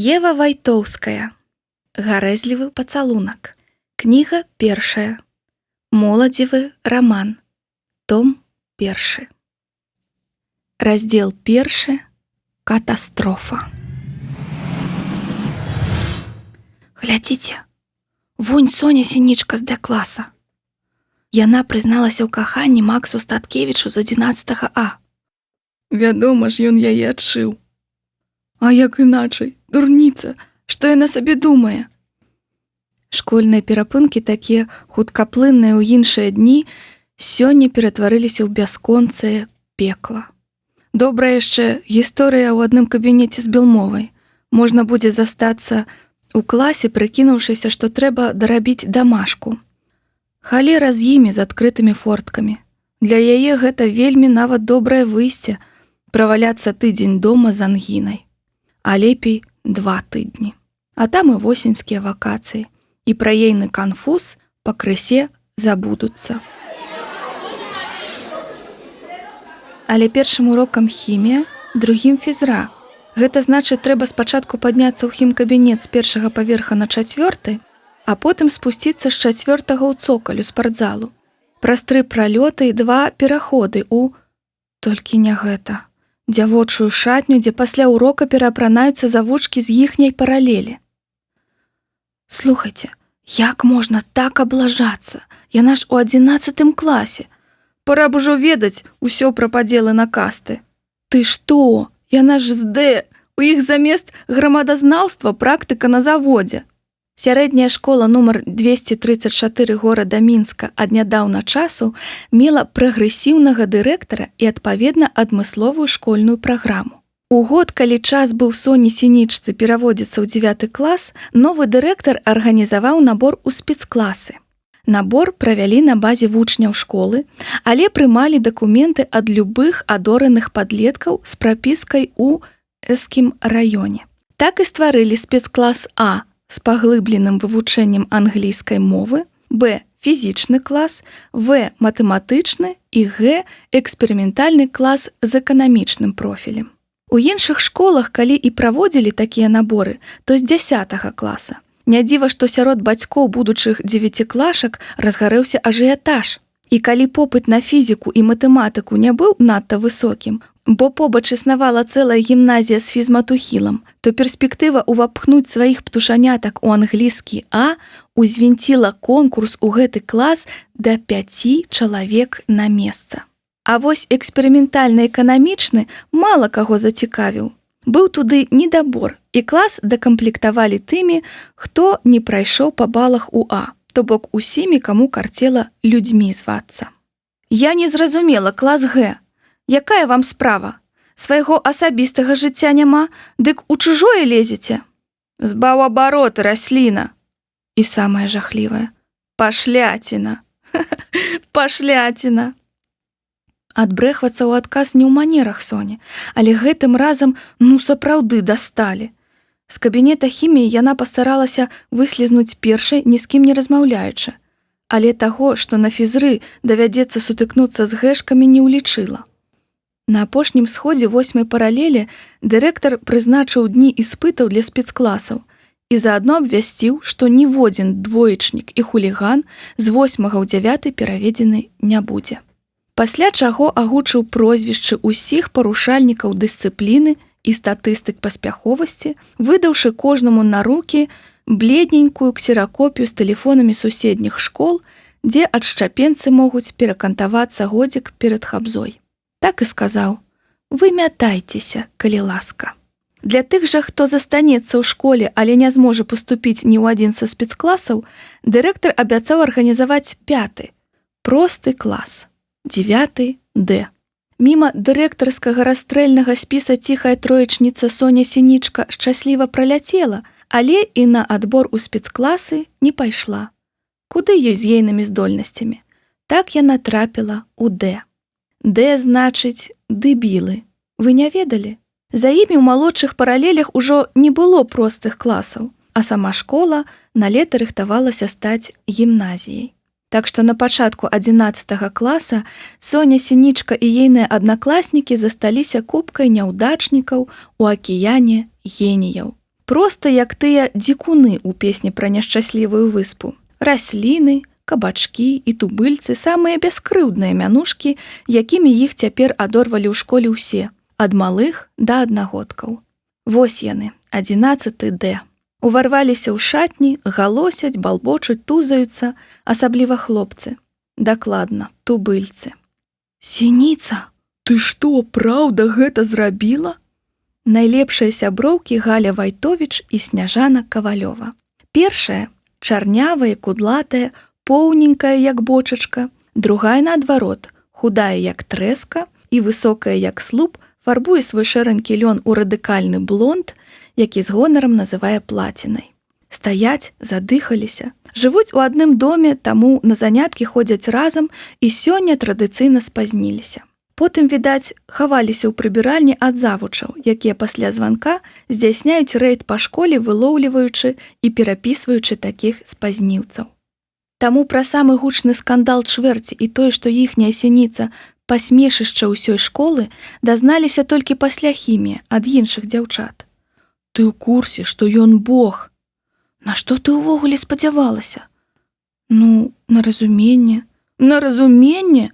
Ева Вайтоўская. Гарэзлівы пацалунак. Кніга першая. Моладзевы раман. Том першы. Раздзел першы. Катастрофа. Глядзіце, вунь Соня Сінічка з Д-класа. Яна прызналася ў каханні Максу Статкевічу з 11 А. Вядома ж, ён яе адшыў. А як іначай, дурніца, што яна сабе думае? Школьныя перапынкі, такія хуткаплынныя ў іншыя дні, сёння ператварыліся ў бясконцае пекла. Добра яшчэ гісторыя ў адным кабінеце з белмовай. Можна будзе застацца у класе, прыкінуўшыся, што трэба дарабіць дамашку. Халера з імі з адкрытымі форткамі. Для яе гэта вельмі нават добрае выйсце праваляцца тыдзень дома з ангінай. А лепей 2 тыдні. А там і восеньскія вакацыі, і пра ейны канфуз пакрысе забудуцца. Але першым урокам хімія, другім фізра. Гэта значыць, трэба спачатку падняцца ў хімкабінет з першага паверха на 4, а потым спусціцца з 4 ў цокалю спартзалу. Праз 3 пралёты і 2 пераходы ў... Толькі не гэта. Дзявочую шатню, дзе пасля ўрока пераапранаюцца завучкі з іхняй паралелі. Слухайце, як можна так аблажацца? Яна ж у 11 класе. Пора б ужо ведаць усё пра падзелы на касты. Ты што? Яна ж з Д. У іх замест грамадазнаўства практыка на заводзе. Сярэдняя школа нумар 234 горада Мінска ад нядаўна часу мела прагрэсіўнага дырэктара і, адпаведна, адмысловую школьную праграму. У год, калі час быў Соні Сінічцы пераводзіцца ў 9 клас, новы дырэктар арганізаваў набор у спецкласы. Набор правялі на базе вучняў школы, але прымалі дакументы ад любых адораных падлеткаў з прапіскай у Эскім раёне. Так і стварылі спецклас А з паглыбленым вывучэннем англійскай мовы, Б фізічны клас, В матэматычны і Г эксперыментальны клас з эканамічным профілем. У іншых школах, калі і праводзілі такія наборы, то з 10 класа. Не дзіва, што сярод бацькоў будучых 9клашак разгарэўся ажыятаж. І калі попыт на фізіку і матэматыку не быў надта высокім, бо побач існавала цэлая гімназія з фізматухілам, то перспектыва ўвапхнуць сваіх птушанятак у англійскі А узвінціла конкурс у гэты клас да 5 чалавек на месца. А вось эксперыментальны эканамічны мала каго зацікавіў. Быў туды недабор, і клас дакамплектавалі тымі, хто не прайшоў па балах у А, то бок усімі, каму карцела людзьмі звацца. Я не зразумела, клас Г. Якая вам справа? Свайго асабістага жыцця няма, дык у чужое лезеце? Збаў абароты, расліна. І самае жахлівае. Пашляціна. Пашляціна. Адбрэхвацца ў адказ не ў манерах Соні, але гэтым разам, сапраўды дасталі. З кабінета хіміі яна пастаралася выслізнуць першай, ні з кім не размаўляючы. Але таго, што на фізры давядзецца сутыкнуцца з гэшкамі, не ўлічыла. На апошнім сходзе 8 паралелі дырэктар прызначыў дні іспытаў для спецкласаў і заадно абвясціў, што ніводзін двоечнік і хуліган з 8 ў 9 пераведзены не будзе. Пасля чаго агучыў прозвішчы ўсіх парушальнікаў дысцыпліны і статыстык паспяховасці, выдаўшы кожнаму на рукі бледненькую ксеракопію з тэлефонамі суседніх школ, дзе адшчапенцы могуць перакантавацца годзік перад хабзой. Так і сказаў: «Вымятайцеся, калі ласка». Для тых жа, хто застанецца ў школе, але не зможа паступіць ні ў адзін са спецкласаў, дырэктар абяцаў арганізаваць 5, просты клас, 9 Д. Міма дырэктарскага расстрэльнага спіса ціхая троечніца Соня Сінічка шчасліва праляцела, але і на адбор у спецкласы не пайшла. Куды ёй з ейнымі здольнасцямі? Так яна трапіла ў Д. Д значыць дэбілы. Вы не ведалі? За імі ў малодшых паралелях ужо не было простых класаў, а сама школа на лета рыхтавалася стаць гімназіяй. Так што на пачатку 11 класа Соня Сінічка і ейныя аднакласнікі засталіся купкай няўдачнікаў у акіяне геніяў. Проста як тыя дзікуны ў песні пра няшчаслівую выспу. Расліны, кабачкі і тубыльцы самыя бяскрыўдныя мянушкі, якімі іх цяпер адорвалі ў школе ўсе, ад малых да аднагодкаў. Вось яны, 11 Д. Уварваліся ў шатні, галосяць, балбочуць, тузаюцца, асабліва хлопцы. Дакладна, тубыльцы. Сініца, ты што, праўда гэта зрабіла? Найлепшыя сяброўкі Галя Вайтовіч і Сняжана Кавалёва. Першая – чарнявая, кудлатая, поўненькая, як бочачка. Другая, наадварот, худая, як трэска, і высокая, як слуп, фарбуе свой шэранькі лён у радыкальны блонд, які з гонарам называе плацінай. Стаяць, задыхаліся. Жывуць у адным доме, таму на заняткі ходзяць разам і сёння традыцыйна спазніліся. Потым, відаць, хаваліся ў прыбіральні ад завучаў, якія пасля званка здзяйсняюць рэйд па школе, вылоўліваючы і перапісваючы такіх спазніўцаў. Таму пра самы гучны скандал чвэрці і тое, што іхняя сініца пасмешышча ўсёй школы, дазналіся толькі пасля хіміі ад іншых дзяўчат. Ты ў курсе, што ён бог? На што ты ўвогуле спадзявалася? Ну, на разуменне. На разуменне?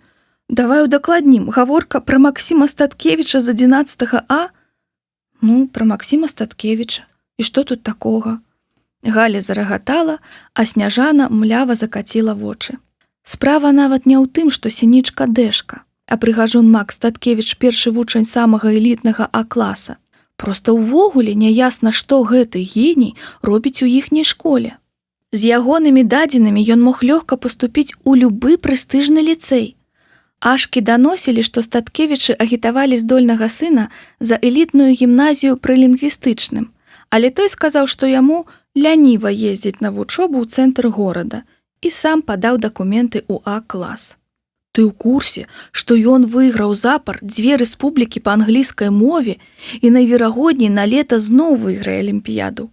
Давай удакладнім. Гаворка пра Максіма Статкевіча з 11 А? Ну, пра Максіма Статкевіча. І што тут такога? Галя зарагатала, а Сняжана млява закаціла вочы. Справа нават не ў тым, што сінічка Дэшка, а прыгажун Макс Статкевіч першы вучань самага элітнага А-класа. Проста ўвогуле няясна, што гэты геній робіць у іхняй школе. З ягонымі дадзенымі ён мог лёгка паступіць у любы прэстыжны ліцэй. Ашкі даносілі, што Статкевічы агітавалі здольнага сына за элітную гімназію пры лінгвістычным, але той сказаў, што яму ляніва ездзіць на вучобу ў цэнтр горада і сам падаў дакументы ў А-клас. Ты ў курсе, што ён выйграў запар 2 рэспублікі па англійскай мове і найверагодней на лета зноў выйграе алімпіяду?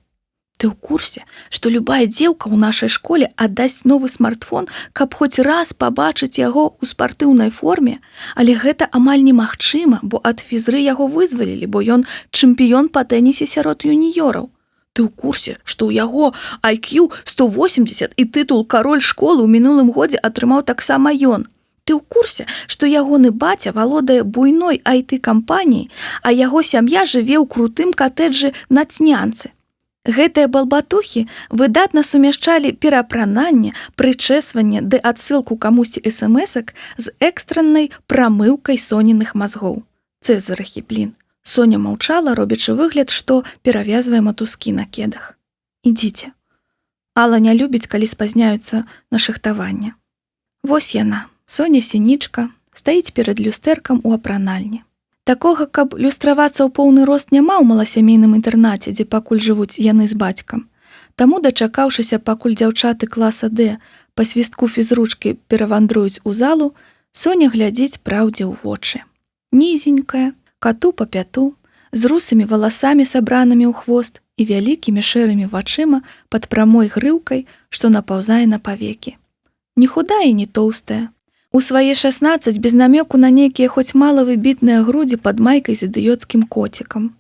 Ты ў курсе, што любая дзеўка ў нашай школе аддасць новы смартфон, каб хоць раз пабачыць яго ў спартыўнай форме, але гэта амаль немагчыма, бо ад фізры яго вызвалілі, бо ён чэмпіён па тэнісе сярод юніёраў. Ты ў курсе, што ў яго IQ 180 і тытул кароль школы ў мінулым годзе атрымаў таксама ён. Ты ў курсе, што ягоны баця валодае буйной IT-кампаніяй, а яго сям'я жыве ў крутым катэджы на Цнянцы. Гэтыя балбатухі выдатна сумяшчалі пераапрананне, прычэсванне ды адсылку камусьці смс-ак з экстраннай прамыўкай соненых мазгоў. Цэзарахі, блін. Соня маўчала, робячы выгляд, што перавязвае матускі на кедах. Ідзіце. Алла не любіць, калі спазняюцца на шахтаванне. Вось яна, Соня Сінічка, стаіць перад люстэркам у апранальні. Такога, каб люстравацца ў поўны рост няма ў маласямейным інтэрнаце, дзе пакуль жывуць яны з бацькам. Таму, дачакаўшыся, пакуль дзяўчаты класа Д па свістку фізручкі перавандруюць у залу, Соня глядзіць праўдзе ў вочы. Нізенькая, кату па пяту, з русымі валасамі сабранымі ў хвост і вялікімі шэрымі вачыма пад прамой грыўкай, што напаўзае на павекі. Не худая і не тоўстая. У свае 16 без намёку на нейкія хоць мала выбітныя грудзі пад майкай з ідыёцкім коцікам.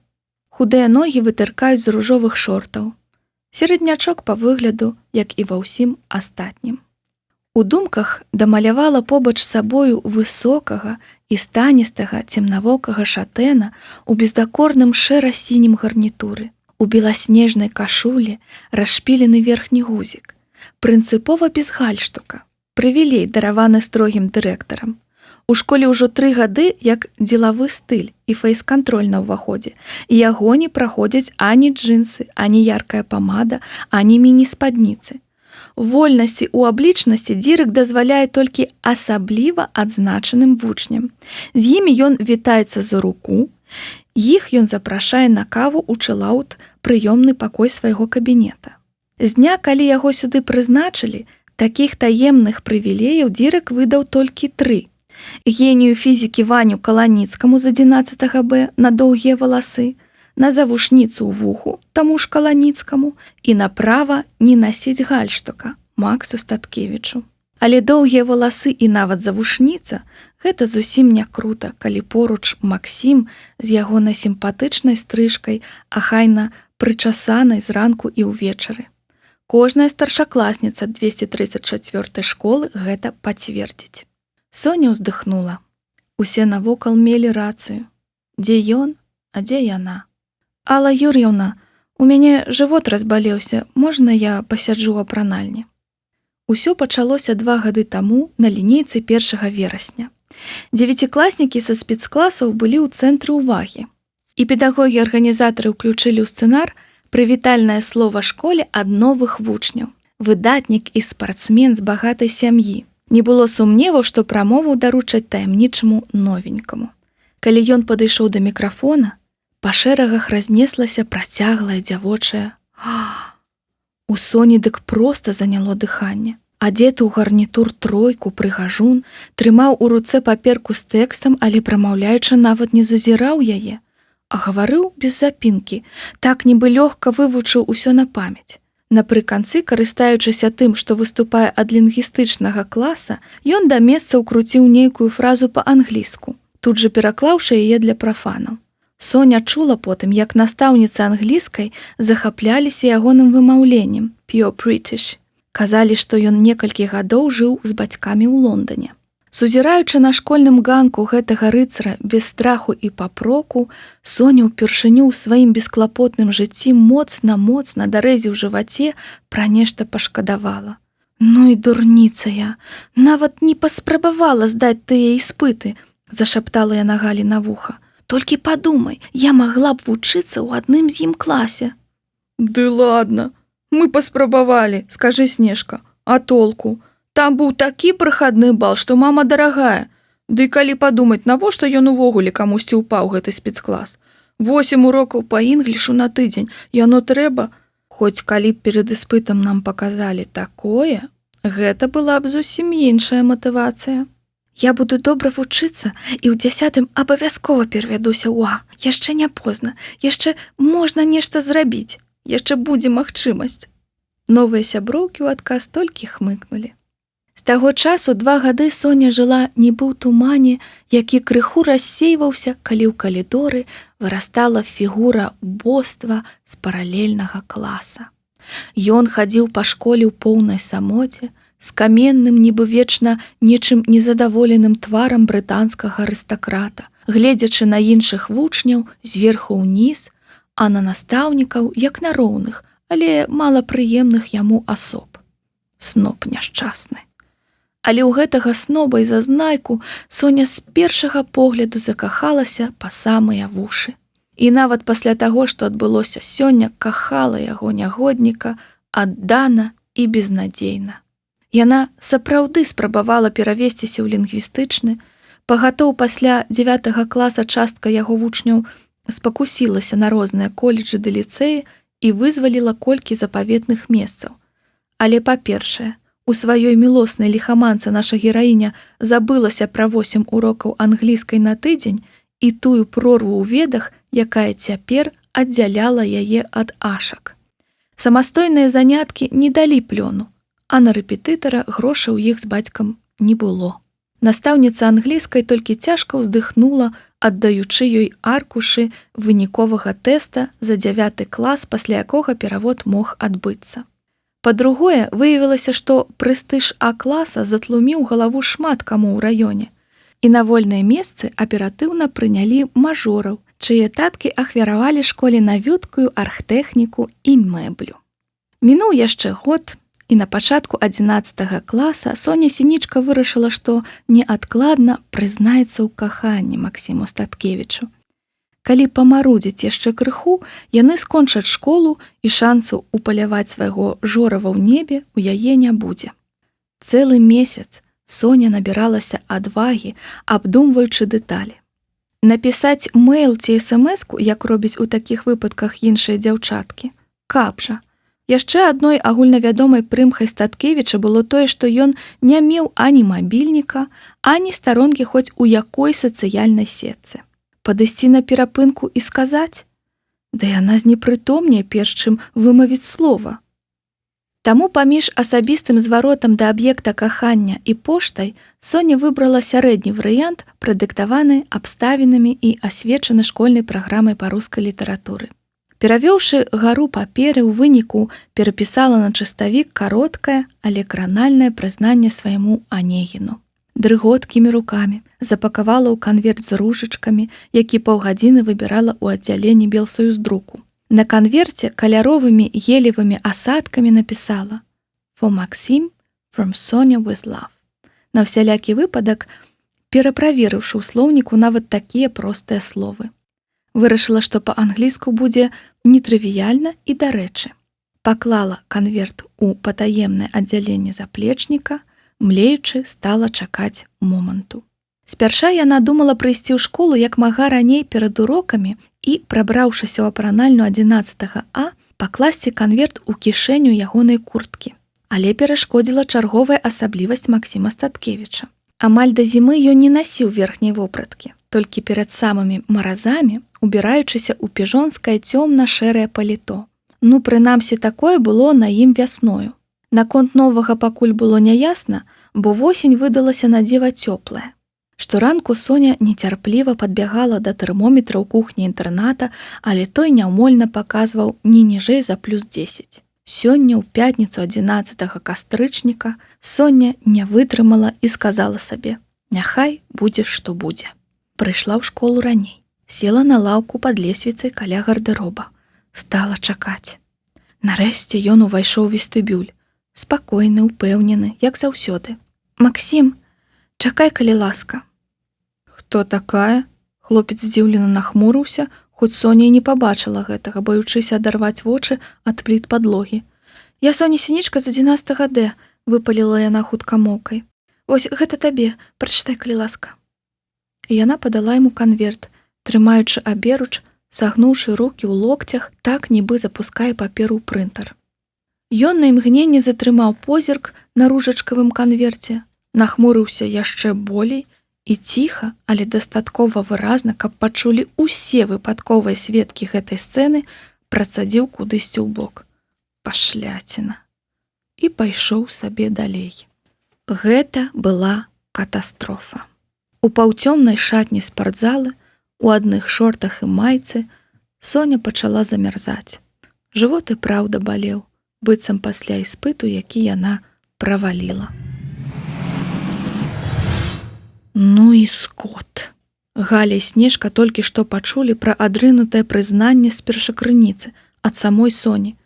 Худыя ногі вытыркаюць з ружовых шортаў. Сераднячок па выгляду, як і ва ўсім астатнім. У думках дамалявала побач з сабою высокага і станістага цемнавокага шатэна у бездакорным шэра-сінім гарнітуры, у беласнежнай кашулі расшпілены верхні гузік, прынцыпова без гальштука, прывілей, дараваны строгім дырэктарам. У школе ўжо 3 гады як дзелавы стыль і фэйс-кантроль на ўваходзе, і яго не праходзяць ані джинсы, ані яркая памада, ані міні-спадніцы. Вольнасці ў аблічнасці дырек дазваляе толькі асабліва адзначаным вучням. З імі ён вітаецца за руку, іх ён запрашае на каву ў чылаут прыёмны пакой свайго кабінета. З дня, калі яго сюды прызначылі, такіх таемных прывілеяў дырек выдаў толькі 3. Генію фізікі Ваню Каланіцкаму з 11 Б на доўгія валасы, на завушніцу ў вуху, таму ж Каланіцкаму, і направа не насіць гальштука Максу Статкевічу. Але доўгія валасы і нават завушніца – гэта зусім не крута, калі поруч Максім з ягонай сімпатычнай стрыжкай, ахайна прычасанай зранку і ўвечары. Кожная старшакласніца 234 школы гэта пацвердзіць. Соня ўздыхнула. Усе навокал мелі рацыю. Дзе ён, а дзе яна? Алла Юр'яўна, у мяне жывот разбалеўся, можна я пасяджу ў апранальні? Усё пачалося 2 гады таму на лінейцы 1 верасня. 9класнікі са спецкласаў былі ў цэнтры ўвагі. І педагогі-арганізатары ўключылі ў сцэнар прывітальнае слова школе ад новых вучняў. Выдатнік і спартсмен з багатай сям'і. Не было сумневаў, што прамову даручаць таямнічаму новенькаму. Калі ён падышоў да мікрафона, па шэрагах разнеслася працяглае дзявочае «А». У Соні дык проста заняло дыханне. Адзеты ў гарнітур тройку прыгажун трымаў у руцэ паперку з тэкстам, але прамаўляючы нават не зазіраў яе, а гаварыў без запінкі, так нібы лёгка вывучыў усё на памяць. Напрыканцы, карыстаючыся тым, што выступае ад лінгвістычнага класа, ён да месца ўкруціў нейкую фразу па-англійску, тут жа пераклаўшы яе для прафанаў. Соня чула потым, як настаўніцы англійскай захапляліся ягоным вымаўленнем «pure British». Казалі, што ён некалькі гадоў жыў з бацькамі ў Лондане. Сузіраючы на школьным ганку гэтага рыцара без страху і папроку, Соня ўпершыню ў сваім бесклапотным жыцці моцна дарэзі ў жываце пра нешта пашкадавала. Ну і дурніца я, нават не паспрабавала здаць тыя іспыты, зашаптала яна Галі на вуха. Толькі падумай, я магла б вучыцца ў адным з ім класе. Ды ладно, мы паспрабавалі, скажы, Снежка, а толку? Там быў такі прахадны бал, што мама дарагая. Ды калі падумаць, навошта ён увогуле камусьці ўпаў гэты спецклас? 8 урокаў па інглішу на тыдзень, яно трэба? Хоць калі б перад іспытам нам паказалі такое, гэта была б зусім іншая матывацыя. Я буду добра вучыцца і ў 10 абавязкова перавядуся ў А. Яшчэ не позна, яшчэ можна нешта зрабіць, яшчэ будзе магчымасць. Новыя сяброўкі ў адказ толькі хмыкнулі. З таго часу 2 гады Соня жыла нібы ў тумане, які крыху рассейваўся, калі ў калідоры вырастала фігура боства з паралельнага класа. Ён хадзіў па школе ў поўнай самоце, з каменным, нібы вечна нечым незадаволеным тварам брытанскага арыстакрата, гледзячы на іншых вучняў зверху ўніз, а на настаўнікаў як на роўных, але малапрыемных яму асоб. Сноп няшчасны. Але ў гэтага сноба і зазнайку Соня з першага погляду закахалася па самыя вушы. І нават пасля таго, што адбылося сёння, кахала яго нягодніка аддана і безнадзейна. Яна сапраўды спрабавала перавесціся ў лінгвістычны, пагатоў пасля 9 класа частка яго вучняў спакусілася на розныя коледжы ды ліцэі і вызваліла колькі запаветных месцаў. Але, па-першае, у сваёй мілоснай ліхаманцы наша гераіня забылася пра 8 урокаў англійскай на тыдзень і тую прорву ў ведах, якая цяпер аддзяляла яе ад ашак. Самастойныя заняткі не далі плёну, а на рэпетытара грошай у іх з бацькам не было. Настаўніца англійскай толькі цяжка ўздыхнула, аддаючы ёй аркушы выніковага тэста за 9 клас, пасля якога перавод мог адбыцца. Па-другое, выявілася, што прэстыж А-класа затлуміў галаву шмат каму ў раёне, і на вольныя месцы аператыўна прынялі мажораў, чые таткі ахвяравалі школе навюткую архтэхніку і мэблю. Мінуў яшчэ год, і на пачатку 11 класа Соня Сінічка вырашыла, што неадкладна прызнаецца ў каханні Максіму Статкевічу. Калі памарудзіць яшчэ крыху, яны скончаць школу і шансу упаляваць свайго жорава ў небе у яе не будзе. Цэлы месяц Соня набіралася адвагі, абдумваючы дэталі. Напісаць мэйл ці смс-ку, як робяць у такіх выпадках іншыя дзяўчаткі? Каб жа. Яшчэ адной агульнавядомай прымхай Статкевіча было тое, што ён не меў ані мабільніка, ані старонкі хоць у якой сацыяльнай сетцы. Падысці на перапынку і сказаць? Да яна знепрытомнее, перш чым вымавіць слова. Таму паміж асабістым зваротам да аб'екта кахання і поштай Соня выбрала сярэдні варыянт, прадыктаваны абставінамі і асвечаны школьнай праграмай па рускай літаратуры. Перавёўшы гару паперы, у выніку перапісала на чыставік кароткае, але кранальнае прызнанне свайму Анегіну. Дрыготкімі рукамі запакавала ў канверт з ружачкамі, які паўгадзіны выбірала ў аддзяленні Белсаюздруку. На канверце каляровымі гелевымі асадкамі напісала «For Maxim, from Sonia with love». На всялякі выпадак, пераправерыўшы ў слоўніку нават такія простыя словы. Вырашыла, што па-англійску будзе нетрывіяльна і дарэчы. Паклала канверт у патаемнае аддзяленне заплечніка, млеючы стала чакаць моманту. Спярша яна думала прыйсці ў школу як мага раней перад урокамі і, прабраўшыся ў апранальню 11 А, пакласці канверт у кішэню ягонай курткі. Але перашкодзіла чарговая асаблівасць Максіма Статкевіча. Амаль да зімы ён не насіў верхняй вопраткі, толькі перад самымі маразамі, убіраючыся ў піжонскае цёмна-шэрае паліто. Ну, прынамсі, такое было на ім вясною. Наконт новага пакуль было няясна, бо восень выдалася на дзіва цёплая. Шторанку Соня нецярпліва падбягала да тэрмометра ў кухні інтэрната, але той няўмольна паказваў не ніжэй за +10. Сёння ў пятніцу 11 кастрычніка Соня не вытрымала і сказала сабе: «Няхай будзе, што будзе». Прыйшла ў школу раней, села на лаўку пад лесвіцай каля гардэроба. Стала чакаць. Нарэшце ён увайшоў у вестыбюль, спакойны, упэўнены, як заўсёды. «Максім, чакай, калі ласка». «Хто такая?» Хлопец здзіўлена нахмурыўся, хоць Соня і не пабачыла гэтага, баючыся адарваць вочы ад пліт падлогі. «Я Соня Сінічка з 11 Д», выпаліла яна хутка мокай. «Вось гэта табе, прачытай, калі ласка». І яна падала яму канверт, трымаючы аберуч, сагнуўшы рукі ў локцях, так нібы запускае паперу ў прынтар. Ён на імгненне затрымаў позірк на ружачкавым канверце, нахмурыўся яшчэ болей і ціха, але дастаткова выразна, каб пачулі ўсе выпадковыя сведкі гэтай сцэны, працадзіў кудысьці ў бок. Пашляціна. І пайшоў сабе далей. Гэта была катастрофа. У паўцёмнай шатні спартзалы, у адных шортах і майцы, Соня пачала замярзаць. Жывот і праўда балеў, быццам пасля іспыту, які яна праваліла. Ну і скот. Галя і Снежка толькі што пачулі пра адрынутае прызнанне з першакрыніцы ад самой Соні.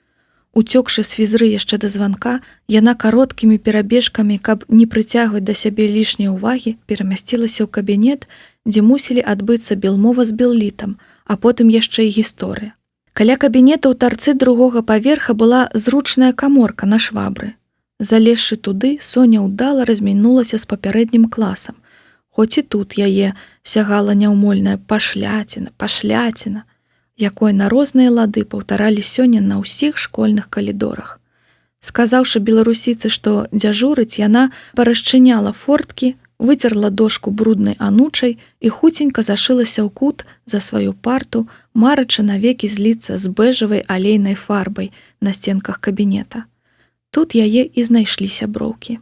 Уцёкшы з фізры яшчэ да званка, яна кароткімі перабежкамі, каб не прыцягваць да сябе лішняй увагі, перамясцілася ў кабінет, дзе мусілі адбыцца белмова з беллітам, а потым яшчэ і гісторыя. Каля кабінета ў тарцы другога паверха была зручная каморка на швабры. Залезшы туды, Соня ўдала размінулася з папярэднім класам. Хоць і тут яе сягала няўмольная пашляціна, якой на розныя лады паўтаралі сёння на ўсіх школьных калідорах. Сказаўшы беларусіцы, што дзяжурыць, яна парашчыняла форткі, выцерла дошку бруднай анучай і хуценька зашылася ў кут за сваю парту, марачы навекі зліцца з бэжавай алейнай фарбай на сценках кабінета. Тут яе і знайшлі сяброўкі.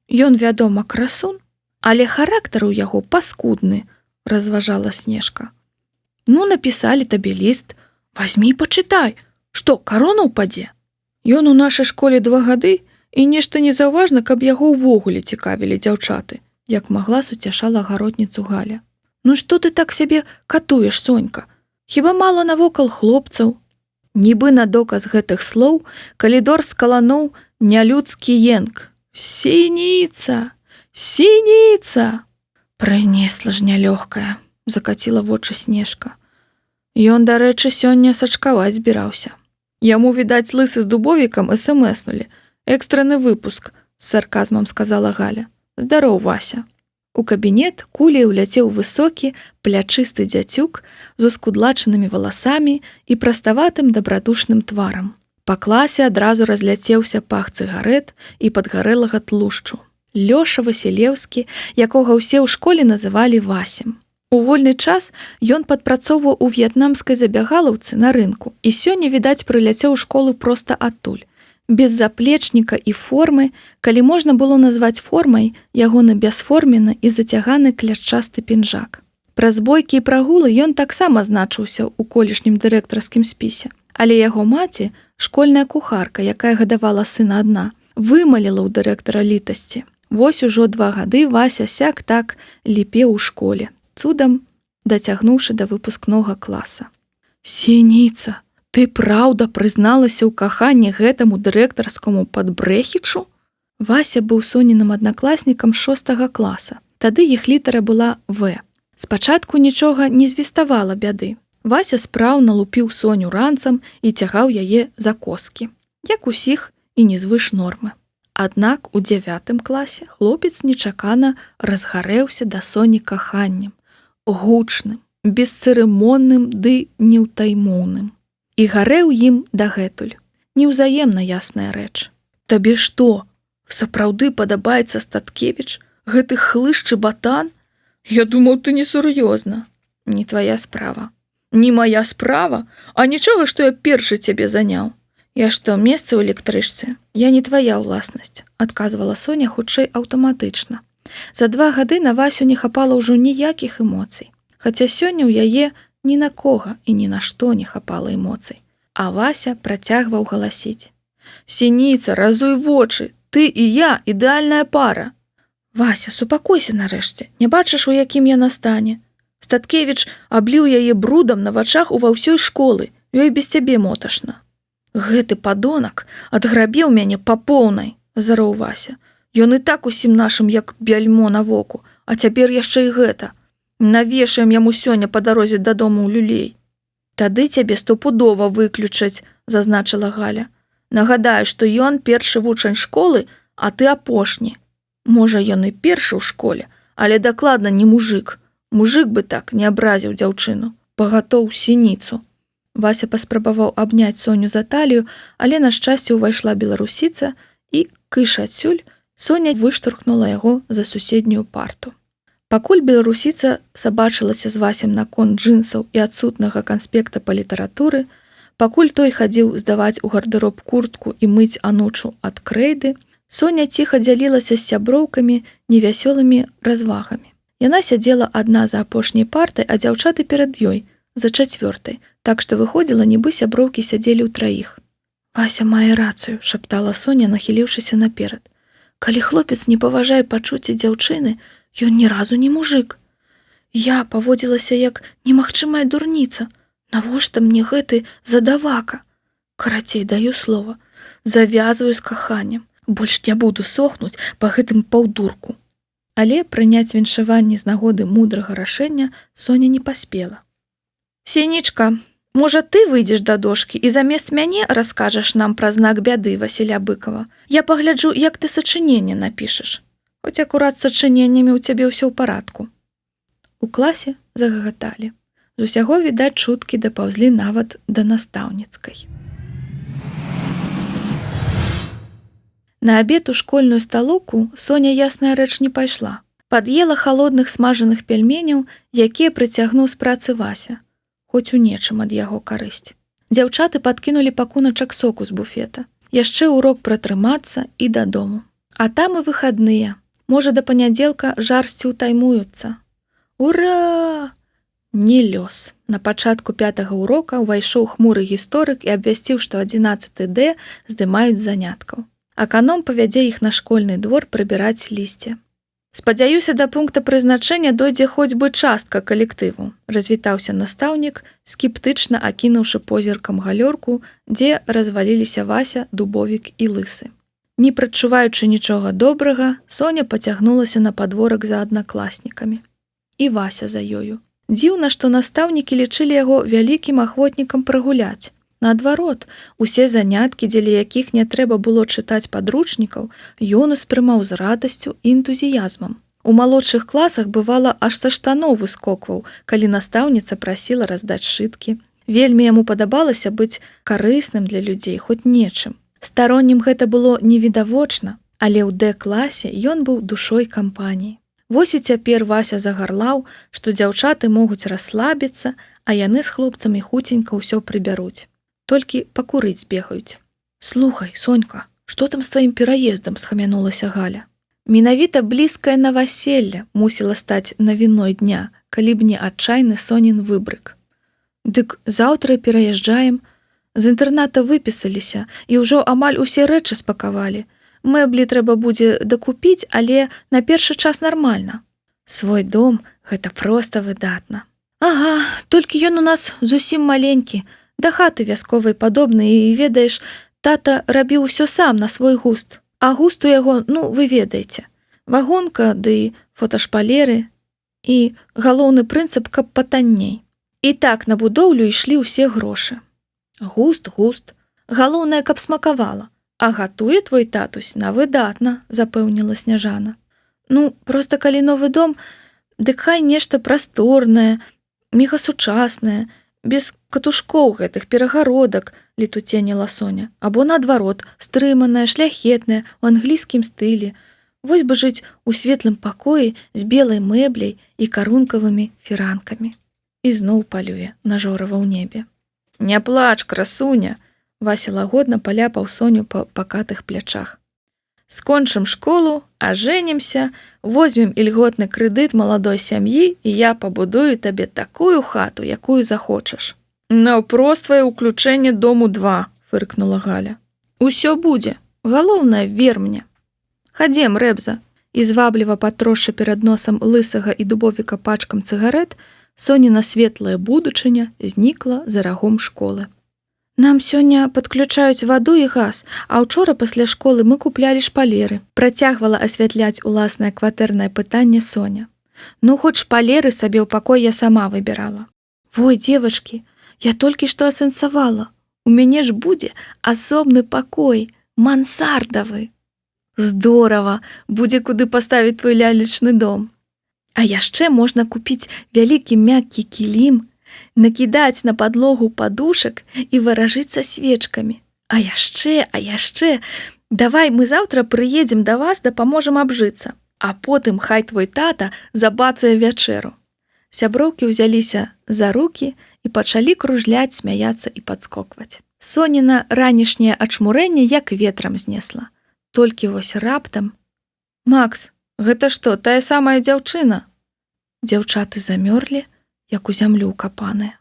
Ён, вядома, красун, але характар у яго паскудны, разважала Снежка. Ну, напісалі табе ліст, вазьмі і пачытай, што, карона ўпадзе? Ён у нашай школе 2 гады, і нешта незаўважна, каб яго ўвогуле цікавілі дзяўчаты, як магла суцяшала агародніцу Галя. Ну што ты так сябе катуеш, Сонька? Хіба мала навокал хлопцаў? Нібы на доказ гэтых слоў калідор скалануў нялюдскі енк. Сініца! Сініца! Прынесла ж нялёгкая, закаціла вочы Снежка. Ён, дарэчы, сёння сачкаваць збіраўся. Яму, відаць, лысы з дубовікам смс-нулі. Экстраны выпуск, з сарказмам сказала Галя. Здароў, Вася. У кабінет кулей уляцеў высокі, плячысты дзяцюк з ускудлачанымі валасамі і праставатым дабрадушным тварам. Па класе адразу разляцеўся пах цыгарэт і падгарэлага тлушчу. Лёша Васілеўскі, якога ўсе ў школе называлі Васем. У вольны час ён падпрацоўваў у в'етнамскай забягалаўцы на рынку і сёння, відаць, прыляцеў у школу проста адтуль. Без заплечніка і формы, калі можна было назваць формай, ягоны бясформены і зацяганы кляшчасты пінжак. Праз бойкі і прагулы ён таксама значыўся ў колішнім дырэктарскім спісе. Але яго маці, школьная кухарка, якая гадавала сына адна, вымаліла ў дырэктара літасці. Вось ужо 2 гады Вася сяк так ліпеў у школе, цудам дацягнуўшы да выпускнога класа. Сініца, ты праўда прызналася ў каханні гэтаму дырэктарскаму падбрэхічу? Вася быў Соніным аднакласнікам 6 класа. Тады іх літара была В. Спачатку нічога не звеставала бяды. Вася спраўна лупіў Соню ранцам і цягаў яе за коскі, як усіх і не звыш нормы. Аднак у 9 класе хлопец нечакана разгарэўся да Соні каханнем, гучным, бесцырымонным ды неўтаймоўным. І гарэў ім дагэтуль. Неўзаемна ясная рэч. Табе што, сапраўды падабаецца Статкевіч, гэты хлышчы батан? Я думаў, ты несур'ёзна. Не твая справа. Не моя справа? А нічога, што я першы цябе заняў. Я што, месца ў электрычцы? Я не твая ўласнасць, адказвала Соня хутчэй аўтаматычна. За 2 гады на Васю не хапала ўжо ніякіх эмоцый. Хаця сёння ў яе ні на кога і ні на што не хапала эмоцый. А Вася працягваў галасіць. Сініца, разуй вочы, ты і я ідэальная пара. Вася, супакойся нарэшце, не бачыш, у якім яна стане. Статкевіч абліў яе брудам на вачах ува ўсёй школы, ёй без цябе моташна. Гэты падонак адграбеў мяне па поўнай, зароў Вася. Ён і так усім нашым як бяльмо на воку, а цяпер яшчэ і гэта. Навешаем яму сёння па дарозе дадому ў люлей. Тады цябе стопудова выключаць, зазначыла Галя. Нагадаю, што ён першы вучань школы, а ты апошні. Можа, ён і першы ў школе, але дакладна не мужык. Мужык бы так не абразіў дзяўчыну, пагатоў сініцу. Вася паспрабаваў абняць Соню за талію, але на шчасце ўвайшла беларусіца і, кыш адсюль, Соня выштурхнула яго за суседнюю парту. Пакуль беларусіца сабачылася з Васем наконт джынсаў і адсутнага канспекта па літаратуры, пакуль той хадзіў здаваць у гардэроб куртку і мыць анучу ад крэйды, Соня ціха дзялілася з сяброўкамі невясёлымі развагамі. Яна сядзела адна за апошняй партай, а дзяўчаты перад ёй, за 4-й, так што выходзіла, нібы сяброўкі сядзелі ў 3. Вася мае рацыю, шаптала Соня, нахіліўшыся наперад. Калі хлопец не паважае пачуцці дзяўчыны, ён ні разу не мужык. Я паводзілася як немагчымая дурніца. Навошта мне гэты задавака? Карацей, даю слова. Завязваю з каханнем. Больш не буду сохнуць па гэтым паўдурку. Але прыняць віншаванне з нагоды мудрага рашэння Соня не паспела. Сенічка, можа, ты выйдзеш да дошкі і замест мяне раскажаш нам пра знак бяды Васіля Быкова. Я пагляджу, як ты сачыненне напішаш. Хоць акурат з сачыненнямі ў цябе ўсё ў парадку. У класе загагаталі. З усяго, відаць, чуткі дапаўзлі нават да настаўніцкай. На абед у школьную сталоўку Соня, ясная рэч, не пайшла. Пад'ела халодных смажаных пельменяў, якія прыцягнуў з працы Вася, хоць у нечым ад яго карысць. Дзяўчаты падкінулі пакуначак соку з буфета. Яшчэ урок пратрымацца і дадому. А там і выхадныя. Можа, да панядзелка жарсці ўтаймуюцца. Ура! Не лёс. На пачатку 5-го урока ўвайшоў хмуры гісторык і абвясціў, што 11 Д здымаюць заняткаў. Аканом павядзе іх на школьны двор прыбіраць лісце. Спадзяюся, да пункта прызначэння дойдзе хоць бы частка калектыву, развітаўся настаўнік, скептычна акінуўшы позіркам галёрку, дзе разваліліся Вася, Дубовік і Лысы. Не прадчуваючы нічога добрага, Соня пацягнулася на падворак за аднакласнікамі. І Вася за ёю. Дзіўна, што настаўнікі лічылі яго вялікім ахвотнікам прагуляць. Наадварот, усе заняткі, дзеля якіх не трэба было чытаць падручнікаў, ён успрымаў з радасцю і энтузіязмам. У малодшых класах бывала аж са штаноў выскокваў, калі настаўніца прасіла раздаць сшыткі. Вельмі яму падабалася быць карысным для людзей хоць нечым. Староннім гэта было невідавочна, але ў Д-класе ён быў душой кампаніі. Вось і цяпер Вася загарлаў, што дзяўчаты могуць расслабіцца, а яны з хлопцамі хуценька ўсё прыбяруць. Толькі пакурыць бегаюць. Слухай, Сонька, што там з тваім пераездам, схамянулася Галя. Менавіта блізкае наваселле мусіла стаць навіной дня, калі б не адчайны Сонін выбрык. Дык заўтра пераязджаем. З інтэрната выпісаліся і ўжо амаль усе рэчы спакавалі. Мэблі трэба будзе дакупіць, але на першы час нармальна. Свой дом – гэта проста выдатна. Ага, толькі ён у нас зусім маленькі, да хаты вясковай падобны і, ведаеш, тата рабіў усё сам на свой густ. А густ у яго, вы ведаеце. Вагонка, ды фоташпалеры і галоўны прынцып, каб патанней. І так на будоўлю ішлі ўсе грошы. Густ. Галоўнае, каб смакавала. А гатуе твой татусь на выдатна, запэўніла Сняжана. Проста калі новы дом, дык хай нешта прасторнае, мегасучаснае, без катушкоў гэтых перагародак, летуценніла Соня, або наадварот, стрыманае, шляхетнае, у англійскім стылі. Вось бы жыць у светлым пакоі з белай мэбляй і карункавымі фіранкамі. І зноў палюе на жорава ў небе. Не плач, красуня! Вася лагодна паляпаў Соню па пакатых плячах. Скончым школу, ажэнімся, возьмем ільготны крэдыт маладой сям'і, і я пабудую табе такую хату, якую захочаш. Наўпрост твоё ўключэнне дому 2, фыркнула Галя. Усё будзе, галоўнае вер мне. Хадзем, Рэбза. І звабліва патрошча перад носам лысага і дубовіка пачкам цыгарэт, Соніна светлая будучыня знікла за рагом школы. Нам сёння падключаюць ваду і газ, а ўчора пасля школы мы куплялі шпалеры. Працягвала асвятляць уласнае кватэрнае пытанне Соня. Хоць шпалеры сабе ў пакой я сама выбірала. Вой, девачкі, я толькі што асэнсавала. У мяне ж будзе асобны пакой, мансардавы. Здорава, будзе куды паставіць твой лялечны дом. А яшчэ можна купіць вялікі мяккі кілім, накідаць на падлогу падушак і варажыцца свечкамі. А яшчэ, давай мы заўтра прыедзем да вас, дапаможам абжыцца, а потым хай твой тата забацае вячэру. Сяброўкі ўзяліся за рукі і пачалі кружляць, смяяцца і падскокваць. Соніна ранішняе ачмурэнне як ветрам знесла. Толькі вось раптам... Макс, гэта што, тая самая дзяўчына? Дзяўчаты замёрлі, як у зямлю ўкапаныя.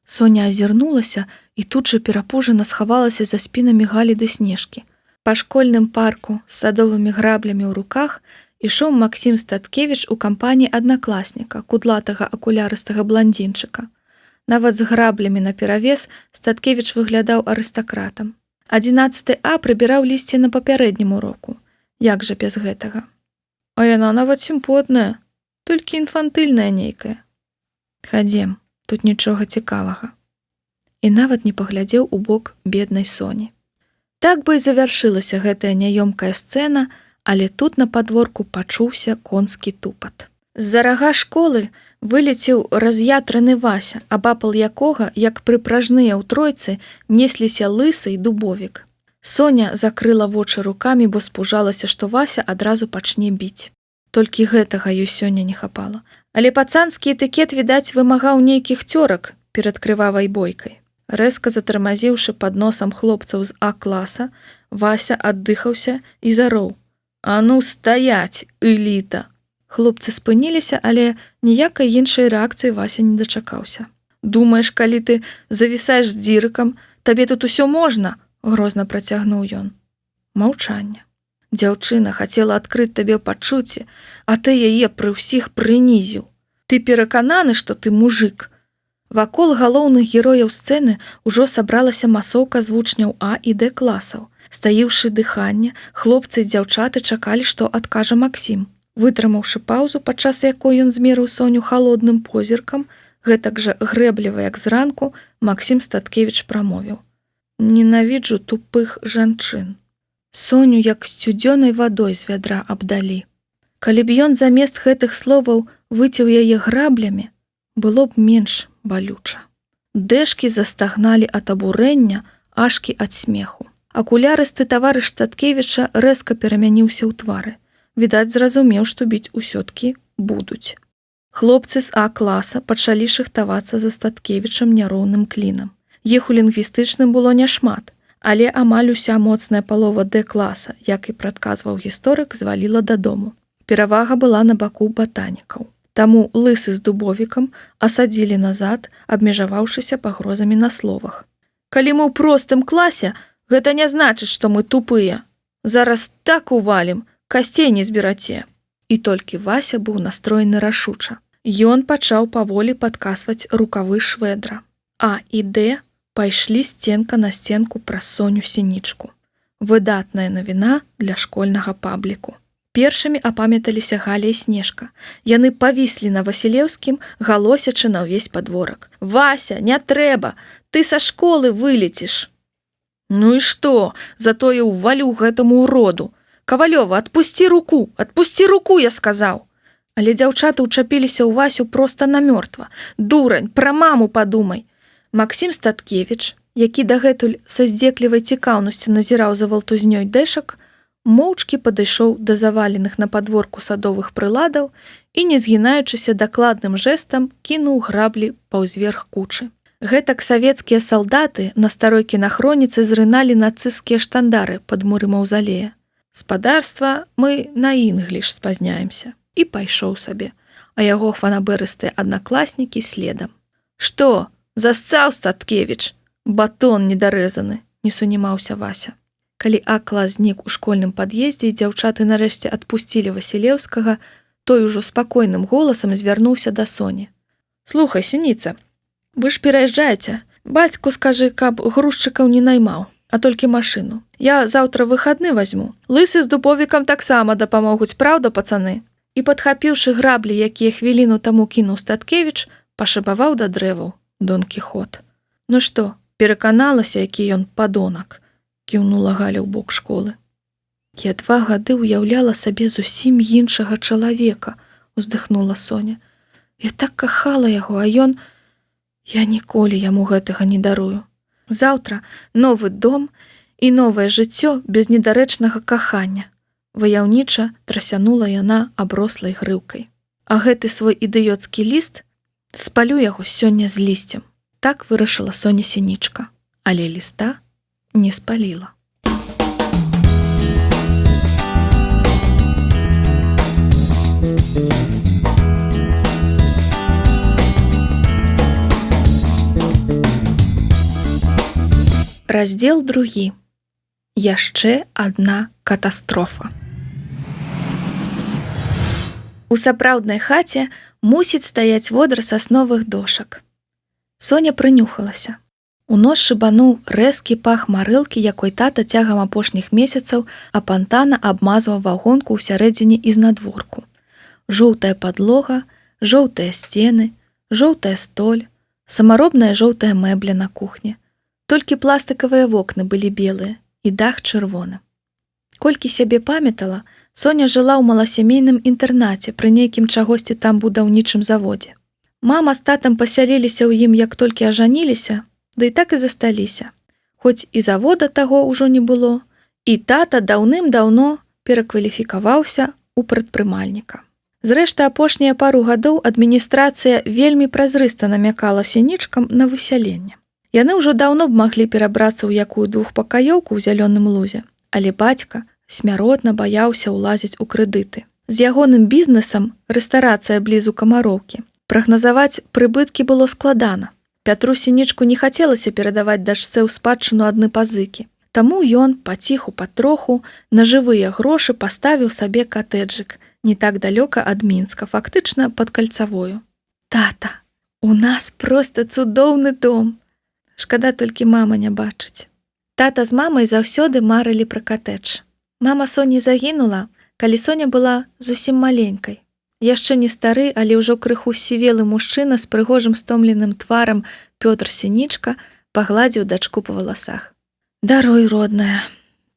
Соня азірнулася і тут жа перапужана схавалася за спінамі Галі ды Снежкі. Па школьным парку з садовымі граблямі ў руках ішоў Максім Статкевіч у кампаніі аднакласніка, кудлатага акулярыстага бландзінчыка. Нават з граблямі наперавес Статкевіч выглядаў арыстакратам. 11 А прыбіраў лісце на папярэднім уроку. Як жа без гэтага? А яна нават сімпотная, толькі інфантыльная нейкая. Хадзем, тут нічога цікавага. І нават не паглядзеў у бок беднай Соні. Так бы і завяршылася гэтая няёмкая сцэна, але тут на падворку пачуўся конскі тупат. З-за рага школы вылецеў раз'ятраны Вася, абапал якога, як прыпражныя ў тройцы, несліся лысы і дубовік. Соня закрыла вочы рукамі, бо спужалася, што Вася адразу пачне біць. Толькі гэтага ёй сёння не хапала. Але пацанскі этыкет, відаць, вымагаў нейкіх цёрак перад крывавай бойкай. Рэзка затармазіўшы пад носам хлопцаў з А-класа, Вася аддыхаўся і зароў. А ну стаяць, эліта! Хлопцы спыніліся, але ніякай іншай рэакцыі Вася не дачакаўся. Думаеш, калі ты завісаеш з дзірыкам, табе тут усё можна? Грозна працягнуў ён. Маўчанне. Дзяўчына хацела адкрыць табе пачуцці, а ты яе пры ўсіх прынізіў. Ты перакананы, што ты мужик. Вакол галоўных герояў сцэны ўжо сабралася масоўка з вучняў А і Д класаў. Стаіўшы дыханне, хлопцы і дзяўчаты чакалі, што адкажа Максім. Вытрымаўшы паўзу, падчас якой ён змерыў Соню халодным позіркам, гэтак жа грэбліва, як зранку, Максім Статкевіч прамовіў. Ненавіджу тупых жанчын. Соню як сцюдзёнай вадой з вядра абдалі. Калі б ён замест гэтых словаў выцеў яе граблямі, было б менш балюча. Дэшкі застагналі ад абурэння, ашкі ад смеху. Акулярысты таварыш Статкевіча рэзка перамяніўся ў твары. Відаць, зразумеў, што біць усё-ткі будуць. Хлопцы з А-класа пачалі шыхтавацца за Статкевічам няроўным клінам. Іх у лінгвістычным было няшмат, але амаль уся моцная палова Д-класа, як і прадказваў гісторык, зваліла дадому. Перавага была на баку батанікаў. Таму лысы з дубовікам асадзілі назад, абмежаваўшыся пагрозамі на словах. Калі мы ў простым класе, гэта не значыць, што мы тупыя. Зараз так увалім, касцей не збераце. І толькі Вася быў настроены рашуча. Ён пачаў паволі падкасваць рукавы швэдра. А і Д пайшлі сценка на сценку праз Соню Сінічку. Выдатная навіна для школьнага пабліку. Першымі апамяталіся Галя і Снежка. Яны павіслі на Васілеўскім, галосячы на ўвесь падворак. «Вася, не трэба! Ты са школы вылеціш!» «Ну і што? Затое ўвалю гэтаму ўроду! Кавалёва, адпусці руку, я сказаў!» Але дзяўчаты ўчапіліся ў Васю проста намёртва. «Дурань, пра маму падумай!» Максім Статкевіч, які дагэтуль са здзеклівай цікаўнасцю назіраў за валтузнёй дэшак, моўчкі падышоў да заваленых на падворку садовых прыладаў і, не згінаючыся дакладным жэстам, кінуў граблі паўзверх кучы. Гэтак савецкія салдаты на старой кінахроніцы зрыналі нацысцкія штандары пад муры маўзалея. «Спадарства, мы на інгліш спазняемся». І пайшоў сабе, а яго фанабэрыстыя аднакласнікі следам. «Што, засцаў, Статкевіч? Батон недарэзаны», – не сунімаўся Вася. Калі А-клас знік у школьным пад'ездзе і дзяўчаты нарэшце адпусцілі Васілеўскага, той ужо спакойным голасам звярнуўся да Соні. «Слухай, Сініца, вы ж пераязджаеце. Бацьку скажы, каб грузчыкаў не наймаў, а толькі машыну. Я заўтра выхадны вазьму. Лысы з дубовікам таксама дапамогуць, праўда, пацаны?» І, падхапіўшы граблі, якія хвіліну таму кінуў Статкевіч, пашабаваў да дрэваў Дон Кіхот. «Ну што, пераканалася, які ён падонак?» – кіўнула Галя ў бок школы. «Я 2 гады ўяўляла сабе зусім іншага чалавека», – уздыхнула Соня. «Я так кахала яго, а ён... Я ніколі яму гэтага не дарую. Заўтра новы дом і новае жыццё без недарэчнага кахання». Ваяўніча трасянула яна аброслай грыўкай. «А гэты свой ідыёцкі ліст спалю яго сёння з лісцем». Так вырашыла Соня Сінічка, але ліста не спаліла. Раздзел 2. Яшчэ адна катастрофа. У сапраўднай хаце мусіць стаяць водыр сасновых дошак. Соня прынюхалася. У нос шыбануў рэзкі пах марылкі, якой тата цягам апошніх месяцаў апантана абмазваў вагонку ў сярэдзіне і знадворку. Жоўтая падлога, жоўтыя сцены, жоўтая столь, самаробная жоўтая мэбля на кухні. Толькі пластыкавыя вокны былі белыя і дах чырвоны. Колькі сябе памятала, Соня жыла ў маласямейным інтэрнаце пры нейкім чагосьці там будаўнічым заводзе. Мама з татам пасяліліся ў ім, як толькі ажаніліся, да і так і засталіся. Хоць і завода таго ўжо не было, і тата даўным-даўно перакваліфікаваўся ў прадпрымальніка. Зрэшты, апошнія пару гадоў адміністрацыя вельмі празрыста намякала Сінічкам на высяленне. Яны ўжо даўно б маглі перабрацца ў якую двухпакаёўку ў зялёным лузе, але бацька смяротна баяўся ўлазіць у крэдыты. З ягоным бізнесам, рэстарацыя блізу Камароўкі, прагназаваць прыбыткі было складана. Пятру Сінічку не хацелася перадаваць дачцэ ў спадчыну адны пазыкі. Таму ён паціху патроху на жывыя грошы паставіў сабе катэджык не так далёка ад Мінска, фактычна пад Кальцавою. «Тата, у нас проста цудоўны дом. Шкада толькі мама не бачыць». Тата з мамай заўсёды марылі пра катэдж. Мама Соні загінула, калі Соня была зусім маленькай. Яшчэ не стары, але ўжо крыху сівелы мужчына з прыгожым стомленым тварам Пётр Сінічка пагладзіў дачку па валасах. «Даруй, родная,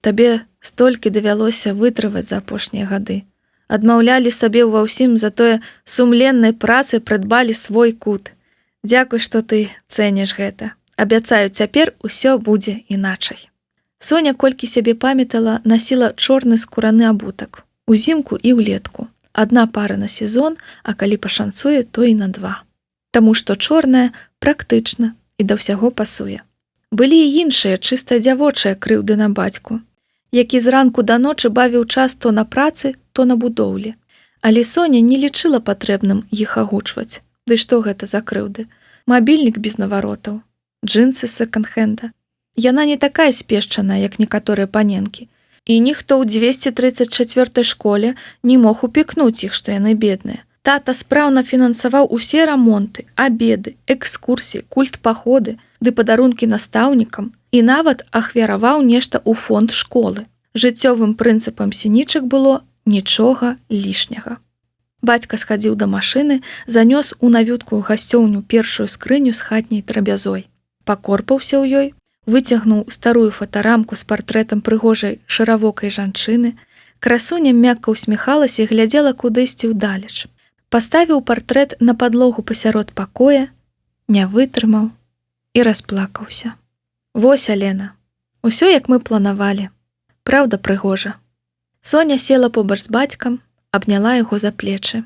табе столькі давялося вытрываць за апошнія гады. Адмаўлялі сабе ўва ўсім, затое сумленнай працай прыдбалі свой кут. Дзякуй, што ты цэніш гэта. Абяцаю, цяпер усё будзе іначай». Соня, колькі сябе памятала, насіла чорны скураны абутак. Узімку і ўлетку. Адна пара на сезон, а калі пашанцуе, то і на 2. Таму што чорная практычна і да ўсяго пасуе. Былі і іншыя чыста дзявочыя крыўды на бацьку, які зранку да ночы бавіў час то на працы, то на будоўлі. Але Соня не лічыла патрэбным іх агучваць. Ды што гэта за крыўды? Мабільнік без наваротаў, джинсы з секонд-хенда, яна не такая спешчаная, як некаторыя паненкі. І ніхто ў 234 школе не мог упікнуць іх, што яны бедныя. Тата спраўна фінансаваў усе рамонты, абеды, экскурсіі, культпаходы ды падарункі настаўнікам і нават ахвяраваў нешта ў фонд школы. Жыццёвым прынцыпам сінічак было нічога лішняга. Бацька схадзіў да машыны, занёс у навюткую гасцёўню першую скрыню з хатняй трабязой. Пакорпаўся ў ёй, выцягнуў старую фотарамку з партрэтам прыгожай шыравокай жанчыны. Красуня мякка усміхалася і глядзела кудысьці ўдалеч. Паставіў партрэт на падлогу пасярод пакоя, не вытрымаў і расплакаўся. Вось, Алена, усё як мы планавалі. Праўда, прыгожа. Соня села побач з бацькам, абняла яго за плечы.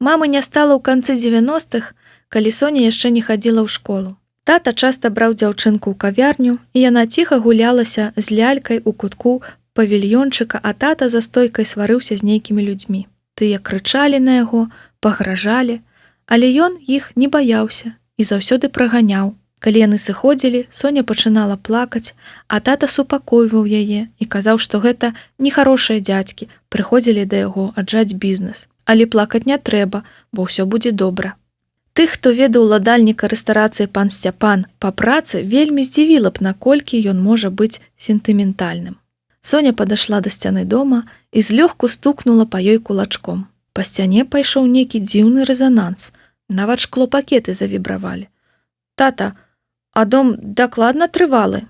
Мамы не стала ў канцы 90-х, калі Соня яшчэ не хадзіла ў школу. Тата часта браў дзяўчынку ў кавярню, і яна ціха гулялася з лялькай у кутку павільёнчыка, а тата за стойкай сварыўся з нейкімі людзьмі. Тыя крычалі на яго, пагражалі, але ён іх не баяўся і заўсёды праганяў. Калі яны сыходзілі, Соня пачынала плакаць, а тата супакойваў яе і казаў, што гэта нехарошыя дзядзькі, прыходзілі да яго аджаць бізнес. Але плакаць не трэба, бо ўсё будзе добра. Тых, хто ведаў уладальніка рэстарацыі пан Сцяпан па працы, вельмі здзівіла б, наколькі ён можа быць сентыментальным. Соня падышла да сцяны дома і злёгку стукнула па ёй кулачком. Па сцяне пайшоў нейкі дзіўны рэзананс, нават шклопакеты завібравалі. Тата, а дом дакладна трывалы?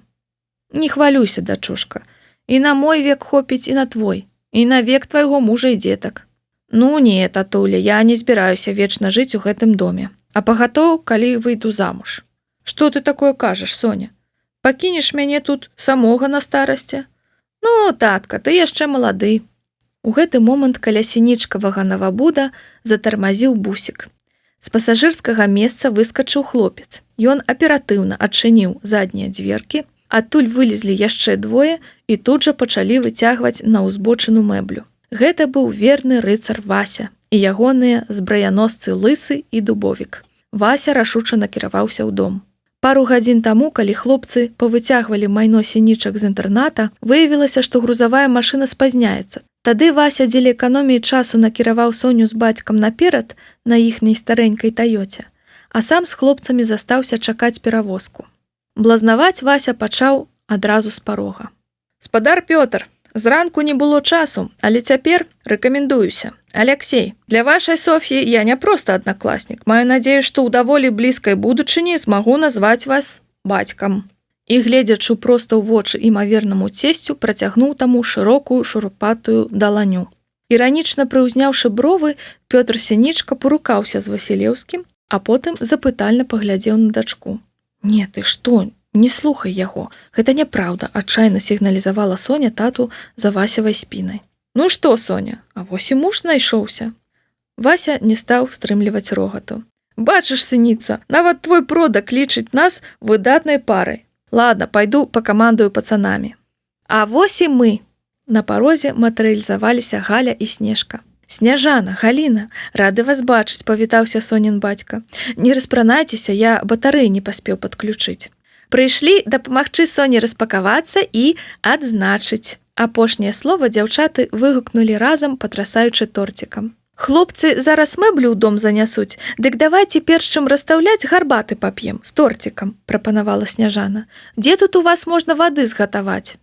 Не хвалюйся, дачушка. І на мой век хопіць, і на твой, і на век твайго мужа і дзетак. Ну не, татуля, я не збіраюся вечна жыць у гэтым доме. А пагатоў, калі выйду замуж. Што ты такое кажаш, Соня? Пакінеш мяне тут самога на старасці? Ну, татка, ты яшчэ малады. У гэты момант каля сінічкавага навабуда затармазіў бусік. З пасажырскага месца выскачыў хлопец. Ён аператыўна адчыніў заднія дзверкі, адтуль вылезлі яшчэ двое і тут жа пачалі выцягваць на ўзбочыну мэблю. Гэта быў верны рыцар Вася і ягоныя збраяносцы Лысы і Дубовік. Вася рашуча накіраваўся ў дом. Пару гадзін таму, калі хлопцы павыцягвалі майно сінічак з інтэрната, выявілася, што грузавая машына спазняецца. Тады Вася дзеля эканоміі часу накіраваў Соню з бацькам наперад на іхняй старэнькай Тойоце, а сам з хлопцамі застаўся чакаць перавозку. Блазнаваць Вася пачаў адразу з парога. Спадар Пётр, зранку не было часу, але цяпер рэкамендуюся. Алексей, для вашай Соф'і я не проста аднакласнік. Маю надзею, што ў даволі блізкай будучыні змагу назваць вас бацькам. І, гледзячы проста ў вочы імавернаму цесцю, працягнуў таму шырокую шурпатую даланю. Іранічна прыўзняўшы бровы, Пётр Сінічка парукаўся з Васілеўскім, а потым запытальна паглядзеў на дачку. Не, ты што, не слухай яго. Гэта няпраўда, адчайна сігналізавала Соня тату за Васявай спінай. Ну што, Соня, а вось і муж знайшоўся. Вася не стаў стрымліваць рогату. Бачыш, сыніца, нават твой продак лічыць нас выдатнай парай. Ладно, пайду пакамандую пацанамі. А вось і мы. На парозе матэрыялізаваліся Галя і Снежка. Сняжана, Галіна, рады вас бачыць, павітаўся Сонін бацька. Не распранайцеся, я батарэі не паспеў падключыць. Прыйшлі дапамагчы Соне распакавацца і адзначыць. Апошняе слова дзяўчаты выгукнулі разам, патрасаючы торцікам. Хлопцы зараз мэблю ў дом занясуць, дык давайце перш чым расстаўляць гарбаты пап'ем з торцікам, прапанавала Сняжана. Дзе тут у вас можна вады згатаваць?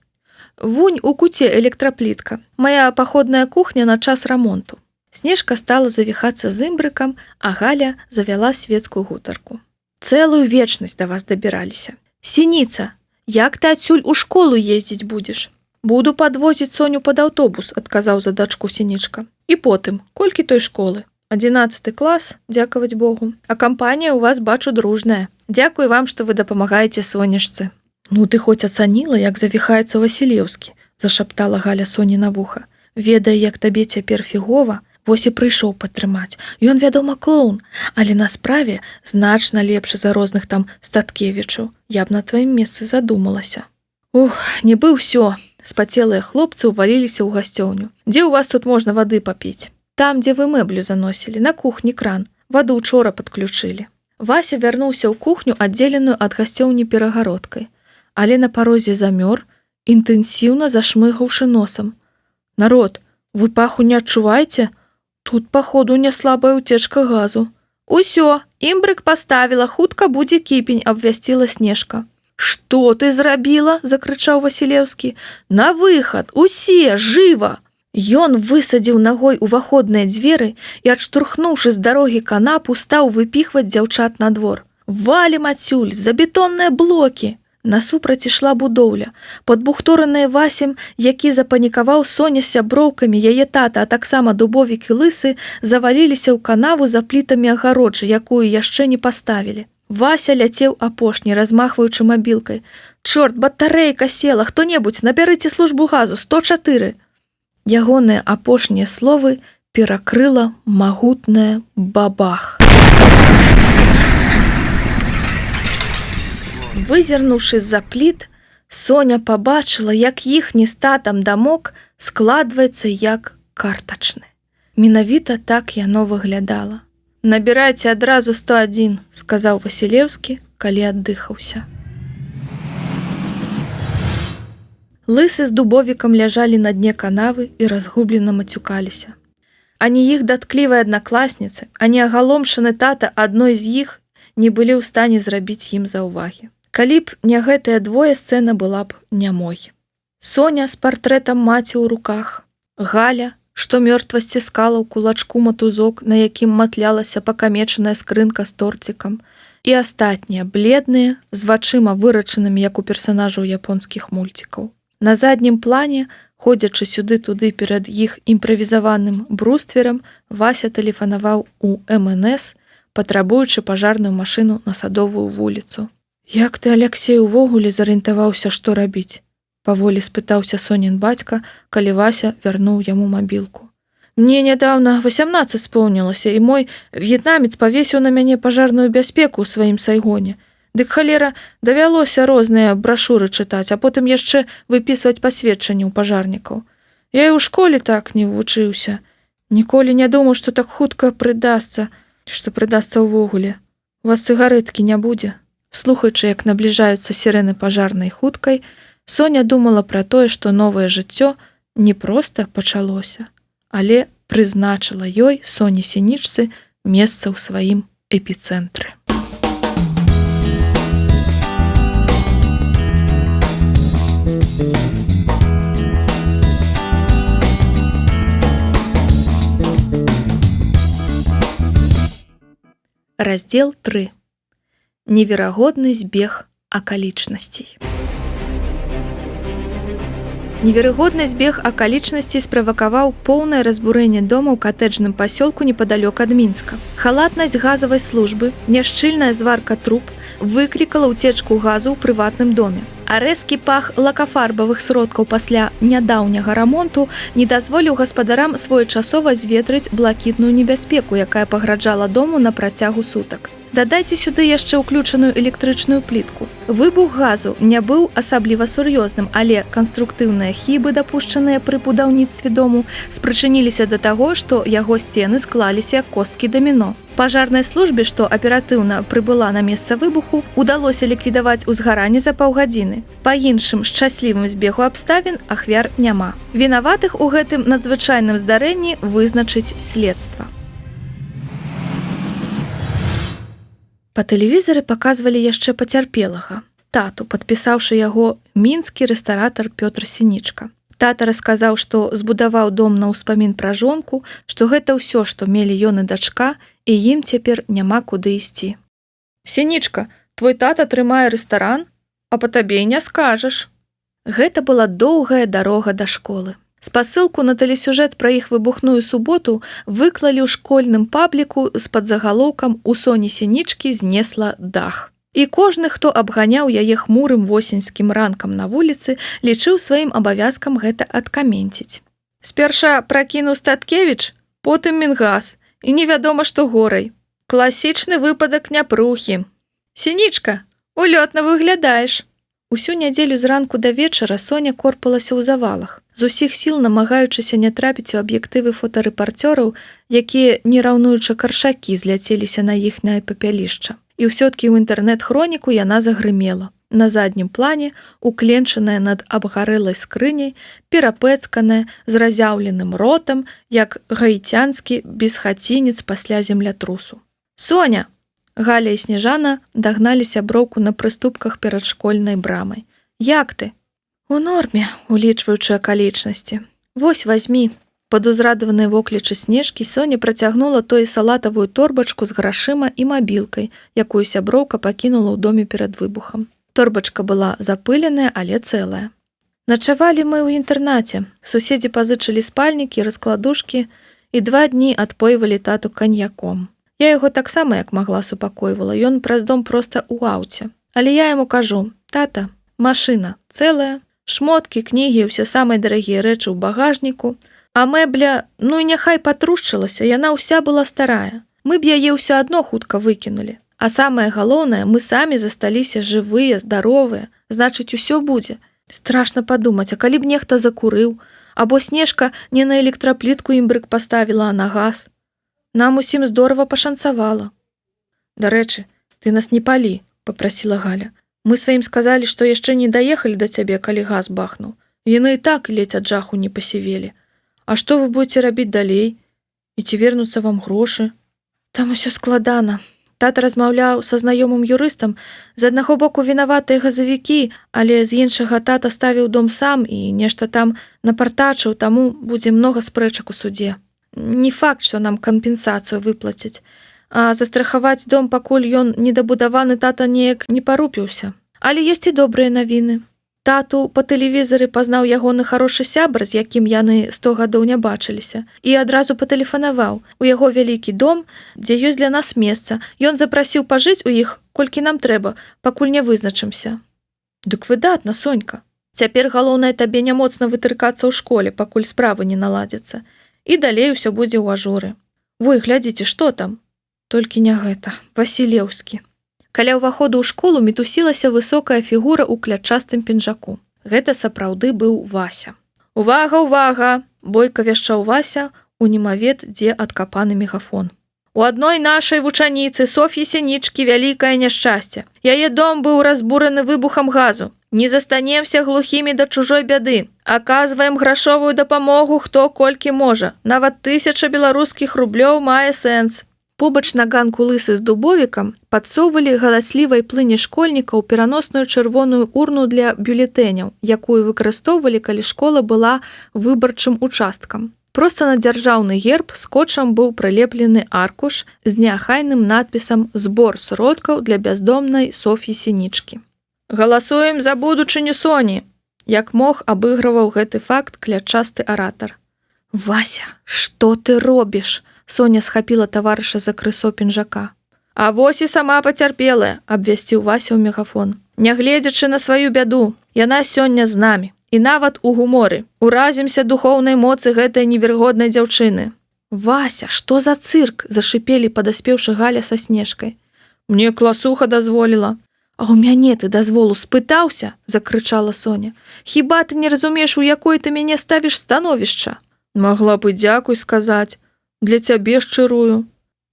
Вунь у куце электраплітка. Мая паходная кухня на час рамонту. Снежка стала завіхацца з імбрыкам, а Галя завяла светскую гутарку. Цэлую вечнасць да вас дабіраліся. Сініца, як ты адсюль у школу ездзіць будзеш? Буду падвозіць Соню пад аўтобус, адказаў за дачку Сінічка. І потым, колькі той школы? 11 клас, дзякаваць Богу. А кампанія ў вас, бачу, дружная. Дзякуй вам, што вы дапамагаеце сонечцы. Ну ты хоць ацаніла, як завіхаецца Васілеўскі, зашаптала Галя Соні на вуха. Ведае, як табе цяпер фігова, вось і прыйшоў падтрымаць. Ён, вядома, клоун, але на справе значна лепшы за розных там Статкевічаў. Я б на тваім месцы задумалася. Ух, нібы ўсё. Спацелыя хлопцы ўваліліся ў гасцёўню. Дзе ў вас тут можна вады папіць? Там, дзе вы мэблю заносілі, на кухні кран. Ваду учора падключылі. Вася вярнуўся ў кухню, аддзеленую ад гасцёўні перагародкай. але на парозе замёр, інтэнсіўна зашмыгаўшы носам. «Народ, вы паху не адчуваеце? Тут, паходу, не слабая уцечка газу». «Усё, імбрык паставіла, хутка будзе кіпень», – абвясціла Снежка. «Што ты зрабіла?» – закрычаў Васілеўскі. «На выхад, усе, жыва!» Ён высадзіў нагой уваходныя дзверы і, адштурхнуўшы з дарогі канапу, стаў выпіхваць дзяўчат на двор. «Валім адсюль, за бетонныя блокі!» Насупраць ішла будоўля. Падбухтораныя Васем, які запанікаваў, Соня з сяброўкамі, яе тата, а таксама Дубовік і Лысы, заваліліся ў канаву за плітамі агароджы, якую яшчэ не паставілі. Вася ляцеў апошні, размахваючы мабілкай. «Чорт, батарэйка села! Хто-небудзь, набярыце службу газу, 104!» Ягоныя апошнія словы перакрыла магутнае бабах. Вызірнуўшы з-за пліт, Соня пабачыла, як іхні з татам дамок складваецца як картачны. Менавіта так яно выглядала. «Набірайце адразу 101», – сказаў Васілеўскі, калі аддыхаўся. Лысы з Дубовікам ляжалі на дне канавы і разгублена мацюкаліся. Ані іх датклівыя аднакласніцы, ані агаломшаны тата адной з іх не былі ў стане зрабіць ім заўвагі. Калі б не гэтыя двое, сцэна была б нямой. Соня з партрэтам маці ў руках, Галя, што мёртва сціскала ў кулачку матузок, на якім матлялася пакамечаная скрынка з торцікам, і астатнія, бледныя, з вачыма вырачанымі, як у персанажаў японскіх мульцікаў. На заднім плане, ходзячы сюды-туды перад іх імправізаваным брустверам, Вася тэлефанаваў у МНС, патрабуючы пажарную машыну на Садовую вуліцу. «Як ты, Аляксей, увогуле зарыентаваўся, што рабіць?» – паволі спытаўся Сонін бацька, калі Вася вярнуў яму мабілку. «Мне нядаўна 18 споўнілася, і мой в'етнамец павесіў на мяне пажарную бяспеку ў сваім Сайгоне. Дык, халера, давялося розныя брашуры чытаць, а потым яшчэ выпісваць пасведчанні ў пажарнікаў. Я і ў школе так не вучыўся. Ніколі не думаў, што так хутка прыдасца, што прыдасца ўвогуле. У вас цыгарэткі не будзе?» Слухаючы, як набліжаюцца сірэны пажарнай хуткай, Соня думала пра тое, што новае жыццё не проста пачалося, але прызначыла ёй, Соні Сінічцы, месца ў сваім эпіцэнтры. Раздзел 3. Неверагодны збег акалічнасцей. Неверагодны збег акалічнасцей справакаваў поўнае разбурэнне дома ў катэджным пасёлку непадалёк ад Мінска. Халатнасць газавай службы, няшчыльная зварка труб выклікала ўцечку газу ў прыватным доме. А рэзкі пах лакафарбавых сродкаў пасля нядаўняга рамонту не дазволіў гаспадарам своечасова зветрыць блакітную небяспеку, якая пагражала дому на працягу сутак. Дадайце сюды яшчэ ўключаную электрычную плітку. Выбух газу не быў асабліва сур'ёзным, але канструктыўныя хібы, дапушчаныя пры будаўніцтве дому, спрычыніліся да таго, што яго сцены склаліся як косткі даміно. Пажарнай службе, што аператыўна прыбыла на месца выбуху, удалося ліквідаваць узгаранне за паўгадзіны. Па іншым шчаслівым збегу абставін ахвяр няма. Вінаватых у гэтым надзвычайным здарэнні вызначыць следства. Па тэлевізары паказвалі яшчэ пацярпелага, тату, падпісаўшы яго мінскі рэстаратар Пётр Сінічка. Тата расказаў, што збудаваў дом на ўспамін пра жонку, што гэта ўсё, што мелі ён і дачка, і ім цяпер няма куды ісці. «Сінічка, твой тата трымае рэстаран, а па табе і не скажаш». Гэта была доўгая дарога да школы. Спасылку на тэлесюжэт пра іх выбухную суботу выклалі ў школьным пабліку з падзагалоўкам «У Соні Сінічкі знесла дах». І кожны, хто абганяў яе хмурым восеньскім ранкам на вуліцы, лічыў сваім абавязкам гэта адкаменціць. Спярша пракінуў Статкевіч, потым Мінгас, і невядома, што горай. Класічны выпадак няпрухі. «Сінічка, улётна выглядаеш». Усю нядзелю зранку да вечара Соня корпалася ў завалах, з усіх сіл намагаючыся не трапіць у аб'ектывы фотарэпарцёраў, якія, не раўнуючы каршакі, зляцеліся на іхняе папялішча. І ўсё-ткі ў інтэрнэт-хроніку яна загрымела. На заднім плане, укленчаная над абгарэлай скрыняй, перапэцканая з разяўленым ротам, як гаіцянскі безхацінец пасля землятрусу. «Соня!» Галя і Снежана дагналі сяброўку на прыступках перад школьнай брамай. «Як ты?» «У норме, улічваючы акалічнасці. Вось вазьмі». Пад узрадаванай воклічы Снежкі Соня працягнула той салатавую торбачку з грашыма і мабілкай, якую сяброўка пакінула ў доме перад выбухам. Торбачка была запыленая, але цэлая. Начавалі мы ў інтэрнаце. Суседзі пазычылі спальнікі, раскладушкі і 2 дні адпойвалі тату каньяком. Я яго таксама як магла супакойвала, ён праз дом проста ў аўце. Але я яму кажу: «Тата, машына цэлая, шмоткі, кнігі, ўсе самыя дарагія рэчы ў багажніку, а мэбля, ну і няхай патрушчылася, яна ўся была старая. Мы б яе ўсё адно хутка выкінулі. А самае галоўнае, мы самі засталіся жывыя, здаровыя, значыць, усё будзе. Страшна падумаць, а калі б нехта закурыў, або Снежка не на электраплітку імбрык паставіла, а на газ. Нам усім здорава пашанцавала». «Дарэчы, ты нас не палі», – папрасіла Галя. «Мы сваім сказалі, што яшчэ не даехалі да цябе, калі газ бахнуў. Яны і так ледзь ад жаху не пасівелі. А што вы будзеце рабіць далей? І ці вернуцца вам грошы?» «Там усё складана. Тата размаўляў са знаёмым юрыстам. З аднаго боку вінаватыя газавікі, але з іншага тата ставіў дом сам і нешта там напартачыў, таму будзе многа спрэчак у судзе. Не факт, што нам кампенсацыю выплацяць. А застрахаваць дом, пакуль ён недабудаваны, тата неяк не парупіўся. Але ёсць і добрыя навіны. Тату па тэлевізары пазнаў ягоны харошы сябар, з якім яны 100 гадоў не бачыліся, і адразу патэлефанаваў. У яго вялікі дом, дзе ёсць для нас месца. Ён запрасіў пажыць у іх, колькі нам трэба, пакуль не вызначымся». «Дык выдатна, Сонька. Цяпер галоўнае табе не моцна вытыркацца ў школе, пакуль справы не наладзяцца. І далей усё будзе ў ажуры. Вой, глядзіце, што там?» «Толькі не гэта. Васілеўскі». Каля ўваходу ў школу мітусілася высокая фігура ў клятчастым пінжаку. Гэта сапраўды быў Вася. «Увага, увага!» – бойка вяшчаў Вася у немавед, дзе адкапаны мегафон. «У адной нашай вучаніцы Соф'і Сінічкі вялікае няшчасце. Яе дом быў разбураны выбухам газу. Не застанемся глухімі да чужой бяды. Аказваем грашовую дапамогу хто колькі можа. Нават 1000 беларускіх рублёў мае сэнс». Побач на ганку лысы з дубовікам падсоўвалі галаслівай плыні школьнікаў пераносную чырвоную урну для бюлетэняў, якую выкарыстоўвалі, калі школа была выбарчым участкам. Проста на дзяржаўны герб скотчам быў прылеплены аркуш з неахайным надпісам «Збор сродкаў для бяздомнай Соф'і Сінічкі». «Галасуем за будучыню Соні!» Як мог абыгрываў гэты факт клятчасты аратар. «Вася, што ты робіш?» Соня схапіла таварыша за крысо пінжака. «А вось і сама пацярпелая», – абвясціў Вася ў мегафон. «Нягледзячы на сваю бяду, яна сёння з намі. І нават у гуморы. Уразімся духоўнай моцы гэтай невергоднай дзяўчыны». «Вася, што за цырк?» – зашипелі падаспеўшы Галя са Снежкай. «Мне класуха дазволіла». «А ў мяне ты дазволу спытаўся?» – закрычала Соня. «Хіба ты не разумееш, у якой ты мяне ставіш становішча?» «Магла б і дзякуй сказаць. Для цябе шчырую».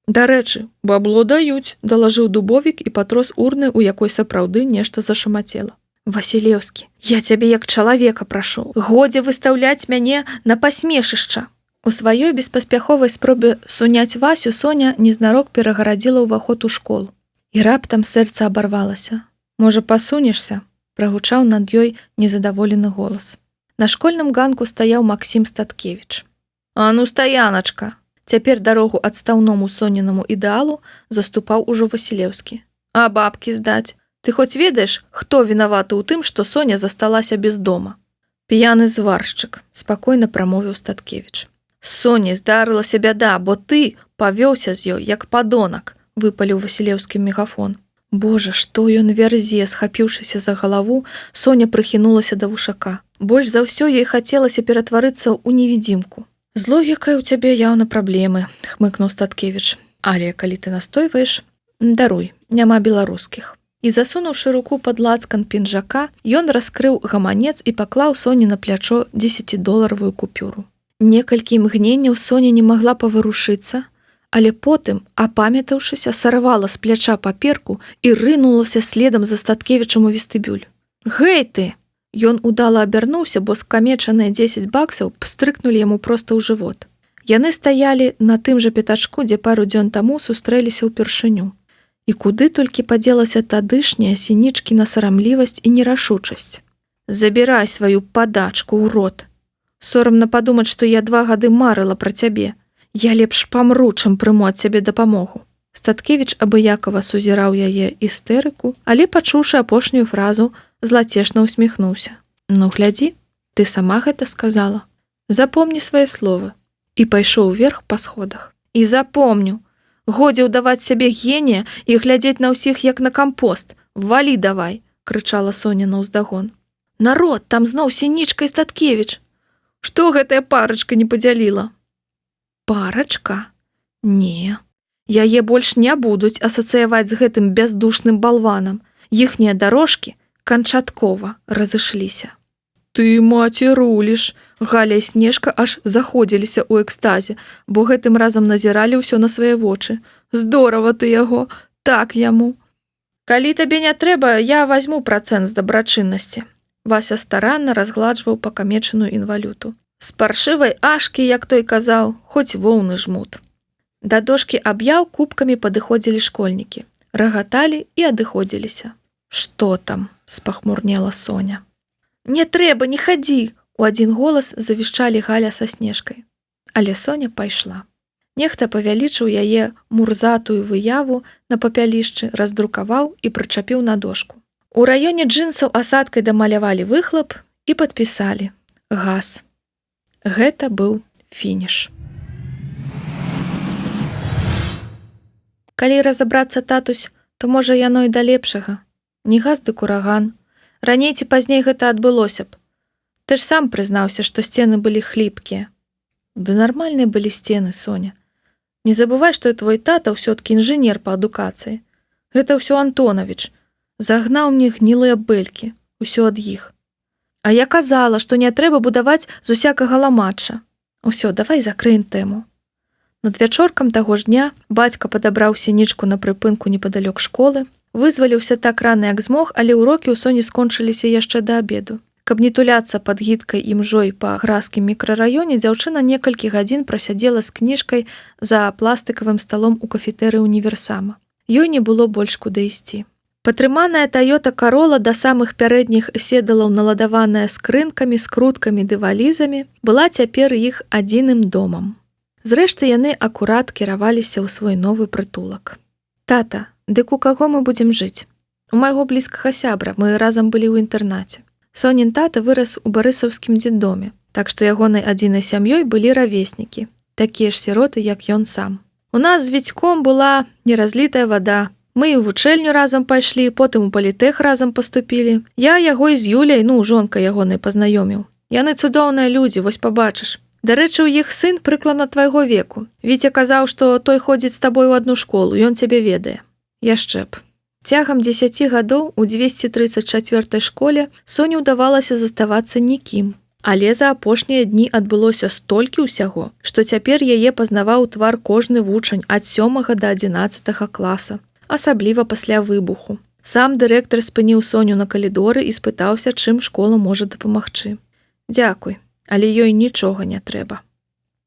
«Дарэчы, бабло даюць», – далажыў дубовік і патрос урны, у якой сапраўды нешта зашамацела. «Васілеўскі, я цябе як чалавека прашу, годзе выстаўляць мяне на пасмешышча». У сваёй беспаспяховай спробе суняць Васю Соня незнарок перагарадзіла ўваход у школу. І раптам сэрца абарвалася. «Можа, пасунешся?» – прагучаў над ёй незадаволены голас. На школьным ганку стаяў Максім Статкевіч. «А ну, стаяначка!» Цяпер дарогу адстаўному соненаму ідэалу заступаў ужо Васілеўскі. «А бабкі здаць? Ты хоць ведаеш, хто вінаваты ў тым, што Соня засталася без дома?» «П'яны зваршчык», – спакойна прамовіў Статкевіч. «З Соняй здарылася бяда, бо ты павёўся з ёй, як падонак», – выпаліў Васілеўскі мегафон. Божа, што ён вярзе, схапіўшыся за галаву, Соня прыхінулася да вушака. Больш за ўсё ёй хацелася ператварыцца ў невідзімку. «З логікай у цябе яўна праблемы», – хмыкнуў Статкевіч. «Але калі ты настойваеш, даруй, няма беларускіх». І засунуўшы руку пад лацкан пінжака, ён раскрыў гаманец і паклаў Соні на плячо 10-доларовую купюру. Некалькі імгненняў Соня не магла паварушыцца, Але потым, апамятаўшыся, сарвала з пляча паперку і рынулася следам за Статкевічам у вестыбюль. «Гэй ты!» Ён удала абярнуўся, бо скамечаныя 10 баксаў пстрыкнулі яму проста ў жывот. Яны стаялі на тым жа пятачку, дзе пару дзён таму сустрэліся ўпершыню. І куды толькі падзелася тадышняя Сінічкіна сарамлівасць і нерашучасць. «Забірай сваю падачку ў рот. Сорамна падумаць, што я 2 гады марыла пра цябе. Я лепш памру, чым прыму ад цябе дапамогу». Статкевіч абыякава сузіраў яе істэрыку, але, пачуўшы апошнюю фразу, злацешна ўсміхнуўся. «Ну, глядзі, ты сама гэта сказала. Запомні свае словы». І пайшоў уверх па сходах. «І запомню. Годзе ўдаваць сябе генія і глядзець на ўсіх, як на кампост. Валі давай!» – крычала Соня наўздагон. «Народ, там зноў Сінічка і Статкевіч. Што гэтая парачка не падзяліла?» «Парачка? Не. Яе больш не будуць асацыяваць з гэтым бяздушным балванам. Іхнія дарожкі канчаткова разышліся». «Ты, маці, руліш!» Галя і Снежка аж заходзіліся ў экстазе, бо гэтым разам назіралі ўсё на свае вочы. «Здорава ты яго! Так яму!» «Калі табе не трэба, я вазьму працэнт з дабрачыннасці». Вася старанна разгладжваў пакамечаную інвалюту. З паршывай ашкі, як той казаў, хоць воўны жмут. Да дошкі аб'яў кубкамі падыходзілі школьнікі. Рагаталі і адыходзіліся. «Што там?» – спахмурнела Соня. «Не трэба, не хадзі!» – у адзін голас завішчалі Галя са Снежкай. Але Соня пайшла. Нехта павялічыў яе мурзатую выяву на папялішчы, раздрукаваў і прычапіў на дошку. У раёне джынсаў асадкай дамалявалі выхлап і падпісалі «Газ». Гэта быў фініш. Калі разабрацца, татусь, то можа яно і да лепшага. Не газ дык ураган. Раней ці пазней гэта адбылося б. Ты ж сам прызнаўся, што сцены былі хліпкія. Да нармальныя былі сцены, Соня. Не забывай, што і твой тата ўсё-ткі інжынер па адукацыі. Гэта ўсё Антонавіч. Загнаў мне гнілыя бэлькі. Усё ад іх. А я казала, што не трэба будаваць з усякага ламача. Усё, давай закрыем тэму. Над вячоркам таго ж дня бацька падабраў Сінічку на прыпынку непадалёк школы, вызваліўся так рана, як змог, але ўрокі ў Соні скончыліся яшчэ да абеду. Каб не туляцца пад гідкай імжой па гразкім мікрараёне, дзяўчына некалькі гадзін прасядзела з кніжкай за пластыкавым сталом у кафетэры універсама. Ёй не было больш куды ісці. Патрыманая Тойота Карола да самых пярэдніх седалаў, наладаваная скрынкамі, скруткамі ды валізамі, была цяпер іх адзіным домам. Зрэшты, яны акурат кіраваліся ў свой новы прытулак. «Тата, дык у каго мы будзем жыць? У майго блізкага сябра, мы разам былі ў інтэрнаце. Сонін тата вырас у барысаўскім дзетдоме, так што ягонай адзінай сям'ёй былі равеснікі, такія ж сіроты, як ён сам. У нас з Вітьком была неразлітая вада. Мы і ў вучэльню разам пайшлі, потым у палітэх разам паступілі. Я яго і з Юляй, жонка ягонай, пазнаёміў. Яны цудоўныя людзі, вось пабачыш. Дарэчы, у іх сын прыкладна твайго веку. Віця казаў, што той ходзіць з табой у адну школу, ён цябе ведае. Яшчэ б. Цягам 10 гадоў у 234 школе Соне ўдавалася заставацца нікім. Але за апошнія дні адбылося столькі ўсяго, што цяпер яе пазнаваў твар кожны вучань ад 7 да 11 класа. Асабліва пасля выбуху. Сам дырэктар спыніў Соню на калідоры і спытаўся, чым школа можа дапамагчы. «Дзякуй, але ёй нічога не трэба».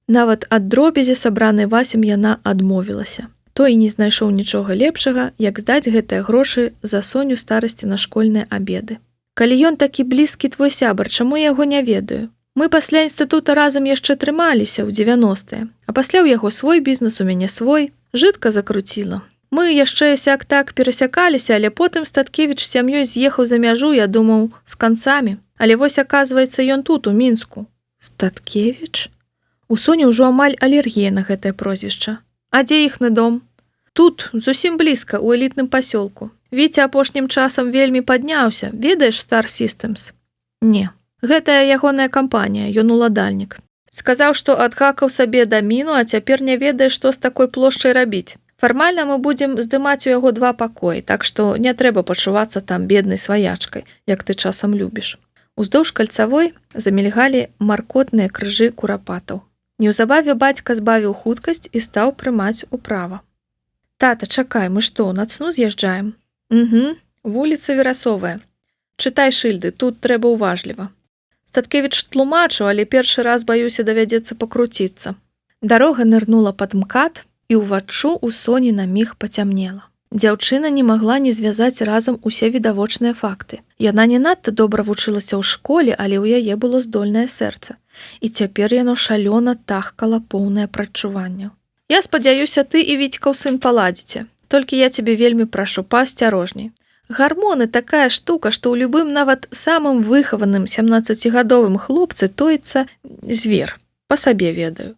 Нават ад дробязі, сабранай Васем, яна адмовілася. Той не знайшоў нічога лепшага, як здаць гэтыя грошы за Соню старасці на школьныя абеды. «Калі ён такі блізкі твой сябар, чаму яго не ведаю? Мы пасля інстытута разам яшчэ трымаліся ў 90-е, а пасля ў яго свой бізнес, у мяне свой. Жытка закруціла. Мы яшчэ сяк-так перасякаліся, але потым Статкевіч з сям'ёй з'ехаў за мяжу, я думаў, з канцамі. Але вось, аказваецца, ён тут, у Мінску». «Статкевіч?» У Соні ўжо амаль алергія на гэтае прозвішча. «А дзе іхны дом?» «Тут, зусім блізка, у элітным пасёлку. Віця апошнім часам вельмі падняўся. Ведаеш Star Systems?» «Не. Гэтая ягоная кампанія, ён уладальнік. Сказаў, што адгакаў сабе даміну, а цяпер не ведае, што з такой плошчай рабіць. Фармальна мы будзем здымаць у яго 2 пакоі, так што не трэба пачувацца там беднай сваячкай, як ты часам любіш». Уздоўж кальцавой замільгалі маркотныя крыжы курапатаў. Неўзабаве бацька збавіў хуткасць і стаў прымаць управа. Тата, чакай, мы што, на цну з'язджаем? Угу, вуліца Верасовая. Чытай шыльды, тут трэба уважліва. Статкевіч тлумачыў, але першы раз, баюся, давядзецца пакруціцца. Дарога нырнула пад МКАД, і ўваччу у Соні на міг пацямнела. Дзяўчына не магла не звязаць разам усе відавочныя факты. Яна не надта добра вучылася ў школе, але ў яе было здольнае сэрца. І цяпер яно шалёна тахкала поўнае прадчуванняў. Я спадзяюся, ты і Віцькаў сын паладзіце. Толькі я цябе вельмі прашу, паасцярожней. Гармоны такая штука, што ў любым нават самым выхаваным 17гадовым хлопцы тоіцца звер. Па сабе ведаю.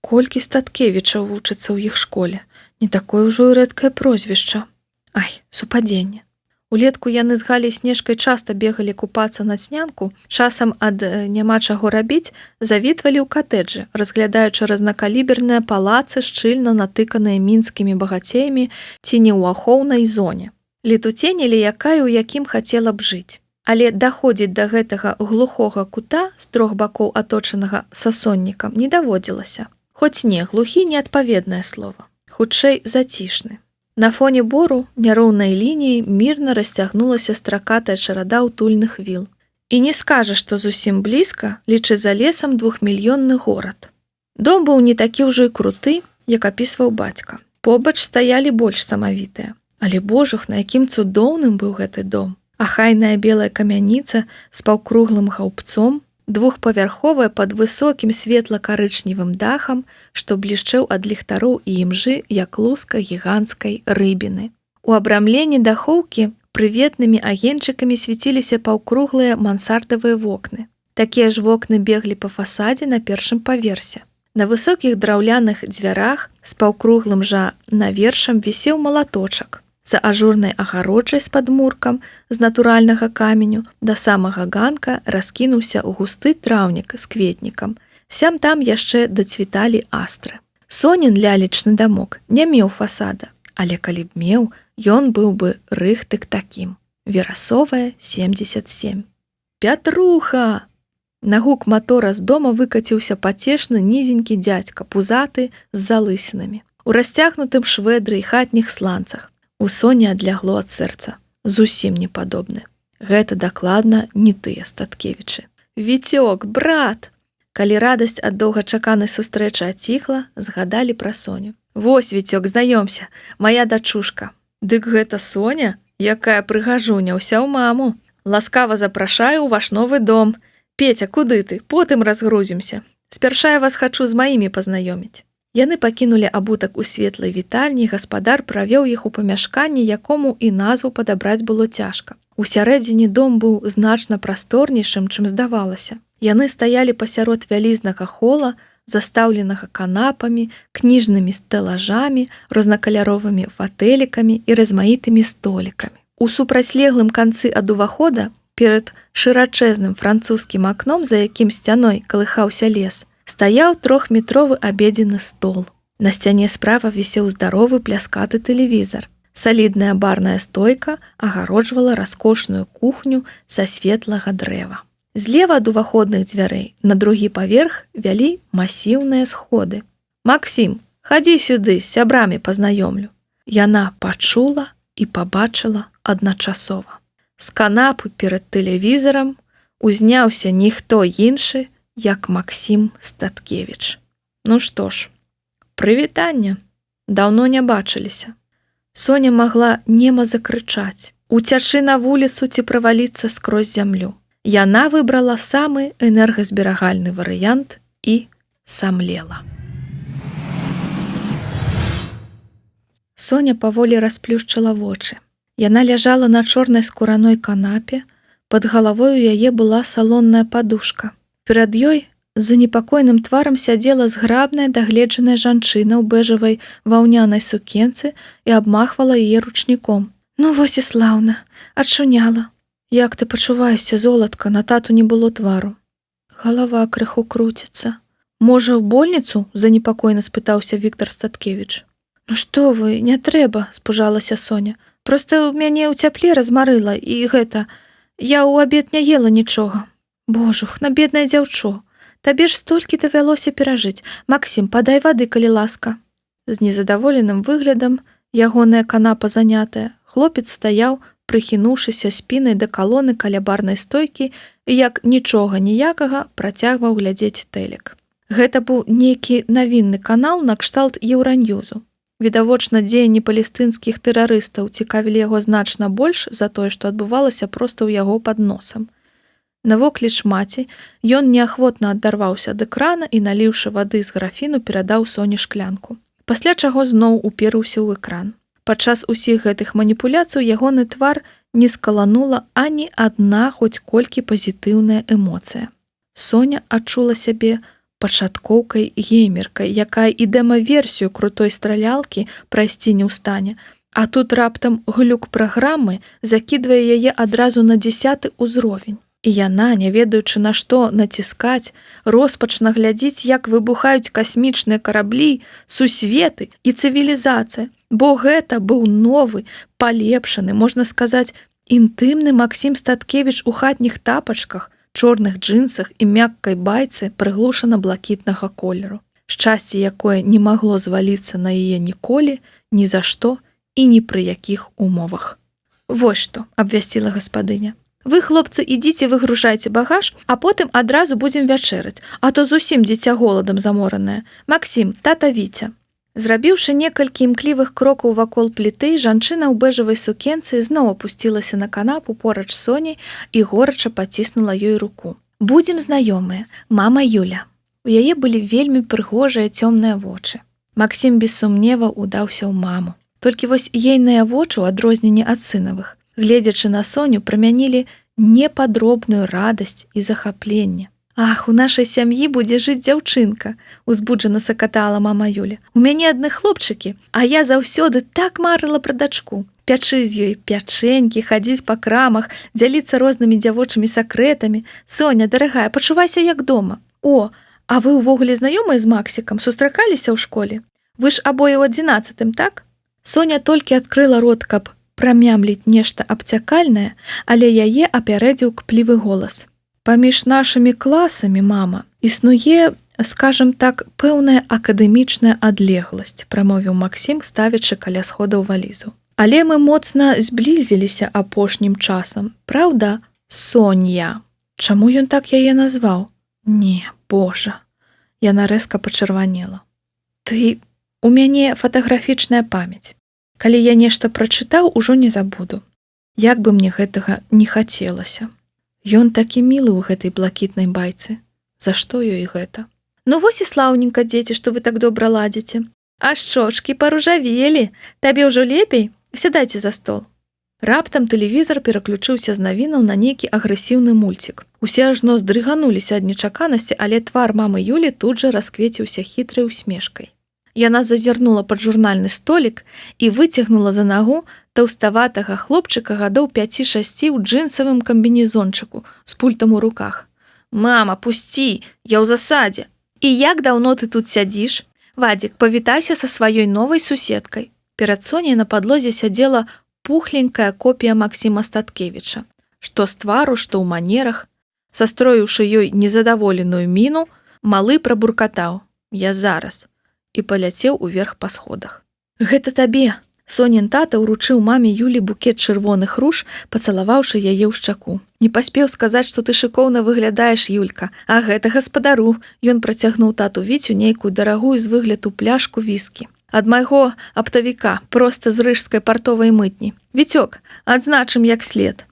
Колькі Статкевічаў вучыцца ў іх школе. Не такое ўжо і рэдкае прозвішча. Ай, супадзенне. Улетку яны з Галяй Снежкай часта бегалі купацца на снянку, часам ад няма чаго рабіць, завітвалі ў катэджы, разглядаючы разнакаліберныя палацы, шчыльна натыканыя мінскімі багацеямі ці не ў ахоўнай зоне. Летуценілі, якая ў якім хацела б жыць. Але даходзіць да гэтага глухога кута з 3 бакоў аточанага сасоннікам не даводзілася. Хоць не, глухі неадпаведнае слова. Хутчэй зацішны. На фоне бору няроўнай лініяй мірна расцягнулася стракатая чарада ўтульных віл. І не скажа, што зусім блізка, лічы за лесам 2-мільённы горад. Дом быў не такі ўжо і круты, як апісваў бацька. Побач стаялі больш самавітыя. Але божух, на якім цудоўным быў гэты дом. Ахайная белая камяніца з паўкруглым гаўбцом, двухпавярховая пад высокім светла-карычневым дахам, што блішчэў ад ліхтароў і імжы, як луска гіганцкай рыбіны. У абрамленні дахоўкі прыветнымі агеньчыкамі свяціліся паўкруглыя мансардавыя вокны. Такія ж вокны беглі па фасадзе на першым паверсе. На высокіх драўляных дзвярах з паўкруглым жа навершам вісеў малаточак. За ажурнай агароджай з падмуркам з натуральнага каменю да самага ганка раскінуўся густы траўнік з кветнікам. Сям-там яшчэ дацвіталі астры. Сонін лялечны дамок не меў фасада, але калі б меў, ён быў бы рыхтык такім. Верасовая, 77. Пятруха! На гук матора з дома выкаціўся пацешны нізенькі дзядзька, пузаты з залысінамі. У расцягнутым швэдры і хатніх сланцах. У Соні адлягло ад сэрца. Зусім не падобны. Гэта дакладна не тыя Статкевічы. Віцёк, брат! Калі радасць ад доўгачаканай сустрэчы аціхла, згадалі пра Соню. Вось, Віцёк, знаёмся, мая дачушка. Дык гэта Соня? Якая прыгажуня, ўся ў маму. Ласкава запрашаю ў ваш новы дом. Петя, куды ты? Потым разгрузімся. Спярша я вас хачу з маімі пазнаёміць. Яны пакінулі абутак у светлай вітальні, гаспадар правёў іх у памяшканні, якому і назву падабраць было цяжка. Усярэдзіне дом быў значна прасторнейшым, чым здавалася. Яны стаялі пасярод вялізнага хола, застаўленага канапамі, кніжнымі стэлажамі, рознакаляровымі фатэлікамі і размаітымі столікамі. У супрацьлеглым канцы ад увахода, перад шырачэзным французскім акном, за якім сцяной калыхаўся лес, стаяў 3-метровы абедзены стол. На сцяне справа вісеў здаровы пляскаты тэлевізар. Салідная барная стойка агароджвала раскошную кухню са светлага дрэва. Злева ад уваходных дзвярэй на другі паверх вялі масіўныя сходы. «Максім, хадзі сюды, з сябрамі пазнаёмлю». Яна пачула і пабачыла адначасова. З канапы перад тэлевізарам узняўся ніхто іншы, як Максім Статкевіч. Ну што ж, прывітанне. Даўно не бачыліся. Соня магла нема закрычаць, уцячы на вуліцу ці праваліцца скрозь зямлю. Яна выбрала самы энергазберагальны варыянт і самлела. Соня паволі расплюшчыла вочы. Яна ляжала на чорнай скураной канапе, пад галавой у яе была салонная падушка. Перад ёй з занепакойным тварам сядзела зграбная дагледжаная жанчына ў бэжавай ваўнянай сукенцы і абмахвала яе ручніком. Ну вось і слаўна, адчуняла. Як ты пачуваешся, золатка, на тату не было твару. Галава крыху круціцца. Можа, ў больніцу? Занепакойна спытаўся Віктар Статкевіч. Ну што вы, не трэба, спужалася Соня. Проста мяне ў цяпле размарыла і гэта, я ў абед не ела нічога. Божух, на беднае дзяўчо. Табе ж столькі давялося перажыць. Максім, падай вады, калі ласка. З незадаволеным выглядам, ягоная канапа занятая, хлопец стаяў, прыхінуўшыся спінай да калоны каля барнай стойкі і як нічога ніякага працягваў глядзець тэлек. Гэта быў нейкі навінны канал накшталт Еўраньюзу. Відавочна, дзеянні палестынскіх тэрарыстаў цікавілі яго значна больш за тое, што адбывалася проста ў яго пад носам. Навокліч маці, ён неахвотна адарваўся ад экрана і, наліўшы вады з графіну, перадаў Соні шклянку. Пасля чаго зноў уперыўся ў экран. Падчас усіх гэтых маніпуляцый ягоны твар не скаланула ані адна хоць колькі пазітыўная эмоцыя. Соня адчула сябе пачаткоўкай геймеркай, якая і дэма-версію крутой стралялкі прайсці не ў стане, а тут раптам глюк праграмы закідвае яе адразу на 10-ы ўзровень. І яна, не ведаючы на што націскаць, роспачна глядзіць, як выбухаюць касмічныя караблі, сусветы і цывілізацыя, бо гэта быў новы, палепшаны, можна сказаць, інтымны Максім Статкевіч у хатніх тапачках, чорных джинсах і мяккай байцы прыглушана-блакітнага колеру. Шчасце, якое не магло зваліцца на яе ніколі, ні за што і ні пры якіх умовах. Вось што, абвясціла гаспадыня. Вы, хлопцы, ідзіце выгружайце багаж, а потым адразу будзем вячэраць, а то зусім дзіця голадам заморанае. Максім, тата Віця. Зрабіўшы некалькі імклівых крокаў вакол пліты, жанчына ў бэжавай сукенцы зноў апусцілася на канапу порач з Соняй і горача паціснула ёй руку. Будзем знаёмыя, мама Юля. У яе былі вельмі прыгожыя цёмныя вочы. Максім без сумнева удаўся ў маму. Толькі вось ейныя вочы, у адрозненні ад сынавых, гледзячы на Соню, прамянілі непадробную радасць і захапленне. Ах, у нашай сям'і будзе жыць дзяўчынка, узбуджана сакатала мама Юля. У мяне адны хлопчыкі, а я заўсёды так марыла пра дачку. Пячы з ёй пячэнькі, хадзіць па крамах, дзяліцца рознымі дзявочымі сакрэтамі. Соня, дарагая, пачувайся як дома. О, а вы ўвогуле знаёмыя з Максікам, сустракаліся ў школе? Вы ж абое ў 11-м, так? Соня толькі адкрыла рот, каб прамямліць нешта абцякальнае, але яе апярэдзіў кплівы голас. Паміж нашымі класамі, мама, існуе, скажам так, пэўная акадэмічная адлегласць, прамовіў Максім, ставячы каля сходаў валізу. Але мы моцна зблізіліся апошнім часам. Праўда, Соня? Чаму ён так яе назваў? Не, божа. Яна рэзка пачырванела. Ты, у мяне фатаграфічная памяць. Калі я нешта прачытаў, ужо не забуду. Як бы мне гэтага не хацелася. Ён такі мілы ў гэтай блакітнай байцы. За што ёй гэта? Ну вось і слаўненька, дзеці, што вы так добра ладзіце. А шчочкі паружавелі. Табе ўжо лепей? Сядайце за стол. Раптам тэлевізор пераключыўся з навінаў на нейкі агрэсіўны мульцік. Усе ажно здрыгануліся ад нечаканасці, але твар мамы Юлі тут жа расквеціўся хітрай усмешкай. Яна зазірнула пад журнальны столік і выцягнула за нагу таўставатага хлопчыка гадоў 5-6 у джинсавым камбінезончыку з пультам у руках. «Мама, пусці, я ў засадзе!» «І як даўно ты тут сядзіш?» «Вадзік, павітайся са сваёй новай суседкай». Перад Соняй на падлозе сядзела пухленькая копія Максіма Статкевіча. Што з твару, што ў манерах. Састроіўшы ёй незадаволеную міну, малы прабуркатаў: «Я зараз!» і паляцеў уверх па сходах. «Гэта табе!» Сонін тата ўручыў маме Юлі букет чырвоных руж, пацалаваўшы яе ў шчаку. «Не паспеў сказаць, што ты шыкоўна выглядаеш, Юлька. А гэта гаспадару!» Ён працягнуў тату Віцю нейкую дарагую з выгляду пляшку віскі. «Ад майго аптавіка, проста з рыжскай партовай мытні. Віцёк, адзначым як след».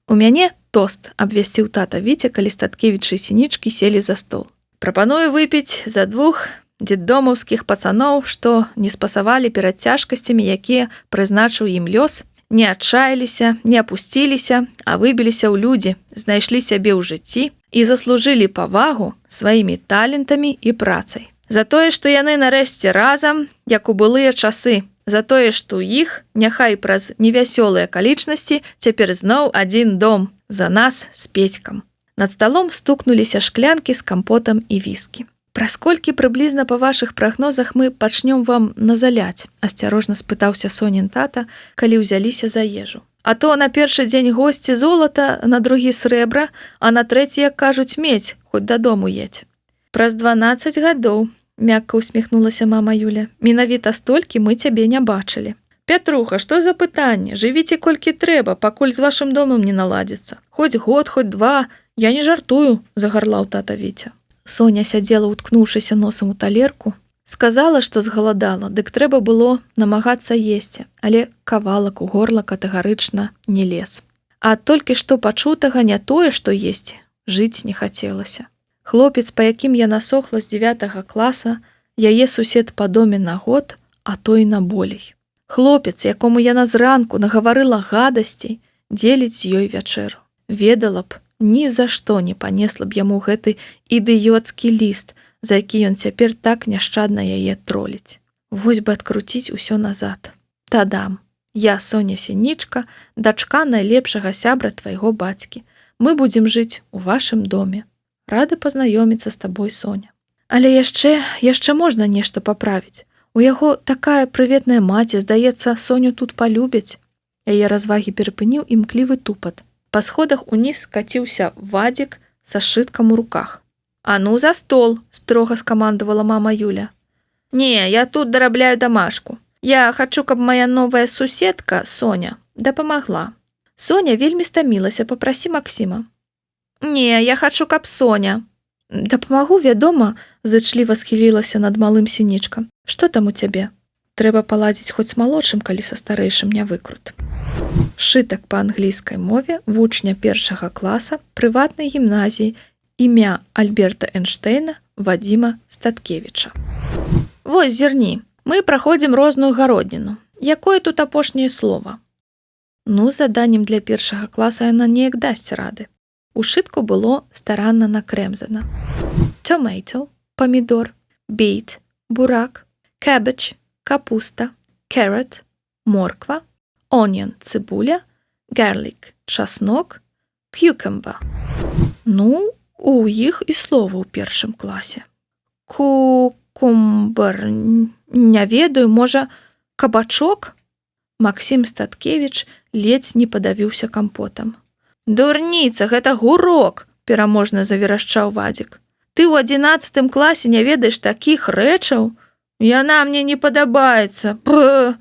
«У мяне тост», — абвясціў тата Віця, калі Статкевіч і сінічкі селі за стол. «Прапаную выпіць за двух дзеддомаўскіх пацаноў, што не спасавалі перад цяжкасцямі, якія прызначыў ім лёс, не адчаяліся, не апусціліся, а выбіліся ў людзі, знайшлі сябе ў жыцці і заслужылі павагу сваімі талентамі і працай. За тое, што яны нарэшце разам, як у былыя часы, за тое, што ў іх, няхай праз невясёлыя акалічнасці, цяпер зноў адзін дом, за нас з Петькам». Над сталом стукнуліся шклянкі з кампотам і віскі. «Праз колькі прыблізна па вашых прагнозах мы пачнём вам назаляць?» — асцярожна спытаўся Сонін тата, калі ўзяліся за ежу. «А то на першы дзень госці золата, на другі срэбра, а на трэці, як кажуць, медзь, хоць дадому едь». Праз 12 гадоў, мякка усміхнулася мама Юля. Менавіта столькі мы цябе не бачылі. Пятруха, што за пытанне? Жывіце колькі трэба, пакуль з вашым домам не наладзіцца. Хоць год, хоць 2, я не жартую, загарлаў тата Віця. Соня сядзела, уткнуўшыся носам у талерку, сказала, што згаладала, дык трэба было намагацца есці, але кавалак у горла катэгарычна не лез. А толькі што пачутага не тое, што есці, жыць не хацелася. Хлопец, па якім яна сохла з 9 класа, яе сусед па доме на год, а то і на болей. Хлопец, якому яна зранку нагаварыла гадасцей, дзеліць з ёй вячэру. Ведала б, ні за што не панесла б яму гэты ідыёцкі ліст, за які ён цяпер так няшчадна яе троліць. Вось бы адкруціць усё назад. Тадам, я Соня Сінічка, дачка найлепшага сябра твайго бацькі. Мы будзем жыць у вашым доме. Рады пазнаёміцца з табой, Соня. Але яшчэ можна нешта паправіць. У яго такая прыветная маці, здаецца, Соню тут палюбяць. Яе развагі перапыніў імклівы тупат. Па сходах уніз каціўся Вадзік са сшыткам у руках. «А ну за стол!» – строга скамандавала мама Юля. «Не, я тут дарабляю дамашку. Я хачу, каб моя новая суседка, Соня, дапамагла». Соня вельмі стамілася, папрасі Максіма. «Не, я хачу, каб Соня». «Дапамагу, вядома», – зычліва схілілася над малым Сінічка. «Што там у цябе? Трэба паладзіць хоць з малодшым, калі са старэйшым не выкрут». Сшытак па англійскай мове вучня 1 класа прыватнай гімназіі імя Альберта Эйнштейна Вадзіма Статкевіча. «Вось, зірні, мы праходзім розную гародніну. Якое тут апошняе слова?» Ну, заданнем для 1 класа яна неяк дасць рады. У сшытку было старанна накрэмзана. Tomato – памідор, beet – бурак, cabbage – капуста, carrot – морква, onion – цыбуля, garlic – часнок, cucumber. Ну, у іх і слова ў 1 класе. Кукумбер, не ведаю, можа, кабачок? Максім Статкевіч ледзь не падавіўся кампотам. «Дурніца, гэта гурок!» – пераможна заверашчаў Вадзік. «Ты ў 11 класе не ведаеш такіх рэчаў? Яна мне не падабаецца. Б!»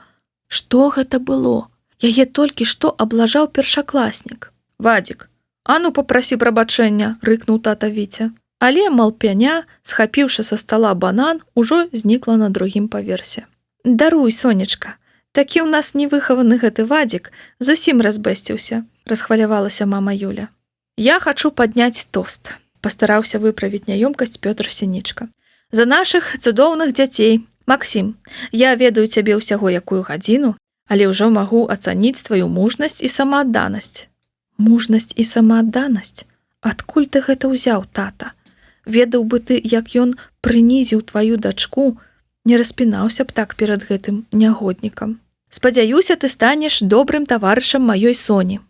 Што гэта было? Яе толькі што аблажаў першакласнік. «Вадзік, а ну папрасі прабачэння!» – рыкнуў тата Віця. Але малпяня, схапіўшы са стала банан, ужо знікла на другім паверсе. «Даруй, Сонечка, такі ў нас невыхаваны гэты Вадзік зусім разбэсціўся», – расхвалявалася мама Юля. «Я хачу падняць тост», – пастараўся выправіць няёмкасць Пётр Сінічка. «За нашых цудоўных дзяцей. Максім, я ведаю цябе ўсяго якую гадзіну, але ўжо магу ацаніць тваю мужнасць і самаадданасць». «Мужнасць і самаадданасць? Адкуль ты гэта ўзяў, тата? Ведаў бы ты, як ён прынізіў тваю дачку, не распінаўся б так перад гэтым нягоднікам. Спадзяюся, ты станеш добрым таварышам маёй Соні».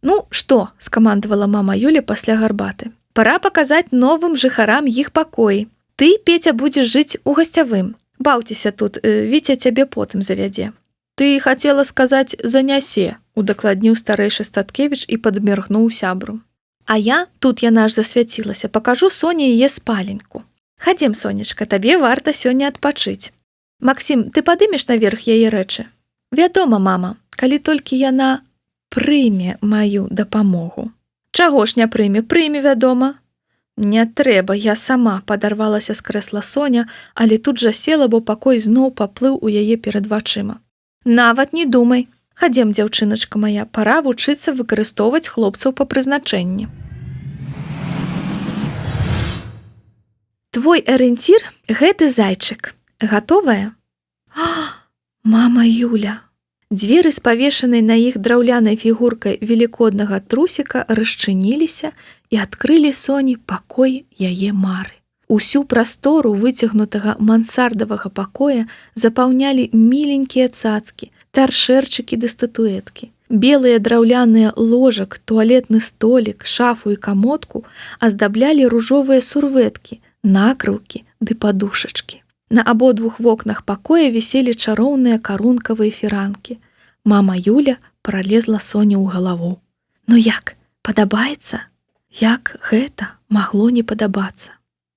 «Ну, што?» – скамандавала мама Юля пасля гарбаты. «Пара паказаць новым жыхарам іх пакоі. Ты, Петя, будзеш жыць у гасцявым. Баўцеся тут, Віця цябе потым завядзе». «Ты хацела сказаць занясе», – удакладніў старэйшы Статкевіч і падміргнуў сябру. «А я, тут яна аж засвяцілася, пакажу Соне яе спаленьку. Хадзем, Сонечка, табе варта сёння адпачыць. Максім, ты падымеш наверх яе рэчы?» «Вядома, мама, калі толькі яна прыме маю дапамогу». «Чаго ж не прыме? Прыме, вядома». «Не трэба, я сама», – падарвалася з крэсла Соня, але тут жа села, бо пакой зноў паплыў у яе перад вачыма. «Нават не думай. Хадзем, дзяўчыначка мая, пара вучыцца выкарыстоўваць хлопцаў па прызначэнні». «Твой арыенцір – гэты зайчык. Гатовая?» «Мама Юля!» Дзверы з павешанай на іх драўлянай фігуркай велікоднага трусіка расчыніліся і адкрылі Соні пакой яе мары. Усю прастору выцягнутага мансардавага пакоя запаўнялі міленькія цацкі, таршэрчыкі ды статуэткі. Белыя драўляныя ложак, туалетны столік, шафу і камодку аздаблялі ружовыя сурвэткі, накрыўкі ды падушачкі. На абодвух вокнах пакоя віселі чароўныя карункавыя фіранкі. Мама Юля пролезла Соні ў галаву. «Ну як, падабаецца?» Як гэта магло не падабацца?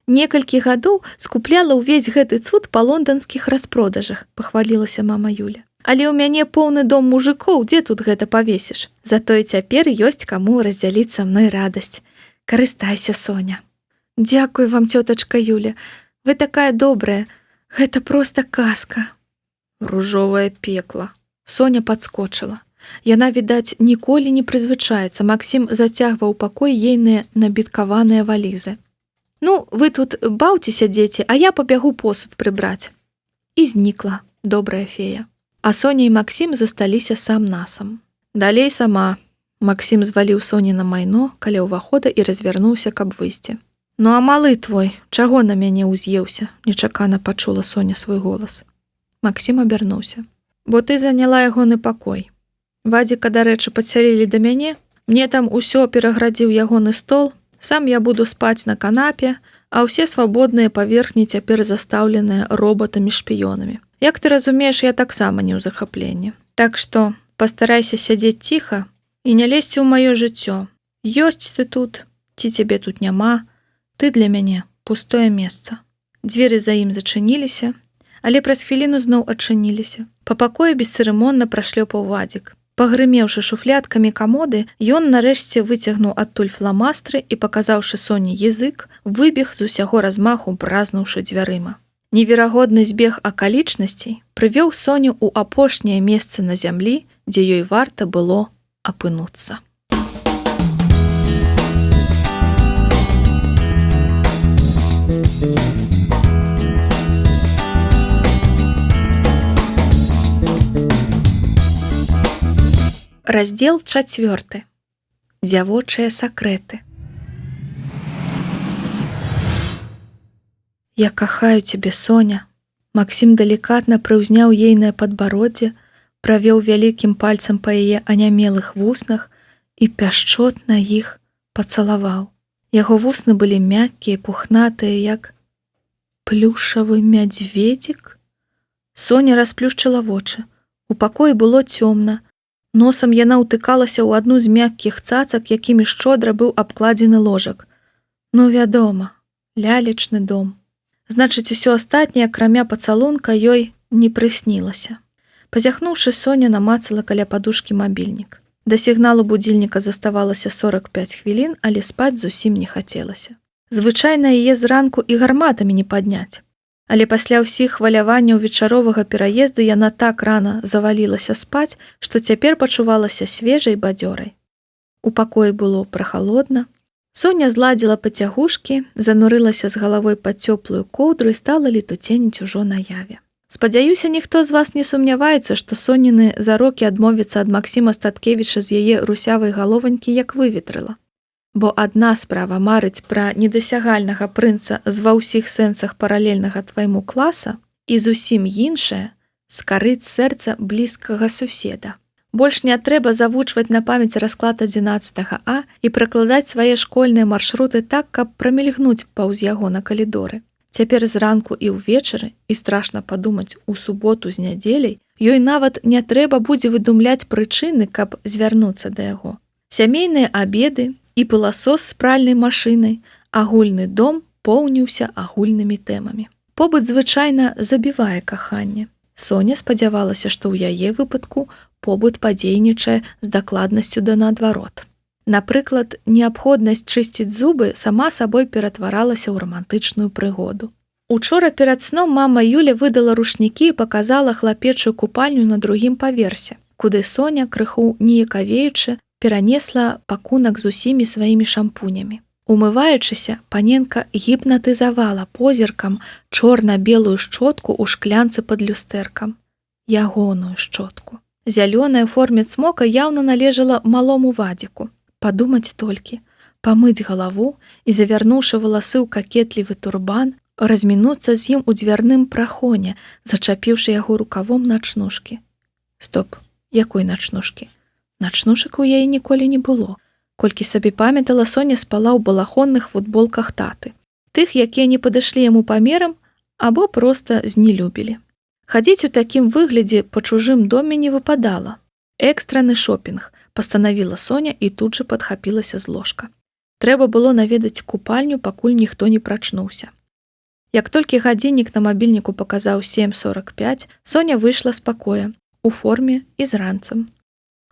Некалькі гадоў скупляла ўвесь гэты цуд па лонданскіх распродажах, пахвалілася мама Юля. Але ў мяне поўны дом мужикоў, дзе тут гэта павесіш? Затое цяпер ёсць каму раздзяліць са мной радасць. Карыстайся, Соня. Дзякуй вам, цётачка Юля. Вы такая добрая. Гэта проста казка. Ружовае пекла. Соня падскочыла. Яна, відаць, ніколі не прызвычаецца. Максім зацягваў у пакой ейныя набіткаваныя валізы. Ну, вы тут баўцеся, дзеці, а я пабягу посуд прыбраць. І знікла добрая фея. А Соня і Максім засталіся сам-насам. Далей сама. Максім зваліў Соніна майно каля ўвахода і развярнуўся, каб выйсці. Ну а малы твой, чаго на мяне ўз'еўся? Нечакана пачула Соня свой голас. Максім абярнуўся. Бо ты заняла ягоны пакой. Вадзіка, дарэчы, падсялілі да мяне, мне там усё пераградзіў ягоны стол, сам я буду спаць на канапе, а ўсе свабодныя паверхні цяпер застаўленыя роботамі-шпіёнамі. Як ты разумееш, я таксама не ў захапленні. Так што пастарайся сядзець ціха і не лезьце ў маё жыццё. Ёсць ты тут, ці цябе тут няма, ты для мяне пустое месца. Дзверы за ім зачыніліся, але праз хвіліну зноў адчыніліся. Па пакоі бесцырымонна прашлёпаў Вадзік. Пагрымеўшы шуфляткамі камоды, ён нарэшце выцягнуў адтуль фламастры і, паказаўшы Соні язык, выбег з усяго размаху, бразнуўшы дзвярыма. Неверагодны збег акалічнасцей прывёў Соню ў апошняе месца на зямлі, дзе ёй варта было апынуцца. Раздзел 4. Дзявочыя сакрэты. Я кахаю цябе, Соня. Максім далікатна прыўзняў ейнае падбароддзе, правёў вялікім пальцам па яе анямелых вуснах і пяшчотна іх пацалаваў. Яго вусны былі мяккія, пухнатыя, як плюшавы мядзведзік. Соня расплюшчыла вочы. У пакоі было цёмна. Носам яна ўтыкалася ў адну з мяккіх цацак, якімі шчодра быў абкладзены ложак. Ну, вядома, лялечны дом. Значыць, усё астатняе, акрамя пацалунка, ёй не прыснілася. Пазяхнуўшы, Соня намацала каля падушкі мабільнік. Да сігналу будзільніка заставалася 45 хвілін, але спаць зусім не хацелася. Звычайна яе зранку і гарматамі не падняць. Але пасля ўсіх хваляванняў вечаровага пераезду яна так рана завалілася спаць, што цяпер пачувалася свежай бадзёрай. У пакоі было прахалодна. Соня зладзіла пацягушкі, занурылася з галавой пад цёплую коўдру і стала летуценіць ужо наяве. Спадзяюся, ніхто з вас не сумняваецца, што Соніны зарокі адмовіцца ад Максіма Статкевіча з яе русявай галованькі як выветрыла. Бо адна справа марыць пра недасягальнага прынца з ва ўсіх сэнсах паралельнага твайму класа і зусім іншая скарыць сэрца блізкага суседа. Больш не трэба завучваць на памяць расклад 11 А і пракладаць свае школьныя маршруты так, каб прамільгнуць паўз яго на калідоры. Цяпер зранку і ўвечары, і страшна падумаць, у суботу з нядзеляй, ёй нават не трэба будзе выдумляць прычыны, каб звярнуцца да яго. Сямейныя абеды і пыласос з пральнай машынай, агульны дом поўніўся агульнымі тэмамі. Побыт звычайна забівае каханне. Соня спадзявалася, што ў яе выпадку побыт падзейнічае з дакладнасцю да наадварот. Напрыклад, неабходнасць чысціць зубы сама сабой ператваралася ў рамантычную прыгоду. Учора перад сном мама Юля выдала рушнікі і паказала хлапечую купальню на другім паверсе, куды Соня, крыху неякавеючы, перанесла пакунак з усімі сваімі шампунямі. Умываючыся, паненка гіпнатызавала позіркам чорна-белую шчотку ў шклянцы пад люстэркам. Ягоную шчотку. Зялёная ў форме цмока яўна належала малому Вадзіку. Падумаць толькі, памыць галаву і, завярнуўшы валасы ў какетлівы турбан, размінуцца з ім у дзвярным прахоне, зачапіўшы яго рукавом начнушкі. Стоп, якой начнушкі? Начнушак у яе ніколі не было. Колькі сабе памятала, Соня спала ў балахонных футболках таты. Тых, якія не падышлі яму памерам, або проста знелюбілі. Хадзіць у такім выглядзе па чужым доме не выпадала. Экстраны шопінг, пастанавіла Соня і тут жа падхапілася з ложка. Трэба было наведаць купальню, пакуль ніхто не прачнуўся. Як толькі гадзіннік на мабільніку паказаў 7:45, Соня выйшла з пакоя, у форме і з ранцам.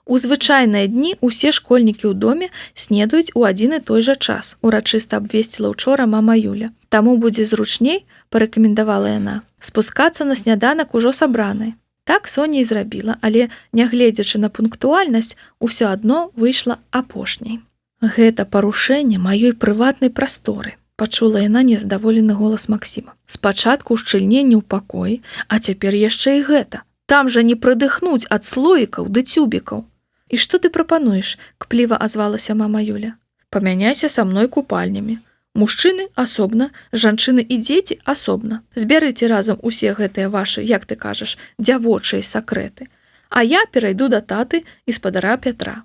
У звычайныя дні усе школьнікі ў доме снедаюць у адзін і той жа час, урачыста абвесціла учора мама Юля. Таму будзе зручней, парэкамендавала яна, спускацца на сняданак ужо сабранай. Так Соня і зрабіла, але, нягледзячы на пунктуальнасць, усё адно выйшла апошняй. Гэта парушэнне маёй прыватнай прасторы, пачула яна незадаволены голас Максіма. Спачатку шчыльненне ў пакоі, а цяпер яшчэ і гэта. Там жа не прыдыхнуць ад слоікаў ды цюбікаў. І што ты прапануеш? Кпліва азвалася мама Юля. Памяняйся са мной купальнямі. Мужчыны асобна, жанчыны і дзеці асобна. Збярыце разам усе гэтыя вашы, як ты кажаш, дзявочыя сакрэты. А я перайду да таты і спадара Пятра.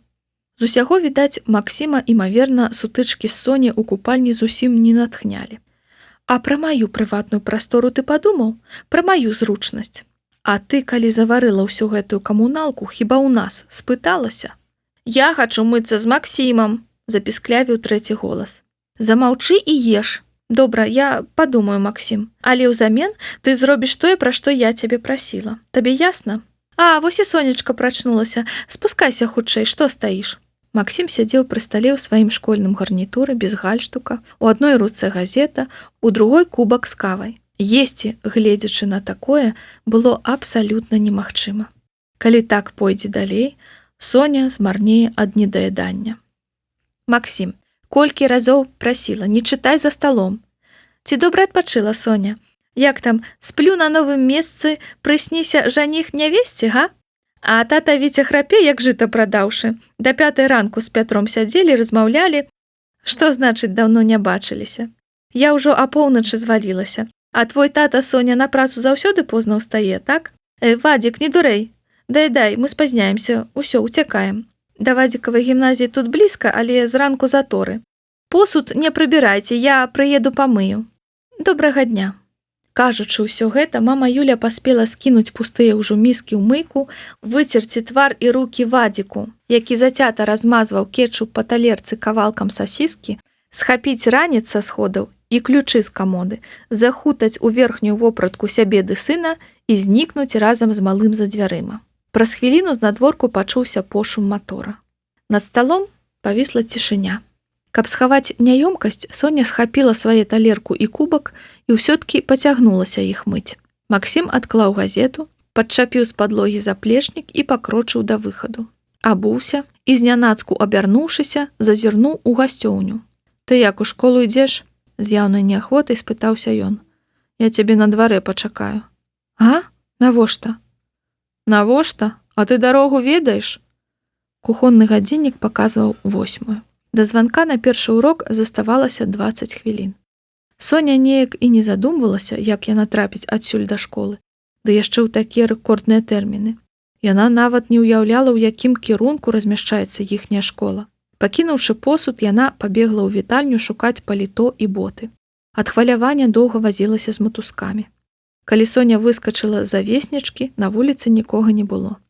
З усяго, відаць, Максіма, імаверна, сутычкі з Соняй у купальні зусім не натхнялі. А пра маю прыватную прастору ты падумаў? Пра маю зручнасць. А ты, калі заварыла ўсю гэтую камуналку, хіба ў нас спыталася? Я хачу мыцца з Максімам, запісклявіў трэці голас. Замаўчы і еш. Добра, я падумаю, Максім, але ўзамен ты зробіш тое, пра што я цябе прасіла. Табе ясна? А, вось і Сонечка прачнулася. Спускайся хутчэй, што стаіш? Максім сядзеў пры стале ў сваім школьным гарнітуры без гальштука, у адной руцэ газета, у другой кубак з кавай. Есці, гледзячы на такое, было абсалютна немагчыма. Калі так пойдзе далей, Соня змарнее ад недаядання. Максім, колькі разоў прасіла, не чытай за сталом. Ці добра адпачыла, Соня? Як там, сплю на новым месцы, прысніся жаніх нявесці, га? А тата Віця храпе, як жыта прадаўшы. Да 5 ранку з Пятром сядзелі, размаўлялі. Што значыць, даўно не бачыліся? Я ўжо апоўначы звалілася. А твой тата, Соня, на працу заўсёды позна ўстае, так? Вадзік, не дурэй. Дай, мы спазняемся, усё, уцякаем. Да Вадзікавай гімназіі тут блізка, але зранку заторы. Посуд не прыбірайце, я прыеду памыю. Добрага дня. Кажучы ўсё гэта, мама Юля паспела скінуць пустыя ўжо міскі ў мыйку, выцерці твар і рукі Вадзіку, які зацята размазваў кетчуп па талерцы кавалкам сасіскі, схапіць ранец са сходаў і ключы з камоды, захутаць у верхнюю вопратку сябе ды сына і знікнуць разам з малым за дзвярыма. Праз хвіліну знадворку пачуўся пошум матора. Над сталом павісла цішыня. Каб схаваць няёмкасць, Соня схапіла свае талерку і кубак і ўсё-ткі пацягнулася іх мыць. Максім адклаў газету, падчапіў з падлогі заплечнік і пакрочыў да выхаду. Абуўся і, знянацку абярнуўшыся, зазірнуў у гасцёўню. Ты як, у школу ідзеш? З яўнай неахвотай спытаўся ён. Я цябе на дварэ пачакаю. А? Навошта? Навошта? А ты дарогу ведаеш? Кухонны гадзіннік паказваў 8. Да званка на першы урок заставалася 20 хвілін. Соня неяк і не задумвалася, як яна трапіць адсюль да школы, ды яшчэ ў такія рэкордныя тэрміны. Яна нават не ўяўляла, у якім кірунку размяшчаецца іхняя школа. Пакінуўшы посуд, яна пабегла ў вітальню шукаць паліто і боты. Ад хвалявання доўга вазілася з матускамі. Калі Соня выскачыла за веснічкі, на вуліцы нікога не было.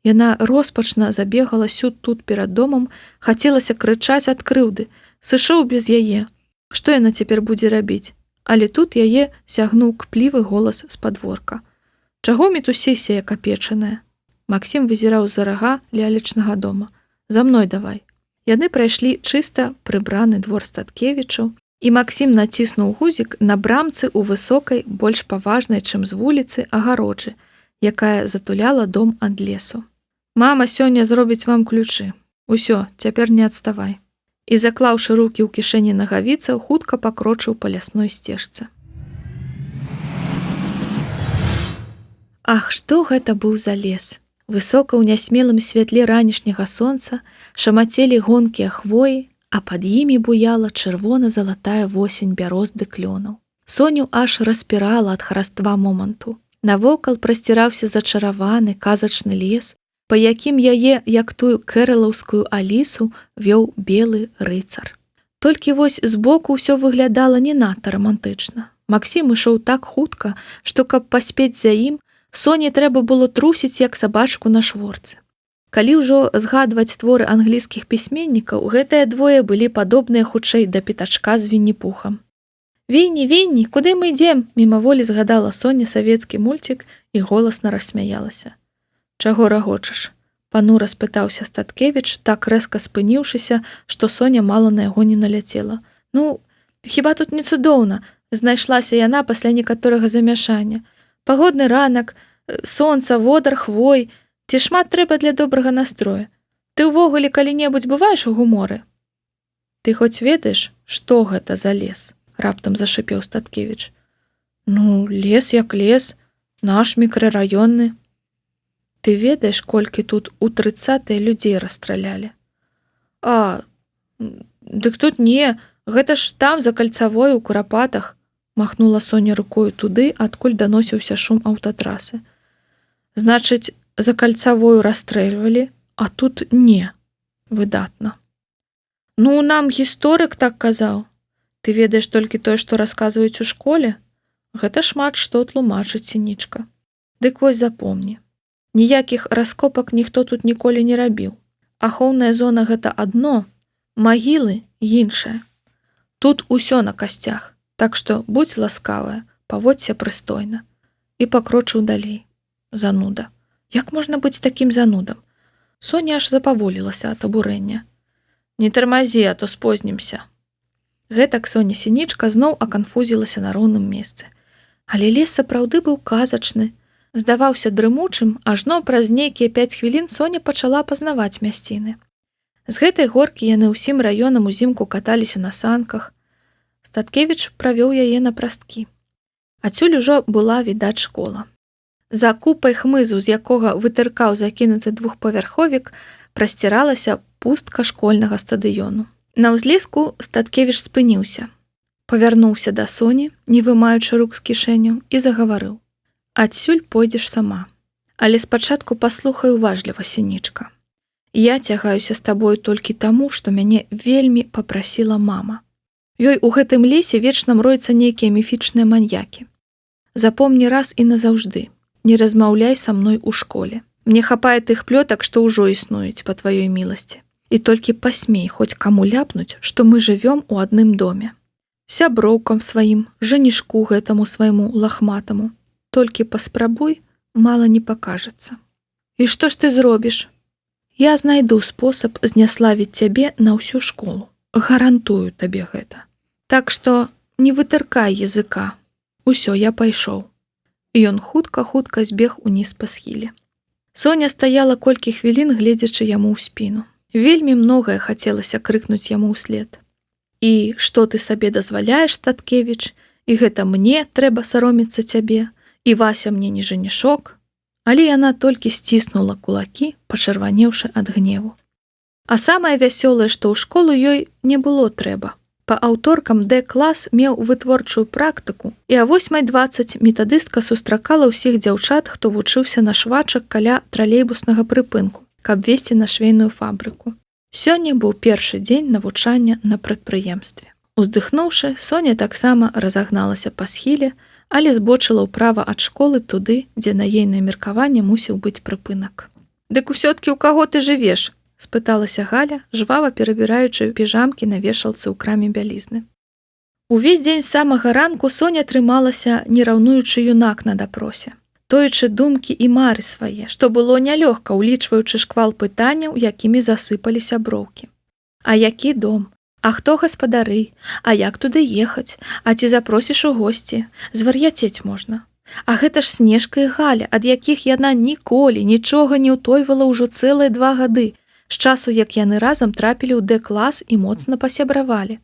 Яна роспачна забегала сюд-тут перад домам, хацелася крычаць ад крыўды, сышоў без яе. Што яна цяпер будзе рабіць? Але тут яе сягнуў кплівы голас з падворка. Чаго мітусіся, як апечаная? Максім вызіраў з-за рага лялечнага дома. За мной давай. Яны прайшлі чыста прыбраны двор Статкевічаў, і Максім націснуў гузік на брамцы ў высокай, больш паважнай, чым з вуліцы, агароджы, якая затуляла дом ад лесу. Мама сёння зробіць вам ключы. Усё, цяпер не адставай. І, заклаўшы рукі ў кішэні нагавіцаў, хутка пакрочыў па лясной сцежцы. Ах, што гэта быў за лес! Высока ў нясмелым святле ранішняга сонца шамацелі гонкія хвоі, а пад імі буяла чырвона-залатая восень бяроз ды клёнаў. Соню аж распірала ад хараства моманту. Навокал прасціраўся зачараваны казачны лес, па якім яе, як тую кэрэлаўскую Алісу, вёў белы рыцар. Толькі вось збоку ўсё выглядала не надта рамантычна. Максім ішоў так хутка, што каб паспець за ім, Соне трэба было трусіць, як сабачку на шворцы. Калі ўжо згадваць творы англійскіх пісьменнікаў, гэтыя двое былі падобныя хутчэй да пітачка з Вінні-Пухам. «Вінні, Вінні, куды мы ідзем?» Мімаволі згадала Соня савецкі мульцік і голасна рассмяялася. «Чаго рагочаш?» Панура спытаўся Статкевіч, так рэзка спыніўшыся, што Соня мала на яго не наляцела. «Ну, хіба тут не цудоўна?» Знайшлася яна пасля некаторага замяшання. «Пагодны ранак, сонца, водар, хвой. Ці шмат трэба для добрага настрою? Ты ўвогуле калі-небудзь бываеш у гуморы?» «Ты хоць ведаеш, што гэта за лес?» Раптам зашипеў Статкевіч. «Ну, лес як лес, наш мікрараённы. Ты ведаеш, колькі тут у 30-е людзей расстралялі?» «А, дык тут не, гэта ж там за кальцавой у Курапатах», махнула Соня рукою туды, адкуль даносіўся шум аўтатрасы. «Значыць, за кальцавою расстрэльвалі, а тут не. Выдатна». «Ну, нам гісторык так казаў. Ты ведаеш толькі тое, што расказваюць у школе? Гэта шмат што тлумачыць, Сінічка. Дык вось запомні. Ніякіх раскопак ніхто тут ніколі не рабіў. Ахоўная зона гэта адно, магілы іншае. Тут усё на касцях, так што будзь ласкавая, паводься прыстойна». І пакрочыў далей. Зануда. Як можна быць такім занудам? Соня аж запаволілася ад абурэння. «Не тармазі, а то спознімся». Гэтак Соня Сінічка зноў аканфузілася на роўным месцы. Але лес сапраўды быў казачны. Здаваўся дрымучым, ажно праз нейкія 5 хвілін Соня пачала пазнаваць мясціны. З гэтай горкі яны ўсім раёнам узімку каталіся на санках. Статкевіч правёў яе на прасткі. Адсюль ужо была відаць школа. За купай хмызу, з якога вытыркаў закінуты двухпавярховік, прасціралася пустка школьнага стадыёну. На ўзлеску Статкевіч спыніўся, павярнуўся да Соні, не вымаючы рук з кішэняў, і загаварыў. «Адсюль пойдзеш сама. Але спачатку паслухай уважліва, Сінічка. Я цягаюся з табою толькі таму, што мяне вельмі папрасіла мама. Ёй у гэтым лесе вечна мроюцца нейкія міфічныя маньякі. Запомні раз і назаўжды. Не размаўляй са мной у школе. Мне хапае тых плётак, што ўжо існуюць па тваёй міласці. І толькі пасмей хоць каму ляпнуць, што мы жывём у адным доме. Сяброўкам сваім, жанішку гэтаму свайму лахматаму. Толькі паспрабуй, мала не пакажацца. І што ж ты зробіш? Я знайду спосаб зняславіць цябе на ўсю школу. Гарантую табе гэта. Так што не вытыркай языка. Усё, я пайшоў». Ён хутка-хутка збег уніз па схіле. Соня стаяла колькі хвілін, гледзячы яму ў спіну. Вельмі многае хацелася крыкнуць яму ўслед. «І што ты сабе дазваляеш, Статкевіч? І гэта мне трэба саромецца цябе? І Вася мне не жанішок?» Але яна толькі сціснула кулакі, пачырванеўшы ад гневу. А самае вясёлае, што ў школу ёй не было трэба. Па аўторкам Д-клас меў вытворчую практыку, і а 8:20 метадыстка сустракала ўсіх дзяўчат, хто вучыўся на швачак каля тралейбуснага прыпынку, каб весці на швейную фабрыку. Сёння быў першы дзень навучання на прадпрыемстве. Уздыхнуўшы, Соня таксама разагналася па схіле, але збочыла ўправа ад школы туды, дзе на ейнае меркаванне мусіў быць прыпынак. «Дык усё-ткі ў каго ты жывеш?» — спыталася Галя, жвава перабіраючы піжамкі на вешалцы ў краме бялізны. Увесь дзень з самага ранку Соня трымалася, не раўнуючы юнак на дапросе, тоечы думкі і мары свае, што было нялёгка, улічваючы шквал пытанняў, якімі засыпаліся броўкі. А які дом? А хто гаспадары? А як туды ехаць? А ці запросіш у госці? Звар'яцець можна. А гэта ж Снежка і Галя, ад якіх яна ніколі нічога не ўтойвала ўжо цэлыя 2 гады, з часу, як яны разам трапілі ў Д-клас і моцна пасябравалі.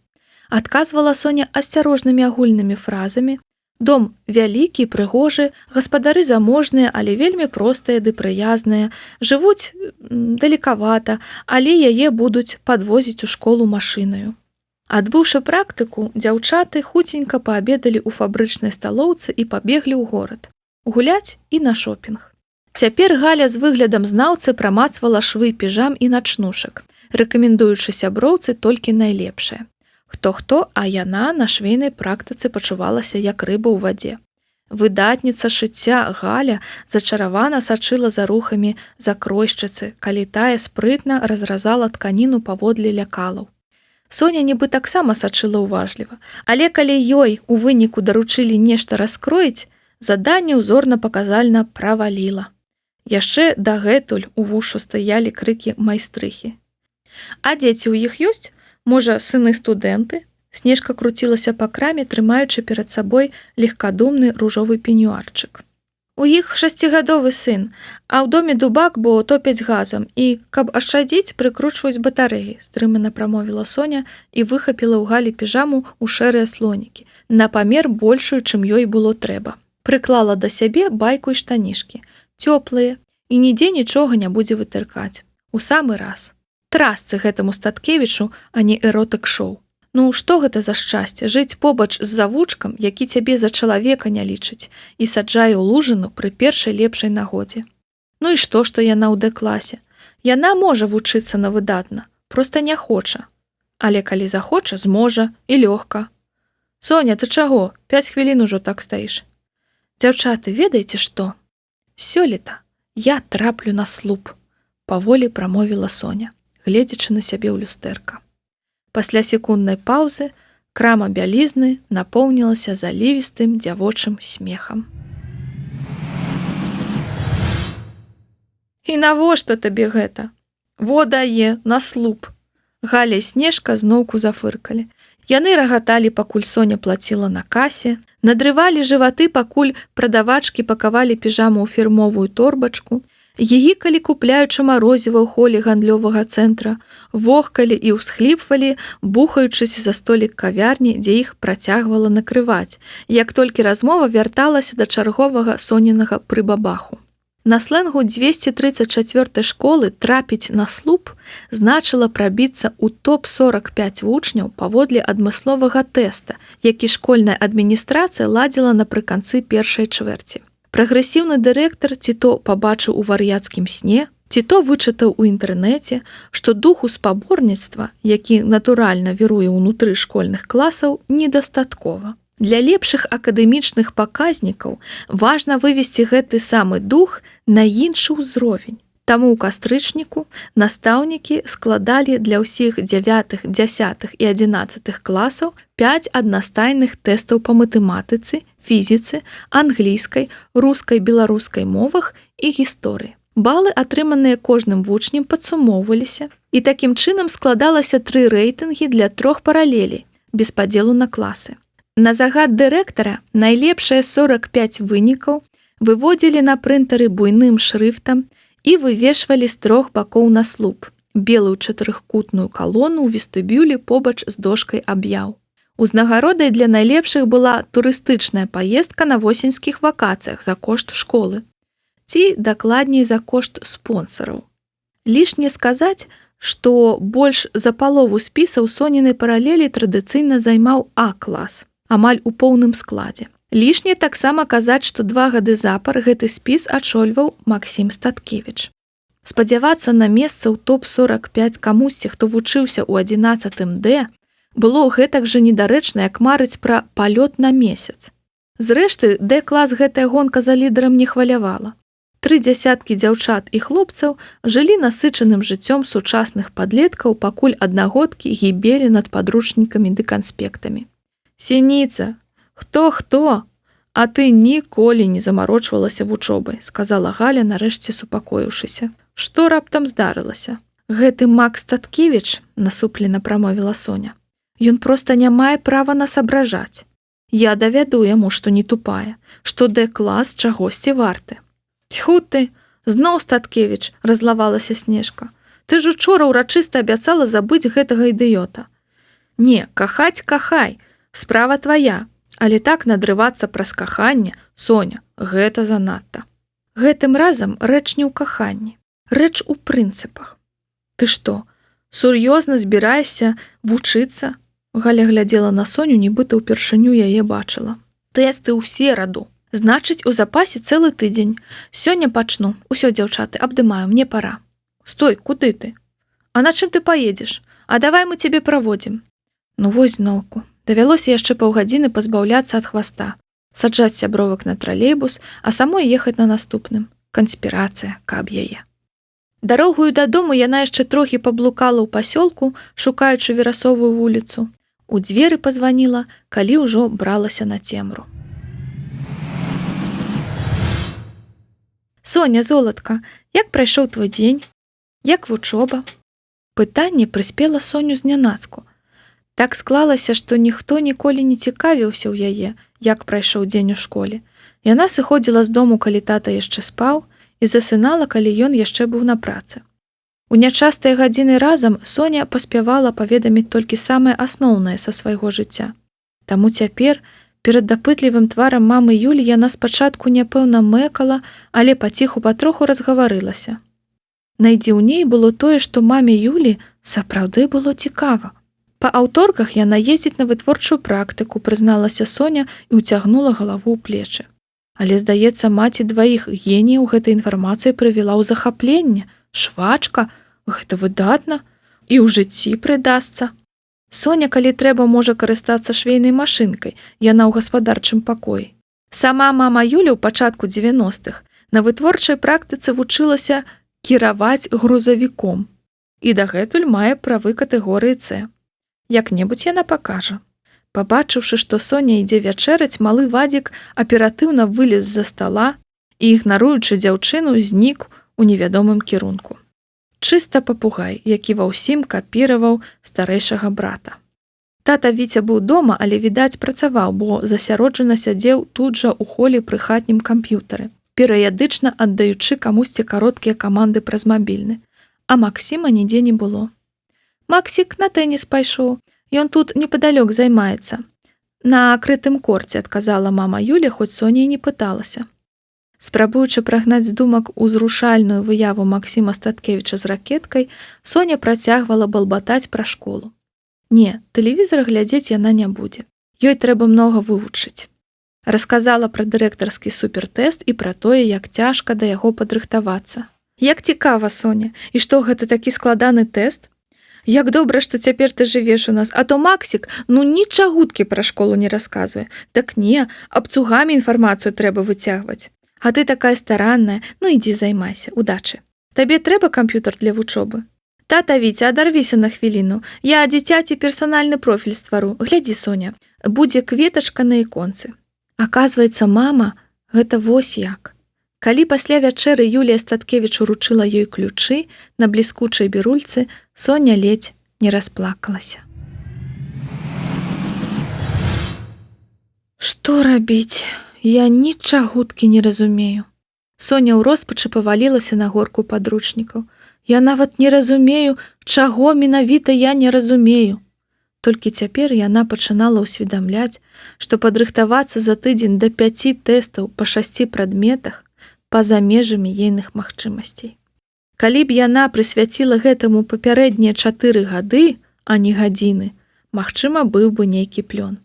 Адказвала Соня асцярожнымі агульнымі фразамі. Дом вялікі, прыгожы, гаспадары заможныя, але вельмі простыя ды прыязныя, жывуць далекавата, але яе будуць падвозіць у школу машынаю. Адбыўшы практыку, дзяўчаты хуценька паабедалі ў фабрычнай сталоўцы і пабеглі ў горад. Гуляць і на шопінг. Цяпер Галя з выглядам знаўцы прамацвала швы піжам і начнушак, рэкамендуючы сяброўцы толькі найлепшае. Хто-хто, а яна на швейнай практыцы пачувалася як рыба ў вадзе. Выдатніца шыцця Галя зачаравана сачыла за рухамі закройшчыцы, калі тая спрытна разразала тканіну паводле лякалаў. Соня нібы таксама сачыла ўважліва, але калі ёй у выніку даручылі нешта раскроіць, заданне ўзорна-паказальна праваліла. Яшчэ дагэтуль у вушу стаялі крыкі майстрыхі. А дзеці ў іх ёсць? Можа, сыны-студэнты? Снежка круцілася па краме, трымаючы перад сабой легкадумны ружовы пенюарчык. У іх 6гадовы сын, а ў доме дубак, бо топяць газам, і, каб ашчадзіць, прыкручваюць батарэі, стрымана прамовіла Соня і выхапіла ў Галі піжаму ў шэрыя слонікі, на памер большую, чым ёй было трэба. Прыклала да сябе байку і штанішкі, цёплыя, і нідзе нічога не будзе вытыркаць. У самы раз. Трасцы гэтаму Статкевічу, а не эротык-шоу. Ну, што гэта за шчасце, жыць побач з завучкам, які цябе за чалавека не лічыць і саджае ў лужыну пры першай лепшай нагодзе. Ну і што яна ў Д-класе? Яна можа вучыцца на выдатна, проста не хоча. Але калі захоча, зможа і лёгка. Соня, ты чаго? 5 хвілін ужо так стаіш. Дзяўчаты, ведаеце што? Сёлета я траплю на слуп, паволі прамовіла Соня, гледзячы на сябе ў люстэрка. Пасля секунднай паўзы крама бялізны напоўнілася залівістым дзявочым смехам. І навошта табе гэта? Во дае, на слуп. Галя і Снежка зноўку зафыркалі. Яны рагаталі, пакуль Соня плаціла на касе, надрывалі жываты, пакуль прадавачкі пакавалі піжаму ў фірмовую торбачку, гігікалі, купляючы марозіва ў холе гандлёвага цэнтра, вохкалі і ўсхліпвалі, бухаючыся за столік кавярні, дзе іх працягвала накрываць, як толькі размова вярталася да чарговага соненага прыбабаху. На сленгу 234 школы трапіць на слуп значыла прабіцца ў топ-45 вучняў паводле адмысловага тэста, які школьная адміністрацыя ладзіла напрыканцы першай чвэрці. Прагрэсіўны дырэктар ці то пабачыў у вар'яцкім сне, ці то вычытаў у інтэрнэце, што духу спаборніцтва, які натуральна віруе ўнутры школьных класаў, недастаткова. Для лепшых акадэмічных паказнікаў важна вывесці гэты самы дух на іншы ўзровень. Таму ў кастрычніку настаўнікі складалі для ўсіх 9, 10 і 11 класаў 5 аднастайных тэстаў па матэматыцы, фізіцы, англійскай, рускай, беларускай мовах і гісторыі. Балы, атрыманыя кожным вучнем, падсумоўваліся, і такім чынам складалася 3 рэйтынгі для 3 паралелей, без падзелу на класы. На загад дырэктара найлепшыя 45 вынікаў выводзілі на прынтары буйным шрыфтам і вывешвалі з 3 бакоў на слуп, белую 4-кутную калону ў вестыбюлі побач з дошкай аб'яў. Узнагародай для найлепшых была турыстычная паездка на восеньскіх вакацыях за кошт школы, ці дакладней за кошт спонсараў. Лішне сказаць, што больш за палову спісаў соненай паралелі традыцыйна займаў А-клас, амаль у поўным складзе. Лішне таксама казаць, што 2 гады запар гэты спіс ачольваў Максім Статкевіч. Спадзявацца на месца ў топ-45 камусьці, хто вучыўся ў 11 Д, было гэтак жа недарэчна, як марыць пра палёт на месяц. Зрэшты, Д-клас гэтая гонка за лідарам не хвалявала. 3 дзясяткі дзяўчат і хлопцаў жылі насычаным жыццём сучасных падлеткаў, пакуль аднагодкі гібелі над падручнікамі ды канспектамі. «Сініца, хто? А ты ніколі не замарочвалася вучобай», сказала Галя, нарэшце супакоіўшыся. «Што раптам здарылася?» «Гэты Макс Статкевіч», насуплена прамовіла Соня. «Ён проста не мае права нас абражаць. Я давяду яму, што не тупая, што Д-клас чагосьці варты». «Тьху ты, зноў Статкевіч», разлавалася Снежка. «Ты ж учора ўрачыста абяцала забыць гэтага ідыёта». «Не, кахай, справа твая, але так надрывацца праз каханне, Соня, гэта занадта». Гэтым разам рэч не ў каханні, рэч у прынцыпах. «Ты што, сур'ёзна збіраешся вучыцца?» Галя глядзела на Соню, нібыта ўпершыню яе бачыла. «Тэсты ў сераду. Значыць, у запасе цэлы тыдзень. Сёння пачну. Усё, дзяўчаты, абдымаю, мне пара». «Стой, куды ты? А на чым ты паедзеш? А давай мы цябе праводзім». «Ну вось зноўку. Давялося яшчэ паўгадзіны пазбаўляцца ад хваста. Саджаць сябровак на тралейбус, а самой ехаць на наступным. Канспірацыя, каб яе. Дарогую дадому яна яшчэ трохі паблукала ў пасёлку, шукаючы Верасовую вуліцу. У дзверы пазваніла, калі ўжо бралася на цемру. Соня, золатка, як прайшоў твой дзень? Як вучоба? Пытанне прыспела Соню знянацку. Так склалася, што ніхто ніколі не цікавіўся ў яе, як прайшоў дзень у школе. Яна сыходзіла з дому, калі тата яшчэ спаў, і засынала, калі ён яшчэ быў на працы. У нячастыя гадзіны разам Соня паспявала паведаміць толькі самае асноўнае са свайго жыцця. Таму цяпер, перад дапытлівым тварам мамы Юлі яна спачатку няпэўна мэкала, але паціху патроху разгаварылася. Найдзіўней было тое, што маме Юлі сапраўды было цікава. Па аўторках яна ездзіць на вытворчую практыку, прызналася Соня і ўцягнула галаву ў плечы. Але, здаецца, маці дваіх геніяў гэтай інфармацыі прывяла ў захапленне. Швачка, гэта выдатна, і ў жыцці прыдасца. Соня, калі трэба, можа карыстацца швейнай машынкай, яна ў гаспадарчым пакоі. Сама мама Юля ў пачатку 90-х на вытворчай практыцы вучылася кіраваць грузавіком і дагэтуль мае правы катэгорыі С. Як-небудзь яна пакажа. Пабачыўшы, што Соня ідзе вячэраць, малы Вадзік аператыўна вылез з-за стала і, ігнаруючы дзяўчыну, знік у невядомым кірунку. Чыста папугай, які ва ўсім капіраваў старэйшага брата. Тата Віця быў дома, але, відаць, працаваў, бо засяроджана сядзеў тут жа ў холе пры хатнім камп'ютары, перыядычна аддаючы камусьці кароткія каманды праз мабільны. А Максіма нідзе не было. Максік на тэніс пайшоў, ён тут непадалёк займаецца. На крытым корце, адказала мама Юля, хоць Соня і не пыталася. Спрабуючы прагнаць з думак узрушальную выяву Максіма Статкевіча з ракеткай, Соня працягвала балбатаць пра школу. Не, тэлевізор глядзець яна не будзе. Ёй трэба многа вывучыць. Расказала пра дырэктарскі супертэст і пра тое, як цяжка да яго падрыхтавацца. Як цікава, Соня, і што гэта такі складаны тэст? Як добра, што цяпер ты жывеш у нас, а то Максік, нічагуткі пра школу не расказвае. Так не, абцугамі інфармацыю трэба выцягваць. А ты такая старанная, ідзі займайся, удачы. Табе трэба камп'ютар для вучобы? Тата Віця, адарвіся на хвіліну. Я дзіцяці персанальны профіль ствару. Глядзі, Соня, будзе кветачка на іконцы. Аказваецца, мама, гэта вось як. Калі пасля вячэры Юлія Статкевіч уручыла ёй ключы на бліскучай бірульцы, Соня ледзь не расплакалася. Што рабіць? Я нічагуткі не разумею. Соня ў роспачы павалілася на горку падручнікаў. Я нават не разумею, чаго менавіта я не разумею. Толькі цяпер яна пачынала ўсведамляць, што падрыхтавацца за тыдзень да 5 тэстаў па 6 прадметах па-за межамі ейных магчымасцей. Калі б яна прысвяціла гэтаму папярэднія 4 гады, а не гадзіны, магчыма, быў бы нейкі плён.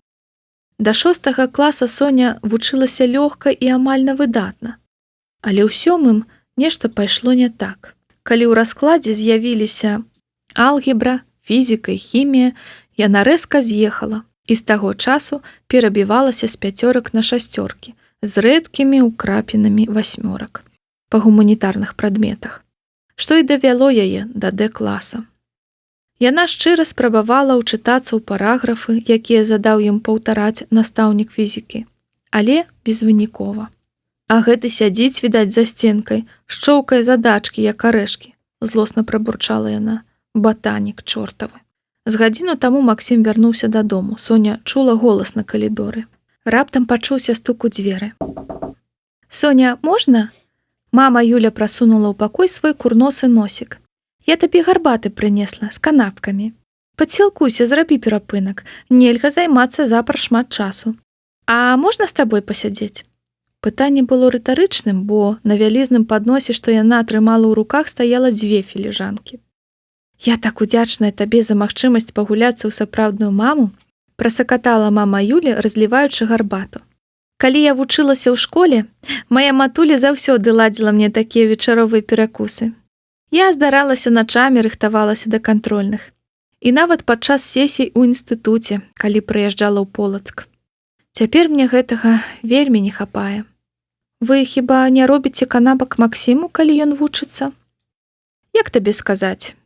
Да 6 класа Соня вучылася лёгка і амаль выдатна. Але ў 7 нешта пайшло не так. Калі ў раскладзе з'явіліся алгебра, фізіка і хімія, яна рэзка з'ехала і з таго часу перабівалася з 5 на 6, з рэдкімі ўкрапінамі 8 па гуманітарных прадметах, што і давяло яе да Д-класа. Яна шчыра спрабавала ўчытацца ў параграфы, якія задаў ім паўтараць настаўнік фізікі, але безвынікова. А гэты сядзіць, відаць, за сценкай, шчоўкае задачкі, як арэшкі, злосна прабурчала яна. Батанік чортавы. З гадзіну таму Максім вярнуўся дадому. Соня чула голас на калідоры. Раптам пачуўся стук у дзверы. Соня, можна? Мама Юля прасунула ў пакой свой курносы носік. Я табе гарбаты прынесла з канапкамі. Падсілкуйся, зрабі перапынак. Нельга займацца запар шмат часу. А можна з табой пасядзець? Пытанне было рытарычным, бо на вялізным падносе, што яна атрымала ў руках, стаяла 2 філіжанкі. Я так удзячная табе за магчымасць пагуляцца ў сапраўдную маму, прасакатала мама Юля, разліваючы гарбату. Калі я вучылася ў школе, мая матуля заўсёды ладзіла мне такія вечаровыя перакусы. Я здаралася начамі, рыхтавалася да кантрольных. І нават падчас сесій у інстытуце, калі прыязджала ў Полацк. Цяпер мне гэтага вельмі не хапае. Вы хіба не робіце канапак Максіму, калі ён вучыцца? Як табе сказаць?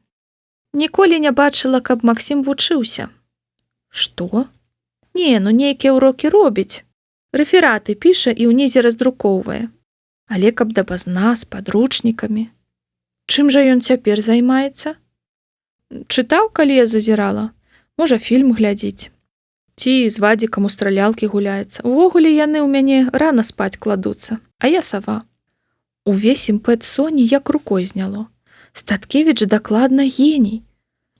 Ніколі не бачыла, каб Максім вучыўся. Што? Не, ну нейкія ўрокі робіць. Рэфераты піша і ўнізе раздрукоўвае. Але каб дапазна, з падручнікамі. Чым жа ён цяпер займаецца? Чытаў, калі я зазірала? Можа, фільм глядзіць. Ці з Вадзікам у стралялкі гуляецца. Увогуле яны ў мяне рана спаць кладуцца, а я сава. Увесь імпэт Соні як рукой зняло. Статкевіч дакладна геній.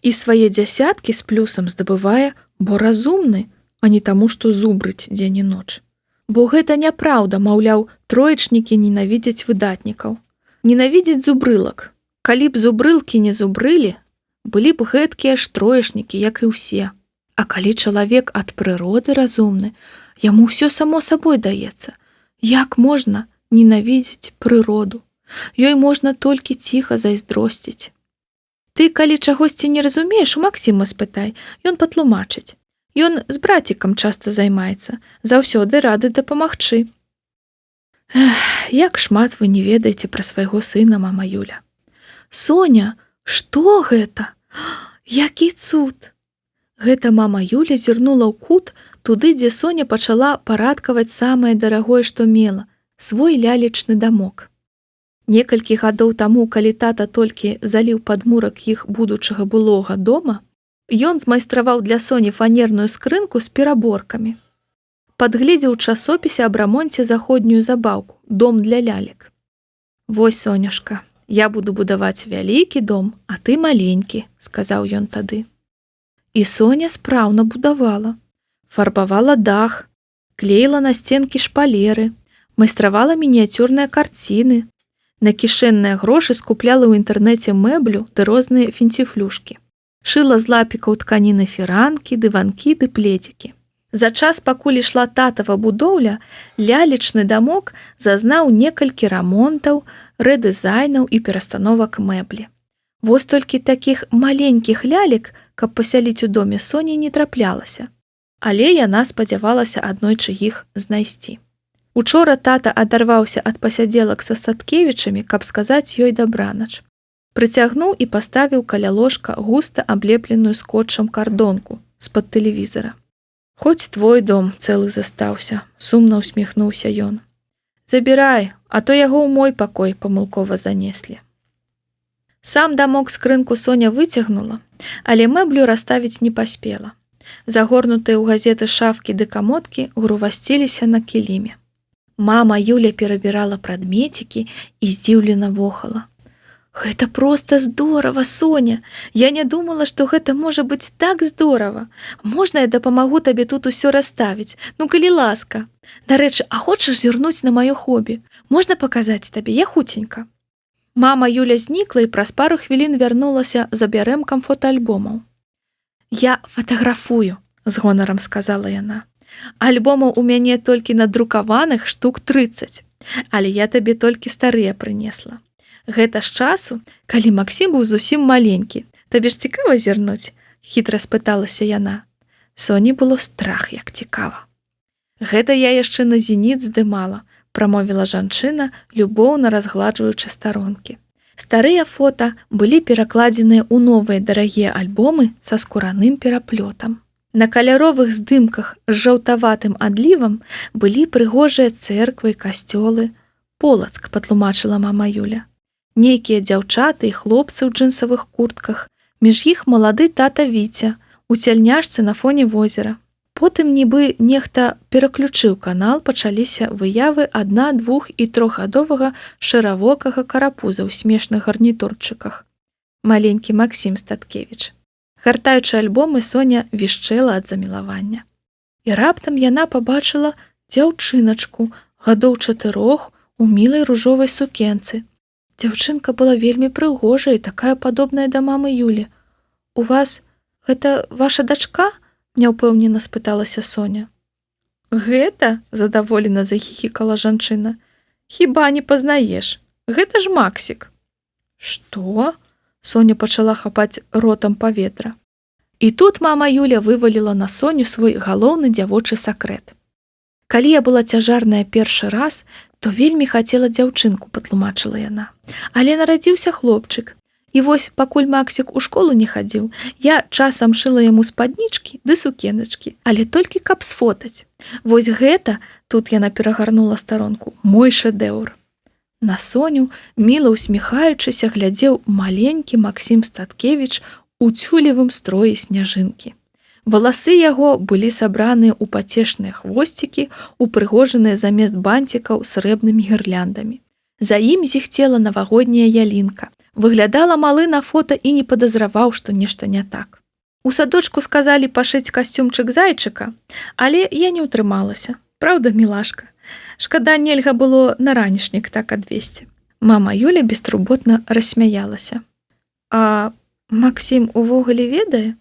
І свае дзясяткі з плюсам здабывае, бо разумны, а не таму, што зубрыць дзень і ноч. Бо гэта няпраўда, маўляў, троечнікі ненавідзяць выдатнікаў. Ненавідзяць зубрылак. Калі б зубрылкі не зубрылі, былі б гэткія ж троечнікі, як і ўсе. А калі чалавек ад прыроды разумны, яму ўсё само сабой даецца. Як можна ненавідзець прыроду? Ёй можна толькі ціха зайздросціць. Ты, калі чагосьці не разумееш, у Максіма спытай, ён патлумачыць. Ён з брацікам часта займаецца, заўсёды рады дапамагчы. Як шмат вы не ведаеце пра свайго сына, мама Юля. Соня, што гэта? Які цуд! Гэта мама Юля зірнула ў кут туды, дзе Соня пачала парадкаваць самае дарагое, што мела, свой лялечны дамок. Некалькі гадоў таму, калі тата толькі заліў падмурак іх будучага былога дома, ён змайстраваў для Соні фанерную скрынку з пераборкамі. Падгледзеў у часопісе аб рамонце заходнюю забаўку «Дом для лялек». «Вось, Сонюшка, я буду будаваць вялікі дом, а ты маленькі», – сказаў ён тады. І Соня спраўна будавала. Фарбавала дах, клеіла на сценкі шпалеры, майстравала мініяцюрныя карціны, на кішэнныя грошы скупляла ў інтэрнэце мэблю ды розныя фінціфлюшкі. Шыла з лапікаў тканіны фіранкі, дыванкі ды пледзікі. За час, пакуль ішла татава будоўля, лялечны дамок зазнаў некалькі рамонтаў, рэдызайнаў і перастановак мэблі. Вось толькі такіх маленькіх лялек, каб пасяліць у доме, Соні не траплялася. Але яна спадзявалася аднойчы іх знайсці. Учора тата адарваўся ад пасядзелак са Статкевічамі, каб сказаць ёй дабранач. Прыцягнуў і паставіў каля ложка густа аблепленую скотчам кардонку з-пад тэлевізара. «Хоць твой дом цэлы застаўся», – сумна усміхнуўся ён. «Забірай, а то яго ў мой пакой памылкова занеслі». Сам дамок скрынку Соня выцягнула, але мэблю расставіць не паспела. Загорнутыя ў газеты шафкі ды камодкі грувасціліся на кіліме. Мама Юля перабірала прадмецікі і здзіўлена вохала. «Гэта проста здорава, Соня! Я не думала, што гэта можа быць так здорава. Можна я дапамагу табе тут усё расставіць? Ну, калі ласка. Дарэчы, а хочаш зірнуць на маё хобі? Можна паказаць табе? Я хуценька». Мама Юля знікла і праз пару хвілін вярнулася з абярэмкам фотаальбомаў. «Я фатаграфую», – з гонарам сказала яна. «Альбомаў у мяне толькі надрукаваных штук 30, але я табе толькі старыя прынесла. Гэта з часу, калі Максім быў зусім маленькі. Табе ж цікава зірнуць?» – хітра спыталася яна. Соні было страх, як цікава. «Гэта я яшчэ на зеніт здымала», – прамовіла жанчына, любоўна разгладжваючы старонкі. Старыя фота былі перакладзеныя ў новыя дарагія альбомы са скураным пераплётам. На каляровых здымках з жаўтаватым адлівам былі прыгожыя цэрквы, касцёлы. «Полацк», – патлумачыла мама Юля. Нейкія дзяўчаты і хлопцы ў джынсавых куртках, між іх малады тата Віця, у цяльняшцы на фоне возера. Потым нібы нехта пераключыў канал, пачаліся выявы 1-, 2- і 3-гадовага шэравокага карапуза ў смешных гарнітурчыках. Маленькі Максім Статкевіч. Гартаючы альбомы, Соня вішчэла ад замілавання. І раптам яна пабачыла дзяўчыначку, гадоў 4, у мілай ружовай сукенцы. Дзяўчынка была вельмі прыгожая і такая падобная да мамы Юлі. «У вас гэта ваша дачка?» – няўпэўнена спыталася Соня. «Гэта?» – задаволена захіхікала жанчына. «Хіба не пазнаеш? Гэта ж Максік». «Што?» – Соня пачала хапаць ротам паветра. І тут мама Юля вываліла на Соню свой галоўны дзявочы сакрэт. Калі я была цяжарная першы раз, то вельмі хацела дзяўчынку, патлумачыла яна. Але нарадзіўся хлопчык. І вось, пакуль Максік у школу не хадзіў, я часам шыла яму спаднічкі ды сукеначкі, але толькі каб сфотаць. Вось гэта, тут яна перагарнула старонку, мой шэдэўр. На Соню, міла усміхаючыся, глядзеў маленькі Максім Статкевіч у цюлевым строі сняжынкі. Валасы яго былі сабраныя ў пацешныя хвосцікі, упрыгожаныя замест банцікаў срэбнымі гірляндамі. За ім зіхцела навагодняя ялінка. Выглядала малы на фота і не падазраваў, што нешта не так. У садочку сказалі пашыць касцюмчык зайчыка, але я не ўтрымалася. Праўда, мілашка? Шкада, нельга было на ранішнік так адвесці. Мама Юля бестурботна рассмяялася. А Максім увогуле ведае?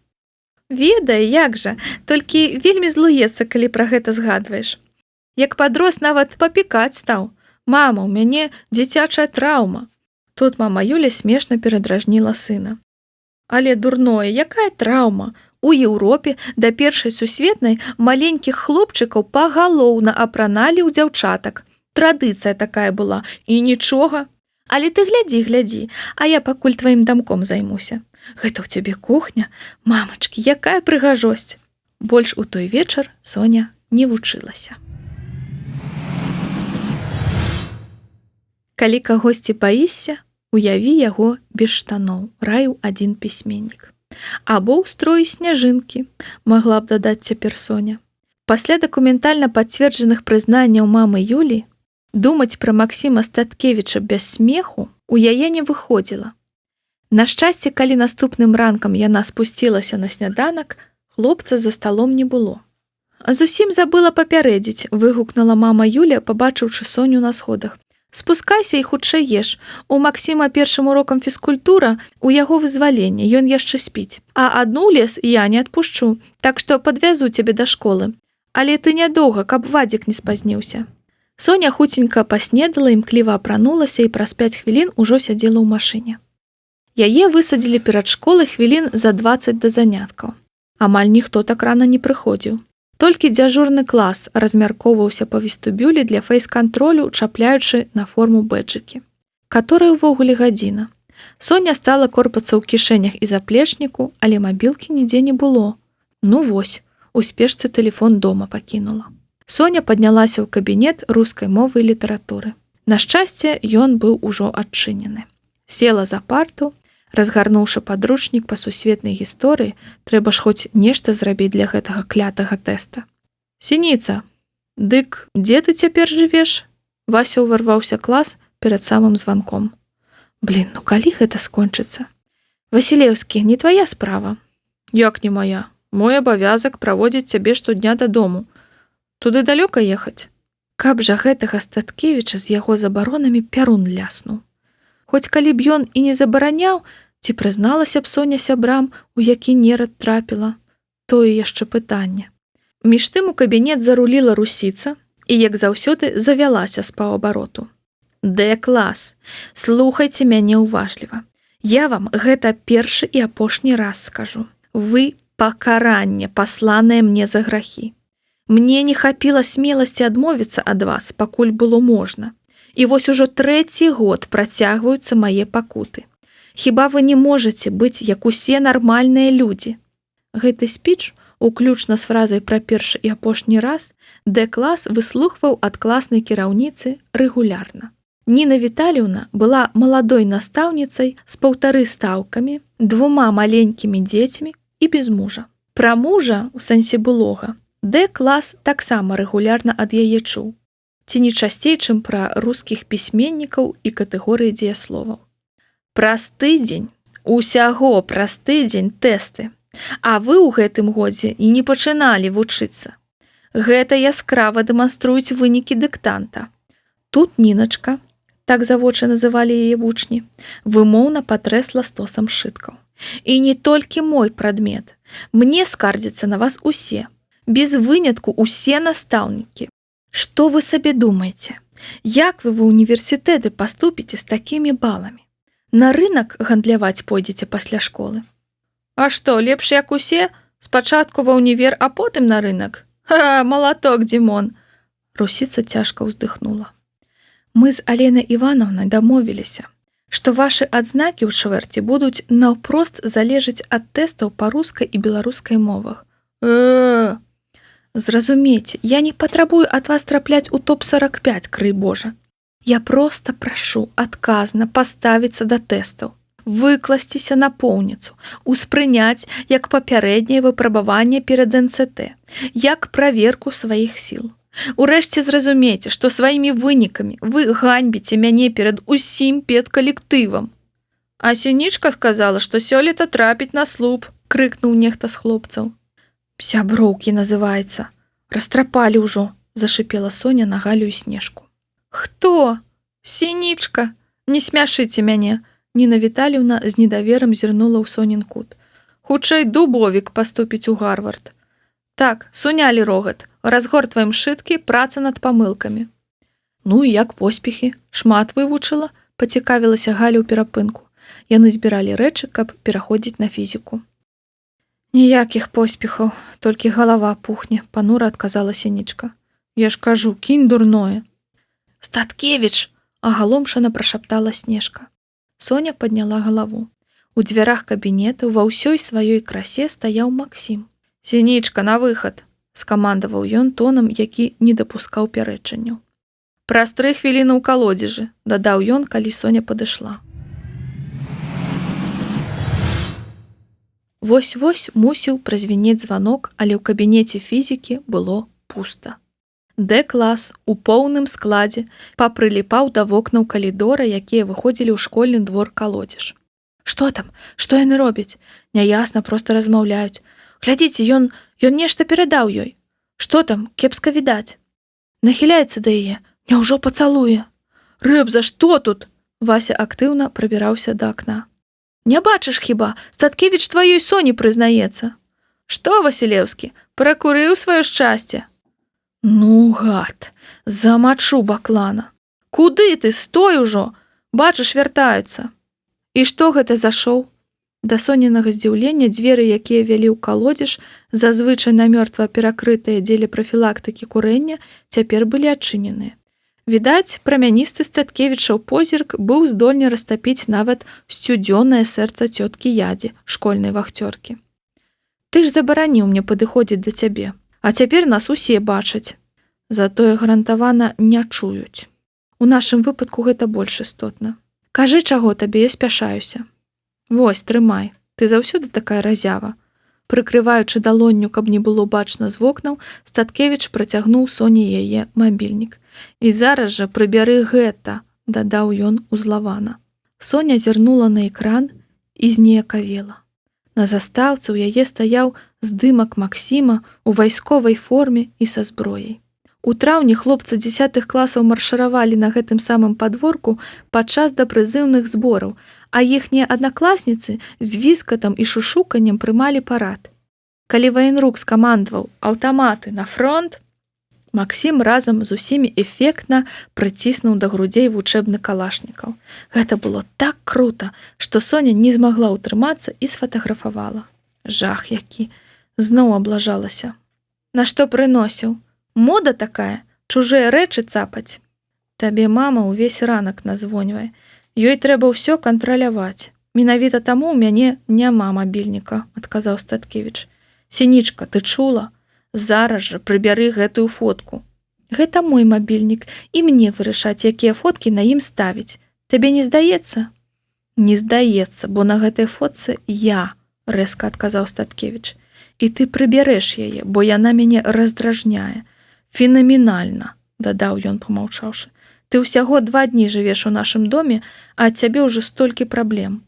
Ведае, як жа, толькі вельмі злуецца, калі пра гэта згадваеш. Як падрос, нават папікаць стаў. Мама, у мяне дзіцячая траўма. Тут мама Юля смешна перадражніла сына. Але дурное, якая траўма? У Еўропе да першай сусветнай маленькіх хлопчыкаў пагалоўна апраналі ў дзяўчатак. Традыцыя такая была, і нічога. Але ты глядзі, а я пакуль тваім дамком займуся. Гэта ў цябе кухня? Мамачкі, якая прыгажосць! Больш у той вечар Соня не вучылася. Калі кагосьці баішся, уяві яго без штаноў, раіў адзін пісьменнік. Або ў строі сняжынкі, магла б дадаць цяпер Соня. Пасля дакументальна пацверджаных прызнанняў мамы Юлі, думаць пра Максіма Статкевіча без смеху у яе не выходзіла. На шчасце, калі наступным ранкам яна спусцілася на сняданак, хлопца за сталом не было. Зусім забыла папярэдзіць, выгукнула мама Юля, пабачыўшы Соню на сходах. Спускайся і хутчэй еш. У Максіма першым урокам фізкультура, у яго вызваленне, ён яшчэ спіць. А адну ў лес я не адпушчу, так што падвязу цябе да школы. Але ты нядоўга, каб Вадзік не спазніўся. Соня хуценька паснедала, імкліва апранулася і праз 5 хвілін ужо сядзела ў машыне. Яе высадзілі перад школай хвілін за 20 да заняткаў. Амаль ніхто так рана не прыходзіў. Толькі дзяжурны клас размяркоўваўся па вестыбюлі для фэйс-кантролю, чапляючы на форму бэджыкі. Каторая ўвогуле гадзіна. Соня стала корпацца ў кішэнях і заплечніку, але мабілкі нідзе не было. Ну вось, у спешцы тэлефон дома пакінула. Соня паднялася ў кабінет рускай мовы і літаратуры. На шчасце, ён быў ужо адчынены. Села за парту, разгарнуўшы падручнік па сусветнай гісторыі, трэба ж хоць нешта зрабіць для гэтага клятага тэста. Сініца, дык дзе ты цяпер жывеш? Вася ўварваўся клас перад самым званком. Блін, ну калі гэта скончыцца? Васілеўскі, не твая справа. Як не моя? Мой абавязак праводзіць цябе штодня дадому. Туды далёка ехаць? Каб жа гэтага Статкевіча з яго забаронамі пярун ляснуў. Хоць калі б ён і не забараняў, ці прызналася б Соня сябрам, у які нерад трапіла, тое яшчэ пытанне. Між тым у кабінет заруліла русіца і, як заўсёды, завялася з паўабароту. Д-клас, слухайце мяне ўважліва. Я вам гэта першы і апошні раз скажу. Вы пакаранне, пасланае мне за грахі. Мне не хапіла смеласці адмовіцца ад вас, пакуль было можна. І вось ужо 3-й год працягваюцца мае пакуты. Хіба вы не можаце быць, як усе нармальныя людзі? Гэты спіч, уключна з фразай пра першы і апошні раз, Д-клас выслухваў ад класнай кіраўніцы рэгулярна. Ніна Віталіўна была маладой настаўніцай з 1,5 стаўкамі, 2 маленькімі дзецьмі і без мужа. Пра мужа, у сэнсе былога, Д-клас таксама рэгулярна ад яе чуў. Ці не часцей, чым пра рускіх пісьменнікаў і катэгорыі дзеясловаў. Праз тыдзень, усяго праз тыдзень тэсты, а вы ў гэтым годзе і не пачыналі вучыцца. Гэта яскрава дэманструюць вынікі дыктанта. Тут Ніначка, так завочы называлі яе вучні, вымоўна патрэсла стосам сшыткаў. І не толькі мой прадмет. Мне скардзяцца на вас усе. Без вынятку усе настаўнікі. Што вы сабе думаеце? Як вы ва ўніверсітэты паступіце з такімі баламі? На рынак гандляваць пойдзеце пасля школы? А што, лепш як усе? Спачатку ва ўнівер, а потым на рынак? Ха, малаток, Дзімон. Русіца цяжка ўздыхнула. Мы з Аленай Івановнай дамовіліся, што вашы адзнакі ў чвэрці будуць наўпрост залежаць ад тэстаў па рускай і беларускай мовах. Зразумейце, я не патрабую ад вас трапляць у топ-45, крый Божа. Я проста прашу адказна паставіцца да тэстаў, выкласціся напоўніцу, успрыняць як папярэдняе выпрабаванне перад НЦТ, як праверку сваіх сіл. Урэшце зразумейце, што сваімі вынікамі вы ганьбіце мяне перад усім педкалектывам. А Сінічка сказала, што сёлета трапіць на слуп, крыкнуў нехта з хлопцаў. Сяброўкі называецца. Растрапалі ўжо, зашипела Соня на Галю і Снежку. Хто? Сінічка? Не смяшыце мяне. Ніна Віталіўна з недаверам зірнула ў Сонін кут. Хутчэй Дубовік паступіць у Гарвард. Так, сунялі рогат. Разгортваем шыткі, праца над памылкамі. Ну і як поспехі? Шмат вывучыла? Пацікавілася Галя ў перапынку. Яны збіралі рэчы, каб пераходзіць на фізіку. Ніякіх поспехаў, толькі галава пухне, панура адказала Сінічка. Я ж кажу, кінь дурное. Статкевіч, агаломшана прашаптала Снежка. Соня падняла галаву. У дзвярах кабінета ва ўсёй сваёй красе стаяў Максім. Сінічка, на выхад, скамандаваў ён тонам, які не дапускаў пярэчанняў. Праз 3 хвіліны ў калодзежы, дадаў ён, калі Соня падышла. Вось-вось мусіў празвінець званок, але ў кабінеце фізікі было пуста. Д-клас у поўным складзе папрыліпаў да вокнаў калідора, якія выходзілі ў школьны двор калодзеж. Што там? Што яны робяць? Няясна, проста размаўляюць. Глядзіце, ён нешта перадаў ёй. Што там? Кепска відаць. Нахіляецца да яе. Няўжо пацалуе? Рэбза, што тут? Вася актыўна прабіраўся да акна. Не бачыш хіба? Статкевіч тваёй Соні прызнаецца. Што, Васілеўскі, пракурыў сваё шчасце? Ну, гад, замачу баклана. Куды ты? Стой ужо. Бачыш, вяртаюцца. І што гэта за шоу? Да соненага здзіўлення дзверы, якія вялі ў калодзеж, зазвычай намёртва перакрытыя дзеля прафілактыкі курэння, цяпер былі адчыненыя. Відаць, прамяністы Статкевічаў позірк быў здольны растапіць нават сцюдзёнае сэрца цёткі Ядзі, школьнай вахцёркі. Ты ж забараніў мне падыходзіць да цябе, а цяпер нас усе бачаць. Затое гарантавана не чуюць. У нашым выпадку гэта больш істотна. Кажы, чаго табе, я спяшаюся. Вось, трымай, ты заўсёды такая разява. Прыкрываючы далонню, каб не было бачна з вокнаў, Статкевіч працягнуў Соні яе мабільнік. І зараз жа прыбяры гэта, дадаў ён узлавана. Соня зірнула на экран і зніякавела. На застаўцы ў яе стаяў здымак Максіма у вайсковай форме і са зброяй. У траўні хлопцы 10 класаў маршыравалі на гэтым самым падворку падчас дапрызыўных збораў, а іхнія аднакласніцы з віскатам і шушуканнем прымалі парад. Калі ваенрук скамандаваў аўтаматы на фронт, Максім разам з усімі эфектна прыціснуў да грудзей вучэбны калашнікаў. Гэта было так крута, што Соня не змагла ўтрымацца і сфатаграфавала. Жах які! Зноў аблажалася. На што прыносіў? Мода такая, чужыя рэчы цапаць. Табе мама ўвесь ранак назвоньвае. Ёй трэба ўсё кантраляваць. Менавіта таму ў мяне няма мабільніка, адказаў Статкевіч. Сінічка, ты чула? Зараз жа прыбяры гэтую фотку. Гэта мой мабільнік, і мне вырашаць, якія фоткі на ім ставіць. Табе не здаецца? Не здаецца, бо на гэтай фотцы я, рэзка адказаў Статкевіч. І ты прыбярэш яе, бо яна мяне раздражняе. Фенаменальна, дадаў ён, памаўчаўшы. Ты ўсяго 2 дні жывеш у нашым доме, а ад цябе ўжо столькі праблем.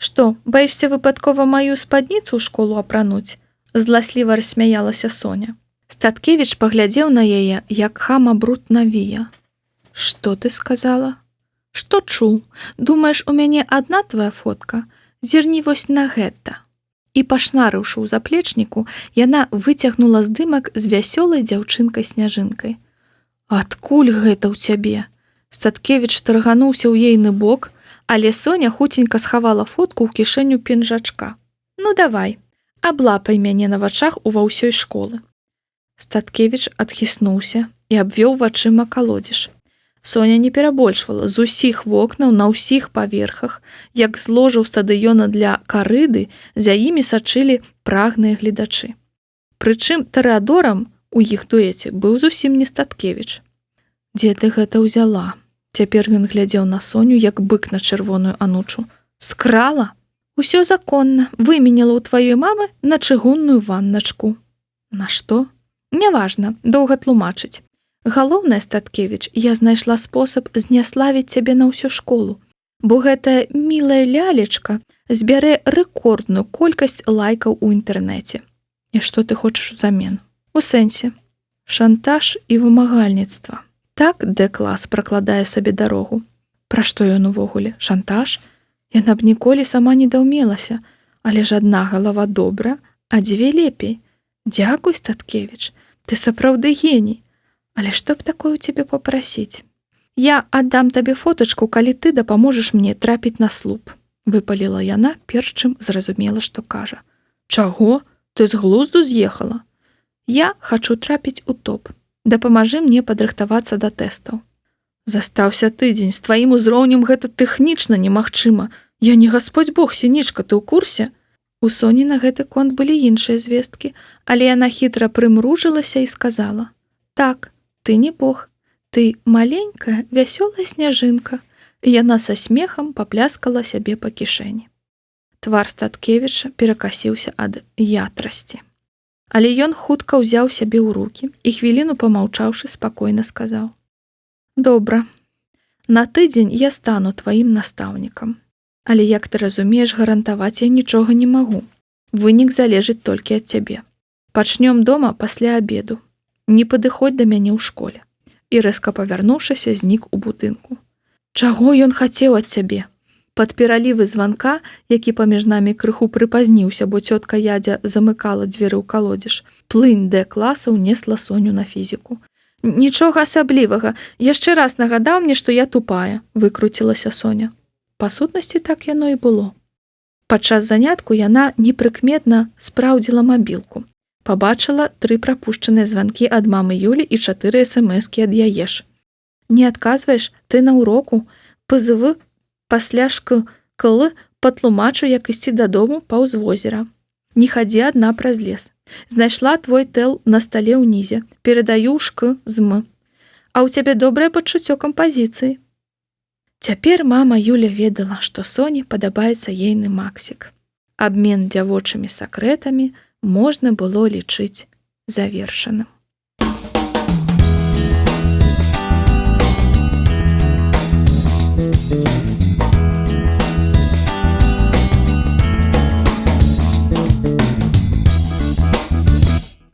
Што, баішся выпадкова маю спадніцу ў школу апрануць? Зласліва рассмяялася Соня. Статкевіч паглядзеў на яе, як хама брут навія. Што ты сказала? Што чуў? Думаеш, у мяне адна твая фотка? Зірні вось на гэта. І пашнарыўшы ў заплечніку, яна выцягнула здымак з вясёлай дзяўчынкай-сняжынкай. Адкуль гэта ў цябе? Статкевіч таргануўся ў ейны бок, але Соня хуценька схавала фотку ў кішэню пінжачка. Ну давай, аблапай мяне на вачах ува ўсёй школы. Статкевіч адхіснуўся і абвёў вачыма калодзеж. Соня не перабольшвала, з усіх вокнаў на ўсіх паверхах, як з ложаў стадыёна для карыды, за імі сачылі прагныя гледачы. Прычым тарэадорам у іх дуэце быў зусім не Статкевіч. Дзе ты гэта ўзяла? Цяпер ён глядзеў на Соню, як бык на чырвоную анучу. Скрала? Усё законна, выменяла ў тваёй мамы на чыгунную ванначку. На што? Няважна, доўга тлумачыць. Галоўнае, Статкевіч, я знайшла спосаб зняславіць цябе на ўсю школу, бо гэтая мілая лялечка збярэ рэкордную колькасць лайкаў у інтэрнэце. І што ты хочаш узамен? У сэнсе. Шантаж і вымагальніцтва. Так Д-клас пракладае сабе дарогу. Пра што ён увогуле? Шантаж? Яна б ніколі сама не даўмелася, але ж адна галава добра, а дзве лепей. Дзякуй, Статкевіч, ты сапраўды геній. Але што б такое ў цябе папрасіць? Я аддам табе фотачку, калі ты дапаможаш мне трапіць на слуп. Выпаліла яна, перш чым зразумела, што кажа. Чаго? Ты з глузду з'ехала? Я хачу трапіць у топ. Дапамажы мне падрыхтавацца да тэстаў. Застаўся тыдзень, з тваім узроўнем гэта тэхнічна немагчыма. Я не Гасподзь Бог, Сінічка, ты ў курсе? У Соні на гэты конт былі іншыя звесткі, але яна хітра прымружылася і сказала: так, ты не Бог, ты маленькая, вясёлая сняжынка. І яна са смехам папляскала сябе па кішэні. Твар Статкевіча перакасіўся ад ятрасці. Але ён хутка ўзяў сябе ў рукі і хвіліну памаўчаўшы спакойна сказаў: добра, на тыдзень я стану тваім настаўнікам. Але, як ты разумееш, гарантаваць я нічога не магу. Вынік залежыць толькі ад цябе. Пачнём дома пасля абеду. Не падыходзь да мяне ў школе. І рэзка павярнуўшыся, знік у будынку. Чаго ён хацеў ад цябе? Пад пералівы званка, які паміж намі крыху прыпазніўся, бо цётка Ядзя замыкала дзверы ў калодзеж, плынь Д-класа ўнесла Соню на фізіку. Нічога асаблівага, яшчэ раз нагадаў мне, што я тупая, выкруцілася Соня. Па сутнасці так яно і было. Падчас занятку яна непрыкметна спраўдзіла мабілку. Пабачыла 3 прапушчаныя званкі ад мамы Юлі і 4 смс-кі ад яе ж. Не адказваеш, ты на уроку, пазывы пасля шкл патлумачу, як ісці дадому паўз возера. Не хадзі адна праз лес. Знайшла твой тэл на стале ўнізе. Перадаю з м. А ў цябе добрае пачуццё кампазіцыі. Цяпер мама Юля ведала, што Соні падабаецца ейны Максік. Абмен дзявочымі сакрэтамі можна было лічыць завершаным.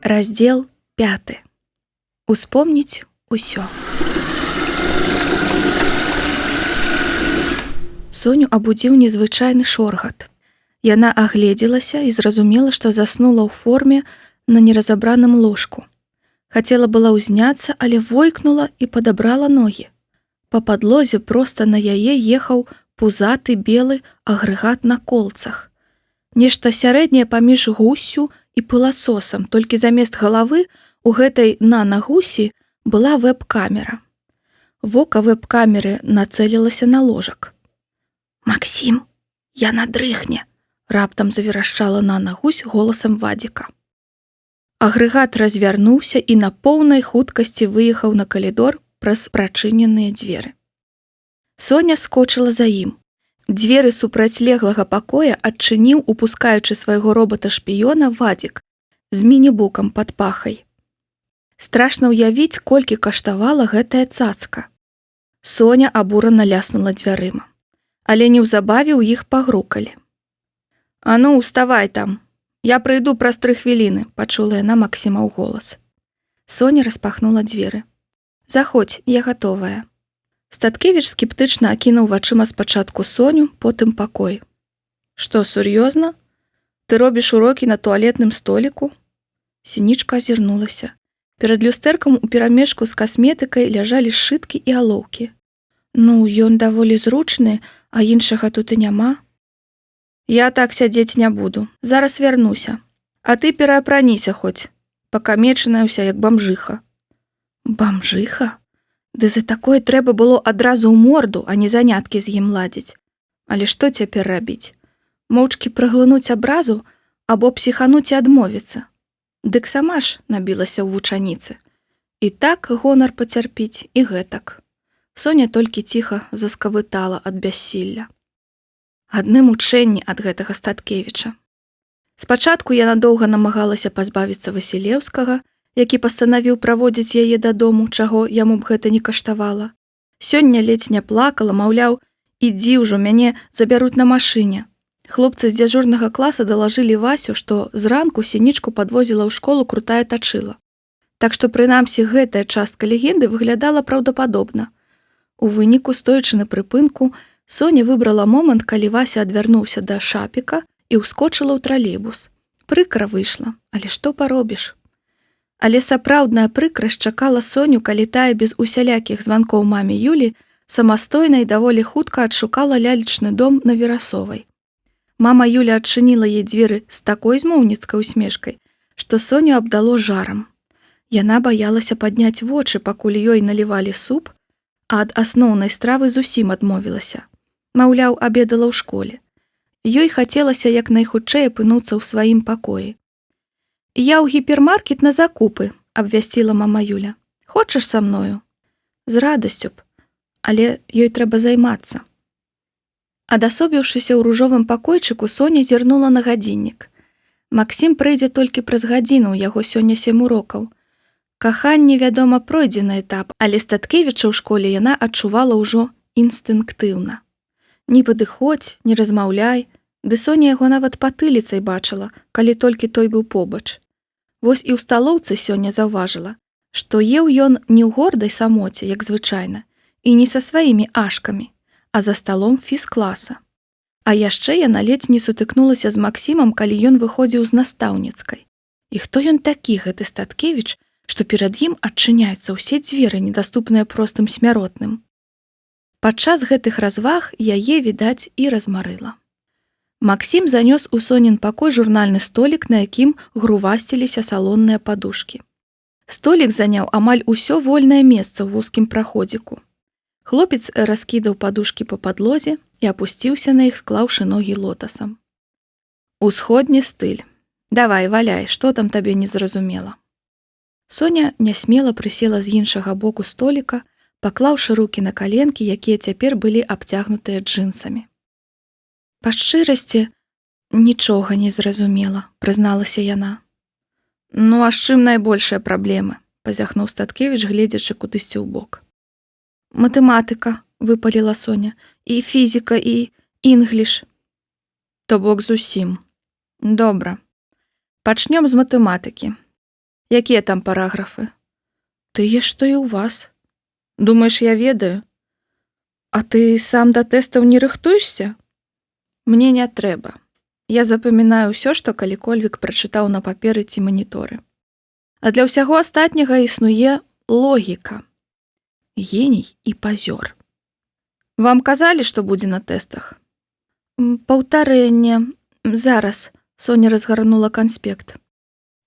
Раздзел 5. Успомніць усё. Соню абудзіў незвычайны шоргат. Яна агледзелася і зразумела, што заснула ў форме на неразабраным ложку. Хацела была ўзняцца, але войкнула і падабрала ногі. Па падлозе проста на яе ехаў пузаты белы агрэгат на колцах. Нешта сярэдняе паміж гуссю і пыласосам, толькі замест галавы у гэтай нанагусі была вэб-камера. Вока вэб-камеры нацэлілася на ложак. «Максім, яна дрыхне!» раптам заверашчала нанагусь голасам Вадзіка. Агрэгат развярнуўся і на поўнай хуткасці выехаў на калідор праз прачыненыя дзверы. Соня скочыла за ім. Дзверы супрацьлеглага пакоя адчыніў, упускаючы свайго робата-шпіёна, Вадзік з міні-букам пад пахай. Страшна ўявіць, колькі каштавала гэтая цацка. Соня абурана ляснула дзвярыма. Але неўзабаве ў іх пагрукалі. «А ну, уставай там! Я прыйду праз 3 хвіліны», пачула яна Максіма ў голас. Соня распахнула дзверы. «Заходзь, я гатовая». Статкевіч скептычна акінуў вачыма спачатку Соню, потым пакой. «Што, сур'ёзна? Ты робіш урокі на туалетным століку?» Сінічка азірнулася. Перад люстэркам у перамешку з касметыкай ляжалі сшыткі і алоўкі. «Ну, ён даволі зручны, а іншага тут і няма». «Я так сядзець не буду. Зараз вярнуся. А ты пераапраніся хоць. Пакамечаная ўся, як бамжыха». Бамжыха? Ды за такое трэба было адразу ў морду, а не заняткі з ім ладзіць. Але што цяпер рабіць? Моўчкі праглынуць абразу або псіхануць і адмовіцца. Дык сама ж набілася ў вучаніцы. І так гонар пацярпіць, і гэтак. Соня толькі ціха заскавытала ад бяссілля. Адны мучэнні ад гэтага Статкевіча. Спачатку яна доўга намагалася пазбавіцца Васілеўскага, які пастанавіў праводзіць яе дадому, чаго яму б гэта не каштавала. Сёння ледзь не плакала, маўляў, ідзі ўжо, мяне забяруць на машыне. Хлопцы з дзяжурнага класа далажылі Васю, што зранку Сінічку падвозіла ў школу крутая тачыла. Так што, прынамсі, гэтая частка легенды выглядала праўдападобна. У выніку, стоячы на прыпынку, Соня выбрала момант, калі Вася адвярнуўся да шапіка і ўскочыла ў тралейбус. Прыкра выйшла, але што паробіш? Але сапраўдная прыкрасць чакала Соню, калі тая без усялякіх званкоў маме Юлі самастойна і даволі хутка адшукала лялечны дом на Верасовай. Мама Юля адчыніла ей дзверы з такой змоўніцкай усмешкай, што Соню абдало жарам. Яна баялася падняць вочы, пакуль ёй налівалі суп, а ад асноўнай стравы зусім адмовілася. Маўляў, абедала ў школе. Ёй хацелася як найхутчэй апынуцца ў сваім пакоі. «Я ў гіпермаркет на закупы», – абвясціла мама Юля. «Хочаш са мною?» «З радасцю б, але ёй трэба займацца». Адасобіўшыся ў ружовым пакойчыку, Соня зірнула на гадзіннік. Максім прыйдзе толькі праз гадзіну, у яго сёння 7 урокаў. Каханне, вядома, пройдзены этап, але Статкевіча ў школе яна адчувала ўжо інстынктыўна. Не падыходзь, не размаўляй, ды Соня яго нават патыліцай бачыла, калі толькі той быў побач. Вось і ў сталоўцы сёння заўважыла, што еў ён не ў гордай самоце, як звычайна, і не са сваімі ашкамі, а за сталом фізкласа. А яшчэ яна ледзь не сутыкнулася з Максімам, калі ён выходзіў з настаўніцкай. І хто ён такі, гэты Статкевіч, што перад ім адчыняюцца ўсе дзверы, недаступныя простым смяротным. Падчас гэтых разваг яе, відаць, і размарыла. Максім занёс у Сонін пакой журнальны столік, на якім грувасціліся салонныя падушкі. Столік заняў амаль усё вольнае месца ў вузкім праходзіку. Хлопец раскідаў падушкі па падлозе і апусціўся на іх, склаўшы ногі лотасам. «Усходні стыль. Давай, валяй, што там табе незразумела?» Соня нясмела прысела з іншага боку століка, паклаўшы рукі на каленкі, якія цяпер былі абцягнутыя джынсамі. «Па шчырасці, нічога не зразумела», – прызналася яна. «Ну, а з чым найбольшыя праблемы?» – пазяхнуў Статкевіч, гледзячы кудысьці ў бок. «Матэматыка», – выпаліла Соня, «і фізіка, і інгліш». «То бок зусім. Добра. Пачнём з матэматыкі. Якія там параграфы?» «Тыя, што і ў вас». «Думаеш, я ведаю? А ты сам да тэстаў не рыхтуешся?» «Мне не трэба. Я запамінаю ўсё, што калі-кольвік прачытаў на паперы ці маніторы. А для ўсяго астатняга існуе логіка. Геній і пазёр. Вам казалі, што будзе на тэстах?» «Паўтарэнне. Зараз», – Соня разгарнула канспект.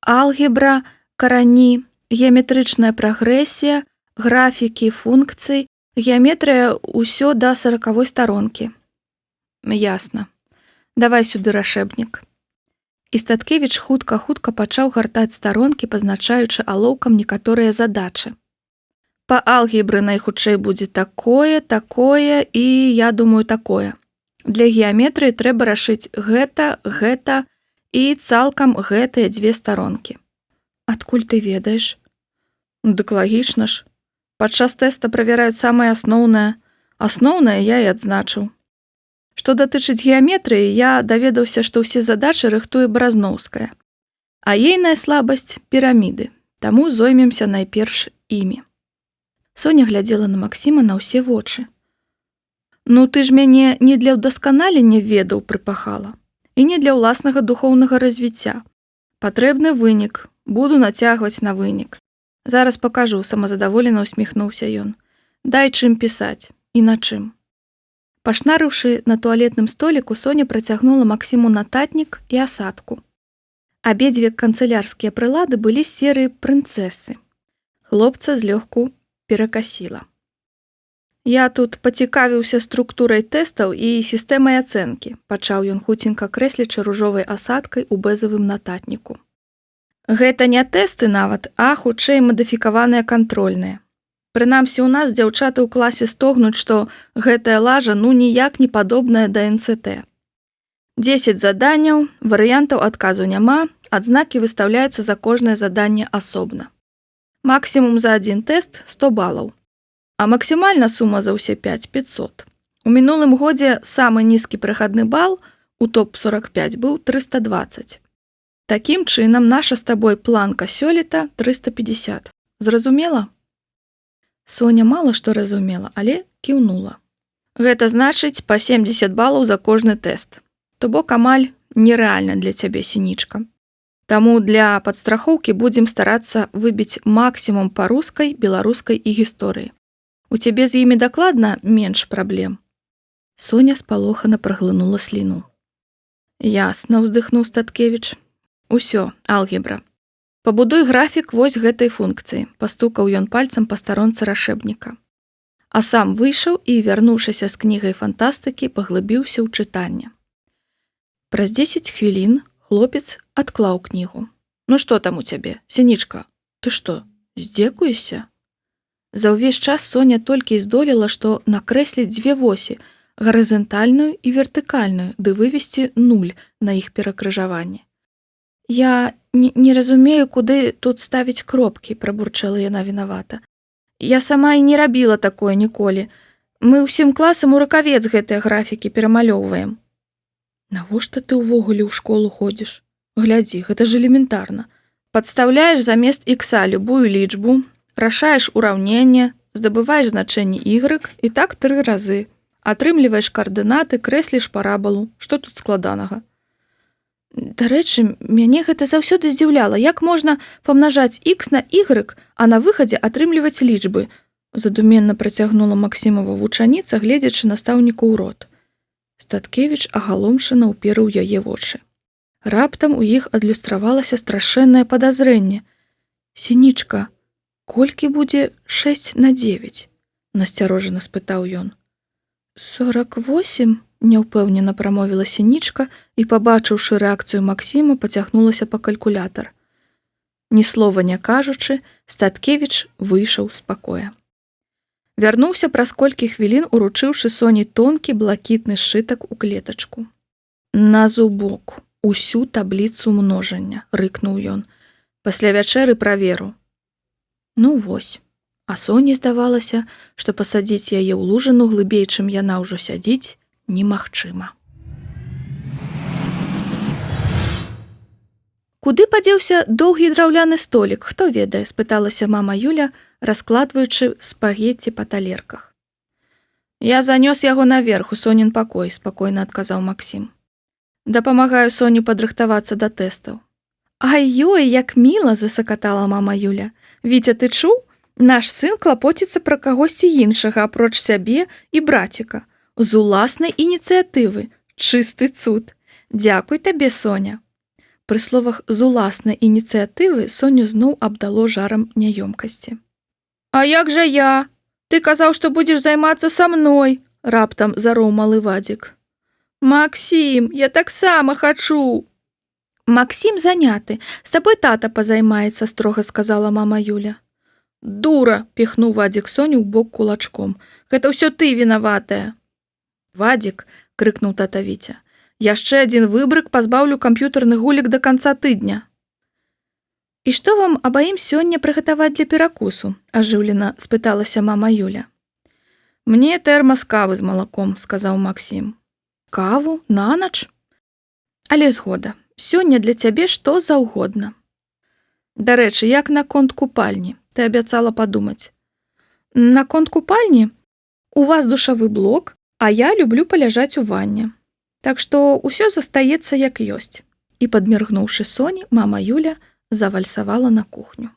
«Алгебра, карані, геаметрычная прагрэсія, графікі функцый, геаметрыя ўсё да 40-й старонкі». «Ясна. Давай сюды рашэбнік». І Статкевіч хутка-хутка пачаў гартаць старонкі, пазначаючы алоўкам некаторыя задачы. «Па алгебры найхутчэй будзе такое, такое і, я думаю, такое. Для геаметрыі трэба рашыць гэта і цалкам гэтыя 2 старонкі». «Адкуль ты ведаеш?» «Дык лагічна ж. Падчас тэста правяраюць самае асноўнае. Асноўнае я і адзначыў. Што датычыць геаметрыі, я даведаўся, што ўсе задачы рыхтуе Баразноўская. А ейная слабасць – піраміды, таму зоймемся найперш імі». Соня глядзела на Максіма на ўсе вочы. «Ну ты ж мяне не для ўдасканалення ведаў прыпахала, і не для ўласнага духоўнага развіцця. Патрэбны вынік, буду нацягваць на вынік. Зараз пакажу», – самазадаволена усміхнуўся ён. «Дай чым пісаць, і на чым». Пашнарыўшы на туалетным століку, Соня працягнула Максіму нататнік і асадку. Абедзве канцылярскія прылады былі з серыі прынцэсы. Хлопца злёгку перакасіла. Я тут пацікавіўся структурай тэстаў і сістэмай ацэнкі, пачаў ён хуценька крэслячы ружовай асадкай у бэзавым нататніку. Гэта не тэсты нават, а хутчэй мадыфікаваныя кантрольныя. Прынамсі, у нас дзяўчаты ў класе стогнуць, што гэтая лажа ніяк не падобная да НЦТ. 10 заданняў, варыянтаў адказу няма, адзнакі выстаўляюцца за кожнае заданне асобна. Максімум за адзін тэст 100 балаў. А максімальна сума за ўсе 5 – 500. У мінулым годзе самы нізкі прахадны бал у топ-45 быў 320. Такім чынам, наша з табой планка сёлета 350. Зразумела? Соня мала што разумела, але кіўнула. Гэта значыць па 70 балаў за кожны тэст. То бок амаль нерэальна для цябе, Сінічка. Таму для падстрахоўкі будзем старацца выбіць максімум па рускай, беларускай і гісторыі. У цябе з імі дакладна менш праблем. Соня спалохана праглынула сліну. Ясна, уздыхнуў Статкевіч. Усё, алгебра. Пабудуй графік вось гэтай функцыі, пастукаў ён пальцам па старонцы рашэбніка. А сам выйшаў і, вярнуўшыся з кнігай фантастыкі, паглыбіўся ў чытанне. Праз 10 хвілін хлопец адклаў кнігу. Ну што там у цябе, Сінічка? Ты што, здзекуешся? За ўвесь час Соня толькі здолела, што накрэсліць 2 восі, гарызантальную і вертыкальную, ды вывесці 0 на іх перакрыжаванні. Я не разумею, куды тут ставіць кропкі, прабурчала яна вінавата. Я сама і не рабіла такое ніколі. Мы ўсім класам у рукавец гэтыя графікі перамалёўваем. Навошта ты ўвогуле ў школу ходзіш? Глядзі, гэта ж элементарна. Падстаўляеш замест ікса любую лічбу, рашаеш ураўненне, здабываеш значэнне y і так 3 разы. Атрымліваеш каардынаты, крэсліш парабалу. Што тут складанага? Дарэчы, мяне гэта заўсёды здзіўляла, як можна памнажаць x на y, а на выхадзе атрымліваць лічбы, задуменна працягнула Максімова вучаніца, гледзячы настаўніку ў рот. Статкевіч агаломшана ўперыў яе вочы. Раптам у іх адлюстравалася страшэннае падазрэнне. Сінічка, колькі будзе 6 на 9? Насцярожана спытаў ён. 48, няўпэўнена прамовіла Сінічка і, пабачыўшы рэакцыю Максіма, пацягнулася па калькулятар. Ні слова не кажучы, Статкевіч выйшаў з пакоя. Вярнуўся праз колькі хвілін, уручыўшы Соні тонкі блакітны сшытак у клетачку. На зубок, усю табліцу множання, рыкнуў ён. Пасля вячэры праверу. Ну вось. А Соні здавалася, што пасадзіць яе ў лужыну глыбей, чым яна ўжо сядзіць, немагчыма. Куды падзеўся доўгі драўляны столік, хто ведае, спыталася мама Юля, раскладваючы спагетці па талерках. Я занёс яго наверх у Сонін пакой, спакойна адказаў Максім. Дапамагаю Соні падрыхтавацца да тэстаў. Ай-ёй, як міла, засакатала мама Юля. Віця, ты чуў? Наш сын клапоціцца пра кагосьці іншага, апроч сябе і браціка. З уласнай ініцыятывы. Чысты цуд. Дзякуй табе, Соня. Пры словах «з уласнай ініцыятывы» Соню зноў абдало жарам няёмкасці. А як жа я? Ты казаў, што будзеш займацца са мной, раптам зароў малы Вадзік. Максім, я таксама хачу. Максім заняты, з табой тата пазаймаецца, строга сказала мама Юля. Дура, піхнуў Вадзік Соню ў бок кулачком. Гэта ўсё ты вінаватая. Вадзік, крыкнуў тата Віця. Яшчэ адзін выбрык пазбаўлю камп'ютарных гулек да канца тыдня. І што вам абаім сёння прыгатаваць для перакусу? Ажыўлена спыталася мама Юля. Мне тэрмас кавы з малаком, сказаў Максім. Каву? Нанач? Але згода. Сёння для цябе што заўгодна. Дарэчы, як наконт купальні? Ты абяцала падумаць. Наконт купальні? У вас душавы блок, а я люблю паляжаць у ванне. Так што ўсё застаецца як ёсць. І, падміргнуўшы Соні, мама Юля завальсавала на кухню.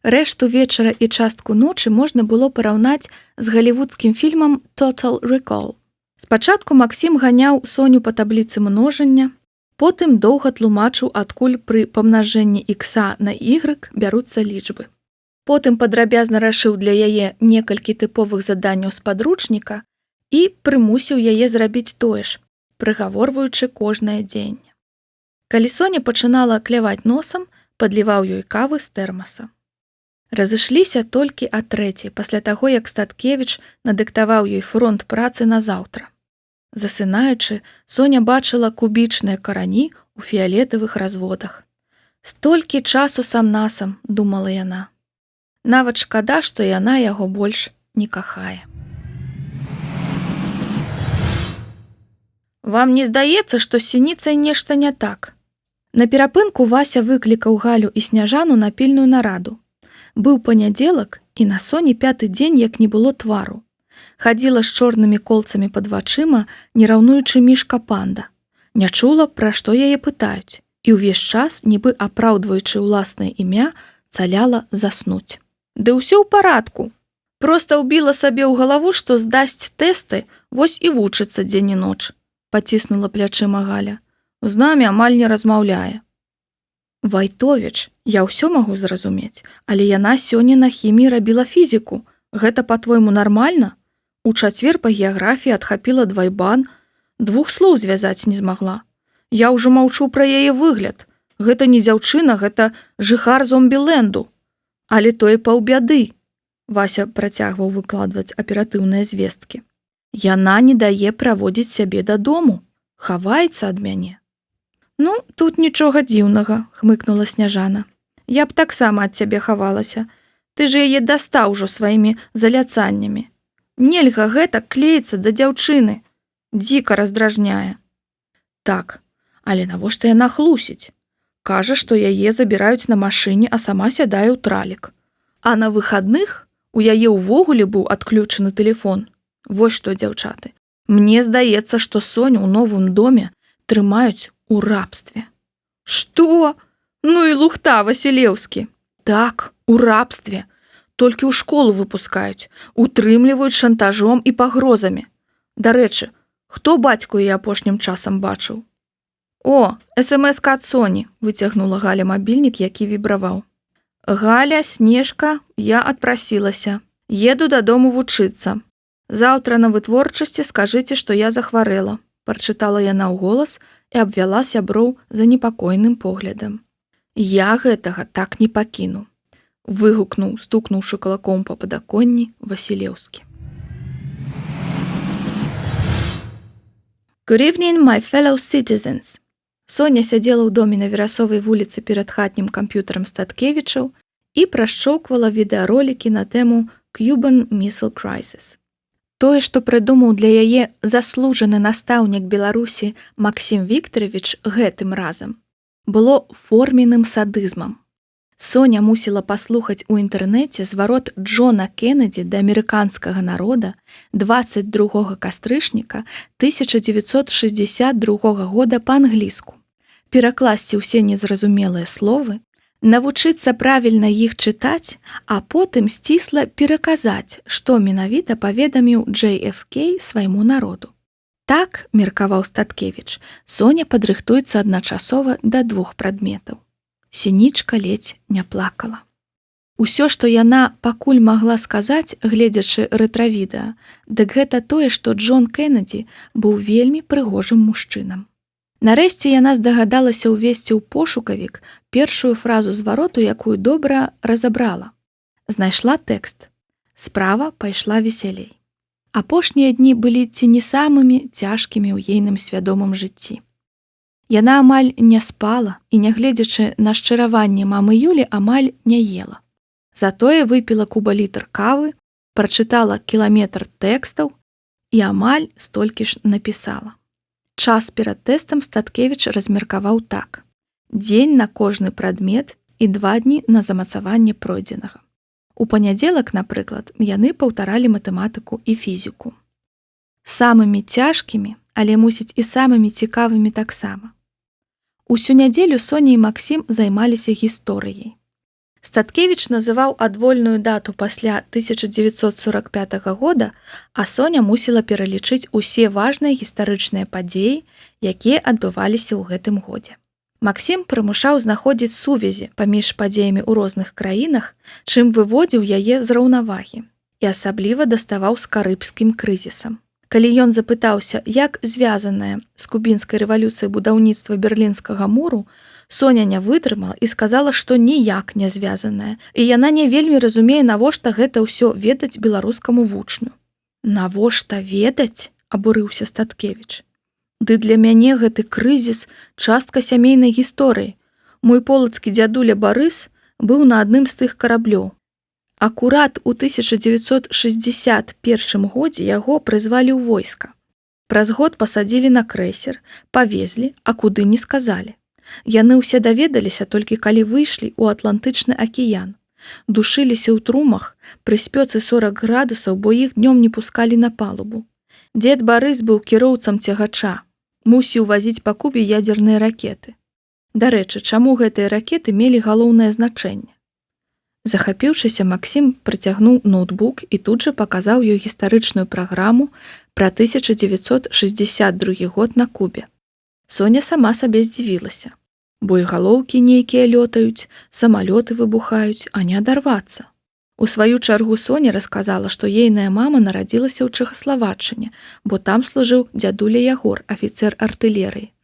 Рэшту вечара і частку ночы можна было параўнаць з галівудскім фільмам «Total Recall». Спачатку Максім ганяў Соню па табліцы множання, потым доўга тлумачыў, адкуль пры памнажэнні ікса на y бяруцца лічбы. Потым падрабязна рашыў для яе некалькі тыповых заданняў з падручніка і прымусіў яе зрабіць тое ж, прыгаворваючы кожнае дзеянне. Калі Соня пачынала кляваць носам, падліваў ёй кавы з тэрмаса. Разышліся толькі а 3:00 пасля таго, як Статкевіч надыктаваў ёй фронт працы на заўтра. Засынаючы, Соня бачыла кубічныя карані ў фіялетавых разводах. Столькі часу сам-насам, думала яна. Нават шкада, што яна яго больш не кахае. Вам не здаецца, што з сініцай нешта не так? На перапынку Вася выклікаў Галю і Сняжану на пільную нараду. Быў панядзелак, і на Соні 5-й дзень як не было твару. Хадзіла з чорнымі колцамі пад вачыма, не раўнуючы мішка панда. Не чула, пра што яе пытаюць, і ўвесь час, нібы апраўдваючы ўласнае імя, цаляла заснуць. Ды ўсё ў парадку. Проста ўбіла сабе ў галаву, што здасць тэсты, вось і вучыцца дзень і ноч, паціснула плячыма Галя. З намі амаль не размаўляе. Вайтовіч, я ўсё магу зразумець, але яна сёння на хіміі рабіла фізіку. Гэта, па-твойму, нармальна? У чацвер па геаграфіі адхапіла двайбан, 2 слоў звязаць не змагла. Я ўжо маўчу пра яе выгляд. Гэта не дзяўчына, гэта жыхар зомбі-лэнду. Але тое паўбяды. Вася працягваў выкладваць аператыўныя звесткі. Яна не дае праводзіць сябе дадому. Хаваецца ад мяне. Ну, тут нічога дзіўнага, хмыкнула Сняжана. Я б таксама ад цябе хавалася. Ты ж яе дастаў ужо сваімі заляцаннямі. Нельга гэтак клеіцца да дзяўчыны. Дзіка раздражняе. Так, але навошта яна хлусіць? Кажа, што яе забіраюць на машыне, а сама сядае ў тралік. А на выхадных у яе ўвогуле быў адключаны тэлефон. Вось што, дзяўчаты. Мне здаецца, што Соню ў новым доме трымаюць у рабстве. Што? Ну і лухта, Васілеўскі. Так, у рабстве. Толькі ў школу выпускаюць, утрымліваюць шантажом і пагрозамі. Дарэчы, хто бацьку яе апошнім часам бачыў? О, СМС-ка ад Соні, выцягнула Галя мабільнік, які вібраваў. Галя, Снежка, я адпрасілася. Еду дадому вучыцца. Заўтра на вытворчасці скажыце, што я захварэла, прачытала яна ўголас і абвяла сяброў занепакоеным поглядам. Я гэтага так не пакіну, выгукнуў, стукнуўшы кулаком па падаконні Васілеўскі. Good evening, my fellow citizens. Соня сядзела ў доме на Верасовай вуліцы перад хатнім камп'ютарам Статкевічаў і прашчоўквала відэаролікі на тэму Cuban Missile Crisis. Тое, што прыдумаў для яе заслужаны настаўнік Беларусі Максім Віктарович гэтым разам, было форменным садызмам. Соня мусіла паслухаць у інтэрнэце зварот Джона Кеннеді да амерыканскага народа 22 кастрычніка 1962 года па-англійску, перакласці ўсе незразумелыя словы, навучыцца правільна іх чытаць, а потым сцісла пераказаць, што менавіта паведаміў JFK свайму народу. Так, меркаваў Статкевіч, Соня падрыхтуецца адначасова да 2 прадметаў. Сінічка ледзь не плакала. Усё, што яна пакуль магла сказаць, гледзячы рэтравідэа, дык гэта тое, што Джон Кеннеді быў вельмі прыгожым мужчынам. Нарэшце яна здагадалася ўвесці ў пошукавік першую фразу звароту, якую добра разабрала. Знайшла тэкст. Справа пайшла весялей. Апошнія дні былі ці не самымі цяжкімі ў ейным свядомым жыцці. Яна амаль не спала і, нягледзячы на шчыраванне мамы Юлі, амаль не ела. Затое выпіла кубалітр кавы, прачытала кіламетр тэкстаў і амаль столькі ж напісала. Час перад тэстам Статкевіч размеркаваў так. Дзень на кожны прадмет і 2 дні на замацаванне пройдзенага. У панядзелак, напрыклад, яны паўтаралі матэматыку і фізіку. Самымі цяжкімі, але, мусіць, і самымі цікавымі таксама. Усю нядзелю Соня і Максім займаліся гісторыяй. Статкевіч называў адвольную дату пасля 1945 года, а Соня мусіла пералічыць усе важныя гістарычныя падзеі, якія адбываліся ў гэтым годзе. Максім прымушаў знаходзіць сувязі паміж падзеямі ў розных краінах, чым выводзіў яе з раўнавагі і асабліва даставаў з карыбскім крызісам. Калі ён запытаўся, як звязанае з кубінскай рэвалюцыяй будаўніцтва берлінскага муру, Соня не вытрымала і сказала, што ніяк не звязанае, і яна не вельмі разумее, навошта гэта ўсё ведаць беларускаму вучню. «Навошта ведаць?» – абурыўся Статкевіч. «Ды для мяне гэты крызіс – частка сямейнай гісторыі. Мой полацкі дзядуля Барыс быў на адным з тых караблёў. Акурат у 1961 годзе яго прызвалі ў войска. Праз год пасадзілі на крэйсер, павезлі, а куды не сказалі. Яны ўсе даведаліся толькі калі выйшлі ў Атлантычны акіян. Душыліся ў трумах пры спёцы 40 градусаў, бо іх днём не пускалі на палубу. Дзед Барыс быў кіроўцам цягача, мусіў вазіць па Кубе ядзерныя ракеты. Дарэчы, чаму гэтыя ракеты мелі галоўнае значэнне? Захапіўшыся, Максім працягнуў ноутбук і тут жа паказаў ёй гістарычную праграму пра 1962 год на Кубе. Соня сама сабе здзівілася. Боегалоўкі нейкія лётаюць, самалёты выбухаюць, а не адарвацца. У сваю чаргу Соня расказала, што ейная мама нарадзілася ў Чэхаславаччыне, бо там служыў дзядуля Ягор, афіцэр артылерыі.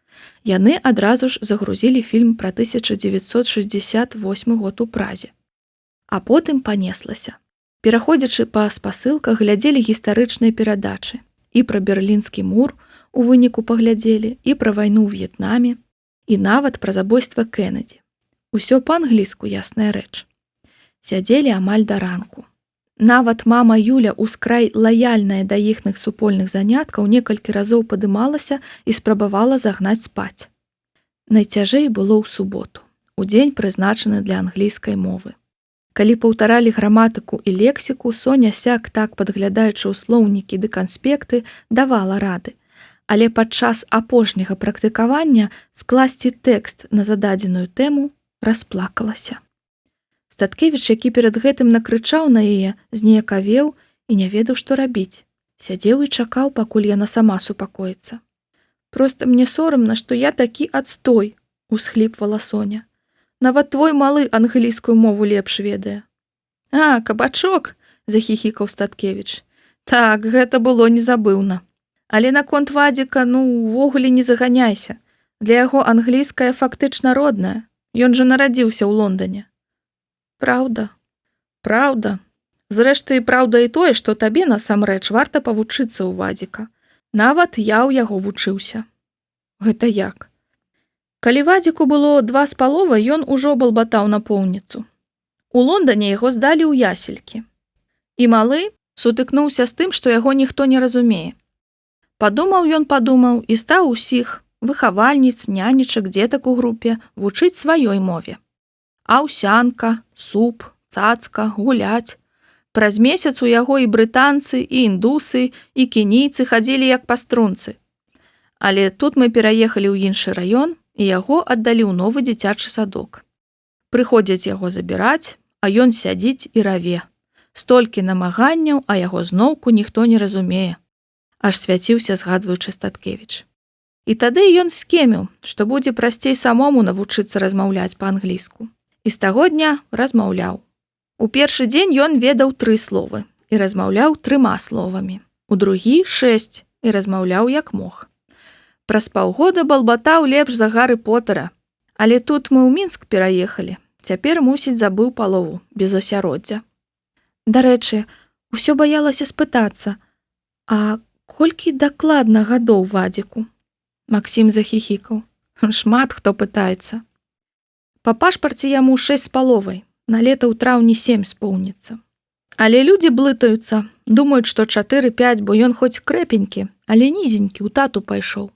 Яны адразу ж загрузілі фільм пра 1968 год у Празе. А потым панеслася. Пераходзячы па спасылках, глядзелі гістарычныя перадачы. І пра берлінскі мур у выніку паглядзелі, і пра вайну ў В'етнаме, і нават пра забойства Кеннеді. Усё па-англійску, ясная рэч. Сядзелі амаль да ранку. Нават мама Юля, ускрай лаяльная да іхных супольных заняткаў, некалькі разоў падымалася і спрабавала загнаць спаць. Найцяжэй было ў суботу, у дзень прызначаны для англійскай мовы. Калі паўтаралі граматыку і лексіку, Соня сяк-так, падглядаючы ў слоўнікі ды канспекты, давала рады. Але падчас апошняга практыкавання скласці тэкст на зададзеную тэму расплакалася. Статкевіч, які перад гэтым накрычаў на яе, зніякавеў і не ведаў, што рабіць. Сядзеў і чакаў, пакуль яна сама супакоіцца. «Проста мне сорамна, што я такі адстой», – усхліпвала Соня. «Нават твой малы англійскую мову лепш ведае». «А, кабачок!» – захіхікаў Статкевіч. «Так, гэта было незабыўна. Але наконт Вадзіка, увогуле не заганяйся. Для яго англійская фактычна родная. Ён жа нарадзіўся ў Лондане». «Праўда? Праўда. Зрэшты, праўда і тое, што табе насамрэч варта павучыцца ў Вадзіка. Нават я ў яго вучыўся». «Гэта як?» Калі Вадзіку было 2,5, ён ужо балбатаў напоўніцу. У Лондане яго здалі ў яселькі. І малы сутыкнуўся з тым, што яго ніхто не разумее. Падумаў і стаў усіх выхавальніц, нянечак, дзетак у групе вучыць сваёй мове. Аўсянка, суп, цацка, гуляць. Праз месяц у яго і брытанцы, і індусы, і кенійцы хадзілі як па струнцы. Але тут мы пераехалі ў іншы раён, і яго аддалі ў новы дзіцячы садок. Прыходзяць яго забіраць, а ён сядзіць і раве. Столькі намаганняў, а яго зноўку ніхто не разумее. Аж свяціўся, згадваючы Статкевіч. І тады ён скеміў, што будзе прасцей самому навучыцца размаўляць па-англійску. І з таго дня размаўляў. У першы дзень ён ведаў 3 словы і размаўляў 3 словамі. У другі 6 і размаўляў як мог. Праз паўгода балбатаў лепш за Гарры Поттера. Але тут мы ў Мінск пераехалі. Цяпер, мусіць, забыў палову, без асяроддзя. Дарэчы, усё баялася спытацца, а колькі дакладна гадоў Вадзіку? Максім захіхікаў. Шмат хто пытаецца. Па пашпарце яму 6,5, на лета ў траўні 7 споўніцца. Але людзі блытаюцца, думаюць, што 4-5, бо ён хоць крэпенькі, але нізенькі, у тату пайшоў.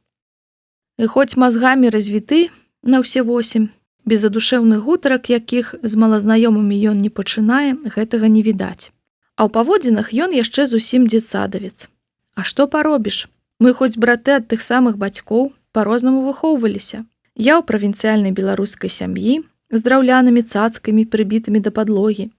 І хоць мазгамі развіты на ўсе 8, без задушэўных гутарак, якіх з малазнаёмымі ён не пачынае, гэтага не відаць. А ў паводзінах ён яшчэ зусім дзетсадавец. А што паробіш? Мы хоць браты ад тых самых бацькоў па-рознаму выхоўваліся. Я ў правінцыяльнай беларускай сям'і з драўлянымі цацкамі, прыбітымі да падлогі,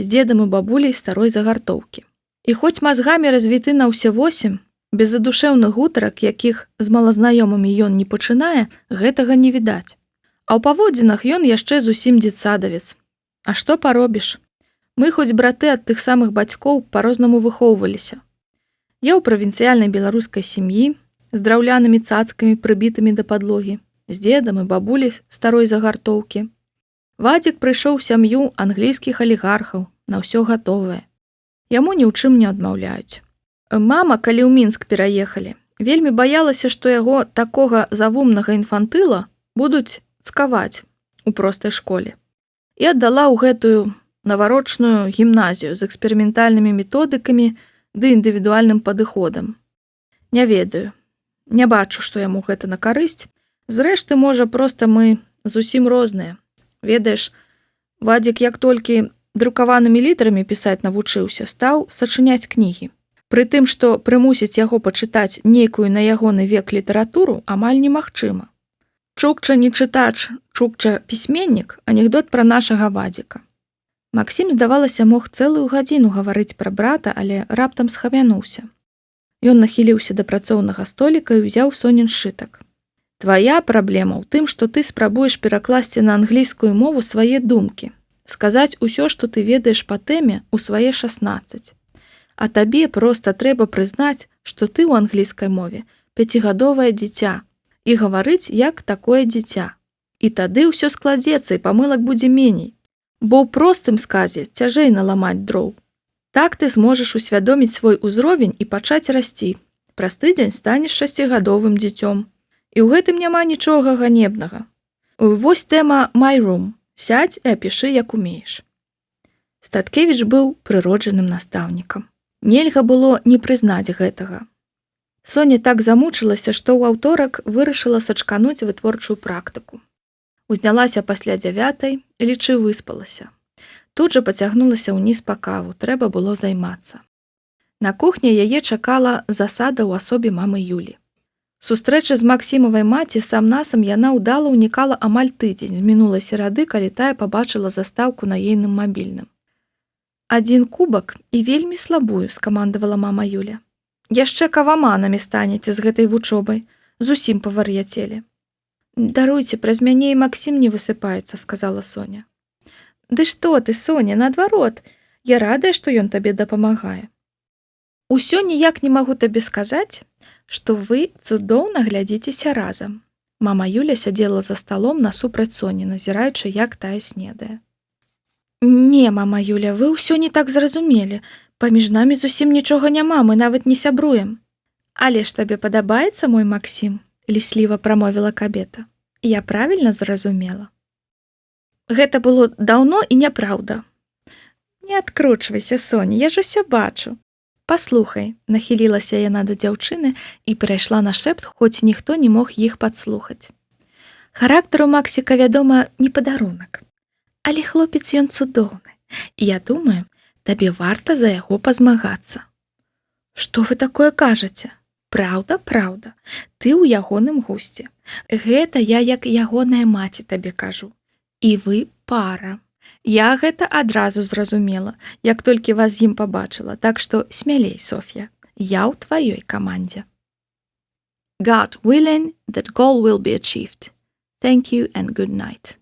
з дзедам і бабуляй старой загартоўкі. І хоць мазгамі развіты на ўсе 8, без задушэўных гутарак, якіх з малазнаёмымі ён не пачынае, гэтага не відаць. А ў паводзінах ён яшчэ зусім дзетсадавец. А што паробіш? Мы хоць браты ад тых самых бацькоў па-рознаму выхоўваліся. Я ў правінцыяльнай беларускай сям'і з драўлянымі цацкамі, прыбітымі да падлогі, з дзедам і бабулі старой загартоўкі. Вадзік прыйшоў у сям'ю англійскіх алігархаў, на ўсё гатовае. Яму ні ў чым не адмаўляюць. Мама, калі ў Мінск пераехалі, вельмі баялася, што яго такога завумнага інфантыла будуць цкаваць у простай школе. І аддала ў гэтую наварочную гімназію з эксперыментальнымі методыкамі ды індывідуальным падыходам. Не ведаю, не бачу, што яму гэта на карысць. Зрэшты, можа, проста мы зусім розныя. Ведаеш, Вадзік як толькі друкаванымі літарамі пісаць навучыўся, стаў сачыняць кнігі. Пры тым, што прымусіць яго пачытаць нейкую на ягоны век літаратуру, амаль немагчыма. Чукча не чытач, Чукча пісьменнік, анекдот пра нашага Вадзіка. Максім, здавалася, мог цэлую гадзіну гаварыць пра брата, але раптам схамянуўся. Ён нахіліўся да працоўнага століка і ўзяў Сонін сшытак. Твая праблема ў тым, што ты спрабуеш перакласці на англійскую мову свае думкі, сказаць усё, што ты ведаеш па тэме ў свае 16. А табе проста трэба прызнаць, што ты ў англійскай мове 5гадовае дзіця і гаварыць як такое дзіця. І тады ўсё складзецца і памылак будзе меней. Бо ў простым сказе цяжэй наламаць дроў. Так ты зможаш усвядоміць свой узровень і пачаць расці. Праз тыдзень станеш 6гадовым дзіцём. І ў гэтым няма нічога ганебнага. Вось тэма «My room». Сядзь і апішы, як умееш. Статкевіч быў прыроджаным настаўнікам. Нельга было не прызнаць гэтага. Соня так замучылася, што ў аўторак вырашыла сачкануць вытворчую практыку. Узнялася пасля 9, лічы выспалася. Тут жа пацягнулася ўніз па каву, трэба было займацца. На кухні яе чакала засада ў асобе мамы Юлі. Сустрэча з Максімавай маці сам-насам яна ўдала ўнікала амаль тыдзень з мінулай серады, калі тая пабачыла застаўку на ейным мабільным. 1 кубак і вельмі слабую, скамандавала мама Юля. Яшчэ каваманамі станеце з гэтай вучобай, зусім павар'яцелі. Даруйце, праз мяне і Максім не высыпаецца, сказала Соня. Ды што ты, Соня, наадварот, я радая, што ён табе дапамагае. Усё ніяк не магу табе сказаць, што вы цудоўна глядзіцеся разам. Мама Юля сядзела за сталом насупраць Соні, назіраючы, як тая снедае. Не, мама Юля, вы ўсё не так зразумелі. Паміж намі зусім нічога няма, мы нават не сябруем. Але ж табе падабаецца мой Максім? Лісліва прамовіла кабета. Я правільна зразумела. Гэта было даўно і няпраўда. Не адкручвайся, Соня, я ж усё бачу. Паслухай, нахілілася яна да дзяўчыны і перайшла на шэпт, хоць ніхто не мог іх падслухаць. Характар у Максіка, вядома, не падарунак. Але хлопец ён цудоўны. І я думаю, табе варта за яго пазмагацца. Што вы такое кажаце? Праўда, праўда, ты ў ягоным гусце. Гэта я як ягоная маці табе кажу. І вы пара. Я гэта адразу зразумела, як толькі вас з ім пабачыла, так што смялей, Соф'я, я ў тваёй камандзе. God willing, that goal will be achieved. Thank you and good night.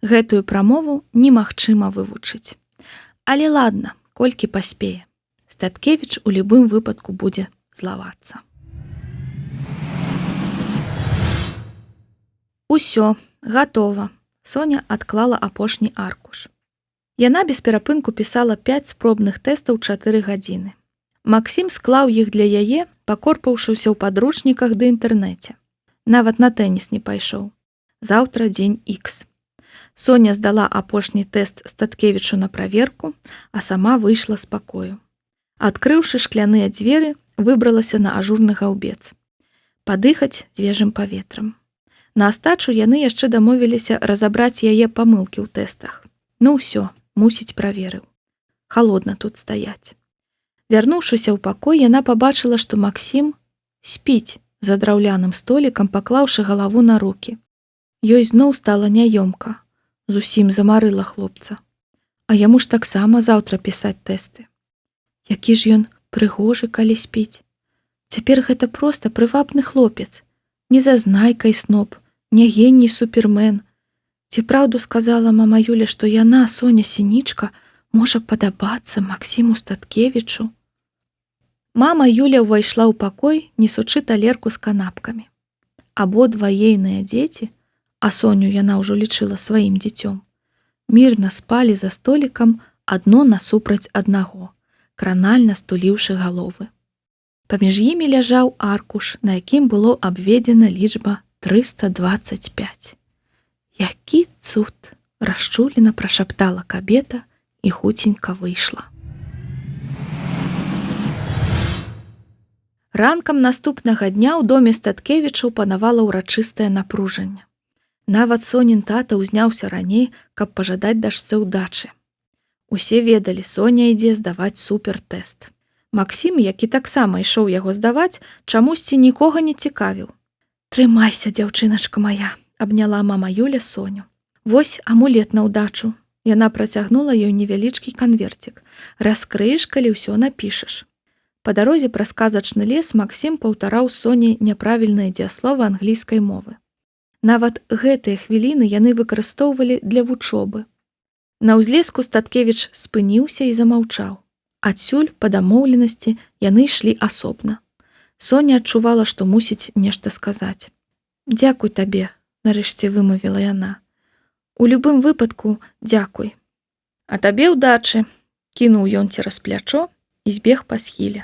Гэтую прамову немагчыма вывучыць. Але ладна, колькі паспее. Статкевіч у любым выпадку будзе злавацца. Усё, гатова. Соня адклала апошні аркуш. Яна без перапынку пісала 5 спробных тэстаў 4 гадзіны. Максім склаў іх для яе, пакорпаўшыўся ў падручніках ды інтэрнэце. Нават на тэніс не пайшоў. Заўтра дзень Х. Соня здала апошні тэст Статкевічу на праверку, а сама выйшла з пакою. Адкрыўшы шкляныя дзверы, выбралася на ажурны гаўбец. Падыхаць свежым паветрам. На астачу яны яшчэ дамовіліся разабраць яе памылкі ў тэстах. Ну ўсё, мусіць праверыў. Халодна тут стаяць. Вярнуўшыся ў пакой, яна пабачыла, што Максім спіць за драўляным столікам, паклаўшы галаву на рукі. Ёй зноў стала няёмка. Зусім замарыла хлопца. А яму ж таксама заўтра пісаць тэсты. Які ж ён прыгожы, калі спіць. Цяпер гэта проста прывабны хлопец. Не зазнайка і сноп, не геній супермен. Ці праўду сказала мама Юля, што яна, Соня Сінічка, можа падабацца Максіму Статкевічу? Мама Юля ўвайшла ў пакой, несучы талерку з канапкамі. Абодва ейныя дзеці, а Соню яна ўжо лічыла сваім дзіцём, мірна спалі за столікам адно насупраць аднаго, кранальна стуліўшы галовы. Паміж імі ляжаў аркуш, на якім было абведзена лічба 325. Які цуд! Расчулена прашаптала кабета і хуценька выйшла. Ранкам наступнага дня ў доме Статкевічаў панавала ўрачыстае напружанне. Нават Сонін тата ўзняўся раней, каб пажадаць дачцэ ўдачы. Усе ведалі, Соня ідзе здаваць супертэст. Максім, які таксама ішоў яго здаваць, чамусьці нікога не цікавіў. «Трымайся, дзяўчыначка мая», — абняла мама Юля Соню. «Вось амулет на ўдачу». Яна працягнула ёй невялічкі канверцік. «Раскрыеш, калі ўсё напішаш». Па дарозе праз казачны лес Максім паўтараў Соні няправільныя дзеясловы англійскай мовы. Нават гэтыя хвіліны яны выкарыстоўвалі для вучобы. На ўзлеску Статкевіч спыніўся і замаўчаў. Адсюль, па дамоўленасці, яны ішлі асобна. Соня адчувала, што мусіць нешта сказаць. «Дзякуй табе», — нарэшце вымавіла яна. «У любым выпадку дзякуй». «А табе ўдачы», — кінуў ён цераз плячо і збег па схіле.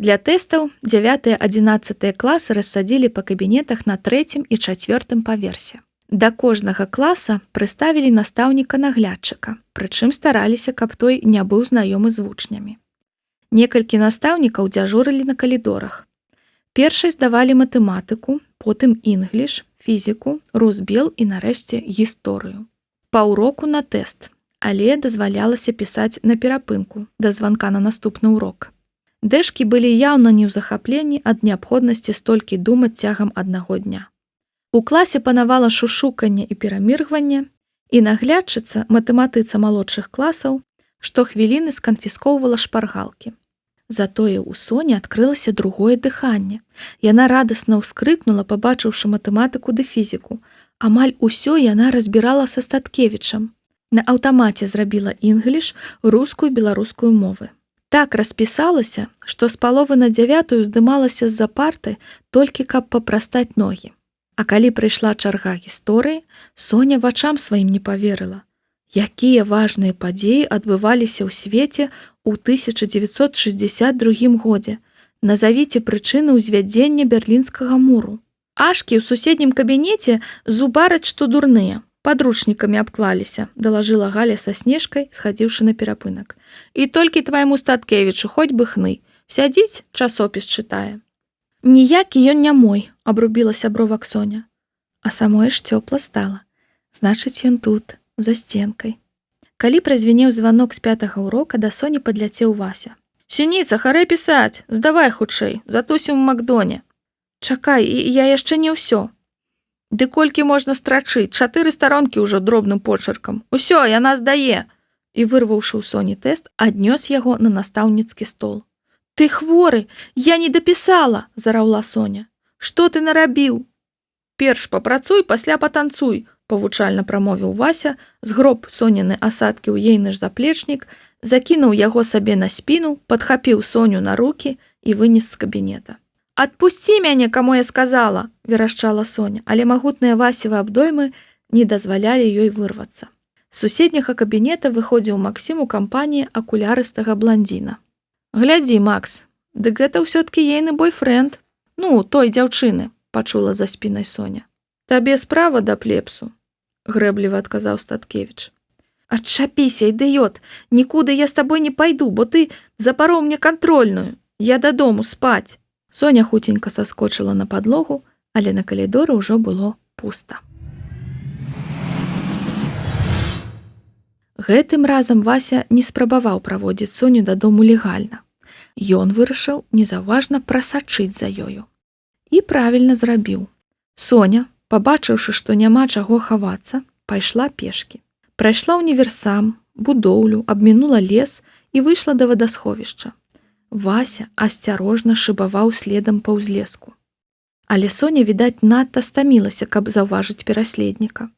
Для тэстаў 9-11 класы рассадзілі па кабінетах на 3-м і 4-м паверсе. Да кожнага класа прыставілі настаўніка-наглядчыка, прычым стараліся, каб той не быў знаёмы з вучнямі. Некалькі настаўнікаў дзяжурылі на калідорах. Першай здавалі матэматыку, потым інгліш, фізіку, русбел і нарэшце гісторыю. Па ўроку на тэст, але дазвалялася пісаць на перапынку да званка на наступны урок. Дэшкі былі яўна не ў захапленні ад неабходнасці столькі думаць цягам аднаго дня. У класе панавала шушуканне і пераміргванне, і наглядчыца, матэматыца малодшых класаў, штохвіліны сканфіскоўвала шпаргалкі. Затое ў Соні адкрылася другое дыханне. Яна радасна ўскрыкнула, пабачыўшы матэматыку ды фізіку. Амаль усё яна разбірала са Статкевічам. На аўтамаце зрабіла інгліш, рускую, беларускую мовы. Так распісалася, што з паловы на 9 здымалася з-за парты толькі каб папрастаць ногі. А калі прыйшла чарга гісторыі, Соня вачам сваім не паверыла. Якія важныя падзеі адбываліся ў свеце ў 1962 годзе? Назавіце прычыны ўзвядзення Берлінскага муру. Ашкі ў суседнім кабінеце зубараць, што дурныя. Падручнікамі абклаліся, далажыла Галя са Снежкай, схадзіўшы на перапынак. І толькі твайму Статкевічу хоць бы хны. Сядзіць, часопіс чытае. Ніякі ён не мой, абрубіла сябровак Соня. А самой ж цёпла стала. Значыць, ён тут, за сценкай. Калі празвінеў званок з 5-га урока, да Соні падляцеў Вася. «Сініца, харэй пісаць, здавай хутчэй, затусім у Макдоне». «Чакай, я яшчэ не ўсё». «Ды колькі можна страчыць, 4 старонкі ўжо дробным почыркам. Усё, яна здае». І, вырваўшы ў Соні тэст, аднёс яго на настаўніцкі стол. «Ты хворы, я не дапісала», — зараўла Соня. «Што ты нарабіў?» «Перш папрацуй, пасля патанцуй», — павучальна прамовіў Вася, згроб Соніны асадкі ў ейны ж заплечнік, закінуў яго сабе на спіну, падхапіў Соню на рукі і вынес з кабінета. «Адпусці мяне, каму я сказала», — верашчала Соня, але магутныя Васевы абдоймы не дазвалялі ёй вырвацца. З суседняга кабінета выходзіў Максім у кампаніі акулярыстага бландзіна. «Глядзі, Макс, дык гэта ўсё-ткі ейны бойфрэнд. Ну, той дзяўчыны», — пачула за спінай Соня. «Табе справа да плепсу», — грэбліва адказаў Статкевіч. «Адчапіся, ідыёт, нікуды я з табой не пайду, бо ты запароў мне кантрольную. Я дадому спаць». Соня хуценька саскочыла на падлогу, але на калідоры ўжо было пуста. Гэтым разам Вася не спрабаваў праводзіць Соню дадому легальна. Ён вырашыў незаўважна прасачыць за ёю. І правільна зрабіў. Соня, пабачыўшы, што няма чаго хавацца, пайшла пешкі. Прайшла універсам, будоўлю, абмінула лес і выйшла да вадасховішча. Вася асцярожна шыбаваў следам па ўзлеску. Але Соня, відаць, надта стамілася, каб заўважыць пераследніка.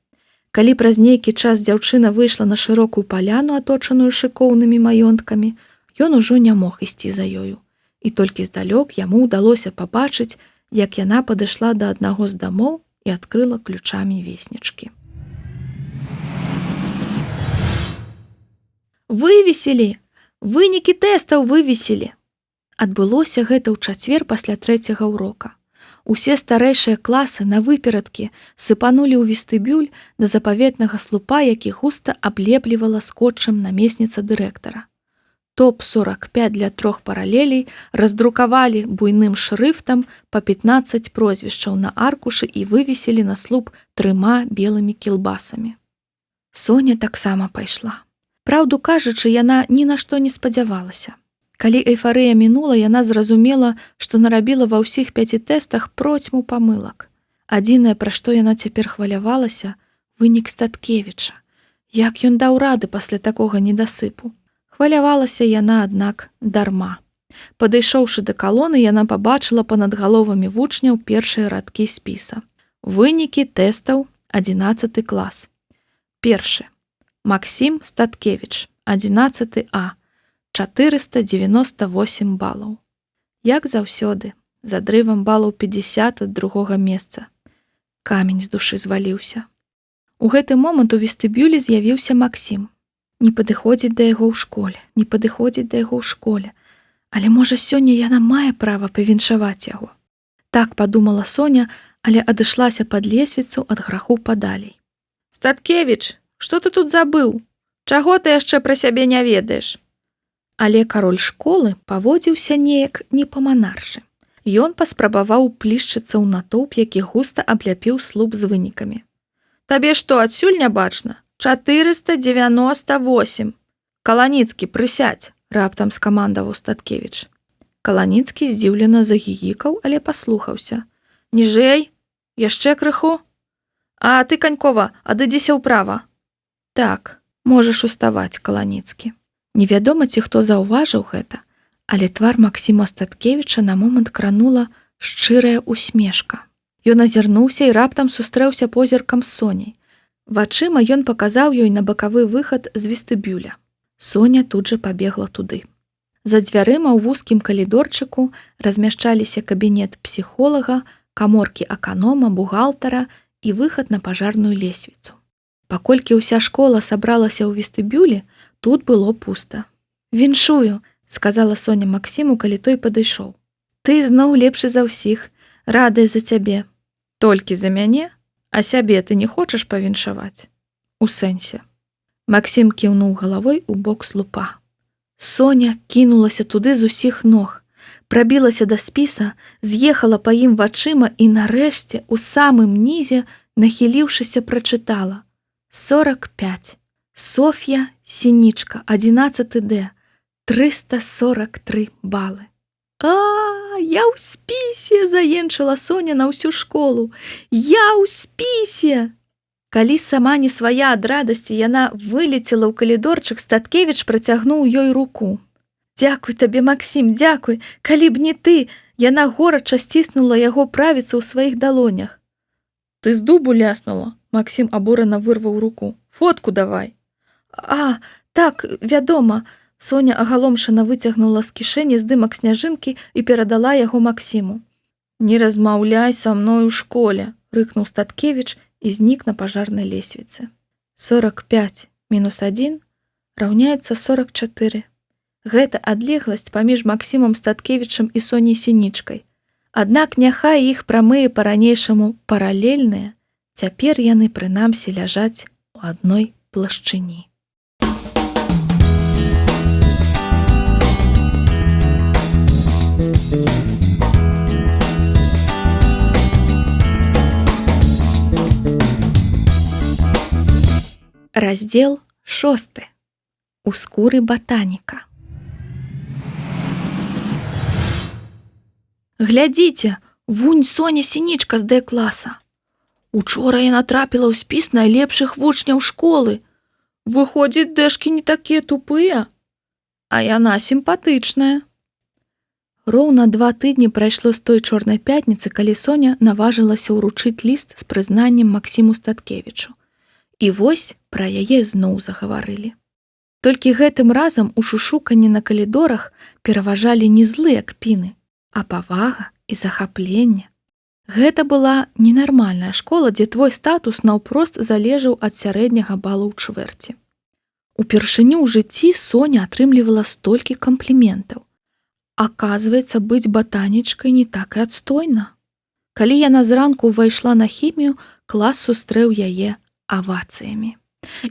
Калі праз нейкі час дзяўчына выйшла на шырокую паляну, аточаную шыкоўнымі маёнткамі, ён ужо не мог ісці за ёю. І толькі здалёк яму ўдалося пабачыць, як яна падышла да аднаго з дамоў і адкрыла ключамі веснічкі. Вывесілі! Вынікі тэстаў вывесілі! Адбылося гэта ў чацвер пасля 3-го ўрока. Усе старэйшыя класы на выперадкі сыпанулі ў вестыбюль да запаветнага слупа, які густа аблеплівала скотчам намесніца дырэктара. Топ-45 для 3 паралелей раздрукавалі буйным шрыфтам па 15 прозвішчаў на аркушы і вывесілі на слуп 3 белымі кілбасамі. Соня таксама пайшла. Праўду кажучы, яна ні на што не спадзявалася. Калі эйфарыя мінула, яна зразумела, што нарабіла ва ўсіх 5 тэстах процьму памылак. Адзінае, пра што яна цяпер хвалявалася, вынік Статкевіча. Як ён даў рады пасля такога недасыпу? Хвалявалася яна, аднак, дарма. Падышоўшы да калоны, яна пабачыла па-над галовамі вучняў першыя радкі спіса. Вынікі тэстаў 11 клас. Першы. Максім Статкевіч, 11 А. 498 балаў. Як заўсёды, з адрывам балаў 50 ад другога месца. Камень з душы зваліўся. У гэты момант у вестыбюлі з'явіўся Максім. Не падыходзіць да яго ў школе, не падыходзіць да яго ў школе. Але, можа, сёння яна мае права павіншаваць яго. Так падумала Соня, але адышлася пад лесвіцу ад граху падалей. Статкевіч, што ты тут забыў? Чаго ты яшчэ пра сябе не ведаеш? Але кароль школы паводзіўся неяк не па-манаршы. Ён паспрабаваў плішчыцца ў натоўп, які густа абляпіў слуп з вынікамі. Табе што, адсюль не бачна? 498. Каланіцкі, прысядзь, раптам скамандаваў Статкевіч. Каланіцкі здзіўлена загігікаў, але паслухаўся. Ніжэй, яшчэ крыху. А ты, Канькова, адыдзіся ўправа. Так, можаш уставаць, Каланіцкі. Невядома, ці хто заўважыў гэта, але твар Максіма Статкевіча на момант кранула шчырая усмешка. Ён азірнуўся і раптам сустрэўся позіркам з Соняй. Вачыма ён паказаў ёй на бакавы выхад з вестыбюля. Соня тут жа пабегла туды. За дзвярыма ў вузкім калідорчыку размяшчаліся кабінет псіхолага, каморкі аканома, бухгалтара і выхад на пажарную лесвіцу. Паколькі ўся школа сабралася ў вестыбюлі, тут было пуста. «Віншую», – сказала Соня Максіму, калі той падышоў. «Ты зноў лепшы за ўсіх, радая за цябе. Толькі за мяне? А сябе ты не хочаш павіншаваць?» «У сэнсе». Максім кіўнуў галавой у бок слупа. Соня кінулася туды з усіх ног, прабілася да спіса, з'ехала па ім вачыма і нарэшце у самым нізе, нахіліўшыся, прачытала: 45. Софья Синичка, 11 Д, 343 балы. Я ў спісе, заенчыла Соня на ўсю школу. Я ў спісе. Калі сама не свая ад радасці, яна вылецела ў калідорчык, Статкевіч працягнуў ёй руку. Дзякуй табе, Максім, дзякуй. Калі б не ты, яна горача сціснула яго правіцу ў сваіх далонях. Ты з дубу ляснула? Максім абурана вырваў руку. Фотку давай. Так, вядома. Соня агаломшана выцягнула з кішэні здымак сняжынкі і перадала яго Максіму. Не размаўляй са мной у школе, рыкнуў Статкевіч і знік на пажарнай лесвіцы. 45 мінус 1 раўняецца 44. Гэта адлегласць паміж Максімам Статкевічам і Соняй Сінічкай. Аднак няхай іх прамыя па-ранейшаму паралельныя, цяпер яны прынамсі ляжаць у адной плашчыні. Раздзел 6. У скуры батаніка. Глядзіце, вунь Соня Сінічка з Д-класа. Учора яна трапіла ў спіс найлепшых вучняў школы. Выходзіць, дэшкі не такія тупыя, а яна сімпатычная. Роўна 2 тыдні прайшло з той чорнай пятніцы, калі Соня наважылася ўручыць ліст з прызнаннем Максіму Статкевічу. І вось пра яе зноў загаварылі. Толькі гэтым разам у шушуканні на калідорах пераважалі не злыя кпіны, а павага і захапленне. Гэта была ненармальная школа, дзе твой статус наўпрост залежаў ад сярэдняга балу ў чвэрці. Упершыню ў жыцці Соня атрымлівала столькі кампліментаў. Аказваецца, быць батанічкай не так і адстойна. Калі яна зранку ўвайшла на хімію, клас сустрэў яе авацыямі.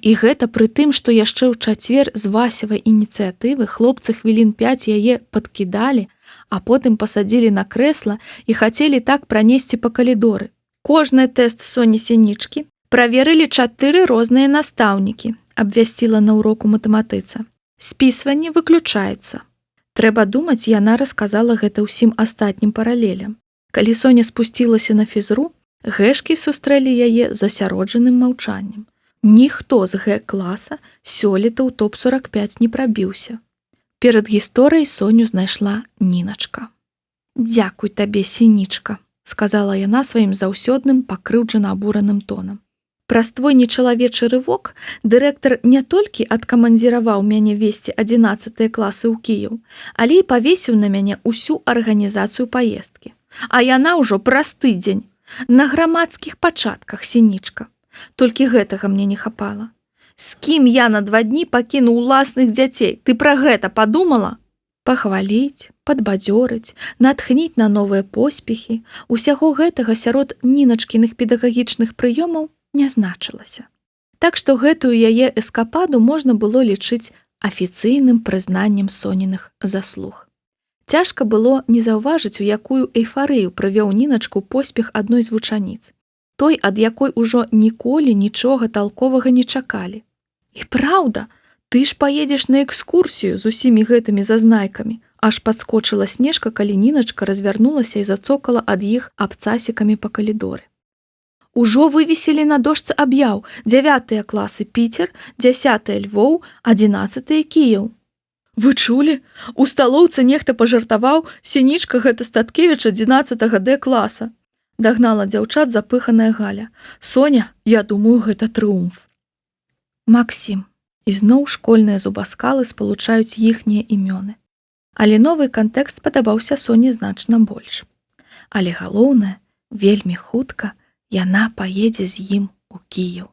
І гэта пры тым, што яшчэ ў чацвер з Васевай ініцыятывы хлопцы хвілін 5 яе падкідалі, а потым пасадзілі на крэсла і хацелі так пранесці па калідоры. Кожны тэст Соні Сінічкі праверылі 4 розныя настаўнікі, абвясціла на уроку матэматыца. Спісванне выключаецца. Трэба думаць, яна расказала гэта ўсім астатнім паралелям. Калі Соня спусцілася на фізру, гэшкі сустрэлі яе засяроджаным маўчаннем. Ніхто з Г-класа сёлета ў топ-45 не прабіўся. Перад гісторыяй Соню знайшла Ніначка. «Дзякуй табе, Сінічка», – сказала яна сваім заўсёдным пакрыўджана абураным тонам. Праз твой нечалавечы рывок дырэктар не толькі адкамандзіраваў мяне весці 11 класы ў Кіеў, але і павесіў на мяне ўсю арганізацыю паездкі. А яна ўжо праз тыдзень, на грамадскіх пачатках, Сінічка. Толькі гэтага мне не хапала. З кім я на 2 дні пакіну ўласных дзяцей? Ты пра гэта падумала? Пахваліць, падбадзёрыць, натхніць на новыя поспехі, усяго гэтага сярод Ніначкіных педагагічных прыёмаў не значылася. Так што гэтую яе эскападу можна было лічыць афіцыйным прызнаннем Соніных заслуг. Цяжка было не заўважыць, у якую эйфарыю прывёў Ніначку поспех адной з вучаніц, той, ад якой ужо ніколі нічога талковага не чакалі. І праўда, ты ж паедзеш на экскурсію з усімі гэтымі зазнайкамі, аж падскочыла Снежка, калі Ніначка развярнулася і зацокала ад іх абцасікамі па калідоры. Ужо вывесілі на дошцы аб'яў 9 класы Піцер, 10 Львоў, 11 Кіеў. Вы чулі? У сталоўцы нехта пажартаваў, Сінічка гэта Статкевіч 11 Д-класа. Дагнала дзяўчат запыханая Галя. Соня, я думаю, гэта трыумф. Максім. Ізноў школьныя зубаскалы спалучаюць іхнія імёны. Але новы кантэкст падабаўся Соне значна больш. Але галоўнае, вельмі хутка яна паедзе з ім у Кіеў.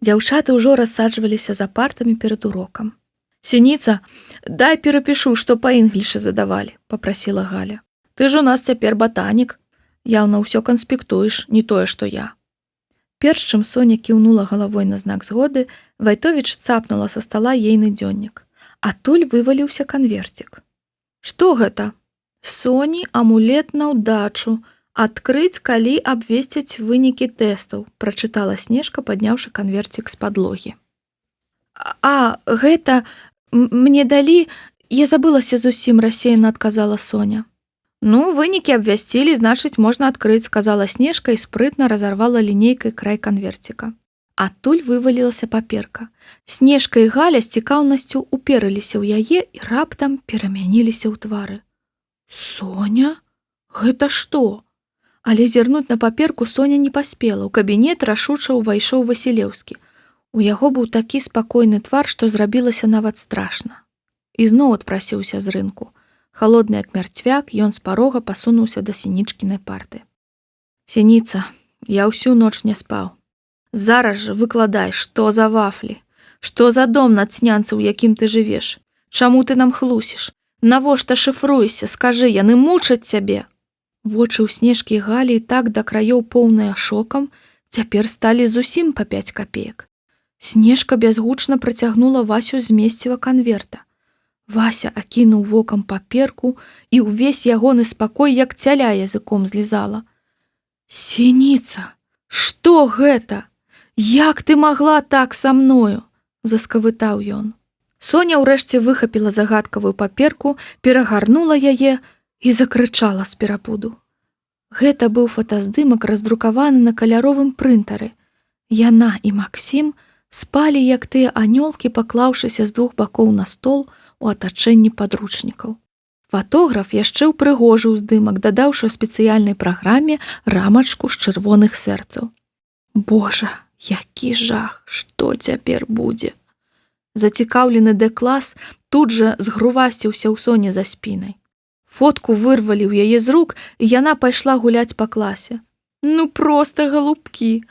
Дзяўчаты ўжо рассаджваліся за партамі перад урокам. «Сініца, дай перапішу, што па інглішы задавалі», – папрасіла Галя. «Ты ж у нас цяпер батанік. Яўна ўсё канспектуеш, не тое, што я». Перш чым Соня кіўнула галавой на знак згоды, Вайтовіч цапнула са стала ейны дзённік. Адтуль вываліўся канверцік. «Што гэта?» «Соні амулет на ўдачу. Адкрыць, калі абвесцяць вынікі тэстаў», – прачытала Снежка, падняўшы канверцік з падлогі. «А, гэта мне далі, я забылася зусім», – рассеяна адказала Соня. «Ну, вынікі абвясцілі, значыць, можна адкрыць», – сказала Снежка і спрытна разарвала лінейкай край канверціка. Адтуль вывалілася паперка. Снежка і Галя з цікаўнасцю уперыліся ў яе і раптам перамяніліся ў твары. «Соня? Гэта што?» Але зірнуць на паперку Соня не паспела. У кабінет рашуча ўвайшоў Васілеўскі. У яго быў такі спакойны твар, што зрабілася нават страшна. Ізноў адпрасіўся з рынку. Халодны як мярцвяк, ён з парога пасунуўся да Сінічкінай парты. «Сініца, я ўсю ноч не спаў. Зараз жа выкладай, што за вафлі? Што за дом нацнянцы, у якім ты жывеш? Чаму ты нам хлусіш? Навошта шыфруешся? Скажы, яны мучаць цябе!» Вочы ў Снежкі і Галі і так да краёў поўныя шокам, цяпер сталі зусім па 5 капеек. Снежка бязгучна працягнула Васю з месціва канверта. Вася акінуў вокам паперку, і ўвесь ягоны спакой як цяля языком злізала. «Сініца, што гэта? Як ты магла так са мною?» – заскавытаў ён. Соня ўрэшце выхапіла загадкавую паперку, перагарнула яе і закрычала з перапуду. Гэта быў фотаздымак, раздрукаваны на каляровым прынтары. Яна і Максім спалі, як тыя анёлкі, паклаўшыся з 2 бакоў на стол у атачэнні падручнікаў. Фатограф яшчэ ўпрыгожыў здымак, дадаўшы ў спецыяльнай праграме рамачку з чырвоных сэрцаў. Божа, які жах, што цяпер будзе? Зацікаўлены Д-клас тут жа згрувасціўся ў Соне за спінай. Фотку вырвалі ў яе з рук, і яна пайшла гуляць па класе. Ну проста галубкі.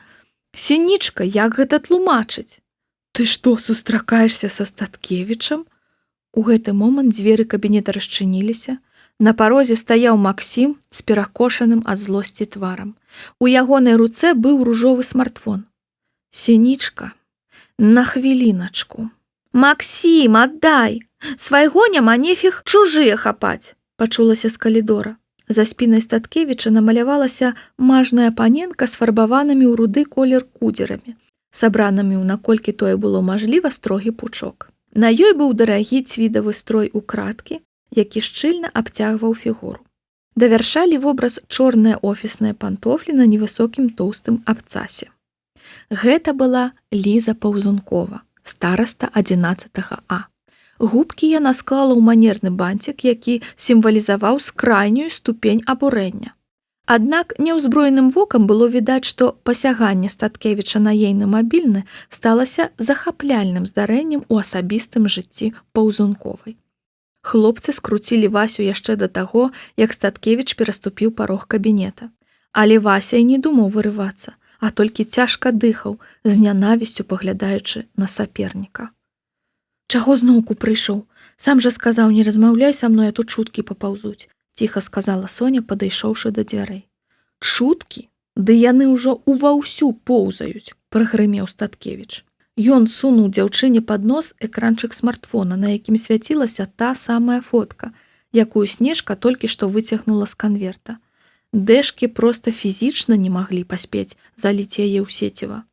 Сінічка, як гэта тлумачыць? Ты што, сустракаешся са Статкевічам? У гэты момант дзверы кабінета расчыніліся. На парозе стаяў Максім з перакошаным ад злосці тварам. У ягонай руцэ быў ружовы смартфон. Сінічка, на хвіліначку. Максім, аддай! Свайго няма, нефіг чужыя хапаць, пачулася з калідора. За спінай Статкевіча намалявалася мажная паненка з фарбаванымі ў руды колер кудзерамі, сабранымі ў наколькі тое было мажліва строгі пучок. На ёй быў дарагі цвідавы строй у краткі, які шчыльна абцягваў фігуру. Давяршалі вобраз чорныя офісныя пантофлі на невысокім тоўстым абцасе. Гэта была Ліза Паўзункова, стараста 11 А. Губкі яна склала ў манерны бантик, які сімвалізаваў скрайнюю ступень абурэння. Аднак неўзброеным вокам было відаць, што пасяганне Статкевіча на ейны мабільны сталася захапляльным здарэннем у асабістым жыцці Паўзунковай. Хлопцы скруцілі Васю яшчэ да таго, як Статкевіч пераступіў парог кабінета. Але Вася і не думаў вырывацца, а толькі цяжка дыхаў, з нянавісцю паглядаючы на саперніка. Чаго зноўку прыйшоў? Сам жа сказаў, не размаўляй са мной, а тут чуткі папаўзуць, ціха сказала Соня, падышоўшы да дзвярэй. Чуткі? Ды яны ўжо уваўсю поўзаюць, прагрымеў Статкевіч. Ён сунуў дзяўчыне пад нос экранчык смартфона, на якім свяцілася та самая фотка, якую Снежка толькі што выцягнула з канверта. Дэшкі проста фізічна не маглі паспець заліць яе ў сеціва.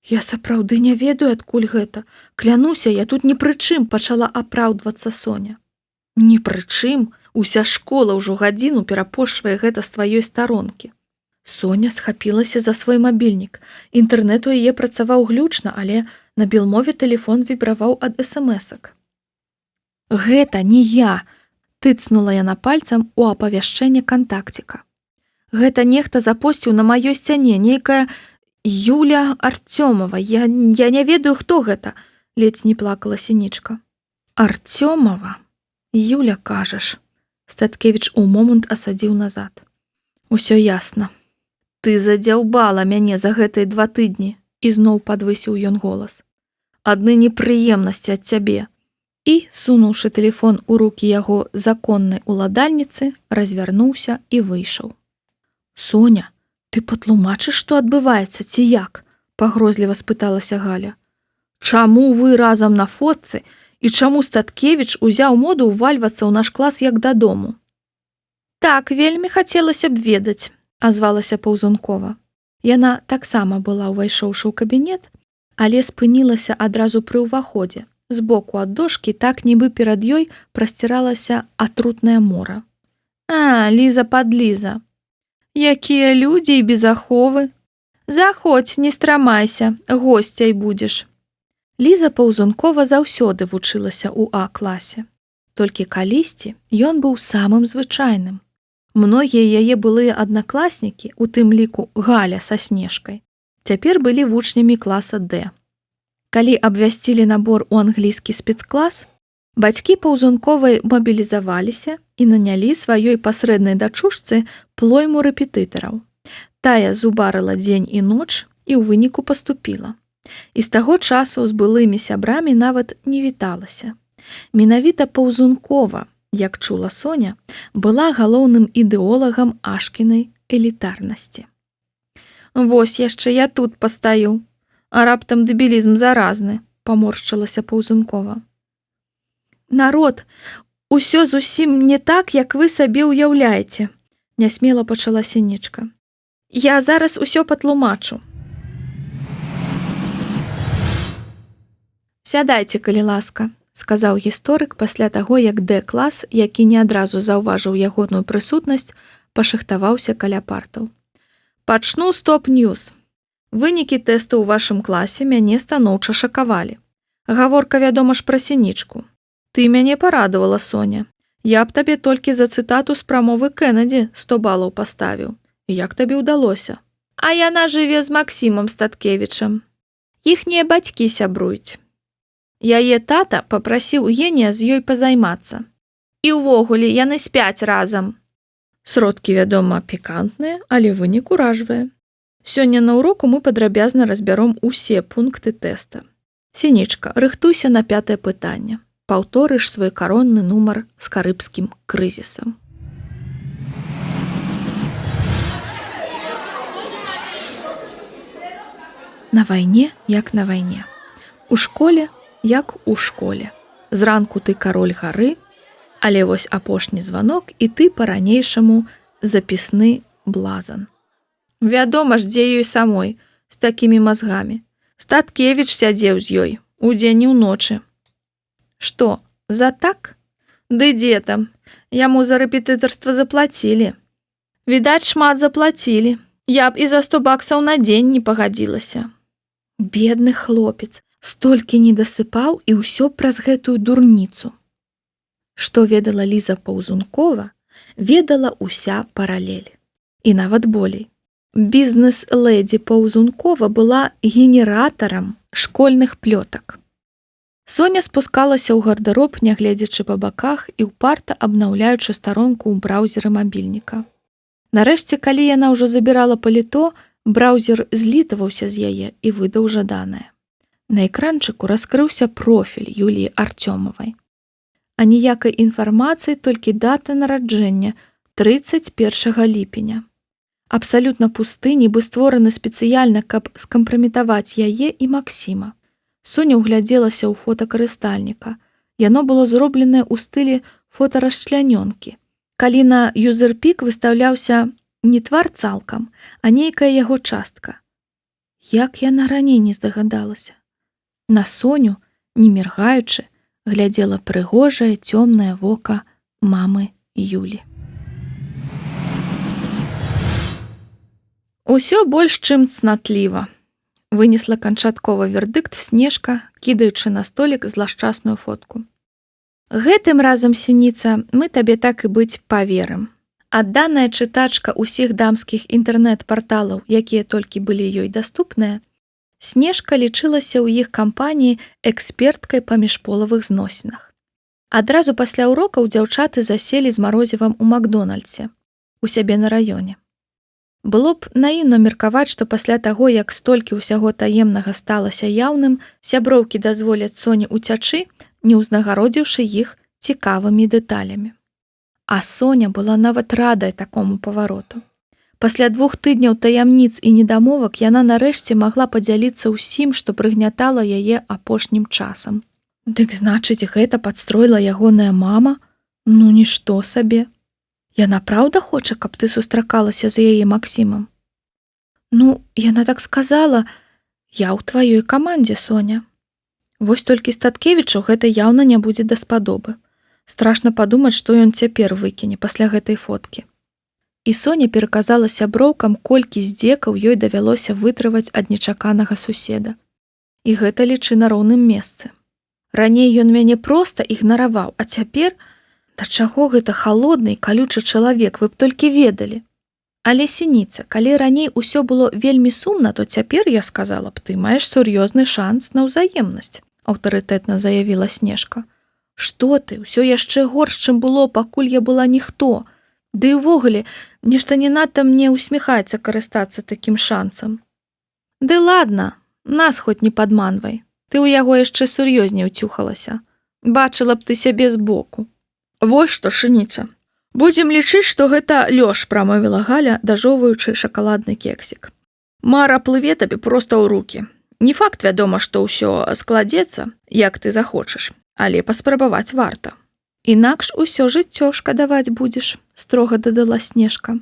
Я сапраўды не ведаю, адкуль гэта. Клянуся, я тут ні пры чым, пачала апраўдвацца Соня. Ні пры чым? Уся школа ўжо гадзіну перапошвае гэта з тваёй старонкі. Соня схапілася за свой мабільнік. Інтэрнэт у яе працаваў глючна, але на белмове тэлефон вібраваў ад смс-ак. Гэта не я, тыцнула яна пальцам у апавяшчэнне кантакціка. Гэта нехта запосціў на маёй сцяне, нейкая Юля Артёмова. Я не ведаю, хто гэта, ледзь не плакала Сінічка. Артёмова? Юля, кажаш. Статкевіч у момант асадзіў назад. Усё ясна. Ты задзяўбала мяне за гэтыя 2 тыдні, ізноў падвысіў ён голас. Адны непрыемнасці ад цябе. І, сунуўшы тэлефон у рукі яго законнай уладальніцы, развярнуўся і выйшаў. Соня, ты патлумачыш, што адбываецца, ці як? Пагрозліва спыталася Галя. Чаму вы разам на фотцы і чаму Статкевіч узяў моду ўвальвацца ў наш клас як дадому? Так, вельмі хацелася б ведаць, азвалася Паўзункова. Яна таксама была, ўвайшоўшы ў кабінет, але спынілася адразу пры ўваходзе. Збоку ад дошкі так нібы перад ёй прасціралася атрутнае мора. А, Ліза-падліза. Якія людзі і безаховы. Заходзь, не страмайся, госцяй будзеш. Ліза Паўзункова заўсёды вучылася ў А-класе. Толькі калісьці ён быў самым звычайным. Многія яе былыя аднакласнікі, у тым ліку Галя са Снежкай, цяпер былі вучнямі класа Д. Калі абвясцілі набор у англійскі спецклас, бацькі Паўзунковай мабілізаваліся і нанялі сваёй пасрэднай дачушцы плойму рэпетытараў. Тая зубарыла дзень і ноч і ў выніку паступіла. І з таго часу з былымі сябрамі нават не віталася. Менавіта Паўзункова, як чула Соня, была галоўным ідэолагам Ашкінай элітарнасці. Вось яшчэ я тут пастаю, а раптам дэбілізм заразны, паморшчылася Паўзункова. Народ, усё зусім не так, як вы сабе ўяўляеце, нясмела пачала Сінічка. Я зараз усё патлумачу. Сядайце, калі ласка, сказаў гісторык пасля таго, як Д-клас, які не адразу заўважыў ягоную прысутнасць, пашахтаваўся каля партаў. Пачну стоп-ньюс. Вынікі тэсту ў вашым класе мяне станоўча шакавалі. Гаворка, вядома ж, пра Сінічку. Ты мяне парадавала, Соня. Я б табе толькі за цытату з прамовы Кеннеді 100 балаў паставіў. Як табе ўдалося? А яна жыве з Максімам Статкевічам. Іхнія бацькі сябруюць. Яе тата папрасіў генія з ёй пазаймацца. І ўвогуле яны спяць разам. Сродкі, вядома, пікантныя, але вынік уражвае. Сёння на уроку мы падрабязна разбяром усе пункты тэста. Сінічка, рыхтуйся на 5-е пытанне. Паўторыш свой каронны нумар з карыбскім крызісам. На вайне, як на вайне. У школе, як у школе. Зранку ты кароль гары, але вось апошні званок, і ты па-ранейшаму запісны блазан. Вядома ж, дзе ёй самой, з такімі мазгамі. Статкевіч сядзеў з ёй, удзень і ўночы. Што, за так? Ды дзе там? Яму за рэпетытарства заплацілі. Відаць, шмат заплацілі. Я б і за 100 баксаў на дзень не пагадзілася. Бедны хлопец, столькі не дасыпаў і ўсё праз гэтую дурніцу. Што ведала Ліза Паўзункова, ведала ўся паралель. І нават болей. Бізнес-лэдзі Паўзункова была генератарам школьных плётак. Соня спускалася ў гардароб, нягледзячы па баках і ўпарта абнаўляючы старонку ў браўзеры мабільніка. Нарэшце, калі яна ўжо забірала паліто, браўзер злітаваўся з яе і выдаў жаданае. На экранчыку раскрыўся профіль Юліі Артёмавай. А ніякай інфармацыі, толькі дата нараджэння 31 ліпеня. Абсалютна пусты, нібы створаны спецыяльна, каб скампраметаваць яе і Максіма. Соня ўглядзелася ў фота карыстальніка. Яно было зробленае ў стылі фотарасчлянёнкі. Калі на юзерпік выстаўляўся не твар цалкам, а нейкая яго частка. Як яна раней не здагадалася? На Соню, не міргаючы, глядзела прыгожае цёмнае вока мамы Юлі. Усё больш чым цнатліва. Вынесла канчатковы вердыкт Снежка, кідаючы на столік злашчасную фотку. Гэтым разам, Сініца, мы табе так і быць паверым. Адданая чытачка ўсіх дамскіх інтэрнэт-парталаў, якія толькі былі ёй даступныя, Снежка лічылася ў іх кампаніі эксперткай па міжполавых зносінах. Адразу пасля урокаў дзяўчаты заселі з Марозевым у Макдональдсе, у сябе на раёне. Было б наіўна меркаваць, што пасля таго, як столькі ўсяго таемнага сталася яўным, сяброўкі дазволяць Соні ўцячы, не ўзнагародзіўшы іх цікавымі дэталямі. А Соня была нават радая такому павароту. Пасля 2 тыдняў таямніц і недамовак яна нарэшце магла падзяліцца ўсім, што прыгнятала яе апошнім часам. Дык значыць, гэта падстроіла ягоная мама? Ну нішто сабе. Яна праўда хоча, каб ты сустракалася з яе Максімам? Ну, яна так сказала, я ў тваёй камандзе, Соня. Вось толькі Статкевічу гэта яўна не будзе даспадобы. Страшна падумаць, што ён цяпер выкіне пасля гэтай фоткі. І Соня пераказала сяброўкам, колькі здзекаў ёй давялося вытрываць ад нечаканага суседа. І гэта лічы на роўным месцы. Раней ён мяне проста ігнараваў, а цяпер... Да чаго гэта халодны і калючы чалавек, вы б толькі ведалі. Але, Сініца, калі раней усё было вельмі сумна, то цяпер, я сказала б, ты маеш сур'ёзны шанс на ўзаемнасць, аўтарытэтна заявіла Снежка. Што ты, усё яшчэ горш, чым было, пакуль я была ніхто. Ды і ўвогуле, нешта не надта мне усміхаецца карыстацца такім шансам. Ды ладна, нас хоць не падманвай. Ты ў яго яшчэ сур'ёзней уцюхалася. Бачыла б ты сябе збоку. Вось што, Шыніца. Будзем лічыць, што гэта Лёш, прамовіла Галя, дажоўваючы шакаладны кексік. Мара плыве табе проста ў рукі. Не факт, вядома, што ўсё складзецца, як ты захочаш, але паспрабаваць варта. Інакш усё жыццё шкадаваць будзеш, строга дадала Снежка.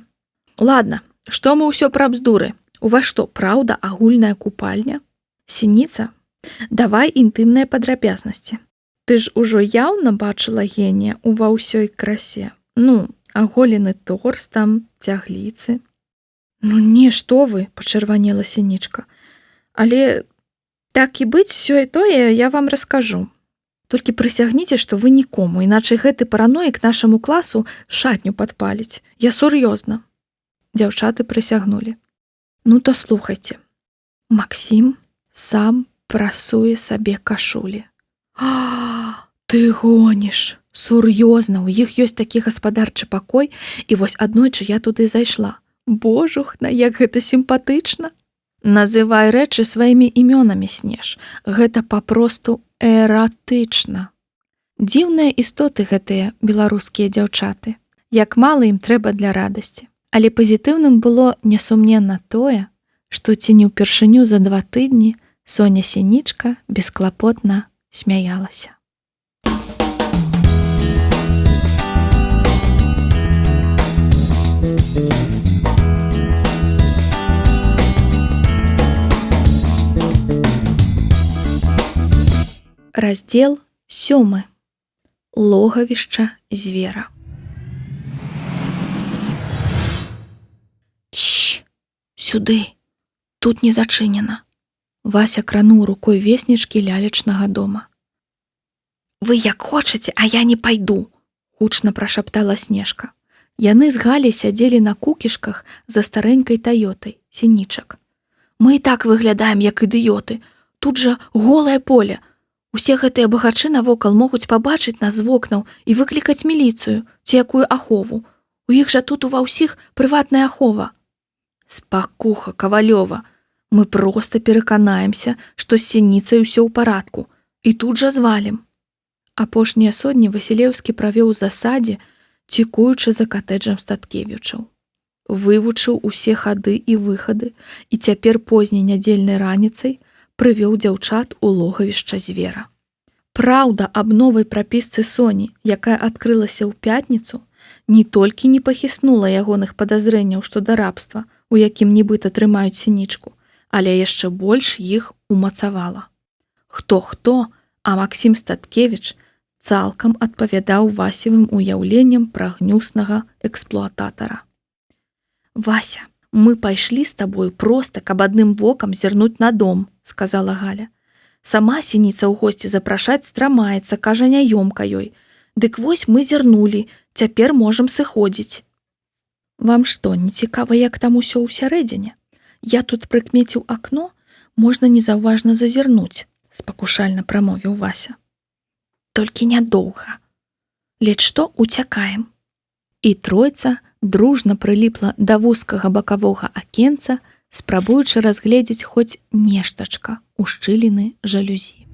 Ладна, што мы ўсё пра бздуры? У вас што, праўда, агульная купальня? Сініца, давай інтымныя падрабязнасці. Ты ж ужо яўна бачыла генія ува ўсёй красе. Ну, аголены торс там, цягліцы. Ну не, што вы, пачырванела Сінічка. Але так і быць, сё і тое я вам раскажу. Толькі прысягніце, што вы нікому, іначай гэты параноік нашаму класу шатню падпаліць. Я сур'ёзна. Дзяўчаты прысягнулі. Ну то слухайце. Максім сам прасуе сабе кашулі. А, ты гоніш. Сур'ёзна, у іх ёсць такі гаспадарчы пакой, і вось аднойчы я туды зайшла. Божухна, як гэта сімпатычна. Называй рэчы сваімі імёнамі, Снеж. Гэта папросту эратычна. Дзіўныя істоты гэтыя беларускія дзяўчаты. Як мала ім трэба для радасці. Але пазітыўным было несумненна тое, што ці не ўпершыню за 2 тыдні Соня Сінічка бесклапотна смяялася. Раздзел 7. Логавішча звера. Чш, сюды, тут не зачынена. Вася крануў рукой веснічкі лялечнага дома. Вы як хочаце, а я не пайду, гучна прашаптала Снежка. Яны з Галяй сядзелі на кукішках за старэнькай Таётай, Сінічак. Мы і так выглядаем як ідыёты. Тут жа голае поле. Усе гэтыя багачы навокал могуць пабачыць нас з вокнаў і выклікаць міліцыю ці якую ахову. У іх жа тут ува ўсіх прыватная ахова. Спакуха, Кавалёва, мы проста пераканаемся, што з Сініцай усё ў парадку, і тут жа звалім. Апошнія содні Васілеўскі правёў у засадзе, цікуючы за катэджам Статкевічаў. Вывучыў усе хады і выхады, і цяпер позняй нядзельнай раніцай прывёў дзяўчат у логавішча звера. Праўда аб новай прапісцы Соні, якая адкрылася ў пятніцу, не толькі не пахіснула ягоных падазрэнняў што да рабства, у якім нібыта трымаюць Сінічку, але яшчэ больш іх умацавала. Хто-хто, а Максім Статкевіч цалкам адпавядаў Васевым уяўленням пра гнюснага эксплуататара. Вася, мы пайшлі з табою проста, каб адным вокам зірнуць на дом, сказала Галя. Сама Сініца ў госці запрашаць страмаецца, кажа, няёмка ёй. Дык вось мы зірнулі, цяпер можам сыходзіць. Вам што, не цікава, як там усё ўсярэдзіне? Я тут прыкмеціў акно, можна незаўважна зазірнуць, спакушальна прамовіў Вася. Толькі нядоўга. Ледь што уцякаем. І тройца дружна прыліпла да вузкага бакавога акенца, спрабуючы разгледзець хоць нештачка у шчыліны жалюзі.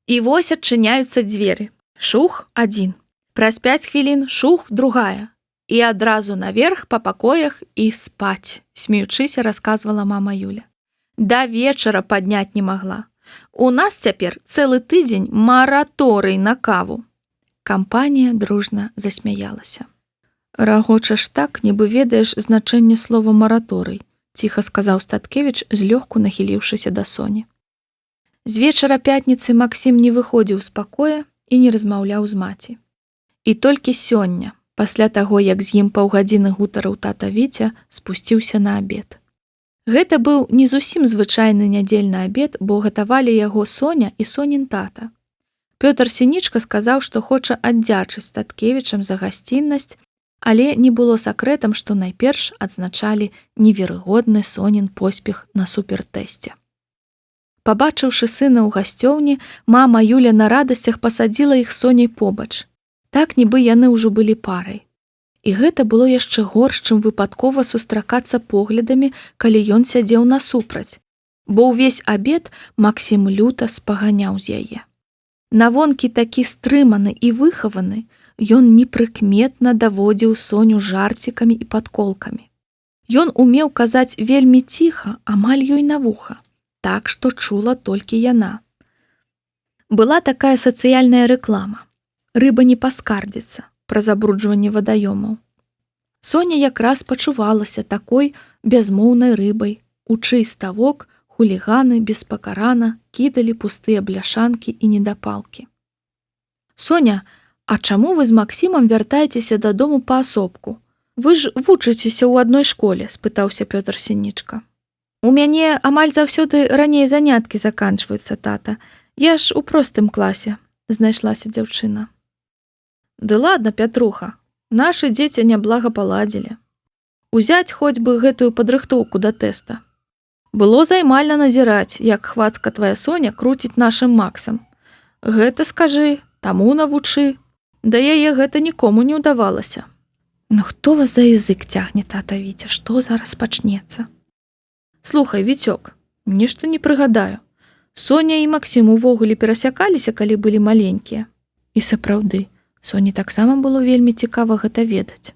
І вось адчыняюцца дзверы. Шух адзін. Праз 5 хвілін шух другая. І адразу наверх па пакоях і спаць, смеючыся расказвала мама Юля. Да вечара падняць не магла. У нас цяпер цэлы тыдзень мараторый на каву. Кампанія дружна засмяялася. Рагочаш так, нібы ведаеш значэнне слова мараторый, ціха сказаў Статкевіч, злёгку нахіліўшыся да Соні. З вечара пятніцы Максім не выходзіў з пакоя і не размаўляў з маці. І толькі сёння, пасля таго, як з ім паўгадзіны гутарыў тата Віця, спусціўся на абед. Гэта быў не зусім звычайны нядзельны абед, бо гатавалі яго Соня і Сонін тата. Пётр Сінічка сказаў, што хоча аддзячыць Статкевічам за гасціннасць, але не было сакрэтам, што найперш адзначалі неверагодны Сонін поспех на супертэсце. Пабачыўшы сына ў гасцёўні, мама Юля на радасцях пасадзіла іх Соняй побач. Так, нібы яны ўжо былі парай. І гэта было яшчэ горш, чым выпадкова сустракацца поглядамі, калі ён сядзеў насупраць. Бо ўвесь абед Максім люта спаганяў з яе. Навонкі такі стрыманы і выхаваны, ён непрыкметна даводзіў Соню жарцікамі і падколкамі. Ён умеў казаць вельмі ціха, амаль ёй на вуха, так, што чула толькі яна. Была такая сацыяльная рэклама. Рыба не паскардзіцца пра забруджванне вадаёмаў. Соня якраз пачувалася такой бязмоўнай рыбай, у чый ставок хуліганы беспакарана кідалі пустыя бляшанкі і недапалкі. Соня, а чаму вы з Максімам вяртаецеся дадому паасобку? Вы ж вучыцеся ў адной школе, спытаўся Пётр Сінічка. У мяне амаль заўсёды раней заняткі заканчваюцца, тата. Я ж у простым класе, знайшлася дзяўчына. Ды ладно, Пятруха, нашы дзеці няблага паладзілі. Узяць хоць бы гэтую падрыхтоўку да тэста. Было займальна назіраць, як хвацка твая Соня круціць нашым Максам. Гэта скажы, таму навучы. Да яе гэта нікому не ўдавалася. Ну хто вас за язык цягне, тата Віця, што зараз пачнецца? Слухай, Віцёк, нешта не прыгадаю. Соня і Максім увогуле перасякаліся, калі былі маленькія. І сапраўды, Соне таксама было вельмі цікава гэта ведаць.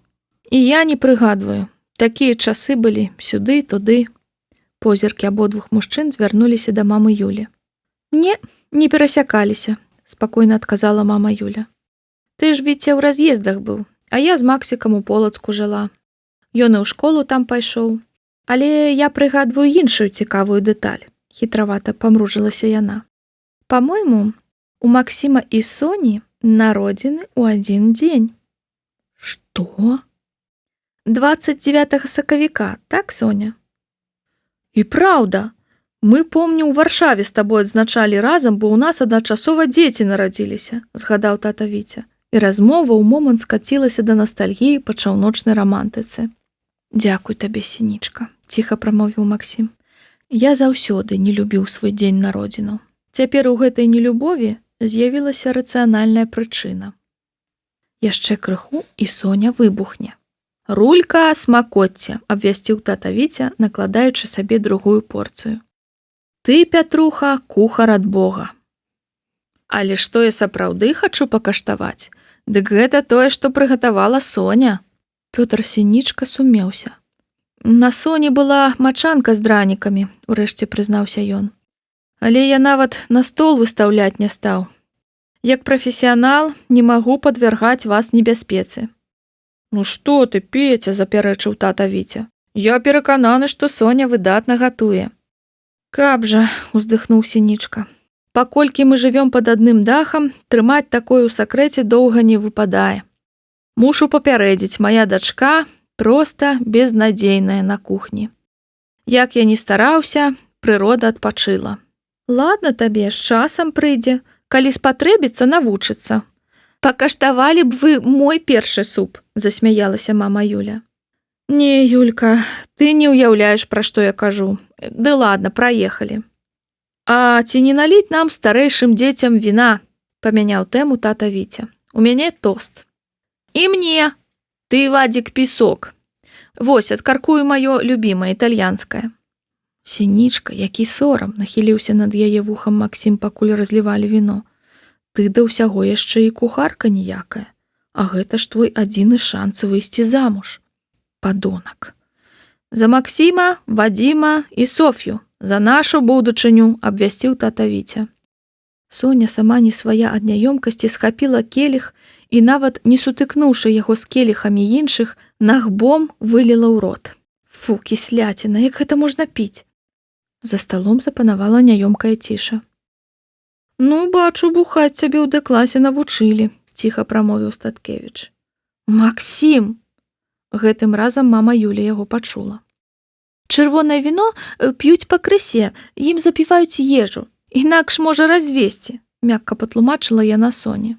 І я не прыгадваю. Такія часы былі сюды, туды. Позіркі абодвух мужчын звярнуліся да мамы Юлі. Не перасякаліся, спакойна адказала мама Юля. Ты ж, Віця, у раз'ездах быў, а я з Максікам у Полацку жыла. Ён і ў школу там пайшоў. Але я прыгадваю іншую цікавую дэталь. Хітравата памружылася яна. Па-мойму, у Максіма і Соні народзіны ў адзін дзень. Што? 29 сакавіка, так, Соня? І праўда, мы, помню, у Варшаве з табой адзначалі разам, бо ў нас адначасова дзеці нарадзіліся, згадаў тата Віця. І размова ў момант скацілася да настальгіі па чаўночнай рамантыцы. Дзякуй табе, сінічка, ціха прамовіў Максім. Я заўсёды не любіў свой дзень народзінаў. Цяпер у гэтай нелюбові з'явілася рацыянальная прычына. Яшчэ крыху і Соня выбухне. Рулька, смакоцце, абвясціў тата Віця, накладаючы сабе другую порцыю. Ты, Пятруха, кухар ад Бога. Але што я сапраўды хачу пакаштаваць? Дык гэта тое, што прыгатавала Соня. Пётр Сінічка сумеўся. На Соні была мачанка з дранікамі, урэшце прызнаўся ён. Але я нават на стол выстаўляць не стаў. Як прафесіянал не магу падвяргаць вас небяспецы. Ну што ты, Петя, запярэчыў тата Віця. Я перакананы, што Соня выдатна гатуе. Каб жа, уздыхнуў Сінічка. Паколькі мы жывём пад адным дахам, трымаць такое ў сакрэце доўга не выпадае. Мушу папярэдзіць, мая дачка проста безнадзейная на кухні. Як я не стараўся, прырода адпачыла. Ладно табе, з часам прыйдзе, калі спатрэбіцца, навучыцца. Пакаштавалі б вы мой першы суп, засмяялася мама Юля. Не, Юлька, ты не ўяўляеш, пра што я кажу. Ды ладно, праехалі. А ці не наліць нам старэйшым дзецям віна, памяняў тэму тата Віця. У мяне тост. І мне. Ты, Вадзік, пісок. Вось, адкаркую маё любімае італьянскае. Сінічка, які сорам, нахіліўся над яе вухам Максім, пакуль разлівалі віно. Ты да ўсяго яшчэ і кухарка ніякая. А гэта ж твой адзіны шанс выйсці замуж. Падонак. За Максіма, Вадзіма і Соф'ю. За нашу будучыню, абвясціў тата Віця. Соня сама не свая ад няёмкасці схапіла келіх і нават не сутыкнуўшы яго з келіхамі іншых, нагбом выліла ў рот. Фу, кісляціна, як гэта можна піць? За сталом запанавала няёмкая ціша. Ну, бачу, бухаць цябе ў дэкласе навучылі, ціха прамовіў Статкевіч. Максім! Гэтым разам мама Юля яго пачула. Чырвонае віно п'юць пакрысе, ім запіваюць ежу. Інакш можа развесці, мякка патлумачыла яна Соне.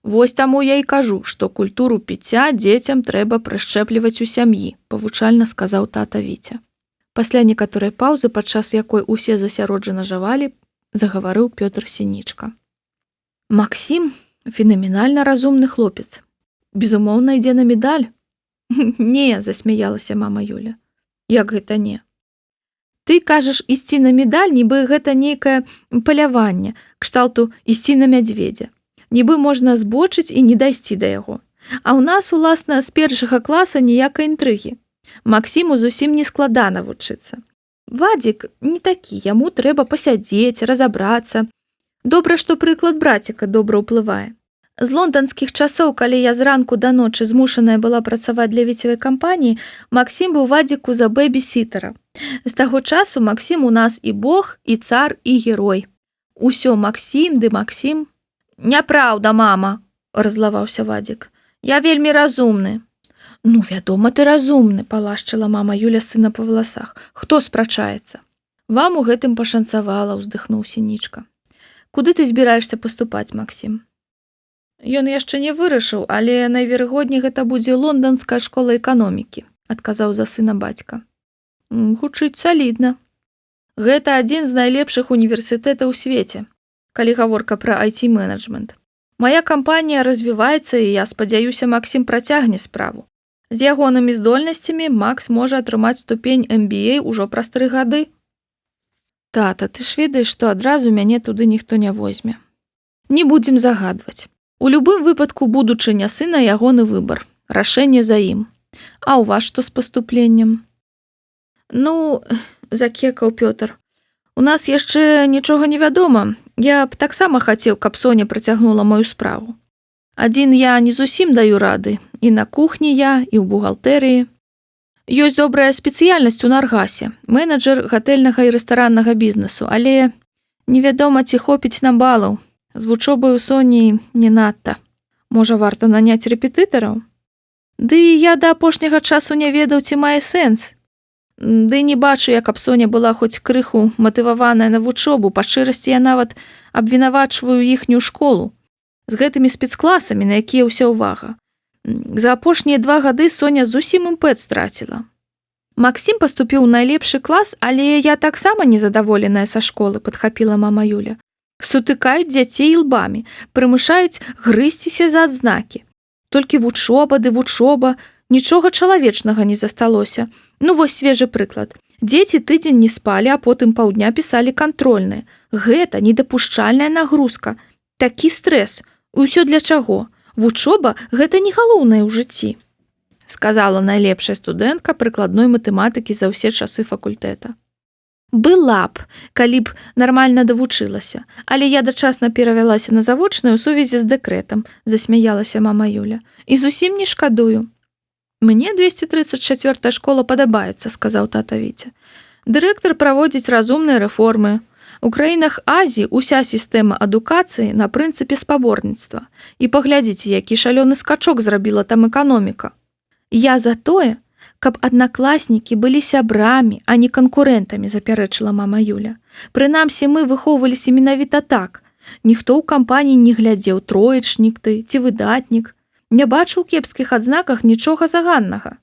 Вось таму я і кажу, што культуру піцця дзецям трэба прышчэпліваць у сям'і, павучальна сказаў тата Віця. Пасля некаторай паўзы, падчас якой усе засяроджана жавалі, загаварыў Пётр Сінічка. Максім фенаменальна разумны хлопец. Безумоўна, ідзе на медаль. Не, засмяялася мама Юля. Як гэта не? Ты кажаш ісці на медаль, нібы гэта нейкае паляванне, кшталту ісці на мядзведзя. Нібы можна збочыць і не дайсці да яго. А ў нас, уласна, з першага класа ніякай інтрыгі. Максіму зусім не складана вучыцца. Вадзік не такі, яму трэба пасядзець, разабрацца. Добра, што прыклад браціка добра ўплывае. З лонданскіх часоў, калі я зранку да ночы змушаная была працаваць для віцевай кампаніі, Максім быў Вадзіку за бэбі-сітара. З таго часу Максім у нас і бог, і цар, і герой. Усё Максім ды Максім. Няпраўда, мама, разлаваўся Вадзік. Я вельмі разумны. Ну, вядома, ты разумны, палашчыла мама Юля сына па валасах. Хто спрачаецца? Вам у гэтым пашанцавала, уздыхнуў Сінічка. Куды ты збіраешся паступаць, Максім? Ён яшчэ не вырашыў, але найверагодней гэта будзе лонданская школа эканомікі, адказаў за сына бацька. Гучыць салідна. Гэта адзін з найлепшых універсітэтаў у свеце, калі гаворка пра IT-менеджмент. Мая кампанія развіваецца, і я спадзяюся, Максім працягне справу. З ягонымі здольнасцямі Макс можа атрымаць ступень MBA ўжо праз 3 гады. Тата, ты ж ведаеш, што адразу мяне туды ніхто не возьме. Не будзем загадваць. У любым выпадку будучыня сына ягоны выбар. Рашэнне за ім. А ў вас што з паступленнем? Ну, закекаў Пётр. У нас яшчэ нічога не вядома. Я б таксама хацеў, каб Соня працягнула мою справу. Адзін я не зусім даю рады. І на кухні я, і ў бухгалтэрыі. Ёсць добрая спецыяльнасць у Наргасе. Менеджер гатэльнага і рэстараннага бізнесу. Але невядома, ці хопіць нам балаў. З вучобай у Соні не надта. Можа, варта наняць рэпетытараў? Ды я да апошняга часу не ведаў, ці мае сэнс. Ды не бачу, як аб Соня была хоць крыху матываваная на вучобу. Па шчырасці я нават абвінавачваю іхнюю школу. З гэтымі спецкласамі, на якія ўся ўвага. За апошнія 2 гады Соня зусім імпэт страціла. Максім паступіў у найлепшы клас, але я таксама незадаволеная са школы, падхапіла мама Юля. Сутыкаюць дзяцей ілбамі, прымушаюць грызціся за адзнакі. Толькі вучоба ды вучоба, нічога чалавечнага не засталося. Ну, вось свежы прыклад. Дзеці тыдзень не спалі, а потым паўдня пісалі кантрольныя. Гэта недапушчальная нагрузка. Такі стрэс. І ўсё для чаго? Вучоба – гэта не галоўнае ў жыцці, сказала найлепшая студэнтка прыкладной матэматыкі за ўсе часы факультэта. Была б, калі б нармальна давучылася, але я дачасна перавялася на завочную ў сувязі з дэкрэтам, засмяялася мама Юля. І зусім не шкадую. Мне 234 школа падабаецца, сказаў тата Віця. Дырэктар праводзіць разумныя рэформы. У краінах Азіі уся сістэма адукацыі на прынцыпе спаборніцтва. І паглядзіце, які шалёны скачок зрабіла там эканоміка. Я за тое, каб аднакласнікі былі сябрамі, а не канкурэнтамі, запярэчыла мама Юля. Прынамсі, мы выхоўваліся менавіта так. Ніхто ў кампаніі не глядзеў, троечнік ты ці выдатнік. Не бачу ў кепскіх адзнаках нічога заганнага.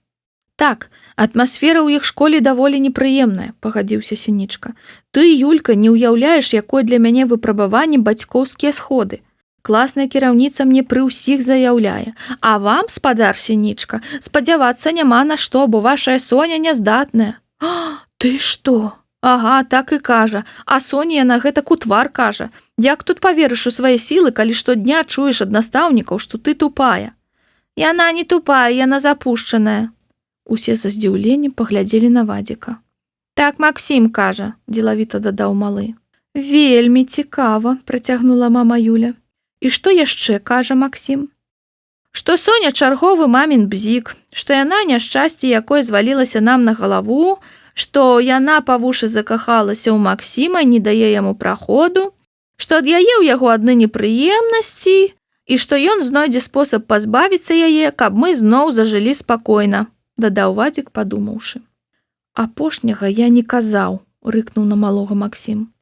Так, атмасфера ў іх школе даволі непрыемная, пагадзіўся Сінічка. Ты, Юлька, не ўяўляеш, якое для мяне выпрабаванне бацькоўскія сходы. Класная кіраўніца мне пры ўсіх заяўляе. А вам, спадар Сінічка, спадзявацца няма на што, бо вашая Соня няздатная. Ты што? Ага, так і кажа. А Соня на гэтак у твар кажа. Як тут паверыш у свае сілы, калі штодня чуеш ад настаўнікаў, што ты тупая? Яна не тупая, яна запушчаная. Усе са здзіўленнем паглядзелі на Вадзіка. Так Максім кажа, дзелавіта дадаў малы. Вельмі цікава, працягнула мама Юля. І што яшчэ кажа Максім? Што Соня чарговы мамін бзік, што яна няшчасце, якое звалілася нам на галаву, што яна па вушы закахалася ў Максіма і не дае яму праходу, што ад яе ў яго адны непрыемнасці і што ён знойдзе спосаб пазбавіцца яе, каб мы зноў зажылі спакойна, дадаў Вадзік, падумаўшы. Апошняга я не казаў, рыкнуў на малога Максім.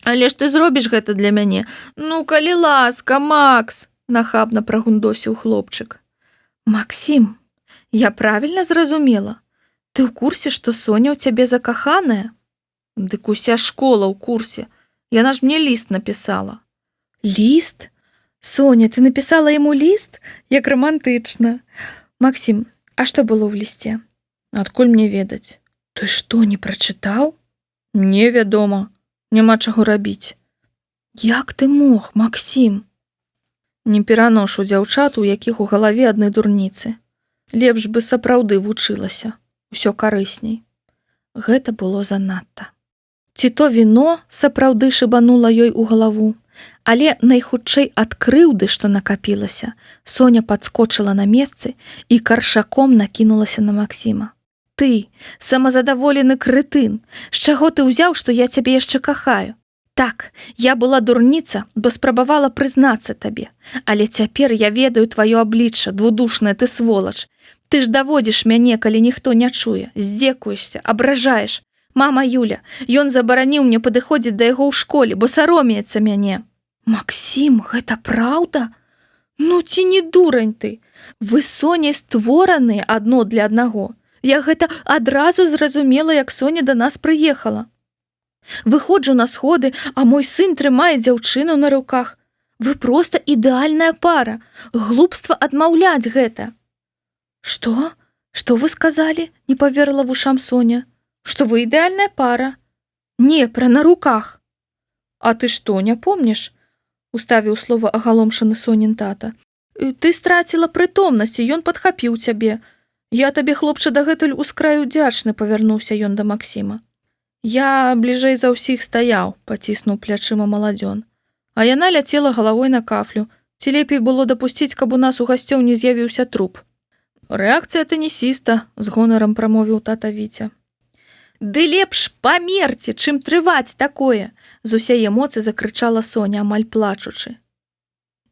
Але ж ты зробіш гэта для мяне. Ну, калі ласка, Макс, нахабна прагундосіў хлопчык. Максім, я правільна зразумела? Ты ў курсе, што Соня ў цябе закаханая? Дык уся школа ў курсе. Яна ж мне ліст напісала. Ліст? Соня, ты напісала яму ліст? Як романтычна. Максім, а што было ў лісце? Адкуль мне ведаць? Ты што, не прачытаў? Не, вядома. Няма чаго рабіць. Як ты мог, Максім? Не пераношу дзяўчат, у якіх у галаве адны дурніцы. Лепш бы сапраўды вучылася. Усё карысней. Гэта было занадта. Ці то віно сапраўды шыбанула ёй у галаву, але найхутчэй ад крыўды, што накапілася, Соня падскочыла на месцы і каршаком накінулася на Максіма. Ты, самазадаволены крытын, з чаго ты ўзяў, што я цябе яшчэ кахаю? Так, я была дурніца, бо спрабавала прызнацца табе. Але цяпер я ведаю тваё аблічча, двудушная ты сволач. Ты ж даводзіш мяне, калі ніхто не чуе, здзекуешся, абражаеш. Мама Юля, ён забараніў мне падыходзіць да яго ў школе, бо саромеецца мяне. Максім, гэта праўда? Ну ці не дурань ты? Вы з Соняй створаныя адно для аднаго. Я гэта адразу зразумела, як Соня да нас прыехала. Выходжу на сходы, а мой сын трымае дзяўчыну на руках. Вы проста ідэальная пара. Глупства адмаўляць гэта. Што? Што вы сказалі? Не паверыла вушам Соня. Што вы ідэальная пара. Не, пра на руках. А ты што, не помніш? Уставіў слова агаломшаны Сонін тата. Ты страціла прытомнасць, і ён падхапіў цябе. Я табе, хлопча, дагэтуль ускраю удзячны, павярнуўся ён да Максіма. Я бліжэй за ўсіх стаяў, паціснуў плячыма маладзён. А яна ляцела галавой на кафлю. Ці лепей было дапусціць, каб у нас у гасцёў не з'явіўся труп. Рэакцыя тэнісіста, з гонарам прамовіў тата Віця. Ды лепш памерці, чым трываць такое, з усяе моцы закрычала Соня, амаль плачучы.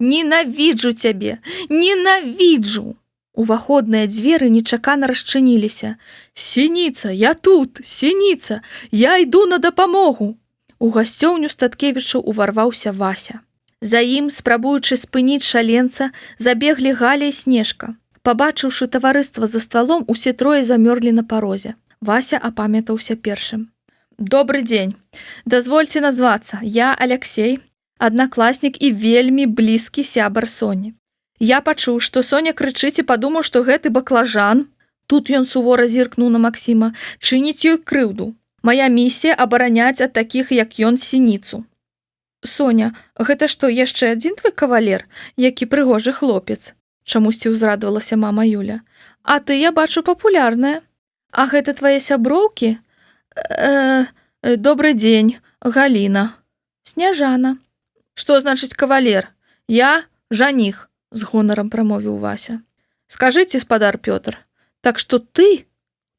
Ненавіджу цябе, ненавіджу! Уваходныя дзверы нечакана расчыніліся. Сініца, я тут, Сініца, я іду на дапамогу. У гасцёўню Статкевічу уварваўся Вася. За ім, спрабуючы спыніць шаленца, забеглі Галя і Снежка. Пабачыўшы таварыства за ствалом, усе трое замёрлі на парозе. Вася апамятаўся першым. Добры дзень. Дазвольце назвацца. Я Аляксей, аднакласнік і вельмі блізкі сябар Соні. Я пачуў, што Соня крычыць і падумаў, што гэты баклажан, тут ён сувора зіркнуў на Максіма, чыніць ёй крыўду. Мая місія абараняць ад такіх, як ён, Сініцу. Соня, гэта што, яшчэ адзін твой кавалер, які прыгожы хлопец? Чамусьці ўзрадавалася мама Юля. А ты, я бачу, папулярная. А гэта твае сяброўкі? Добры дзень, Галіна. Сняжана. Што значыць кавалер? Я жаніх. З гонарам прамовіў Вася. Скажыце, спадар Пётр, так што ты,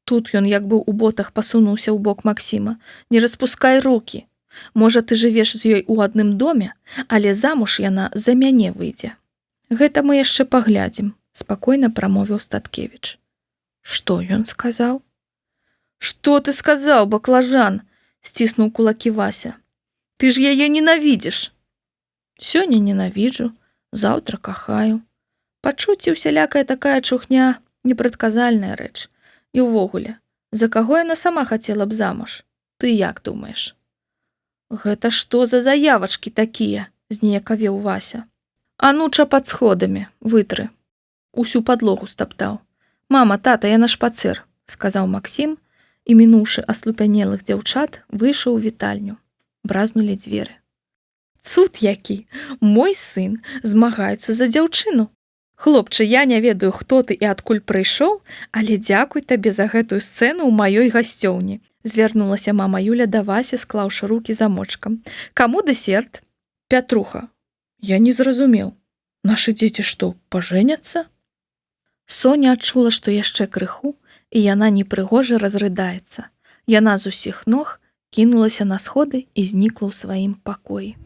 тут ён як бы ў ботах пасунуўся ў бок Максіма, не распускай рукі. Можа, ты жывеш з ёй у адным доме, але замуж яна за мяне выйдзе. Гэта мы яшчэ паглядзім, спакойна прамовіў Статкевіч. Што ён сказаў? Што ты сказаў, баклажан? Сціснуў кулакі Вася. Ты ж яе ненавідзіш. Сёння ненавіджу. Заўтра кахаю. Пачуцці усялякая такая чухня непрадказальная рэч. І ўвогуле, за каго яна сама хацела б замуж? Ты як думаеш? Гэта што за заявачкі такія? Зніякавеў Вася. Ануча пад сходамі, вытры. Усю падлогу стаптаў. Мама, тата, я на шпацыр, сказаў Максім, і, мінуўшы аслупянелых дзяўчат, выйшаў у вітальню. Бразнулі дзверы. Цуд які! Мой сын змагаецца за дзяўчыну. Хлопча, я не ведаю, хто ты і адкуль прыйшоў, але дзякуй табе за гэтую сцэну ў маёй гасцёўні. Звярнулася мама Юля да Васі, склаўшы рукі замочкам. Каму дэсерт? Пятруха. Я не зразумеў. Нашы дзеці што, пажэняцца? Соня адчула, што яшчэ крыху, і яна непрыгожа разрыдаецца. Яна з усіх ног кінулася на сходы і знікла ў сваім пакоі.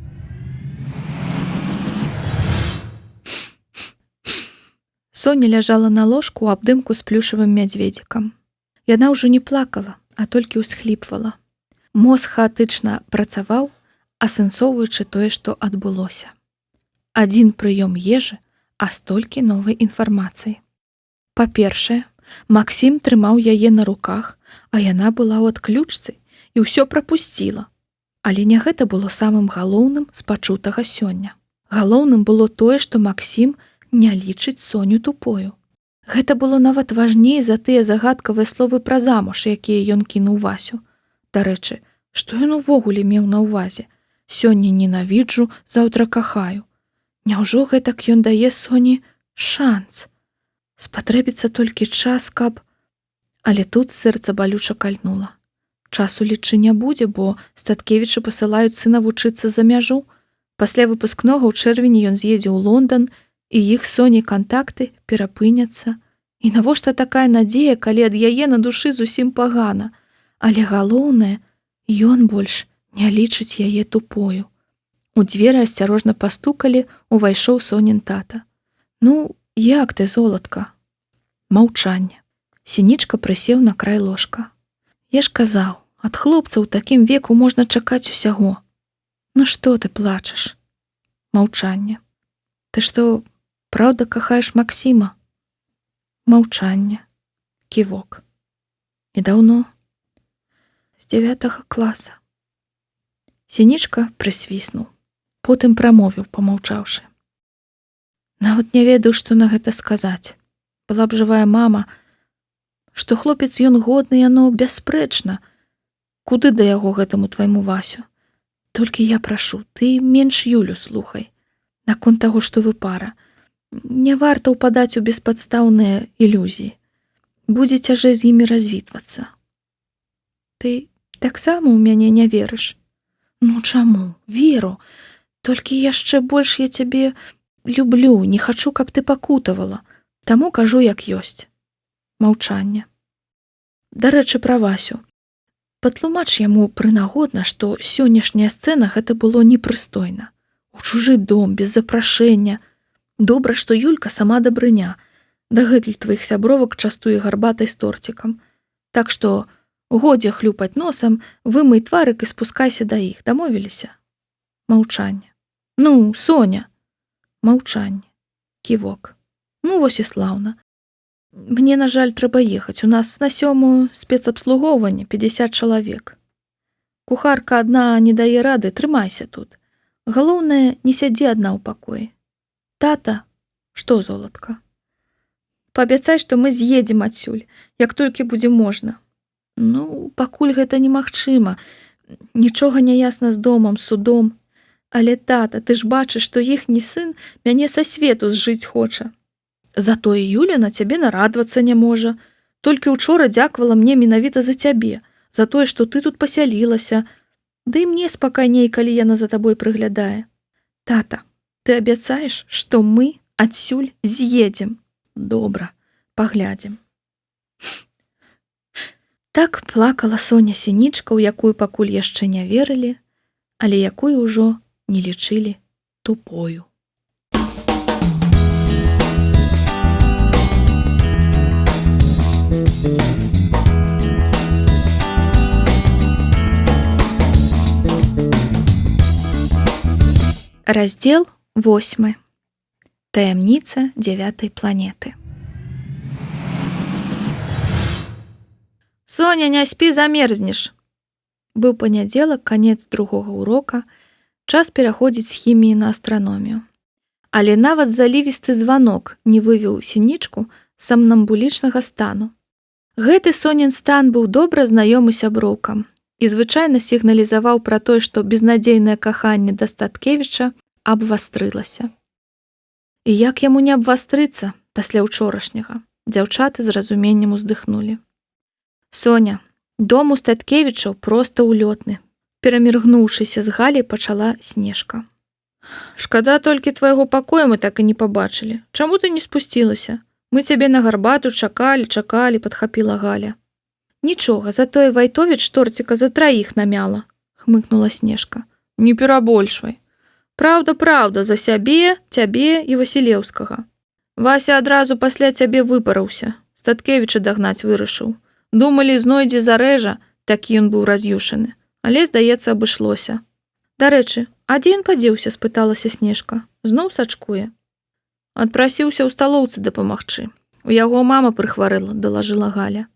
Соня ляжала на ложку ў абдымку з плюшавым мядзведзікам. Яна ўжо не плакала, а толькі ўсхліпвала. Мозг хаатычна працаваў, асэнсоўваючы тое, што адбылося. Адзін прыём ежы, а столькі новай інфармацыі. Па-першае, Максім трымаў яе на руках, а яна была ў адключцы і ўсё прапусціла. Але не гэта было самым галоўным з пачутага сёння. Галоўным было тое, што Максім не лічыць Соню тупою. Гэта было нават важней за тыя загадкавыя словы пра замуж, якія ён кінуў Васю. Дарэчы, што ён увогуле меў на ўвазе? Сёння ненавіджу, заўтра кахаю. Няўжо гэтак ён дае Соні шанц? Спатрэбіцца толькі час, каб... Але тут сэрца балюча кальнула. Часу лічы не будзе, бо Статкевічы пасылаюць сына вучыцца за мяжу. Пасля выпускнога ў чэрвені ён з'едзе ў Лондан, і іх Соні кантакты перапыняцца. І навошта такая надзея, калі ад яе на душы зусім пагана? Але галоўнае, ён больш не лічыць яе тупою. У дзверы асцярожна пастукалі, увайшоў Сонін тата. Ну, як ты, золатка? Маўчанне. Сінічка прысеў на край ложка. Я ж казаў, ад хлопца ў такім веку можна чакаць усяго. Ну што ты плачаш? Маўчанне. Ты што, праўда кахаеш Максіма? Маўчанне. Ківок. І даўно? З 9 класа. Сінічка прысвіснуў. Потым прамовіў, памаўчаўшы. Нават не ведаю, што на гэта сказаць. Была б жывая мама, што хлопец ён годны, яно бясспрэчна. Куды да яго гэтаму твайму Васю? Толькі я прашу, ты менш Юлю слухай. Наконт таго, што вы пара. Не варта ўпадаць у беспадстаўныя ілюзіі. Будзе цяжэй з імі развітвацца. Ты таксама ў мяне не верыш? Ну чаму? Веру. Толькі яшчэ больш я цябе люблю, не хачу, каб ты пакутавала. Таму кажу, як ёсць. Маўчанне. Дарэчы, пра Васю. Патлумач яму прынагодна, што сённяшняя сцэна гэта было непрыстойна. У чужы дом, без запрашэння. Добра, што Юлька сама дабрыня. Дагэтуль тваіх сябровак частуе гарбатай з торцікам. Так што годзе хлюпаць носам, вымый тварык і спускайся да іх. Дамовіліся? Маўчанне. Ну, Соня. Маўчанне. Ківок. Ну, вось і слаўна. Мне, на жаль, трэба ехаць. У нас на 7 спецабслугоўванне 50 чалавек. Кухарка адна не дае рады, трымайся тут. Галоўнае, не сядзі адна ў пакоі. Тата, што, золатка? Паабяцай, што мы з'едзем адсюль, як толькі будзе можна. Ну, пакуль гэта немагчыма. Нічога не ясна з домам, з судом. Але, тата, ты ж бачыш, што іхні сын мяне са свету зжыць хоча. Затое Юля на цябе нарадвацца не можа. Толькі учора дзякавала мне менавіта за цябе, за тое, што ты тут пасялілася. Ды і мне спакайней, калі яна за табой прыглядае. Тата, ты абяцаеш, што мы адсюль з'едзем? Добра, паглядзім. Так плакала Соня Сінічка, у якую пакуль яшчэ не верылі, але якую ўжо не лічылі тупою. Раздзел 8. Таямніца 9 планеты. Соня, не спі, замерзнеш. Быў панядзелак, канец другога урока, час пераходзіць з хіміі на астраномію. Але нават залівісты званок не вывеў Сінічку з самнамбулічнага стану. Гэты Сонін стан быў добра знаёмы сяброўкам і звычайна сігналізаваў пра тое, што безнадзейнае каханне да Статкевіча абвастрылася. І як яму не абвастрыцца пасля ўчорашняга? Дзяўчаты з разуменнем уздыхнулі. Соня, дом у Статкевічаў проста ўлётны. Пераміргнуўшыся з Галяй, пачала Снежка. Шкада толькі твайго пакоя мы так і не пабачылі. Чаму ты не спусцілася? Мы цябе на гарбату чакалі, падхапіла Галя. Нічога, затое Вайтовіч торціка за 3 намяла, хмыкнула Снежка. Не перабольшвай. Праўда, за сябе, цябе і Васілеўскага. Вася адразу пасля цябе выпараўся. Статкевіча дагнаць вырашыў. Думалі, знойдзе зарэжа, такі ён быў раз'юшаны. Але, здаецца, абышлося. Дарэчы, а дзе ён падзеўся, спыталася Снежка. Зноў сачкуе. Адпрасіўся ў сталоўцы дапамагчы. У яго мама прыхварэла, далажыла Галя.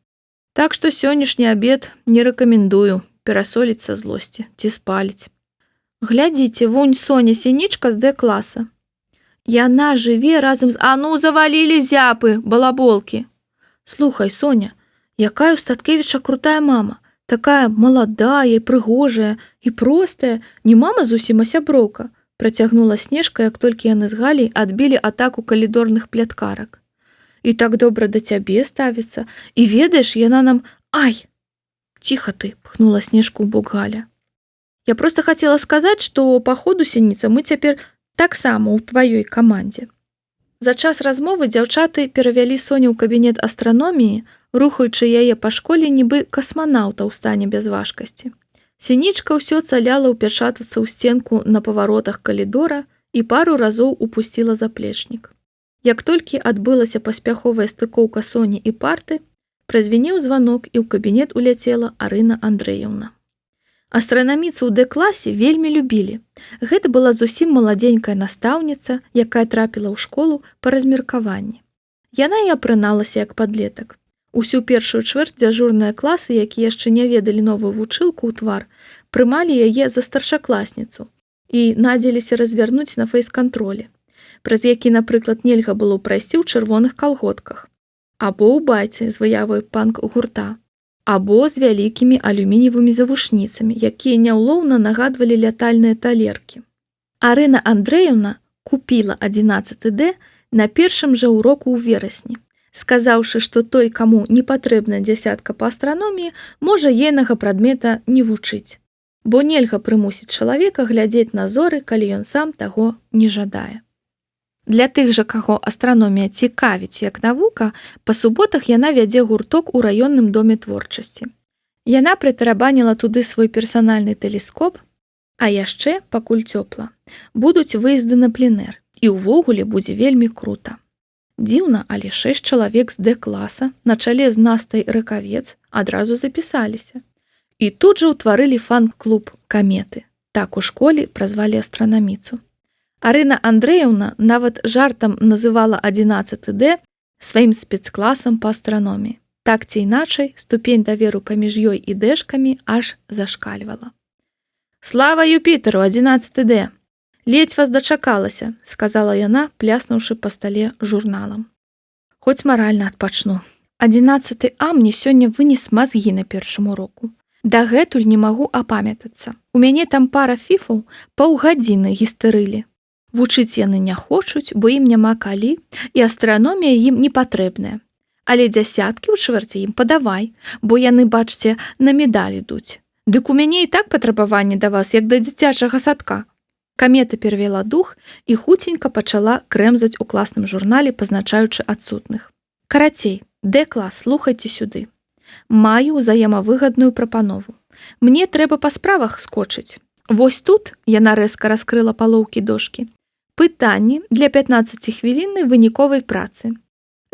Так што сённяшні абед не рэкамендую перасоліць са злосці ці спаліць. Глядзіце, вунь Соня Сінічка з Д-класа. Яна жыве разам з... А ну, завалілі зяпы, балаболкі. Слухай, Соня, якая у Статкевіча крутая мама. Такая маладая і прыгожая і простая, не мама зусім, а сяброўка, працягнула Снежка, як толькі яны з Галяй адбілі атаку калідорных пляткарак. І так добра да цябе ставіцца. І ведаеш, яна нам... Ай! Ціха ты, пхнула Снежку ў бок Галя. Я проста хацела сказаць, што па ходу, Сініца, мы цяпер таксама ў тваёй камандзе. За час размовы дзяўчаты перавялі Соню ў кабінет астраноміі, рухаючы яе па школе нібы касманаўта ў стане бязважкасці. Сінічка ўсё цаляла ўпячатацца ў стенку на паваротах калідора і пару разоў упусціла заплечнік. Як толькі адбылася паспяховая стыкоўка Соні і парты, празвінеў званок і ў кабінет уляцела Арына Андрэевна. Астранаміцу ў Д-класе вельмі любілі. Гэта была зусім маладзенькая настаўніца, якая трапіла ў школу па размеркаванні. Яна і апрыналася як падлетак. Усю першую чвэрць дзяжурныя класы, якія яшчэ не ведалі новую вучылку ў твар, прымалі яе за старшакласніцу і надзеліся развярнуць на фэйс-кантролі, праз які, напрыклад, нельга было прайсці ў чырвоных калготках, або ў байцы з выявай панк-гурта, або з вялікімі алюмініевымі завушніцамі, якія няўлоўна нагадвалі лятальныя талеркі. Арына Андрэевна купіла 11 Д на першым жа ўроку ў верасні, сказаўшы, што той, каму не патрэбна дзясятка па астраноміі, можа ейнага прадмета не вучыць, бо нельга прымусіць чалавека глядзець на зоры, калі ён сам таго не жадае. Для тых жа, каго астраномія цікавіць як навука, па суботах яна вядзе гурток у раённым доме творчасці. Яна прытарабаніла туды свой персанальны тэлескоп, а яшчэ, пакуль цёпла, будуць выезды на пленэр, і ўвогуле будзе вельмі крута. Дзіўна, але 6 чалавек з Д-класа на чале з Настай Ракавец адразу запісаліся. І тут жа ўтварылі фан-клуб «Каметы». Так у школе празвалі астранаміцу. Арына Андрэевна нават жартам называла 11 Д сваім спецкласам па астраноміі. Так ці іначай, ступень даверу паміж ёй і дэшкамі аж зашкальвала. «Слава Юпітеру, 11 Д! Ледзь вас дачакалася», — сказала яна, пляснуўшы па стале журналам. «Хоць маральна адпачну. 11 А мне сёння вынес мазгі на першым уроку. Дагэтуль не магу апамятацца. У мяне там пара фіфаў паўгадзіны гістэрылі. Вучыць яны не хочуць, бо ім няма калі, і астраномія ім не патрэбная. Але дзясяткі ў чвэрці ім падавай, бо яны, бачце, на медаль ідуць. Дык у мяне і так патрабаванне да вас, як да дзіцячага садка». Камета перавяла дух і хуценька пачала крэмзаць у класным журнале, пазначаючы адсутных. «Карацей, Д-клас, слухайце сюды. Маю ўзаемавыгадную прапанову. Мне трэба па справах скочыць. Вось тут, яна рэзка раскрыла палоўкі дошкі, пытанні для 15-хвіліннай выніковай працы.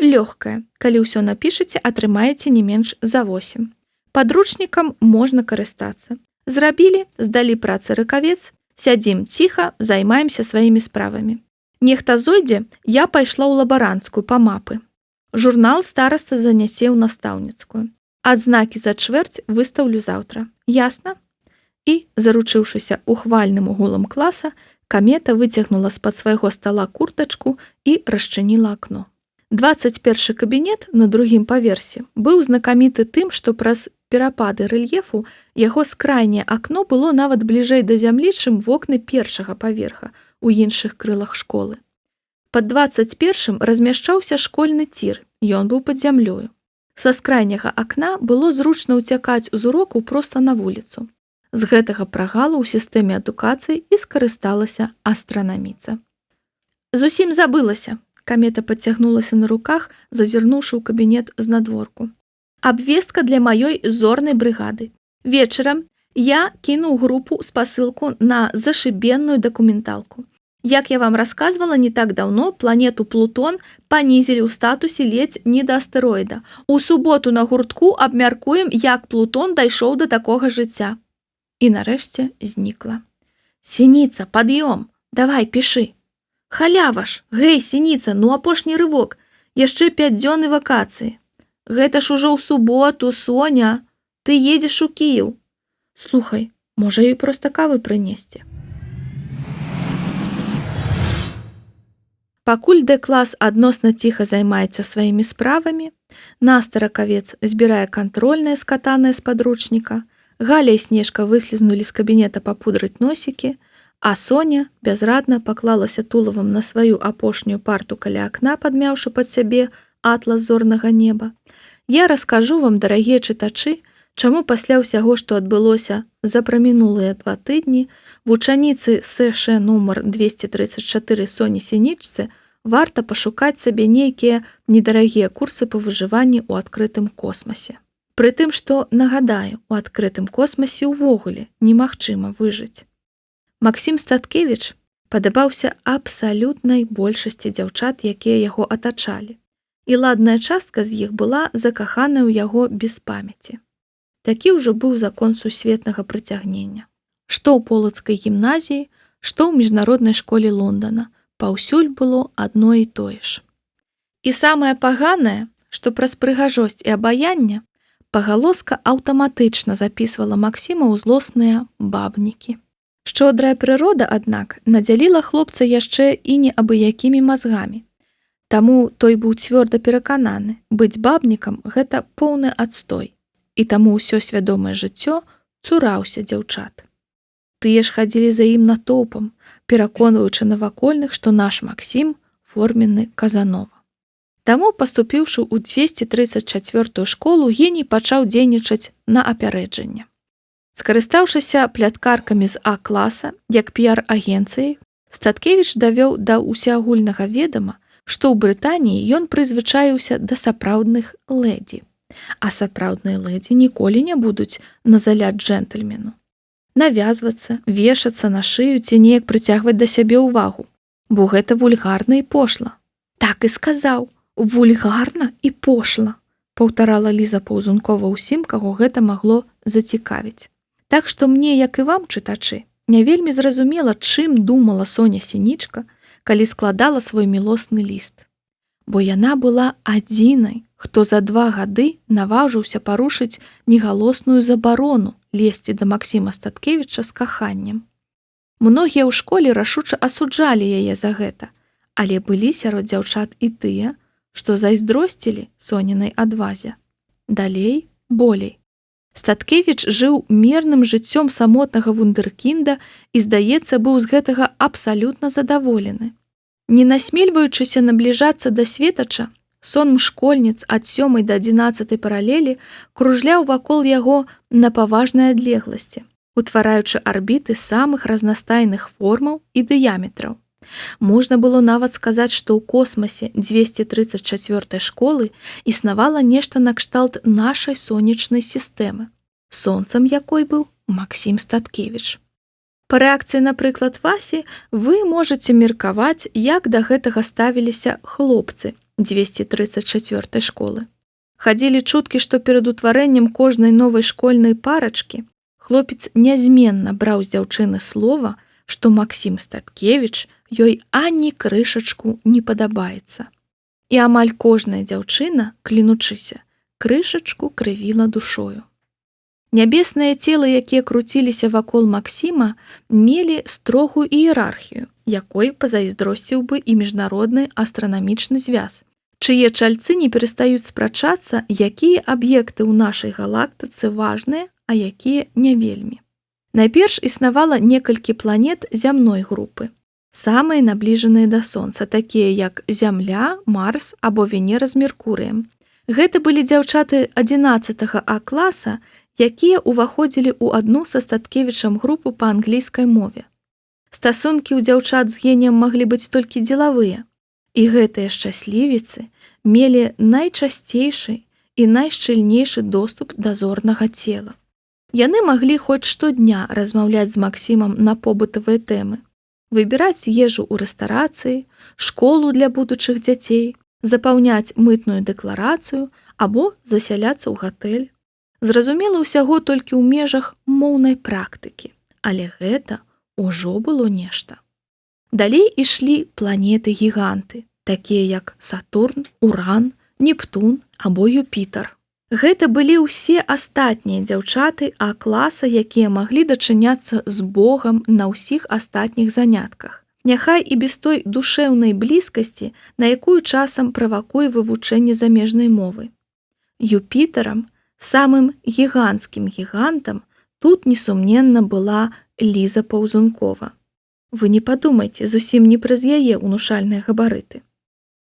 Лёгкае, калі ўсё напішыце, атрымаеце не менш за 8. Падручнікам можна карыстацца. Зрабілі, здалі працы Ракавец, сядзім ціха, займаемся сваімі справамі. Нехта зойдзе, я пайшла ў лабаранцкую па мапы. Журнал стараста занясе ў настаўніцкую. Адзнакі за чвэрць выстаўлю заўтра. Ясна?» І, заручыўшыся ухвальным гулам класа, Камета выцягнула з-пад свайго стала куртачку і расчыніла акно. 21 кабінет на другім паверсе быў знакаміты тым, што праз перапады рэльефу яго скрайняе акно было нават бліжэй да зямлі, чым вокны першага паверха у іншых крылах школы. Пад 21 размяшчаўся школьны цір, ён быў пад зямлёю. Са скрайняга акна было зручна ўцякаць з уроку проста на вуліцу. З гэтага прагалу ў сістэме адукацыі і скарысталася астранаміца. «Зусім забылася», — Камета падцягнулася на руках, зазірнуўшы ў кабінет знадворку. «Абвестка для маёй зорнай брыгады. Вечарам я кіну групу спасылку на зашыбенную дакументалку. Як я вам рассказывала не так давно, планету Плутон панізілі ў статусе ледзь не да астэроіда. У суботу на гуртку абмяркуем, як Плутон дайшоў да такога жыцця». І нарэшце знікла. «Сініца, пад'ём, давай, пішы». «Халява ж, гэй, Сініца, ну апошні рывок, яшчэ 5 дзён і вакацыі». «Гэта ж ужо ў суботу, Соня, ты едзеш у Кіеў». «Слухай, можа ёй проста кавы прынесці». Пакуль Д-клас адносна ціха займаецца сваімі справамі, Наста Ракавец збірае кантрольнае скатанае з падручніка, Галя і Снежка выслізнулі з кабінета папудрыць носікі, а Соня бязрадна паклалася тулавам на сваю апошнюю парту каля акна, падмяўшы пад сябе атлас зорнага неба. Я раскажу вам, дарагія чытачы, чаму пасля ўсяго, што адбылося за прамінулыя 2 тыдні, вучаніцы СШ нумар 234 Соні Сінічцы варта пашукаць сабе нейкія недарагія курсы па выжыванні ў адкрытым космасе. Прытым, што, нагадаю, у адкрытым космасе ўвогуле немагчыма выжыць. Максім Статкевіч падабаўся абсалютнай большасці дзяўчат, якія яго атачалі, і ладная частка з іх была закаханая ў яго без памяці. Такі ўжо быў закон сусветнага прыцягнення. Што ў полацкай гімназіі, што ў міжнароднай школе Лондона, паўсюль было адно і тое ж. І самае паганае, што праз прыгажосць і абаянне пагалоска аўтаматычна запісвала Максіма ў злосныя бабнікі. Шчодрая прырода, аднак, надзяліла хлопца яшчэ і неабыякімі мазгамі. Таму той быў цвёрда перакананы, быць бабнікам – гэта поўны адстой, і таму ўсё свядомае жыццё цураўся дзяўчат. Тыя ж хадзілі за ім натоўпам, пераконваючы навакольных, што наш Максім – форменны Казанова. Таму, паступіўшы ў 234-ю школу, геній пачаў дзейнічаць на апярэджанне. Скарыстаўшыся пляткаркамі з А-класа, як піар-агенцыяй, Статкевіч давёў да ўсеагульнага ведама, што ў Брытаніі ён прызвычаіўся да сапраўдных лэдзі, а сапраўдныя лэдзі ніколі не будуць на заляд джэнтльмену. Навязвацца, вешацца на шыю ці неяк прыцягваць да сябе ўвагу, бо гэта вульгарна і пошла. Так і сказаў, вульгарна і пошла, паўтарала Ліза Паўзункова ўсім, каго гэта магло зацікавіць. Так што мне, як і вам, чытачы, не вельмі зразумела, чым думала Соня Сінічка, калі складала свой мілосны ліст. Бо яна была адзінай, хто за 2 гады наважыўся парушыць негалосную забарону лезці да Максіма Статкевіча з каханнем. Многія ў школе рашуча асуджалі яе за гэта, але былі сярод дзяўчат і тыя, што зайздросцілі Сонінай адвазе. Далей, болей. Статкевіч жыў мірным жыццём самотнага вундэркінда і, здаецца, быў з гэтага абсалютна задаволены. Не насмельваючыся набліжацца да светача, сон школьніц ад 7 да 11 паралелі кружляў вакол яго на паважнай адлегласці, утвараючы арбіты самых разнастайных формаў і дыяметраў. Можна было нават сказаць, што ў космасе 234 школы існавала нешта накшталт нашай сонечнай сістэмы, сонцам якой быў Максім Статкевіч. Па рэакцыі, напрыклад, Васі, вы можаце меркаваць, як да гэтага ставіліся хлопцы 234 школы. Хадзілі чуткі, што перад утварэннем кожнай новай школьнай парачкі хлопец нязменна браў з дзяўчыны слова, што Максім Статкевіч ёй ані крышачку не падабаецца. І амаль кожная дзяўчына, клянучыся, крышачку крывіла душою. Нябесныя целы, якія круціліся вакол Максіма, мелі строгую іерархію, якой пазайздросціў бы і міжнародны астранамічны звяз, чые чальцы не перастаюць спрачацца, якія аб'екты ў нашай галактыцы важныя, а якія не вельмі. Найперш існавала некалькі планет зямной групы. Самыя набліжаныя да Сонца, такія як Зямля, Марс або Венера з Меркурыем. Гэта былі дзяўчаты 11 А-класа, якія ўваходзілі ў адну са Статкевічам групу па англійскай мове. Стасункі ў дзяўчат з геніем маглі быць толькі дзелавыя, і гэтыя шчаслівіцы мелі найчасцейшы і найшчыльнейшы доступ да зорнага цела. Яны маглі хоць штодня размаўляць з Максімам на побытавыя тэмы, выбіраць ежу ў рэстарацыі, школу для будучых дзяцей, запаўняць мытную дэкларацыю або засяляцца ў гатэль. Зразумела, ўсяго толькі ў межах моўнай практыкі, але гэта ўжо было нешта. Далей ішлі планеты-гіганты, такія як Сатурн, Уран, Нептун або Юпітер. Гэта былі ўсе астатнія дзяўчаты А-класа, якія маглі дачыняцца з Богам на ўсіх астатніх занятках. Няхай і без той душэўнай блізкасці, на якую часам правакуе вывучэнне замежнай мовы. Юпітарам, самым гіганцкім гігантам, тут несумненна была Ліза Паўзункова. Вы не падумайце, зусім не праз яе ўнушальныя габарыты.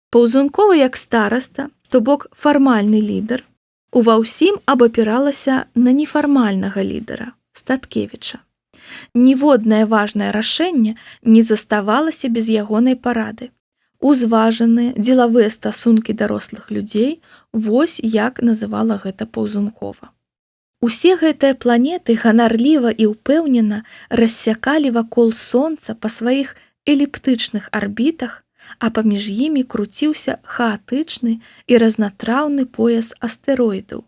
Паўзункова як стараста, то бок фармальны лідар, ува ўсім абапіралася на нефармальнага лідара, Статкевіча. Ніводнае важнае рашэнне не заставалася без ягонай парады. Узважаныя дзелавыя стасункі дарослых людзей, вось як называла гэта Паўзункова. Усе гэтыя планеты ганарліва і ўпэўнена рассякалі вакол Сонца па сваіх эліптычных арбітах, а паміж імі круціўся хаатычны і разнатраўны пояс астэроідаў,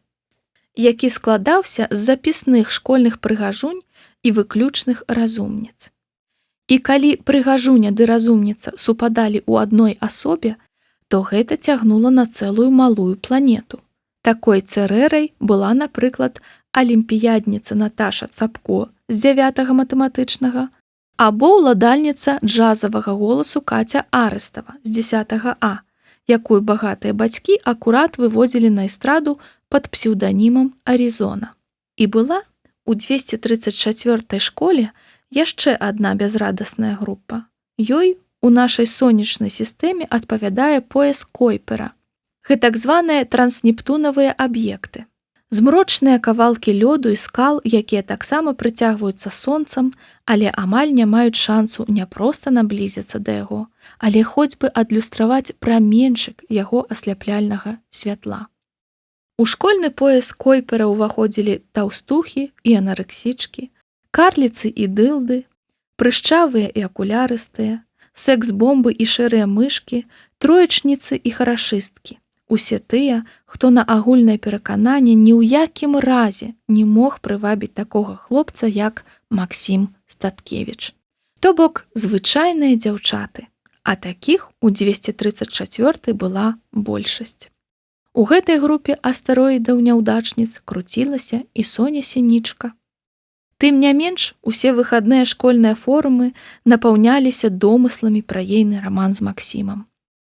які складаўся з запісных школьных прыгажунь і выключных разумніц. І калі прыгажуня ды разумніца супадалі ў адной асобе, то гэта цягнула на цэлую малую планету. Такой цэрэрай была, напрыклад, алімпіядніца Наташа Цапко з 9 матэматычнага, або ўладальніца джазавага голасу Каця Арыстава з 10 А, якую багатыя бацькі акурат выводзілі на эстраду пад псеўданімам Аризона. І была у 234 школе яшчэ адна бязрадасная група. Ёй у нашай сонечнай сістэме адпавядае пояс Койпера. Гэта так званыя транснептунавыя аб'екты. Змрочныя кавалкі лёду і скал, якія таксама прыцягваюцца сонцам, але амаль не маюць шансу не проста наблізіцца да яго, але хоць бы адлюстраваць праменьчык яго асляпляльнага святла. У школьны пояс Койпера ўваходзілі таўстухі і анарексічкі, карліцы і дылды, прышчавыя і акулярыстыя, секс-бомбы і шэрыя мышкі, троечніцы і харашысткі. Усе тыя, хто на агульнае перакананне ні ў якім разе не мог прывабіць такога хлопца, як Максім Статкевіч. То бок звычайныя дзяўчаты, а такіх у 234 была большасць. У гэтай групе астэроідаў-няўдачніц круцілася і Соня Сінічка. Тым не менш, усе выхадныя школьныя форумы напаўняліся домысламі пра ейны раман з Максімам.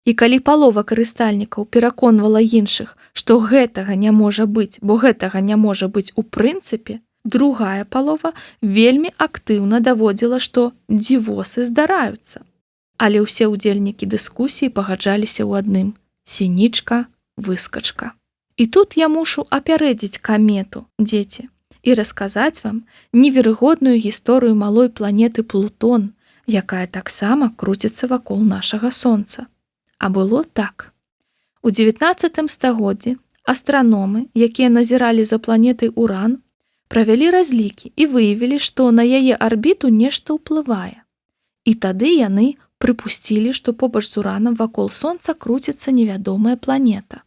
І калі палова карыстальнікаў пераконвала іншых, што гэтага не можа быць, бо гэтага не можа быць у прынцыпе, другая палова вельмі актыўна даводзіла, што дзівосы здараюцца. Але ўсе ўдзельнікі дыскусіі пагаджаліся ў адным – Сінічка, выскачка. І тут я мушу апярэдзіць камету, дзеці, і расказаць вам неверагодную гісторыю малой планеты Плутон, якая таксама круціцца вакол нашага Сонца. А было так. У 19 стагоддзі астраномы, якія назіралі за планетай Уран, правялі разлікі і выявілі, што на яе арбіту нешта ўплывае. І тады яны прыпусцілі, што побач з Уранам вакол Сонца круціцца невядомая планета.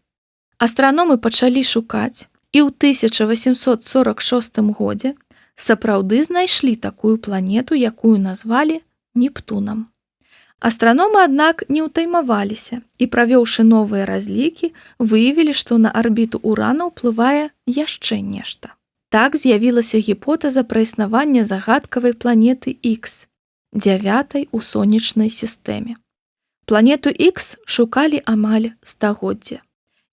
Астраномы пачалі шукаць, і ў 1846 годзе сапраўды знайшлі такую планету, якую назвалі Нептунам. Астраномы, аднак, не ўтаймаваліся і, правёўшы новыя разлікі, выявілі, што на арбіту Урана ўплывае яшчэ нешта. Так з'явілася гіпотэза пра існаванне загадкавай планеты Х, 9 у сонечнай сістэме. Планету Х шукалі амаль стагоддзе.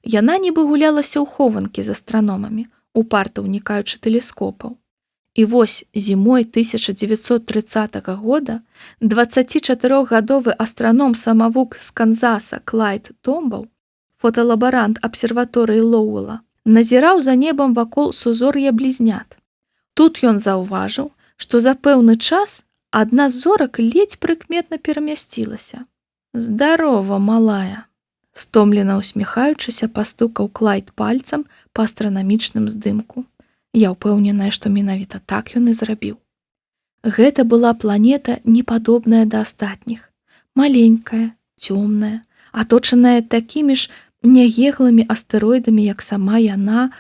Яна нібы гулялася ў хованкі з астраномамі, упарта ўнікаючы тэлескопаў. І вось зімой 1930 года 24-гадовы астраном-самавук з Канзаса Клайд Томбаў, фоталабарант абсерваторыі Лоуэла, назіраў за небам вакол сузор'я-блізнят. Тут ён заўважыў, што за пэўны час адна з зорак ледзь прыкметна перамясцілася. «Здарова, малая!» Стомлена усміхаючыся, пастукаў Клайд пальцам па астранамічным здымку. Я ўпэўненая, што менавіта так ён і зрабіў. Гэта была планета, непадобная да астатніх. Маленькая, цёмная, аточаная такімі ж нягеглымі астэроідамі, як сама яна,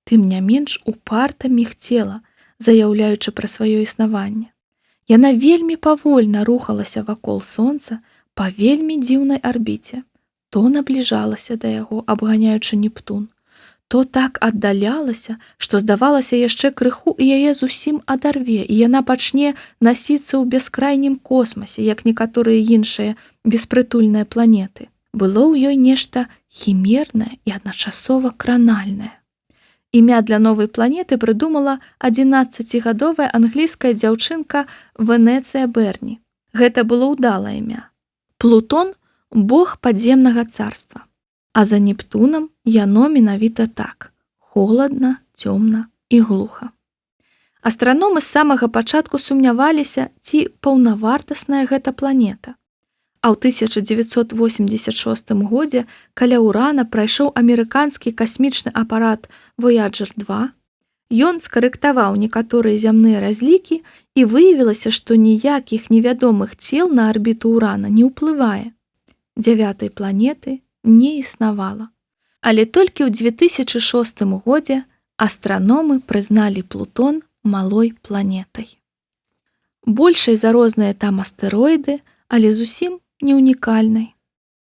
тым не менш упарта мігцела, заяўляючы пра сваё існаванне. Яна вельмі павольна рухалася вакол Сонца па вельмі дзіўнай арбіце. То набліжалася да яго, абганяючы Нептун, то так аддалялася, што здавалася яшчэ крыху і яе зусім адарве, і яна пачне насіцца ў бяскрайнім космасе, як некаторыя іншыя беспрытульныя планеты. Было ў ёй нешта хімернае і адначасова кранальнае. Імя для новай планеты прыдумала 11гадовая англійская дзяўчынка Венецыя Берні. Гэта было ўдалае імя. Плутон – бог падземнага царства. А за Нептунам яно менавіта так – холадна, цёмна і глуха. Астраномы з самага пачатку сумняваліся, ці паўнавартасная гэта планета. А ў 1986 годзе каля Урана прайшоў амерыканскі касмічны апарат Voyager 2. Ён скарэктаваў некаторыя зямныя разлікі і выявілася, што ніякіх невядомых цел на арбіту Урана не ўплывае. 9-й планеты не існавала. Але толькі ў 2006 годзе астраномы прызналі Плутон малой планетай. Большай за розныя там астэроіды, але зусім не унікальнай.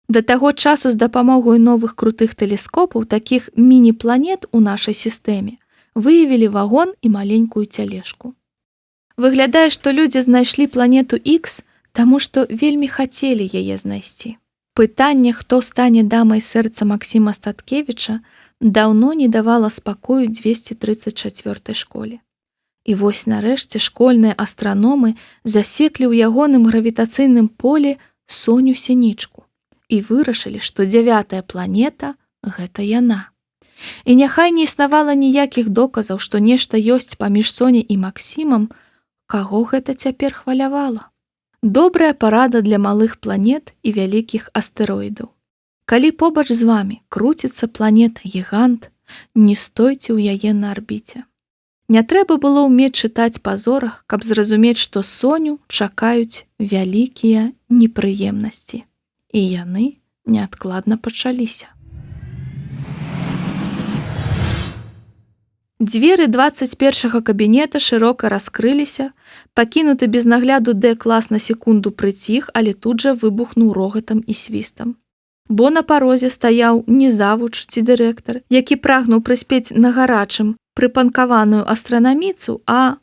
Да таго часу з дапамогай новых крутых тэлескопаў такіх міні-планет у нашай сістэме выявілі вагон і маленькую цялежку. Выглядае, што людзі знайшлі планету Х, таму што вельмі хацелі яе знайсці. Пытанне, хто стане дамай сэрца Максіма Статкевіча, даўно не давала спакою 234 школе. І вось нарэшце школьныя астраномы засеклі ў ягоным гравітацыйным полі Соню Сінічку і вырашылі, што 9-я планета – гэта яна. І няхай не існавала ніякіх доказаў, што нешта ёсць паміж Соняй і Максімам, каго гэта цяпер хвалявала? Добрая парада для малых планет і вялікіх астэроідаў. Калі побач з вамі круціцца планета-гігант, не стойце ў яе на арбіце. Не трэба было ўмець чытаць па зорах, каб зразумець, што Соню чакаюць вялікія непрыемнасці. І яны неадкладна пачаліся. Дзверы 21-га кабінета шырока раскрыліся, пакінуты без нагляду Д-клас на секунду прыціх, але тут жа выбухнуў рогатам і свістам. Бо на парозе стаяў не завуч ці дырэктар, які прагнуў прыспець на гарачым прыпанкаваную астранаміцу, а,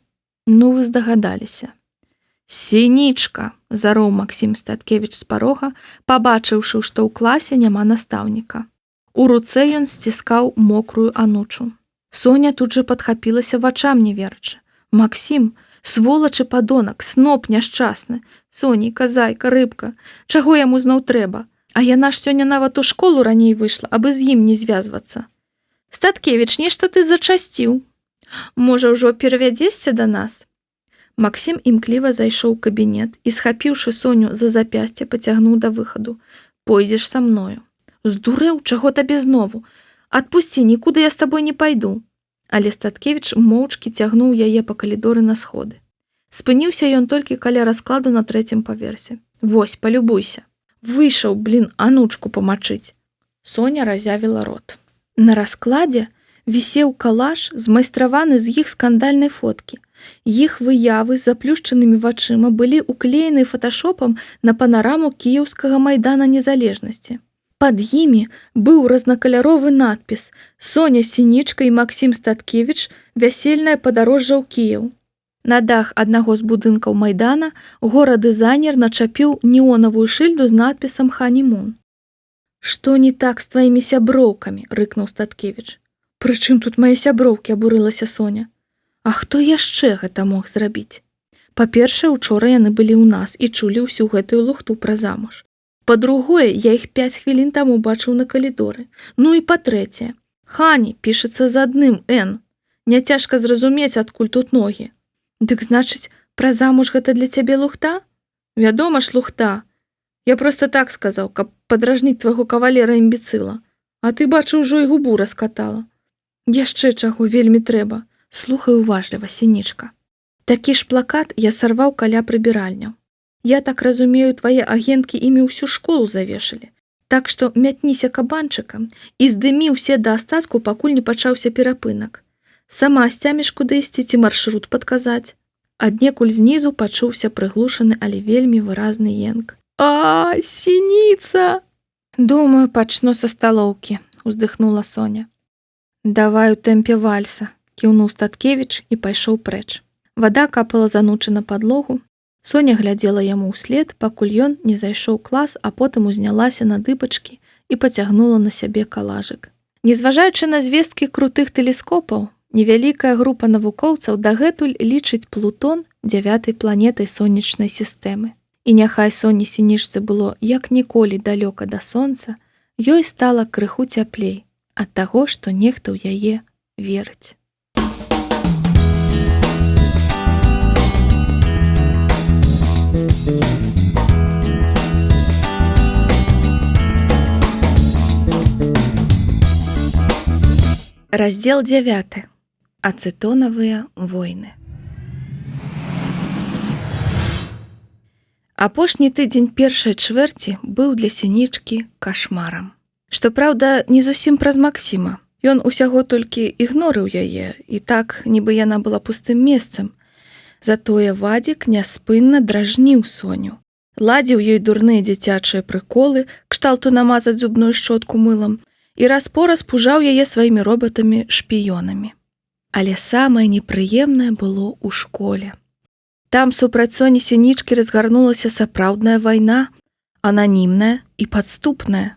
ну вы здагадаліся. «Сінічка!» – зароў Максім Статкевіч з парога, пабачыўшы, што ў класе няма настаўніка. У руцэ ён сціскаў мокрую анучу. Соня тут жа падхапілася вачам не верачы. «Максім, сволачы падонак, сноп няшчасны! Сонейка, зайка, рыбка, чаго яму зноў трэба? А яна ж сёння нават у школу раней выйшла, абы з ім не звязвацца. Статкевіч, нешта ты зачасціў. Можа, ўжо перавядзешся да нас?» Максім імкліва зайшоў у кабінет і, схапіўшы Соню за запясце, пацягнуў да выхаду. «Пойдзеш са мною». «Здурэў, чаго табе знову? Адпусці, нікуды я з табой не пайду». Але Статкевіч моўчкі цягнуў яе па калідоры на сходы. Спыніўся ён толькі каля раскладу на 3-м паверсе. «Вось, палюбуйся». «Выйшаў, анучку памачыць». Соня разявіла рот. На раскладзе вісеў калаж, змайстраваны з іх скандальнай фоткі. Іх выявы з заплюшчанымі вачыма былі ўклеены фоташопам на панараму кіеўскага майдана незалежнасці. Пад імі быў разнакаляровы надпіс «Соня Сінічка і Максім Статкевіч. Вясельнае падарожжа ў Кіеў». На дах аднаго з будынкаў майдана гора-дызайнер начапіў неонавую шыльду з надпісам «Ханімун». «Што не так з тваімі сяброўкамі?» – рыкнуў Статкевіч. «Прычым тут мае сяброўкі?» – абурылася Соня. «А хто яшчэ гэта мог зрабіць? Па-першае, учора яны былі ў нас і чулі ўсю гэтую лухту пра замуж. Па-другое, я іх 5 хвілін таму бачыў на калідоры. Ну і па-трэцяе, Хані пішацца з адным «Н». Няцяжка зразумець, адкуль тут ногі. Дык значыць, пра замуж гэта для цябе лухта? Вядома ж, лухта. Я проста так сказаў, каб падражніць твайго кавалера-імбецыла. А ты, бачу, ўжо і губу раскатала. Яшчэ чаго вельмі трэба. Слухай уважліва, Сінічка. Такі ж плакат я сарваў каля прыбіральняў. Я так разумею, твае агенткі імі ўсю школу завешалі. Так што мятніся кабанчыкам і здымі ўсе да астатку, пакуль не пачаўся перапынак. Сама сцяміш, куды ісці ці маршрут падказаць. Аднекуль знізу пачуўся прыглушаны, але вельмі выразны енк. «А, сініца!» «Думаю, пачну са сталоўкі», – уздыхнула Соня. «Давай у тэмпе вальса», – кіўнуў Статкевіч і пайшоў прэч. Вада капала з анучы на падлогу. Соня глядзела яму ўслед, пакуль ён не зайшоў клас, а потым узнялася на дыбачкі і пацягнула на сябе калажык. Незважаючы на звесткі крутых тэлескопаў, невялікая група навукоўцаў дагэтуль лічыць Плутон 9-й планетай сонечнай сістэмы. І няхай Соні Сінічцы было як ніколі далёка да сонца, ёй стала крыху цяплей ад таго, што нехта ў яе верыць. Раздзел 9. Ацэтонавыя войны. Апошні тыдзень першай чвэрці быў для сінічкі кашмарам. Што праўда, не зусім праз Максіма. Ён усяго толькі ігнорыў яе, і так, нібы яна была пустым месцам. Затое Вадзік няспынна дражніў Соню. Ладзіў ёй дурныя дзіцячыя прыколы, кшталту намазаць зубную шчотку мылам, і раз-пораз пужаў яе сваімі робатамі-шпіёнамі. Але самае непрыемнае было ў школе. Там супраць Соні сінічкі разгарнулася сапраўдная вайна, ананімная і падступная.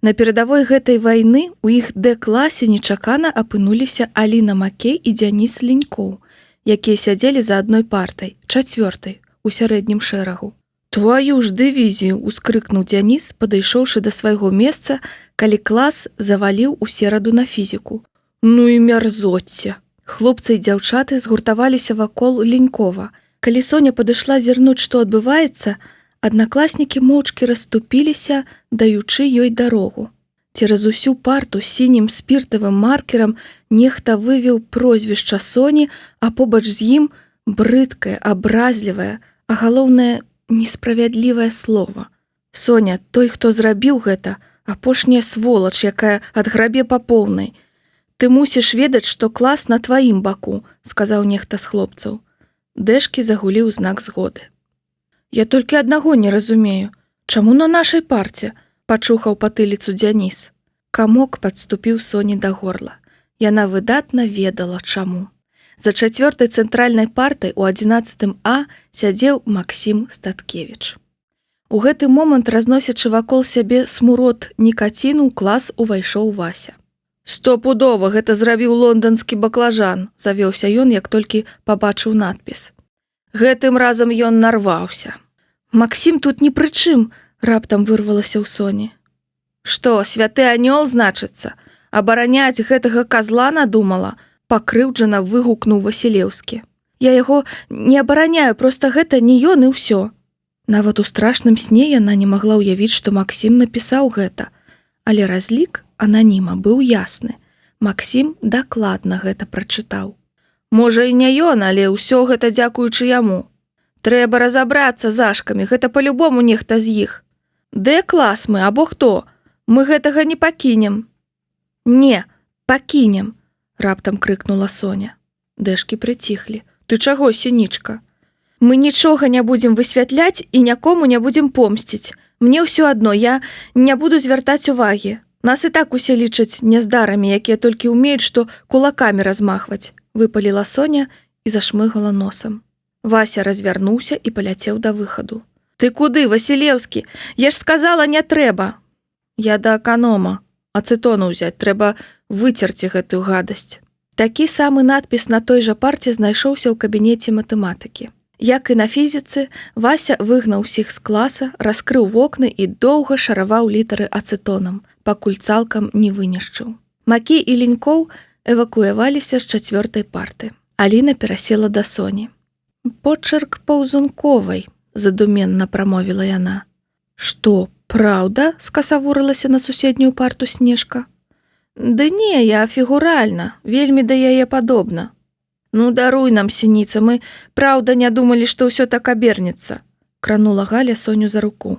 На перадавой гэтай вайны ў іх Д-класе нечакана апынуліся Аліна Макей і Дзяніс Ленькоў, якія сядзелі за адной партай, чацвёртай, у сярэднім шэрагу. «Твою ж дывізію!» – ускрыкнуў Дзяніс, падышоўшы да свайго месца, калі клас заваліў у сераду на фізіку. «Ну і мярзоцце!» Хлопцы і дзяўчаты згуртаваліся вакол Ленькова. Калі Соня падышла зірнуць, што адбываецца, аднакласнікі моўчкі расступіліся, даючы ёй дарогу. Цераз усю парту сінім спіртавым маркерам нехта вывеў прозвішча Соні, а побач з ім брыдкае, абразлівае, а галоўнае несправядлівае слова. «Соня, той, хто зрабіў гэта, апошняя сволач, якая адграбе па поўнай. Ты мусіш ведаць, што клас на тваім баку», – сказаў нехта з хлопцаў. Дэшкі загулі ў знак згоды. «Я толькі аднаго не разумею. Чаму на нашай парце?» – пачухаў патыліцу Дзяніс. Камок падступіў Соні да горла. Яна выдатна ведала, чаму. За чацвёртай цэнтральнай партай у 11 А сядзеў Максім Статкевіч. У гэты момант, разносячы вакол сябе смурод нікаціну, ў клас увайшоў Вася. «Стопудова, гэта зрабіў лонданскі баклажан», – завёўся ён, як толькі пабачыў надпіс. «Гэтым разам ён нарваўся». «Максім тут ні пры чым», – раптам вырвалася ў Соні. «Што, святы анёл, значыцца? Абараняць гэтага казла надумала?» – пакрыўджана выгукнуў Васілеўскі. «Я яго не абараняю, проста гэта не ён і ўсё». Нават у страшным сне яна не магла ўявіць, што Максім напісаў гэта. Але разлік ананіма быў ясны. Максім дакладна гэта прачытаў. «Можа, і не ён, але ўсё гэта дзякуючы яму. Трэба разабрацца з ашкамі, гэта па-любому нехта з іх. Д-клас мы, або хто? Мы гэтага не пакінем». «Не, пакінем», – раптам крыкнула Соня. Дэшкі прыціхлі. «Ты чаго, сінічка?» «Мы нічога не будзем высвятляць і нікому не будзем помсціць. Мне ўсё адно, я не буду звяртаць увагі. Нас і так усе лічаць няздарамі, якія толькі ўмеюць, што кулакамі размахваць», – выпаліла Соня і зашмыгала носам. Вася развярнуўся і паляцеў да выхаду. «Ты куды, Васілеўскі? Я ж сказала, не трэба». «Я да аканома. Ацэтону ўзяць, трэба выцерці гэтую гадасць». Такі самы надпіс на той жа парце знайшоўся ў кабінеце матэматыкі. Як і на фізіцы, Вася выгнаў усіх з класа, раскрыў вокны і доўга шараваў літары ацэтонам, пакуль цалкам не вынішчыў. Макей і Ленькоў эвакуяваліся з чацвёртай парты. Аліна перасела да Соні. «Почерк паўзунковай», – задуменна прамовіла яна. «Што, праўда?» – скасавурылася на суседнюю парту Снежка. «Ды не, я фігуральна, вельмі да яе падобна». «Ну, даруй нам, сініца, мы, праўда, не думалі, што ўсё так абернецца», – кранула Галя Соню за руку.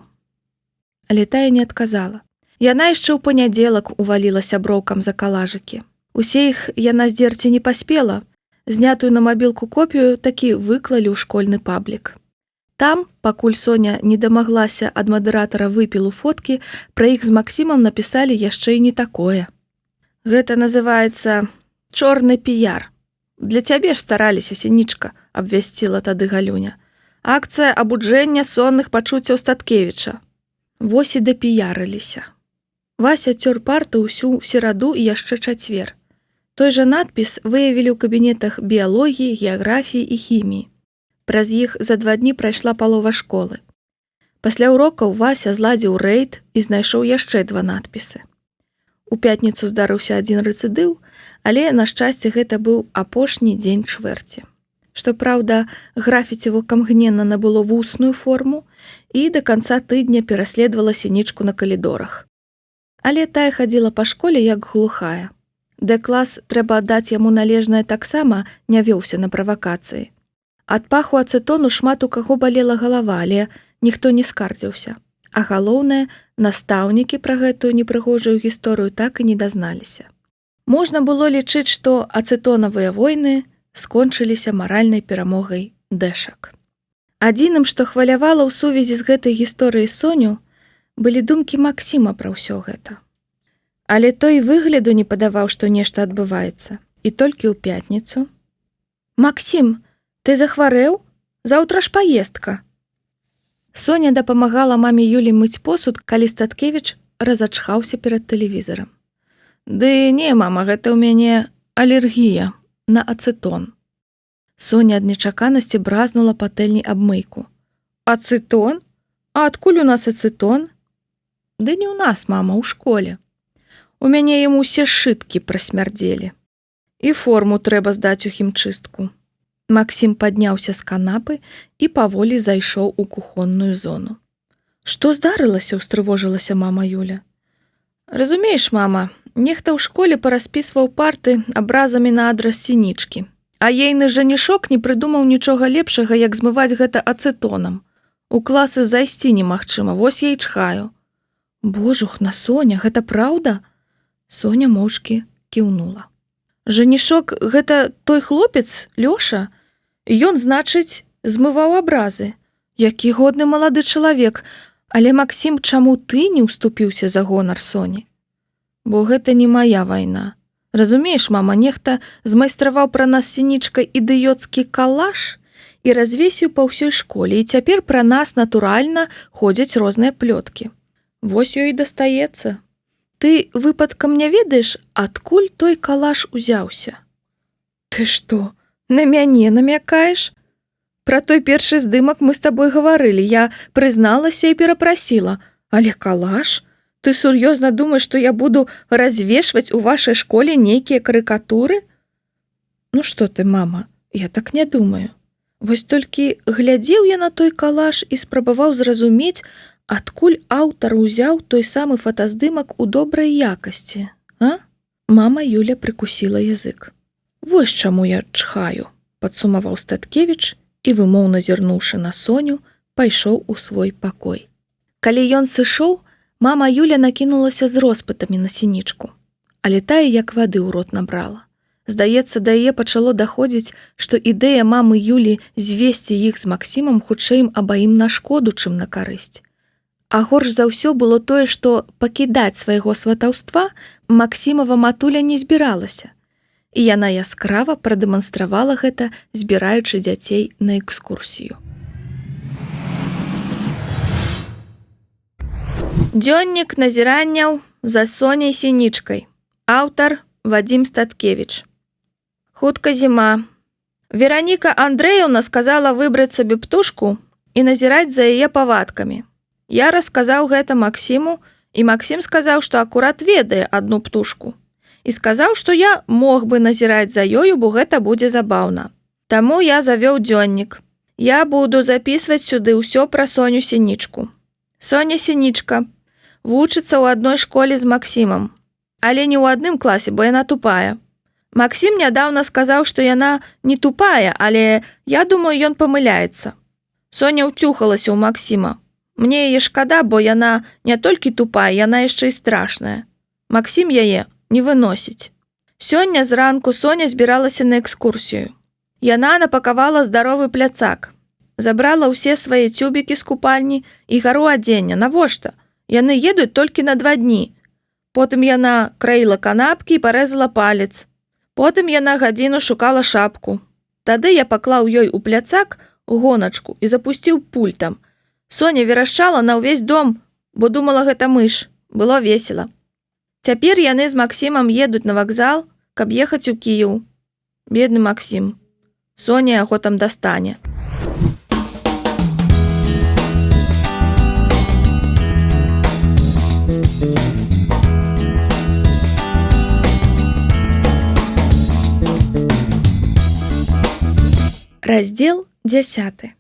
Але тая не адказала. Яна яшчэ ў панядзелак уваліла сяброўкам за калажыкі. Усе іх яна здзерці не паспела. Знятую на мабілку копію такі выклалі ў школьны паблік. Там, пакуль Соня не дамаглася ад мадэратара выпілу фоткі, пра іх з Максімам напісалі яшчэ і не такое. «Гэта называецца чорны піяр. Для цябе ж стараліся, сінічка», – абвясціла тады Галюня. «Акцыя абуджэння сонных пачуццяў Статкевіча». Вось і дапіярыліся. Вася цёр парту ўсю сераду і яшчэ чацвер. Той жа надпіс выявілі ў кабінетах біялогіі, геаграфіі і хіміі. Праз іх за 2 дні прайшла палова школы. Пасля урокаў Вася зладзіў рэйд і знайшоў яшчэ 2 надпісы. У пятніцу здарыўся адзін рэцыдыў, але, на шчасце, гэта быў апошні дзень чвэрці. Што праўда, графіці вокамгненна набыло вусную форму і да канца тыдня пераследавала сінічку на калідорах. Але тая хадзіла па школе як глухая. Д-клас, трэба аддаць яму належнае, таксама не вёўся на правакацыі. Ад паху ацэтону шмат у каго балела галава, але ніхто не скардзіўся. А галоўнае, настаўнікі пра гэтую непрыгожую гісторыю так і не дазналіся. Можна было лічыць, што ацэтонавыя войны скончыліся маральнай перамогай дэшак. Адзіным, што хвалявала ў сувязі з гэтай гісторыяй Соню, былі думкі Максіма пра ўсё гэта. Але той выгляду не падаваў, што нешта адбываецца, і толькі ў пятніцу. «Максім, ты захварэў? Заўтра ж паездка!» Соня дапамагала маме Юлі мыць посуд, калі Статкевіч разачхаўся перад тэлевізарам. «Ды не, мама, гэта ў мяне алергія на ацэтон». Соня ад нечаканасці бразнула патэльняй аб мыйку. «Ацэтон? А адкуль у нас ацэтон?» «Ды не ў нас, мама, у школе. У мяне яму усе сшыткі прасмярдзелі. І форму трэба здаць у хімчыстку». Максім падняўся з канапы і паволі зайшоў у кухонную зону. «Што здарылася?» — устрывожылася мама Юля. «Разумееш, мама, нехта ў школе параспісваў парты абразамі на адрас Сінічкі. А ейны жанішок не прыдумаў нічога лепшага, як змываць гэта ацэтонам. У класы зайсці немагчыма, вось я і чхаю». «Божухна, Соня, гэта праўда?» Соня моўчкі кіўнула. «Жанішок — гэта той хлопец, Лёша? Ён, значыць, змываў абразы. Які годны малады чалавек. Але, Максім, чаму ты не ўступіўся за гонар Соні?» «Бо гэта не мая вайна. Разумееш, мама, нехта змайстраваў пра нас Сінічкай ідыёцкі калаш і развесіў па ўсёй школе, і цяпер пра нас, натуральна, ходзяць розныя плёткі. Вось ёй і дастаецца. Ты выпадкам не ведаеш, адкуль той калаш узяўся?» «Ты што, на мяне намякаеш? Пра той першы здымак мы з табой гаварылі, я прызналася і перапрасіла. Але калаш? Ты сур'ёзна думаеш, што я буду развешваць у вашай школе нейкія карыкатуры?» «Ну што ты, мама, я так не думаю. Вось толькі глядзеў я на той калаш і спрабаваў зразумець, адкуль аўтар узяў той самы фотаздымак у добрай якасці, а?» Мама Юля прыкусіла язык. «Вось чаму я чхаю», — падсумаваў Статкевіч і, вымоўна зірнуўшы на Соню, пайшоў у свой пакой. Калі ён сышоў, мама Юля накінулася з роспытамі на Сінічку, але тая як вады ў рот набрала. Здаецца, да яе пачало даходзіць, што ідэя мамы Юлі звесці іх з Максімам хутчэй ім абаім на шкоду, чым на карысць. А горш за ўсё было тое, што пакідаць свайго сватаўства Максімава матуля не збіралася, і яна яскрава прадэманстравала гэта, збіраючы дзяцей на экскурсію. Дзённік назіранняў за Соняй Сінічкай. Аўтар Вадзім Статкевіч. Хутка зіма. Вераніка Андрэевна сказала выбраць сабе птушку і назіраць за яе павадкамі. Я расказаў гэта Максіму, і Максім сказаў, што акурат ведае адну птушку. І сказаў, што я мог бы назіраць за ёю, бо гэта будзе забаўна. Таму я завёў дзённік. Я буду запісваць сюды ўсё пра Соню Сінічку. Соня Сінічка вучыцца ў адной школе з Максімам, але не ў адным класе, бо яна тупая. Максім нядаўна сказаў, што яна не тупая, але я думаю, ён памыляецца. Соня ўцюхалася ў Максіма. Мне яе шкада, бо яна не толькі тупая, яна яшчэ і страшная. Максім яе не выносіць. Сёння зранку Соня збіралася на экскурсію. Яна напакавала здаровы пляцак. Забрала ўсе свае цюбікі з купальні і гару адзення. Навошта? Яны едуць толькі на 2 дні. Потым яна краіла канапкі і парэзала палец. Потым яна гадзіну шукала шапку. Тады я паклаў ёй у пляцак гоначку і запусціў пультам. Соня верашчала на ўвесь дом, бо думала, гэта мыш. Было весела. Цяпер яны з Максімам едуць на вакзал, каб ехаць у Кіеў. Бедны Максім. Соня яго там дастане. Раздзел 10.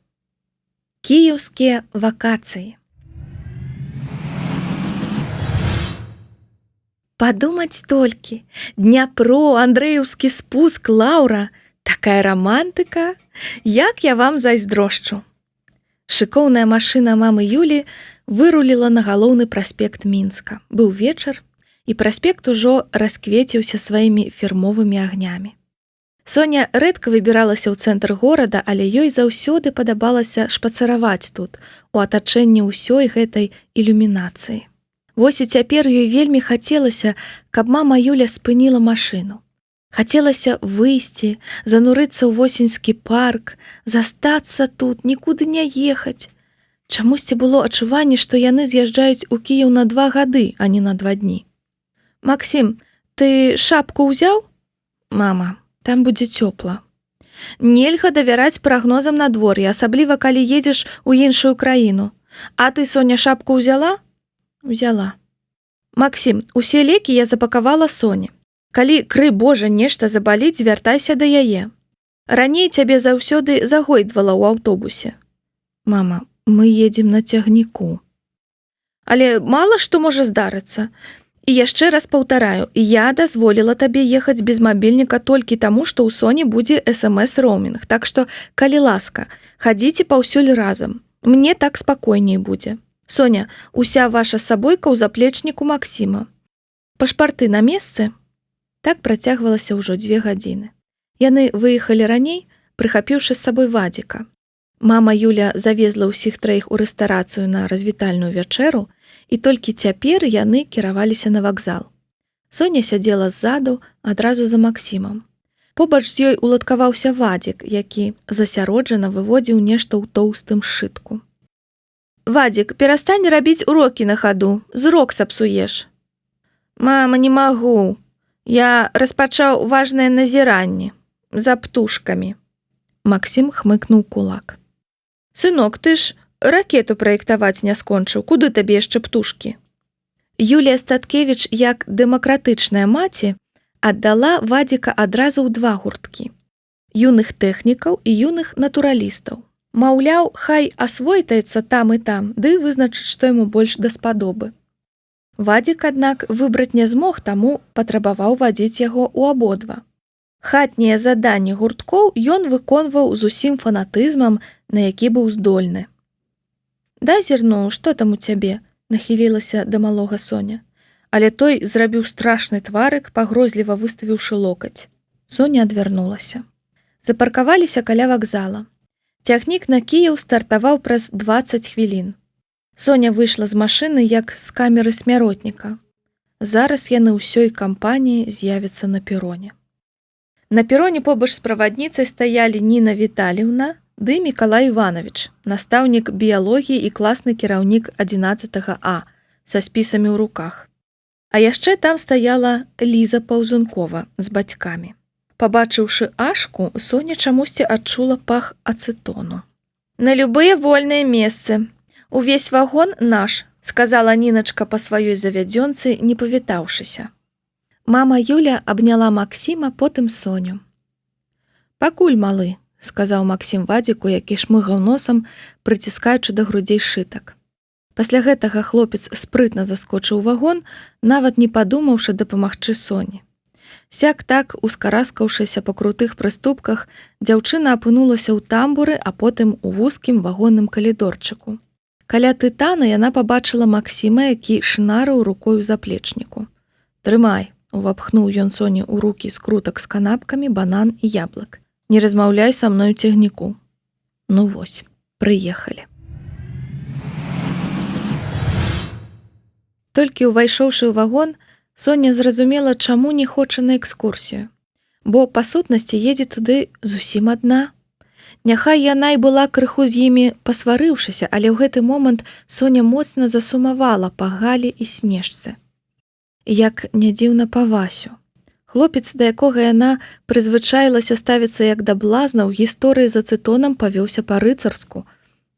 Кіеўскія вакацыі. Падумаць толькі, Дняпро, Андрэеўскі спуск, Лаўра, такая романтыка, як я вам зайздрошчу. Шыкоўная машына мамы Юлі выруліла на галоўны праспект Мінска. Быў вечар, і праспект ужо расквеціўся сваімі фірмовымі агнямі. Соня рэдка выбіралася ў цэнтр горада, але ёй заўсёды падабалася шпацараваць тут, у атачэнні ўсёй гэтай ілюмінацыі. Вось і цяпер ёй вельмі хацелася, каб мама Юля спыніла машыну. Хацелася выйсці, занурыцца ў восеньскі парк, застацца тут, нікуды не ехаць. Чамусьці было адчуванне, што яны з'язджаюць у Кіеў на 2 гады, а не на 2 дні. «Максім, ты шапку ўзяў?» «Мама, там будзе цёпла». «Нельга давяраць прагнозам надвор'я, асабліва калі едзеш у іншую краіну. А ты, Соня, шапку ўзяла?» «Узяла». «Максім, усе лекі я запакавала Соне. Калі, кры Божа, нешта забаліць, звяртайся да яе. Раней цябе заўсёды загойдвала ў аўтобусе». «Мама, мы едзем на цягніку». «Але мала што можа здарыцца. І яшчэ раз паўтараю, я дазволіла табе ехаць без мабільніка толькі таму, што ў Соні будзе SMS-роумінг, так што, калі ласка, хадзіце паўсюль разам. Мне так спакойней будзе. Соня, уся ваша сабойка ў заплечніку Максіма. Пашпарты на месцы?» Так працягвалася ўжо 2 гадзіны. Яны выехалі раней, прыхапіўшы з сабой Вадзіка. Мама Юля завезла ўсіх 3 у рэстарацыю на развітальную вячэру, і толькі цяпер яны кіраваліся на вакзал. Соня сядзела ззаду адразу за Максімам. Побач з ёй уладкаваўся Вадзік, які засяроджана выводзіў нешта ў тоўстым сшытку. «Вадзік, перастань рабіць урокі на хаду, зрок сапсуеш». «Мама, не магу. Я распачаў важнае назіранне. За птушкамі». Максім хмыкнуў кулак. «Сынок, ты ж ракету праектаваць не скончыў, куды табе яшчэ птушкі?» Юлія Статкевіч, як дэмакратычная маці, аддала Вадзіка адразу ў 2 гурткі. Юных тэхнікаў і юных натуралістаў. Маўляў, хай асвойтаецца там і там, ды вызначыць, што яму больш даспадобы. Вадзік, аднак, выбраць не змог, таму патрабаваў вадзіць яго ў абодва. Хатнія заданні гурткоў ён выконваў з усім фанатызмам, на які быў здольны. «Дай зірну, што там у цябе?» – нахілілася да малога Соня. Але той зрабіў страшны тварык, пагрозліва выставіўшы локаць. Соня адвярнулася. Запаркаваліся каля вакзала. Цягнік на Кіеў стартаваў праз 20 хвілін. Соня выйшла з машыны, як з камеры смяротніка. Зараз яны ўсёй кампаніяй з'явяцца на пероне. На пероне побач з правадніцай стаялі Ніна Віталіўна ды Мікалай Іванович, настаўнік біялогіі і класны кіраўнік 11 А са спісамі ў руках. А яшчэ там стаяла Ліза Паўзункова з бацькамі. Пабачыўшы Ашку, Соня чамусьці адчула пах ацэтону. «На любыя вольныя месцы. Увесь вагон наш», – сказала Ніначка па сваёй завядзёнцы, не павітаўшыся. Мама Юля абняла Максіма, потым Соню. «Пакуль, малы», – сказаў Максім Вадзіку, які шмыгаў носам, прыціскаючы да грудзей сшытак. Пасля гэтага хлопец спрытна заскочыў у вагон, нават не падумаўшы дапамагчы Соні. Сяк так, ускараскаўшыся па крутых прыступках, дзяўчына апынулася ў тамбуры, а потым у вузкім вагонным калідорчыку. Каля тытана яна пабачыла Максіма, які шнарыў рукой у заплечніку. «Трымай», – увапхнуў ён Соні ў рукі скрутак з канапкамі, банан і яблык. «Не размаўляй са мной у цягніку». Ну вось, прыехалі. Толькі ўвайшоўшы ў вагон, Соня зразумела, чаму не хоча на экскурсію. Бо, па сутнасці, едзе туды зусім адна. Няхай яна і была крыху з імі пасварыўшыся, але ў гэты момант Соня моцна засумавала па Галі і Снежцы. Як не дзіўна па Васю. Хлопец, да якога яна прызвычаілася ставіцца як да блазна, ў гісторыі з ацэтонам павёўся па-рыцарску.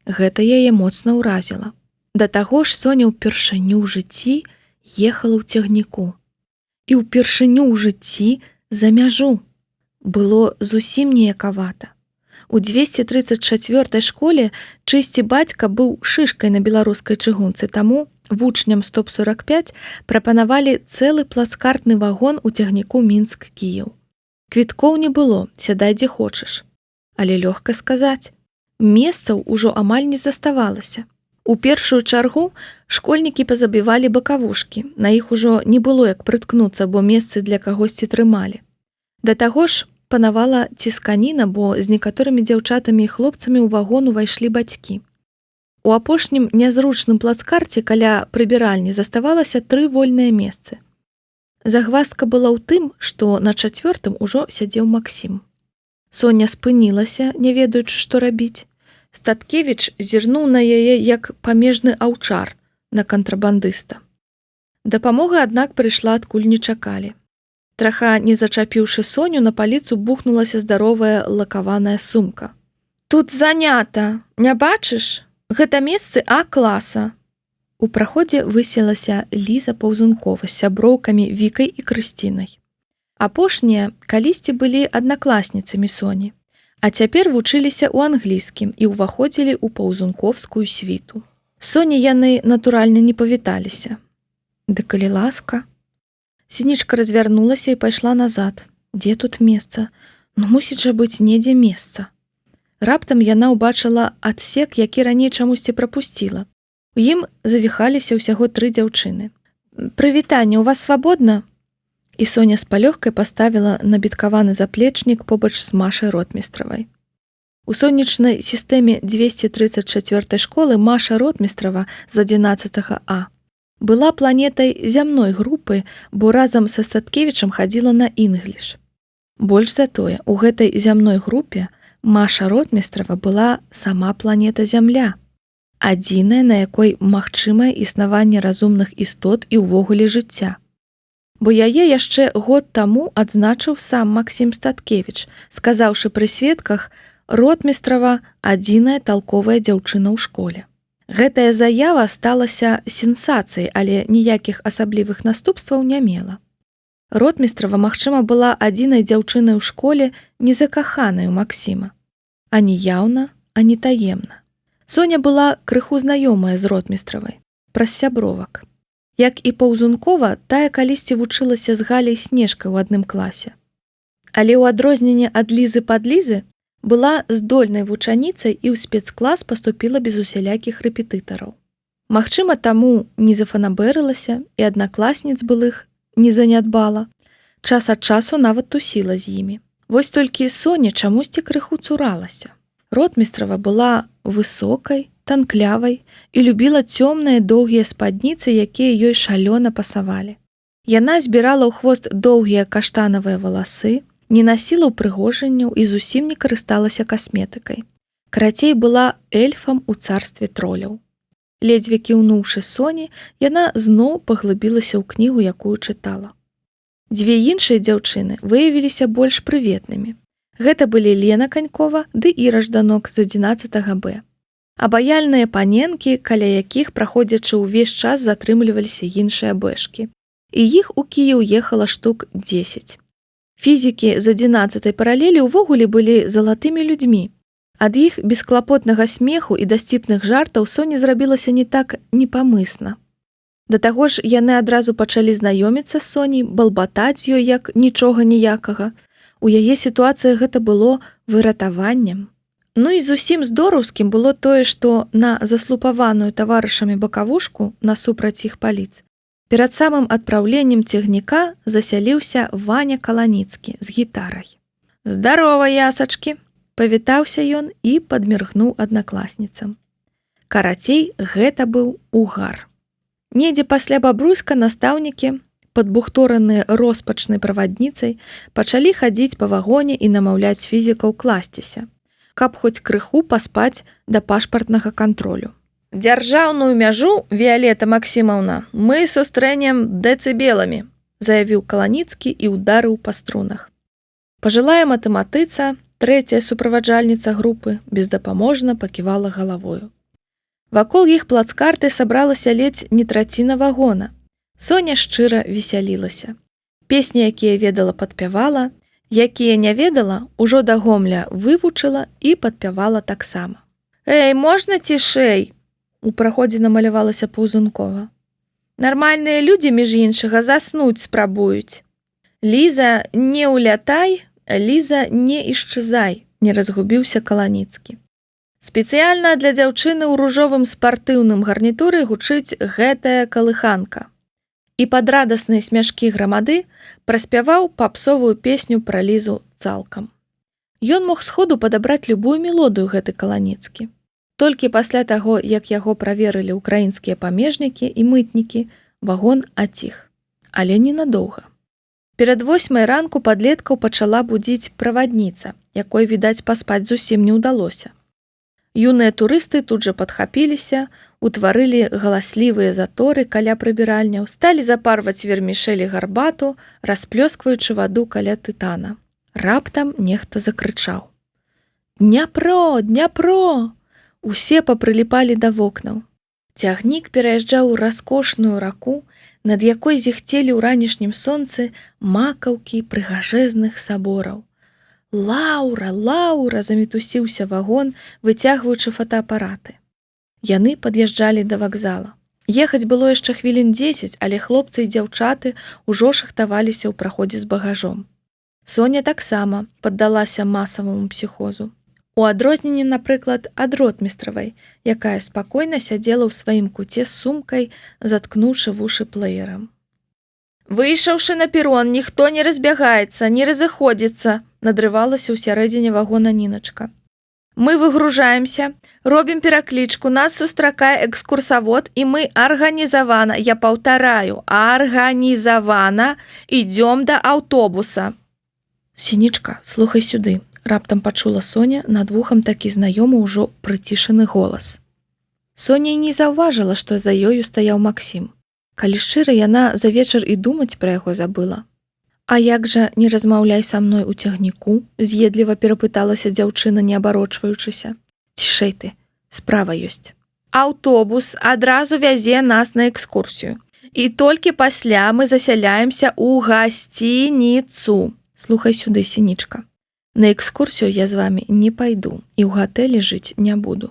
Гэта яе моцна ўразіла. Да таго ж Соня ўпершыню ў жыцці ехала ў цягніку. І ўпершыню ў жыцці за мяжу. Было зусім неякавата. У 234 школе чыйсьці бацька быў шышкай на беларускай чыгунцы, таму вучням стоп-45 прапанавалі цэлы плацкартны вагон у цягніку Мінск-Кіеў. Квіткоў не было, сядай дзе хочаш. Але лёгка сказаць, месцаў ужо амаль не заставалася. У першую чаргу школьнікі пазабівалі бакавушкі, на іх ужо не было як прыткнуцца, бо месцы для кагосьці трымалі. Да таго ж панавала цісканіна, бо з некаторымі дзяўчатамі і хлопцамі ў вагон увайшлі бацькі. У апошнім нязручным плацкарце каля прыбіральні заставалася 3 вольныя месцы. Загваздка была ў тым, што на 4-м ужо сядзеў Максім. Соня спынілася, не ведаючы, што рабіць. Статкевіч зірнуў на яе як памежны аўчар на кантрабандыста. Дапамога, аднак, прыйшла адкуль не чакалі. Траха не зачапіўшы Соню, на паліцу бухнулася здаровая лакаваная сумка. «Тут занята, не бачыш? Гэта месцы А-класа». У праходзе выселася Ліза Паўзункова з сяброўкамі Вікай і Крысцінай. Апошнія калісьці былі аднакласніцамі Соні, а цяпер вучыліся ў англійскім і ўваходзілі ў паўзунковскую світу. Соні яны, натуральна, не павіталіся. Ды калі ласка. Сінічка развярнулася і пайшла назад. Дзе тут месца? Ну, мусіць жа быць недзе месца. Раптам яна ўбачыла адсек, які раней чамусьці прапусціла. У ім завіхаліся ўсяго 3 дзяўчыны. «Прывітанне, у вас свабодна?» І Соня з палёгкай паставіла набіткаваны заплечнік побач з Машай Ротмістравай. У сонечнай сістэме 234 школы Маша Ротмістрава з 11 А была планетай зямной групы, бо разам са Статкевічам хадзіла на інгліш. Больш за тое, у гэтай зямной групе Маша Ротмістрава была сама планета Зямля, адзіная, на якой магчымае існаванне разумных істот і ўвогуле жыцця. Бо яе яшчэ год таму адзначыў сам Максім Статкевіч, сказаўшы пры сведках: «Ротмістрава – адзіная талковая дзяўчына ў школе». Гэтая заява сталася сенсацыяй, але ніякіх асаблівых наступстваў не мела. Ротмістрава, магчыма, была адзінай дзяўчынай у школе, не закаханай у Максіма. Ані яўна, ані таемна. Соня была крыху знаёмая з Ротмістравай, праз сябровак. Як і Паўзункова, тая калісьці вучылася з Галяй Снежкай у адным класе. Але ў адрозненне ад Лізы-падлізы была здольнай вучаніцай і ў спецклас паступіла без усялякіх рэпетытараў. Магчыма, таму не зафанабэрылася і аднакласніц былых не занядбала. Час ад часу нават тусіла з імі. Вось толькі Соня чамусьці крыху цуралася. Ротмістрава была высокай, танклявай і любіла цёмныя доўгія спадніцы, якія ёй шалёна пасавалі. Яна збірала ў хвост доўгія каштанавыя валасы, не насіла ўпрыгожанняў і зусім не карысталася касметыкай. Карацей, была эльфам у царстве троляў. Ледзьве кіўнуўшы Соні, яна зноў паглыбілася ў кнігу, якую чытала. 2 іншыя дзяўчыны выявіліся больш прыветнымі. Гэта былі Лена Канькова ды Іра Жданок з 11 Б. Абаяльныя паненкі, каля якіх, праходзячы ўвесь час, затрымліваліся іншыя бэшкі. І іх у Кіеў ехала штук 10. Фізікі з 11 паралелі ўвогуле былі залатымі людзьмі. Ад іх бесклапотнага смеху і дасціпных жартаў Соне зрабілася не так непамысна. Да таго ж яны адразу пачалі знаёміцца з Соняй, балбатаць ёй як нічога ніякага. У яе сітуацыі гэта было выратаваннем. Ну і зусім здораўскім было тое, што на заслупаваную таварышамі бакавушку насупраць іх паліц перад самым адпраўленнем цягніка засяліўся Ваня Каланіцкі з гітарай. «Здарова, ясачкі!» – павітаўся ён і падміргнуў аднакласніцам. Карацей, гэта быў угар. Недзе пасля Бабруйска настаўнікі, падбухтораныя роспачнай правадніцай, пачалі хадзіць па вагоне і намаўляць фізікаў класціся, каб хоць крыху паспаць да пашпартнага кантролю. «Дзяржаўную мяжу, Віялета Максімаўна, мы сустрэнем дэцыбеламі», заявіў Каланіцкі і ўдарыў па струнах. Пажылая матэматыца, 3-я суправаджальніца групы, бездапаможна паківала галавою. Вакол іх плацкарты сабралася ледзь не траціна вагона. Соня шчыра весялілася. Песні, якія ведала, падпявала, якія не ведала, ужо да гомля вывучыла і падпявала таксама. «Эй, можна цішэй?» У праходзе намалявалася Паўзункова. Нармальныя людзі, між іншага, заснуць спрабуюць. Ліза, не ўлятай, Ліза, не ісчызай, не разгубіўся Каланіцкі. Спецыяльна для дзяўчыны ў ружовым спартыўным гарнітуры гучыць гэтая калыханка. І пад радасныя смяшкі грамады праспяваў папсовую песню пра Лізу цалкам. Ён мог сходу падабраць любую мелодыю гэты Каланіцкі. Толькі пасля таго, як яго праверылі ўкраінскія памежнікі і мытнікі, вагон аціх. Але ненадоўга. Перад 8 ранку падлеткаў пачала будзіць правадніца, якой, відаць, паспаць зусім не ўдалося. Юныя турысты тут жа падхапіліся, утварылі галаслівыя заторы каля прыбіральняў, сталі запарваць вермішэлі гарбату, расплёскваючы ваду каля тытана. Раптам нехта закрычаў: «Дняпро! Дняпро!» Усе папрыліпалі да вокнаў. Цягнік пераязджаў раскошную раку, над якой зіхцелі ў ранішнім сонцы макаўкі прыгажэзных сабораў. «Лаўра! Лаўра!» замітусіўся вагон, выцягваючы фотаапараты. Яны пад'язджалі да вакзала. Ехаць было яшчэ хвілін 10, але хлопцы і дзяўчаты ўжо шахтаваліся ў праходзе з багажом. Соня таксама паддалася масаваму псіхозу. У адрозненне, напрыклад, ад ротмістравай, якая спакойна сядзела ў сваім куце з сумкай, заткнуўшы вушы плеерам. «Выйшаўшы на перон, ніхто не разбягаецца, не разыходзіцца», надрывалася ў сярэдзіне вагона Ніначка. «Мы выгружаемся, робім пераклічку, нас сустракае экскурсавод, і мы арганізавана, я паўтараю, арганізавана ідём да аўтобуса». «Сінічка, слухай сюды», раптам пачула Соня над вухам такі знаёмы ўжо прыцішаны голас. Соня і не заўважыла, што за ёю стаяў Максім. Калі шчыра, яна за вечар і думаць пра яго забыла. «А як жа не размаўляй са мной у цягніку?» з'едліва перапыталася дзяўчына, не абарочваючыся. «Цішэй ты, справа ёсць. Аўтобус адразу вязе нас на экскурсію. І толькі пасля мы засяляемся ў гасцініцу. Слухай сюды, Сінічка. На экскурсію я з вамі не пайду і ў гатэлі жыць не буду».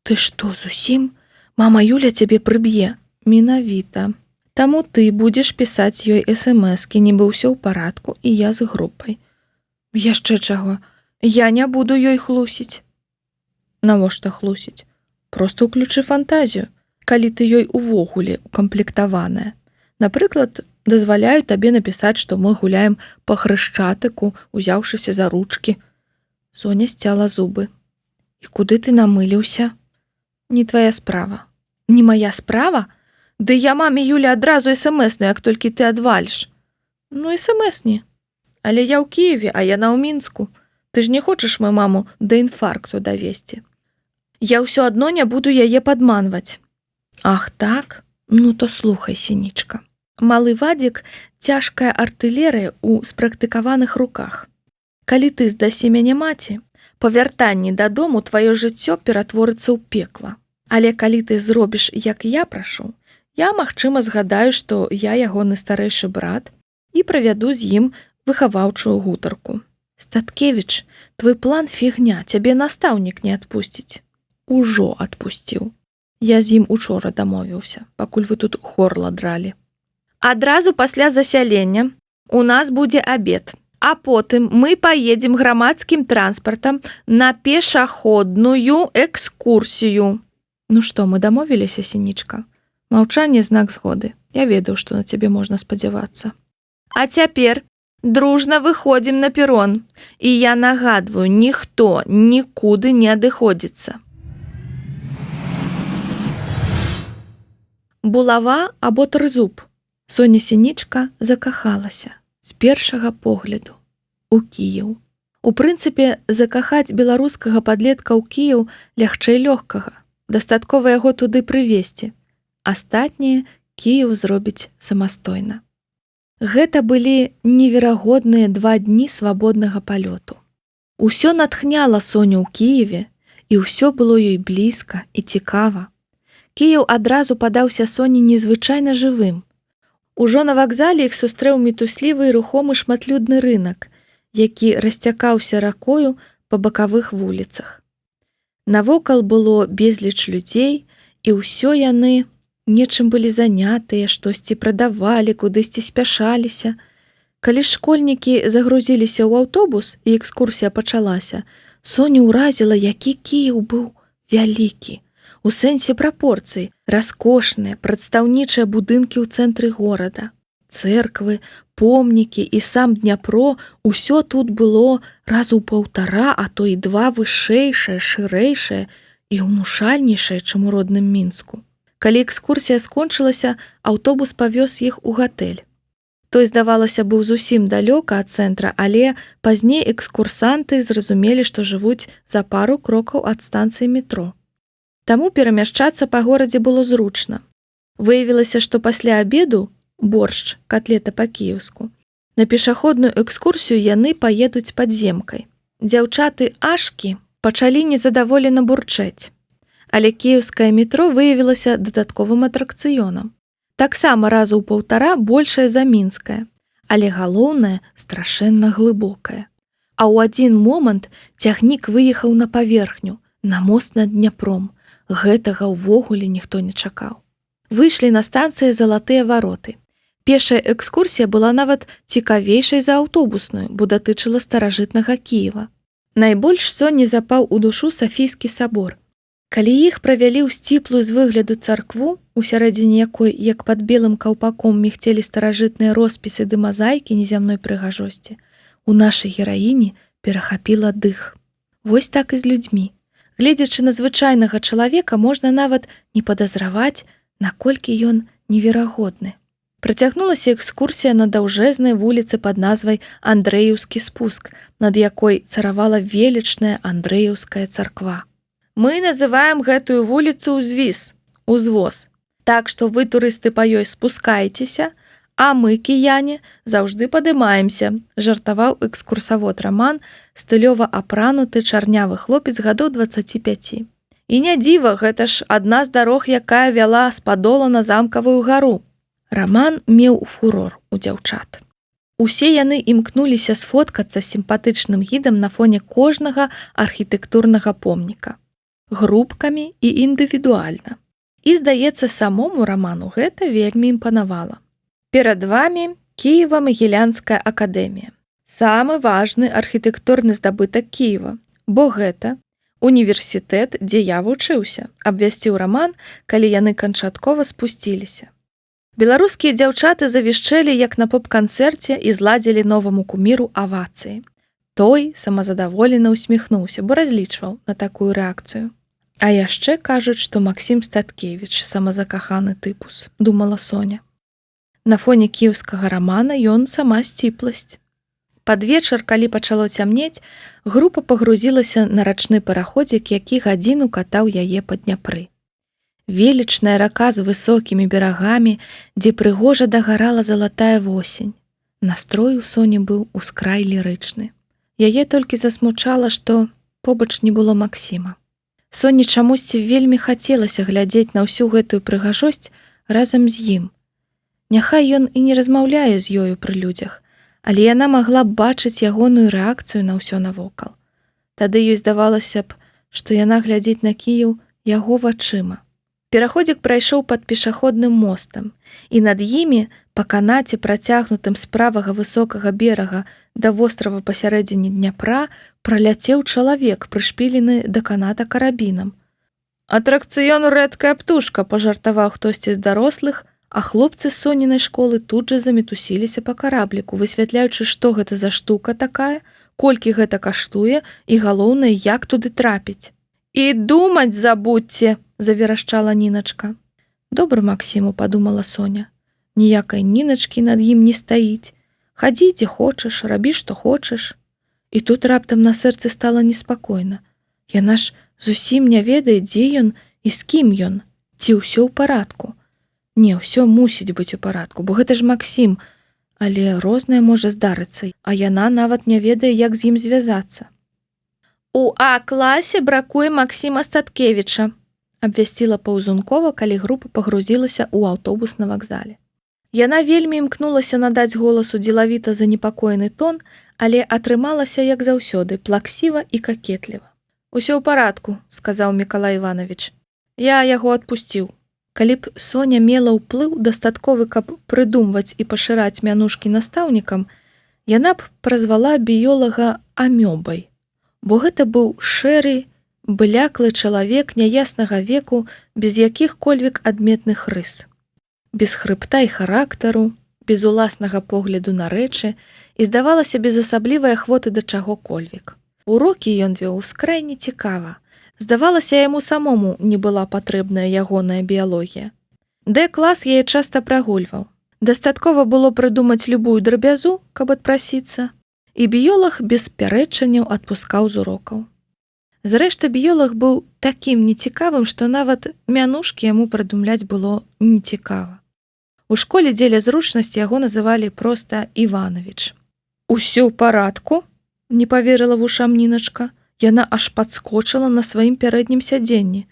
«Ты што, зусім? Мама Юля цябе прыб'е». «Менавіта. Таму ты будзеш пісаць ёй смс-кі, нібы ўсё ў парадку, і я з групай». «Яшчэ чаго? Я не буду ёй хлусіць». «Навошта хлусіць? Проста ўключы фантазію, калі ты ёй увогуле укамплектаваная. Напрыклад, дазваляю табе напісаць, што мы гуляем па хрышчатыку, узяўшыся за ручкі». Соня сцяла зубы. «І куды ты намыліўся?» «Не твая справа». «Не мая справа? Ды я маме Юля адразу смс-ну, як толькі ты адваліш». «Ну, смс-ні. Але я ў Кіеве, а яна ў Мінску. Ты ж не хочаш мою маму да інфаркту давесці. Я ўсё адно не буду яе падманваць». «Ах, так? Ну, то слухай, Сінічка. Малы Вадзік – цяжкая артылерыя ў спрактыкаваных руках. Калі ты здасі мяне маці, па вяртанні дадому тваё жыццё ператворыцца ў пекла. Але калі ты зробіш, як я прашу, я, магчыма, згадаю, што я ягоны старэйшы брат і правяду з ім выхаваўчую гутарку. Статкевіч, твой план фігня, цябе настаўнік не адпусціць». «Ужо адпусціў. Я з ім учора дамовіўся, пакуль вы тут горла дралі. Адразу пасля засялення у нас будзе абед, а потым мы паедзем грамадскім транспартам на пешаходную экскурсію». «Ну што, мы дамовіліся, Сінічка? Маўчанне – знак згоды. Я ведаю, што на цябе можна спадзявацца. А цяпер дружна выходзім на перон. І я нагадваю, ніхто нікуды не адыходзіцца». Булава або трызуб. Соня Сінічка закахалася з першага погляду у Кіеў. У прынцыпе, закахаць беларускага падлетка ў Кіеў лягчэй лёгкага. Дастаткова яго туды прывесці. Астатняе Кіеў зробіць самастойна. Гэта былі неверагодныя 2 дні свабоднага палёту. Усё натхняла Соню ў Кіеве, і ўсё было ёй блізка і цікава. Кіеў адразу падаўся Соні незвычайна жывым. Ужо на вакзале іх сустрэў мітуслівы і рухомы шматлюдны рынак, які расцякаўся ракою па бакавых вуліцах. Навокал было безліч людзей, і ўсё яны нечым былі занятыя, штосьці прадавалі, кудысьці спяшаліся. Калі школьнікі загрузіліся ў аўтобус і экскурсія пачалася, Соню ўразіла, які Кіеў быў вялікі. У сэнсе прапорцый, раскошныя, прадстаўнічыя будынкі ў цэнтры горада. Цэрквы, помнікі і сам Дняпро — усё тут было разу ў 1,5, а то і 2 вышэйшае, шырэйшае і ўнушальнейшае, чым у родным Мінску. Калі экскурсія скончылася, аўтобус павёз іх у гатэль. Той, здавалася, быў зусім далёка ад цэнтра, але пазней экскурсанты зразумелі, што жывуць за пару крокаў ад станцыі метро. Таму перамяшчацца па горадзе было зручна. Выявілася, што пасля абеду боршч, катлета па-кіеўску, на пешаходную экскурсію яны паедуць падземкай. Дзяўчаты-ашкі пачалі незадаволена бурчэць, але кіеўскае метро выявілася дадатковым атракцыёнам. Таксама разу ў 1,5 большае за мінскае, але галоўнае страшэнна глыбокае. А ў адзін момант цягнік выехаў на паверхню, на мост над Дняпром. Гэтага ўвогуле ніхто не чакаў. Выйшлі на станцыі залатыя вароты. Пешая экскурсія была нават цікавейшай за аўтобусную, бо датычыла старажытнага Кіева. Найбольш Соні запаў у душу Сафійскі сабор. Калі іх правялі ў сціплую з выгляду царкву, у сярэдзіне якой, як пад белым каўпаком, мігцелі старажытныя роспісы ды мазаікі незямной прыгажосці, у нашай гераіні перахапіла дых. Вось так і з людзьмі. Гледзячы на звычайнага чалавека, можна нават не падазраваць, наколькі ён неверагодны. Працягнулася экскурсія на даўжэзнай вуліцы пад назвай Андрэеўскі спуск, над якой царавала велічная Андрэеўская царква. Мы называем гэтую вуліцу узвоз. Так што вы, турысты, па ёй спускаецеся, а мы, кіяне, заўжды падымаемся, жартаваў экскурсавод Раман, стылёва апрануты чарнявы хлопец гадоў 25. І не дзіва, гэта ж адна з дарог, якая вяла з Падола на Замкавую гару. Раман меў фурор у дзяўчат. Усе яны імкнуліся сфоткацца з сімпатычным гідам на фоне кожнага архітэктурнага помніка. Групкамі і індывідуальна. І, здаецца, самому Раману гэта вельмі імпанавала. Перад вамі Кіева-Магілянская акадэмія. Самы важны архітэктурны здабытак Кіева, бо гэта універсітэт, дзе я вучыўся, абвясціў Раман, калі яны канчаткова спусціліся. Беларускія дзяўчаты завішчэлі, як на поп-канцэрце, і зладзілі новаму куміру авацыі. Той самазадаволена усміхнуўся, бо разлічваў на такую рэакцыю. А яшчэ кажуць, што Максім Статкевіч самазакаханы тыпус, думала Соня. На фоне кіеўскага рамана ён сама сціпласць. Пад вечар, калі пачало цямнець, група пагрузілася на рачны параходзік, які гадзіну катаў яе па Дняпры. Велічная рака з высокімі берагамі, дзе прыгожа дагарала залатая восень. Настрой у Соні быў ускрай лірычны. Яе толькі засмучала, што побач не было Максіма. Соні чамусьці вельмі хацелася глядзець на ўсю гэтую прыгажосць разам з ім. Няхай ён і не размаўляе з ёю пры людзях, але яна магла б бачыць ягоную рэакцыю на ўсё навокал. Тады ёй здавалася б, што яна глядзіць на Кіеў яго вачыма. Пераходзік прайшоў пад пешаходным мостам, і над імі, па канаце, працягнутым з правага высокага берага да вострава пасярэдзіне Дняпра, праляцеў чалавек, прышпілены да каната карабінам. «Атракцыён рэдкая птушка», – пажартаваў хтосьці з дарослых, а хлопцы з Сонінай школы тут жа замітусіліся па карабліку, высвятляючы, што гэта за штука такая, колькі гэта каштуе і, галоўнае, як туды трапіць. «І думаць забудзьце», – заверашчала Ніначка. «Добры Максіму», – падумала Соня. Ніякай Ніначкі над ім не стаіць. Хадзі, дзе хочаш, рабі, што хочаш. І тут раптам на сэрцы стала неспакойна. Яна ж зусім не ведае, дзе ён і з кім ён, ці ўсё ў парадку. Не, ўсё мусіць быць у парадку, бо гэта ж Максім, але рознае можа здарыцца, а яна нават не ведае, як з ім звязацца. «У А-класе бракуе Максіма Статкевіча», абвясціла паўзункова, калі група пагрузілася ў аўтобус на вакзале. Яна вельмі імкнулася надаць голасу дзелавіта занепакоены тон, але атрымалася, як заўсёды, плаксіва і какетліва. «Усё ў парадку», – сказаў Мікалай Іванович. «Я яго адпусціў». Калі б Соня мела ўплыў дастатковы, каб прыдумваць і пашыраць мянушкі настаўнікам, яна б празвала біёлага амёбай, бо гэта быў шэры, бляклы чалавек няяснага веку без якіх-кольвек адметных рыс. Без хрыбта і характару, без уласнага погляду на рэчы і, здавалася, без асаблівай ахвоты да чаго-кольвек. Урокі ён вёў скрайне цікава. Здавалася, яму самому не была патрэбная ягоная біялогія. Д-клас яе часта прагульваў. Дастаткова было прыдумаць любую драбязу, каб адпрасіцца, і біёлаг без пярэчанняў адпускаў з урокаў. Зрэшты, біёлаг быў такім нецікавым, што нават мянушкі яму прыдумляць было нецікава. У школе дзеля зручнасці яго называлі проста Іванович. «Усё ў парадку?» – не паверыла вушам Ніначка. Яна аж падскочыла на сваім пярэднім сядзенні.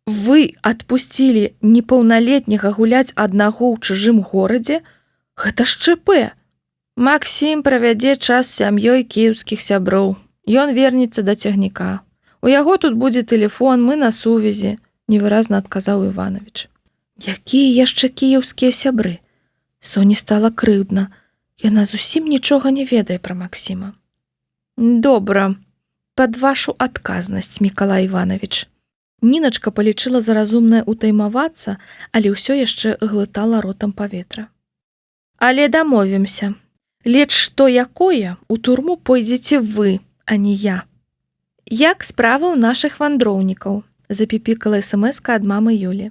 Вы адпусцілі непаўналетняга гуляць аднаго ў чужым горадзе? Гэта ж ЧП! Максім правядзе час з сям'ёй кіеўскіх сяброў. Ён вернецца да цягніка. У яго тут будзе тэлефон, мы на сувязі, невыразна адказаў Іванович. Якія яшчэ кіеўскія сябры? Соні стала крыўдна. Яна зусім нічога не ведае пра Максіма. Добра, пад вашу адказнасць, Мікалай Іванович. Ніначка палічыла за разумнае ўтаймавацца, але ўсё яшчэ глытала ротам паветра. Але дамовімся. Ледзь што якое, у турму пойдзеце вы, а не я. Як справа ў нашых вандроўнікаў? Запіпікала смс-ка ад мамы Юлі.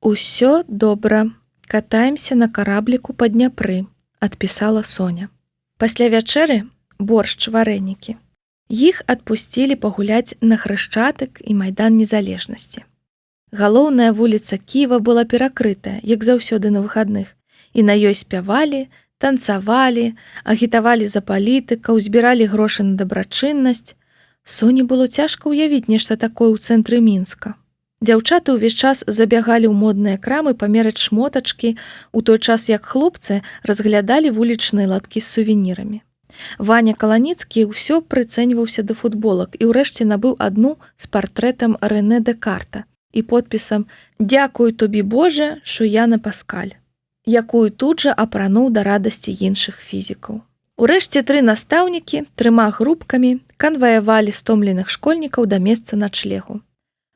Усё добра. Катаемся на карабліку па Дняпры, адпісала Соня. Пасля вячэры боршч, варэнікі. Іх адпусцілі пагуляць на Хрышчатык і майдан Незалежнасці. Галоўная вуліца Кіева была перакрытая, як заўсёды на выхадных, і на ёй спявалі, танцавалі, агітавалі за палітыкаў, збіралі грошы на дабрачыннасць. Соні было цяжка ўявіць нешта такое ў цэнтры Мінска. Дзяўчаты ўвесь час забягалі ў модныя крамы памераць шмотачкі, у той час як хлопцы разглядалі вулічныя латкі з сувенірамі. Ваня Каланіцкі ўсё прыцэньваўся да футболак і ўрэшце набыў адну з партрэтам Рэне Дэкарта і подпісам «Дзякую тобі, Боже, що я не Паскаль», якую тут жа апрануў да радасці іншых фізікаў. Урэшце 3 настаўнікі 3 групкамі канваявалі стомленых школьнікаў да месца начлегу.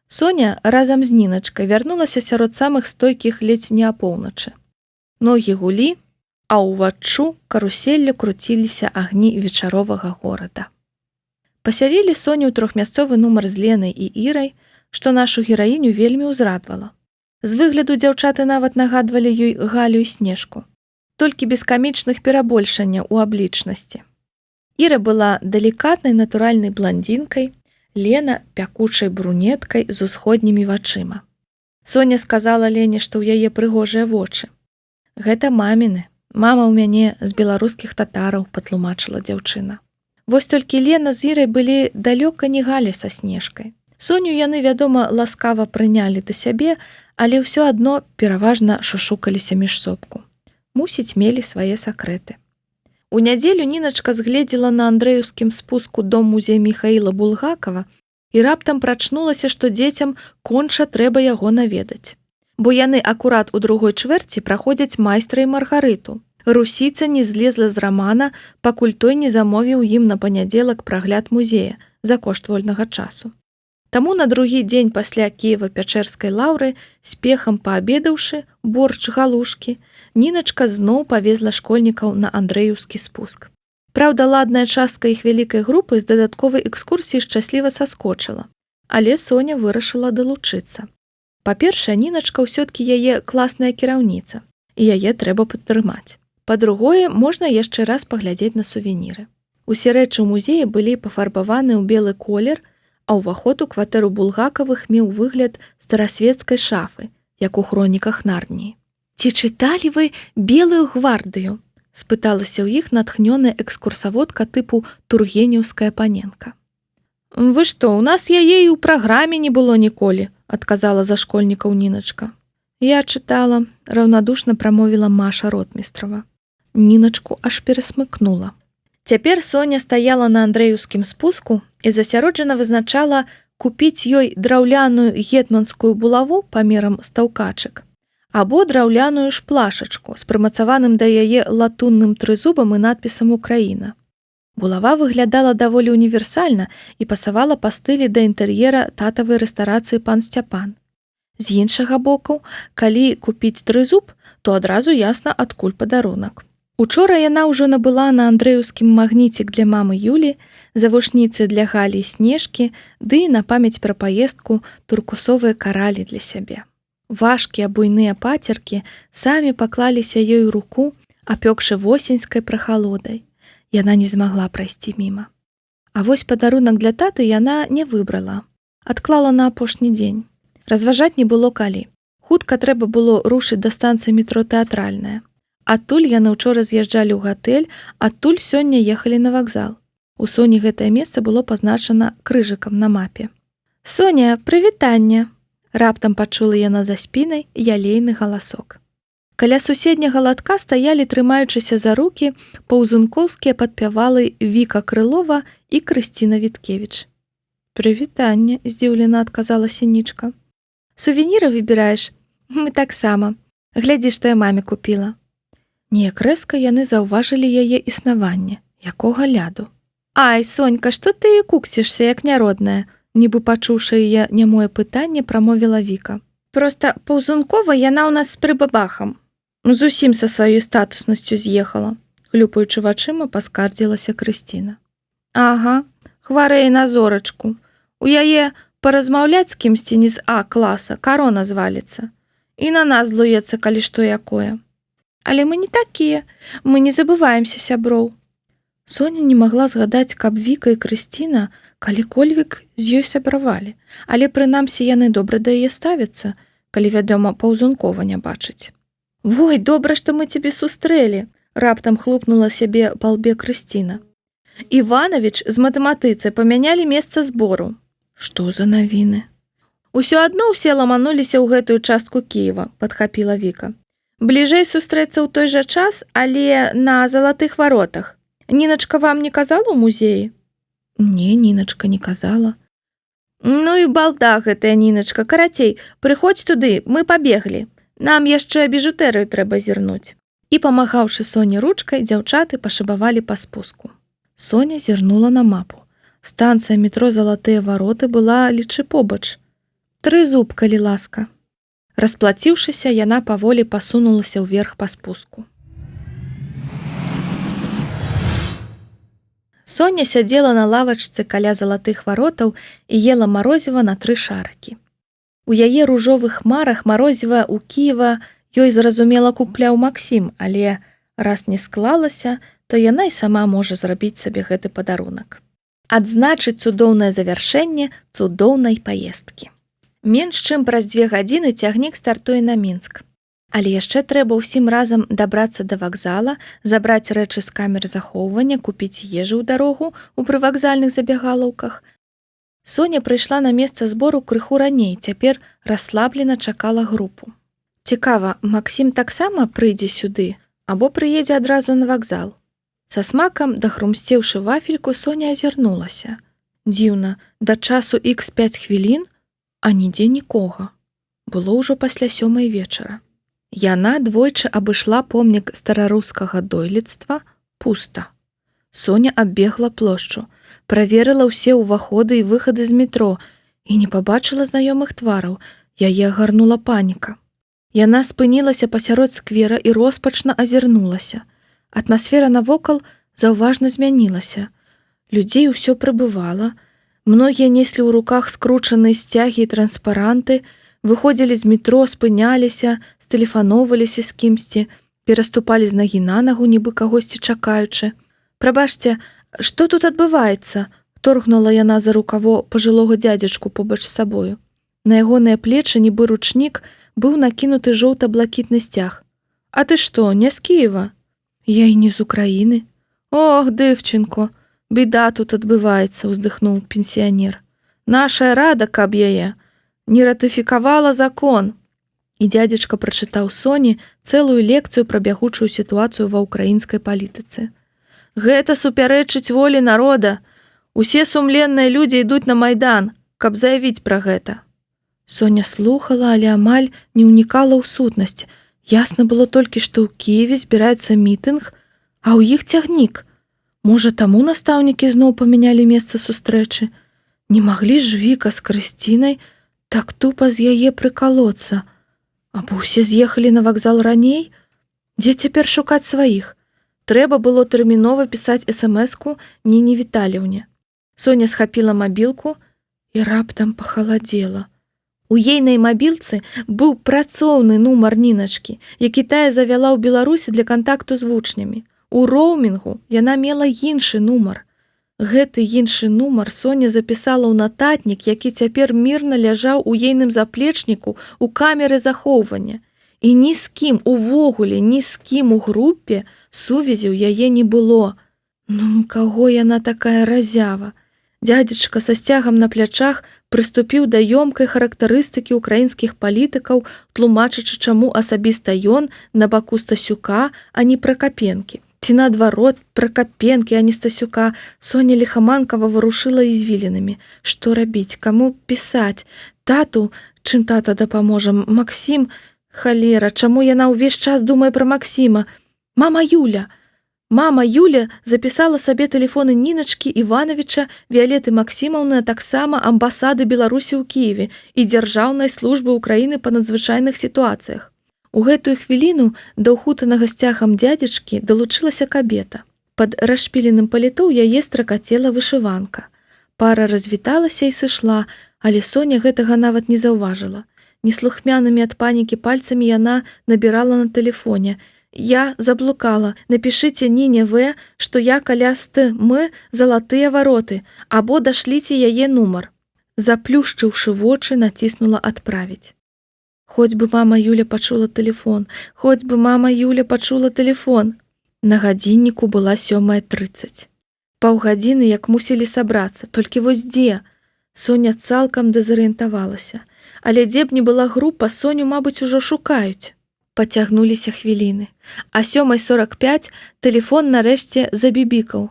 Соня разам з Ніначкай вярнулася сярод самых стойкіх ледзь не апоўначы. Ногі гулі, а ўваччу каруселлю круціліся агні вечаровага горада. Пасялілі Соню ў 3-мясцовы нумар з Ленай і Ірай, што нашу гераіню вельмі ўзрадвала. З выгляду дзяўчаты нават нагадвалі ёй Галю і Снежку, толькі без камічных перабольшанняў у аблічнасці. Іра была далікатнай натуральнай бландзінкай, Лена пякучай брунеткай з усходнімі вачыма. Соня сказала Лене, што ў яе прыгожыя вочы. Гэта маміны. Мама ў мяне з беларускіх татараў, патлумачыла дзяўчына. Вось толькі Лена з Ірай былі далёка не Галя са Снежкай. Соню яны, вядома, ласкава прынялі да сябе, але ўсё адно пераважна шушукаліся між сопку. Мусіць, мелі свае сакрэты. У нядзелю Ніначка згледзела на Андрэеўскім спуску дом-музей Міхаіла Булгакова і раптам прачнулася, што дзецям конча трэба яго наведаць. Бо яны акурат у другой чвэрці праходзяць майстра і Маргарыту. Русіца не злезла з рамана, пакуль той не замовіў ім на панядзелак прагляд музея за кошт вольнага часу. Таму на другі дзень пасля Кіева-Пячэрскай лаўры, спехам паабедаўшы боршч галушкі, Ніначка зноў павезла школьнікаў на Андрэеўскі спуск. Праўда, ладная частка іх вялікай групы з дадатковай экскурсіі шчасліва саскочыла, але Соня вырашыла далучыцца. Па-першае, Ніначка ўсё-ткі яе класная кіраўніца, і яе трэба падтрымаць. Па-другое, можна яшчэ раз паглядзець на сувеніры. Усе рэчы ў музеі былі пафарбаваны ў белы колер, а ўваход у кватэру Булгакавых меў выгляд старасвецкай шафы, як у хроніках Нарніі. «Ці чыталі вы «Белую гвардыю»?» – спыталася ў іх натхнёная экскурсаводка тыпу Тургенеўская паненка. «Вы што, у нас яе і ў праграме не было ніколі», – адказала за школьнікаў Ніначка. «Я чытала», – раўнадушна прамовіла Маша Ротмістрава. Ніначку аж перасмыкнула. Цяпер Соня стаяла на Андрэеўскім спуску і засяроджана вызначала, купіць ёй драўляную гетманскую булаву памерам стаўкачак або драўляную шплашачку з прымацаваным да яе латунным трызубам і надпісам «Украіна». Булава выглядала даволі універсальна і пасавала па стылі да інтэр'ера татавай рэстарацыі пан Сцяпан. З іншага боку, калі купіць трызуб, то адразу ясна, адкуль падарунак. Учора яна ўжо набыла на андрэеўскім магніцік для мамы Юлі, завушніцы для Галі і Снежкі, ды на памяць пра паездку туркусовыя каралі для сябе. Важкія буйныя пацеркі самі паклаліся ёй у руку, апёкшы восеньскай прахалодай. Яна не змагла прайсці міма. А вось падарунак для таты яна не выбрала. Адклала на апошні дзень. Разважаць не было калі. Хутка трэба было рушыць да станцыі метро Тэатральная. Адтуль яны ўчора з'язджалі ў гатэль, адтуль сёння ехалі на вакзал. У Соні гэтае месца было пазначана крыжыкам на мапе. «Соня, прывітанне!» Раптам пачула яна за спінай ялейны галасок. Каля суседняга латка стаялі, трымаючыся за рукі, паўзункоўскія падпявалы Віка Крылова і Крысціна Віткевіч. «Прывітанне!» – здзіўлена адказала Сінічка. «Сувеніры выбіраеш? Мы таксама. Глядзі, што я маме купіла». Неяк рэзка яны заўважылі яе існаванне. Якога ляду? «Ай, Сонька, што ты куксішся, як няродная?» Нібы пачуўшы яе нямое пытанне, прамовіла Віка. «Проста паўзункова яна ў нас з прыбабахам. Зусім са сваёй статуснасцю з'ехала», хлюпаючы вачыма, паскардзілася Крысціна. «Ага, хварэе на зорачку. У яе паразмаўляць з кімсьці не з А-класа, карона зваліцца. І на нас злуецца, калі што якое. Але мы не такія, мы не забываемся сяброў». Соня не магла згадаць, каб Віка і Крысціна калі-кольвік з ёй сябравалі, але прынамсі яны добра да яе ставяцца, калі, вядома, паўзункова не бачыць. «Вой, добра, што мы цябе сустрэлі!» раптам хлопнула сябе па лбе Крысціна. «Іванович з матэматыцай памянялі месца збору». «Што за навіны?» «Усё адно ўсе ламануліся ў гэтую частку Кіева», падхапіла Віка. «Бліжэй сустрэцца ў той жа час, але на залатых варотах. Ніначка вам не казала ў музеі?» «Не, Ніначка не казала». «Ну і балда гэтая Ніначка. Карацей, прыходзь туды, мы пабеглі. Нам яшчэ біжутэрыю трэба зірнуць». І, памагаўшы Соне ручкай, дзяўчаты пашабавалі па спуску. Соня зірнула на мапу. Станцыя метро «Залатыя вароты» была, лічы, побач. «Трызуб, калі ласка». Расплаціўшыся, яна паволі пасунулася ўверх па спуску. Соня сядзела на лавачцы каля залатых варотаў і ела марозіва на 3 шарыкі. У яе ружовых хмарах марозіва ў Кіева ёй, зразумела, купляў Максім, але раз не склалася, то яна і сама можа зрабіць сабе гэты падарунак. Адзначыць цудоўнае завяршэнне цудоўнай паездкі. Менш чым праз 2 гадзіны цягнік стартуе на Мінск. Але яшчэ трэба ўсім разам дабрацца да вакзала, забраць рэчы з камер захоўвання, купіць ежы ў дарогу ў прывакзальных забягалаўках. Соня прыйшла на месца збору крыху раней, цяпер расслаблена чакала групу. Цікава, Максім таксама прыйдзе сюды, або прыедзе адразу на вакзал? Са смакам, дахрумсцеўшы вафельку, Соня азірнулася. Дзіўна, да часу х 5 хвілін, а нідзе нікога. Было ўжо пасля 7 вечара. Яна двойчы абышла помнік старарускага дойлідства, пуста. Соня аббегла плошчу, праверыла ўсе ўваходы і выхады з метро і не пабачыла знаёмых твараў, яе агарнула паніка. Яна спынілася пасярод сквера і роспачна азірнулася. Атмасфера навокал заўважна змянілася. Людзей усё прыбывала, многія неслі ў руках скручаныя сцягі і транспаранты, выходзілі з метро, спыняліся, стэлефановаліся з кімсьці, пераступалі з нагі на нагу, нібы кагосьці чакаючы. «Прабачце, што тут адбываецца?» – торгнула яна за рукаво пажылога дзядзечку побач з сабою. На ягоныя плечы, нібы ручнік, быў накінуты жоўта-блакітны сцяг. «А ты што, не з Кіева?» «Я і не з Украіны». «Ох, дывчынко, беда тут адбываецца», – уздыхнуў пенсіянер. «Нашая рада, каб яе не ратыфікавала закон». І дзядзечка прачытаў Соні цэлую лекцыю пра бягучую сітуацыю ва ўкраінскай палітыцы. «Гэта супярэчыць волі народа. Усе сумленныя людзі ідуць на Майдан. каб заявіць пра гэта. Соня слухала, але амаль не ўнікала ў сутнасць. Ясна было толькі, што ў Кіеве збіраецца мітынг, а ў іх цягнік. Можа, таму настаўнікі зноў памянялі месца сустрэчы. Не маглі ж Віка з Крысцінай так тупа з яе прыкалоцца. Або ўсе з'ехалі на вакзал раней? Дзе цяпер шукаць сваіх? Трэба было тэрмінова пісаць эсэмэску Ніне Віталіўне. Соня схапіла мабілку і раптам пахаладзела. У ейнай мабілцы быў працоўны нумар Ніначкі, які тая завяла ў Беларусі для кантакту з вучнямі. У роумінгу яна мела іншы нумар. Гэты іншы нумар Соня запісала ў нататнік, які цяпер мірна ляжаў у ейным заплечніку ў камеры захоўвання. І ні з кім увогуле, ні з кім у групе сувязі ў яе не было. Ну, каго яна такая разява? Дядзечка са сцягам на плячах прыступіў да ёмкай характарыстыкі ўкраінскіх палітыкаў, тлумачачы, чаму асабіста ён на баку Стасюка, а не Пракапенкі. Ці наадварот, Пракапенкі, а не Стасюка. Соня ліхаманкава варушыла ізвілінамі. Што рабіць? Каму пісаць? Тату? Чым тата дапаможа? Максім? Халера, чаму яна ўвесь час думае пра Максіма? Мама Юля! Мама Юля запісала сабе тэлефоны Ніначкі Івановича, Віолеты Максімаўны, а таксама амбасады Беларусі ў Кіеве і Дзяржаўнай службы Украіны па надзвычайных сітуацыях. У гэтую хвіліну да ўхутанага сцягам дзядзечкі далучылася кабета. Пад расшпіленым паліто ў яе стракацела вышыванка. Пара развіталася і сышла, але Соня гэтага нават не заўважыла. Неслухмянымі ад панікі пальцамі яна набірала на тэлефоне: «Я заблукала. Напишите Нине В, что я каля ст-м залатыя вароты, або дашліце яе нумар». Заплюшчыўшы вочы, націснула «Отправить». Хоць бы мама Юля пачула тэлефон, хоць бы мама Юля пачула тэлефон. На гадзінніку была 7:30. Паўгадзіны, як мусілі сабрацца, толькі вось дзе? Соня цалкам дэзарыентавалася. Але дзе б не была група, Соню, мабыць, ужо шукаюць. Пацягнуліся хвіліны. А 7:45 тэлефон нарэшце забібікаў.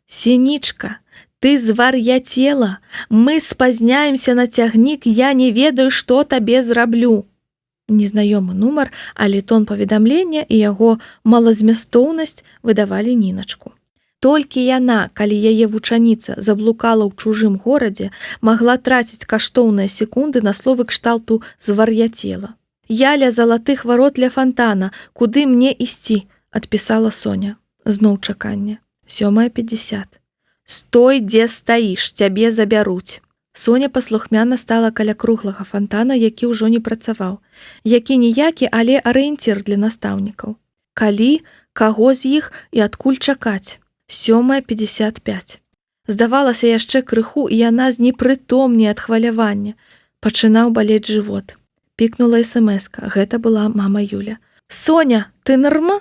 «Сінічка, ты звар'яцела. Мы спазняемся на цягнік, я не ведаю, што табе зраблю». Незнаёмы нумар, але тон паведамлення і яго малазмястоўнасць выдавалі Ніначку. Толькі яна, калі яе вучаніца заблукала ў чужым горадзе, магла траціць каштоўныя секунды на словы кшталту «звар'яцела». «Я ля залатых варот ля фантана. Куды мне ісці?» – адпісала Соня. Зноў чаканне. 7:50. «Стой, дзе стаіш, цябе забяруць». Соня паслухмяна стала каля круглага фантана, які ўжо не працаваў. Які-ніякі, але арыенцір для настаўнікаў. Калі, каго з іх і адкуль чакаць? 7:55. Здавалася яшчэ крыху, і яна знепрытомнее ад хвалявання. Пачынаў балець жывот. Пікнула эсэмэска. Гэта была мама Юля. «Соня, ты норма?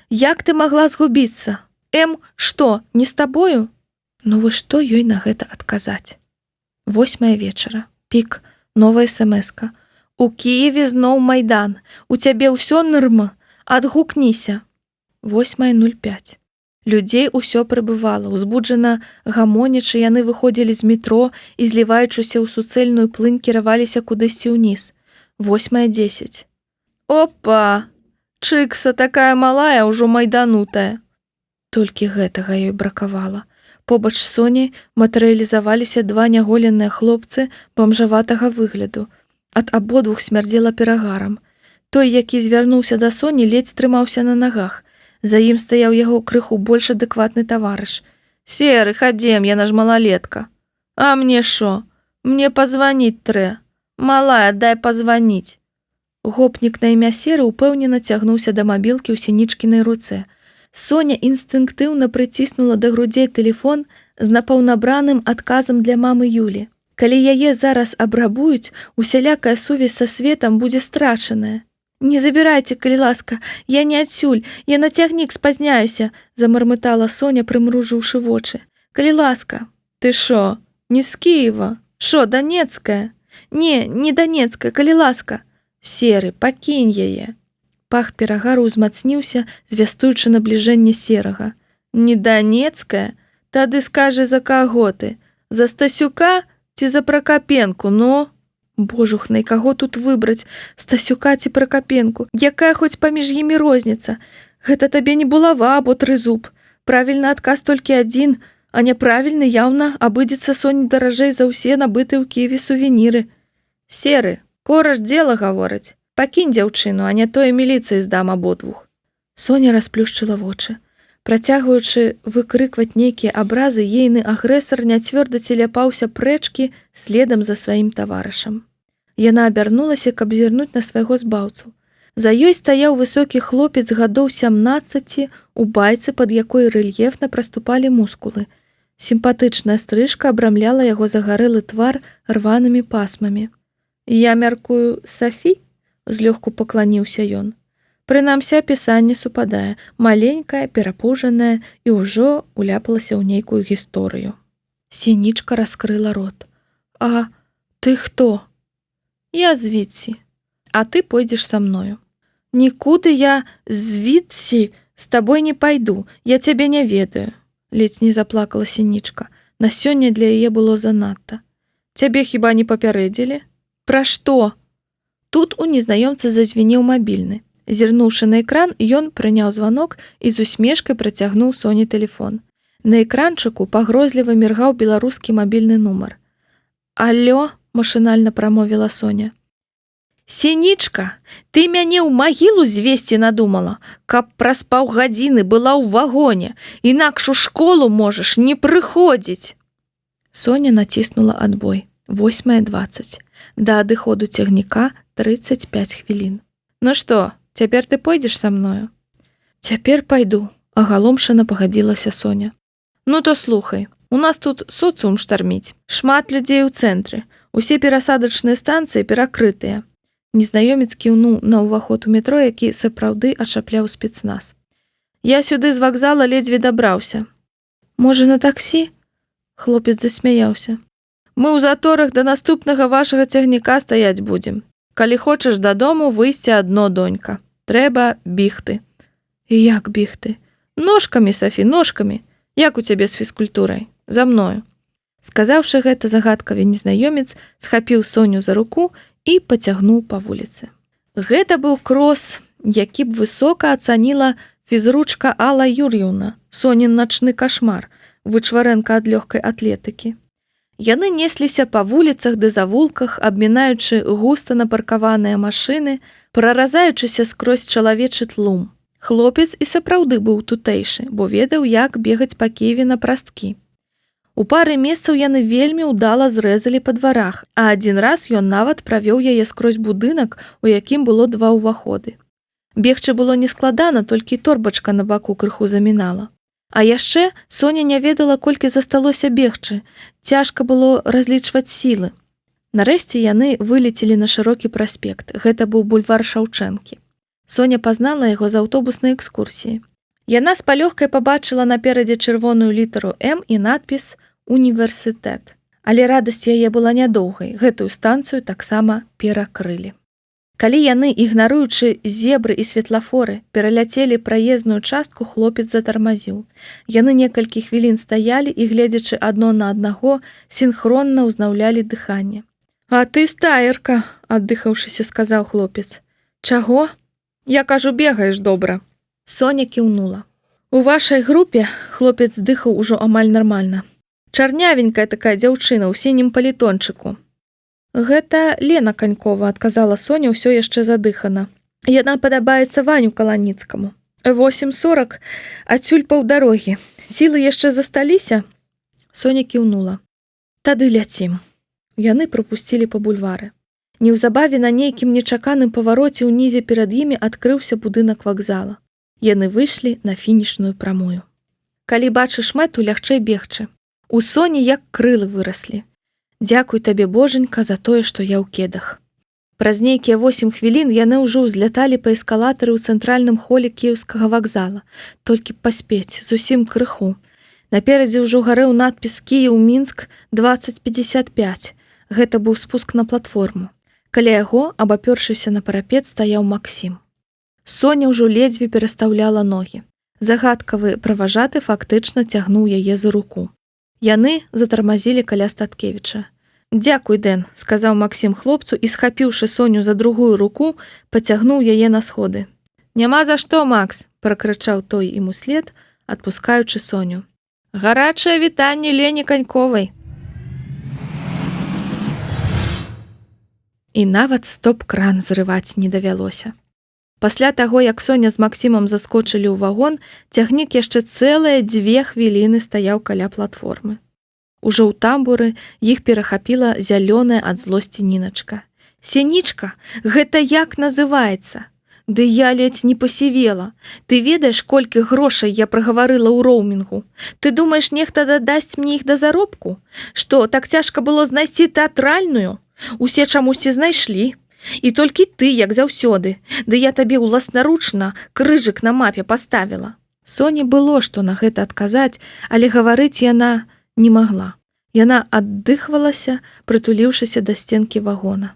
Як ты магла згубіцца? Што, не з табою?» Ну вы што ёй на гэта адказаць? 8 вечара. Пік. Новая эсэмэска. «У Кіеве зноў майдан. У цябе ўсё норма? Адгукніся». 8:05. Людзей усё прыбывала. Узбуджана гамонячы, яны выходзілі з метро і, зліваючыся ў суцэльную плынь, кіраваліся кудысьці ўніз. 8:10. «Опа! Чыкса такая малая, ўжо майданутая». Толькі гэтага ёй бракавала. Побач з Соняй матэрыялізаваліся два няголеныя хлопцы бамжаватага выгляду. Ад абодвух смярдзела перагарам. Той, які звярнуўся да Соні, ледзь трымаўся на нагах. За ім стаяў яго крыху больш адэкватны таварыш. «Серы, хадзем, яна ж малалетка». «А мне шо? Мне пазваніць трэ. Малая, дай пазваніць». Гопнік на імя Серы упэўнена цягнуўся да мабілкі ў Сінічкінай руцэ. Соня інстынктыўна прыціснула да грудзей тэлефон з напаўнабраным адказам для мамы Юлі. Калі яе зараз абрабуюць, усялякая сувязь са светам будзе страчаная. «Не забірайце, калі ласка, я не адсюль, я на цягнік спазняюся», замармытала Соня, прымружыўшы вочы. «Калі ласка». «Ты шо, не з Кіева? Шо, Данецкая?» Не Данецкая, калі ласка». «Серы, пакінь яе». Пах перагару ўзмацніўся, звястуючы набліжэнне Серага. «Не Данецкая? Тады скажы, за каго ты? За Стасюка? ці за Пракапенку, но... Божухна, і каго тут выбраць, Стасюка ці Пракапенку? Якая хоць паміж імі розніца? Гэта табе не булава або трызуб. Правільны адказ толькі адзін, а няправільны яўна абыдзецца Соні даражэй за ўсе набытыя ў Кіеве сувеніры. Серы, кораш дзела гавораць. Пакінь дзяўчыну, а не тое міліцыі здам абодвух. Соня расплюшчыла вочы. Працягваючы выкрыкваць нейкія абразы, ейны агрэсар няцвёрда целяпаўся прэчкі следам за сваім таварышам. Яна абярнулася, каб зірнуць на свайго збаўцу. За ёй стаяў высокі хлопец гадоў 17, у байцы, пад якой рэльефна праступалі мускулы. Сімпатычная стрыжка абрамляла яго загарэлы твар рванымі пасмамі. «Я мяркую, Сафі?» – злёгку пакланіўся ён. Прынамсі, апісанне супадае, маленькая, перапужаная і ўжо уляпалася ў нейкую гісторыю. Сінічка раскрыла рот. «А ты хто?» «Я звідсі. А ты пойдзеш са мною». «Нікуды я звідсі з табой не пайду, я цябе не ведаю», – ледзь не заплакала Сінічка. На сёння для яе было занадта. «Цябе хіба не папярэдзілі?» «Пра што?» Тут у незнаёмца зазвінеў мабільны. Зірнуўшы на экран, ён прыняў званок і з усмешкай працягнуў Соні тэлефон. На экранчыку пагрозліва міргаў беларускі мабільны нумар. «Алло!» – машынальна прамовіла Соня. «Сінічка, ты мяне ў магілу звесці надумала, каб праз паўгадзіны была ў вагоне, інакш у школу можаш не прыходзіць!» Соня націснула адбой. 8:20. Да адыходу цягніка 35 хвілін. «Ну што, цяпер ты пойдзеш са мною?» «Цяпер пайду», – агаломшана пагадзілася Соня. «Ну то слухай, у нас тут соцум штарміць. Шмат людзей у цэнтры. Усе перасадачныя станцыі перакрытыя». Незнаёмец кіўнуў на ўваход у метро, які сапраўды ачапляў спецназ. «Я сюды з вакзала ледзьве дабраўся». «Можа, на таксі?» Хлопец засмяяўся. «Мы ў заторах да наступнага вашага цягніка стаяць будзем. Калі хочаш дадому, выйсці адно, донька. Трэба бігты». «І як бігты?» «Ножкамі, Сафі, ножкамі. Як у цябе з фізкультурай? За мною». Сказаўшы гэта, загадкавы незнаёмец схапіў Соню за руку і пацягнуў па вуліцы. Гэта быў крос, які б высока ацаніла фізручка Алла Юр'еўна, Сонін начны кашмар, вычварэнка ад лёгкай атлетыкі. Яны несліся па вуліцах ды завулках, абмінаючы густа напаркаваныя машыны, праразаючыся скрозь чалавечы тлум. Хлопец і сапраўды быў тутэйшы, бо ведаў, як бегаць па Кіеве на прасткі. У пары месцаў яны вельмі ўдала зрэзалі па дварах, а адзін раз ён нават правёў яе скрозь будынак, у якім было 2 ўваходы. Бегчы было нескладана, толькі торбачка на баку крыху замінала. А яшчэ Соня не ведала, колькі засталося бегчы. Цяжка было разлічваць сілы. Нарэшце яны вылецелі на шырокі праспект. Гэта быў бульвар Шаўчэнкі. Соня пазнала яго з аўтобуснай экскурсіі. Яна з палёгкай пабачыла наперадзе чырвоную літару «М» і надпіс «Універсітэт». Але радасць яе была нядоўгай. Гэтую станцыю таксама перакрылі. Калі яны, ігнаруючы зебры і светлафоры, пераляцелі праезную частку, хлопец затармазіў. Яны некалькі хвілін стаялі і, гледзячы адно на аднаго, сінхронна ўзнаўлялі дыханне. «А ты стаерка», – аддыхаўшыся, сказаў хлопец. «Чаго?» «Я кажу, бегаеш добра». Соня кіўнула. «У вашай групе», – хлопец дыхаў ужо амаль нармальна. «Чарнявенькая такая дзяўчына ў сінім палітончыку». «Гэта Лена Канькова», – адказала Соня ўсё яшчэ задыхана. «Яна падабаецца Ваню Каланіцкаму. 8:40, адсюль паўдарогі. Сілы яшчэ засталіся?» Соня кіўнула. «Тады ляцім». Яны прапусцілі па бульвары. Неўзабаве на нейкім нечаканым павароце ўнізе перад імі адкрыўся будынак вакзала. Яны выйшлі на фінішную прамую. Калі бачыш мэту, лягчэй бегчы. У Соні як крылы выраслі. «Дзякуй табе, Божанька, за тое, што я ў кедах». Праз нейкія 8 хвілін яны ўжо ўзляталі па эскалатары ў цэнтральным холе кіеўскага вакзала. Толькі паспець, зусім крыху. Наперадзе ўжо гарэў надпіс «Кіеў-Мінск 2055». Гэта быў спуск на платформу. Каля яго, абапёршыся на парапет, стаяў Максім. Соня ўжо ледзьве перастаўляла ногі. Загадкавы праважаты фактычна цягнуў яе за руку. Яны затармазілі каля Статкевіча. Дзякуй, Дэн, сказаў Максім хлопцу і, схапіўшы Соню за другую руку, пацягнуў яе на сходы. Няма за што, Макс, пракрычаў той ім услед, адпускаючы Соню. Гарачае вітанне Лені Каньковай. І нават стоп-кран зрываць не давялося. Пасля таго, як Соня з Максімам заскочылі ў вагон, цягнік яшчэ цэлыя 2 хвіліны стаяў каля платформы. Ужо ў тамбуры іх перахапіла зялёная ад злосці Ніначка. Сенічка, гэта як называецца? Ды я ледзь не пасівела. Ты ведаеш, колькі грошай я прагаварыла ў роумінгу? Ты думаеш, нехта дадасць мне іх да заробку? Што, так цяжка было знайсці тэатральную? Усе чамусьці знайшлі. І толькі ты, як заўсёды. Ды я табе ўласнаручна крыжык на мапе паставіла. Соне было, што на гэта адказаць, але гаварыць яна не магла. Яна аддыхвалася, прытуліўшыся да сценкі вагона.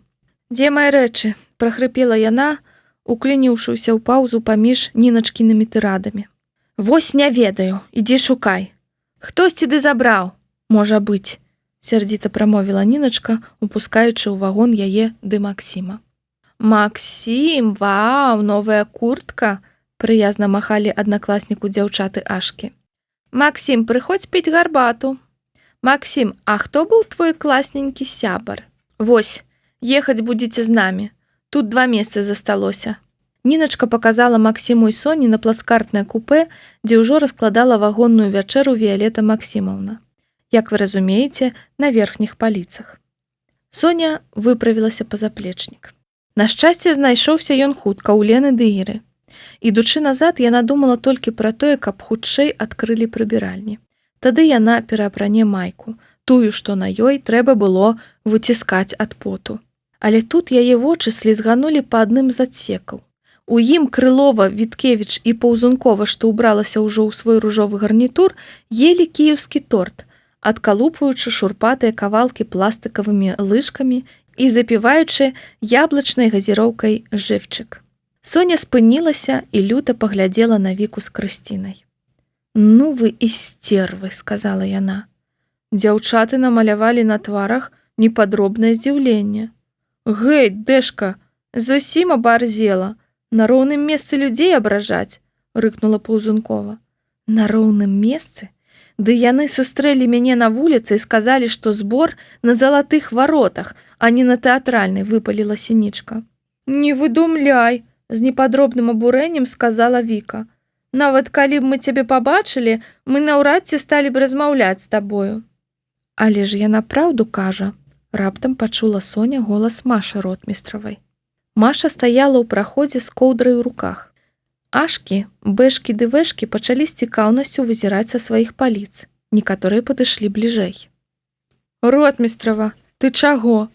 «Дзе мае рэчы?» – прахрыпела яна, уклініўшыся ў паўзу паміж Ніначкінымі тырадамі. «Вось не ведаю, ідзі шукай. Хтосьці ды забраў, можа быць», – сярдзіта прамовіла Ніначка, упускаючы ў вагон яе ды Максіма. «Максім, вау, новая куртка!» – прыязна махалі аднакласніку дзяўчаты Ашкі. «Максім, прыходзь піць гарбату». «Максім, а хто быў твой класненькі сябар?» «Вось, ехаць будзеце з намі. Тут 2 месцы засталося». Ніначка показала Максіму і Соні на плацкартнае купе, дзе ўжо раскладала вагонную вячэру Віялета Максімаўна. Як вы разумееце, на верхніх паліцах. Соня выправілася па заплечнік. На шчасце, знайшоўся ён хутка ў Лены ды Іры. Ідучы назад, яна думала толькі пра тое, каб хутчэй адкрылі прыбіральні. Тады яна пераапране майку. Тую, што на ёй трэба было выціскаць ад поту. Але тут яе вочы слізганулі па адным з адсекаў. У ім Крылова, Віткевіч і Паўзункова, што ўбралася ўжо ў свой ружовы гарнітур, елі кіеўскі торт, адкалупваючы шурпатыя кавалкі пластыкавымі лыжкамі і запіваючы яблычнай газіроўкай жэвчык. Соня спынілася і люта паглядзела на Віку з Крысцінай. «Ну вы і сцервы», – сказала яна. Дзяўчаты намалявалі на тварах непадробнае здзіўленне. «Гэй, дэшка, зусім абарзела. На роўным месцы людзей абражаць», – рыкнула Паўзункова. «На роўным месцы? Ды яны сустрэлі мяне на вуліцы і сказалі, што збор на залатых варотах, а не на тэатральнай», – выпаліла Сенічка. «Не выдумляй», – з непадробным абурэннем сказала Віка. «Нават калі б мы цябе пабачылі, мы наўрад ці сталі б размаўляць з табою». «Але ж яна праўду кажа», – раптам пачула Соня голас Машы ротмістравай. Маша стаяла ў праходзе з коўдрай у руках. Ашкі, бэшкі ды вэшкі пачалі з цікаўнасцю вызіраць са сваіх паліц. Некаторыя падышлі бліжэй. «Ротмістрава, ты чаго?»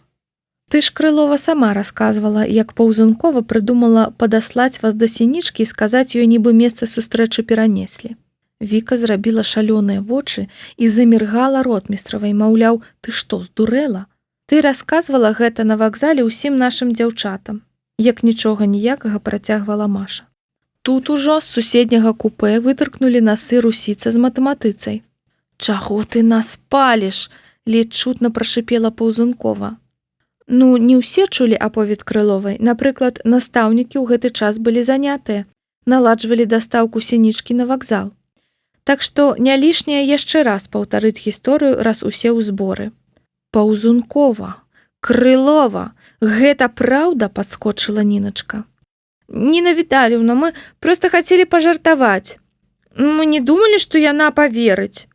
«Ты ж, Крылова, сама расказвала, як Паўзункова прыдумала падаслаць вас да Сенічкі і сказаць ёй, нібы месца сустрэчы перанеслі». Віка зрабіла шалёныя вочы і заміргала ротмістравай, маўляў, «Ты што, здурэла? Ты расказвала гэта на вакзале ўсім нашым дзяўчатам», як нічога ніякага працягвала Маша. Тут ужо з суседняга купе вытыркнулі насы русіца з матэматыцай. «Чаго ты нас паліш?» – ледзь чутна прашыпела Паўзункова. Ну, не ўсе чулі аповед Крыловай. Напрыклад, настаўнікі ў гэты час былі занятыя, наладжвалі дастаўку Сенічкі на вакзал. Так што не лішняе яшчэ раз паўтарыць гісторыю, раз усе ў зборы. «Паўзункова, Крылова, гэта праўда?» – падскочыла Ніначка. «Ніна Віталіўна, мы проста хацелі пажартаваць. Мы не думалі, што яна паверыць».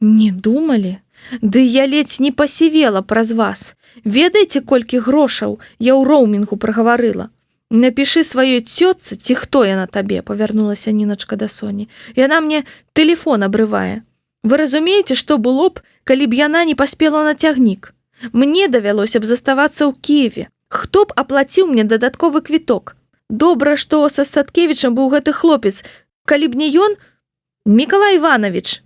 «Не думалі? Ды я ледзь не пасівела праз вас. Ведаеце, колькі грошаў я ў роумінгу прагаварыла? Напішы сваёй цётцы, ці хто яна табе», – павярнулася Ніначка да Соні. «Яна мне тэлефон абрывае. Вы разумееце, што было б, калі б яна не паспела на цягнік? Мне давялося б заставацца ў Кіеве. Хто б аплаціў мне дадатковы квіток? Добра, што са Статкевічам быў гэты хлопец. Калі б не ён, Мікалай Іванович».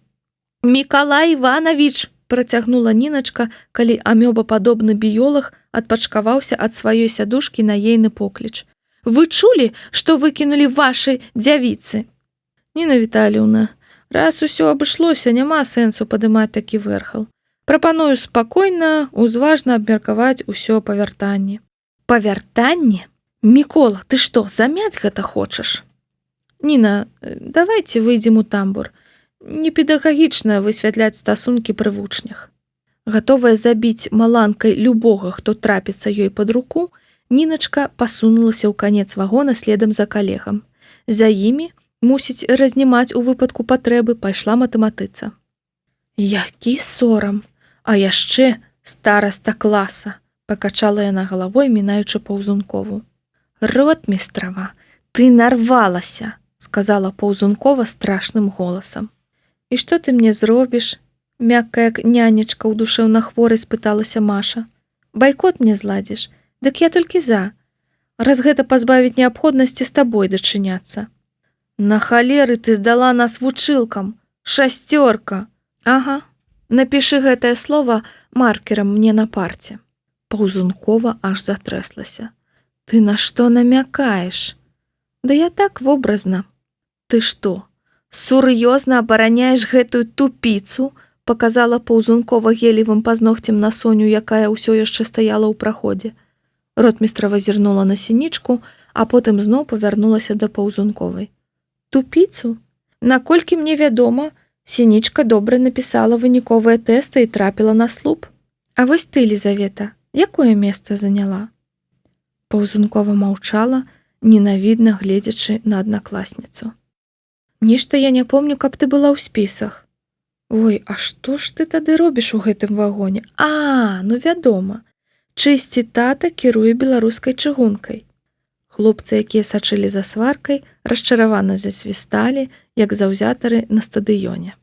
«Мікалай Іванович», – працягнула Ніначка, калі амёбападобны біёлаг адпачкаваўся ад сваёй сядушкі на ейны покліч. «Вы чулі, што выкінулі вашы дзявіцы?» «Ніна Віталіўна, раз усё абышлося, няма сэнсу падымаць такі вэрхал. Прапаную спакойна, узважна абмеркаваць усё па вяртанні. Па вяртанні? Мікола, ты што, замяць гэта хочаш? Ніна, давайте выйдзем у тамбур. Непедагагічна высвятляць стасункі пры вучнях. Гатовая забіць маланкай любога, хто трапіцца ёй пад руку, Ніначка пасунулася ў канец вагона следам за калегам. За імі, мусіць разнімаць у выпадку патрэбы, пайшла матэматыца. Які сорам! А яшчэ стараста класа! Пакачала яна галавой, мінаючы Паўзункову. Ротмістрава, ты нарвалася! Сказала Паўзункова страшным голасам. І што ты мне зробіш? Мяккая нянечка ў душэўна хворай спыталася Маша. Байкот мне зладзіш? Дык я толькі за. Раз гэта пазбавіць неабходнасці з табой дачыняцца. На халеры ты здала нас вучылкам. 6. Ага, напішы гэтае слова маркерам мне на парце. Паўзункова аж затрэслася. Ты на што намякаеш? Да я так вобразна. Ты што, сур'ёзна абараняеш гэтую тупіцу? Паказала Паўзункова гелевым пазногцем на Соню, якая ўсё яшчэ стаяла ў праходзе. Ротмістрава зірнула на Сінічку, а потым зноў павярнулася да Паўзунковай. Тупіцу? Наколькі мне вядома, Сінічка добра напісала выніковыя тэсты і трапіла на слуп. А вось ты, Лізавета, якое месца заняла? Паўзункова маўчала, ненавідна гледзячы на аднакласніцу. Нешта я не помню, каб ты была ў спісах. Ой, а што ж ты тады робіш у гэтым вагоне? Ну вядома. Чысці тата кіруе беларускай чыгункай. Хлопцы, якія сачылі за сваркай, расчаравана засвісталі, як заўзятары на стадыёне.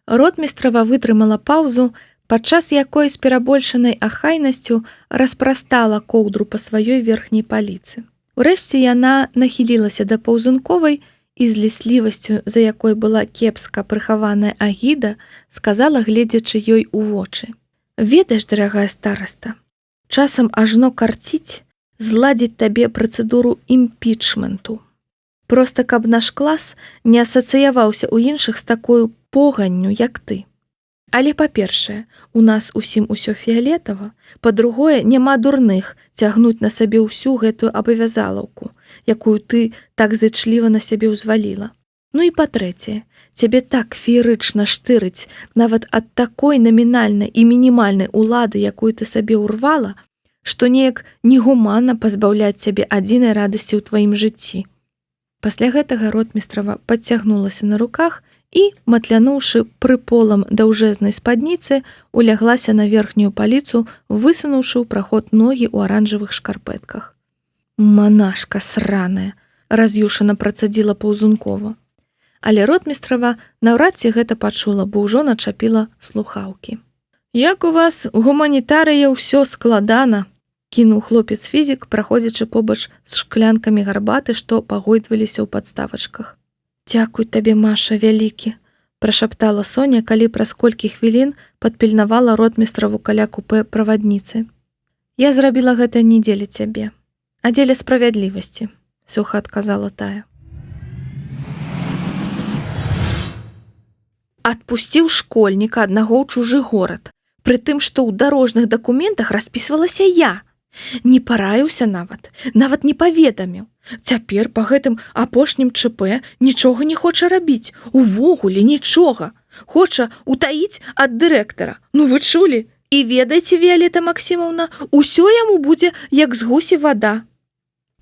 Ротмістрава вытрымала паўзу, падчас якой з перабольшанай ахайнасцю распрастала коўдру па сваёй верхняй паліцы. Урэшце яна нахілілася да Паўзунковай і з ліслівасцю, за якой была кепска прыхаваная агіда, сказала, гледзячы ёй у вочы. Ведаеш, дарагая стараста, часам ажно карціць зладзіць табе працэдуру імпічменту. Проста каб наш клас не асацыяваўся ў іншых з такою поганню, як ты. Але, па-першае, у нас усім усё фіялетава, па-другое, няма дурных цягнуць на сабе ўсю гэтую абавязалаўку, якую ты так зычліва на сябе ўзваліла. Ну і па-трэцяе, цябе так феерычна штырыць нават ад такой намінальнай і мінімальнай улады, якую ты сабе ўрвала, што неяк негуманна пазбаўляць цябе адзінай радасці ў тваім жыцці. Пасля гэтага Ротмістрава падцягнулася на руках і, матлянуўшы прыполам даўжэзнай спадніцы, уляглася на верхнюю паліцу, высунуўшы ў праход ногі ў аранжавых шкарпэтках. Манашка сраная, раз'юшана працадзіла Паўзункова. Але Ротмістрава наўрад ці гэта пачула, бо ўжо начапіла слухаўкі. Як у вас, гуманітарыя, ўсё складана, кінуў хлопец-фізік, праходзячы побач з шклянкамі гарбаты, што пагойдваліся ў падставачках. Дзякуй табе, Маша, вялікі, прашаптала Соня, калі праз колькі хвілін падпільнавала Ротмістраву каля купэ правадніцы. Я зрабіла гэта не дзеля цябе, а дзеля справядлівасці, суха адказала тая. Адпусціў школьніка аднаго ў чужы горад, пры тым, што ў дарожных дакументах распісвалася я. Не параіўся нават не паведаміў. Цяпер па гэтым апошнім ЧП нічога не хоча рабіць, увогуле нічога. Хоча утаіць ад дырэктара. Ну вы чулі? І ведаеце, Віялета Максімаўна, усё яму будзе, як з гусі вада.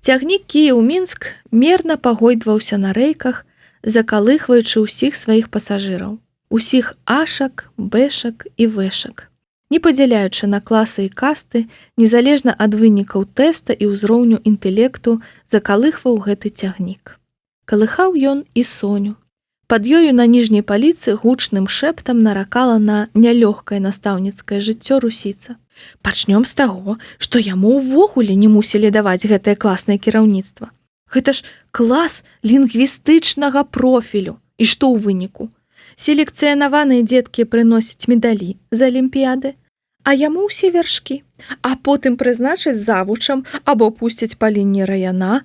Цягнік Кіеў-Мінск мерна пагойдваўся на рэйках, закалыхваючы ўсіх сваіх пасажыраў. Усіх ашак, бэшак і вэшак. Не падзяляючы на класы і касты, незалежна ад вынікаў тэста і ўзроўню інтэлекту, закалыхваў гэты цягнік. Калыхаў ён і Соню. Пад ёю на ніжняй паліцы гучным шэптам наракала на нялёгкае настаўніцкае жыццё русіца. Пачнём з таго, што яму ўвогуле не мусілі даваць гэтае класнае кіраўніцтва. Гэта ж клас лінгвістычнага профілю. І што ў выніку? Селекцыянаваныя дзеткі прыносяць медалі з алімпіяды, а яму ўсе вяршкі, а потым прызначаць завучам або пусцяць па лініі раяна.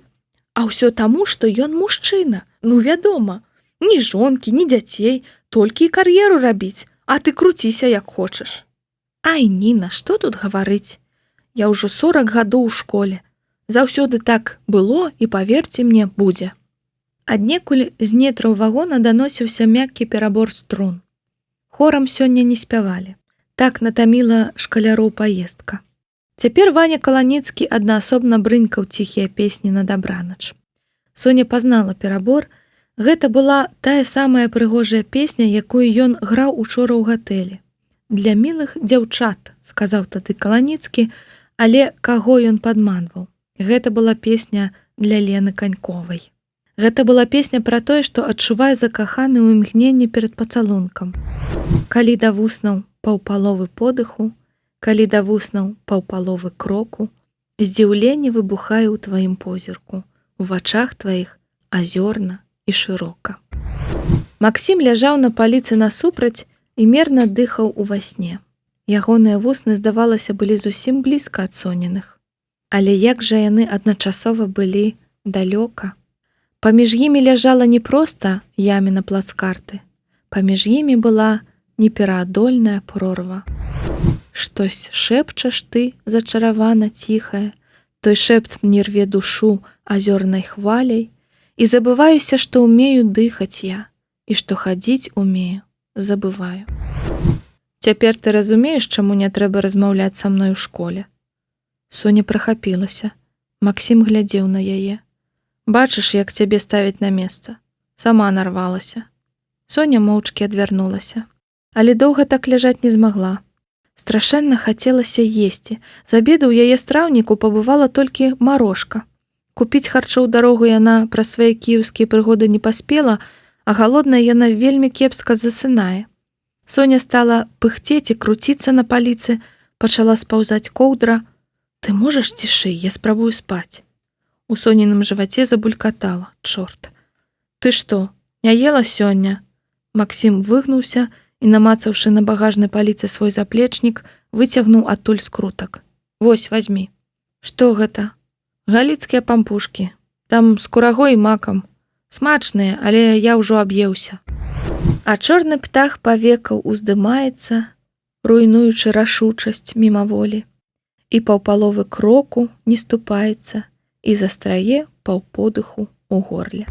А ўсё таму, што ён мужчына, ну вядома, ні жонкі, ні дзяцей, толькі і кар'еру рабіць, а ты круціся як хочаш. Ай, Ніна, што тут гаварыць? Я ўжо 40 гадоў у школе. Заўсёды так было і, паверце мне, будзе. Аднекуль з нетраў вагона даносіўся мяккі перабор струн. Хорам сёння не спявалі. Так натаміла шкаляроў паездка. Цяпер Ваня Каланіцкі аднаасобна брынькаў ціхія песні на дабранач. Соня пазнала перабор. Гэта была тая самая прыгожая песня, якую ён граў учора ў гатэлі. «Для мілых дзяўчат», сказаў тады Каланіцкі, але каго ён падманваў? Гэта была песня для Лены Каньковай. Гэта была песня пра тое, што адчувае закаханы ў імгненні перад пацалункам. Калі да вуснаў паўпаловы подыху, калі да вуснаў паўпаловы кроку, здзіўленне выбухае ў тваім позірку, у вачах тваіх азёрна і шырока. Максім ляжаў на паліцы насупраць і мерна дыхаў ува сне. Ягоныя вусны, здавалася, былі зусім блізка ад Соніных. Але як жа яны адначасова былі далёка. Паміж імі ляжала не проста яміна плацкарты. Паміж імі была непераадольная прорва. Штось шэпчаш ты, зачаравана ціхая, той шэпт мне рве душу азёрнай хваляй, і забываюся, што ўмею дыхаць я, і што хадзіць умею, забываю. Цяпер ты разумееш, чаму не трэба размаўляць са мной у школе? Соня прахапілася. Максім глядзеў на яе. Бачыш, як цябе ставіць на месца. Сама нарвалася. Соня моўчкі адвярнулася. Але доўга так ляжаць не змагла. Страшэнна хацелася есці. З абеду ў яе страўніку пабывала толькі марошка. Купіць харчоў дарогу яна пра свае кіеўскія прыгоды не паспела, а галодная яна вельмі кепска засынае. Соня стала пыхцець і круціцца на паліцы, пачала спаўзаць коўдра. «Ты можаш цішэй, я спрабую спаць». У Соніным жываце забулькатала. Чорт. «Ты што, не ела сёння?» Максім выгнуўся і, намацаўшы на багажнай паліцы свой заплечнік, выцягнуў адтуль скрутак. «Вось, вазьмі». «Што гэта?» «Галіцкія пампушкі. Там з курагой і макам. Смачныя, але я ўжо аб'еўся». А чорны птах павекаў уздымаецца, руйнуючы рашучасць мімаволі, і паўпаловы кроку не ступаецца, і застрае паўподыху ў горле.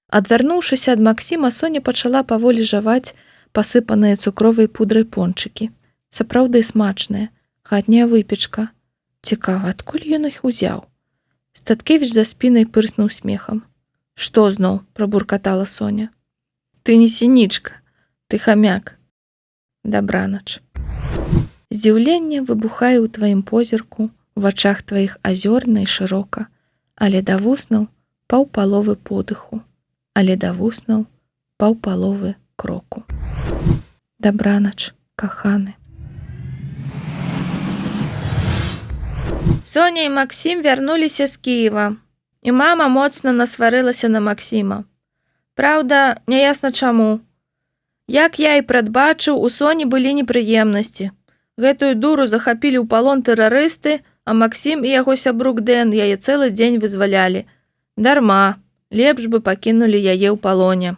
Адвярнуўшыся ад Максіма, Соня пачала паволі жаваць пасыпаныя цукровай пудрай пончыкі. Сапраўды смачныя, хатняя выпечка. Цікава, адкуль ён іх узяў? Статкевіч за спінай пырснуў смехам. «Што зноў?» – прабуркатала Соня. «Ты не сінічка, ты хамяк. Дабранач». Здзіўленне выбухае ў тваім позірку, у вачах тваіх азёрна і шырока, але да вуснаў паўпаловы подыху, але да вуснаў паўпаловы кроку. Дабранач, каханы. Соня і Максім вярнуліся з Кіева, і мама моцна насварылася на Максіма. Праўда, няясна чаму. Як я і прадбачыў, у Соні былі непрыемнасці. Гэтую дуру захапілі ў палон тэрарысты, а Максім і яго сябрук Дэн яе цэлы дзень вызвалялі. Дарма, лепш бы пакінулі яе ў палоне.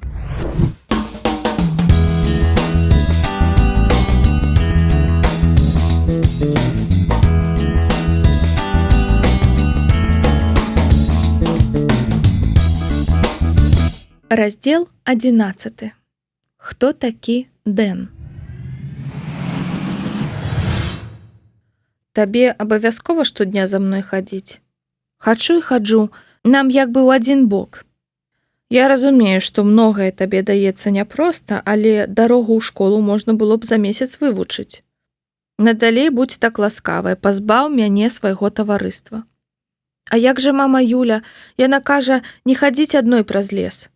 Раздзел 11. Хто такі Дэн? Табе абавязкова штодня за мной хадзіць? Хачу і хаджу, нам як бы ў адзін бок. Я разумею, што многае табе даецца няпроста, але дарогу ў школу можна было б за месяц вывучыць. Надалей будзь так ласкавая, пазбаў мяне свайго таварыства. А як жа мама Юля? Яна кажа, не хадзіць адной праз лес.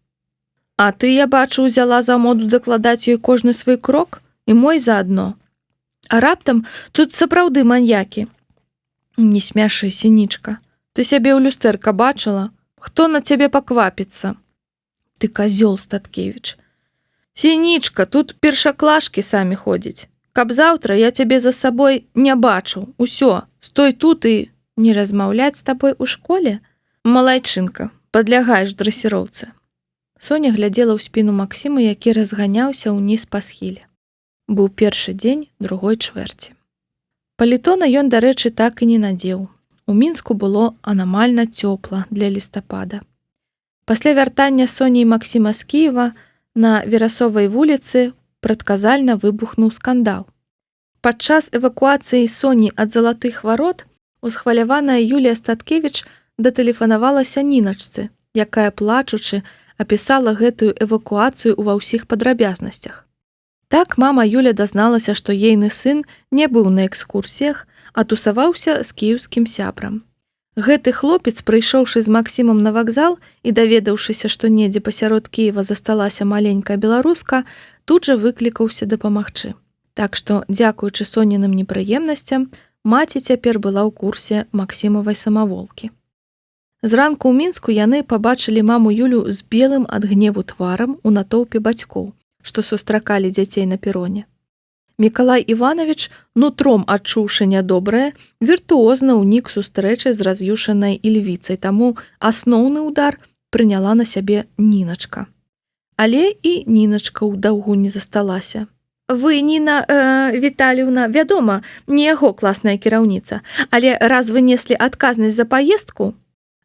А ты, я бачу, узяла за моду дакладаць ёй кожны свой крок, і мой заадно. А раптам тут сапраўды маньякі. Не смяшы, сінічка. Ты сябе ў люстэрка бачыла? Хто на цябе паквапіцца? Ты казёл, Статкевіч. Сінічка, тут першаклашкі самі ходзяць. Каб заўтра я цябе за сабой не бачыў. Усё, стой тут і не размаўляць з табой у школе? Малайчынка, падлягаеш дрэсіроўцы. Соня глядзела ў спіну Максіма, які разганяўся ўніз па схіле. Быў першы дзень другой чвэрці. Палітона ён, дарэчы, так і не надзеў. У Мінску было анамальна цёпла для лістапада. Пасля вяртання Соні і Максіма з Кіева на Верасовай вуліцы прадказальна выбухнуў скандал. Падчас эвакуацыі Соні ад залатых варот усхваляваная Юлія Статкевіч датэлефанавалася Ніначцы, якая, плачучы, апісала гэтую эвакуацыю ва ўсіх падрабязнасцях. Так мама Юля дазналася, што ейны сын не быў на экскурсіях, а тусаваўся з кіеўскім сябрам. Гэты хлопец, прыйшоўшы з Максімам на вакзал і даведаўшыся, што недзе пасярод Кіева засталася маленькая беларуска, тут жа выклікаўся дапамагчы. Так што, дзякуючы Соніным непрыемнасцям, маці цяпер была ў курсе Максімавай самаволкі. Зранку ў Мінску яны пабачылі маму Юлю з белым ад гневу тварам у натоўпе бацькоў, што сустракалі дзяцей на пероне. Мікалай Іванович, нутром адчуўшы нядобрае, віртуозна ўнік сустрэчы з раз'юшанай ільвіцай, таму асноўны ўдар прыняла на сябе Ніначка. Але і Ніначка ў даўгу не засталася. Вы, Ніна Віталіўна, вядома, не яго класная кіраўніца, але раз вы неслі адказнасць за паездку,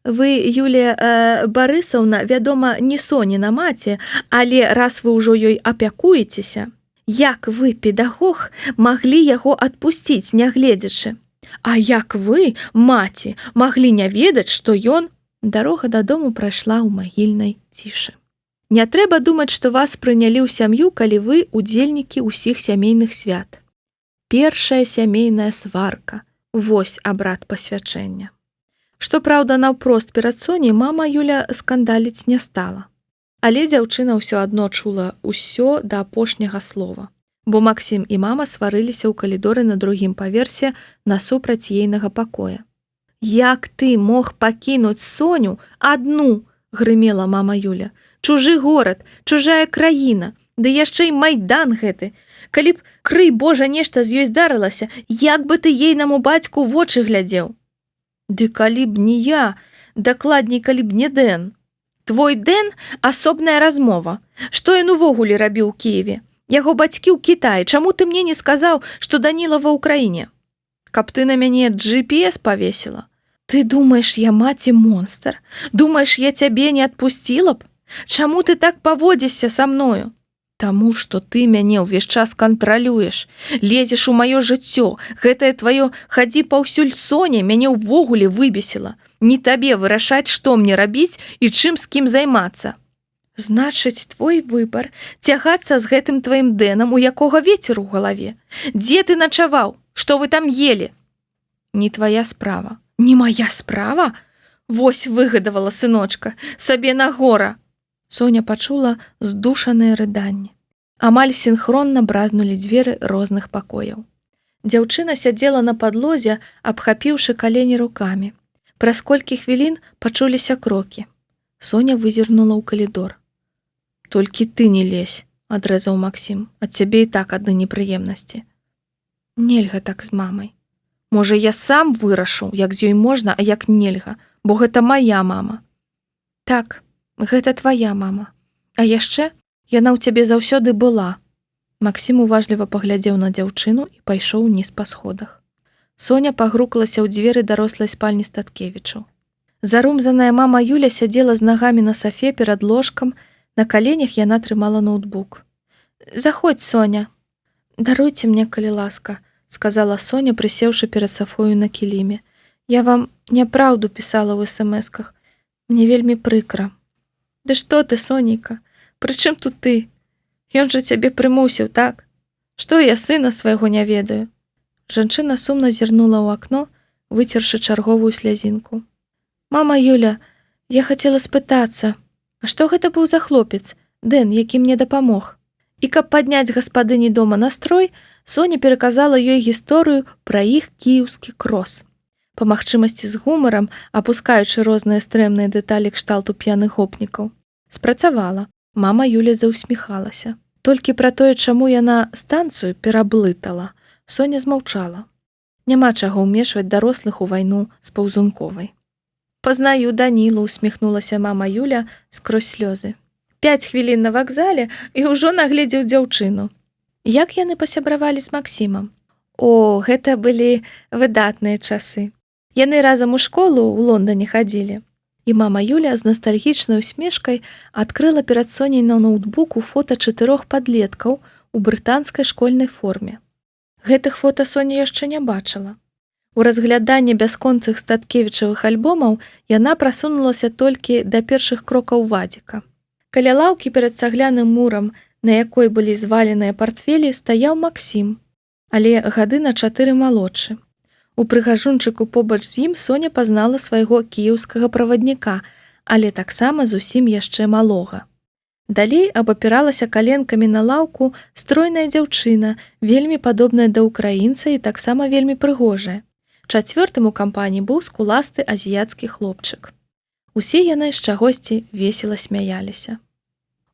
вы, Юлія Барысаўна, вядома, не Соніна маці, але раз вы ўжо ёй апякуецеся, як вы, педагог, маглі яго адпусціць, нягледзячы? А як вы, маці, маглі не ведаць, што ён... Дарога дадому прайшла ў магільнай цішы. Не трэба думаць, што вас прынялі ў сям'ю, калі вы удзельнікі ўсіх сямейных свят. Першая сямейная сварка. Вось абрад пасвячэння. Што праўда, наўпрост перад Соняй мама Юля скандаліць не стала. Але дзяўчына ўсё адно чула ўсё да апошняга слова, бо Максім і мама сварыліся ў калідоры на другім паверсе насупраць ейнага пакоя. «Як ты мог пакінуць Соню адну?» – грымела мама Юля. «Чужы горад, чужая краіна, ды яшчэ й майдан гэты. Калі б, крый Божа, нешта з ёй здарылася, як бы ты ейнаму бацьку ў вочы глядзеў?» «Ды калі б не я, дакладней, калі б не Дэн». «Твой Дэн – асобная размова. Што ён увогуле рабіў у Кіеве? Яго бацькі ў Кітаі. Чаму ты мне не сказаў, што Даніла ва ўкраіне? Каб ты на мяне GPS павесіла? Ты думаеш, я маці монстр? Думаеш, я цябе не адпусціла б? Чаму ты так паводзішся са мною? Таму, што ты мяне ўвесь час кантралюеш, лезеш у маё жыццё. Гэтае тваё «хадзі паўсюль Соня» мяне ўвогуле выбесіла. Не табе вырашаць, што мне рабіць і чым з кім займацца. Значыць, твой выбар цягацца з гэтым тваім Дэнам, у якога вецер у галаве. Дзе ты начаваў? Што вы там ели? Не твая справа. Не моя справа? Вось выгадавала сыночка, сабе на гора. Соня пачула здушаныя рыданні. Амаль сінхронна бразнулі дзверы розных пакояў. Дзяўчына сядзела на падлозе, абхапіўшы калені рукамі. Праз колькі хвілін пачуліся крокі. Соня вызірнула ў калідор. «Толькі ты не лезь», – адрэзаў Максім. «Ад цябе і так адны непрыемнасці». «Нельга так з мамай. Можа, я сам вырашу, як з ёй можна, а як нельга, бо гэта мая мама». «Так, гэта твая мама. А яшчэ яна ў цябе заўсёды была». Максім уважліва паглядзеў на дзяўчыну і пайшоў уніз па сходах. Соня пагрукалася ў дзверы дарослай спальні Статкевічаў. Зарумзаная мама Юля сядзела з нагамі на сафе перад ложкам, на каленях яна трымала ноутбук. «Заходзь, Соня». «Даруйце мне, калі ласка», – сказала Соня, прысеўшы перад сафою на кіліме. «Я вам няпраўду пісала ў смс-ках. Мне вельмі прыкра». «Ды што ты, Сонейка? Прычым тут ты? Ён жа цябе прымусіў, так? Што я сына свайго не ведаю?» Жанчына сумна зірнула ў акно, выцершы чарговую слязінку. «Мама Юля, я хацела спытацца, а што гэта быў за хлопец, Дэн, які мне дапамог?» І каб падняць гаспадыні дома настрой, Соня пераказала ёй гісторыю пра іх кіеўскі крос. Па магчымасці з гумарам, апускаючы розныя стрэмныя дэталі кшталту п'яных гопнікаў. Спрацавала. Мама Юля заўсміхалася. Толькі пра тое, чаму яна станцыю пераблытала, Соня змаўчала. Няма чаго ўмешваць дарослых у вайну з паўзунковай. «Пазнаю Данілу», – усміхнулася мама Юля скрозь слёзы. 5 хвілін на вакзале і ўжо нагледзеў дзяўчыну. Як яны пасябравалі з Максімам? О, гэта былі выдатныя часы. Яны разам у школу ў Лондане хадзілі. І мама Юля з настальгічнай усмешкай адкрыла перад Соняй на ноутбуку фота 4 падлеткаў у брытанскай школьнай форме. Гэтых фота Соня яшчэ не бачыла. У разгляданні бясконцых статкевічавых альбомаў яна прасунулася толькі да першых крокаў Вадзіка. Каля лаўкі перад цагляным мурам, на якой былі зваленыя партфелі, стаяў Максім, але гады на 4 малодшы. У прыгажунчыку побач з ім Соня пазнала свайго кіеўскага правадніка, але таксама зусім яшчэ малога. Далей абапіралася каленкамі на лаўку стройная дзяўчына, вельмі падобная да ўкраінца і таксама вельмі прыгожая. Чацвёртым у кампаніі быў скуласты азіяцкі хлопчык. Усе яны з чагосьці весела смяяліся.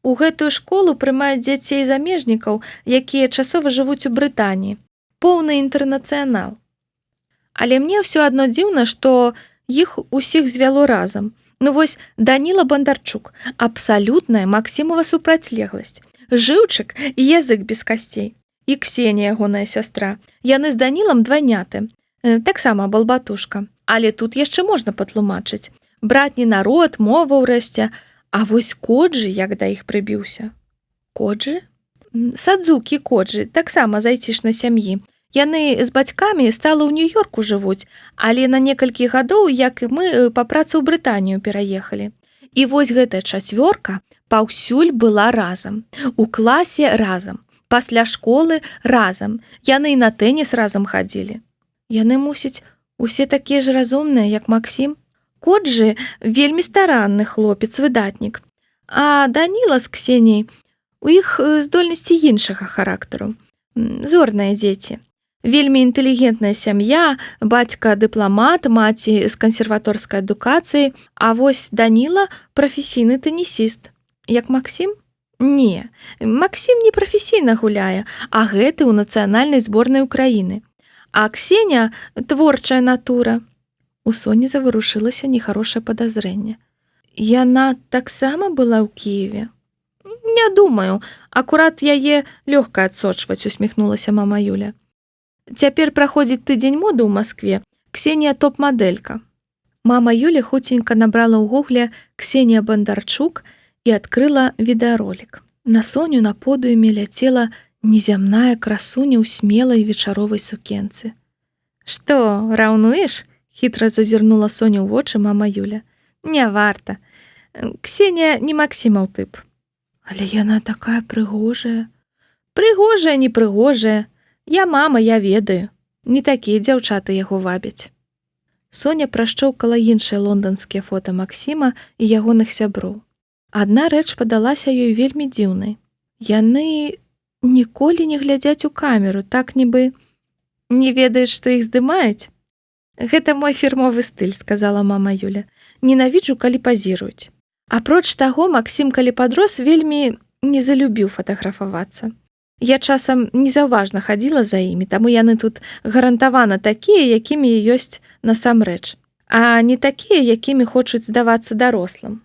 У гэтую школу прымаюць дзяцей замежнікаў, якія часова жывуць у Брытаніі. Поўны інтэрнацыянал. Але мне ўсё адно дзіўна, што іх усіх звяло разам. Ну вось Даніла Бандарчук, абсалютная Максімова супрацьлегласць. Жыўчык і язык без касцей. І Ксенія, ягоная сястра. Яны з Данілам двайняты. Таксама балбатушка. Але тут яшчэ можна патлумачыць. Братні народ, мова ўрэшце. А вось Коджы, як да іх прыбіўся. Коджы? Садзукі Коджы, таксама з айцішнай сям'і. Яны з бацькамі стала ў Нью-Йорку жывуць, але на некалькі гадоў, як і мы, па працы ў Брытанію пераехалі. І вось гэтая чацвёрка паўсюль была разам. У класе разам. Пасля школы разам. Яны і на тэніс разам хадзілі. Яны, мусіць, усе такія ж разумныя, як Максім. Коджы вельмі старанны хлопец-выдатнік. А Даніла з Ксеняй, у іх здольнасці іншага характару. Зорныя дзеці. Вельмі інтэлігентная сям'я, бацька дыпламат, маці з кансерваторскай адукацыяй, а вось Даніла прафесійны тэнісіст. Як Максім? Не, Максім не прафесійна гуляе, а гэты ў нацыянальнай зборнай Украіны. А Ксеня творчая натура. У Соні заварушылася нехарошае падазрэнне. Яна таксама была ў Кіеве? Не думаю, акурат яе лёгка адсочваць, усміхнулася мама Юля. Цяпер праходзіць тыдзень моды ў Маскве. Ксенія топ-мадэлька. Мама Юля хуценька набрала ў гугле Ксенія Бандарчук і адкрыла відэаролік. На Соню на подыуме ляцела незямная красуня ў смелай вечаровай сукенцы. Што, раўнуеш? Хітра зазірнула Соню ў вочы мама Юля. Не варта. Ксенія не Максімаў тып. Але яна такая прыгожая. Прыгожая, не прыгожая. Я мама, я ведаю. Не такія дзяўчаты яго вабяць. Соня прашчоўкала іншыя лонданскія фота Максіма і ягоных сяброў. Адна рэч падалася ёй вельмі дзіўнай. Яны ніколі не глядзяць у камеру, так нібы не ведаюць, што іх здымаюць. Гэта мой фірмовы стыль, сказала мама Юля. Ненавіджу, калі пазіруюць. Апроч таго, Максім, калі падрос, вельмі не залюбіў фатаграфавацца. Я часам незаўважна хадзіла за імі, таму яны тут гарантавана такія, якімі ёсць насамрэч, а не такія, якімі хочуць здавацца дарослым.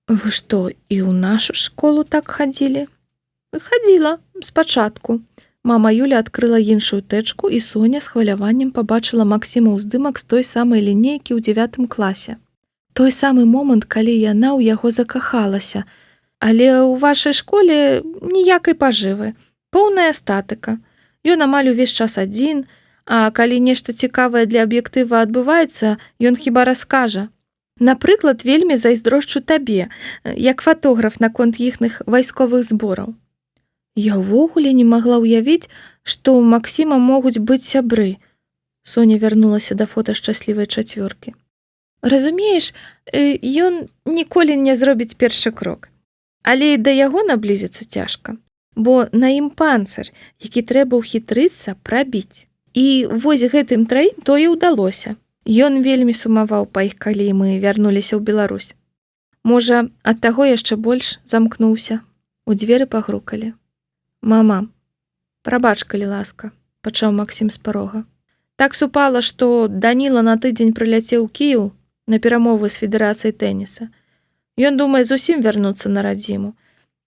Вы што, і ў нашу школу так хадзілі? Хадзіла, спачатку. Мама Юля адкрыла іншую тэчку, і Соня з хваляваннем пабачыла Максіма ўздымак з той самай лінейкі ў 9 класе. Той самы момант, калі яна ў яго закахалася. Але ў вашай школе ніякай пажывы. Поўная статыка. Ён амаль увесь час адзін, а калі нешта цікавае для аб'ектыва адбываецца, ён хіба раскажа. Напрыклад, вельмі зайздрошчу табе, як фатограф наконт іхных вайсковых збораў. Я ўвогуле не магла ўявіць, што ў Максіма могуць быць сябры. Соня вярнулася да фота шчаслівай чацвёркі. Разумееш, ён ніколі не зробіць першы крок. Але і да яго наблізіцца цяжка. Бо на ім панцыр, які трэба ўхітрыцца прабіць. І вось гэтым траім тое ўдалося. Ён вельмі сумаваў па іх, калі мы вярнуліся ў Беларусь. Можа, ад таго яшчэ больш замкнуўся. У дзверы пагрукалі. Мама, прабач, калі ласка, пачаў Максім з парога. Так супала, што Даніла на тыдзень прыляцеў у Кіеў на перамовы з федэрацыяй тэніса. Ён думае зусім вярнуцца на радзіму.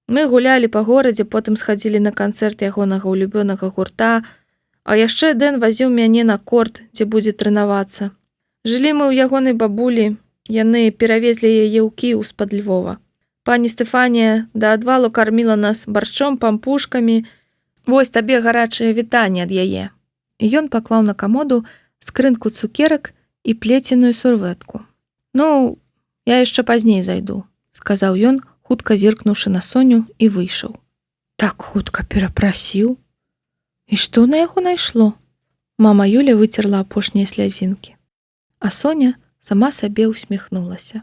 Мы гулялі па горадзе, потым схадзілі на канцэрт ягонага ўлюбёнага гурта, А яшчэ Дэн вазіў мяне на корт, дзе будзе трэнавацца. Жылі мы ў ягонай бабулі, яны перавезлі яе ў Кіеў з-пад Львова. Пані Стэфанія да адвалу карміла нас баршчом, пампушкамі. Вось табе гарачае вітанне ад яе. І ён паклаў на камоду скрынку цукерак і плеценую сурвэтку. Ну, я яшчэ пазней зайду, сказаў ён, хутка зіркнуўшы на Соню, і выйшаў. Так хутка перапрасіў. І што на яго найшло? Мама Юля выцерла апошнія слязінкі. А Соня сама сабе усміхнулася.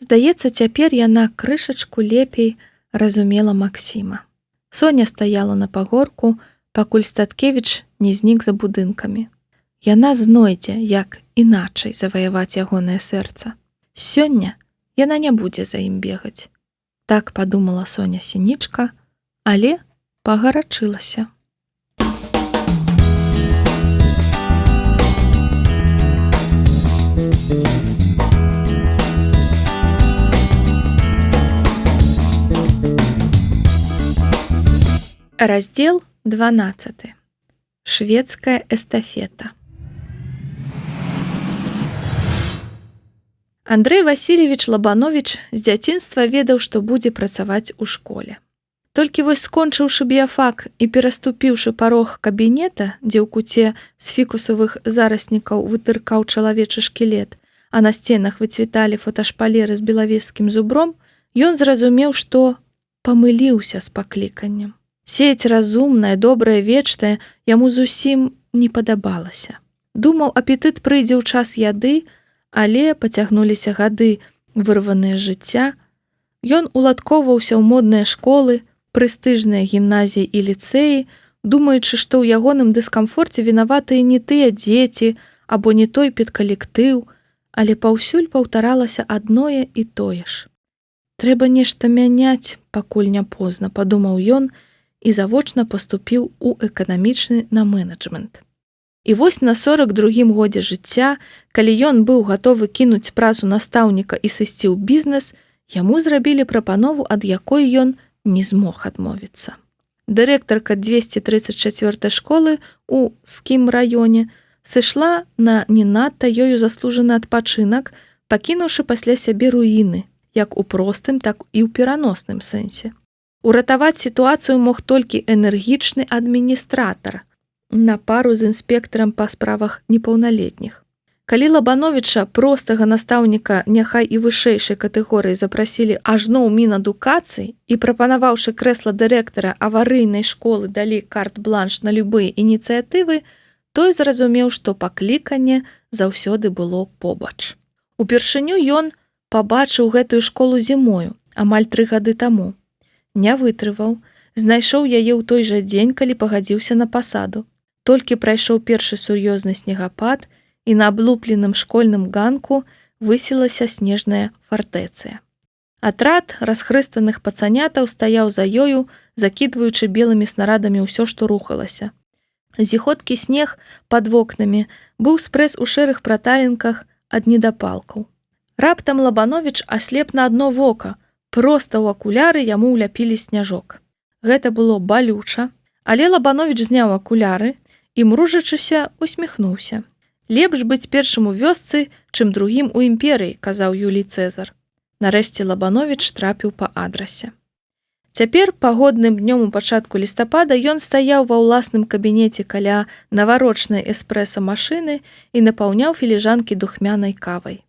Здаецца, цяпер яна крышачку лепей разумела Максіма. Соня стаяла на пагорку, пакуль Статкевіч не знік за будынкамі. Яна знойдзе, як іначай заваяваць ягонае сэрца. Сёння яна не будзе за ім бегаць. Так падумала Соня Сінічка, але пагарачылася. Раздзел 12. Шведская эстафета. Андрэй Васильевич Лабанович з дзяцінства ведаў, што будзе працаваць у школе. Толькі вось скончыўшы біяфак і пераступіўшы парог кабінета, дзе ў куце з фікусавых зараснікаў вытыркаў чалавечы шкілет, а на сценах выцвіталі фоташпалеры з белавескім зубром, ён зразумеў, што памыліўся з пакліканнем. Сеяць разумнае, добрае, вечнае яму зусім не падабалася. Думаў, апетыт прыйдзе ў час яды, але пацягнуліся гады, вырваныя з жыцця. Ён уладкоўваўся ў модныя школы, прэстыжныя гімназіі і ліцэі, думаючы, што ў ягоным дыскамфорце вінаватыя не тыя дзеці або не той педкалектыў, але паўсюль паўтаралася адное і тое ж. Трэба нешта мяняць, пакуль не позна, падумаў ён, і завочна паступіў у эканамічны на менеджмент. І вось на 42-м годзе жыцця, калі ён быў гатовы кінуць працу настаўніка і сысці ў бізнес, яму зрабілі прапанову, ад якой ён не змог адмовіцца. Дырэктарка 234 школы ў Скім раёне сышла на не надта ёю заслужаны адпачынак, пакінуўшы пасля сябе руіны, як у простым, так і ў пераносным сэнсе. Уратаваць сітуацыю мог толькі энергічны адміністратар на пару з інспектарам па справах непаўналетніх. Калі Лабановіча, простага настаўніка няхай і вышэйшай катэгорыі запрасілі ажно ў Мінадукацыі і, прапанаваўшы крэсла дырэктара аварыйнай школы, далі карт-бланш на любыя ініцыятывы, той зразумеў, што пакліканне заўсёды было побач. Упершыню ён пабачыў гэтую школу зімою, амаль 3 гады таму. Не вытрываў, знайшоў яе ў той жа дзень, калі пагадзіўся на пасаду. Толькі прайшоў першы сур'ёзны снегапад, і на аблупленым школьным ганку высілася снежная фартэцыя. Атрад расхрыстаных пацанятаў стаяў за ёю, закідваючы белымі снарадамі ўсё, што рухалася. Зіхоткі снег пад вокнамі быў спрэс у шэрых праталенках ад недапалкаў. Раптам Лабановіч аслеп на адно вока, проста ў акуляры яму ўляпілі сняжок. Гэта было балюча, але Лабановіч зняў акуляры і, мружачыся, усміхнуўся. «Лепш быць першым у вёсцы, чым другім у імперыі», – казаў Юлій Цэзар. Нарэшце Лабановіч трапіў па адрасе. Цяпер, пагодным днём у пачатку лістапада, ён стаяў ва ўласным кабінеце каля наварочнай эспрэса-машыны і напаўняў філіжанкі духмянай кавай.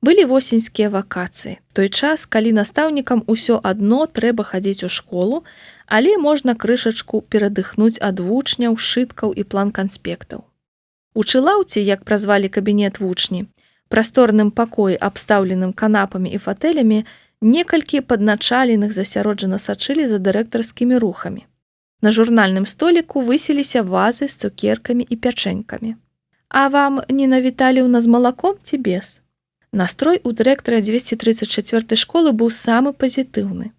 Былі восеньскія вакацыі, той час, калі настаўнікам усё адно трэба хадзіць у школу, але можна крышачку перадыхнуць ад вучняў, сшыткаў і план канспектаў. У Чылаўці, як празвалі кабінет вучні, прасторным пакоі, абстаўленым канапамі і фатэлямі, некалькі падначаленых засяроджана сачылі за дырэктарскімі рухамі. На журнальным століку высіліся вазы з цукеркамі і пячэнькамі. «А вам не навіталі ў нас малаком ці без?» Настрой у дырэктара 234 школы быў самы пазітыўны.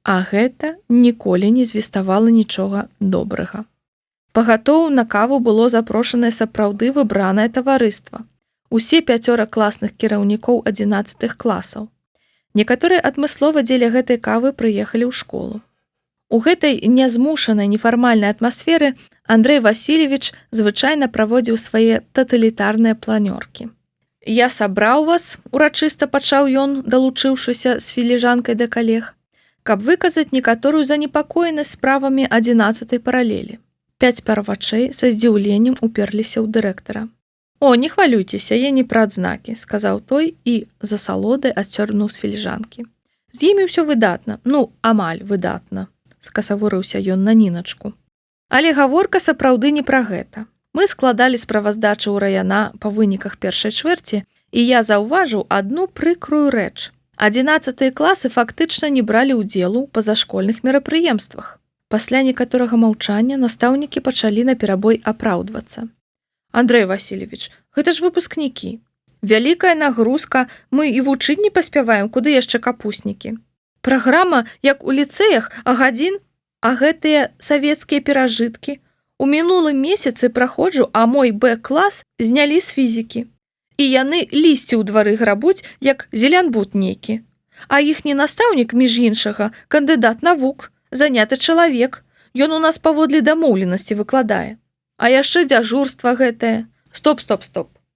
А гэта ніколі не звеставала нічога добрага. Пагатоў на каву было запрошанае сапраўды выбранае таварыства. Усе 5 класных кіраўнікоў 11 класаў. Некаторыя адмыслова дзеля гэтай кавы прыехалі ў школу. У гэтай нязмушанай нефармальнай атмасферы Андрэй Васильевич звычайна праводзіў свае таталітарныя планёркі. Я сабраў вас, урачыста пачаў ён, далучыўшыся з філіжанкай да калег, каб выказаць некаторую занепакоенасць справамі 11-й паралелі. 5 пар вачэй са здзіўленнем уперліся ў дырэктара. «О, не хвалюйцеся, я не пра адзнакі», – сказаў той і за салодай адцёрнуў з філіжанкі. «З імі ўсё выдатна, ну, амаль выдатна», – скасавурыўся ён на Ніначку. Але гаворка сапраўды не пра гэта. Мы складалі справаздачы ў раяна па выніках першай чвэрці, і я заўважыў адну прыкрую рэч. 11-тыя класы фактычна не бралі ўдзелу ў пазашкольных мерапрыемствах. Пасля некаторага маўчання настаўнікі пачалі наперабой апраўдвацца. «Андрэй Васильевич, гэта ж выпускнікі. Вялікая нагрузка, мы і вучыць не паспяваем, куды яшчэ капуснікі. Праграма, як у ліцэях, а гадзін, а гэтыя савецкія перажыткі. У мінулым месяцы праходжу, а мой Б-клас знялі з фізікі. І яны лісці ў двары грабуць, як зелянбут нейкі. А іхні настаўнік, між іншага, кандыдат навук, заняты чалавек. Ён у нас паводле дамоўленасці выкладае. А яшчэ дзяжурства гэтае. Стоп.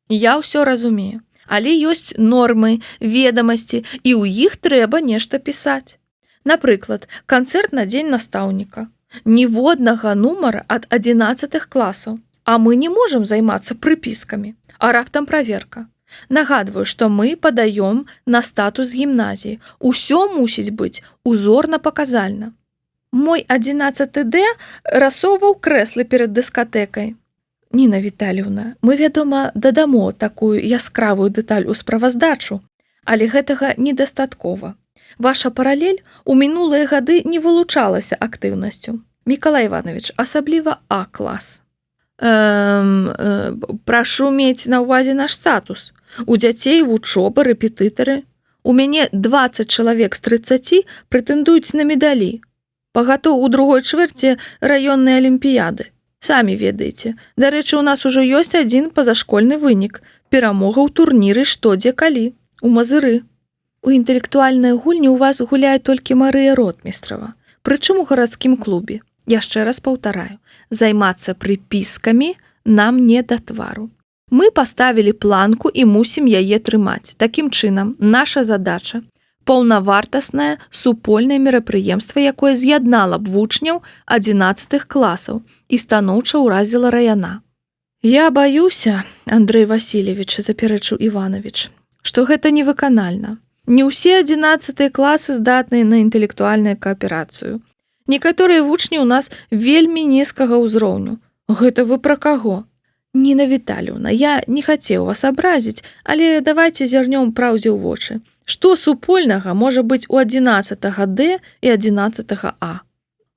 Я ўсё разумею. Але ёсць нормы, ведамасці, і ў іх трэба нешта пісаць. Напрыклад, канцэрт на дзень настаўніка. Ніводнага нумара ад 11-х класаў. А мы не можам займацца прыпіскамі. А раптам праверка. Нагадваю, што мы падаём на статус гімназіі. Усё мусіць быць узорна-паказальна. Мой 11Д рассоўваў крэслы перад дыскатэкай. Ніна Віталіўна, мы, вядома, дадамо такую яскравую дэталь у справаздачу, але гэтага недастаткова. Ваша паралель у мінулыя гады не вылучалася актыўнасцю. Мікалай Іванович, асабліва А-клас. Прашу мець на ўвазе наш статус. У дзяцей вучоба, рэпетытары. У мяне 20 чалавек з 30 прэтэндуюць на медалі. Пагатоў у другой чвэрці раённай алімпіяды. Самі ведаеце. Дарэчы, у нас ужо ёсць адзін пазашкольны вынік. Перамога ў турніры што дзе калі. У Мазыры. У інтэлектуальнай гульні ў вас гуляе толькі Марыя Ротмістрава. Прычым у гарадскім клубе. Яшчэ раз паўтараю. Займацца прыпіскамі нам не да твару. Мы паставілі планку і мусім яе трымаць. Такім чынам, наша задача – паўнавартаснае супольнае мерапрыемства, якое з'яднала б вучняў 11-х класаў і станоўча ўразіла раяна. Я баюся, Андрэй Васильевич, запярэчыў Іванович, што гэта невыканальна. Не ўсе 11-тыя класы здатныя на інтэлектуальную кааперацыю. Некаторыя вучні ў нас вельмі нізкага ўзроўню. Гэта вы пра каго? Ніна Віталіўна, я не хацеў вас абразіць, але давайце зірнём праўдзе ў вочы. Што супольнага можа быць у 11-га Д і 11-га А?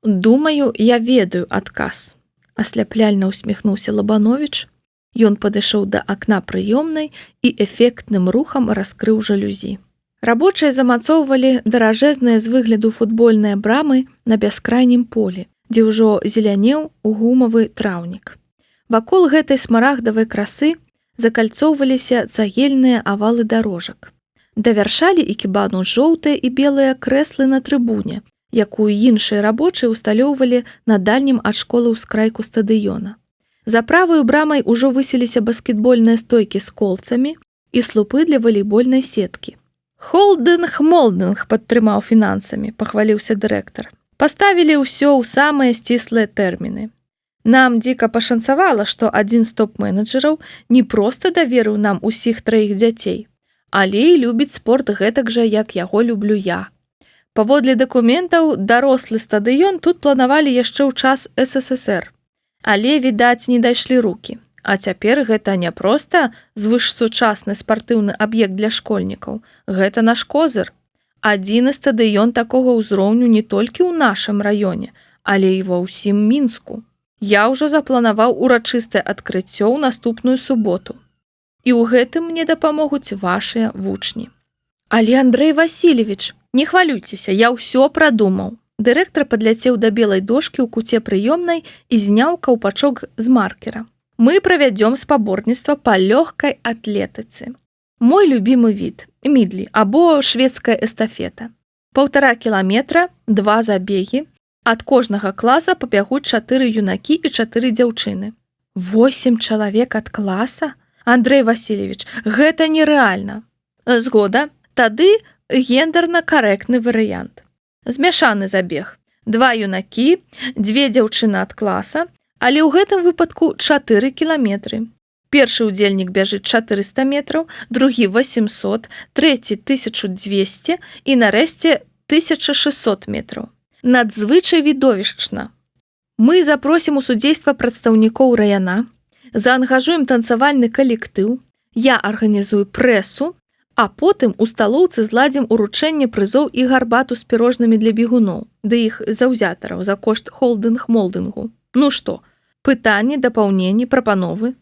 Думаю, я ведаю адказ. Асляпляльна усміхнуўся Лабанович. Ён падышоў да акна прыёмнай і эфектным рухам раскрыў жалюзі. Рабочыя замацоўвалі даражэзныя з выгляду футбольныя брамы на бяскрайнім полі, дзе ўжо зелянеў гумавы траўнік. Вакол гэтай смарагдавай красы закальцоўваліся цагельныя авалы дарожак. Давяршалі экібану жоўтыя і белыя крэслы на трыбуне, якую іншыя рабочыя усталёўвалі на дальнім ад школы ўскрайку стадыёна. За праваю брамай ужо высіліся баскетбольныя стойкі з колцамі і слупы для валейбольнай сеткі. «Холдынг-молдынг» падтрымаў фінансамі, пахваліўся дырэктар. Паставілі ўсё ў самыя сціслыя тэрміны. Нам дзіка пашанцавала, што адзін з топ-менеджераў не проста даверыў нам усіх 3 дзяцей, але і любіць спорт гэтак жа, як яго люблю я. Паводле дакументаў, дарослы стадыён тут планавалі яшчэ ў час СССР, але, відаць, не дайшлі рукі. А цяпер гэта не проста звышсучасны спартыўны аб'ект для школьнікаў. Гэта наш козыр. Адзіны стадыён такога ўзроўню не толькі ў нашым раёне, але і ва ўсім Мінску. Я ўжо запланаваў урачыстае адкрыццё ў наступную суботу. І ў гэтым мне дапамогуць вашыя вучні. Але, Андрэй Васильевич, не хвалюйцеся, я ўсё прадумаў. Дырэктар падляцеў да белай дошкі ў куце прыёмнай і зняў каўпачок з маркера. Мы правядзём спаборніцтва па лёгкай атлетыцы. Мой любімы від – мідлі або шведская эстафета. 1,5 кіламетра, 2 забегі, Ад кожнага класа пабягуць 4 юнакі і 4 дзяўчыны. 8 чалавек ад класа? Андрэй Васильевич, гэта нерэальна. Згода, тады гендерна карэктны варыянт. Змяшаны забег. 2 юнакі, 2 дзяўчыны ад класа, але ў гэтым выпадку 4 кіламетры. Першы ўдзельнік бяжыць 400 метраў, другі 800, трэці 1200 і нарэшце 1600 метраў. Надзвычай відовішчна. Мы запросім у судзейства прадстаўнікоў раяна, заангажуем танцавальны калектыў, я арганізую прэсу, а потым у сталоўцы зладзім уручэнне прызоў і гарбату з пірожнымі для бегуноў, ды іх заўзятараў за кошт холдынг-молдынгу. Ну што, пытанні, дапаўненні, прапановы?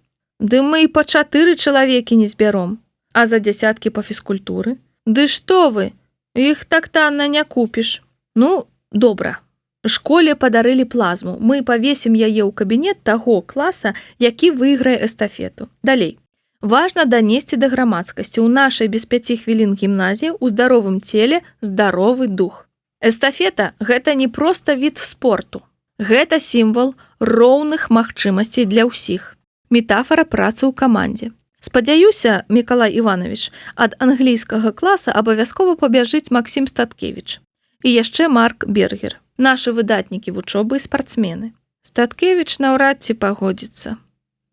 Ды мы і па 4 чалавекі не збяром. А за дзясяткі па фізкультуры? Ды што вы? Іх так танна не купіш. Ну, добра. Школе падарылі плазму. Мы павесім яе ў кабінет таго класа, які выйграе эстафету. Далей. Важна данесці да грамадскасці. У нашай без 5 хвілін гімназіі ў здаровым целе здаровы дух. Эстафета – гэта не проста від спорту. Гэта сімвал роўных магчымасцей для ўсіх. Метафара працы ў камандзе. Спадзяюся, Мікалай Іванович, ад англійскага класа абавязкова пабяжыць Максім Статкевіч. І яшчэ Марк Бергер. Нашы выдатнікі вучобы і спартсмены. Статкевіч наўрад ці пагодзіцца.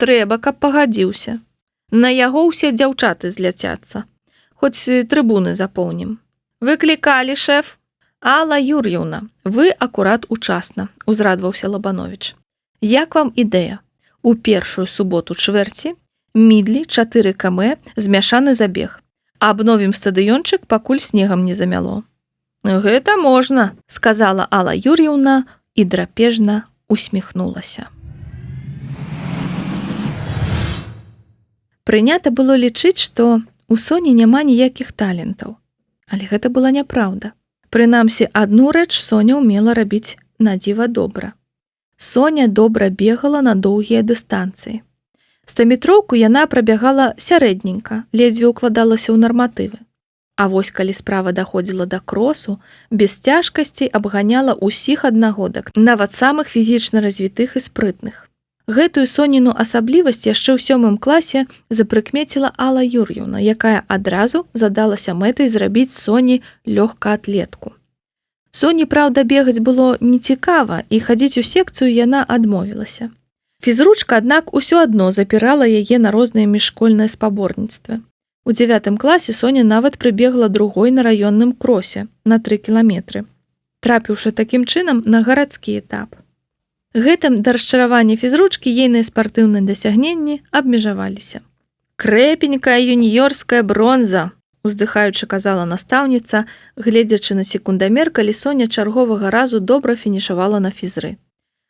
Трэба, каб пагадзіўся. На яго ўсе дзяўчаты зляцяцца. Хоць трыбуны запоўнім. Выклікалі, шэф. Алла Юр'еўна, вы акурат учасна, узрадваўся Лабанович. Як вам ідэя? У першую суботу чвэрці мідлі 4 км змяшаны забег. Абновім стадыёнчык, пакуль снегам не замяло. Гэта можна, сказала Алла Юр'еўна і драпежна усміхнулася. Прынята было лічыць, што у Соні няма ніякіх талентаў. Але гэта была няпраўда. Прынамсі, адну рэч Соня ўмела рабіць надзіва добра. Соня добра бегала на доўгія дыстанцыі. 100-метроўку яна прабягала сярэдненька, ледзьве ўкладалася ў нарматывы. А вось калі справа даходзіла да кросу, без цяжкасцей абганяла ўсіх аднагодак, нават самых фізічна развітых і спрытных. Гэтую Соніну асаблівасць яшчэ ў 7 класе запрыкмеціла Алла Юр'еўна, якая адразу задалася мэтай зрабіць Соні лёгкаатлетку. Соні, праўда, бегаць было нецікава, і хадзіць у секцыю яна адмовілася. Фізручка, аднак, усё адно запірала яе на розныя міжшкольныя спаборніцтвы. У 9 класе Соня нават прыбегла другой на раённым кросе на 3 кіламетры, трапіўшы такім чынам на гарадскі этап. Гэтым да расчаравання фізручкі ейныя спартыўныя дасягненні абмежаваліся. «Крэпенькая юніёрская бронза», уздыхаючы казала настаўніца, гледзячы на секундамер, калі Соня чарговага разу добра фінішавала на фізры.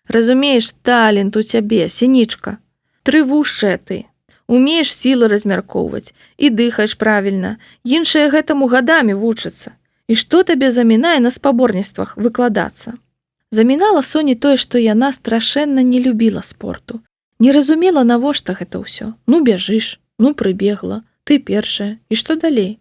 «Разумееш, талент у цябе, сінічка. Трывушчая ты. Умееш сілы размяркоўваць і дыхаеш правільна. Іншыя гэтаму гадамі вучацца. І што табе замінае на спаборніцтвах выкладацца?» Замінала Соні тое, што яна страшэнна не любіла спорту. Не разумела, навошта гэта ўсё. Ну бяжыш, ну прыбегла, ты першая, і што далей?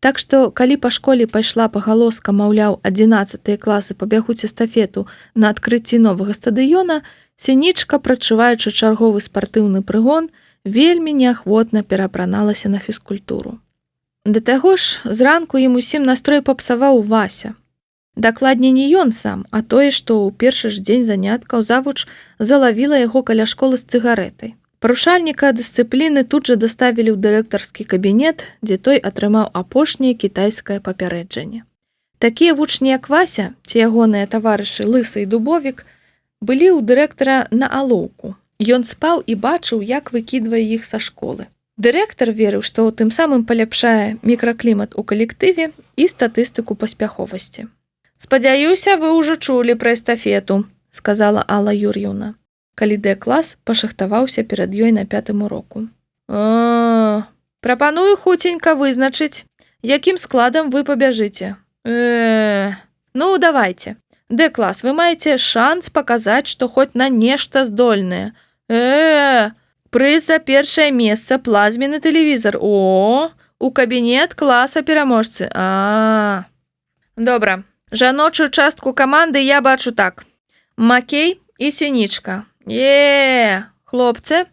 Так што, калі па школе пайшла пагалоска, маўляў, 11 класы пабягуць эстафету на адкрыцці новага стадыёна, Сінічка, прачуваючы чарговы спартыўны прыгон, вельмі неахвотна перапраналася на фізкультуру. Да таго ж, зранку ім усім настрой папсаваў Вася. Дакладней не ён сам, а тое, што ў першы ж дзень заняткаў завуч залавіла яго каля школы з цыгарэтай. Парушальніка дысцыпліны тут жа даставілі ў дырэктарскі кабінет, дзе той атрымаў апошняе кітайскае папярэджанне. Такія вучні, як Вася, ці ягоныя таварышы Лысы і Дубовік, былі ў дырэктара на алоўку. Ён спаў і бачыў, як выкідвае іх са школы. Дырэктар верыў, што тым самым паляпшае мікраклімат у калектыве і статыстыку паспяховасці. «Спадзяюся, вы ўжо чулі пра эстафету», сказала Алла Юр'еўна, калі Д-клас пашахтаваўся перад ёй на 5-м уроку. «Прапаную хуценька вызначыць, якім складам вы пабяжыце. Ну, давайте. Д-клас, вы маеце шанс паказаць, што хоць на нешта здольныя. Прыз за першае месца плазменны тэлевізар. О, у кабінет класа пераможцы. Добра. Жаночую частку каманды я бачу так. Макей і Сінічка. Хлопцы,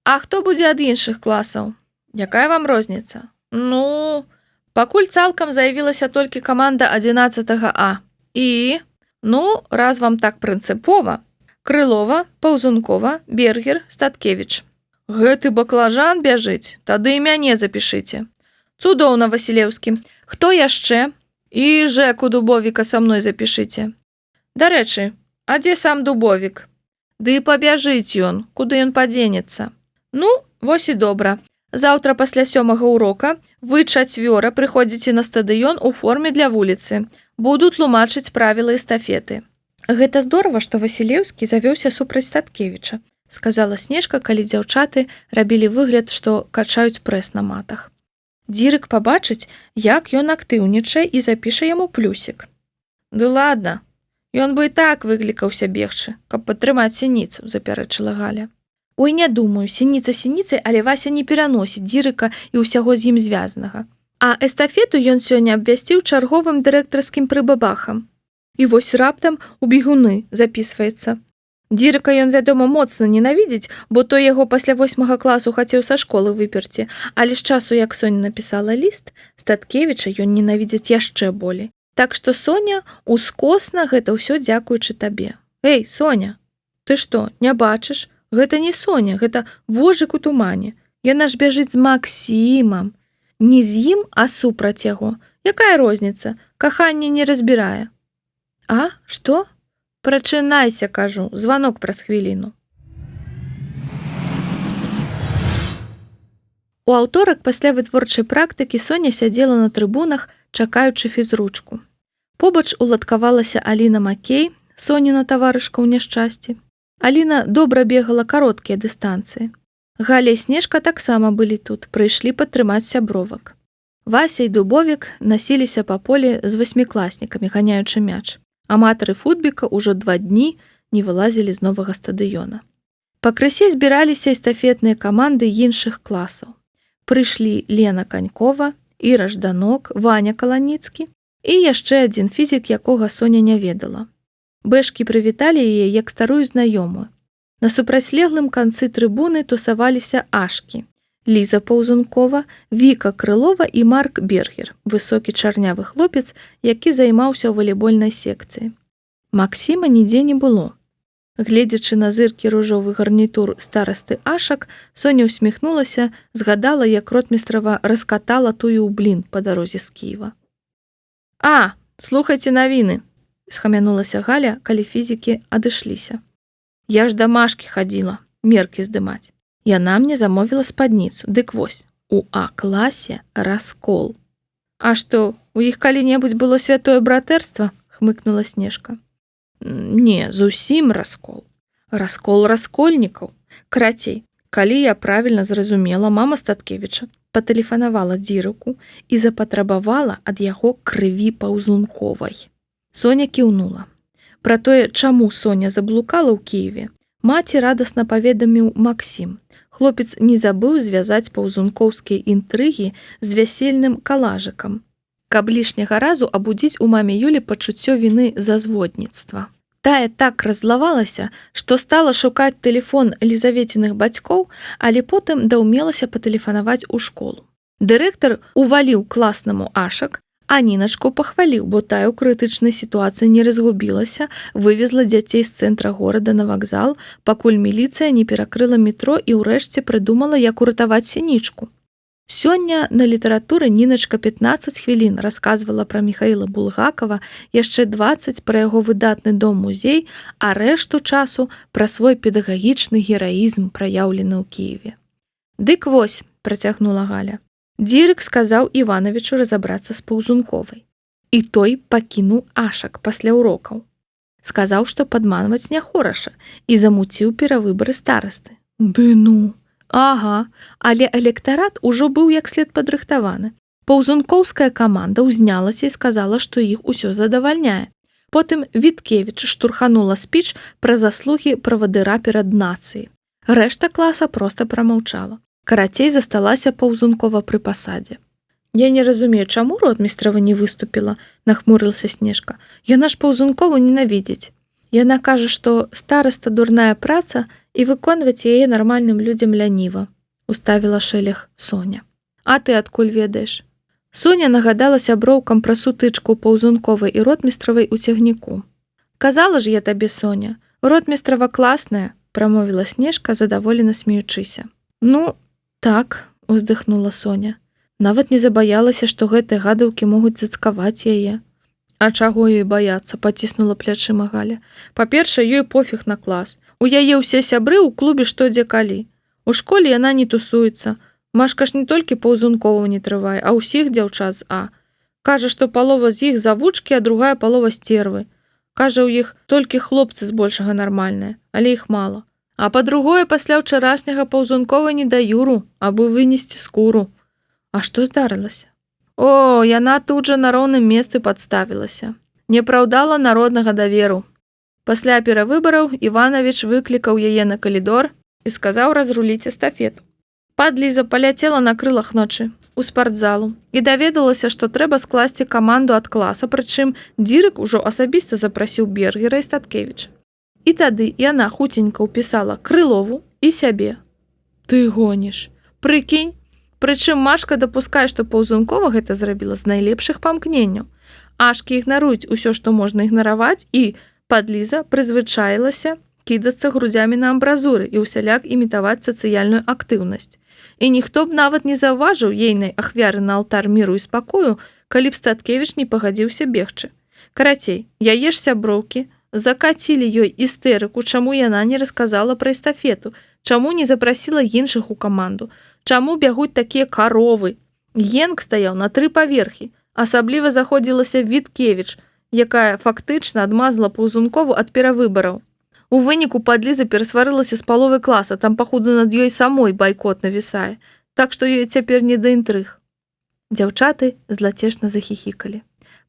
а хто будзе ад іншых класаў? Якая вам розніца? Ну, пакуль цалкам заявілася толькі каманда 11 А. І, ну, раз вам так прынцыпова, Крылова, Паўзункова, Бергер, Статкевіч. Гэты баклажан бяжыць, тады і мяне запішыце. Цудоўна, Васілеўскі. Хто яшчэ? І Жэку Дубовіка са мной запішыце. Дарэчы, а дзе сам Дубовік? Ды пабяжыць ён, куды ён падзенецца. Ну, вось і добра. Заўтра пасля 7-га урока вы 4 прыходзіце на стадыён у форме для вуліцы. Буду тлумачыць правілы эстафеты. Гэта здорава, што Васілеўскі завёўся супраць Статкевіча, сказала Снежка, калі дзяўчаты рабілі выгляд, што качаюць прэс на матах. Дзірык пабачыць, як ён актыўнічае і запіша яму плюсік. Ды ладно, ён бы і так выклікаўся бегчы, каб падтрымаць Сініцу, запярэчыла Галя. Ой, не думаю, Сініца Сініцай, але Вася не пераносіць Дзірыка і ўсяго з ім звязанага. А эстафету ён сёння абвясціў чарговым дырэктарскім прыбабахам. І вось раптам у бегуны запісваецца. Дзірыка ён, вядома, моцна ненавідзіць, бо той яго пасля 8-га класу хацеў са школы выперці, але з часу, як Соня напісала ліст, Статкевіча ён ненавідзіць яшчэ болей. Так што, Соня, ускосна гэта ўсё дзякуючы табе. Эй, Соня, ты што, не бачыш? Гэта не Соня, гэта вожык у тумане. Яна ж бяжыць з Максімам. Не з ім, а супраць яго. Якая розніца? Каханне не разбірае. А, што? Прачынайся, кажу, званок праз хвіліну. У аўторак пасля вытворчай практыкі Соня сядзела на трыбунах, чакаючы фізручку. Побач уладкавалася Аліна Макей, Соніна таварышка ў няшчасці. Аліна добра бегала кароткія дыстанцыі. Галя і Снежка таксама былі тут, прыйшлі падтрымаць сябровак. Вася і Дубовік насіліся па полі з 8-класнікамі, ганяючы мяч. Аматары футбіка ўжо 2 дні не вылазілі з новага стадыёна. Пакрысе збіраліся эстафетныя каманды іншых класаў. Прыйшлі Лена Канькова, Іра Жданок, Ваня Каланіцкі і яшчэ адзін фізік, якога Соня не ведала. Бэшкі прывіталі яе як старую знаёмую. На супрацьлеглым канцы трыбуны тусаваліся Ашкі, Ліза Паўзункова, Віка Крылова і Марк Бергер, высокі чарнявы хлопец, які займаўся ў валейбольнай секцыі. Максіма нідзе не было. Гледзячы на зыркі ружовы гарнітур старасты Ашак, Соня усміхнулася, згадала, як ротмістрава раскатала тую ў блін па дарозе з Кіева. А, слухайце навіны, схамянулася Галя, калі фізікі адышліся. Я ж да Машкі хадзіла, меркі здымаць. Яна мне замовіла спадніцу. Дык вось, у А-класе раскол. А што, у іх калі-небудзь было святое братэрства? Хмыкнула Снежка. Не, зусім раскол. Раскол раскольнікаў. Карацей, калі я правільна зразумела, мама Статкевіча патэлефанавала Дзірыку і запатрабавала ад яго крыві Паўзунковай. Соня кіўнула. Пра тое, чаму Соня заблукала ў Кіеве, маці радасна паведаміў Максім. Хлопец не забыў звязаць паўзункоўскія інтрыгі з вясельным калажыкам, каб лішняга разу абудзіць у маме Юлі пачуццё віны за зводніцтва. Тая так раззлавалася, што стала шукаць тэлефон Лізаветіных бацькоў, але потым даўмелася патэлефанаваць у школу. Дырэктар уваліў класнаму Ашак, а Ніначку пахваліў, бо тая ў крытычнай сітуацыі не разгубілася, вывезла дзяцей з цэнтра горада на вакзал, пакуль міліцыя не перакрыла метро і ўрэшце прыдумала, як уратаваць Сінічку. Сёння на літаратуры Ніначка 15 хвілін расказвала пра Міхаіла Булгакова, яшчэ 20 пра яго выдатны дом-музей, а рэшту часу пра свой педагагічны гераізм, праяўлены ў Кіеве. Дык вось, працягнула Галя. Дзірык сказаў Івановичу разабрацца з Паўзунковай. І той пакінуў Ашак пасля урокаў. Сказаў, што падманваць не хораша і замуціў перавыбары старасты. Ды ну! Ага, але электарат ужо быў як след падрыхтаваны. Паўзункоўская каманда ўзнялася і сказала, што іх усё задавальняе. Потым Віткевіч штурханула спіч пра заслугі правадыра перад нацыяй. Рэшта класа проста прамаўчала. Карацей, засталася Паўзункова пры пасадзе. Я не разумею, чаму ротмістрава не выступіла, нахмурылася Снежка. Яна ж паўзункову ненавідзіць. Яна кажа, што стараста дурная праца і выконваць яе нармальным людзям ляніва, уставіла шэлег Соня. А ты адкуль ведаеш? Соня нагадала сяброўкам пра сутычку паўзунковай і ротмістравай у цягніку. Казала ж я табе, Соня, ротмістрава класная, прамовіла Снежка, задаволена смеючыся. Ну, так, уздыхнула Соня. Нават не забаялася, што гэтыя гадаўкі могуць зацкаваць яе. А чаго ёй баяцца, паціснула плячыма Галя. Па-першае, ёй пофіг на клас. У яе ўсе сябры ў клубе што дзе калі. У школе яна не тусуецца. Машка ж не толькі паўзункову не трывае, а ўсіх дзяўчат з А. Кажа, што палова з іх завучкі, а другая палова стервы. Кажа, у іх толькі хлопцы збольшага нармальныя, але іх мала. А па-другое, пасля ўчарашняга паўзункова не да Юру, абы вынесці скуру. А што здарылася? О, яна тут жа на роўным месцы падставілася. Не апраўдала народнага даверу. Пасля перавыбараў Іванович выклікаў яе на калідор і сказаў разруліць эстафету. Падліза паляцела на крылах ночы у спартзалу і даведалася, што трэба скласці каманду ад класа, прычым Дзірык ужо асабіста запрасіў Бергера і Статкевіча. І тады яна хуценька ўпісала Крылову і сябе. Ты гоніш. Прыкінь. Прычым Машка дапускае, што паўзункова гэта зрабіла з найлепшых памкненняў. Ашкі ігнаруюць усё, што можна ігнараваць, і падліза прызвычаілася кідацца грудзямі на амбразуры і ўсяляк імітаваць сацыяльную актыўнасць. І ніхто б нават не заўважыў ейнай ахвяры на алтар міру і спакою, калі б Статкевіч не пагадзіўся бегчы. Карацей, яе ж сяброўкі закацілі ёй істэрыку, чаму яна не расказала пра эстафету, чаму не запрасіла іншых у каманду, чаму бягуць такія каровы. Генк стаяў на 3 паверхі. Асабліва заходзілася Віткевіч, якая фактычна адмазала паўзункову ад перавыбараў. У выніку падліза перасварылася з паловы класа, там, паходу, над ёй самой байкот навісае, так што ёй цяпер не да інтрыг. Дзяўчаты злацешна захіхікалі.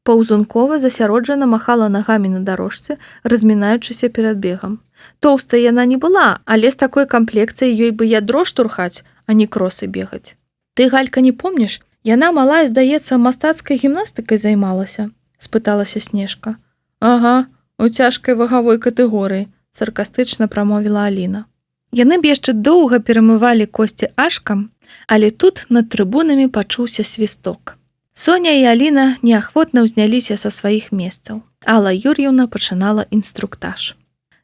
Паўзункова засяроджана махала нагамі на дарожцы, размінаючыся перад бегам. Тоўстая яна не была, але з такой камплекцыяй ёй бы ядро штурхаць, а не кросы бегаць. Ты, Галька, не помніш? Яна малая, здаецца, мастацкай гімнастыкай займалася, спыталася Снежка. Ага, у цяжкай вагавой катэгорыі, саркастычна прамовіла Аліна. Яны б яшчэ доўга перамывалі косці ашкам, але тут над трыбунамі пачуўся свісток. Соня і Аліна неахвотна ўзняліся са сваіх месцаў. Алла Юр'евна пачынала інструктаж.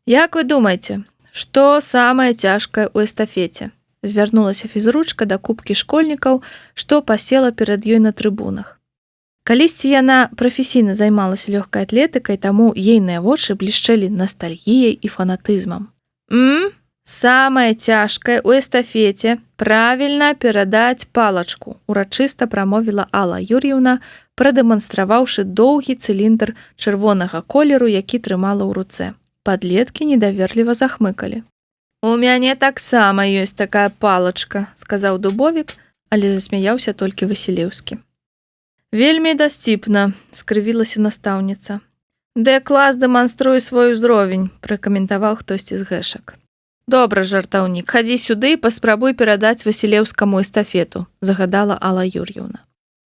Як вы думаеце, што самае цяжкае ў эстафеце? Звярнулася фізручка да купкі школьнікаў, што пасела перад ёй на трыбунах. Калісьці яна прафесійна займалася лёгкай атлетыкай, таму ейныя вочы блішчэлі настальгіяй і фанатызмам. Самае цяжкае ў эстафеце правільна перадаць палачку, урачыста прамовіла Алла Юр'евна, прадэманстраваўшы доўгі цыліндр чырвонага колеру, які трымала ў руцэ. Падлеткі недаверліва захмыкалі. У мяне таксама ёсць такая палачка, сказаў Дубовік, але засмяяўся толькі Васілеўскі. Вельмі дасціпна, скрывілася настаўніца. Д-клас дэманструе свой узровень, пракаментаваў хтосьці з гэшак. Добра, жартаўнік, хадзі сюды і паспрабуй перадаць Васілеўскаму эстафету, загадала Алла Юр'евна.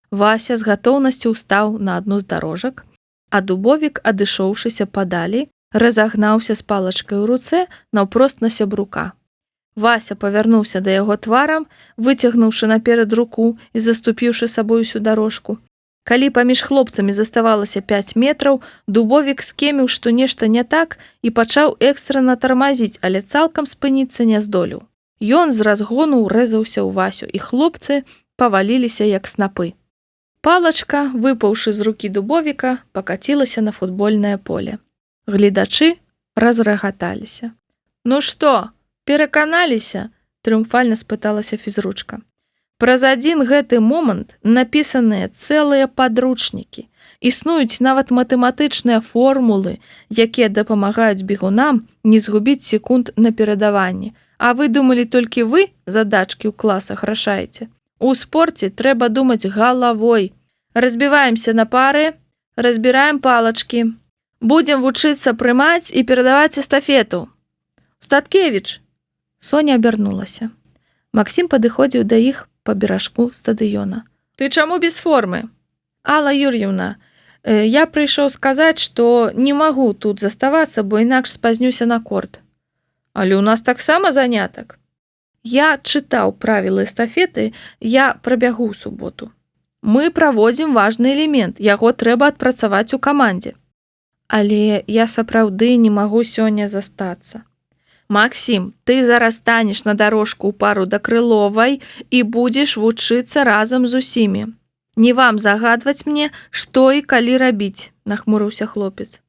Вася з гатоўнасцю ўстаў на адну з дарожак, а Дубовік, адышоўшыся падалей, разагнаўся з палачкай у руцэ наўпрост на сябрука. Вася павярнуўся да яго тварам, выцягнуўшы наперад руку і заступіўшы сабой усю дарожку. Калі паміж хлопцамі заставалася 5 метраў, Дубовік скеміў, што нешта не так, і пачаў экстрана тармазіць, але цалкам спыніцца не здолеў. Ён з разгону ўрэзаўся ў Васю, і хлопцы паваліліся як снапы. Палачка, выпаўшы з рукі Дубовіка, пакацілася на футбольнае поле. Гледачы разрагаталіся. Ну што, пераканаліся? Трыумфальна спыталася фізручка. Праз адзін гэты момант напісаныя цэлыя падручнікі. Існуюць нават матэматычныя формулы, якія дапамагаюць бегунам не згубіць секунд на перадаванні. А вы думалі толькі вы задачкі ў класах рашаеце? У спорце трэба думаць галавой. Разбіваемся на пары, разбіраем палачкі. Будзем вучыцца прымаць і перадаваць эстафету. Статкевіч! Соня абярнулася. Максім падыходзіў да іх па беражку стадыёна. Ты чаму без формы? Алла Юр'евна, я прыйшоў сказаць, што не магу тут заставацца, бо інакш спазнюся на корт. Але ў нас таксама занятак. Я чытаў правілы эстафеты, я прабягу ў суботу. Мы праводзім важны элемент, яго трэба адпрацаваць у камандзе. Але я сапраўды не магу сёння застацца. Максім, ты зараз станеш на дарожку ў пару да Крыловай і будзеш вучыцца разам з усімі. Не вам загадваць мне, што і калі рабіць, нахмурыўся хлопец.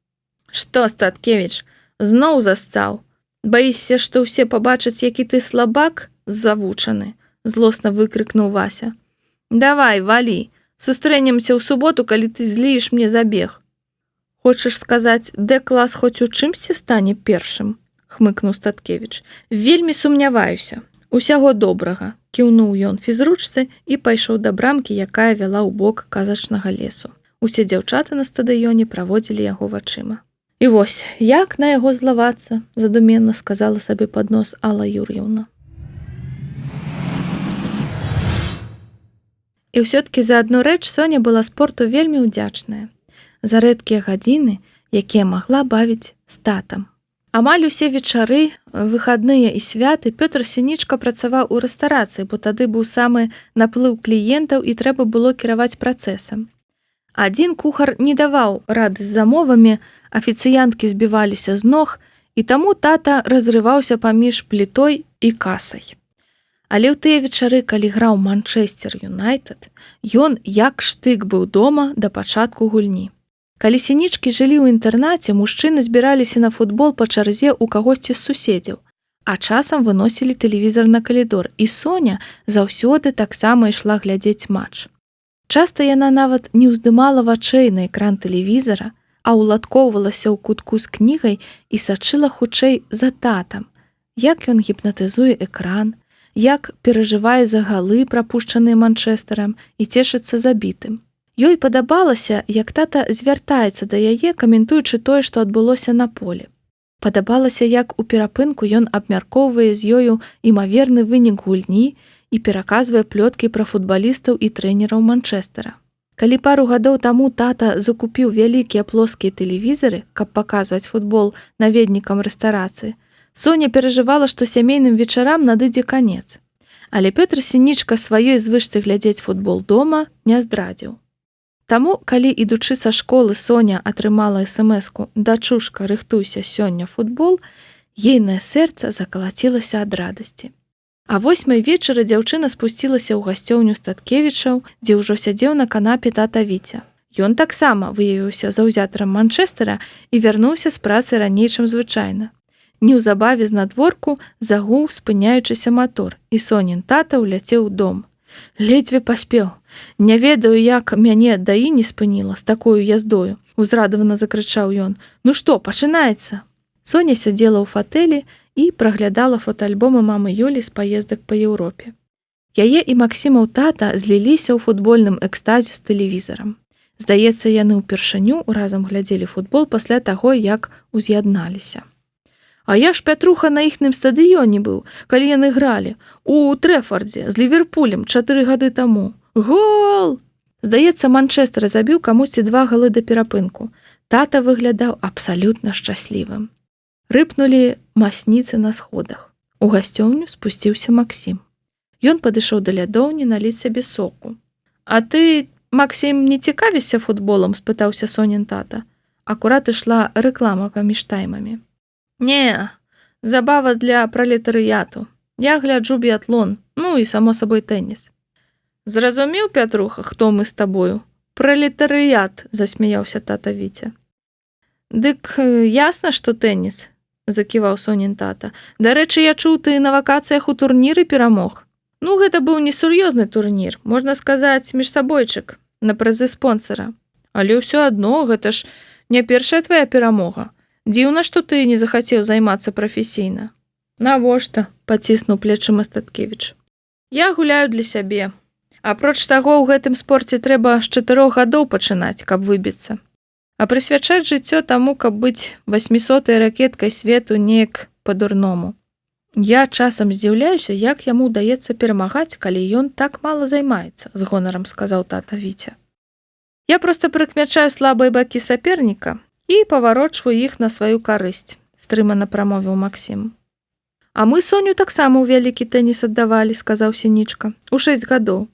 Што, Статкевіч, зноў застаў? Баішся, што ўсе пабачаць, які ты слабак завучаны, злосна выкрыкнуў Вася. Давай, валі, сустрэнемся ў суботу, калі ты зліеш мне забег. Хочаш сказаць, Д-клас хоць у чымсьці стане першым? Хмыкнуў Статкевіч. Вельмі сумняваюся. Усяго добрага, кіўнуў ён фізручцы і пайшоў да брамкі, якая вяла ў бок казачнага лесу. Усе дзяўчаты на стадыёне праводзілі яго вачыма. І вось, як на яго злавацца, задуменна сказала сабе пад нос Алла Юр'евна. І ўсё-ткі за адну рэч Соня была спорту вельмі ўдзячная. За рэдкія гадзіны, якія магла бавіць з татам. Амаль усе вечары, выхадныя і святы Пётр Сінічка працаваў у рэстарацыі, бо тады быў самы наплыў кліентаў і трэба было кіраваць працэсам. Адзін кухар не даваў рады з замовамі, афіцыянткі збіваліся з ног, і таму тата разрываўся паміж плітой і касай. Але ў тыя вечары, калі граў Манчэстер Юнайтед, ён як штык быў дома да пачатку гульні. Калі Сінічкі жылі ў інтэрнаце, мужчыны збіраліся на футбол па чарзе ў кагосьці з суседзяў, а часам выносілі тэлевізар на калідор, і Соня заўсёды таксама ішла глядзець матч. Часта яна нават не ўздымала вачэй на экран тэлевізара, а ўладкоўвалася ў кутку з кнігай і сачыла хутчэй за татам, як ён гіпнатызуе экран, як перажывае за галы, прапушчаныя Манчэстэрам, і цешыцца забітым. Ёй падабалася, як тата звяртаецца да яе, каментуючы тое, што адбылося на поле. Падабалася, як у перапынку ён абмяркоўвае з ёю імаверны вынік гульні і пераказвае плёткі пра футбалістаў і трэнераў Манчэстэра. Калі пару гадоў таму тата закупіў вялікія плоскія тэлевізары, каб паказваць футбол наведнікам рэстарацыі, Соня перажывала, што сямейным вечарам надыдзе канец. Але Пётр Сінічка сваёй звычцы глядзець футбол дома не здрадзіў. Таму, калі, ідучы са школы, Соня атрымала смс-ку «Дачушка, рыхтуйся, сёння футбол», ейнае сэрца закалацілася ад радасці. А 8:00 вечара дзяўчына спусцілася ў гасцёўню Статкевічаў, дзе ўжо сядзеў на канапе тата Віця. Ён таксама выявіўся заўзятарам Манчэстэра і вярнуўся з працы раней, чым звычайна. Неўзабаве знадворку загуў спыняючыся матор, і Сонін тата ўляцеў у дом. Ледзьве паспеў. Не ведаю, як мяне даі не спыніла з такою яздою, узрадавана закрычаў ён. Ну што, пачынаецца? Соня сядзела ў фатэлі і праглядала фотоальбомы мамы Юлі з паездак па Еўропе. Яе і Максімаў тата зліліся ў футбольным экстазе з тэлевізарам. Здаецца, яны ўпершыню разам глядзелі футбол пасля таго, як уз'ядналіся. А я ж, Пятруха, на іхным стадыёне быў, калі яны гралі, у Трэфардзе з Ліверпулем 4 гады таму. Гол! Здаецца, Манчэстэр забіў камусьці 2 галы да перапынку. Тата выглядаў абсалютна шчаслівым. Рыпнулі масніцы на сходах. У гасцёўню спусціўся Максім. Ён падышоў да лядоўні наліць сабе соку. А ты, Максім, не цікавішся футболам? Спытаўся Сонін тата. Акурат ішла рэклама паміж таймамі. Не, забава для пралетарыяту. Я гляджу біятлон, ну і, само сабой, тэніс. Зразумеў, Пятруха, хто мы з табою? Пралетарыят, засмяяўся тата Віця. Дык ясна, што тэніс, заківаў Сонін тата. Дарэчы, я чуў, ты на вакацыях у турніры перамог. Ну, гэта быў несур'ёзны турнір, можна сказаць, міжсабойчык, на прызы спонсара. Але ўсё адно, гэта ж не першая твая перамога. Дзіўна, што ты не захацеў займацца прафесійна. Навошта? Паціснуў плечыма Статкевіч. Я гуляю для сябе. Апроч таго, у гэтым спорце трэба з 4 гадоў пачынаць, каб выбіцца. А прысвячаць жыццё таму, каб быць 800-й ракеткай свету неяк па-дурному. Я часам здзіўляюся, як яму ўдаецца перамагаць, калі ён так мала займаецца, з гонарам сказаў тата Віця. Я проста прыкмячаю слабыя бакі саперніка і паварочваю іх на сваю карысць, стрымана прамовіў Максім. А мы Соню таксама ў вялікі тэніс аддавалі, сказаў Сінічка, у 6 гадоў.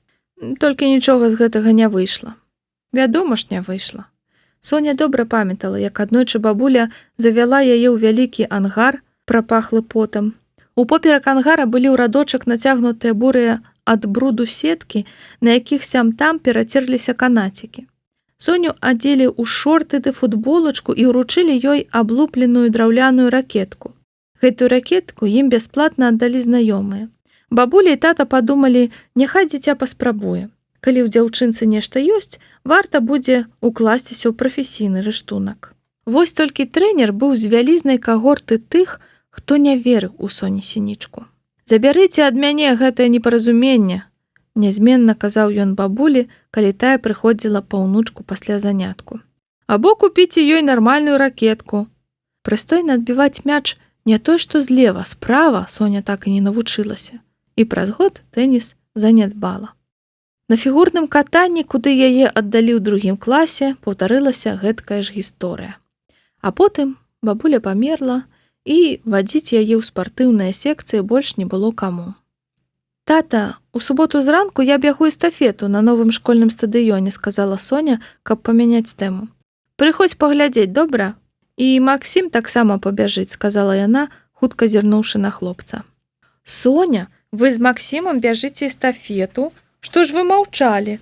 Толькі нічога з гэтага не выйшла. Вядома ж, не выйшла. Соня добра памятала, як аднойчы бабуля завяла яе ў вялікі ангар, прапахлы потам. Упоперак ангара былі ў радочак нацягнутыя бурыя ад бруду сеткі, на якіх сям-там перацерліся канацікі. Соню адзелі ў шорты ды футболачку і ўручылі ёй аблупленую драўляную ракетку. Гэтую ракетку ім бясплатна аддалі знаёмыя. Бабуля і тата падумалі, няхай дзіця паспрабуе. Калі ў дзяўчынцы нешта ёсць, варта будзе укласціся ў прафесійны рыштунак. Вось толькі трэнер быў з вялізнай кагорты тых, хто не верыў у Соні Сінічку. «Забярыце ад мяне гэтае непаразуменне», нязменна казаў ён бабулі, калі тая прыходзіла па ўнучку пасля занятку. «Або купіце ёй нармальную ракетку». Прыстойна адбіваць мяч не той, што злева, справа Соня так і не навучылася. І праз год тэніс занядбала. На фігурным катанні, куды яе аддалі ў 2 класе, паўтарылася гэткая ж гісторыя. А потым бабуля памерла, і вадзіць яе ў спартыўныя секцыі больш не было каму. «Тата, у суботу зранку я бягу эстафету на новым школьным стадыёне», сказала Соня, каб памяняць тэму. «Прыходзь паглядзець, добра? І Максім таксама пабяжыць», сказала яна, хутка зірнуўшы на хлопца. «Соня, вы з Максімам бяжыце эстафету? Што ж вы маўчалі?»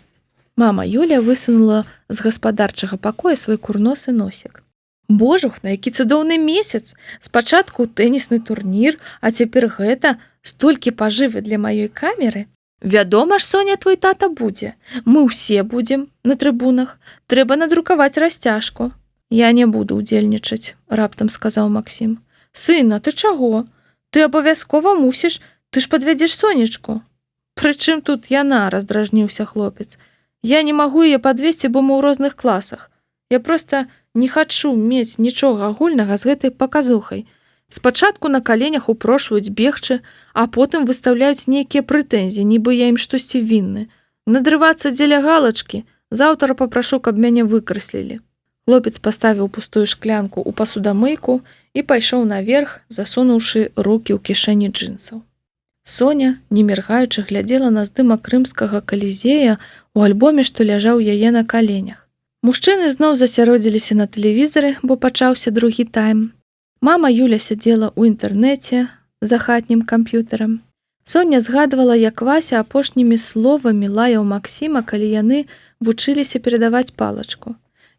Мама Юля высунула з гаспадарчага пакоя свой курносы носік. «Божух, на які цудоўны месяц! Спачатку тэнісны турнір, а цяпер гэта столькі пажывы для маёй камеры. Вядома ж, Соня, твой тата будзе. Мы ўсе будзем на трыбунах. Трэба надрукаваць расцяжку». «Я не буду ўдзельнічаць», раптам сказаў Максім. «Сына, ты чаго? Ты абавязкова мусіш, ты ж падвядзеш Сонечку». «Прычым тут яна?» раздражніўся хлопец. «Я не магу яе падвесці, бо мы ў розных класах. Я проста не хачу мець нічога агульнага з гэтай паказухай. Спачатку на каленях упрошваюць бегчы, а потым выстаўляюць нейкія прэтэнзіі, нібы я ім штосьці вінны. Надрывацца дзеля галачкі, заўтра папрашу, каб мяне выкрэслілі». Хлопец паставіў пустую шклянку ў пасудамыйку і пайшоў наверх, засунуўшы рукі ў кішэні джинсаў. Соня, не міргаючы, глядзела на здымак рымскага калізея у альбоме, што ляжаў яе на каленях. Мужчыны зноў засяродзіліся на тэлевізары, бо пачаўся другі тайм. Мама Юля сядзела ў інтэрнэце за хатнім камп'ютарам. Соня згадвала, як Вася апошнімі словамі лаяў Максіма, калі яны вучыліся перадаваць палачку.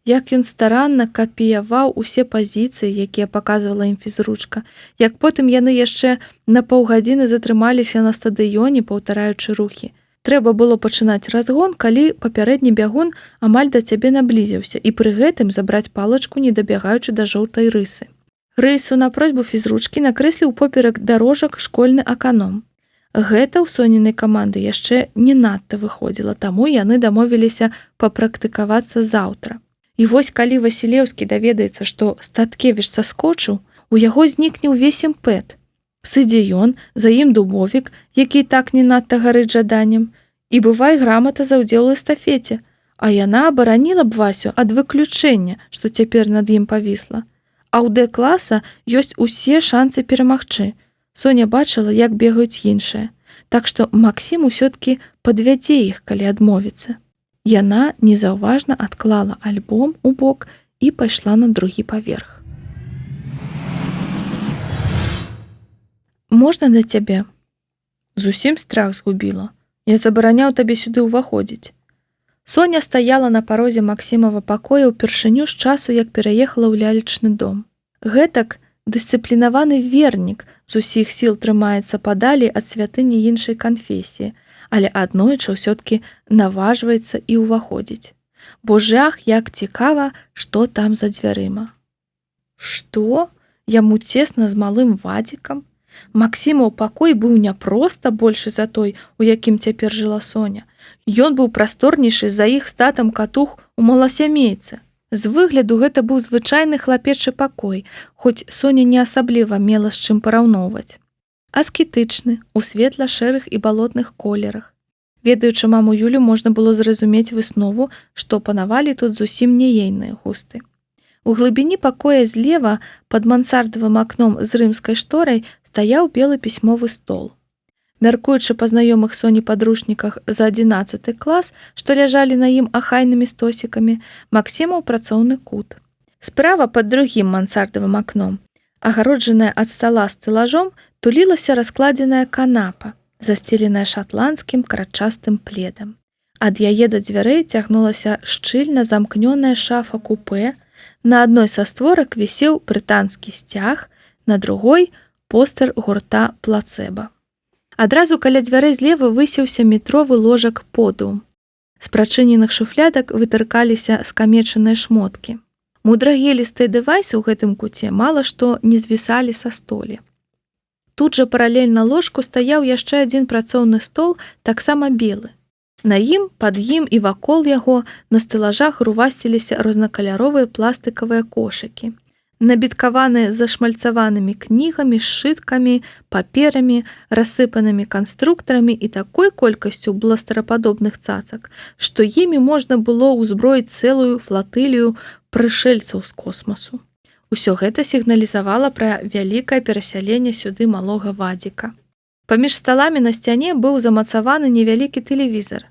Як ён старанна капіяваў усе пазіцыі, якія паказвала ім фізручка, як потым яны яшчэ на паўгадзіны затрымаліся на стадыёне, паўтараючы рухі. Трэба было пачынаць разгон, калі папярэдні бягун амаль да цябе наблізіўся, і пры гэтым забраць палачку, не дабягаючы да жоўтай рысы. Рысу на просьбу фізручкі накрэсліў поперак дарожак школьны аканом. Гэта ў Сонінай каманды яшчэ не надта выходзіла, таму яны дамовіліся папрактыкавацца заўтра. І вось калі Васілеўскі даведаецца, што Статкевіч саскочыў, у яго знікне ўвесь імпэт. Сыдзе ён, за ім Дубовік, які так не надта гарыць жаданнем, і бывай грамата за ўдзел у эстафеце, а яна абараніла б Васю ад выключэння, што цяпер над ім павісла. А ў Д-класа ёсць усе шанцы перамагчы. Соня бачыла, як бегаюць іншыя. Так што Максім усё-ткі падвядзе іх, калі адмовіцца. Яна незаўважна адклала альбом у бок і пайшла на другі паверх. «Можна да цябе?» «Зусім страх згубіла. Я забараняў табе сюды ўваходзіць». Соня стаяла на парозе Максімава пакоя ўпершыню з часу, як пераехала ў лялечны дом. Гэтак дысцыплінаваны вернік з усіх сіл трымаецца падалі ад святыні іншай канфесіі, але аднойчы ўсё-ткі наважваецца і ўваходзіць. Бо жах, як цікава, што там за дзвярыма. Што? Яму цесна з малым Вадзікам? Максімаў пакой быў не проста большы за той, у якім цяпер жыла Соня. Ён быў прасторнейшы за іх з татам катух у маласямейцы. З выгляду гэта быў звычайны хлапечы пакой, хоць Соня не асабліва мела з чым параўноўваць. Аскетычны, у светла-шэрых і балотных колерах. Ведаючы маму Юлю, можна было зразумець выснову, што панавалі тут зусім не ейныя густы. У глыбіні пакоя злева, пад мансардавым акном з рымскай шторай, стаяў белы пісьмовы стол. Мяркуючы па знаёмых Соні падручніках за 11 клас, што ляжалі на ім ахайнымі стосікамі, Максімаў працоўны кут. Справа пад другім мансардавым акном, агароджаная ад стала стэлажом, тулілася раскладзеная канапа, засцеленая шатландскім кратчастым пледам. Ад яе да дзвярэй цягнулася шчыльна замкнёная шафа-купе, на адной са створак вісеў брытанскі сцяг, на другой постэр гурта «Плацэба». Адразу каля дзвярэй злева высеўся метровы ложак подыум. З прачыненых шуфлядак вытыркаліся скамечаныя шмоткі. Мудрагелістыя дэвайсы ў гэтым куце мала што не звісалі са столі. Тут жа паралельна ложку стаяў яшчэ адзін працоўны стол, таксама белы. На ім, пад ім і вакол яго на стэлажах рувасціліся рознакаляровыя пластыкавыя кошыкі, набіткаваныя зашмальцаванымі кнігамі, сшыткамі, паперамі, рассыпанымі канструктарамі і такой колькасцю бластарападобных цацак, што імі можна было ўзброіць цэлую флатылію прышэльцаў з космасу. Усё гэта сігналізавала пра вялікае перасяленне сюды малога Вадзіка. Паміж сталамі на сцяне быў замацаваны невялікі тэлевізар.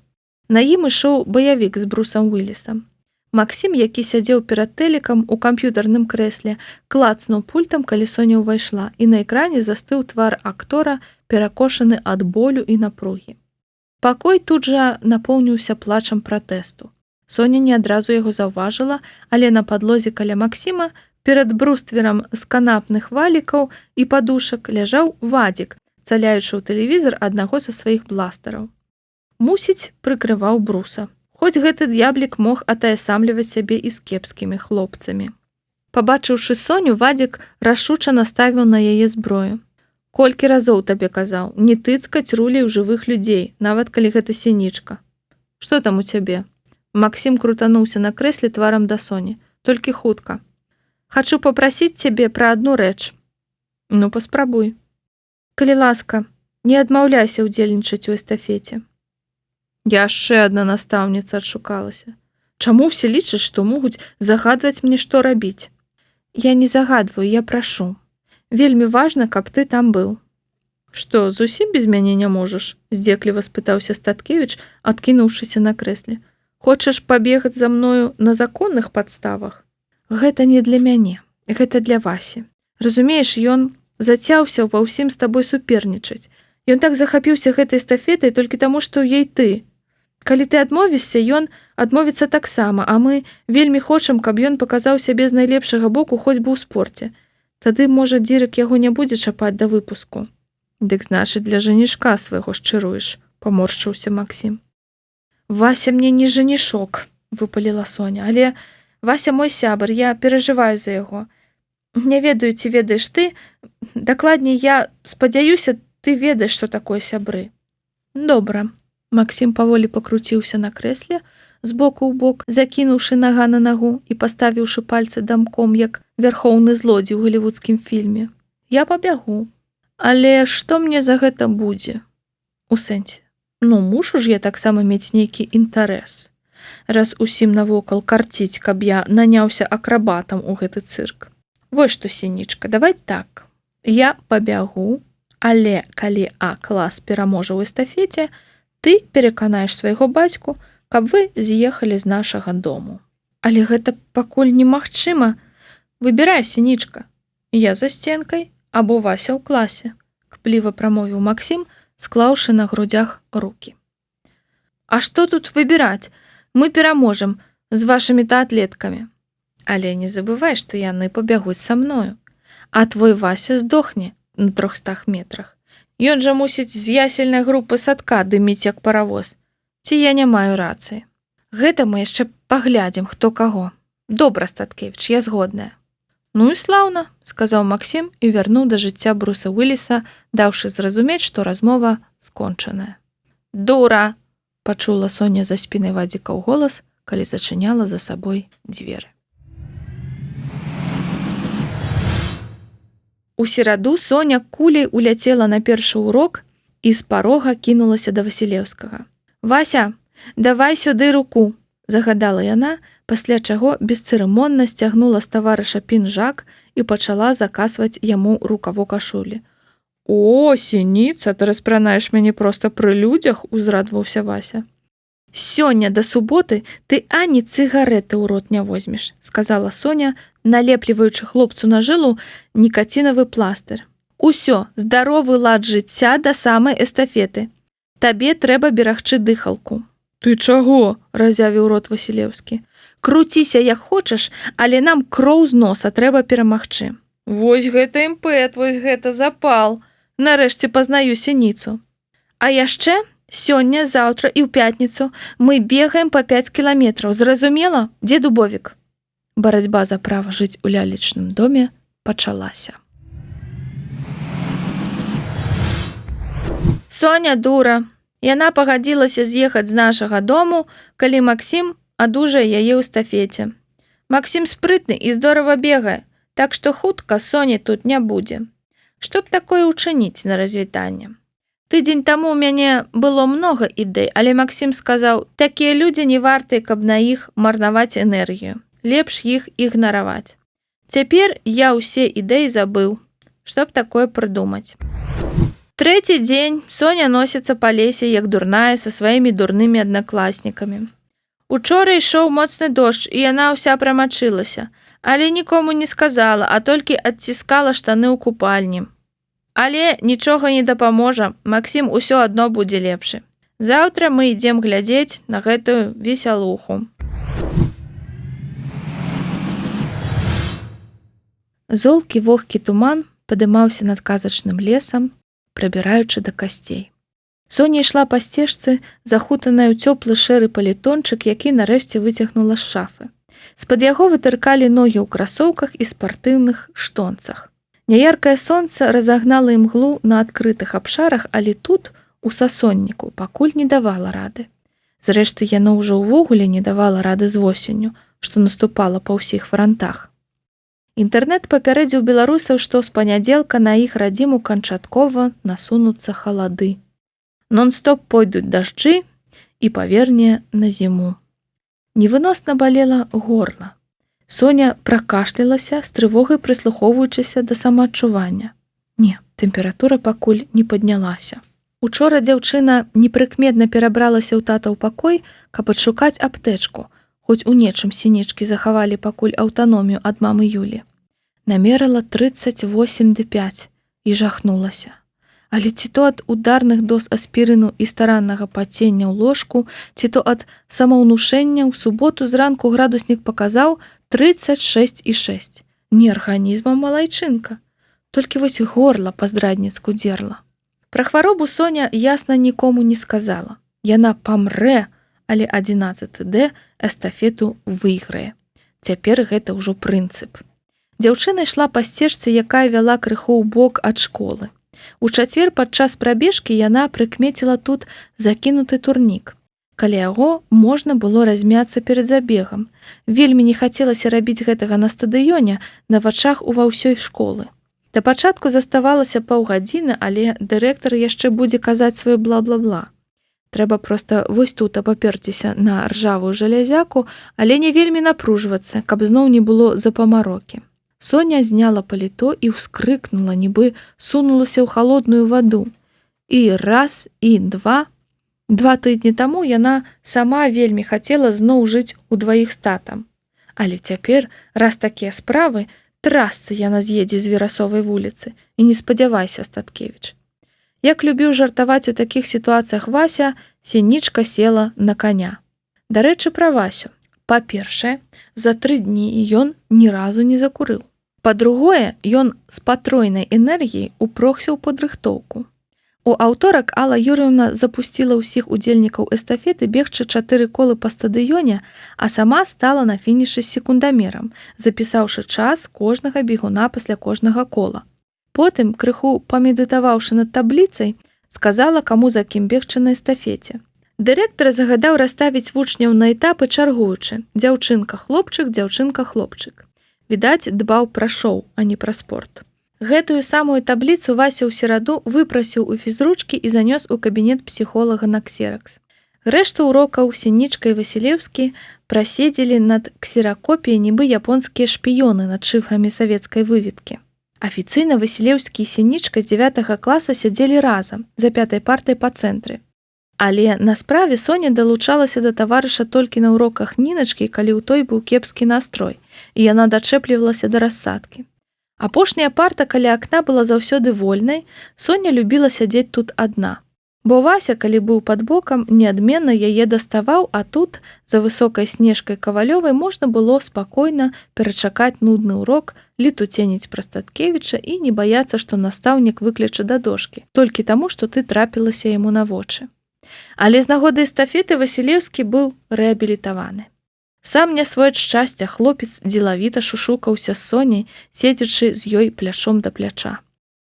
На ім ішоў баявік з Брусам Уілісам. Максім, які сядзеў перад тэлікам у камп'ютарным крэсле, клацнуў пультам, калі Соня ўвайшла, і на экране застыў твар актора, перакошаны ад болю і напругі. Пакой тут жа напоўніўся плачам пратэсту. Соня не адразу яго заўважыла, але на падлозе каля Максіма перад брустверам з канапных валікаў і падушак ляжаў Вадзік, цаляючы ў тэлевізар аднаго са сваіх бластараў. Мусіць, прыкрываў Бруса. Хоць гэты д'яблік мог атаясамліваць сябе і з кепскімі хлопцамі. Пабачыўшы Соню, Вадзік рашуча наставіў на яе зброю. Колькі разоў табе казаў, не тыцкаць рулей у жывых людзей, нават калі гэта сінічка. Што там у цябе? Максім крутануўся на крэсле тварам да Соні. Толькі хутка. Хачу папрасіць цябе пра адну рэч. Ну, паспрабуй. Калі ласка, не адмаўляйся ўдзельнічаць у эстафеце. Яшчэ адна настаўніца адшукалася. Чаму ўсе лічаць, што могуць загадваць мне, што рабіць? Я не загадваю, я прашу. Вельмі важна, каб ты там быў. Што, зусім без мяне не можаш? Здзекліва спытаўся Статкевіч, адкінуўшыся на крэсле. Хочаш пабегаць за мною на законных падставах? Гэта не для мяне, гэта для Васі. Разумееш, ён зацяўся ва ўсім з табой супернічаць. Ён так захапіўся гэтай эстафетай толькі таму, што ў ёй ты. Калі ты адмовішся, ён адмовіцца таксама, а мы вельмі хочам, каб ён паказаў сябе з найлепшага боку хоць бы ў спорце. Тады, можа, Дзірак яго не будзе чапаць да выпуску. Дык значыць, для жанішка свайго шчыруеш, паморшчыўся Максім. Вася мне не жанішок, выпаліла Соня, але Вася мой сябар, я перажываю за яго. Не ведаю, ці ведаеш ты, дакладней, я спадзяюся, ты ведаеш, што такое сябры. Добра. Максім паволі пакруціўся на крэсле, з боку ў бок, закінуўшы нага на нагу і паставіўшы пальцы дамком, як вярхоўны злодзей у галівудскім фільме. Я пабягу. Але што мне за гэта будзе? У сэнсе. Ну, мушу ж я таксама мець нейкі інтарэс. Раз усім навокал карціць, каб я наняўся акрабатам у гэты цырк. Вось што, сінічка, давай так. Я пабягу, але калі А-клас пераможа ў эстафеце, ты пераканаеш свайго бацьку, каб вы з'ехалі з нашага дому. Але гэта пакуль немагчыма. Выбірай, сінічка. Я за сценкай або Вася ў класе, кпліва прамовіў Максім, склаўшы на грудях рукі. А што тут выбіраць? Мы пераможам з вашымі таатлеткамі. Але не забывай, што яны пабягуць са мною. А твой Вася здохне на 300 метрах. Ён жа мусіць з ясельнай групы садка дыміць як паравоз. Ці я не маю рацыі? Гэта мы яшчэ паглядзім, хто каго. Добра, Статкевіч, я згодная. Ну і слаўна, сказаў Максім і вярнуў да жыцця Бруса Уіліса, даўшы зразумець, што размова скончаная. Дура! Пачула Соня за спінай Вадзіка ў голас, калі зачыняла за сабой дзверы. У сераду Соня куляй уляцела на першы урок і з парога кінулася да Васілеўскага. «Вася, давай сюды руку!» – загадала яна, пасля чаго бесцырымонна сцягнула з таварыша пінжак і пачала закасваць яму рукаво кашулі. «О, сініца, ты распранаеш мяне проста пры людзях!» – узрадваўся Вася. «Сёння да суботы ты ані цыгарэты ў рот не возьмеш», – сказала Соня, налепліваючы хлопцу на жылу нікацінавы пластыр. «Усё, здаровы лад жыцця да самай эстафеты. Табе трэба берагчы дыхалку». «Ты чаго?» – разявіў рот Васілеўскі. «Круціся як хочаш, але нам кроў з носа трэба перамагчы». «Вось гэта імпэт, вось гэта запал. Нарэшце пазнаю сініцу. А яшчэ сёння, заўтра і ў пятніцу мы бегаем па 5 кіламетраў. Зразумела, дзе Дубовік?» Барацьба за права жыць у лялечным доме пачалася. Соня дура. Яна пагадзілася з'ехаць з нашага дому, калі Максім адужае яе ў эстафеце. Максім спрытны і здорава бегае, так што хутка Соні тут не будзе. Што б такое ўчыніць на развітанне? Тыдзень таму ў мяне было многа ідэй, але Максім сказаў, такія людзі не вартыя, каб на іх марнаваць энергію. Лепш іх ігнараваць. Цяпер я ўсе ідэі забыў. Што б такое прыдумаць? Трэці дзень Соня носіцца па лесе, як дурная, са сваімі дурнымі аднакласнікамі. Учора ішоў моцны дождж, і яна ўся прамачылася, але нікому не сказала, а толькі адціскала штаны ў купальні. Але нічога не дапаможа, Максім усё адно будзе лепшы. Заўтра мы ідзем глядзець на гэтую весялуху. Золкі вогкі туман падымаўся над казачным лесам, прабіраючы да касцей. Соня ішла па сцежцы, захутаная ў цёплы шэры палітончык, які нарэшце выцягнула з шафы. З-пад яго вытыркалі ногі ў красоўках і спартыўных штонцах. Няяркае сонца разагнала імглу на адкрытых абшарах, але тут, у сасонніку, пакуль не давала рады. Зрэшты, яно ўжо ўвогуле не давала рады з восенню, што наступала па ўсіх франтах. Інтэрнэт папярэдзіў беларусаў, што з панядзелка на іх радзіму канчаткова насунуцца халады. Нон-стоп пойдуць дажджы і паверне на зіму. Невыносна балела горла. Соня пракашлялася, з трывогай прыслухоўваючыся да самаадчування. Не, тэмпература пакуль не паднялася. Учора дзяўчына непрыкметна перабралася ў татаў пакой, каб адшукаць аптэчку, хоць у нечым сінічкі захавалі пакуль аўтаномію ад мамы Юлі. Намерыла 38,5 і жахнулася. Але ці то ад ударных доз аспірыну і стараннага пацення ў ложку, ці то ад самаўнушэння ў суботу зранку градуснік паказаў 36,6. Не арганізмам малайчынка. Толькі вось горла па-здрадніцку дзерла. Пра хваробу Соня ясна нікому не сказала. Яна памрэ, але 11D эстафету выйграе. Цяпер гэта ўжо прынцып. Дзяўчына ішла па сцежцы, якая вяла крыху ў бок ад школы. У чацвер падчас прабежкі яна прыкмеціла тут закінуты турнік. Каля яго можна было размяцца перад забегам. Вельмі не хацелася рабіць гэтага на стадыёне, на вачах ува ўсёй школы. Да пачатку заставалася паўгадзіны, але дырэктар яшчэ будзе казаць сваё бла-бла-бла. Трэба проста вось тут апаперціся на ржавую жалязяку, але не вельмі напружвацца, каб зноў не было запамарокі. Соня зняла паліто і ўскрыкнула, нібы сунулася ў халодную ваду. І раз, і два. 2 тыдні таму яна сама вельмі хацела зноў жыць удваіх з татам. Але цяпер, раз такія справы, трасцы яна з'едзе з Верасовай вуліцы, і не спадзявайся, Статкевіч. Як любіў жартаваць у такіх сітуацыях Вася, сінічка села на коня. Дарэчы, пра Васю. Па-першае, за 3 дні ён ні разу не закурыў. Па-другое, ён з патройнай энергіяй упрохся ў падрыхтоўку. У аўторак Алла Юрыўна запусціла ўсіх удзельнікаў эстафеты бегчы 4 колы па стадыёне, а сама стала на фінішы з секундамерам, запісаўшы час кожнага бегуна пасля кожнага кола. Потым, крыху памедытаваўшы над табліцай, сказала, каму за кім бегчы на эстафеце. Дырэктар загадаў расставіць вучняў на этапы чаргуючы: дзяўчынка-хлопчык, дзяўчынка-хлопчык. Відаць, дбаў пра шоу, а не пра спорт. Гэтую самую табліцу Вася ў сераду выпрасіў у фізручкі і занёс у кабінет псіхолага на ксеракс. Рэшту урокаў Сінічка і Васілеўскі праседзелі над ксеракопіяй нібы японскія шпіёны над шыфрамі савецкай выведкі. Афіцыйна Васілеўскі і Сінічка з 9 класа сядзелі разам, за 5 партай па цэнтры. Але на справе Соня далучалася да таварыша толькі на уроках Ніначкі, калі ў той быў кепскі настрой, і яна дачэплівалася да рассадкі. Апошняя парта каля акна была заўсёды вольнай, Соня любіла сядзець тут адна. Бо Вася, калі быў пад бокам, неадменна яе даставаў, а тут, за высокай Снежкай Кавалёвай, можна было спакойна перачакаць нудны урок, летуценіць пра Статкевіча і не баяцца, што настаўнік выкліча да дошкі, толькі таму, што ты трапілася яму на вочы. Але з нагоды эстафеты Васілеўскі быў рэабілітаваны. Сам не свой ад шчасця, хлопец дзелавіта шушукаўся з Соняй, седзячы з ёй плячом да пляча.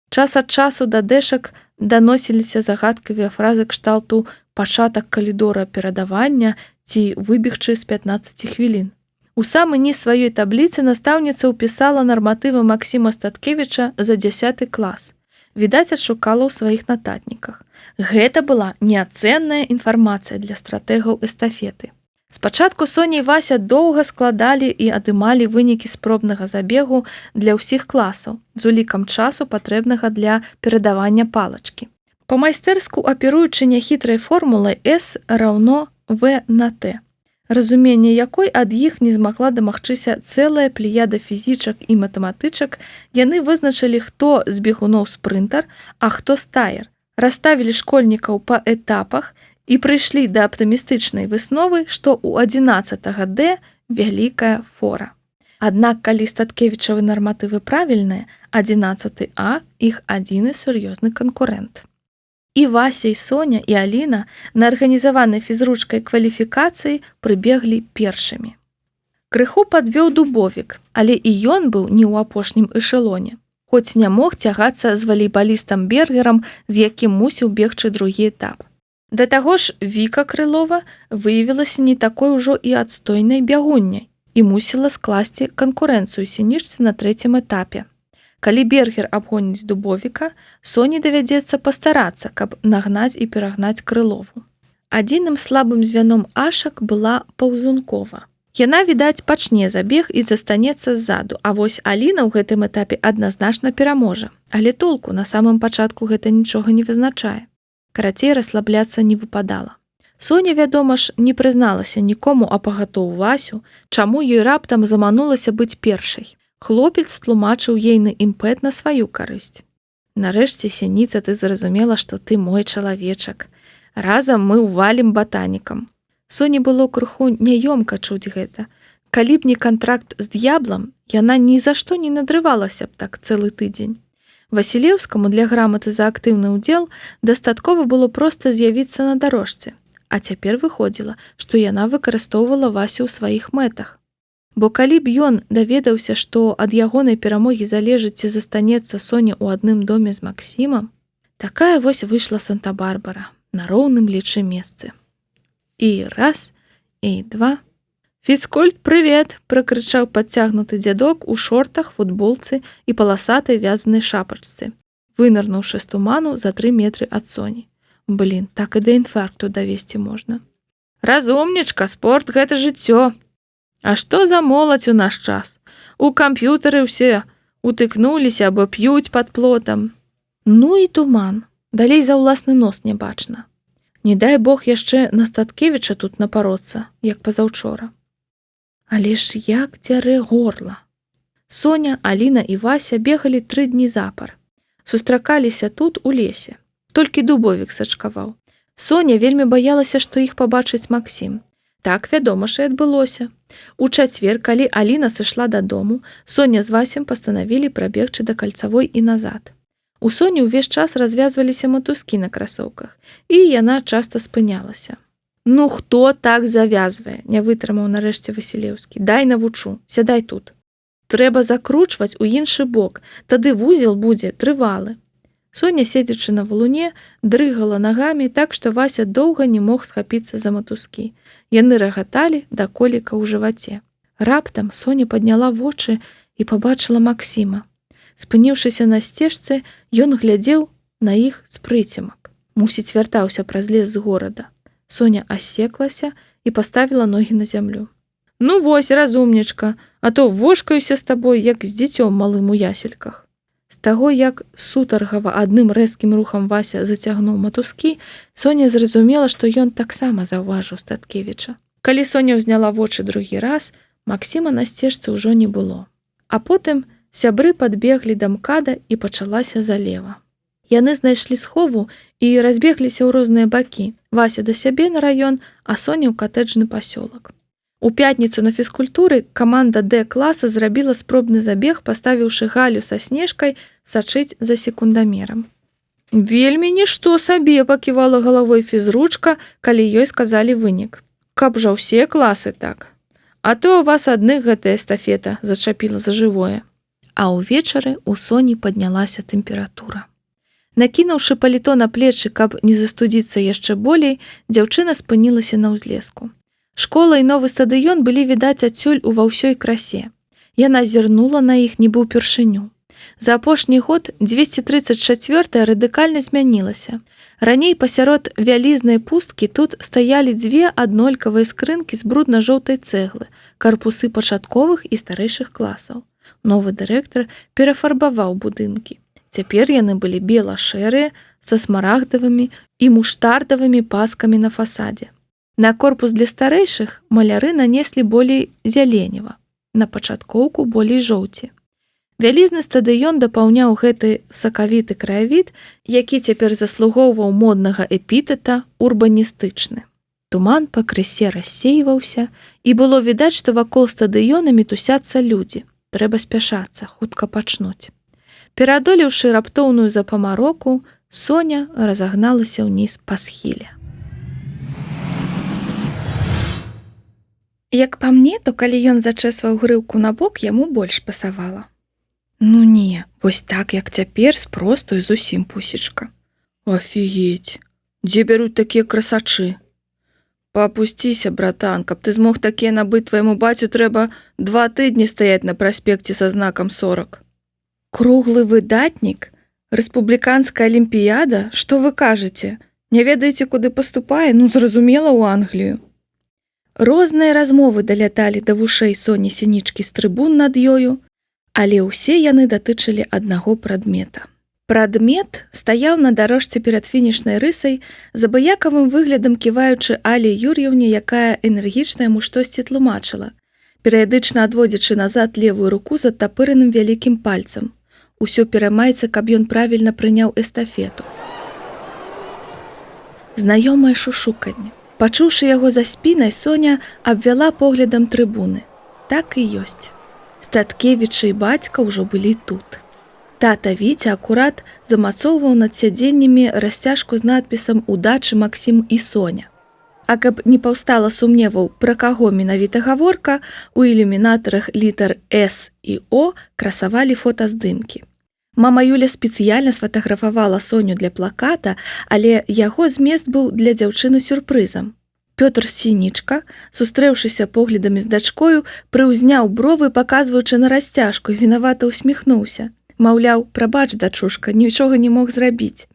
Час ад часу да дэшак даносіліся загадкавыя фразы кшталту «пачатак калідора перадавання» ці «выбегчы з 15 хвілін». У самы ніз сваёй табліцы настаўніца ўпісала нарматывы Максіма Статкевіча за 10 клас. Відаць, адшукала ў сваіх нататніках. Гэта была неацэнная інфармацыя для стратэгаў эстафеты. Спачатку Соня і Вася доўга складалі і адымалі вынікі спробнага забегу для ўсіх класаў з улікам часу, патрэбнага для перадавання палачкі. Па-майстэрску аперуючы няхітрай формулай S раўно V на T, разуменне якой ад іх не змагла дамагчыся цэлая плеяда фізічак і матэматычак, яны вызначылі, хто з бегуноў спрынтар, а хто стаер, расставілі школьнікаў па этапах і прыйшлі да аптымістычнай высновы, што ў 11 Д вялікая фора. Аднак, калі Статкевічавы нарматывы правільныя, 11 А іх адзіны сур'ёзны канкурэнт. І Вася, і Соня, і Аліна на арганізаванай фізручкай кваліфікацыі прыбеглі першымі. Крыху падвёў Дубовік, але і ён быў не ў апошнім эшэлоне, хоць не мог цягацца з валейбалістам Бергерам, з якім мусіў бегчы другі этап. Да таго ж Віка Крылова выявілася не такой ужо і адстойнай бягунняй і мусіла скласці канкурэнцыю Сінічцы на 3-м этапе. Калі Бергер абгоніць Дубовіка, Соні давядзецца пастарацца, каб нагнаць і перагнаць Крылову. Адзіным слабым звяном Ашак была Паўзункова. Яна, відаць, пачне забег і застанецца ззаду, а вось Аліна ў гэтым этапе адназначна пераможа. Але толку, на самым пачатку гэта нічога не вызначае. Карацей, расслабляцца не выпадала. Соня, вядома ж, не прызналася нікому, а пагатоў Васю, чаму ёй раптам заманулася быць першай. Хлопец тлумачыў ейны імпэт на сваю карысць. Нарэшце, Сініца, ты зразумела, што ты мой чалавечак. Разам мы ўвалім батанікам. Соне было крыху няёмка чуць гэта. Калі б не кантракт з д'яблам, яна ні за што не надрывалася б так цэлы тыдзень. Васілеўскаму для граматы за актыўны ўдзел дастаткова было проста з'явіцца на дарожцы, а цяпер выходзіла, што яна выкарыстоўвала Васю ў сваіх мэтах. Бо калі б ён даведаўся, што ад ягонай перамогі залежыць, ці застанецца Соня ў адным доме з Максімам, такая вось выйшла Санта-Барбара на роўным лічы месцы. І раз, і два. «Фізкульт, прывет!» – пракрычаў падцягнуты дзядок у шортах, футболцы і паласатай вязанай шапачцы, вынырнуўшы з туману за 3 метры ад Соні. Блін, так і да інфаркту давесці можна. «Разумнічка, спорт – гэта жыццё! А што за моладзь у наш час? У камп'ютары ўсе утыкнуліся або п'юць пад плотам». Ну і туман. Далей за ўласны нос не бачна. Не дай Бог яшчэ на Статкевіча тут напароцца, як пазаўчора. Але ж як дзярэ горла. Соня, Аліна і Вася бегалі 3 дні запар. Сустракаліся тут, у лесе. Толькі Дубовік сачкаваў. Соня вельмі баялася, што іх пабачыць Максім. Так, вядома ж, і адбылося. У чацвер, калі Аліна сышла дадому, Соня з Васем пастанавілі прабегчы да кальцавой і назад. У Соні ўвесь час развязваліся матузкі на красоўках, і яна часта спынялася. «Ну хто так завязвае?» – не вытрымаў нарэшце Васілеўскі. «Дай навучу, сядай тут. Трэба закручваць у іншы бок, тады вузел будзе трывалы». Соня, седзячы на валуне, дрыгала нагамі так, што Вася доўга не мог схапіцца за матузкі. Яны рагаталі да коліка ў жываце. Раптам Соня падняла вочы і пабачыла Максіма. Спыніўшыся на сцежцы, ён глядзеў на іх з прыцемак. Мусіць, вяртаўся праз лес з горада. Соня асеклася і паставіла ногі на зямлю. Ну вось, разумнічка, а то вошкаюся з табой, як з дзіцём малым у ясельках. З таго, як сутаргава адным рэзкім рухам Вася зацягнуў матускі, Соня зразумела, што ён таксама заўважыў Статкевіча. Калі Соня ўзняла вочы другі раз, Максіма на сцежцы ўжо не было. А потым сябры падбеглі да МКАДа і пачалася залева. Яны знайшлі схову і разбегліся ў розныя бакі. Вася да сябе на раён, а Соня ў катэджны пасёлак. У пятніцу на фізкультуры каманда Д-класа зрабіла спробны забег, паставіўшы Галю са Снежкай сачыць за секундамерам. Вельмі нішто сабе, паківала галавой фізручка, калі ёй сказалі вынік. Каб жа ўсе класы так. А то у вас адных гэтая эстафета зачапіла за жывое. А ўвечары у Соні паднялася тэмпература. Накінуўшы паліто на плечы, каб не застудзіцца яшчэ болей, дзяўчына спынілася на ўзлеску. Школа і новы стадыён былі відаць адсюль ува ўсёй красе. Яна зірнула на іх нібы ўпершыню. За апошні год 234 радыкальна змянілася. Раней пасярод вялізнай пусткі тут стаялі дзве аднолькавыя скрынкі з брудна-жоўтай цэглы, карпусы пачатковых і старэйшых класаў. Новы дырэктар перафарбаваў будынкі. Цяпер яны былі бела-шэрыя, са смарагдавымі і муштардавымі паскамі на фасадзе. На корпус для старэйшых маляры нанеслі болей зяленева, на пачаткоўку болей жоўці. Вялізны стадыён дапаўняў гэты сакавіты краявід, які цяпер заслугоўваў моднага эпітэта урбаністычны. Туман пакрысе рассейваўся, і было відаць, што вакол стадыёна мітусяцца людзі. Трэба спяшацца, хутка пачнуць. Пераадолеўшы раптоўную запамароку, Соня разагналася ўніз па схіле. Як па мне, то калі ён зачэсваў грыўку на бок, яму больш пасавала. Ну не, вось так, як цяпер, спросту і зусім пусечка. Афігеть, дзе бяруць такія красачы? Папусціся, братан, каб ты змог такія набыць твайму бацю, трэба 2 тыдні стаяць на праспекце са знакам 40. Круглы выдатнік? Рэспубліканская алімпіяда? Што вы кажаце? Не ведаеце, куды паступае? Ну, зразумела, ў Англію. Розныя размовы даляталі да вушэй Соні Сінічкі з трыбун над ёю, але ўсе яны датычылі аднаго прадмета. Прадмет стаяў на дарожцы перад фінішнай рысай, з абыякавым выглядам ківаючы Але Юр'еўне, якая энергічна яму штосьці тлумачыла, перыядычна адводзячы назад левую руку з адтапыраным вялікім пальцам. Усё пераймаецца, каб ён правільна прыняў эстафету. Знаёмае шушуканне. Пачуўшы яго за спінай, Соня абвяла поглядам трыбуны. Так і ёсць. Статкевічы і бацька ўжо былі тут. Тата Віця акурат замацоўваў над сядзеннямі расцяжку з надпісам «Удачы, Максім і Соня». А каб не паўстала сумневаў, пра каго менавіта гаворка, у ілюмінатарах літар «С» і «О» красавалі фотаздымкі. Мама Юля спецыяльна сфотаграфавала Соню для плаката, але яго змест быў для дзяўчыны сюрпрызам. Пётр Сінічка, сустрэўшыся поглядамі з дачкою, прыўзняў бровы, паказваючы на расцяжку, і вінавата ўсміхнуўся. Маўляў, прабач, дачушка, нічога не мог зрабіць.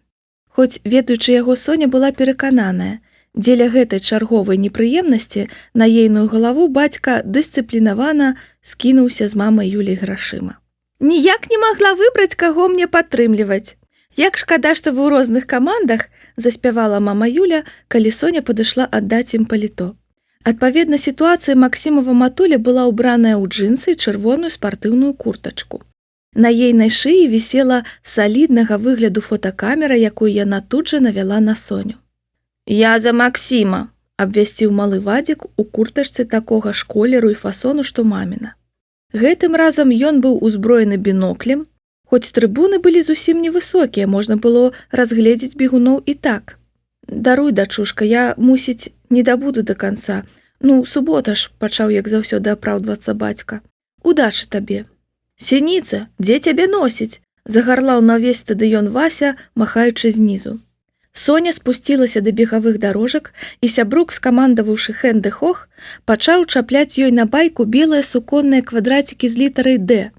Хоць, ведаючы яго, Соня была перакананая. Дзеля гэтай чарговай непрыемнасці на ейную галаву бацька дысцыплінавана скінуўся з мамай Юляй грашыма. Ніяк не магла выбраць, каго мне падтрымліваць. Як шкада, што вы ў розных камандах, заспявала мама Юля, калі Соня падышла аддаць ім паліто. Адпаведна сітуацыі Максімова матуля была ўбраная ў джинсы і чырвоную спартыўную куртачку. На ейнай шыі вісела саліднага выгляду фотакамера, якую яна тут жа навяла на Соню. «Я за Максіма», абвясціў малы Вадзік у куртачцы такога ж колеру і фасону, што маміна. Гэтым разам ён быў узброены біноклем, хоць трыбуны былі зусім невысокія, можна было разгледзець бегуноў і так. «Даруй, дачушка, я, мусіць, не дабуду да канца. Ну, субота ж», пачаў як заўсёды апраўдвацца бацька. «Удачы табе». «Сініца, дзе цябе носіць?» загарлаў на ўвесь стадыён Вася, махаючы знізу. Соня спусцілася да бегавых дарожак, і сябрук, скамандаваўшы хэнды-хох, пачаў чапляць ёй на байку белыя суконныя квадрацікі з літарай «Д».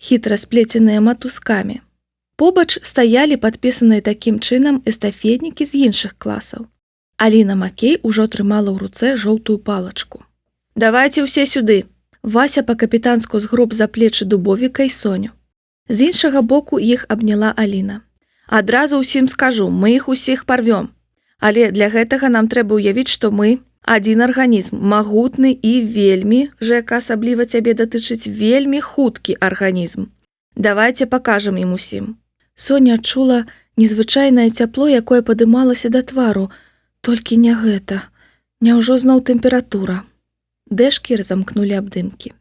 хітра сплеценыя матускамі. Побач стаялі падпісаныя такім чынам эстафетнікі з іншых класаў. Аліна Макей ужо трымала ў руцэ жоўтую палачку. «Давайце ўсе сюды!» Вася па-капітанску згроб за плечы Дубовіка і Соню. З іншага боку іх абняла Аліна. «Адразу ўсім скажу, мы іх усіх парвём. Але для гэтага нам трэба ўявіць, што мы адзін арганізм, магутны і вельмі, Жэка, асабліва цябе датычыць, вельмі хуткі арганізм. Давайце пакажам ім усім». Соня адчула незвычайнае цяпло, якое падымалася да твару. Толькі не гэта. Няўжо зноў тэмпература? Дэшкі разамкнулі абдымкі.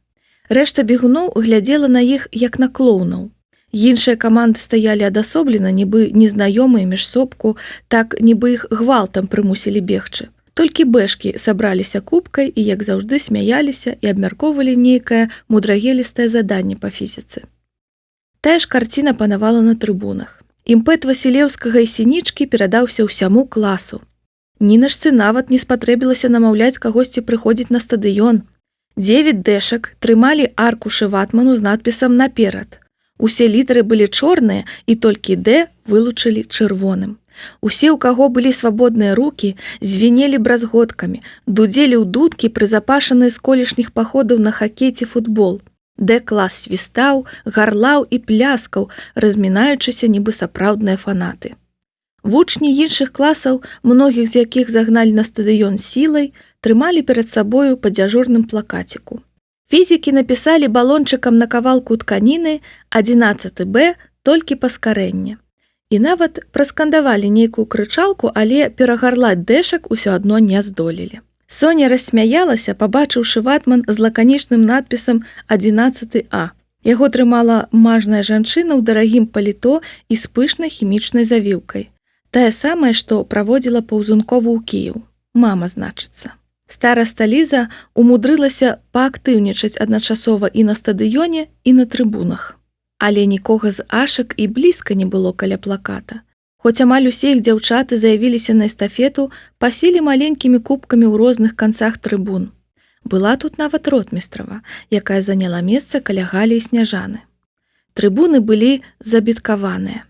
Рэшта бегуноў глядзела на іх, як на клоунаў. Іншыя каманды стаялі адасоблена, нібы незнаёмыя між сопку, так нібы іх гвалтам прымусілі бегчы. Толькі бэшкі сабраліся купкай і, як заўжды, смяяліся і абмяркоўвалі нейкае мудрагелістае заданне па фізіцы. Тая ж карціна панавала на трыбунах. Імпэт Васілеўскага і Сінічкі перадаўся ўсяму класу. Нінашцы нават не спатрэбілася намаўляць кагосьці прыходзіць на стадыён. 9 дэшак трымалі аркушы ватману з надпісам «Наперад». Усе літары былі чорныя, і толькі «Д» вылучылі чырвоным. Усе, у каго былі свабодныя рукі, звінелі бразготкамі, дудзелі ў дудкі, прызапашаныя з колішніх паходаў на хакей ці футбол. Д-клас свістаў, гарлаў і пляскаў, размінаючыся нібы сапраўдныя фанаты. Вучні іншых класаў, многіх з якіх загналі на стадыён сілай, трымалі перад сабою па дзяжурным плакаціку. Фізікі напісалі балончыкам на кавалку тканіны 11 Б толькі паскарэнне. І нават праскандавалі нейкую крычалку, але перагарлаць дэшак усё адно не здолелі. Соня рассмяялася, пабачыўшы ватман з лаканічным надпісам 11 А. Яго трымала мажная жанчына ў дарагім паліто і з пышнай хімічнай завіўкай. Тая самая, што праводзіла паўзункову ў Кіеў. Мама, значыцца. Стараста Ліза умудрылася паактыўнічаць адначасова і на стадыёне, і на трыбунах. Але нікога з ашак і блізка не было каля плаката. Хоць амаль усе іх дзяўчаты заявіліся на эстафету, пасілі маленькімі кубкамі ў розных канцах трыбун. Была тут нават ротмістрава, якая заняла месца каля Галі і Сняжаны. Трыбуны былі забіткаваныя.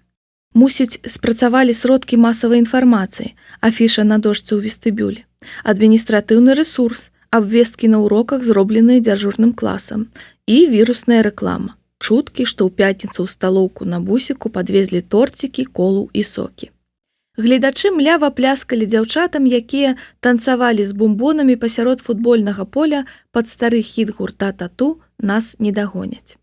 Мусіць, спрацавалі сродкі масавай інфармацыі, афіша на дошцы ў вестыбюлі, адміністратыўны рэсурс, абвесткі на уроках, зробленыя дзяжурным класам, і вірусная рэклама. Чуткі, што ў пятніцу ў сталоўку на бусіку падвезлі торцікі, колу і сокі. Гледачы млява пляскалі дзяўчатам, якія танцавалі з бумбонамі пасярод футбольнага поля пад стары хіт гурта «Тату» «Нас не дагоняць».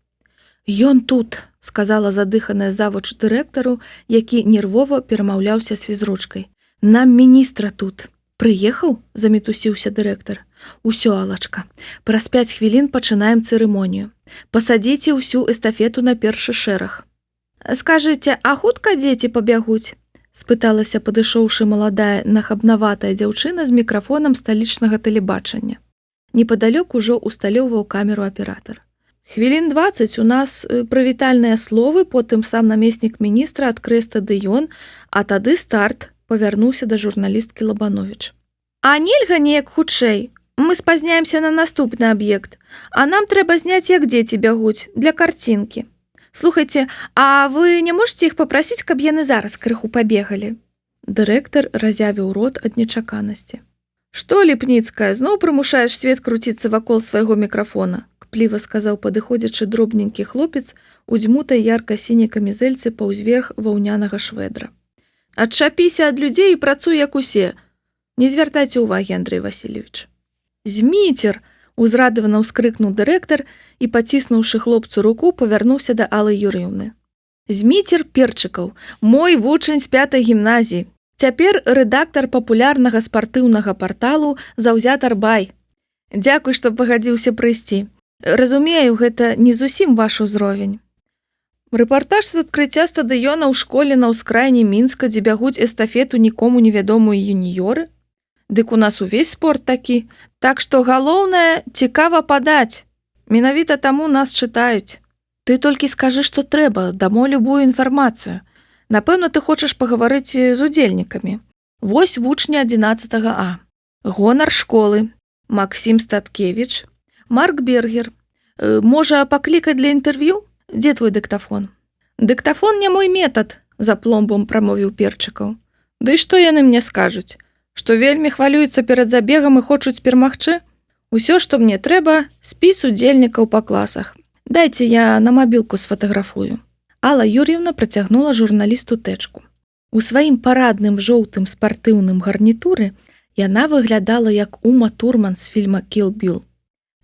«Ён тут», – сказала задыханая завуч дырэктару, які нервова перамаўляўся з фізручкай. «Нам міністра тут». «Прыехаў?» – замітусіўся дырэктар. «Усё, Алачка, праз 5 хвілін пачынаем цырымонію. Пасадзіце ўсю эстафету на першы шэраг». «Скажыце, а хутка дзеці пабягуць?» – спыталася, падышоўшы маладая, нахабнаватая дзяўчына з мікрафонам сталічнага тэлебачання. Непадалёк ужо усталёўваў камеру аператар. «Хвілін 20 у нас прывітальныя словы, потым сам намеснік міністра адкрые стадыён, а тады старт», – павярнуўся да журналісткі Лабановіч. «А нельга неяк хутчэй? Мы спазняемся на наступны аб'ект, а нам трэба зняць, як дзеці бягуць, для карцінкі. Слухайце, а вы не можаце іх папрасіць, каб яны зараз крыху пабегалі?» Дырэктар разявіў рот ад нечаканасці. «Што, Ліпніцкая, зноў прымушаеш свет круціцца вакол свайго мікрафона?» – кпліва сказаў падыходзячы дробненькі хлопец у дзьмутай ярка-сіняй камізэльцы паўзверх ваўнянага швэдра. «Адчапіся ад людзей і працуй, як усе. Не звяртайце ўвагі, Андрэй Васильевич». «Зміцер!» – узрадавана ўскрыкнуў дырэктар і, паціснуўшы хлопцу руку, павярнуўся да Аллы Юрыўны. «Зміцер Перчыкаў, мой вучань з 5-й гімназіі. Цяпер рэдактар папулярнага спартыўнага парталу «Заўзятар Бай». Дзякуй, што пагадзіўся прыйсці. Разумею, гэта не зусім ваш узровень. Рэпартаж з адкрыцця стадыёна ў школе на ўскраіне Мінска, дзе бягуць эстафету нікому невядомыя юніёры. Дык у нас увесь спорт такі. Так што галоўнае – цікава падаць. Менавіта таму нас чытаюць. Ты толькі скажы, што трэба, дамо любую інфармацыю. Напэўна, ты хочаш пагаварыць з удзельнікамі. Вось вучні 11 А. Гонар школы. Максім Статкевіч. Марк Бергер. Можа, паклікаць для інтэрв'ю? Дзе твой дыктафон? Дыктафон не мой метад, за пломбом прамовіў Перчыкаў. Ды што яны мне скажуць? Што вельмі хвалююцца перад забегам і хочуць перамагчы? Усё, што мне трэба, спіс удзельнікаў па класах. Дайце я на мабілку сфатаграфую. Алла Юр'евна працягнула журналісту тэчку. У сваім парадным жоўтым спартыўным гарнітуры яна выглядала як Ума Турман з фільма «Кіл Біл».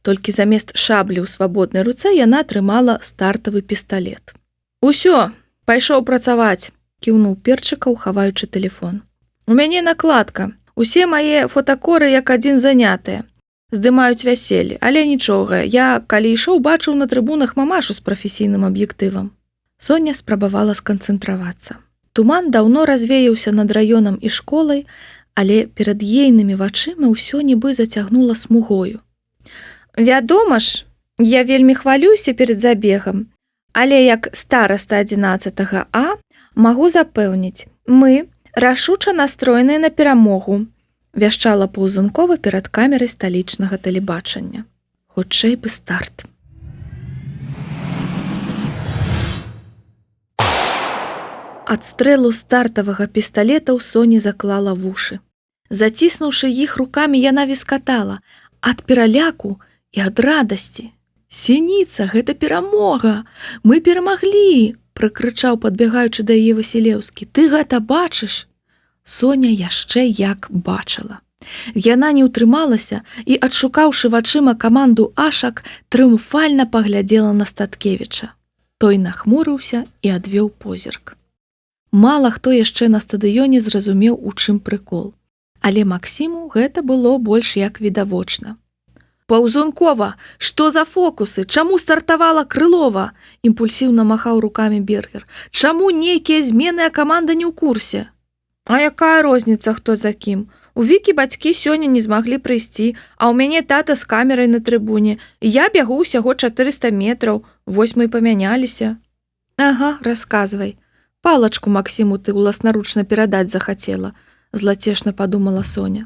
Толькі замест шаблі ў свабоднай руцэ яна трымала стартавы пісталет. «Усё, пайшоў працаваць», – кіўнуў Перчыкаў, хаваючы тэлефон. «У мяне накладка. Усе мае фотакоры як адзін занятыя. Здымаюць вяселле, але нічога. Я, калі ішоў, бачыў на трыбунах мамашу з прафесійным аб'ектывам». Соня спрабавала сканцэнтравацца. Туман даўно развеяўся над раёнам і школай, але перад ейнымі вачыма ўсё нібы зацягнула смугою. «Вядома ж, я вельмі хвалююся перад забегам, але як стараста 11 А магу запэўніць, мы рашуча настроеныя на перамогу», вяшчала Паўзункова перад камерай сталічнага тэлебачання. Хутчэй бы старт. Ад стрэлу стартавага пісталета ў Соні заклала вушы. Заціснуўшы іх рукамі, яна віскатала ад пераляку і ад радасці. «Сініца, гэта перамога! Мы перамаглі!» – прыкрычаў, падбегаючы да яе Васілеўскі. «Ты гэта бачыш?» Соня яшчэ як бачыла. Яна не ўтрымалася і, адшукаўшы вачыма каманду ашак, трыумфальна паглядзела на Статкевіча. Той нахмурыўся і адвёў позірк. Мала хто яшчэ на стадыёне зразумеў, у чым прыкол. Але Максіму гэта было больш як відавочна. «Паўзункова, што за фокусы? Чаму стартавала Крылова?» – імпульсіўна махаў рукамі Бергер. «Чаму нейкія змены, а каманда не ў курсе?» «А якая розніца, хто за кім? У Вікі бацькі сёння не змаглі прыйсці, а ў мяне тата з камерай на трыбуне. Я бягу ўсяго 400 метраў, вось мы і памяняліся». «Ага, расказвай. Палачку Максіму ты ўласнаручна перадаць захацела», – злацешна падумала Соня.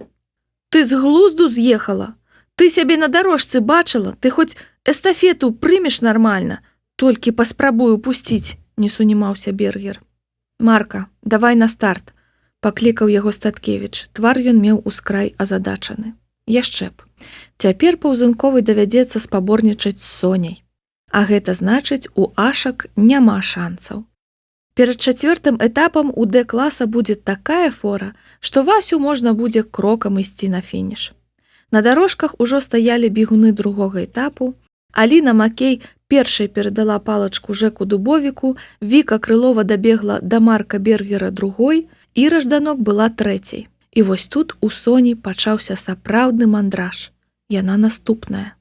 «Ты з глузду з'ехала? Ты сябе на дарожцы бачыла? Ты хоць эстафету прымеш нармальна? Толькі паспрабую пусціць», – не сунімаўся Бергер. «Марка, давай на старт», – паклікаў яго Статкевіч. Твар ён меў ускрай азадачаны. Яшчэ б. Цяпер Паўзунковай давядзецца спаборнічаць з Соняй. А гэта значыць, у ашак няма шансаў. Перад 4-м этапам у Д-класа будзе такая фора, што Васю можна будзе крокам ісці на фініш. На дарожках ужо стаялі бегуны другога этапу. Аліна Макей першай перадала палачку Жэку Дубовіку, Віка Крылова дабегла да Марка Бергера другой, Іра Жданок была трэцяй. І вось тут у Соні пачаўся сапраўдны мандраж. Яна наступная.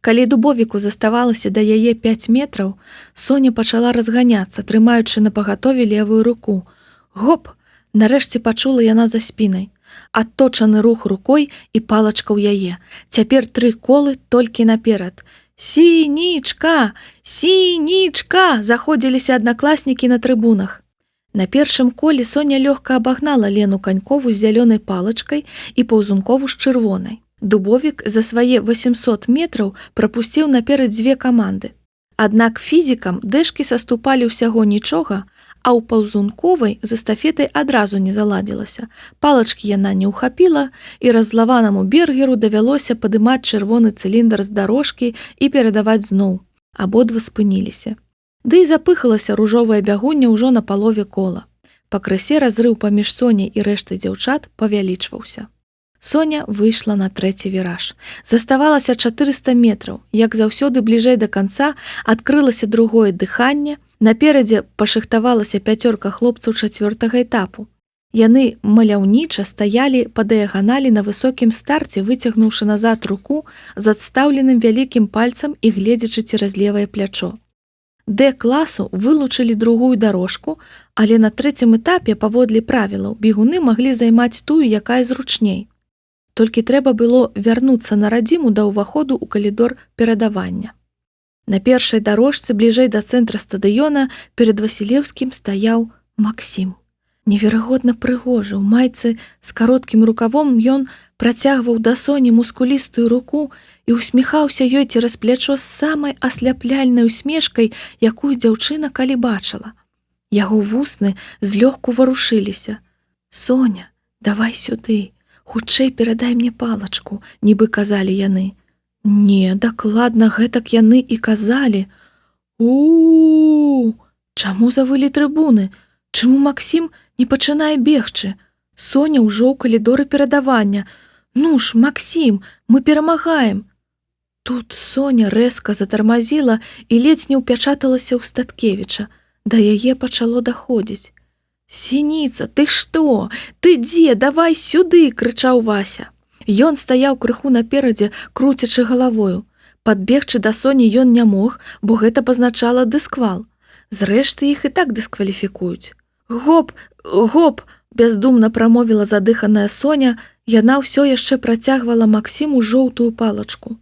Калі Дубовіку заставалася да яе 5 метраў, Соня пачала разганяцца, трымаючы на пагатове левую руку. Гоп! Нарэшце пачула яна за спінай. Адточаны рух рукой і палачка ў яе. Цяпер 3 колы толькі наперад. «Сінічка! Сінічка!» заходзіліся аднакласнікі на трыбунах. На першым коле Соня лёгка абагнала Лену Канькову з зялёнай палачкай і Паўзункову з чырвонай. Дубовік за свае 800 метраў прапусціў наперад 2 каманды. Аднак фізікам дэшкі саступалі ўсяго нічога, а ў Паўзунковай з эстафетай адразу не заладзілася. Палачкі яна не ўхапіла, і раззлаванаму Бергеру давялося падымаць чырвоны цыліндр з дарожкі і перадаваць зноў. Абодва спыніліся. Ды і запыхалася ружовая бягуння ўжо на палове кола. Пакрысе разрыў паміж Соняй і рэштай дзяўчат павялічваўся. Соня выйшла на 3-й віраж. Заставалася 400 метраў. Як заўсёды бліжэй да канца адкрылася другое дыханне. Наперадзе пашыхтавалася 5 хлопцаў 4-го этапу. Яны маляўніча стаялі па дыяганалі на высокім старце, выцягнуўшы назад руку з адстаўленым вялікім пальцам і гледзячы цераз левае плячо. Д-класу вылучылі другую дарожку, але на 3-м этапе, паводле правілаў, бегуны маглі займаць тую, якая зручней. Толькі трэба было вярнуцца на радзіму да ўваходу ў калідор перадавання. На першай дарожцы, бліжэй да цэнтра стадыёна, перад Васілеўскім стаяў Максім. Неверагодна прыгожы, у майцы з кароткім рукавом ён працягваў да Соні мускулістую руку і усміхаўся ёй цераз плячо з самай асляпляльнай усмешкай, якую дзяўчына калі бачыла. Яго вусны злёгку варушыліся. «Соня, давай сюды, хутчэй перадай мне палачку», нібы казалі яны. Не, дакладна гэтак яны і казалі. У-у-у! Чаму завылі трыбуны? Чаму Максім не пачынае бегчы? Соня ўжо ў калідоры перадавання. Ну ж, Максім, мы перамагаем. Тут Соня рэзка затармазіла і ледзь не ўпячаталася ў Статкевіча. Да яе пачало даходзіць. «Сініца, ты што? Ты дзе? Давай сюды!» – крычаў Вася. Ён стаяў крыху наперадзе, круцячы галавою. Падбегчы да Соні ён не мог, бо гэта пазначала дысквал. Зрэшты, іх і так дыскваліфікуюць. «Гоп, гоп!» – бяздумна прамовіла задыханая Соня, яна ўсё яшчэ працягвала Максіму жоўтую палачку.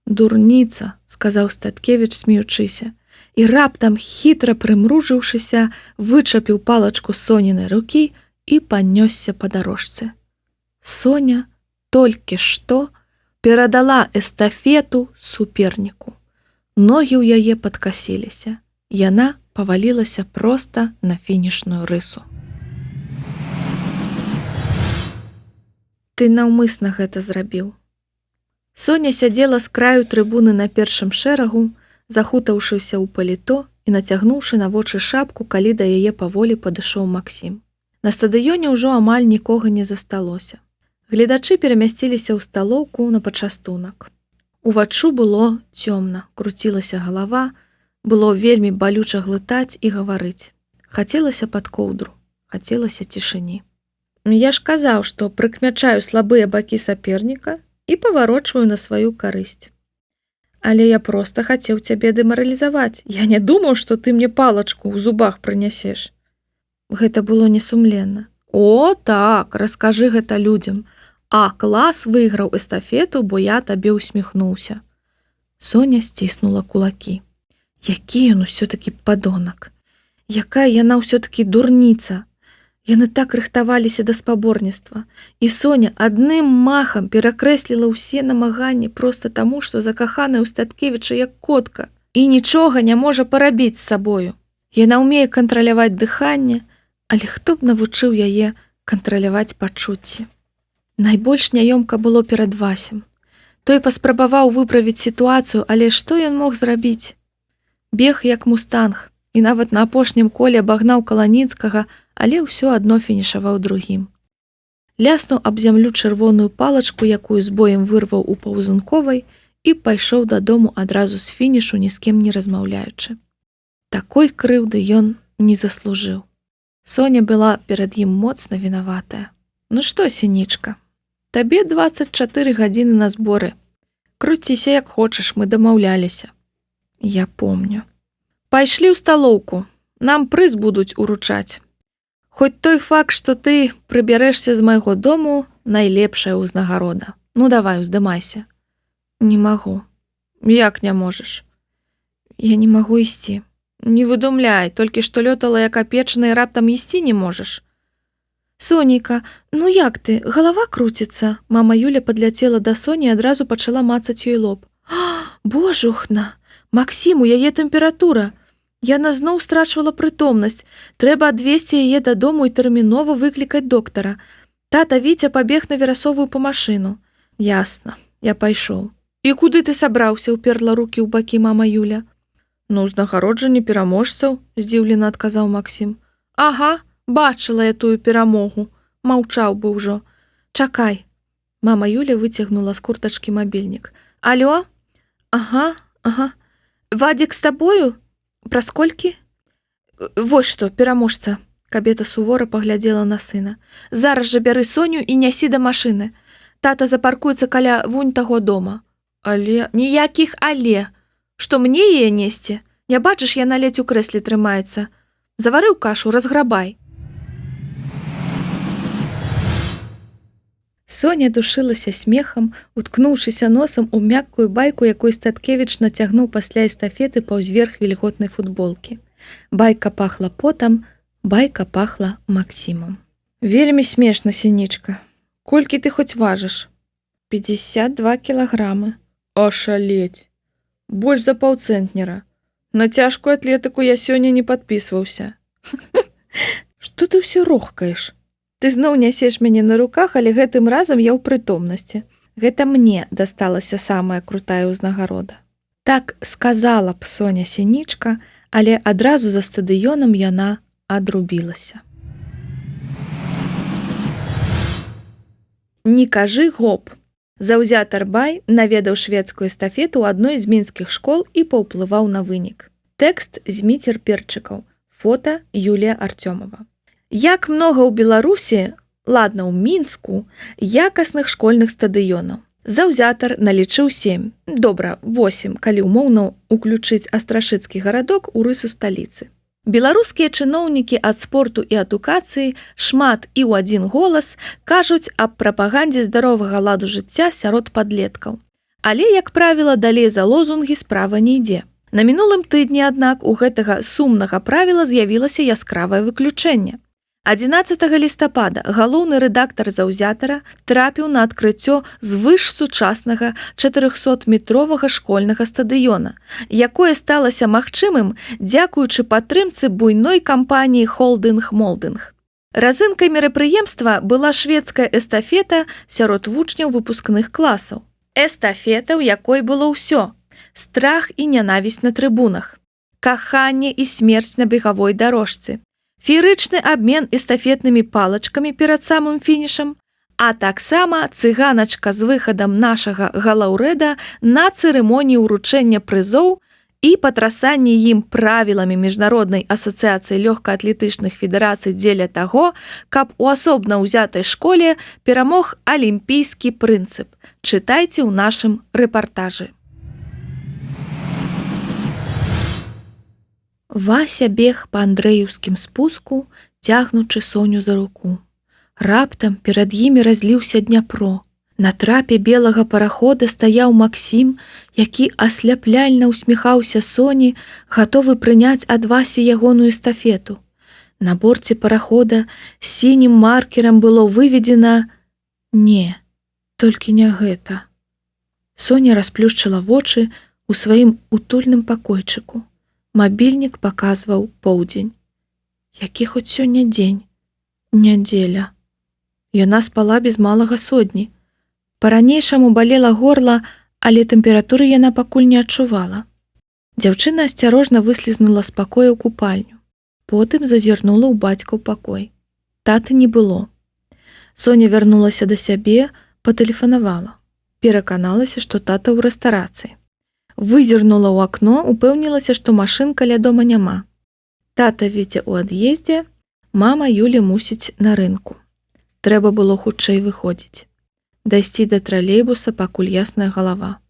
«Дурніца!» – сказаў Статкевіч, смеючыся. І раптам, хітра прымружыўшыся, вычапіў палачку з Сонінай рукі і панёсся па дарожцы. Соня толькі што перадала эстафету суперніку. Ногі ў яе падкасіліся. Яна павалілася проста на фінішную рысу. «Ты наўмысна гэта зрабіў». Соня сядзела з краю трыбуны на першым шэрагу, захутаўшыся ў паліто і нацягнуўшы на вочы шапку, калі да яе паволі падышоў Максім. На стадыёне ўжо амаль нікога не засталося. Гледачы перамясціліся ў сталоўку на пачастунак. Уваччу было цёмна, круцілася галава, было вельмі балюча глытаць і гаварыць. Хацелася пад коўдру, хацелася цішыні. Я ж казаў, што прыкмячаю слабыя бакі саперніка і паварочваю на сваю карысць. Але я проста хацеў цябе дэмаралізаваць. Я не думаў, што ты мне палачку ў зубах прынясеш. Гэта было несумленна. О, так, раскажы гэта людзям. А клас выйграў эстафету, бо я табе усміхнуўся. Соня сціснула кулакі. Які ён усё-такі падонак. Якая яна ўсё-такі дурніца. Яны так рыхтаваліся да спаборніцтва. І Соня адным махам перакрэсліла ўсе намаганні проста таму, што закаханая ў Статкевіча як котка і нічога не можа парабіць з сабою. Яна ўмее кантраляваць дыханне, але хто б навучыў яе кантраляваць пачуцці? Найбольш няёмка было перад Васем. Той паспрабаваў выправіць сітуацыю, але што ён мог зрабіць? Бег як мустанг, і нават на апошнім коле абагнаў Каланіцкага, але ўсё адно фінішаваў другім. Ляснуў аб зямлю чырвоную палачку, якую з боем вырваў у паўзунковай, і пайшоў дадому адразу з фінішу, ні з кім не размаўляючы. Такой крыўды ён не заслужыў. Соня была перад ім моцна вінаватая. Ну што, сінічка, табе 24 гадзіны на зборы. Круціся як хочаш, мы дамаўляліся. Я помню. Пайшлі ў сталоўку, нам прыз будуць уручаць. Хоць той факт, што ты прыбярэшся з майго дому, найлепшая ўзнагарода. Ну давай, уздымайся. Не магу. Як не можаш? Я не магу ісці. Не выдумляй, толькі што лётала як апечана і раптам ісці не можаш. Сонейка, ну як ты? Галава круціцца. Мама Юля падляцела да Соні і адразу пачала мацаць ёй лоб. Божухна! Максім, у яе тэмпература. Яна зноў страчвала прытомнасць. Трэба адвесці яе дадому і тэрмінова выклікаць доктара. Тата Віця пабег на верасовую па машыну. Ясна, я пайшоў. І куды ты сабраўся? Уперла рукі ў бакі мама Юля. Ну, узнагароджанне пераможцаў, здзіўлена адказаў Максім. Ага, бачыла я тую перамогу. Маўчаў бы ўжо. Чакай. Мама Юля выцягнула з куртачкі мабільнік. Алё? Ага. Вадзік з табою? Праз колькі? Вось што, пераможца. Кабета сувора паглядзела на сына. Зараз жа бяры Соню і нясі да машыны. Тата запаркуецца каля вунь таго дома. Але... Ніякіх але. Што мне яе несці? Не бачыш, яна ледзь у крэсле трымаецца. Заварыў кашу, разграбай. Соня душылася смехам, уткнуўшыся носам у мяккую байку, якой Статкевіч нацягнуў пасля эстафеты паўзверх вільготнай футболкі. Байка пахла потам, Байка пахла Максімам. Вельмі смешна, Сінічка. Колькі ты хоць важыш? 52 кілаграмы. Ашалеть. Больш за паўцэнтнера. На цяжкую атлетыку я сёння не падпісваўся. Што ты ўсё рохкаеш? Ты зноў нясеш мяне на руках, але гэтым разам я ў прытомнасці. Гэта мне дасталася самая крутая ўзнагарода. Так сказала б Соня Сінічка, але адразу за стадыёнам яна адрубілася. Не кажы гоп. Заўзятар бай наведаў шведскую эстафету ў адной з мінскіх школ і паўплываў на вынік. Тэкст Зміцер Перчыкаў. Фота Юлія Артёмова. Як многа ў Беларусі, ладна, ў Мінску, якасных школьных стадыёнаў. Заўзятар налічыў 7, добра, 8, калі ўмоўна уключыць Астрашыцкі гарадок у рысу сталіцы. Беларускія чыноўнікі ад спорту і адукацыі шмат і ў адзін голас кажуць аб прапагандзе здаровага ладу жыцця сярод падлеткаў. Але, як правіла, далей за лозунгі справа не ідзе. На мінулым тыдні, аднак, у гэтага сумнага правіла з'явілася яскравае выключэнне. 11 лістапада галоўны рэдактар заўзятара трапіў на адкрыццё звышсучаснага 400-метровага школьнага стадыёна, якое сталася магчымым дзякуючы падтрымцы буйной кампаніі «Холдынг-Молдынг». Разынкай мерапрыемства была шведская эстафета сярод вучняў выпускных класаў. Эстафета, у якой было ўсё: страх і нянавісць на трыбунах, каханне і смерць на бегавой дарожцы, феерычны абмен эстафетнымі палачкамі перад самым фінішам, а таксама цыганачка з выхадам нашага галаўрэда на цырымоніі ўручэння прызоў і патрасанне ім правіламі Міжнароднай асацыяцыі лёгкаатлетычных федэрацый дзеля таго, каб у асобна ўзятай школе перамог алімпійскі прынцып. Чытайце ў нашым рэпартажы. Вася бег па андрэеўскім спуску, цягнучы Соню за руку. Раптам перад імі разліўся Дняпро. На трапе белага парахода стаяў Максім, які асляпляльна ўсміхаўся Соні, гатовы прыняць ад Васі ягоную эстафету. На борце парахода сінім маркерам было выведзена «Не, толькі не гэта». Соня расплюшчыла вочы ў сваім утульным пакойчыку. Мабільнік паказваў поўдзень. Які хоць сёння дзень? Нядзеля. Яна спала без малага сотні. Па-ранейшаму балела горла, але тэмпературы яна пакуль не адчувала. Дзяўчына асцярожна выслізнула з пакоя ў купальню. Потым зазірнула ў бацькаў пакой. Таты не было. Соня вярнулася да сябе, патэлефанавала. Пераканалася, што тата ў рэстарацыі. Вызірнула ў акно, упэўнілася, што машын каля дома няма. Тата Віця ў ад'ездзе, мама Юлі мусіць на рынку. Трэба было хутчэй выходзіць. Дайсці да тралейбуса, пакуль ясная галава.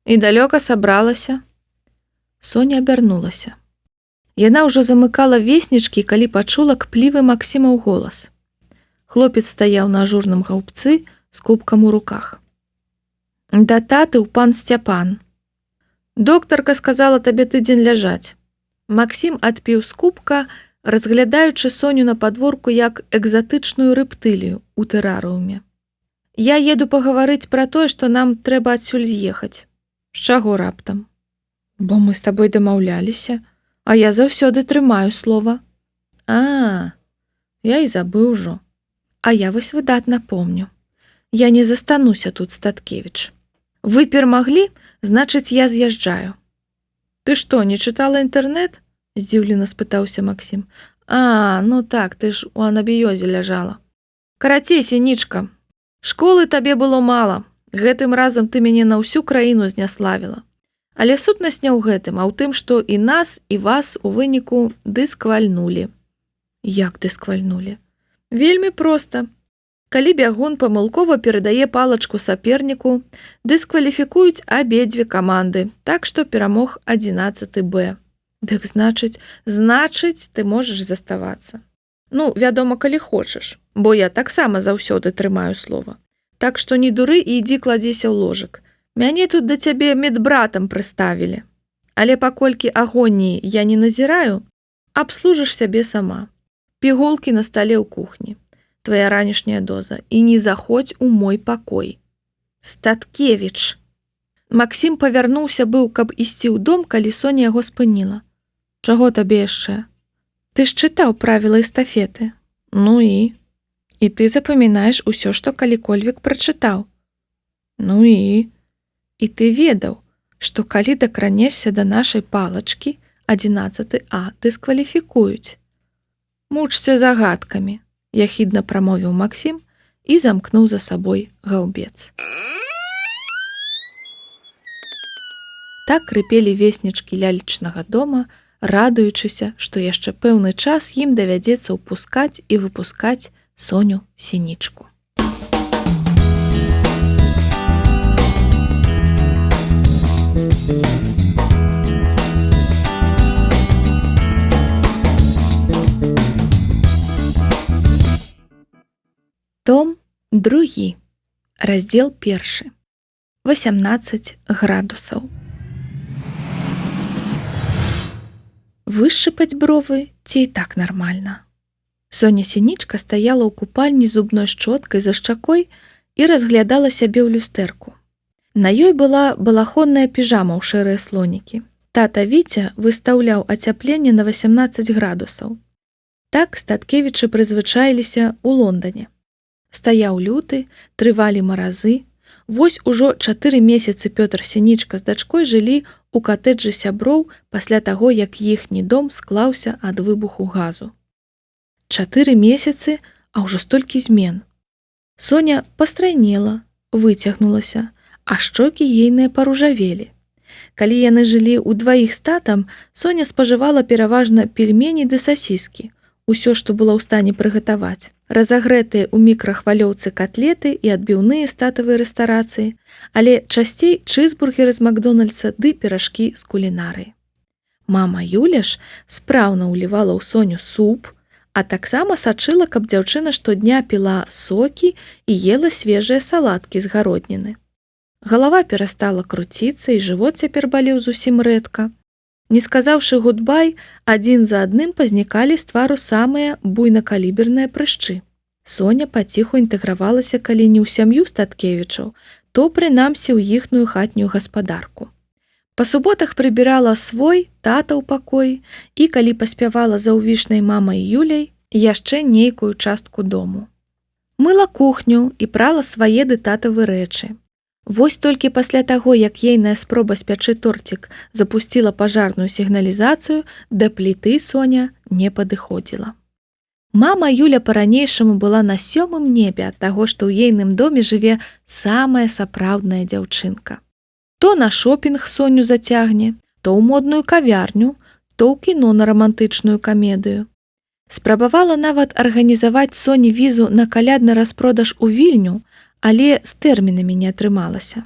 І далёка сабралася. Соня абярнулася. Яна ўжо замыкала веснічкі, калі пачула кплівы Максімаў голас. Хлопец стаяў на ажурным гаўбцы з кубкам у руках. Да таты ў пан Сцяпан. Доктарка сказала табе тыдзень ляжаць. Максім адпіў з кубка, разглядаючы Соню на падворку як экзатычную рэптылію ў тэрарыуме. Я еду пагаварыць пра тое, што нам трэба адсюль з'ехаць. З чаго раптам? Бо мы з табой дамаўляліся, а я заўсёды трымаю слова. Я і забыў ужо. А я вось выдатна помню. Я не застануся тут, Статкевіч. Вы перамаглі, значыць, я з'язджаю. Ты што, не чытала інтэрнэт? Здзіўлена спытаўся Максім. Ну так, ты ж у анабіёзе ляжала. Карацей, Сінічка, школы табе было мала. Гэтым разам ты мяне на ўсю краіну зняславіла. Але сутнасць не ў гэтым, а ў тым, што і нас, і вас у выніку дысквальнулі. Як дысквальнулі? Вельмі проста. Калі бягун памылкова перадае палачку саперніку, дыскваліфікуюць абедзве каманды, так што перамог 11 Б. Дык значыць, ты можаш заставацца. Ну, вядома, калі хочаш, бо я таксама заўсёды трымаю слова. Так што не дуры і ідзі кладзіся ў ложак. Мяне тут да цябе медбратам прыставілі. Але паколькі агоніі я не назіраю, абслужыш сябе сама. Пігулкі на стале ў кухні. Твоя ранішняя доза. І не заходзь у мой пакой. Статкевіч. Максім павярнуўся быў, каб ісці ў дом, калі Соня яго спыніла. Чаго табе яшчэ? Ты ж чытаў правілы эстафеты. Ну і? І ты запамінаеш усё, што калі-кольвек прачытаў. Ну і? І ты ведаў, што калі дакранешся да нашай палачкі, 11А дыскваліфікуюць. Мучся загадкамі, яхідна прамовіў Максім і замкнуў за сабой гаўбец. Так рыпелі веснічкі лялечнага дома, радуючыся, што яшчэ пэўны час ім давядзецца ўпускаць і выпускаць Соню Сінічку. Том 2, раздзел 1. 18 градусаў. Вышчыпаць бровы ці і так нармальна. Соня Сінічка стаяла ў купальні зубной шчоткай за шчакой і разглядала сябе ў люстэрку. На ёй была балахонная піжама ў шэрыя слонікі. Тата Віця выстаўляў ацяпленне на 18 градусаў. Так Статкевічы прызвычаіліся ў Лондане. Стаяў люты, трывалі маразы. Вось ужо 4 месяцы Пётр Сінічка з дачкой жылі ў катэджы сяброў пасля таго, як іхні дом склаўся ад выбуху газу. 4 месяцы, а ўжо столькі змен. Соня пастрайнела, выцягнулася, а шчокі ейныя паружавелі. Калі яны жылі ўдваіх з татам, Соня спажывала пераважна пельмені ды сасіскі, усё, што было ў стане прыгатаваць. Разагрэтыя ў мікрахвалёўцы катлеты і адбіўныя з татавай рэстарацыі, але часцей чызбургеры з Макдональдса ды піражкі з кулінарыі. Мама Юля ж спраўна ўлівала ў Соню суп, а таксама сачыла, каб дзяўчына штодня піла сокі і ела свежыя салаткі з гародніны. Галава перастала круціцца, і жывот цяпер балеў зусім рэдка. Не сказаўшы гудбай, адзін за адным пазнікалі з твару самыя буйнакаліберныя прышчы. Соня паціху інтэгравалася калі не ў сям'ю Статкевічаў, то прынамсі ў іхную хатнюю гаспадарку. Па суботах прыбірала свой татаў пакой і, калі паспявала за ўвішнай мамай Юляй, яшчэ нейкую частку дому. Мыла кухню і прала свае ды татавы рэчы. Вось толькі пасля таго, як ейная спроба спячы торцік запусціла пажарную сігналізацыю, да пліты Соня не падыходзіла. Мама Юля па-ранейшаму была на 7-м небе ад таго, што ў ейным доме жыве самая сапраўдная дзяўчынка. То на шопінг Соню зацягне, то ў модную кавярню, то ў кіно на рамантычную камедыю. Спрабавала нават арганізаваць Соні візу на калядны распродаж у Вільню, але з тэрмінамі не атрымалася.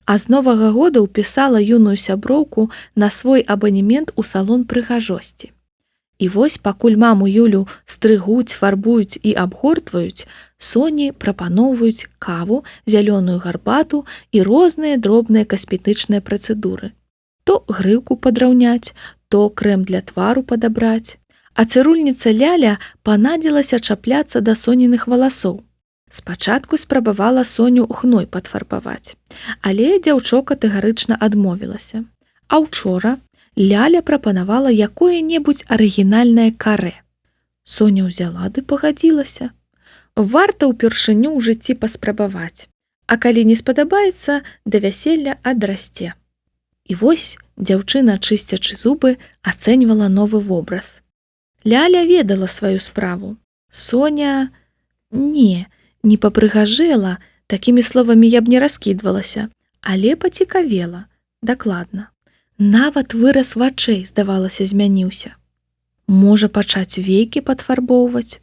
А з новага года ўпісала юную сяброўку на свой абанемент у салон прыгажосці. І вось, пакуль маму Юлю стрыгуць, фарбуюць і абгортваюць, Соні прапаноўваюць каву, зялёную гарбату і розныя дробныя касметычныя працэдуры. То грыўку падраўняць, то крэм для твару падабраць. А цырульніца Ляля панадзілася чапляцца да Соніных валасоў. Спачатку спрабавала Соню хной падфарбаваць, але дзяўчо катэгарычна адмовілася. А ўчора Ляля прапанавала якое-небудзь арыгінальнае карэ. Соня ўзяла ды пагадзілася. Варта ўпершыню ў жыцці паспрабаваць, а калі не спадабаецца, да вяселля адрасце. І вось дзяўчына, чысцячы зубы, ацэньвала новы вобраз. Ляля ведала сваю справу. Соня... Не папрыгажэла, такімі словамі я б не раскідвалася, але пацікавела, дакладна. Нават выраз вачэй, здавалася, змяніўся. Можа пачаць вейкі падфарбоўваць.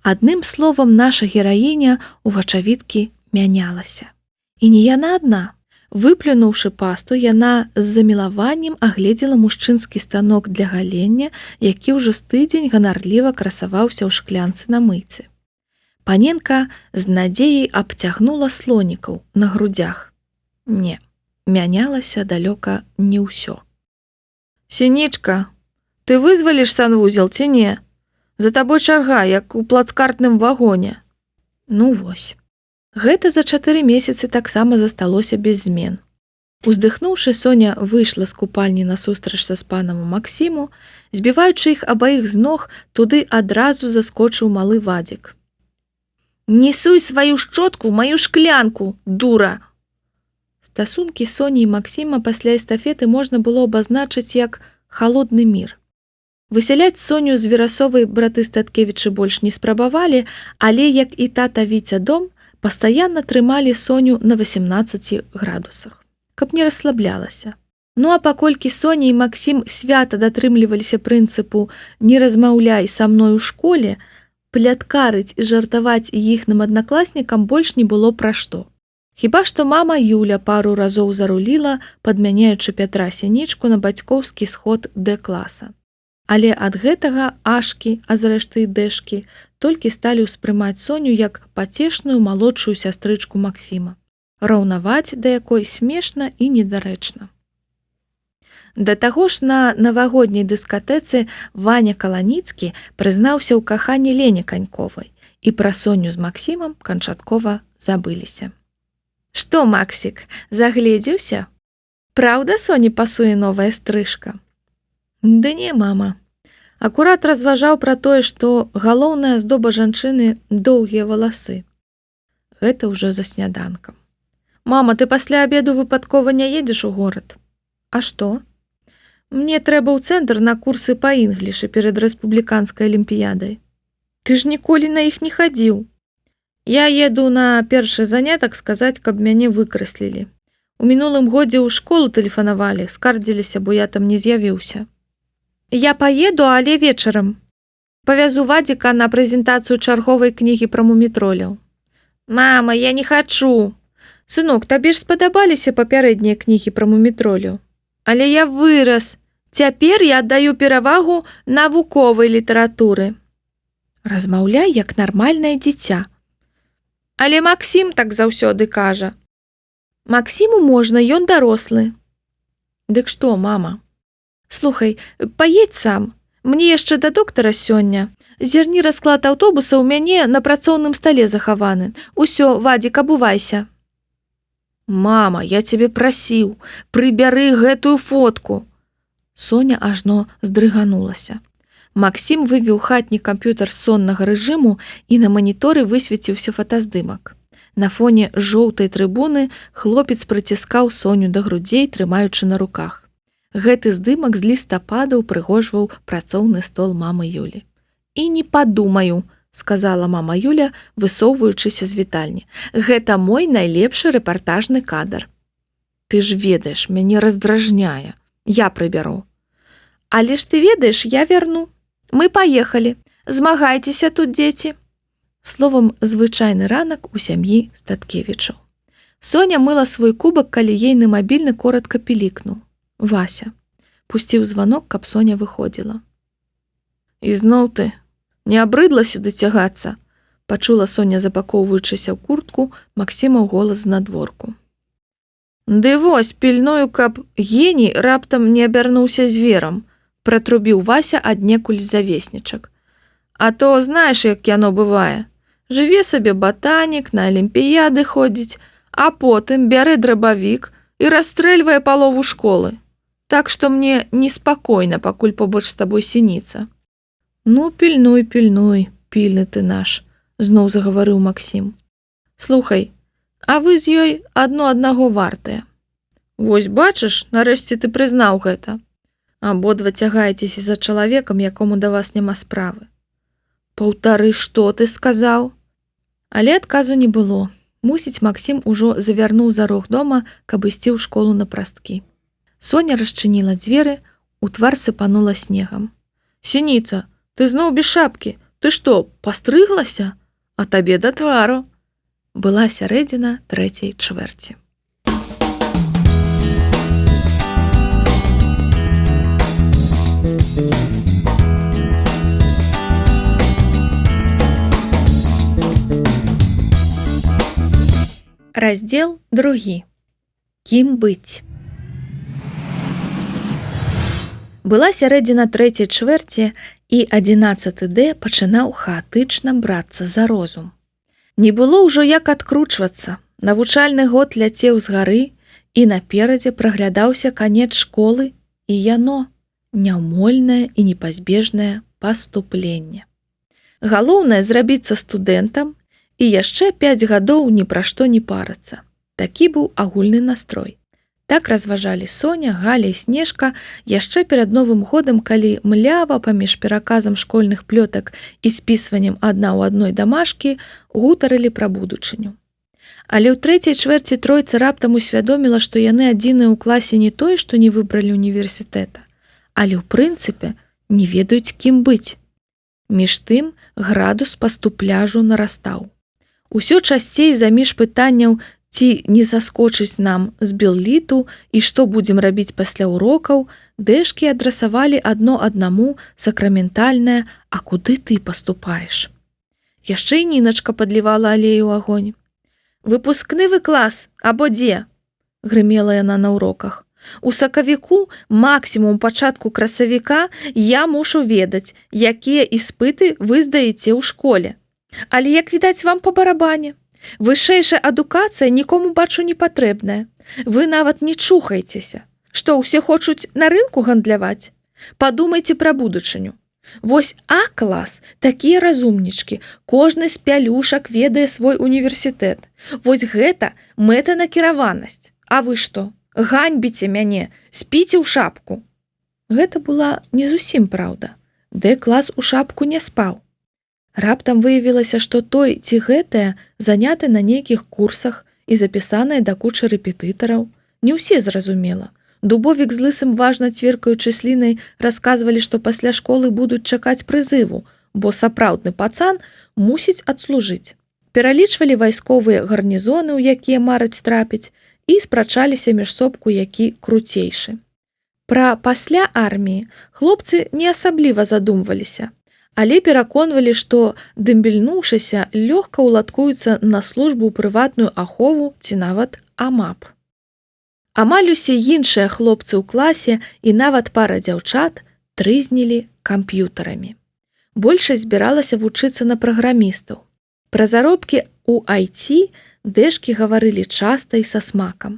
Адным словам, наша гераіня ў вачавіткі мянялася. І не яна адна. Выплюнуўшы пасту, яна з замілаваннем агледзела мужчынскі станок для галення, які ўжо з тыдзень ганарліва красаваўся ў шклянцы на мыйцы. Паненка з надзеяй абцягнула слонікаў на грудзях. Не, мянялася далёка не ўсё. «Сінічка, ты вызваліш санвузел ці не? За табой чарга, як у плацкартным вагоне. Ну вось. Гэта за 4 месяцы таксама засталося без змен. Уздыхнуўшы, Соня выйшла з купальні насустрач са спанаму Максіму, збіваючы іх абаіх з ног, туды адразу заскочыў малы Вадзік. «Не суй сваю шчотку ў маю шклянку, дура!» Стасункі Соні і Максіма пасля эстафеты можна было абазначыць як «халодны мір». Высяляць Соню з Верасовай браты Статкевічы больш не спрабавалі, але, як і тата Віця дом, пастаянна трымалі Соню на 18 градусах, каб не расслаблялася. Ну а паколькі Соня і Максім свята датрымліваліся прынцыпу «не размаўляй са мной у школе», пляткарыць і жартаваць іх аднакласнікам больш не было пра што. Хіба што мама Юля пару разоў заруліла, падмяняючы Пятра Сянічку на бацькоўскі сход Д-класа. Але ад гэтага Ашкі, а зрэшты і Дэшкі, толькі сталі ўспрымаць Соню як пацешную малодшую сястрычку Максіма, раўнаваць да якой смешна і недарэчна. Да таго ж на навагодняй дыскатэцы Ваня Каланіцкі прызнаўся ў каханні Лені Каньковай, і пра Соню з Максімам канчаткова забыліся. Што, Максік, загледзеўся? Праўда, Соні пасуе новая стрыжка? Ды не, мама. Акурат разважаў пра тое, што галоўная аздоба жанчыны – доўгія валасы. Гэта ўжо за сняданкам. Мама, ты пасля абеду выпадкова не едзеш у горад? А што? Мне трэба ў цэнтр на курсы па інглішы перад рэспубліканскай алімпіядай. Ты ж ніколі на іх не хадзіў. Я еду на першы занятак сказаць, каб мяне выкраслілі. У мінулым годзе ў школу тэлефанавалі, скардзіліся, бо я там не з'явіўся. Я паеду, але вечарам. Павязу Вадзіка на прэзентацыю чарговай кнігі пра мумітроляў. Мама, я не хачу. Сынок, табе ж спадабаліся папярэднія кнігі пра мумітроляў. Але я вырас. Цяпер я аддаю перавагу навуковай літаратуры. Размаўляй, як нармальнае дзіця. Але Максім так заўсёды кажа. Максіму можна, ён дарослы. Дык што, мама? Слухай, паедзь сам. Мне яшчэ да доктара сёння. Зерні расклад аўтобуса ў мяне на працоўным стале захаваны. Усё, Вадзік, абувайся. Мама, я цябе прасіў, прыбяры гэтую фотку. Соня ажно здрыганулася. Максім вывеў хатні камп'ютар соннага рэжыму і на маніторы высвеціўся фотаздымак. На фоне жоўтай трыбуны хлопец прыціскаў Соню да грудзей, трымаючы на руках. Гэты здымак з лістапада ўпрыгожваў працоўны стол мамы Юлі. І не падумаю, сказала мама Юля, высоўваючыся з вітальні. Гэта мой найлепшы рэпартажны кадр. Ты ж ведаеш, мяне раздражняе. Я прыбяру. Але ж ты ведаеш, я вярну. Мы паехалі. Змагайцеся тут, дзеці. Словам, звычайны ранак у сям'і Статкевічаў. Соня мыла свой кубак, калі ейны мабільны коратка пілікнуў. Вася. Пусціў званок, каб Соня выходзіла. Ізноў ты. Не абрыдла сюды цягацца, пачула Соня, запакоўваючыся ў куртку, Максімаў голас з надворку. Ды вось, пільную, каб геній раптам не абярнуўся зверам, пратрубіў Вася аднекуль з завеснічак. А то, знаеш, як яно бывае. Жыве сабе батанік, на алімпіяды ходзіць, а потым бярэ драбавік і расстрэльвае палову школы. Так што мне неспакойна, пакуль побач з табой сініца. Ну, пільнуй, пільнуй, пільны ты наш, зноў загаварыў Максім. Слухай, а вы з ёй аднаго вартыя. Вось бачыш, нарэшце ты прызнаў гэта. Абодва цягаецеся за чалавекам, якому да вас няма справы. Паўтары, што ты сказаў? Але адказу не было. Мусіць, Максім ужо завярнуў за рог дома, каб ісці ў школу на прасткі. Соня расчыніла дзверы, у твар сыпанула снегам. Сініца, ты зноў без шапкі. Ты што, пастрыглася? А табе да твару. Была сярэдзіна 3-й чвэрці. Раздзел 2. Кім быць? Была сярэдзіна 3-й чвэрці, І 11D пачынаў хаатычна брацца за розум. Не было ўжо як адкручвацца. Навучальны год ляцеў з гары, і наперадзе праглядаўся канец школы, і яно няўмольнае і непазбежнае паступленне. Галоўнае зрабіцца студэнтам і яшчэ 5 гадоў ні пра што не парацца. Такі быў агульны настрой. Так разважалі Соня, Галя і Снежка яшчэ перад Новым годам, калі млява паміж пераказам школьных плётак і спісваннем адна ў адной дамашкі гутарылі пра будучыню. Але ў трэцяй чвэрці тройца раптам усвядоміла, што яны адзіныя ў класе не тое, што не выбралі універсітэта, але ў прынцыпе не ведаюць, кім быць. Між тым градус паступляжу нарастаў. Усё часцей заміж пытанняў, ці не заскочыць нам з белліту і што будзем рабіць пасля урокаў, дэшкі адрасавалі адно аднаму сакраментальнае «А куды ты паступаеш?». Яшчэ і Ніначка падлівала алею ў агонь. «Выпускны вы клас, або дзе?» – грымела яна на уроках. «У сакавіку, максімум пачатку красавіка, я мушу ведаць, якія іспыты вы здаеце ў школе. Але, як відаць, вам па барабане. Вышэйшая адукацыя нікому, бачу, не патрэбная. Вы нават не чухайцеся. Што, усе хочуць на рынку гандляваць? Падумайце пра будучыню. Вось А-клас, такія разумнічкі, кожны з пялюшак ведае свой універсітэт. Вось гэта мэтанакіраванасць. А вы што, ганьбіце мяне, спіце ў шапку». Гэта была не зусім праўда. Д-клас у шапку не спаў. Раптам выявілася, што той ці гэтая заняты на нейкіх курсах і запісаныя да кучы рэпетытараў. Не ўсе зразумела. Дубовік з лысым важна цверкаючы слінай расказвалі, што пасля школы будуць чакаць прызыву, бо сапраўдны пацан мусіць адслужыць. Пералічвалі вайсковыя гарнізоны, у якія мараць трапіць, і спрачаліся між собку, які круцейшы. Пра пасля арміі хлопцы не асабліва задумваліся, але пераконвалі, што, дымбельнуўшыся, лёгка ўладкуюцца на службу ў прыватную ахову ці нават АМАП. Амаль усе іншыя хлопцы ў класе і нават пара дзяўчат трызнілі камп'ютарамі. Большасць збіралася вучыцца на праграмістаў. Пра заробкі ў IT дэшкі гаварылі часта і са смакам.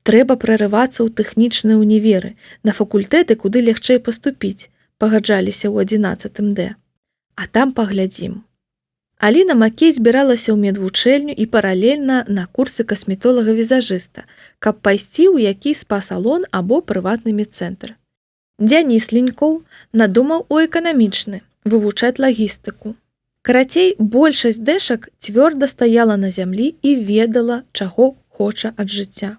Трэба прарывацца ў тэхнічныя універы, на факультэты, куды лягчэй паступіць, пагаджаліся ў 11D. А там паглядзім. Аліна Макей збіралася ў медвучэльню і паралельна на курсы касметолага-візажыста, каб пайсці ў які спа-салон або прыватны медцэнтр. Дзяніс Ленькоў надумаў у эканамічны, вывучаць лагістыку. Карацей, большасць дэшак цвёрда стаяла на зямлі і ведала, чаго хоча ад жыцця.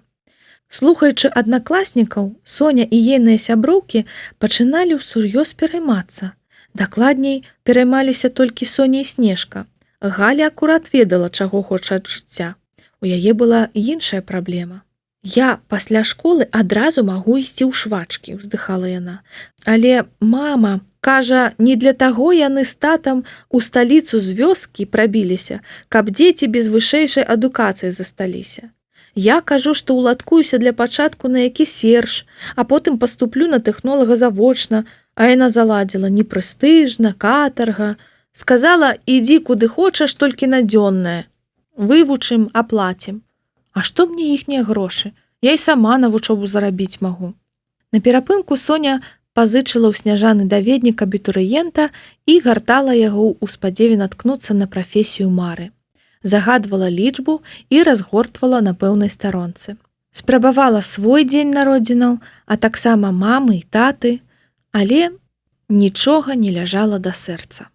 Слухаючы аднакласнікаў, Соня і ейныя сяброўкі пачыналі ўсур'ёз пераймацца. Дакладней, пераймаліся толькі Соня і Снежка. Галя акурат ведала, чаго хоча ад жыцця. У яе была іншая праблема. «Я пасля школы адразу магу ісці ў швачкі», – уздыхала яна. «Але мама, кажа, не для таго яны з татам у сталіцу з вёскі прабіліся, каб дзеці без вышэйшай адукацыі засталіся. Я кажу, што ўладкуюся для пачатку на які серж, а потым паступлю на тэхнолага завочна, а яна заладзіла непрэстыжна, катарга. Сказала, ідзі куды хочаш, толькі на дзённае. Вывучым, аплацім. А што мне іхнія грошы? Я і сама на вучобу зарабіць магу». На перапынку Соня пазычыла ў Сняжаны даведнік абітурыента і гартала яго ў спадзеве наткнуцца на прафесію мары. Загадвала лічбу і разгортвала на пэўнай старонцы. Спрабавала свой дзень народзінаў, а таксама мамы і таты, але нічога не ляжала да сэрца.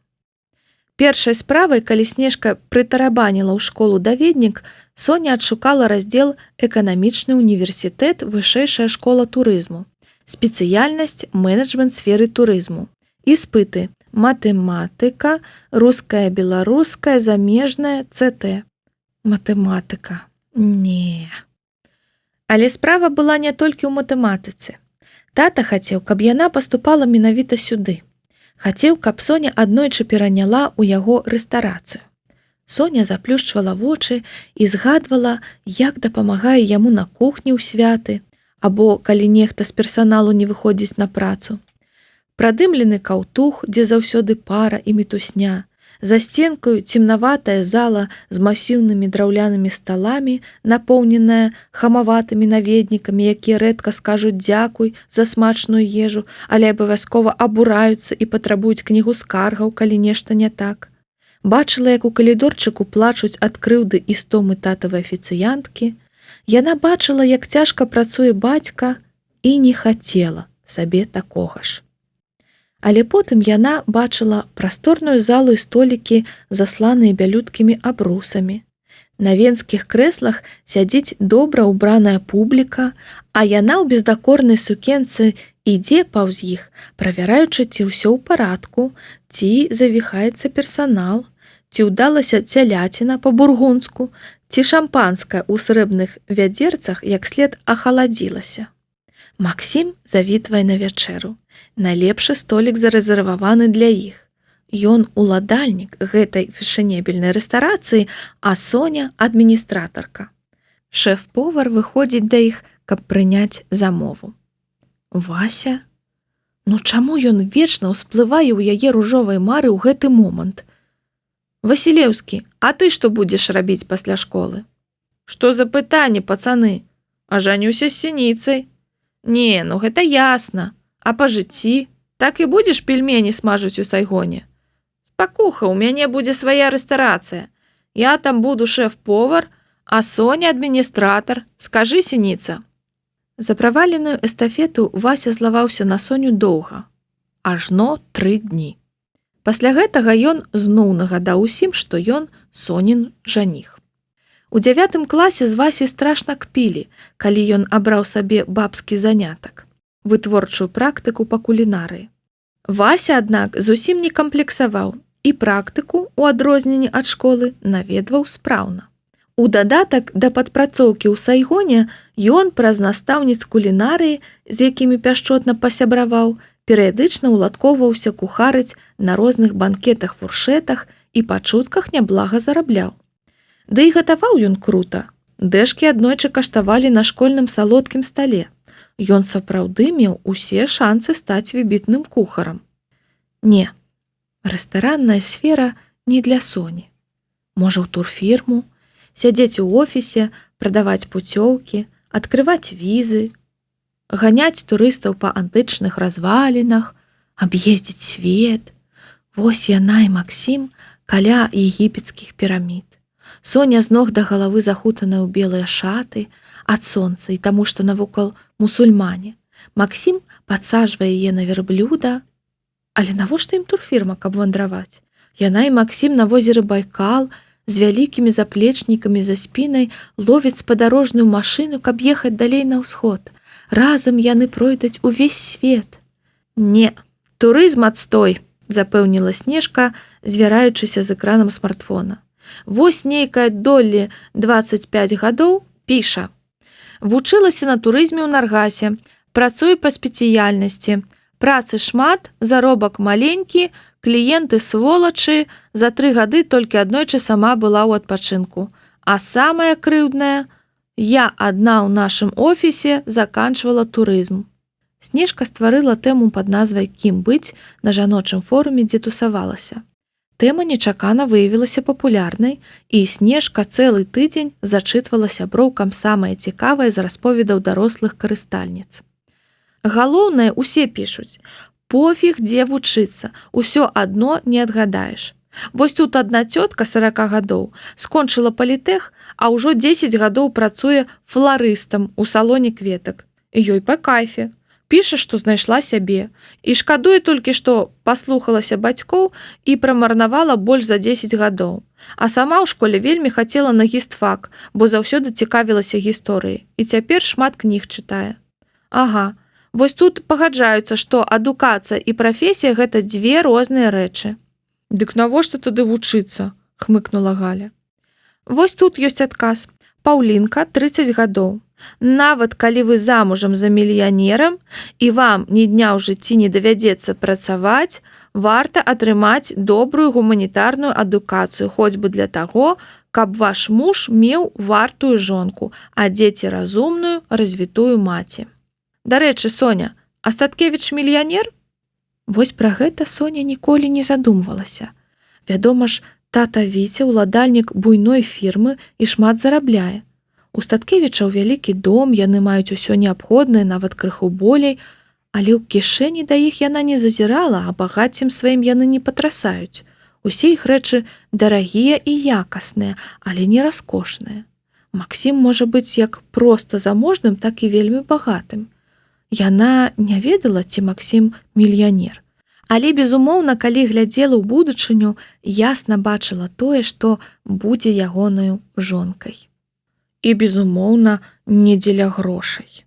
Першай справай, калі Снежка прытарабаніла ў школу даведнік, Соня адшукала раздзел «Эканамічны універсітэт, вышэйшая школа турызму», спецыяльнасць «Менеджмент сферы турызму», іспыты «Матэматыка», «Руская, беларуская, замежная, ЦТ». Матэматыка. Не. Але справа была не толькі ў матэматыцы. Тата хацеў, каб яна паступала менавіта сюды. Хацеў, каб Соня аднойчы пераняла ў яго рэстарацыю. Соня заплюшчвала вочы і згадвала, як дапамагае яму на кухні ў святы, або калі нехта з персаналу не выходзіць на працу. Прадымлены каўтух, дзе заўсёды пара і мітусня. За сценкаю цемнаватая зала з масіўнымі драўлянымі сталамі, напоўненая хамаватымі наведнікамі, якія рэдка скажуць дзякуй за смачную ежу, але абавязкова абураюцца і патрабуюць кнігу скаргаў, калі нешта не так. Бачыла, як у калідорчыку плачуць ад крыўды і стомы татавай афіцыянткі. Яна бачыла, як цяжка працуе бацька, і не хацела сабе такога ж. Але потым яна бачыла прасторную залу і столікі, засланыя бялюткімі абрусамі. На венскіх крэслах сядзіць добра ўбраная публіка, а яна ў бездакорнай сукенцы ідзе паўз іх, правяраючы, ці ўсё ў парадку, ці завіхаецца персанал, ці ўдалася цяляціна па-бургунску, ці шампанскае ў срэбных вядзерцах як след ахаладзілася. Максім завітвае на вячэру. Найлепшы столік зарэзерваваны для іх. Ён уладальнік гэтай фешанебельнай рэстарацыі, а Соня – адміністратарка. Шэф-повар выходзіць да іх, каб прыняць замову. Вася? Ну чаму ён вечна ўсплывае ў яе ружовай мары ў гэты момант? Васілеўскі, а ты што будзеш рабіць пасля школы? Што за пытанне, пацаны? Ажанюся з сініцай. Не, ну гэта ясна. А па жыцці? Так і будзеш пельмені смажыць у Сайгоне? Спакуха, у мяне будзе свая рэстарацыя. Я там буду шэф-повар, а Соня адміністратар. Скажы, сініца. За праваленую эстафету Вася злаваўся на Соню доўга. Ажно 3 дні. Пасля гэтага ён зноў нагадаў усім, што ён Сонін жаніх. У 9 класе з Васі страшна кпілі, калі ён абраў сабе бабскі занятак, вытворчую практыку па кулінарыі. Вася, аднак, зусім не камплексаваў і практыку, у адрозненні ад школы, наведваў спраўна. У дадатак да падпрацоўкі ў Сайгоне ён праз настаўніц кулінарыі, з якімі пяшчотна пасябраваў, перыядычна ўладкоўваўся кухарыць на розных банкетах-фуршэтах і па чутках няблага зарабляў. Ды і гатаваў ён крута. Дэшкі аднойчы каштавалі на школьным салодкім стале. Ён сапраўды меў усе шанцы стаць выбітным кухарам. Не, рэстаранная сфера не для Соні. Можа, у турфірму, сядзець у офісе, прадаваць пуцёўкі, адкрываць візы, ганяць турыстаў па антычных развалінах, аб'ездзіць свет. Вось яна і Максім каля егіпецкіх пірамід. Соня з ног да галавы захутаная ў белыя шаты ад сонца і таму, што навокал мусульмане. Максім падсаджвае яе на верблюда. Але навошта ім турфірма, каб вандраваць? Яна і Максім на возеры Байкал з вялікімі заплечнікамі за спінай ловяць спадарожную машыну, каб ехаць далей на ўсход. Разам яны пройдуць увесь свет. Не, турызм адстой, запэўніла Снежка, звяраючыся з экранам смартфона. Вось нейкая Доллі 25 гадоў піша. Вучылася на турызме ў Наргасе, працуе па спецыяльнасці. Працы шмат, заробак маленькі, кліенты сволачы, за 3 гады толькі аднойчы сама была ў адпачынку. А самае крыўднае, я адна ў нашым офісе заканчвала турызм. Снежка стварыла тэму пад назвай «Кім быць» на жаночым форуме, дзе тусавалася. Тэма нечакана выявілася папулярнай, і Снежка цэлы тыдзень зачытвала сяброўкам самае цікавае з расповедаў дарослых карыстальніц. Галоўнае, усе пішуць, пофіг, дзе вучыцца, усё адно не адгадаеш. Вось тут адна цётка 40 гадоў скончыла палітэх, а ўжо 10 гадоў працуе фларыстам у салоне кветак. Ёй па кайфе. Піша, што знайшла сябе, і шкадуе толькі, што паслухалася бацькоў і прамарнавала больш за 10 гадоў. А сама ў школе вельмі хацела на гістфак, бо заўсёды цікавілася гісторыяй, і цяпер шмат кніг чытае. Ага, вось тут пагаджаюцца, што адукацыя і прафесія – гэта 2 розныя рэчы. Дык навошта тады вучыцца? – хмыкнула Галя. Вось тут ёсць адказ. Паўлінка, 30 гадоў. Нават калі вы замужам за мільянерам і вам ні дня ў жыцці не давядзецца працаваць, варта атрымаць добрую гуманітарную адукацыю, хоць бы для таго, каб ваш муж меў вартую жонку, а дзеці разумную, развітую маці. Дарэчы, Соня, а Статкевіч мільянер? Вось пра гэта Соня ніколі не задумвалася. Вядома ж, тата Віця ўладальнік буйной фірмы і шмат зарабляе. У Статкевічаў вялікі дом, яны маюць усё неабходнае, нават крыху болей, але ў кішэні да іх яна не зазірала, а багаццем сваім яны не патрасаюць. Усе іх рэчы дарагія і якасныя, але не раскошныя. Максім можа быць як проста заможным, так і вельмі багатым. Яна не ведала, ці Максім мільянер. Але, безумоўна, калі глядзела ў будучыню, ясна бачыла тое, што будзе ягонаю жонкай. І, безумоўна, не дзеля грошай.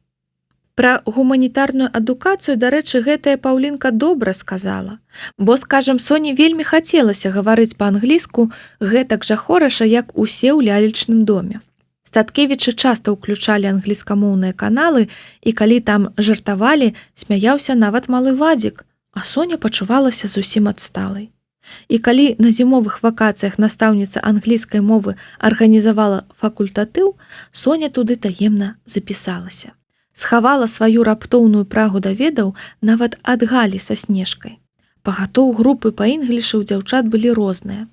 Пра гуманітарную адукацыю, дарэчы, гэтая Паўлінка добра сказала, бо, скажам, Соне вельмі хацелася гаварыць па-англійску гэтак жа хораша, як усе ў лялечным доме. Статкевічы часта ўключалі англійскамоўныя каналы, і калі там жартавалі, смяяўся нават малы Вадзік, а Соня пачувалася зусім адсталай. І калі на зімовых вакацыях настаўніца англійскай мовы арганізавала факультатыў, Соня туды таемна запісалася. Схавала сваю раптоўную прагу да ведаў нават ад Галі са Снежкай. Пагатоў групы па інглішы ў дзяўчат былі розныя.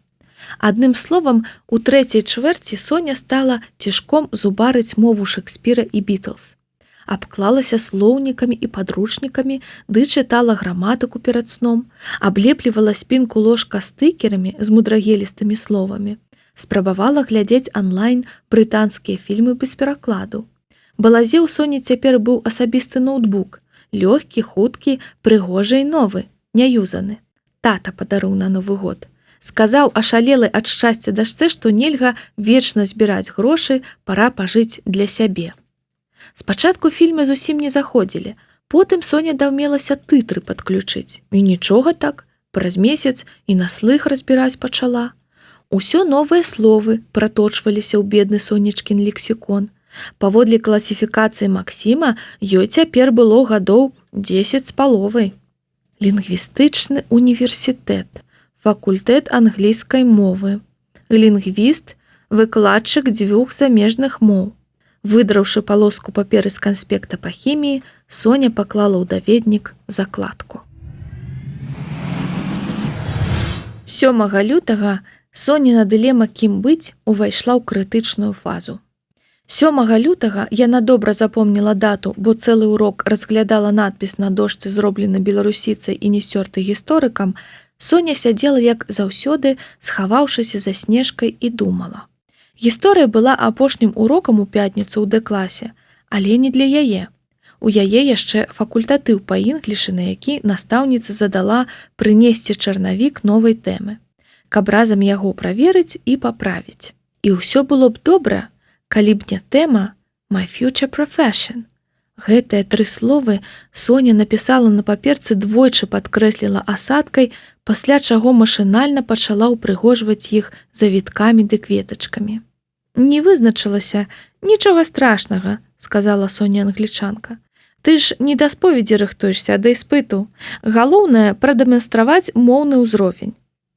Адным словам, у трэцяй чвэрці Соня стала цішком зубарыць мову Шекспіра і Бітлз. Абклалася слоўнікамі і падручнікамі, ды чытала граматыку перад сном, аблеплівала спінку ложка стыкерамі з мудрагелістымі словамі, спрабавала глядзець онлайн брытанскія фільмы без перакладу. Балазе ў Соні цяпер быў асабісты ноутбук, лёгкі, хуткі, прыгожы і новы, няюзаны. Тата падарыў на Новы год. Сказаў ашалелай ад шчасця дачцэ, што нельга вечна збіраць грошы, пара пажыць для сябе. Спачатку фільмы зусім не заходзілі, потым Соня даўмелася тытры падключыць. І нічога так, праз месяц і на слых разбіраць пачала. Усё новыя словы праточваліся ў бедны сонечкін лексікон. Паводле класіфікацыі Максіма, ёй цяпер было гадоў 10 з паловай. Лінгвістычны універсітэт, факультэт англійскай мовы, лінгвіст, выкладчык 2 замежных моў. Выдраўшы палоску паперы з канспекта па хіміі, Соня паклала ў даведнік закладку. 7 лютага Соніна дылема «Кім быць» увайшла ў крытычную фазу. 7 лютага яна добра запомніла дату, бо цэлы урок разглядала надпіс на дошцы, зроблены беларусіцай і не сцёрты гісторыкам. Соня сядзела, як заўсёды, схаваўшыся за Снежкай, і думала. Гісторыя была апошнім урокам у пятніцу ў Д-класе, але не для яе. У яе яшчэ факультатыў па інглішы, на які настаўніца задала прынесці чарнавік новай тэмы, каб разам яго праверыць і паправіць. І ўсё было б добра, калі б не тэма «My future profession». Гэтыя 3 словы Соня напісала на паперцы, двойчы падкрэсліла асадкай, пасля чаго машынальна пачала ўпрыгожваць іх завіткамі ды кветачкамі. «Не вызначылася, нічога страшнага», — сказала Соня англічанка. «Ты ж не да споведзі рыхтуешся, а да іспыту. Галоўнае прадэманстраваць моўны ўзровень».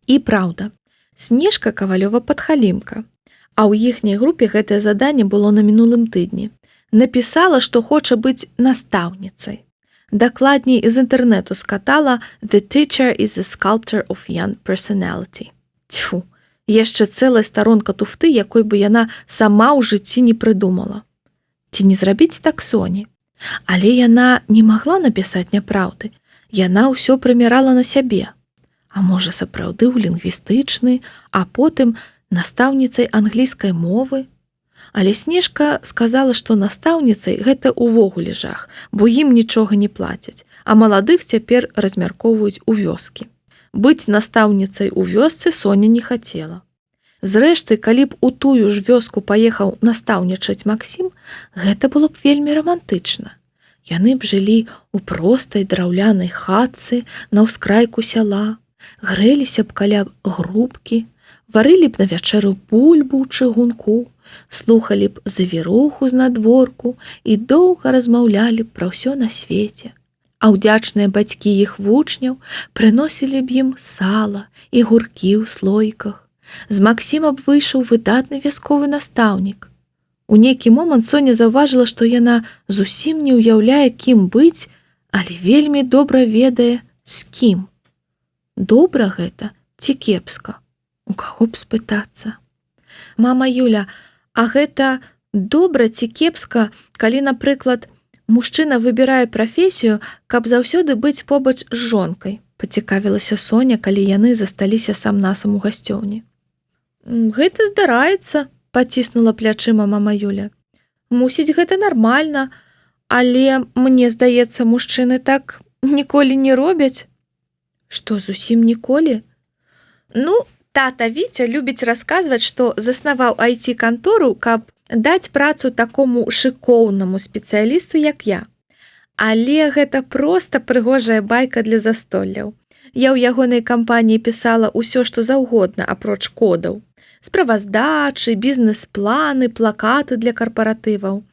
І праўда, Снежка Кавалёва-Падхалімка, а ў іхняй групе гэтае заданне было на мінулым тыдні, напісала, што хоча быць настаўніцай. Дакладней, з інтэрнэту скатала «The teacher is a sculptor of young personality». Тьфу, яшчэ цэлая старонка туфты, якой бы яна сама ў жыцці не прыдумала. Ці не зрабіць так Соні? Але яна не магла напісаць няпраўды. Яна ўсё прымірала на сябе. А можа, сапраўды ў лінгвістычны, а потым настаўніцай англійскай мовы? Але Снежка сказала, што настаўніцай гэта ўвогуле жах, бо ім нічога не плацяць, а маладых цяпер размяркоўваюць у вёскі. Быць настаўніцай у вёсцы Соня не хацела. Зрэшты, калі б у тую ж вёску паехаў настаўнічаць Максім, гэта было б вельмі рамантычна. Яны б жылі ў простай драўлянай хатцы на ўскрайку сяла, грэліся б каля грубкі, варылі б на вячэру бульбу ў чыгунку, слухалі б завіруху з надворку і доўга размаўлялі б пра ўсё на свеце. А ўдзячныя бацькі іх вучняў прыносілі б ім сала і гуркі ў слойках. З Максіма б выйшаў выдатны вясковы настаўнік. У нейкі момант Соня заўважыла, што яна зусім не ўяўляе, кім быць, але вельмі добра ведае, З кім? Добра гэта ці кепска? У каго б спытацца? Мама Юля, а гэта добра ці кепска, калі, напрыклад, мужчына выбірае прафесію, каб заўсёды быць побач з жонкай? Пацікавілася Соня, калі яны засталіся сам-насам у гасцёўні. Гэта здараецца, паціснула плячыма мама Юля. Мусіць, гэта нармальна, але, мне здаецца, мужчыны так ніколі не робяць. Што, зусім ніколі? Ну, тата Віця любіць расказваць, што заснаваў IT-кантору, каб даць працу такому шыкоўнаму спецыялісту, як я. Але гэта проста прыгожая байка для застолляў. Я ў ягонай кампаніі пісала ўсё, што заўгодна, апроч кодаў. Справаздачы, бізнес-планы, плакаты для карпаратываў.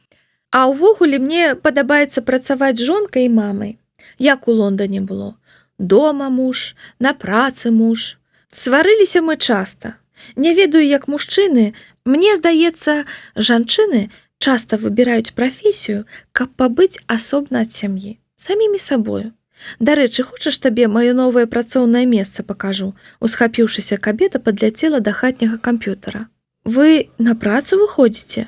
А ўвогуле мне падабаецца працаваць з жонкай і мамай. Як у Лондане было. Дома муж, на працы муж. Сварыліся мы часта. Не ведаю, як мужчыны, мне здаецца, жанчыны часта выбіраюць прафесію, каб пабыць асобна ад сям'і, самімі сабою. Дарэчы, хочаш табе маё новае працоўнае месца пакажу? Усхапіўшыся кабета падляцела да хатняга камп'ютара. Вы на працу выходзіце?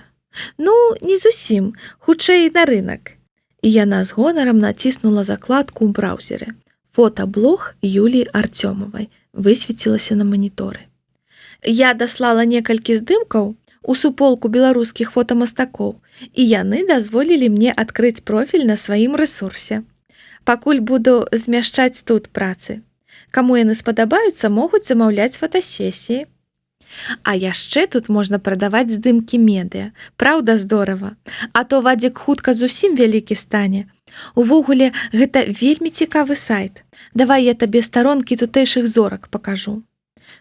Ну, не зусім, хутчэй на рынак. І яна з гонарам націснула закладку ў браўзеры. Фотаблог Юліі Артёмавай высвецілася на маніторы. Я даслала некалькі здымкаў у суполку беларускіх фотамастакоў, і яны дазволілі мне адкрыць профіль на сваім рэсурсе. Пакуль буду змяшчаць тут працы. Каму яны спадабаюцца, могуць замаўляць фотасесіі. А яшчэ тут можна прадаваць здымкі медыа. Праўда, здорава. А то Вадзік хутка зусім вялікі стане. Увогуле, гэта вельмі цікавы сайт. Давай я табе старонкі тутэйшых зорак пакажу.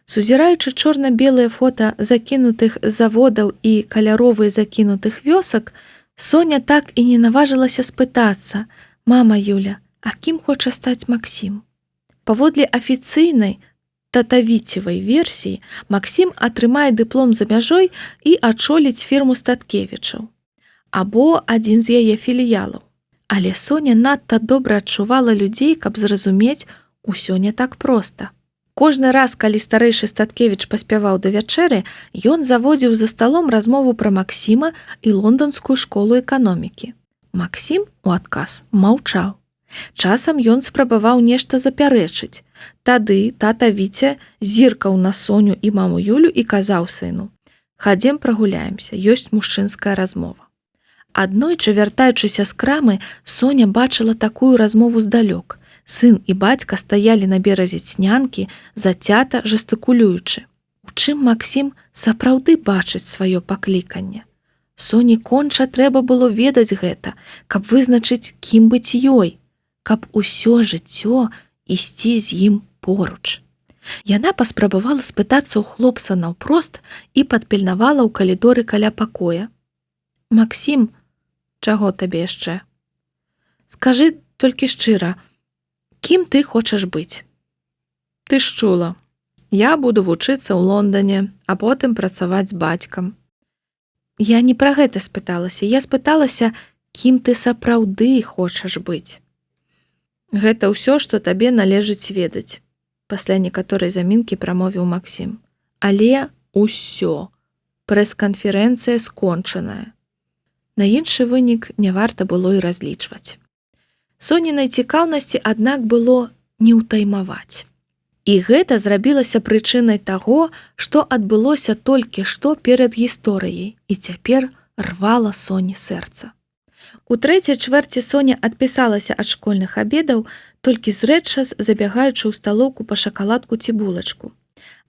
Сузіраючы чорна-белыя фота закінутых заводаў і каляровыя закінутых вёсак, Соня так і не наважылася спытацца: «Мама Юля, а кім хоча стаць Максім?» Паводле афіцыйнай татавіцевай версіі, Максім атрымае дыплом за мяжой і ачоліць фірму Статкевічаў. Або адзін з яе філіялаў. Але Соня надта добра адчувала людзей, каб зразумець, усё не так проста. Кожны раз, калі старэйшы Статкевіч паспяваў да вячэры, ён заводзіў за сталом размову пра Максіма і лонданскую школу эканомікі. Максім у адказ маўчаў. Часам ён спрабаваў нешта запярэчыць. Тады тата Віця зіркаў на Соню і маму Юлю і казаў сыну: «Хадзем прагуляемся, ёсць мужчынская размова». Аднойчы, вяртаючыся з крамы, Соня бачыла такую размову здалёк. Сын і бацька стаялі на беразе Цнянкі, зацята жэстыкулюючы. У чым Максім сапраўды бачыць сваё пакліканне? Соні конча трэба было ведаць гэта, каб вызначыць, кім быць ёй, каб усё жыццё ісці з ім поруч. Яна паспрабавала спытацца ў хлопца наўпрост і падпільнавала ў калідоры каля пакоя. «Максім, чаго табе яшчэ? Скажы толькі шчыра, кім ты хочаш быць?» «Ты ж чула, я буду вучыцца ў Лондане, а потым працаваць з бацькам». «Я не пра гэта спыталася, я спыталася, кім ты сапраўды хочаш быць». «Гэта ўсё, што табе належыць ведаць», пасля некаторай замінкі прамовіў Максім. «Але ўсё, прэс-канферэнцыя скончаная». На іншы вынік не варта было і разлічваць. Сонінай цікаўнасці, аднак, было не ўтаймаваць. І гэта зрабілася прычынай таго, што адбылося толькі што перад гісторыяй, і цяпер рвала Соні сэрца. У трэцяй чвэрці Соня адпісалася ад школьных абедаў, толькі зрэдчас забягаючы ў сталоўку па шакаладку ці булачку.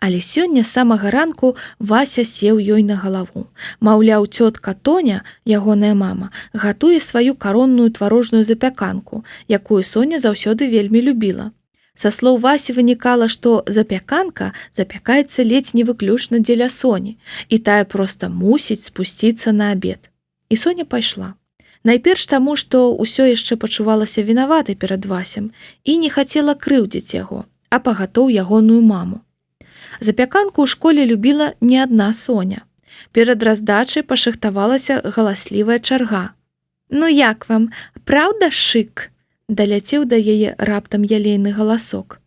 Але сёння з самага ранку Вася сеў ёй на галаву. Маўляў, цётка Тоня, ягоная мама, гатуе сваю каронную тварожную запяканку, якую Соня заўсёды вельмі любіла. Са слоў Васі вынікала, што запяканка запякаецца ледзь не выключна дзеля Соні, і тая проста мусіць спусціцца на абед. І Соня пайшла. Найперш таму, што ўсё яшчэ пачувалася вінаватай перад Васем і не хацела крыўдзіць яго, а пагатоў ягоную маму. Запяканку ў школе любіла не адна Соня. Перад раздачай пашыхтавалася галаслівая чарга. «Ну як вам, праўда шык?» Даляцеў да яе раптам ялейны галасок.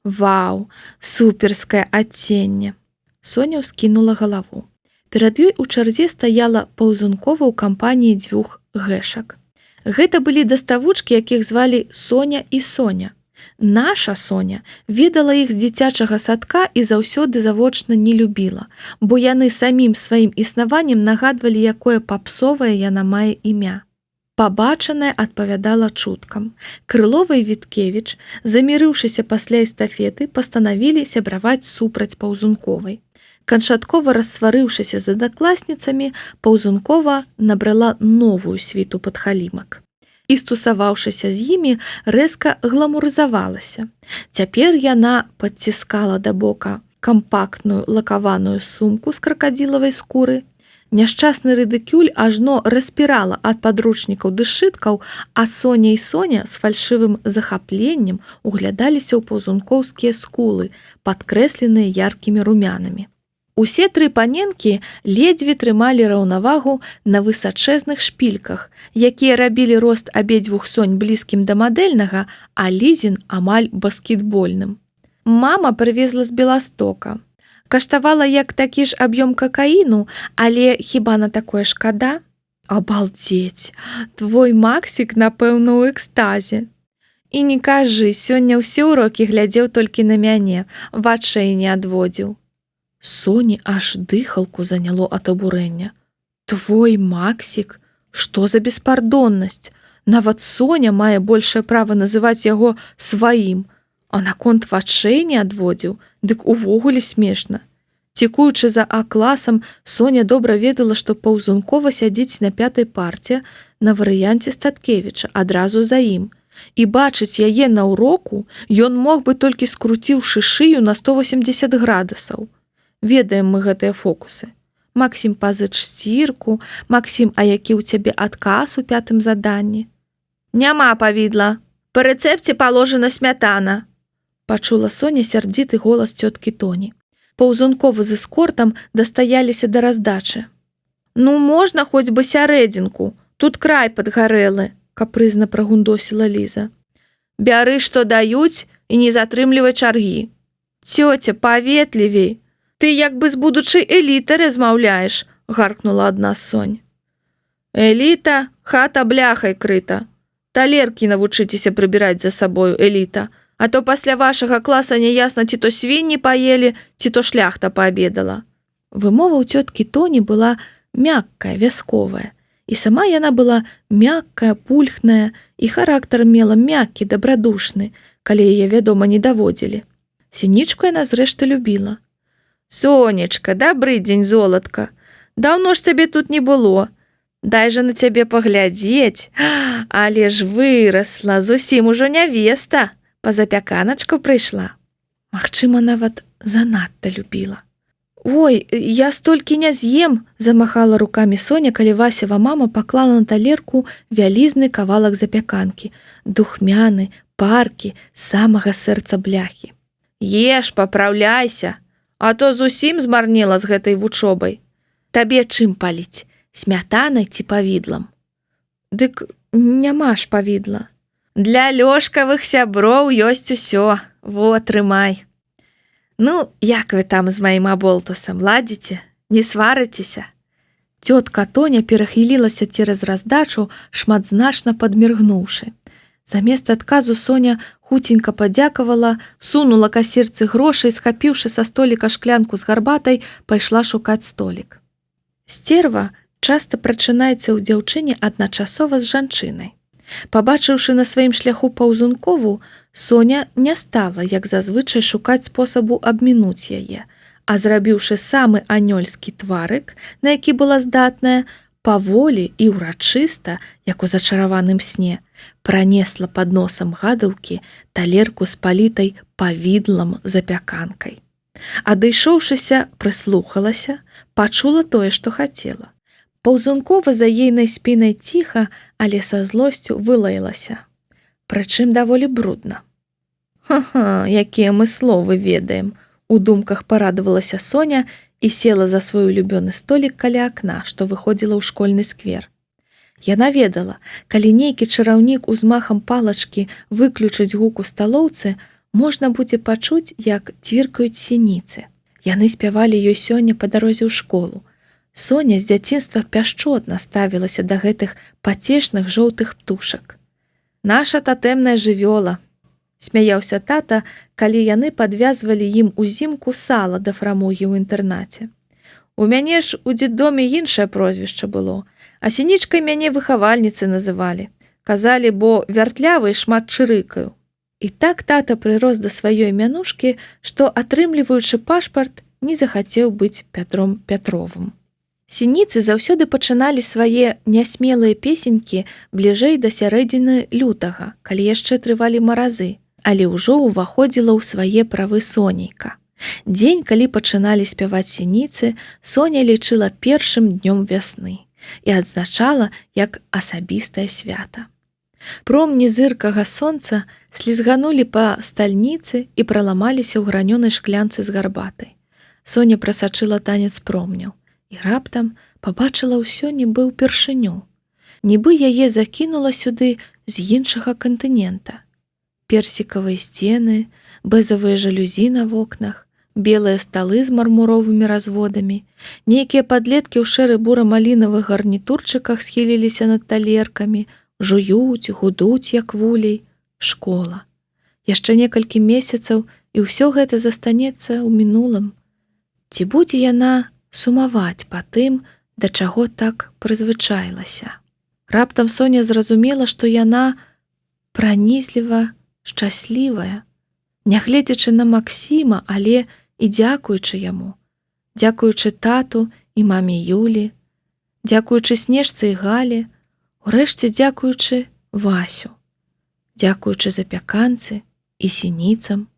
Вау, суперскае адценне. Соня ўскінула галаву. Перад ёй у чарзе стаяла паўзункова ў кампаніі 2 гэшак. Гэта былі даставучкі, якіх звалі Соня і Соня. Наша Соня ведала іх з дзіцячага садка і заўсёды завочна не любіла, бо яны самім сваім існаваннем нагадвалі, якое папсовае яна мае імя. Пабачанае адпавядала чуткам. Крылова і Віткевіч, замірыўшыся пасля эстафеты, пастанавілі сябраваць супраць паўзунковай. Канчаткова рассварыўшыся з аднакласніцамі, паўзункова набрала новую світу падхалімак. І, стусаваўшыся з імі, рэзка гламурызавалася. Цяпер яна падціскала да бока кампактную лакаваную сумку з кракадзілавай скуры. Няшчасны рыдыкюль ажно распірала ад падручнікаў ды сшыткаў, а Соня і Соня з фальшывым захапленнем углядаліся ў паўзункоўскія скулы, падкрэсленыя яркімі румянамі. Усе 3 паненкі ледзьве трымалі раўнавагу на высачэзных шпільках, якія рабілі рост абедзвюх Сонь блізкім да мадэльнага, а Лізін амаль баскетбольным. Мама прывезла з Беластока. Каштавала як такі ж аб'ём какаіну, але хіба на такое шкада? Абалдзець! Твой Максік, напэўна, у экстазе. І не кажы, сёння ўсе ўрокі глядзеў толькі на мяне, вачэй не адводзіў. Соні аж дыхалку заняло ад абурэння. Твой Максік? Што за беспардоннасць? Нават Соня мае большае права называць яго сваім, а наконт вачэй не адводзіў, дык увогуле смешна. Цікуючы за А-класам, Соня добра ведала, што паўзункова сядзіць на 5-й парце на варыянце Статкевіча, адразу за ім. І бачыць яе на ўроку ён мог бы толькі скруціўшы шыю на 180 градусаў. Ведаем мы гэтыя фокусы. Максім, пазыч сцірку, Максім, а які ў цябе адказ у 5-м заданні? Няма павідла. Па рэцэпце паложана смятана. Пачула Соня сярдзіты голас цёткі Тоні. Паўзунковы з эскортам дастаяліся да раздачы. Ну, можна хоць бы сярэдзінку. Тут край падгарэлы, капрызна прагундосіла Ліза. Бяры, што даюць, і не затрымлівай чаргі. Цёця, паветлівей. Ты як бы з будучай элітай размаўляеш, гаркнула адна з Сонь. Эліта, хата бляхай крыта. Талеркі навучыцеся прыбіраць за сабою, эліта. А то пасля вашага класа няясна, ці то свінні паелі, ці то шляхта паабедала. Вымова ў цёткі Тоні была мяккая, вясковая. І сама яна была мяккая, пульхная, і характар мела мяккі, дабрадушны, калі яе, вядома, не даводзілі. Сінічку яна зрэшты любіла. Сонечка, дабры дзень, золатка. Даўно ж цябе тут не было. Дай жа на цябе паглядзець. Але ж вырасла, зусім ужо нявеста. Па запяканачку прыйшла. Магчыма, нават занадта любіла. Ой, я столькі не з'ем, замахала рукамі Соня, калі Васева мама паклала на талерку вялізны кавалак запяканкі, духмяны, паркі, самага сэрца бляхі. Еш, папраўляйся, а то зусім змарнела з гэтай вучобай. Табе чым паліць, смятанай ці павідлам? Дык няма ж павідла. Для лёшкавых сяброў ёсць усё, во, трымай. Ну, як вы там з маім аболтусам, ладзіце? Не сварыцеся? Цётка Тоня перахілілася цераз раздачу, шматзначна падміргнуўшы. Замест адказу Соня хуценька падзякавала, сунула касірцы грошы і, схапіўшы са століка шклянку з гарбатай, пайшла шукаць столік. Сцерва часта прачынаецца ў дзяўчыне адначасова з жанчынай. Пабачыўшы на сваім шляху паўзункову, Соня не стала, як зазвычай, шукаць спосабу абмінуць яе, а зрабіўшы самы анёльскі тварык, на які была здатная, паволі і ўрачыста, як у зачараваным сне, пранесла пад носам гадаўкі талерку з палітай павідлам запяканкай. Адышоўшыся, прыслухалася, пачула тое, што хацела. Паўзункова за ейнай спінай ціха, але са злосцю вылаялася. Прычым даволі брудна. Ха-ха, якія мы словы ведаем, у думках парадавалася Соня і села за свой улюбёны столік каля акна, што выходзіла ў школьны сквер. Яна ведала, калі нейкі чараўнік узмахам палачкі выключыць гук у сталоўцы, можна будзе пачуць, як цвіркаюць сініцы. Яны спявалі ёй сёння па дарозе ў школу. Соня з дзяцінства пяшчотна ставілася да гэтых пацешных жоўтых птушак. «Наша татэмная жывёла», – смяяўся тата, калі яны падвязвалі ім узімку сала да фрамугі ў інтэрнаце. «У мяне ж у дзетдоме іншае прозвішча было, а сінічкай мяне выхавальніцы называлі. Казалі, бо вяртлявы і шмат чырыкаю». І так тата прырос да сваёй мянушкі, што, атрымліваючы пашпарт, не захацеў быць Пятром Пятровым. Сініцы заўсёды пачыналі свае нясмелыя песенькі бліжэй да сярэдзіны лютага, калі яшчэ трывалі маразы, але ўжо ўваходзіла ў свае правы Сонейка. Дзень, калі пачыналі спяваць сініцы, Соня лічыла першым днём вясны і адзначала як асабістае свята. Промні зыркага сонца слізганулі па стальніцы і праламаліся ў гранёнай шклянцы з гарбатай. Соня прасачыла танец промняў і раптам пабачыла ўсё нібы ўпершыню. Нібы яе закінула сюды з іншага кантынента. Персікавыя сцены, бэзавыя жалюзі на вокнах, белыя сталы з мармуровымі разводамі, нейкія падлеткі ў шэры-бура-малінавых гарнітурчыках схіліліся над талеркамі, жуюць, гудуць, як вулей. Школа. Яшчэ некалькі месяцаў, і ўсё гэта застанецца ў мінулым. Ці будзе яна сумаваць па тым, да чаго так прызвычаілася? Раптам Соня зразумела, што яна пранізліва шчаслівая, нягледзячы на Максіма, але і дзякуючы яму. Дзякуючы тату і маме Юлі, дзякуючы Снежцы і Галі, урэшце дзякуючы Васю, дзякуючы запяканцы і сініцам.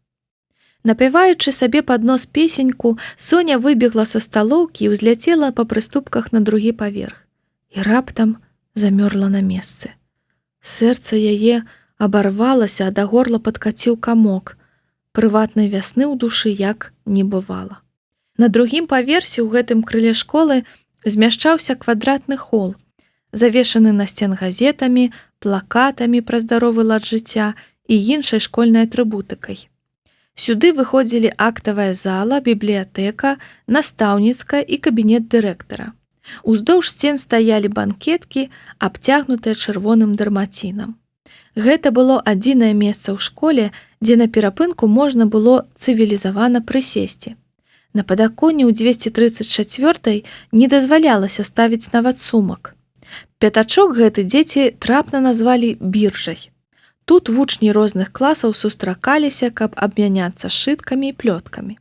Напяваючы сабе пад нос песеньку, Соня выбегла са сталоўкі і ўзляцела па прыступках на другі паверх. І раптам замёрла на месцы. Сэрца яе абарвалася, а да горла падкаціў камок. Прыватнай вясны ў душы як не бывала. На другім паверсе ў гэтым крыле школы змяшчаўся квадратны хол, завешаны на сцен газетамі, плакатамі пра здаровы лад жыцця і іншай школьнай атрыбутыкай. Сюды выходзілі актавая зала, бібліятэка, настаўніцкая і кабінет дырэктара. Уздоўж сцен стаялі банкеткі, абцягнутыя чырвоным дармацінам. Гэта было адзінае месца ў школе, дзе на перапынку можна было цывілізавана прысесці. На падаконе ў 234 не дазвалялася ставіць нават сумак. Пятачок гэты дзеці трапна назвалі біржай. Тут вучні розных класаў сустракаліся, каб абмяняцца сшыткамі і плёткамі.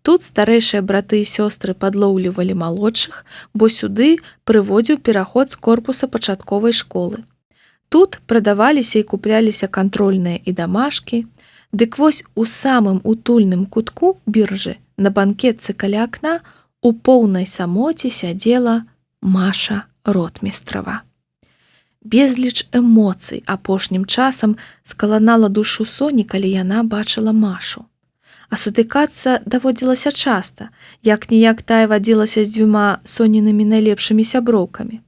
Тут старэйшыя браты і сёстры падлоўлівалі малодшых, бо сюды прыводзіў пераход з корпуса пачатковай школы. Тут прадаваліся і купляліся кантрольныя і дамашкі, дык вось у самым утульным кутку біржы на банкетцы каля акна у поўнай самоце сядзела Маша Ротмістрава. Безліч эмоцый апошнім часам скаланала душу Соні, калі яна бачыла Машу. А сутыкацца даводзілася часта, як-ніяк тая вадзілася з дзвюма Сонінымі найлепшымі сяброўкамі.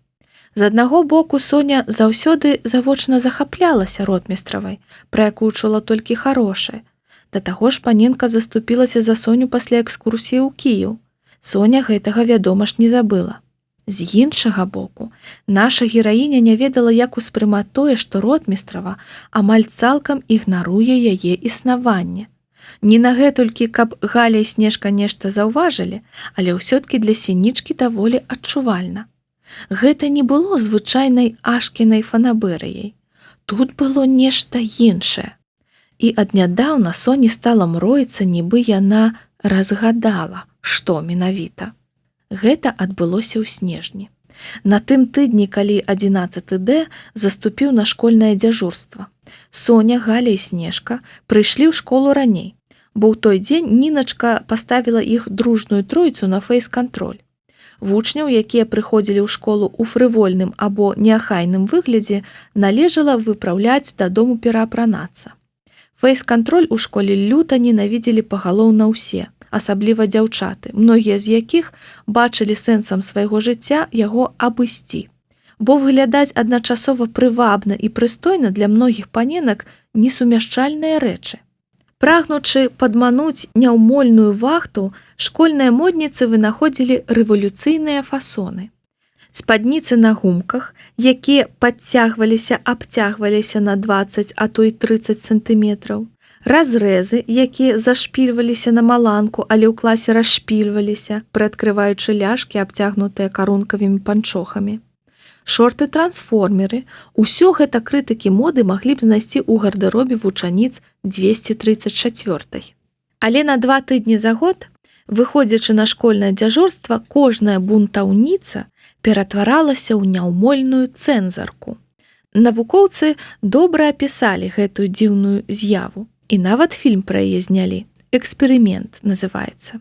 З аднаго боку Соня заўсёды завочна захаплялася Ротмістравай, пра якую чула толькі харошае. Да таго ж паненка заступілася за Соню пасля экскурсіі ў Кіеў. Соня гэтага, вядома ж, не забыла. З іншага боку, наша гераіня не ведала, як успрымаць тое, што Ротмістрава амаль цалкам ігнаруе яе існаванне. Не на гэтулькі, каб Галя і Снежка нешта заўважылі, але ўсё-ткі для сінічкі даволі адчувальна. Гэта не было звычайнай Ашкінай фанабэрыяй. Тут было нешта іншае. І аднядаўна Соні стала мроіцца, нібы яна разгадала, што менавіта. Гэта адбылося ў снежні. На тым тыдні, калі 11Д заступіў на школьнае дзяжурства. Соня, Галя і Снежка прыйшлі ў школу раней, бо ў той дзень Ніначка паставіла іх дружную тройцу на фэйс-кантроль. Вучняў, якія прыходзілі ў школу ў фрывольным або неахайным выглядзе, належала выпраўляць дадому пераапранацца. Фэйс-кантроль у школе люта ненавідзелі пагалоўна ўсе, асабліва дзяўчаты, многія з якіх бачылі сэнсам свайго жыцця яго абысці. бо выглядаць адначасова прывабна і прыстойна для многіх паненак несумяшчальныя рэчы. Прагнучы падмануць няўмольную вахту, школьныя модніцы вынаходзілі рэвалюцыйныя фасоны. Спадніцы на гумках, якія абцягваліся на 20, а то і 30 сантыметраў, разрэзы, якія зашпільваліся на маланку, але ў класе расшпільваліся, прыадкрываючы ляшкі, абцягнутыя карункавымі панчохамі. Шорты-трансформеры, усё гэта крытыкі моды маглі б знайсці ў гардэробе вучаніц 234. Але на 2 тыдні за год, выходзячы на школьнае дзяжурства, кожная бунтаўніца ператваралася ў няўмольную цэнзарку. Навукоўцы добра апісалі гэтую дзіўную з'яву, і нават фільм пра яе знялі. «Эксперымент» называецца.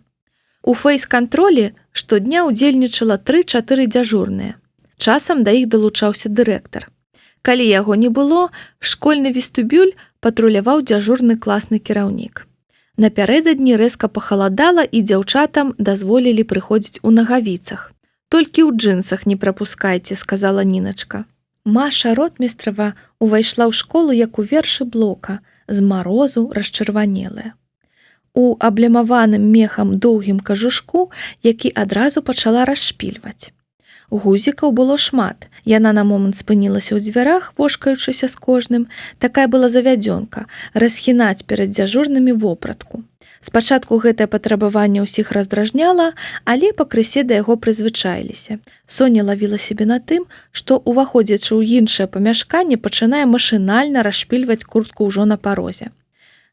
У фэйс-кантролі штодня ўдзельнічала 3-4 дзяжурныя. Часам да іх далучаўся дырэктар. Калі яго не было, школьны вестыбюль патруляваў дзяжурны класны кіраўнік. Напярэдадні рэзка пахаладала, і дзяўчатам дазволілі прыходзіць у нагавіцах. «Толькі ў джынсах не прапускайце», — сказала Ніначка. Маша Ротмістрава увайшла ў школу, як у вершы Блока, з марозу расчырванелая. У аблямаваным мехам доўгім кажушку, які адразу пачала расшпільваць. Гузікаў было шмат. Яна на момант спынілася ў дзвярах, вошкаючыся з кожным. Такая была завядзёнка – расхінаць перад дзяжурнымі вопратку. Спачатку гэтае патрабаванне ўсіх раздражняла, але пакрысе да яго прызвычаіліся. Соня лавіла сябе на тым, што, уваходзячы ў іншае памяшканне, пачынае машынальна расшпільваць куртку ўжо на парозе.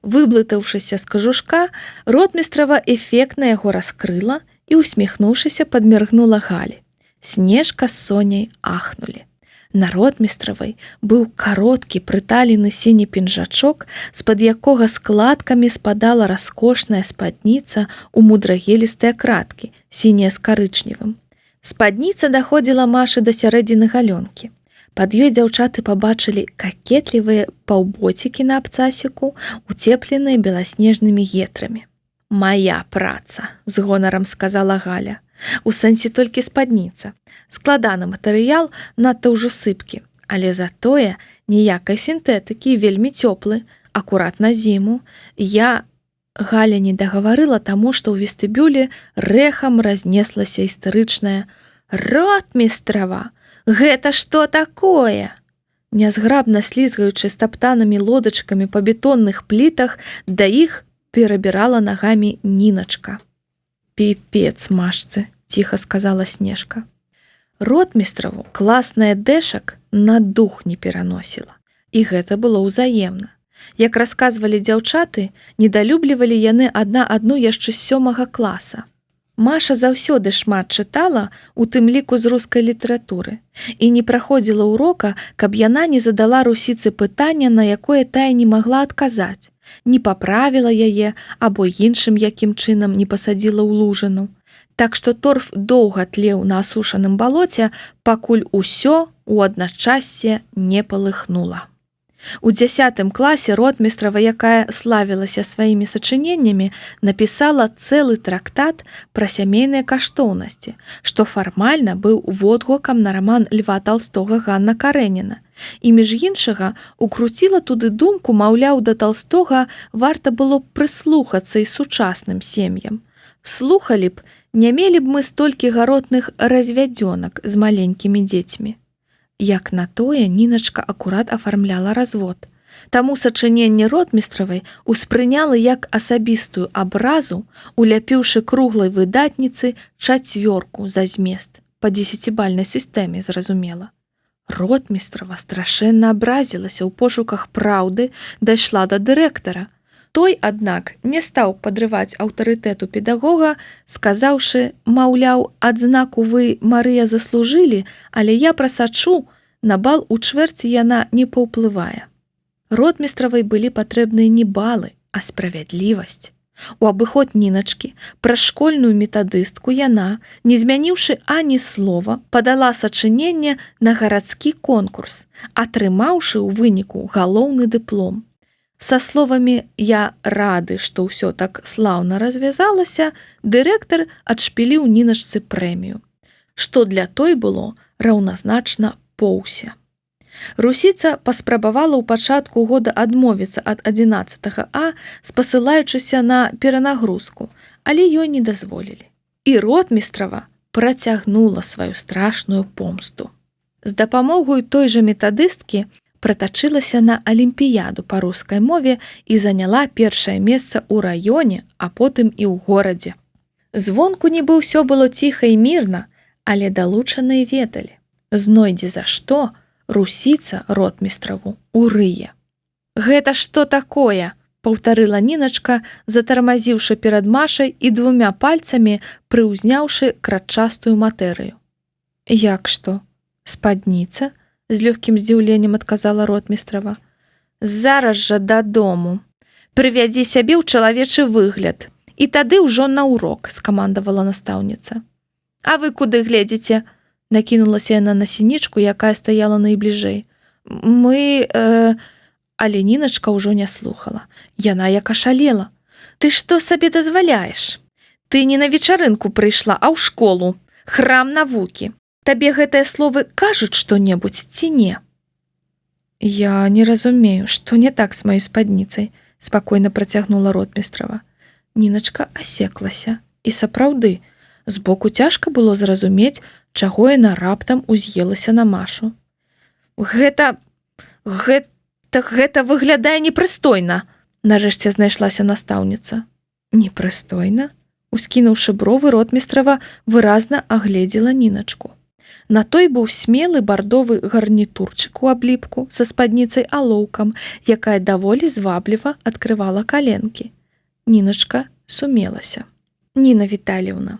Выблытаўшыся з кажушка, Ротмістрава эфектна яго раскрыла і, усміхнуўшыся, падміргнула Галі. Снежка з Соняй ахнулі. На Ротмістравай быў кароткі прыталены сіні пінжачок, з-пад якога складкамі спадала раскошная спадніца ў мудрагелістыя краткі, сінія з карычневым. Спадніца даходзіла Машы да сярэдзіны галёнкі. Пад ёй дзяўчаты пабачылі какетлівыя паўботікі на абцасіку, уцепленыя беласнежнымі гетрамі. «Мая праца», – з гонарам сказала Галя. У сэнсе толькі спадніца. Складаны матэрыял, надта ўжо сыпкі, але затое ніякай сінтэтыкі, вельмі цёплы, акурат на зіму. Галя не дагаварыла, таму што ў вестыбюлі рэхам разнеслася істэрычная «Ротмістрава! Гэта што такое?» Нязграбна слізгаючы стаптанымі лодачкамі па бетонных плітах, да іх перабірала нагамі Ніначка. «Піпец Машцы», – ціха сказала Снежка. Ротмістраву класная дэшак на дух не пераносіла. І гэта было ўзаемна. Як расказвалі дзяўчаты, недалюблівалі яны адна адну яшчэ з 7 класа. Маша заўсёды шмат чытала, у тым ліку з рускай літаратуры, і не праходзіла ўрока, каб яна не задала русіцы пытання, на якое тая не магла адказаць, не паправіла яе або іншым якім чынам не пасадзіла ў лужыну. Так што торф доўга тлеў на асушаным балоце, пакуль усё у адначассе не палыхнула. У 10 класе Ротмістрава, якая славілася сваімі сачыненнямі, напісала цэлы трактат пра сямейныя каштоўнасці, што фармальна быў водгукам на раман Льва Талстога «Ганна Карэніна». І, між іншага, укруціла туды думку, маўляў, да Талстога варта было б прыслухацца і сучасным сем'ям. Слухалі б, не мелі б мы столькі гаротных развядзёнак з маленькімі дзецьмі. Як на тое, Ніначка акурат афармляла развод. Таму сачыненне Ротмістравай успрыняла як асабістую абразу, уляпіўшы круглай выдатніцы 4 за змест, па 10-бальнай сістэме, зразумела. Ротмістрава страшэнна абразілася ў пошуках праўды, дайшла да дырэктара. Той, аднак, не стаў падрываць аўтарытэту педагога, сказаўшы, маўляў, адзнаку вы, Марыя, заслужылі, але я прасачу, на бал у чвэрці яна не паўплывае. Ротмістравай былі патрэбныя не балы, а справядлівасць. У абыход Ніначкі праз школьную метадыстку яна, не змяніўшы ані слова, падала сачыненне на гарадскі конкурс, атрымаўшы ў выніку галоўны дыплом. Са словамі «Я рады, што ўсё так слаўна развязалася», дырэктар адшпіліў Ніначцы прэмію, што для той было раўназначна поўся. Русіца паспрабавала ў пачатку года адмовіцца ад 11 А, спасылаючыся на перанагрузку, але ёй не дазволілі. І ротмістрава працягнула сваю страшную помсту. З дапамогай той жа метадысткі пратачылася на алімпіяду па рускай мове і заняла першае месца ў раёне, а потым і ў горадзе. Звонку нібы ўсё было ціха і мірна, але далучаныя ведалі. Знойдзе за што, русіца ротмістраву урые. «Гэта што такое?» – паўтарыла Ніначка, затармазіўшы перад Машай і 2 пальцамі прыўзняўшы кратчастую матэрыю. «Як што? Спадніца?» – з лёгкім здзіўленнем адказала ротмістрава. «Зараз жа дадому. Прывядзі сябе ў чалавечы выгляд. І тады ўжо на урок», – скамандавала настаўніца. «А вы куды гледзіце?» – накінулася яна на сінічку, якая стаяла найбліжэй. «Мы... Але Ніначка ўжо не слухала. Яна як ашалела. «Ты што сабе дазваляеш? Ты не на вечарынку прыйшла, а ў школу. Храм навукі. Табе гэтыя словы кажуць што-небудзь ці не?» «Я не разумею, што не так з маёй спадніцай», – спакойна працягнула ротмістрава. Ніначка асеклася. І сапраўды, збоку цяжка было зразумець, чаго яна раптам уз'елася на Машу. Гэта выглядае непрыстойна, нарэшце знайшлася настаўніца. Непрыстойна? Ускінуўшы бровы, ротмістрава выразна агледзела Ніначку. На той быў смелы бардовы гарнітурчык у абліпку са спадніцай алоўкам, якая даволі звабліва адкрывала каленкі. Ніначка сумелася. «Ніна Віталіўна,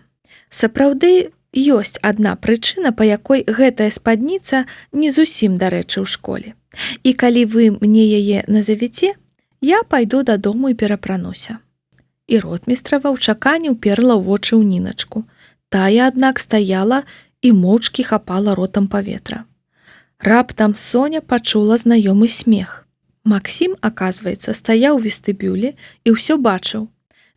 сапраўды ёсць адна прычына, па якой гэтая спадніца не зусім дарэчы ў школе. І калі вы мне яе назавіце, я пайду дадому і перапрануся». І ротмістрава ў чаканні ўперла ў вочы ў Ніначку. Тая, аднак, стаяла і моўчкі хапала ротам паветра. Раптам Соня пачула знаёмы смех. Максім, аказваецца, стаяў у вестыбюлі і ўсё бачыў.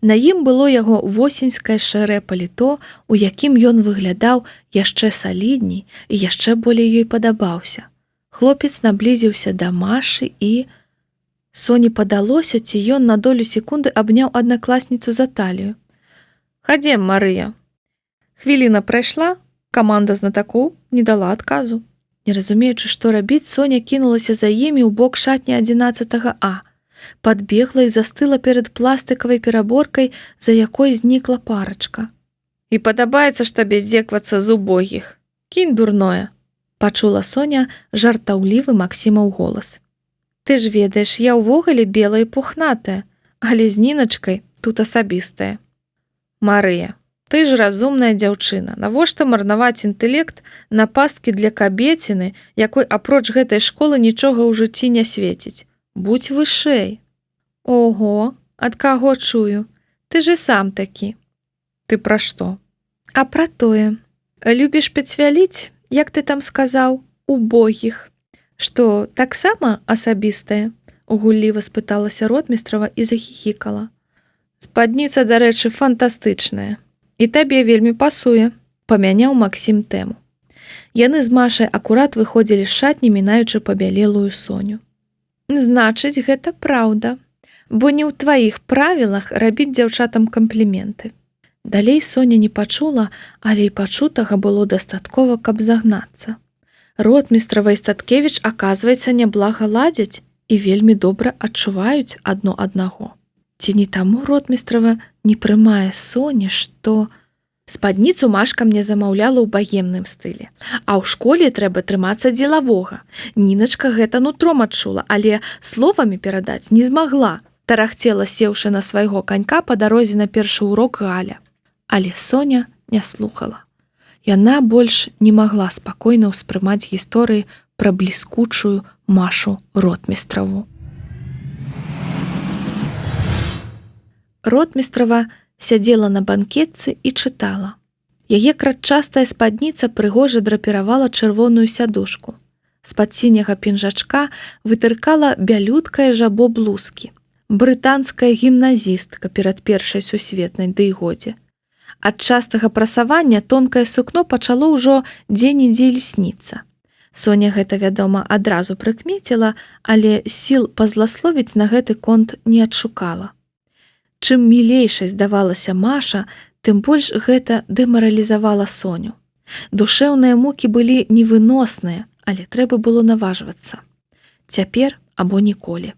На ім было яго восеньскае шэрае паліто, у якім ён выглядаў яшчэ салідней і яшчэ болей ёй падабаўся. Хлопец наблізіўся да Машы і... Соні падалося, ці ён на долю секунды абняў аднакласніцу за талію. «Хадзем, Марыя». Хвіліна прайшла, каманда знатакоў не дала адказу. Не разумеючы, што рабіць, Соня кінулася за імі ў бок шатні 11 А. Падбегла і застыла перад пластыкавай пераборкай, за якой знікла парачка. «І падабаецца ж табе здзеквацца з убогіх. Кінь дурное», – пачула Соня жартаўлівы Максімаў голас. «Ты ж ведаеш, я ўвогуле белая і пухнатая, але з Ніначкай тут асабістая». «Марыя, ты ж разумная дзяўчына. Навошта марнаваць інтэлект на пасткі для кабеціны, якой апроч гэтай школы нічога ў жыцці не свеціць? Будь вышэй». «Ого, ад каго чую? Ты же сам такі». «Ты пра што?» «А пра тое. Любіш пацвяліць, як ты там сказаў, убогіх. Што, таксама асабістае?» Гулліва спыталася ротмістрава і захіхікала. «Спадніца, дарэчы, фантастычная. І табе вельмі пасуе», – памяняў Максім тэму. Яны з Машай акурат выходзілі з шатні, мінаючы пабялелую Соню. «Значыць, гэта праўда, бо не ў тваіх правілах рабіць дзяўчатам кампліменты». Далей Соня не пачула, але і пачутага было дастаткова, каб загнацца. Ротмістрава і Статкевіч, аказваецца, няблага ладзяць і вельмі добра адчуваюць адно аднаго. Ці не таму ротмістрава не прымае Соні, што... «Спадніцу Машка мне замаўляла ў багемным стылі, а ў школе трэба трымацца дзелавога. Ніначка гэта нутром адчула, але словамі перадаць не змагла», – тарахцела, сеўшы на свайго канька па дарозе на першы урок Галя. Але Соня не слухала. Яна больш не магла спакойна ўспрымаць гісторыі пра бліскучую Машу ротмістраву. Ротмістрава сядзела на банкетцы і чытала. Яе кратчастая спадніца прыгожа драпіравала чырвоную сядушку. З-пад сіняга пінжачка вытыркала бялюткае жабо блузкі. Брытанская гімназістка перад першай сусветнай, ды і годзе. Ад частага прасавання тонкае сукно пачало ўжо дзе-нідзе льсніцца. Соня гэта, вядома, адразу прыкмеціла, але сіл пазласловіць на гэты конт не адшукала. Чым мілейшай здавалася Маша, тым больш гэта дэмаралізавала Соню. Душэўныя мукі былі невыносныя, але трэба было наважвацца. Цяпер або ніколі.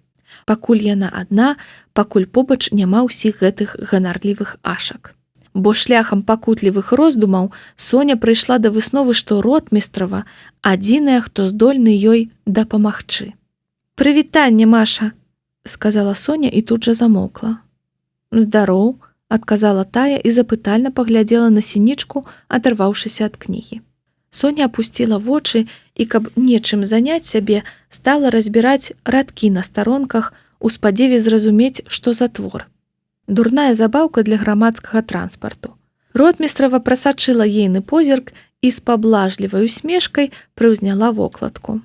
Пакуль яна адна, пакуль побач няма ўсіх гэтых ганарлівых ашак. Бо шляхам пакутлівых роздумаў Соня прыйшла да высновы, што ротмістрава адзіная, хто здольны ёй дапамагчы. «Прывітанне, Маша!» – сказала Соня і тут жа замоўкла. «Здароў!» – адказала тая і запытальна паглядзела на сінічку, адарваўшыся ад кнігі. Соня апусціла вочы і, каб нечым заняць сябе, стала разбіраць радкі на старонках у спадзеве зразумець, што за твор. Дурная забаўка для грамадскага транспарту. Ротмістрава прасачыла ейны позірк і з паблажлівай усмешкай прыўзняла вокладку.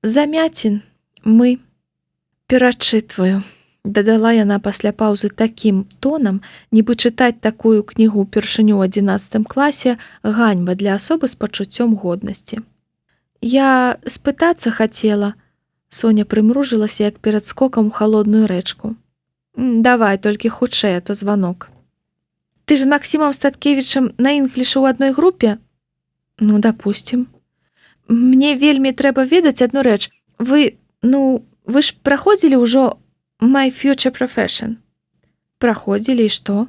«Замяцін, мы перачытваю», – дадала яна пасля паўзы такім тонам, нібы чытаць такую кнігу ўпершыню ў 11 класе ганьба для асобы з пачуццём годнасці. «Я спытацца хацела», – Соня прымружылася, як перад скокам у халодную рэчку. «Давай, толькі хутчэй, а то званок». «Ты ж з Максімам Статкевічам на інглішы ў адной групе?» «Ну, допустим». «Мне вельмі трэба ведаць адну рэч. Вы ж праходзілі ўжо My Future Profession?» «Праходзілі, і што?»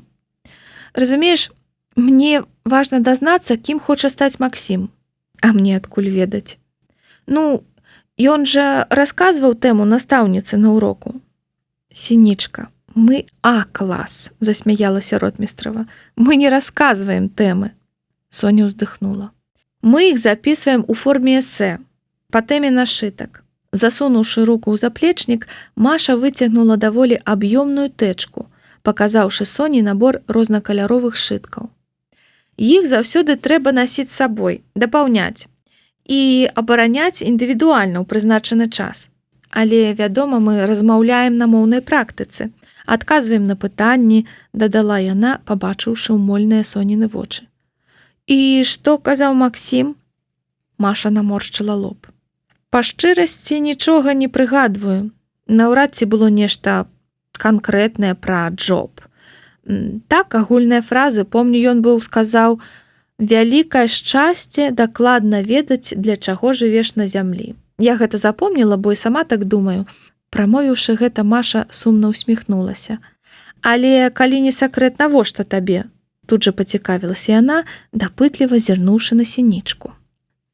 «Разумееш, мне важна дазнацца, кім хоча стаць Максім. А мне адкуль ведаць?» «Ён жа расказваў тэму настаўніцы на уроку». «Сінічка, мы А-клас», – засмяялася ротмістрава. «Мы не расказваем тэмы». Соня ўздыхнула. «Мы іх записываем у форме эсэ, па тэме нашытак». Засунуўшы руку ў заплечнік, Маша выцягнула даволі аб'ёмную тэчку, паказаўшы Соні набор рознакаляровых сшыткаў. «Іх заўсёды трэба насіць сабой, дапаўняць і абараняць індывідуальна ў прызначаны час. Але, вядома, мы размаўляем на моўнай практыцы, адказваем на пытанні», – дадала яна, пабачыўшы ўмольныя Соніны вочы. «І што казаў Максім?» Маша наморшчыла лоб. «Па шчырасці нічога не прыгадваю. Наўрад ці было нешта канкрэтнае пра джоб. Так, агульныя фразы, помню, ён быў сказаў: «Вялікае шчасце дакладна ведаць, для чаго жывеш на зямлі». Я гэта запомніла, бо і сама так думаю». Прамовіўшы гэта, Маша сумна усміхнулася. «Але калі не сакрэт, навошта табе?» Тут жа пацікавілася яна, дапытліва зірнуўшы на сінічку.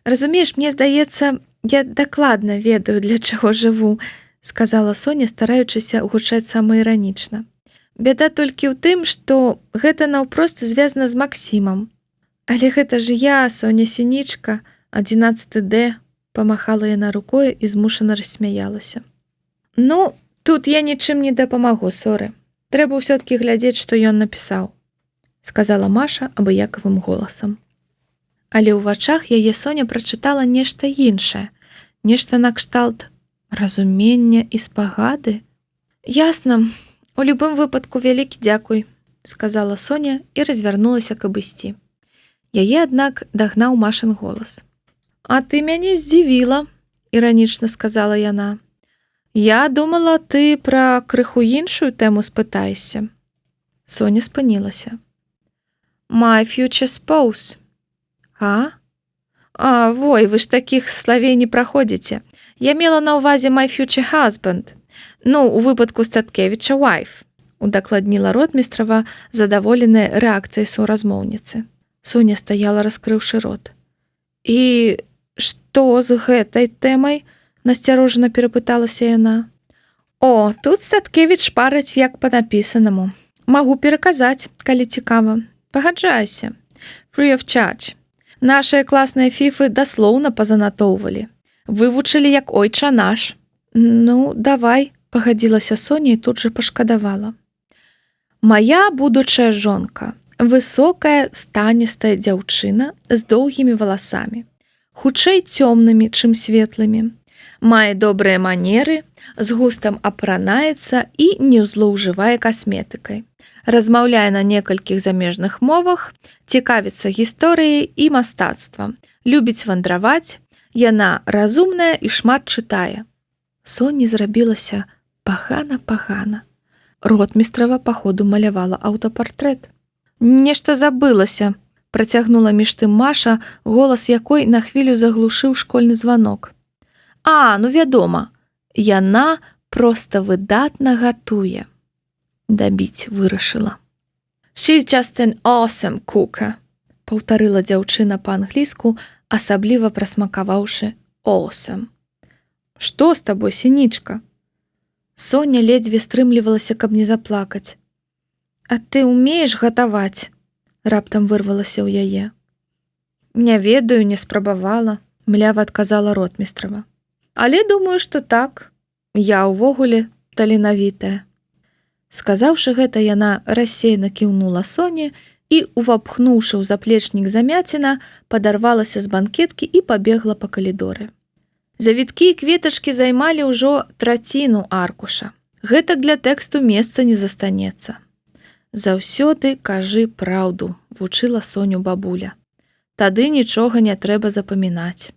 «Разумееш, мне здаецца, я дакладна ведаю, для чаго жыву», – сказала Соня, стараючыся гучаць самаіранічна. «Бяда толькі ў тым, што гэта наўпрост звязана з Максімам. Але гэта ж я, Соня Сінічка, 11Д», – памахала яна рукой і змушана рассмяялася. Тут я нічым не дапамагу, соры. Трэба ўсё-ткі глядзець, што ён напісаў», – сказала Маша абыякавым голасам. Але ў вачах яе Соня прачытала нешта іншае, нешта накшталт разумення і спагады. «Ясна, у любым выпадку вялікі дзякуй», – сказала Соня і развярнулася, каб ісці. Яе, аднак, дагнаў Машын голас. «А ты мяне здзівіла», – іранічна сказала яна. «Я думала, ты пра крыху іншую тэму спытаешся». Соня спынілася. «My future spouse». Вой, вы ж такіх славей не праходзіце. Я мела на ўвазе my future husband. У выпадку Статкевіча wife», – удакладніла ротмістрава, задаволеная рэакцыяй суразмоўніцы. Соня стаяла, раскрыўшы рот. «І што з гэтай тэмай?» – насцярожана перапыталася яна. Тут Статкевіч шпарыць як па напісанаму. Магу пераказаць, калі цікава. Пагаджайся. Free of charge. Нашыя класныя фіфы даслоўна пазанатоўвалі. Вывучылі як ойча наш». Давай», – пагадзілася Соня і тут жа пашкадавала. «Мая будучая жонка. Высокая, станістая дзяўчына з доўгімі валасамі. Хутчэй цёмнымі, чым светлымі. Мае добрыя манеры, з густам апранаецца і не злоўжывае касметыкай. Размаўляе на некалькіх замежных мовах, цікавіцца гісторыяй і мастацтвам, любіць вандраваць, Яна разумная і шмат чытае. Соні зрабілася пагана. Ротмістрава паходу малявала аўтапартрэт. Нешта забылася, працягнула між тым Маша, голас якой на хвілю заглушыў школьны званок. Ну вядома, яна проста выдатна гатуе. Дабіць вырашыла. She's just an awesome cooker, паўтарыла дзяўчына па-англійску, асабліва прасмакаваўшы awesome. Што з табой, сінічка? Соня ледзьве стрымлівалася, каб не заплакаць. А ты ўмееш гатаваць? Раптам вырвалася ў яе. Не ведаю, не спрабавала, млява адказала ротмістрава. Але думаю, што так. Я ўвогуле таленавітая. Сказаўшы гэта, яна рассеяна кіўнула Соне і, увапхнуўшы ў заплечнік замяціна, падарвалася з банкеткі і пабегла па калідоры. Завіткі і кветачкі займалі ўжо траціну аркуша. Гэтак для тэксту месца не застанецца. Заўсёды кажы праўду, вучыла Соню бабуля. Тады нічога не трэба запамінаць.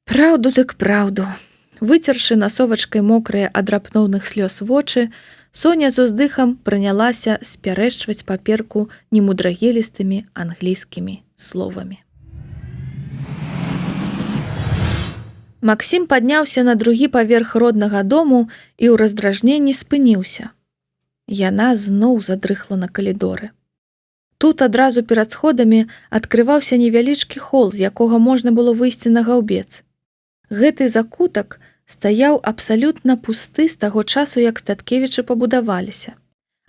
Праўду дык праўду. Выцершы насовачкай мокрыя ад рапноўных слёз вочы, Соня з уздыхам прынялася спярэчваць паперку немудрагелістымі англійскімі словамі. Максім падняўся на другі паверх роднага дому і ў раздражненні спыніўся. Яна зноў задрыхла на калідоры. Тут адразу перад сходамі адкрываўся невялічкі хол, з якога можна было выйсці на гаўбец. Гэты закутак стаяў абсалютна пусты з таго часу, як Статкевічы пабудаваліся.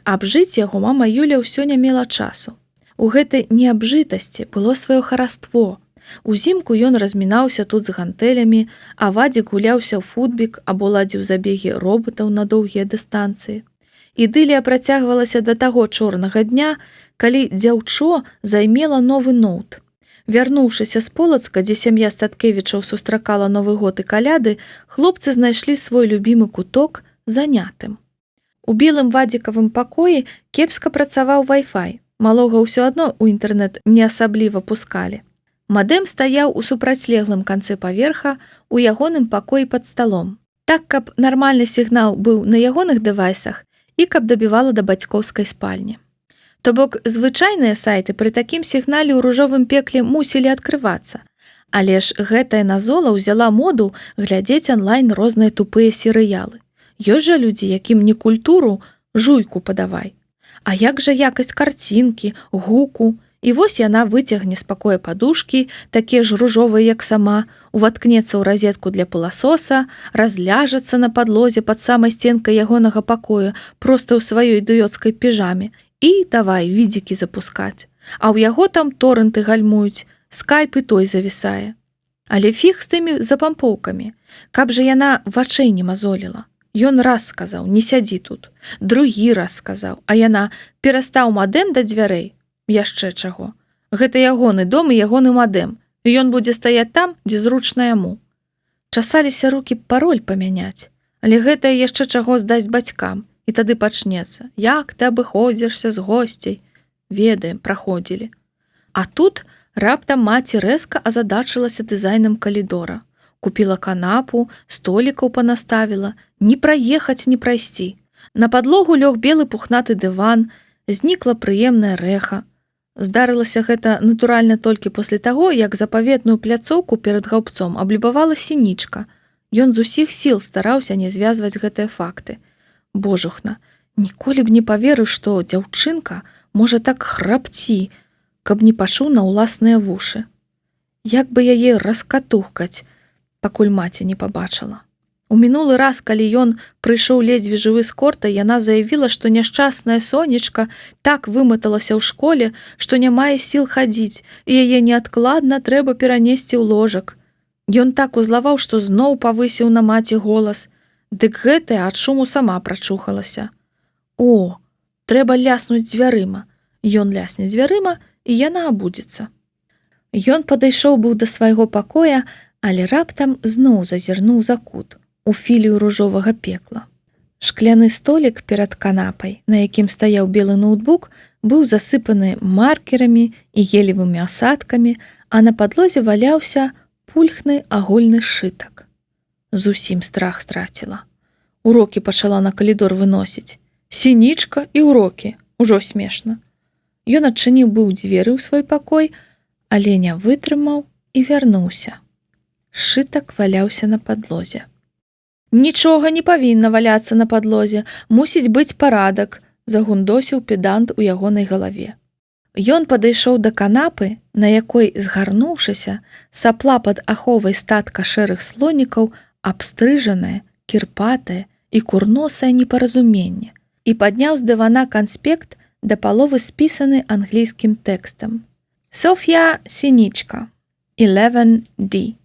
Абжыць яго мама Юля ўсё не мела часу. У гэтай неабжытасці было сваё хараство. Узімку ён размінаўся тут з гантэлямі, а Вадзік гуляўся ў футбік або ладзіў забегі робатаў на доўгія дыстанцыі. Ідылія працягвалася да таго чорнага дня, калі дзяўчо займела новы ноут. Вярнуўшыся з Полацка, дзе сям'я Статкевічаў сустракала Новы год і каляды, хлопцы знайшлі свой любімы куток занятым. У белым Вадзікавым пакоі кепска працаваў Wi-Fi. Малога ўсё адно ў інтэрнэт не асабліва пускалі. Мадэм стаяў у супрацьлеглым канцы паверха у ягоным пакоі пад сталом. Так, каб нармальны сігнал быў на ягоных дэвайсах і каб дабівала да бацькоўскай спальні. То бок, звычайныя сайты пры такім сігнале ў ружовым пекле мусілі адкрывацца. Але ж гэтая назола ўзяла моду глядзець онлайн розныя тупыя серыялы. Ёсць жа людзі, якім не культуру, жуйку падавай. А як жа якасць карцінкі, гуку? І вось яна выцягне з пакоя падушкі, такія ж ружовыя, як сама, уваткнецца ў разетку для пыласоса, разляжацца на падлозе пад самай сценкай ягонага пакоя, проста ў сваёй дуёцкай піжаме, і давай відзікі запускаць. А ў яго там торренты гальмуюць, скайп і той завісае. Але фіг з тымі запампоўкамі, каб жа яна вачэй не мазоліла. Ён раз сказаў, не сядзі тут. Другі раз сказаў, а яна перастаў мадэм да дзвярэй. Яшчэ чаго. Гэта ягоны дом і ягоны мадэм. Ён будзе стаяць там, дзе зручна яму. Часаліся рукі пароль памяняць, але гэта яшчэ чаго здаць бацькам. І тады пачнецца, як ты абыходзішся з госцей. Ведаем, праходзілі. А тут раптам маці рэзка азадачылася дызайнам калідора. Купіла канапу, столікаў панаставіла, ні праехаць, ні прайсці. На падлогу лёг белы пухнаты дыван, знікла прыемная рэха. Здарылася гэта натуральна толькі пасля таго, як запаветную пляцоўку перад гаўбцом аблюбавала сінічка. Ён з усіх сіл стараўся не звязваць гэтыя факты. Божухна, ніколі б не паверыў, што дзяўчынка можа так храпці, каб не пачуў на ўласныя вушы. Як бы яе раскатухкаць, пакуль маці не пабачыла. У мінулы раз, калі ён прыйшоў ледзьве жывы з корта, яна заявіла, што няшчасная Сонечка так выматалася ў школе, што не мае сіл хадзіць, і яе неадкладна трэба перанесці ў ложак. Ён так узлаваў, што зноў павысіў на маці голас. Дык гэтая ад шуму сама прачухалася. О, трэба ляснуць дзвярыма. Ён лясне дзвярыма, і яна абудзіцца. Ён падышоў быў да свайго пакоя, але раптам зноў зазірнуў за кут, у філію ружовага пекла. Шкляны столік перад канапай, на якім стаяў белы ноутбук, быў засыпаны маркерамі і гелевымі асадкамі, а на падлозе валяўся пульхны агульны сшытак. Зусім страх страціла. Урокі пачала на калідор выносіць. Сінічка і урокі. Ужо смешна. Ён адчыніў быў дзверы ў свой пакой, але не вытрымаў і вярнуўся. Сшытак валяўся на падлозе. «Нічога не павінна валяцца на падлозе, мусіць быць парадак», загундосіў педант у ягонай галаве. Ён падышоў да канапы, на якой, згарнуўшыся, сапла пад аховай статка шэрых слонікаў, абстрыжанае, кірпатае і курносае непаразуменне, і падняў з дывана канспект, да паловы спісаны англійскім тэкстам. «Софья Сінічка, 11D,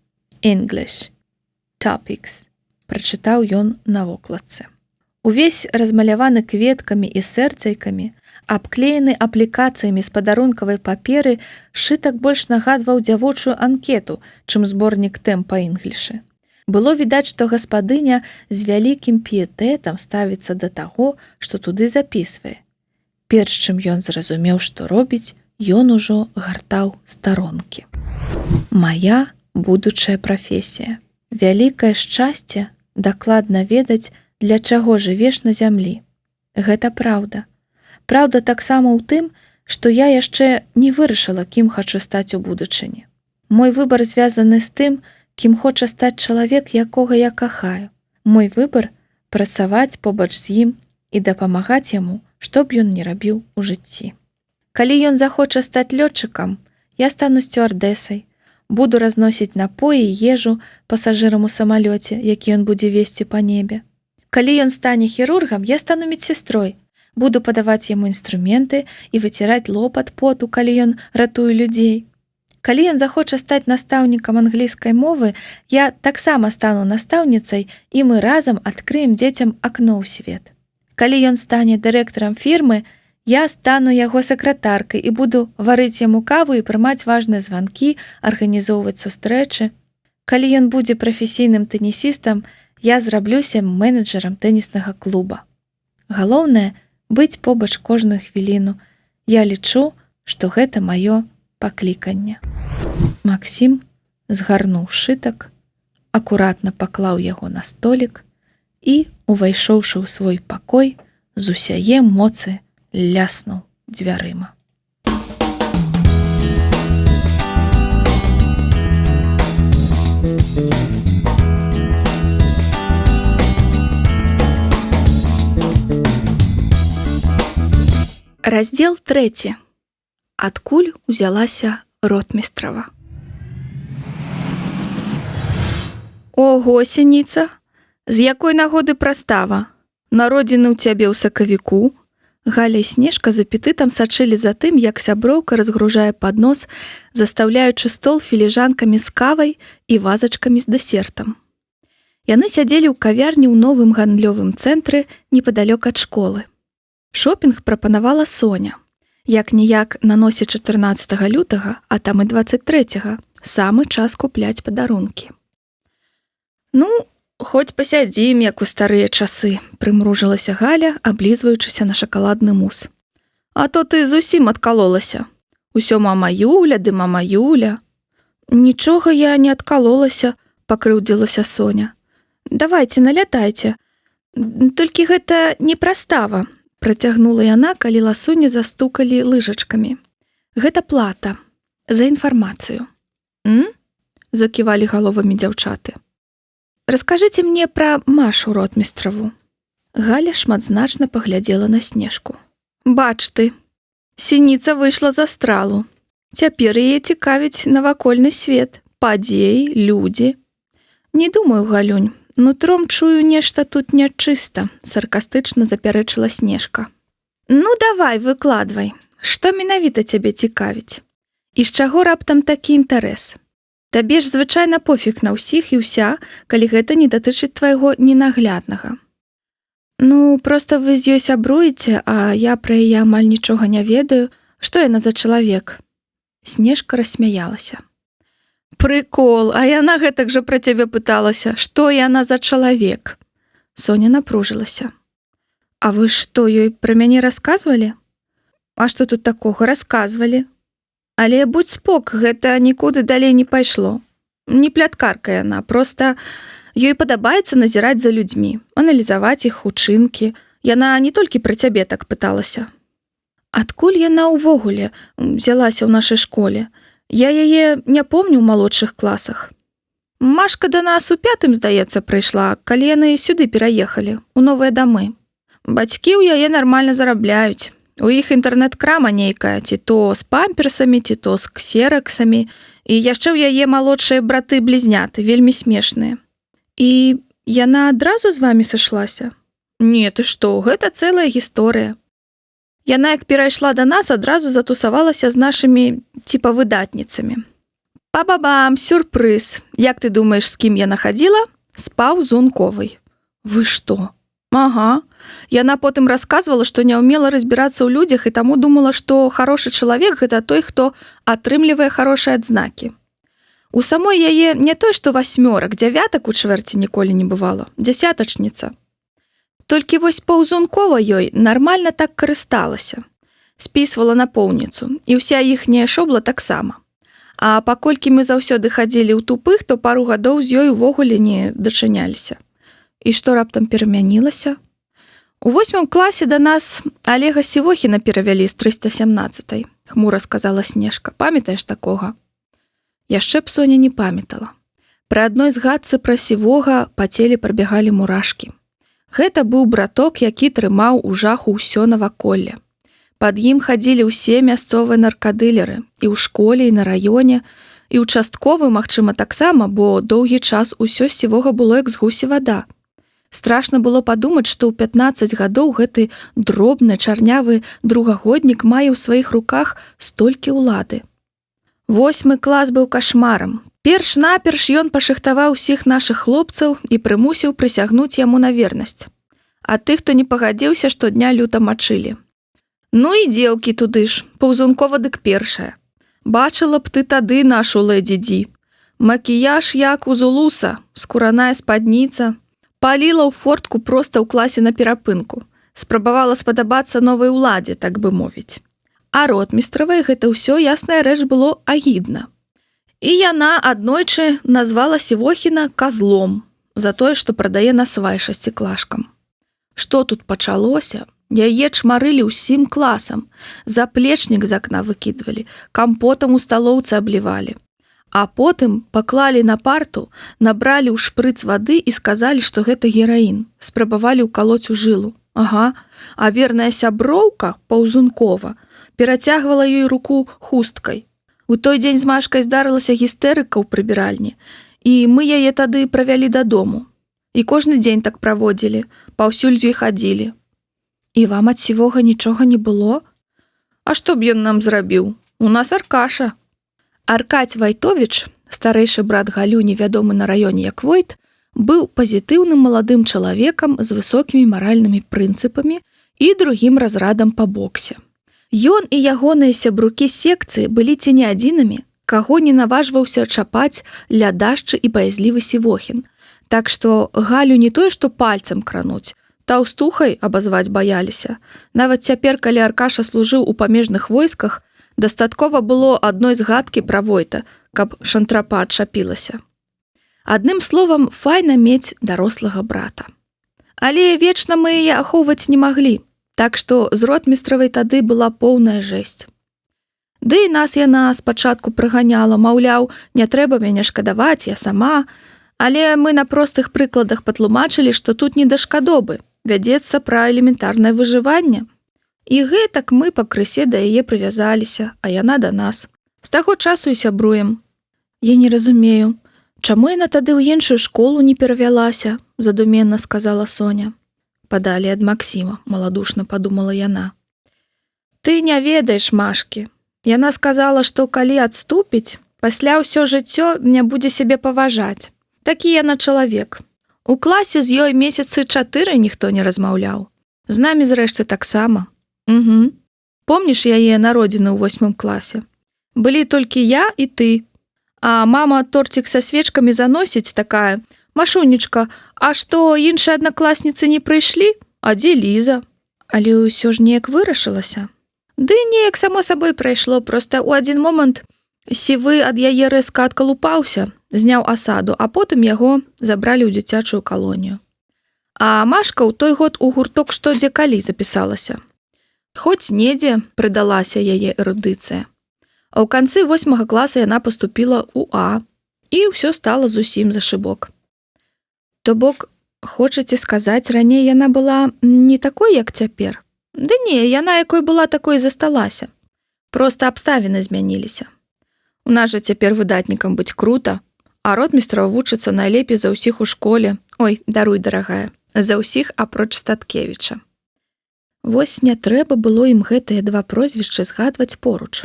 English, Topics», прачытаў ён на вокладцы. Увесь размаляваны кветкамі і сэрцайкамі, абклеены аплікацыямі з падарункавай паперы, сшытак больш нагадваў дзявочую анкету, чым зборнік тэм па-інглішы. Было відаць, што гаспадыня з вялікім піетэтам ставіцца да таго, што туды запісвае. Перш чым ён зразумеў, што робіць, ён ужо гартаў старонкі. «Мая будучая прафесія. Вялікае шчасце дакладна ведаць, для чаго жывеш на зямлі. Гэта праўда. Праўда таксама ў тым, што я яшчэ не вырашыла, кім хачу стаць у будучыні. Мой выбар звязаны з тым, кім хоча стаць чалавек, якога я кахаю. Мой выбар – працаваць побач з ім і дапамагаць яму, што б ён не рабіў у жыцці. Калі ён захоча стаць лётчыкам, я стану сцюардэсай, буду разносіць напоі і ежу пасажырам у самалёце, які ён будзе весці па небе. Калі ён стане хірургам, я стану медсястрой, буду падаваць яму інструменты і выціраць лоб ад поту, калі ён ратуе людзей. Калі ён захоча стаць настаўнікам англійскай мовы, я таксама стану настаўніцай, і мы разам адкрыем дзецям акно ў свет. Калі ён стане дырэктарам фірмы, я стану яго сакратаркай і буду варыць яму каву і прымаць важныя званкі, арганізоўваць сустрэчы. Калі ён будзе прафесійным тэнісістам, я зраблюся менеджерам тэніснага клуба. Галоўнае – быць побач кожную хвіліну. Я лічу, што гэта маё пакліканне». Максім згарнуў сшытак, акуратна паклаў яго на столік і, увайшоўшы ў свой пакой, з усяе моцы ляснуў дзвярыма. Раздзел 3. Адкуль узялася ротмістрава? «Ого, Сініца! З якой нагоды прастава? Народзіны ў цябе ў сакавіку?» Галя і Снежка з апетытам сачылі за тым, як сяброўка разгружае паднос, застаўляючы стол філіжанкамі з кавай і вазачкамі з дэсертам. Яны сядзелі ў кавярні ў новым гандлёвым цэнтры непадалёк ад школы. Шопінг прапанавала Соня. Як-ніяк на носе 14 лютага, а там і 23-го, самы час купляць падарункі. «Ну, хоць пасядзім, як у старыя часы», – прымружылася Галя, аблізваючыся на шакаладны мус. «А то ты зусім адкалолася. Усё мама Юля ды мама Юля». «Нічога я не адкалолася», – пакрыўдзілася Соня. «Давайце, налятайце. Толькі гэта не прастава», – працягнула яна, калі ласуні застукалі лыжачкамі. «Гэта плата. За інфармацыю». «М?» – заківалі галовамі дзяўчаты. «Раскажыце мне пра Машу ротмістраву». Галя шматзначна паглядзела на Снежку. «Бач ты, Сініца выйшла з астралу. Цяпер яе цікавіць навакольны свет, падзеі, людзі. Не думаю, Галюнь, нутром чую нешта тут нячыста», – саркастычна запярэчыла Снежка. «Ну, давай, выкладвай. Што менавіта цябе цікавіць? І з чаго раптам такі інтарэс? Табе ж звычайна пофіг на ўсіх і ўся, калі гэта не датычыць твайго ненагляднага». «Ну, проста вы з ёй сябруеце, а я пра яе амаль нічога не ведаю. Што яна за чалавек?» Снежка рассмяялася. «Прыкол, а яна гэтак жа пра цябе пыталася, што яна за чалавек?» Соня напружылася. «А вы што, ёй пра мяне расказвалі?» «А што тут такога, расказвалі. Але будь спок, гэта нікуды далей не пайшло. Не пляткарка яна, проста ёй падабаецца назіраць за людзьмі, аналізаваць іх учынкі. Яна не толькі пра цябе так пыталася. Адкуль яна ўвогуле взялася ў нашай школе? Я яе не помню ў малодшых класах. Машка да нас у 5-м, здаецца, прыйшла, калі яны сюды пераехалі, у новыя дамы. Бацькі ў яе нармальна зарабляюць. У іх інтэрнэт-крама нейкая, ці то з памперсамі, ці то з ксераксамі, і яшчэ ў яе малодшыя браты-блізняты, вельмі смешныя. І яна адразу з вамі сышлася? Не, ты што, гэта цэлая гісторыя. Яна, як перайшла да нас, адразу затусавалася з нашымі, типа, выдатніцамі. Па-ба-бам, сюрпрыз. Як ты думаеш, з кім яна хадзіла? З Паўзунковай. Вы што? Ага. Яна потым расказвала, што не ўмела разбірацца ў людзях і таму думала, што харошы чалавек гэта той, хто атрымлівае харошыя адзнакі. У самой яе не той, што 8, 9 у чвэрці ніколі не бывала, дзясятачніца. Толькі вось Паўзункова ёй нармальна так карысталася. Спісвала напоўніцу, і ўся іхняя шобла таксама. А паколькі мы заўсёды хадзілі ў тупых, то пару гадоў з ёй увогуле не дачыняліся. І што раптам перамянілася? У 8 класе да нас Олега Сівохіна перавялі з 317-й, хмура сказала Снежка. Памятаеш такога? Яшчэ б Соня не памятала. Пры адной згадцы пра Сівога па целе прабягалі мурашкі. Гэта быў браток, які трымаў у жаху ўсё наваколле. Пад ім хадзілі ўсе мясцовыя наркадылеры і ў школе, і на раёне, і ўчастковы, магчыма, таксама, бо доўгі час усё з Сівога было як з гусі вада. Страшна было падумаць, што ў 15 гадоў гэты дробны чарнявы другагоднік мае ў сваіх руках столькі ўлады. 8 клас быў кашмарам. Перш-наперш ён пашыхтаваў усіх нашых хлопцаў і прымусіў прысягнуць яму на вернасць. А тых, хто не пагадзіўся, штодня люта мачылі. Ну і дзеўкі туды ж, Паўзункова дык першая. Бачыла б ты тады нашу лэдзі Ді. Макіяж як у Зулуса, скураная спадніца. Паліла ў фортку проста ў класе на перапынку. Спрабавала спадабацца новай уладзе, так бы мовіць. А ротмістравай гэта ўсё, ясная рэч, было агідна. І яна аднойчы назвала Сівохіна казлом за тое, што прадае насвай 6-клашкам. Што тут пачалося? Яе чмарылі ўсім класам, заплечнік з акна выкідвалі, кампотам у сталоўцы аблівалі. А потым паклалі на парту, набралі ў шпрыц вады і сказалі, што гэта гераін. Спрабавалі ўкалоць у жылу. Ага, а верная сяброўка, Паўзункова, перацягвала ёй руку хусткай. У той дзень з Машкай здарылася гістэрыка ў прыбіральні, і мы яе тады правялі дадому. І кожны дзень так праводзілі, паўсюль з ёй хадзілі. І вам ад Сівога нічога не было? А што б ён нам зрабіў? У нас Аркаша. Аркадзь Вайтовіч, старэйшы брат Галюні, вядомы на раёне як Войт, быў пазітыўным маладым чалавекам з высокімі маральнымі прынцыпамі і другім разрадам па боксе. Ён і ягоныя сябрукі секцыі былі ці не адзінымі, каго не наважваўся чапаць лядашчы і баязлівы Сівохін. Так што Галю не тое, што пальцам крануць, таўстухай абазваць баяліся. Нават цяпер, калі Аркаша служыў у памежных войсках, дастаткова было адной згадкі пра Войта, каб шантрапа адчапілася. Адным словам, файна мець дарослага брата. Але вечна мы яе ахоўваць не маглі. Так што з ротмістравай тады была поўная жэсць. Ды і нас яна спачатку прыганяла, маўляў, не трэба мяне шкадаваць, я сама. Але мы на простых прыкладах патлумачылі, што тут не да шкадобы, вядзецца пра элементарнае выжыванне. І гэтак мы пакрысе да яе прывязаліся, а яна да нас. З таго часу і сябруем. Я не разумею, чаму яна тады ў іншую школу не перавялася, задуменна сказала Соня. Падалі ад Максіма, маладушна падумала яна. Ты не ведаеш Машкі. Яна сказала, што калі адступіць, пасля ўсё жыццё не будзе сябе паважаць. Такі яна чалавек. У класе з ёй месяцы 4 ніхто не размаўляў. З намі зрэшты таксама. Угу. Помніш яе народзіны ў 8 класе? Былі толькі я і ты. А мама тортик са свечкамі заносіць такая: «Машунечка, а што, іншыя аднакласніцы не прыйшлі? А дзе Ліза?» Але ўсё ж неяк вырашылася. Ды неяк само сабой прайшло, проста ў адзін момант Сівы ад яе рэзка адкалупаўся, зняў асаду, а потым яго забралі ў дзіцячую калонію. А Машка ў той год у гурток «Што, дзе, калі» запісалася. Хоць недзе прыдалася яе эрудыцыя. А ў канцы 8 класа яна паступіла ў А, і ўсё стала зусім зашыбок. То бок, хочаце сказаць, раней яна была не такой, як цяпер? Ды не, яна якой была, такой і засталася. Проста абставіны змяніліся. У нас жа цяпер выдатнікам быць крута, а ротмістраў вучыцца найлепей за ўсіх у школе. Ой, даруй, дарагая, за ўсіх апроч Статкевіча. Вось не трэба было ім гэтыя два прозвішчы згадваць поруч.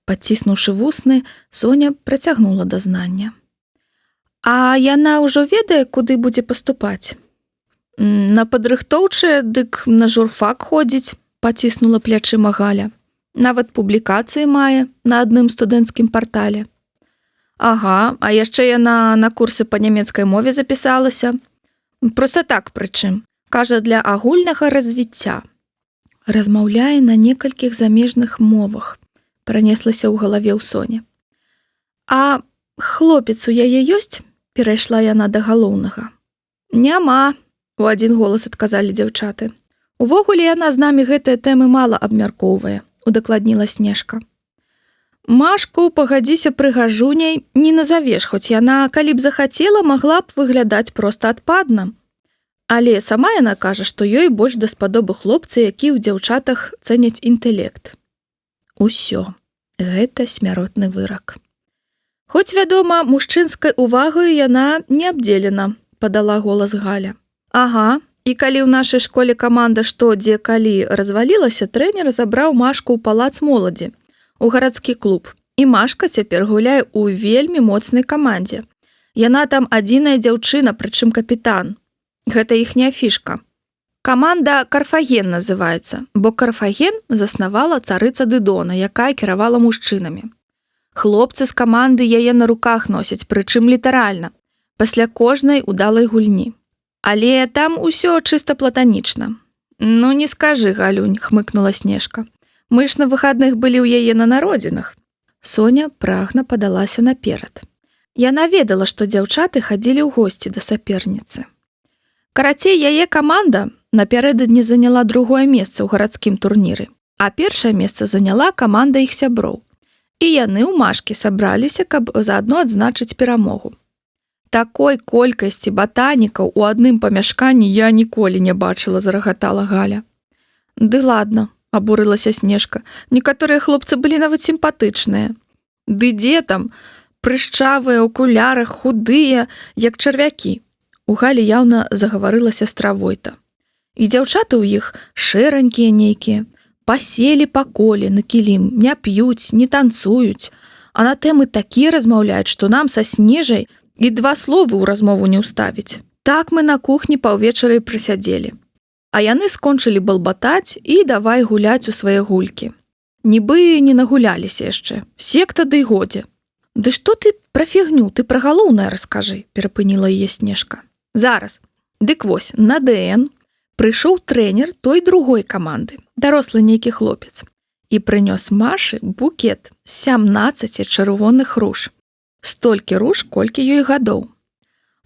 Падціснуўшы вусны, Соня працягнула дазнання. А яна ўжо ведае, куды будзе паступаць? На падрыхтоўчыя, дык на журфак ходзіць, паціснула плячыма Галя. Нават публікацыі мае на адным студэнцкім партале. Ага, а яшчэ яна на курсы па нямецкай мове запісалася. Проста так прычым. Кажа, для агульнага развіцця. Размаўляе на некалькіх замежных мовах. Пранеслася ў галаве ў Соне. А хлопец у яе ёсць? Перайшла яна да галоўнага. Няма, у адзін голас адказалі дзяўчаты. Увогуле яна з намі гэтыя тэмы мала абмяркоўвае, удакладніла Снежка. Машку, пагадзіся, прыгажуняй не назавеш, хоць яна, калі б захацела, магла б выглядаць проста адпадна. Але сама яна кажа, што ёй больш даспадобы хлопцы, які ў дзяўчатах цэняць інтэлект. Усё. Гэта смяротны вырак. Хоць, вядома, мужчынскай увагаю яна не абдзелена, падала голас Галя. Ага, і калі ў нашай школе каманда «Што, дзе, калі» развалілася, трэнер забраў Машку ў палац моладзі, у гарадскі клуб. І Машка цяпер гуляе ў вельмі моцнай камандзе. Яна там адзіная дзяўчына, прычым капітан. Гэта іхняя фішка. Каманда «Карфаген» называецца, бо Карфаген заснавала царыца Дыдона, якая кіравала мужчынамі. Хлопцы з каманды яе на руках носяць, прычым літаральна, пасля кожнай удалай гульні. Але там усё чыста платанічна. Ну не скажы, Галюнь, хмыкнула Снежка. Мы ж на выхадных былі ў яе на народзінах. Соня прагна падалася наперад. Яна ведала, што дзяўчаты хадзілі ў госці да саперніцы. Карацей, яе каманда напярэдадні заняла другое месца ў гарадскім турніры, а першае месца заняла каманда іх сяброў. І яны ў Машкі сабраліся, каб заадно адзначыць перамогу. Такой колькасці батанікаў у адным памяшканні я ніколі не бачыла, зарагатала Галя. Ды ладно, абурылася Снежка. Некаторыя хлопцы былі нават сімпатычныя. Ды дзе там? Прышчавыя, у акулярах, худыя, як чарвякі. У Галі яўна загаварыла сястра Войта. І дзяўчаты ў іх шэранькія нейкія, паселі па коле на кілім, не п'юць, не танцуюць, а на тэмы такія размаўляюць, што нам са Снежай і два словы ў размову не ўставіць. Так мы на кухні паўвечары прысядзелі. А яны скончылі балбатаць і давай гуляць у свае гулькі. Нібы не нагуляліся яшчэ. Секта ды годзе. Ды што ты пра фігню, ты пра галоўнае раскажы, перапыніла яе Снежка. Зараз. Дык вось, на ДН прыйшоў трэнер той другой каманды, дарослы нейкі хлопец, і прынёс Машы букет з 17 чырвоных руж. Столькі руж, колькі ёй гадоў.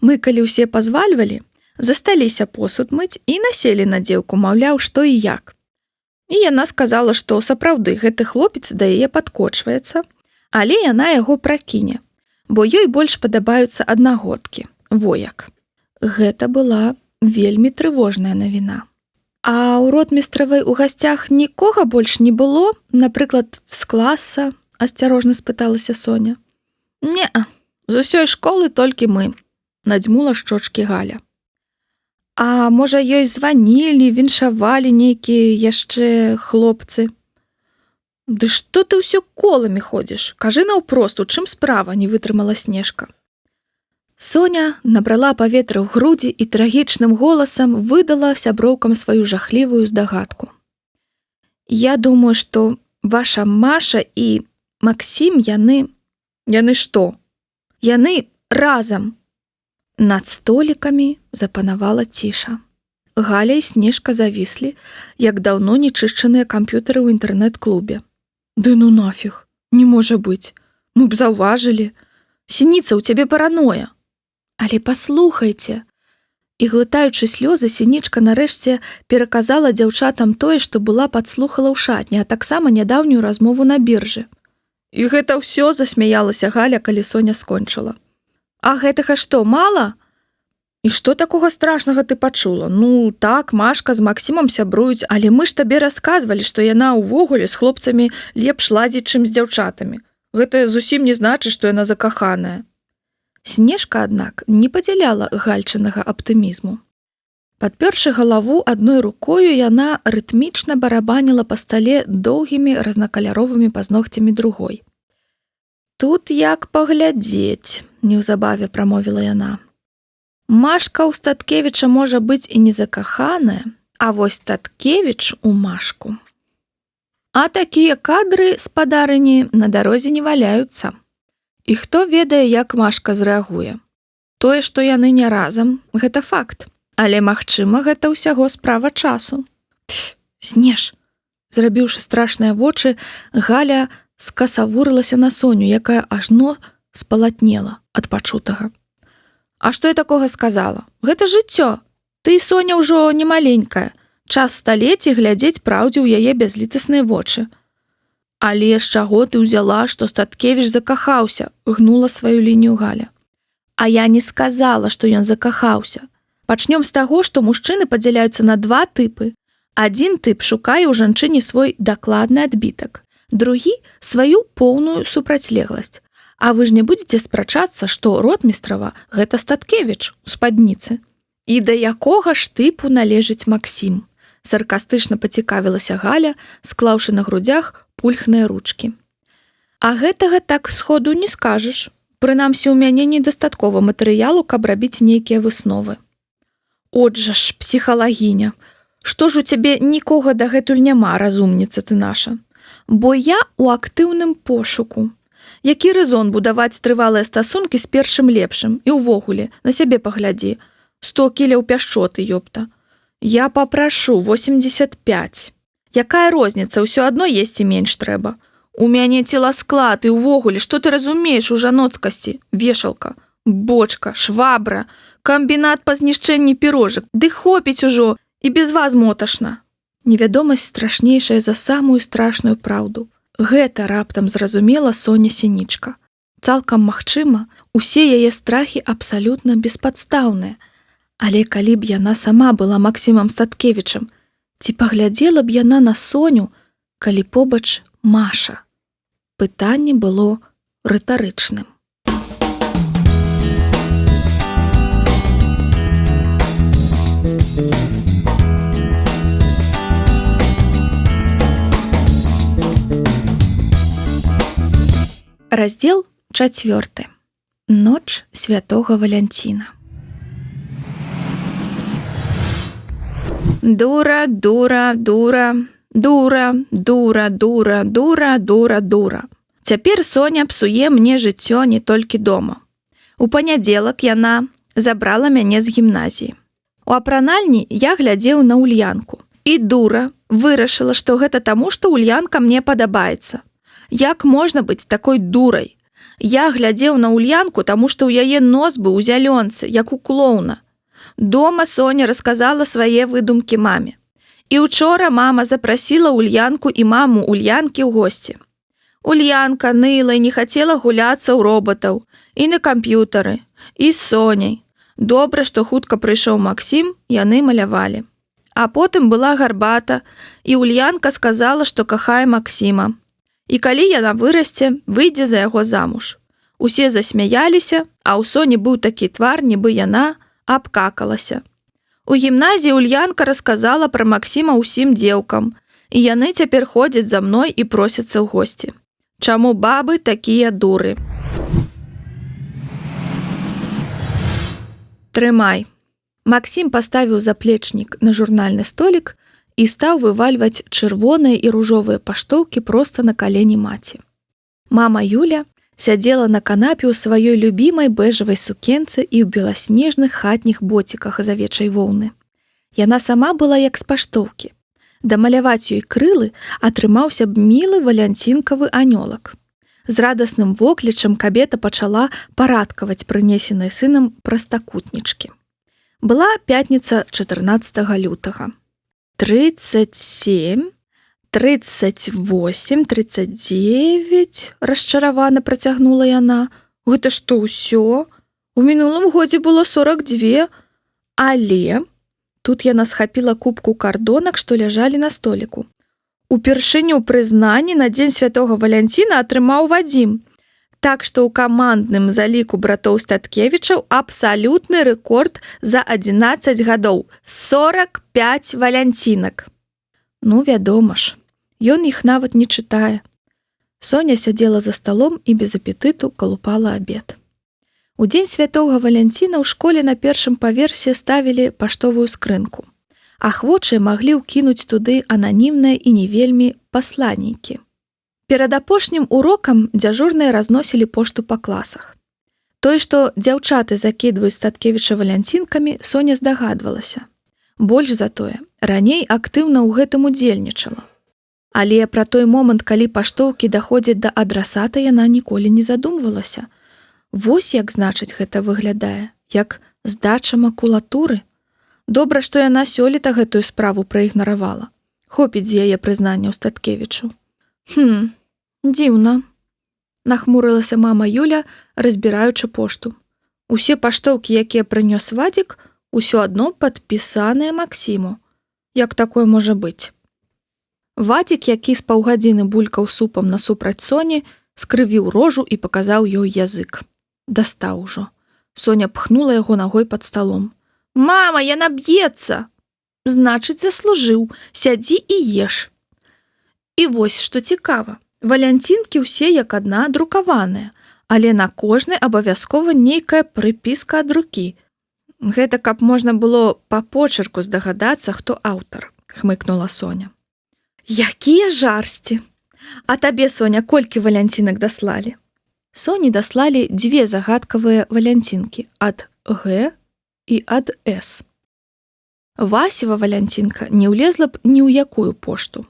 Мы, калі ўсе пазвальвалі, засталіся посуд мыць і населі на дзеўку, маўляў, што і як. І яна сказала, што сапраўды гэты хлопец да яе падкочваецца, але яна яго пракіне, бо ёй больш падабаюцца аднагодкі, вояк. Гэта была вельмі трывожная навіна. А ў ротмістравай у гасцях нікога больш не было, напрыклад, з класа, асцярожна спыталася Соня. Не, з усёй школы толькі мы, надзьмула шчочкі Галя. А можа, ёй званілі, віншавалі нейкія яшчэ хлопцы? Ды што ты ўсё коламі ходзіш? Кажы наўпрост, у чым справа, не вытрымала Снежка. Соня набрала паветра ў грудзі і трагічным голасам выдала сяброўкам сваю жахлівую здагадку. Я думаю, што ваша Маша і Максім, яны што? Яны разам. Над столікамі запанавала ціша. Галя і Снежка завіслі, як даўно нечышчаныя камп'ютары ў інтэрнэт-клубе. Ды ну нафіг, не можа быць. Мы б заўважылі. Сініца, у цябе параноя. Але паслухайце. І глытаючы слёзы, Сінічка нарэшце пераказала дзяўчатам тое, што была падслухала ў шатні, а таксама нядаўнюю размову на біржы. І гэта ўсё, засмяялася Галя, калі Соня скончыла. А гэтага што, мала? І што такога страшнага ты пачула? Ну, так, Машка з Максімам сябруюць, але мы ж табе расказвалі, што яна ўвогуле з хлопцамі лепш ладзіць, чым з дзяўчатамі. Гэта зусім не значыць, што яна закаханая. Снежка, аднак, не падзяляла гальчынага аптымізму. Падпёршы галаву адной рукою, яна рытмічна барабаніла па стале доўгімі разнакаляровымі пазногцямі другой. Тут як паглядзець, неўзабаве прамовіла яна. Машка ў Статкевіча можа быць і не закаханая, а вось Статкевіч у Машку. А такія кадры, спадарыні, на дарозе не валяюцца. І хто ведае, як Машка зрэагуе. Тое, што яны не разам, гэта факт. Але, магчыма, гэта ўсяго справа часу. Снеж! Зрабіўшы страшныя вочы, Галя скасавурылася на Соню, якая ажно спалатнела ад пачутага. А што я такога сказала? Гэта жыццё. Ты, Соня, ўжо не маленькая. Час сталець і глядзець праўдзе ў яе бязлітасныя вочы. Але з чаго ты ўзяла, што Статкевіч закахаўся, гнула сваю лінію Галя. А я не сказала, што ён закахаўся. Пачнём з таго, што мужчыны падзяляюцца на два тыпы. Адзін тып шукае ў жанчыне свой дакладны адбітак, другі – сваю поўную супрацьлегласць. А вы ж не будзеце спрачацца, што ротмістрава – гэта Статкевіч у спадніцы. І да якога ж тыпу належыць Максім? Саркастычна пацікавілася Галя, склаўшы на грудзях пульхныя ручкі. А гэтага так сходу не скажаш. Прынамсі, у мяне недастаткова матэрыялу, каб рабіць нейкія высновы. Отжа ж, псіхалагіня, што ж у цябе нікога дагэтуль няма, разумніца ты наша? Бо я ў актыўным пошуку. Які рэзон будаваць трывалыя стасункі з першым лепшым? І ўвогуле, на сябе паглядзі. 100 кіляў пяшчоты, ёпта. Я папрашу 85. Якая розніца, ўсё адно есці менш трэба. У мяне целасклад і ўвогуле, што ты разумееш у жаноцкасці? Вешалка, бочка, швабра, камбінат па знішчэнні пірожак. Ды хопіць ужо, і без вас моташна. Невядомасць страшнейшая за самую страшную праўду. Гэта раптам зразумела Соня Сінічка. Цалкам магчыма, усе яе страхі абсалютна беспадстаўныя. Але калі б яна сама была Максімам Статкевічам, ці паглядзела б яна на Соню, калі побач Маша? Пытанне было рытарычным. Раздзел 4. Ноч святога Валянціна. Дура, дура, дура, дура, дура, дура, дура, дура, дура. Цяпер Соня псуе мне жыццё не толькі дома. У панядзелак яна забрала мяне з гімназіі. У апранальні я глядзеў на Ульянку. І дура вырашыла, што гэта таму, што Ульянка мне падабаецца. Як можна быць такой дурай? Я глядзеў на Ульянку, таму што ў яе нос быў у зялёнцы, як у клоуна. Дома Соня расказала свае выдумкі маме. І учора мама запрасіла Ульянку і маму Ульянкі ў госці. Ульянка ныла і не хацела гуляцца ў робатаў, і на камп'ютары, і з Соняй. Добра, што хутка прыйшоў Максім, яны малявалі. А потым была гарбата, і Ульянка сказала, што кахае Максіма. І калі яна вырасце, выйдзе за яго замуж. Усе засмяяліся, а ў Соні быў такі твар, нібы яна абкакалася. У гімназіі Ульянка расказала пра Максіма ўсім дзеўкам, і яны цяпер ходзяць за мной і просяцца ў госці. Чаму бабы такія дуры? Трымай. Максім паставіў заплечнік на журнальны столік і стаў вывальваць чырвоныя і ружовыя паштоўкі проста на калені маці. Мама Юля сядзела на канапе ў сваёй любімай бэжавай сукенцы і ў беласнежных хатніх боціках з авечай воўны. Яна сама была як з паштоўкі. Дамаляваць ёй крылы атрымаўся б мілы валянцінкавы анёлак. З радасным воклічам кабета пачала парадкаваць прынесеныя сынам прастакутнічкі. Была пятніца 14 лютага. 37, 38, 39, расчаравана працягнула яна. Гэта што ўсё? У мінулым годзе было 42, але тут яна схапіла купку кардонак, што ляжалі на століку. Упершыню прызнанні на дзень святога Валянціна атрымаў Вадзім. Так што ў камандным заліку братоў Статкевічаў абсалютны рэкорд за 11 гадоў – 45 валянцінак. Ну, вядома ж, ён іх нават не чытае. Соня сядзела за сталом і без апетыту калупала абед. У дзень святога Валянціна ў школе на першым паверсе ставілі паштовую скрынку. Ахвочыя маглі ўкінуць туды ананімныя і не вельмі пасланнікі. Перад апошнім урокам дзяжурныя разносілі пошту па класах. Тое, што дзяўчаты закідваюць Статкевіча валянцінкамі, Соня здагадвалася. Больш за тое, раней актыўна ў гэтым удзельнічала. Але пра той момант, калі паштоўкі даходзяць да адрасата, яна ніколі не задумвалася. Вось як, значыць, гэта выглядае, як здача макулатуры. Добра, што яна сёлета гэтую справу праігнаравала. Хопіць з яе прызнання ў Статкевічу. Дзіўна. Нахмурылася мама Юля, разбіраючы пошту. Усе паштоўкі, якія прынёс Вадзік, усё адно падпісаныя Максіму. Як такое можа быць? Вадзік, які з паўгадзіны булькаў супам насупраць Соні, скрывіў рожу і паказаў ёй язык. Дастаў ужо. Соня пхнула яго нагой пад сталом. «Мама, яна б'ецца!» «Значыць, заслужыў. Сядзі і еш». І вось, што цікава. Валянцінкі ўсе як адна друкаваныя, але на кожнай абавязкова нейкая прыпіска ад рукі. Гэта каб можна было па почерку здагадацца, хто аўтар, хмыкнула Соня. Якія жарсці! А табе, Соня, колькі валянцінак даслалі? Соні даслалі 2 загадкавыя валянцінкі ад Г і ад С. Васева валянцінка не ўлезла б ні ў якую пошту.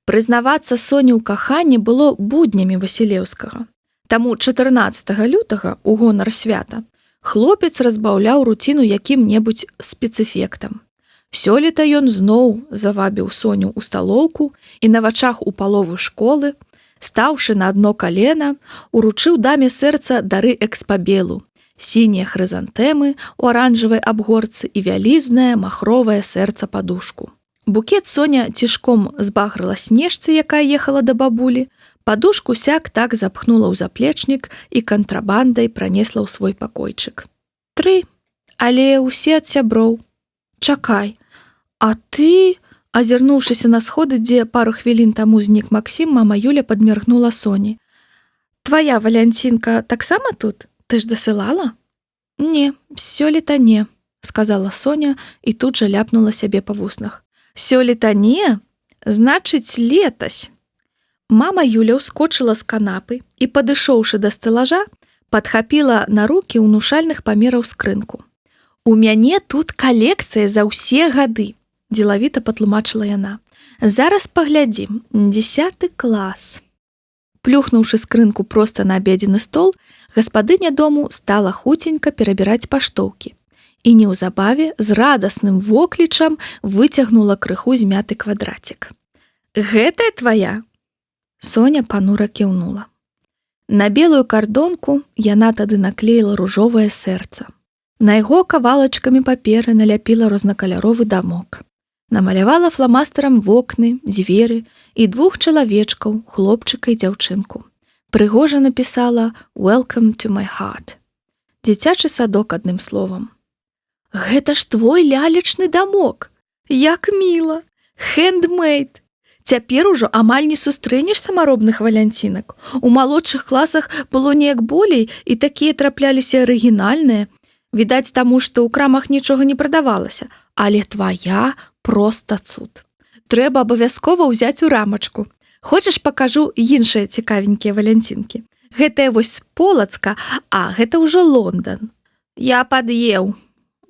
Прызнавацца Соні ў каханні было буднямі Васілеўскага. Таму 14 лютага, у гонар свята, хлопец разбаўляў руціну якім-небудзь спецэфектам. Сёлета ён зноў завабіў Соню ў сталоўку і на вачах у паловы школы, стаўшы на адно калена, уручыў даме сэрца дары экспабелу, сінія хрызантэмы ў аранжавай абгорцы і вялізнае махровае сэрца-падушку. Букет Соня цішком збагрыла снежцы, якая ехала да бабулі, падушку сяк так запхнула ў заплечнік і кантрабандай пранесла ў свой пакойчык. 3, але ўсе ад сяброў. Чакай, а ты, азірнуўшыся на сходы, дзе пару хвілін таму знік Максім, мама Юля падміргнула Соні. Твая валянцінка таксама тут? Ты ж дасылала? Не, сёлета не, сказала Соня і тут жа ляпнула сябе па вуснах. Сёлета не? Значыць, летась. Мама Юля ўскочыла з канапы і, падышоўшы да стэлажа, падхапіла на рукі ўнушальных памераў скрынку. У мяне тут калекцыя за ўсе гады, дзелавіта патлумачыла яна. Зараз паглядзім, 10 клас. Плюхнуўшы скрынку проста на абедзены стол, гаспадыня дому стала хуценька перабіраць паштоўкі і неўзабаве з радасным воклічам выцягнула крыху змяты квадрацік. Гэтая твая? Соня панура кіўнула. На белую кардонку яна тады наклеіла ружовае сэрца. На яго кавалачкамі паперы наляпіла рознакаляровы дамок. Намалявала фламастарам вокны, дзверы і 2 чалавечкаў, хлопчыка і дзяўчынку. Прыгожа напісала «Welcome to my heart». Дзіцячы садок, адным словам. Гэта ж твой лялечны дамок! Як міла! Хендмейд! Цяпер ужо амаль не сустрэнеш самаробных валянцінак. У малодшых класах было неяк болей, і такія трапляліся арыгінальныя. Відаць таму, што ў крамах нічога не прадавалася, але твая проста цуд. Трэба абавязкова ўзяць у рамачку. Хочаш, пакажу іншыя цікавенькія валянцінкі? Гэтая вось з Полацка, а гэта ўжо Лондан. Я пад'еў.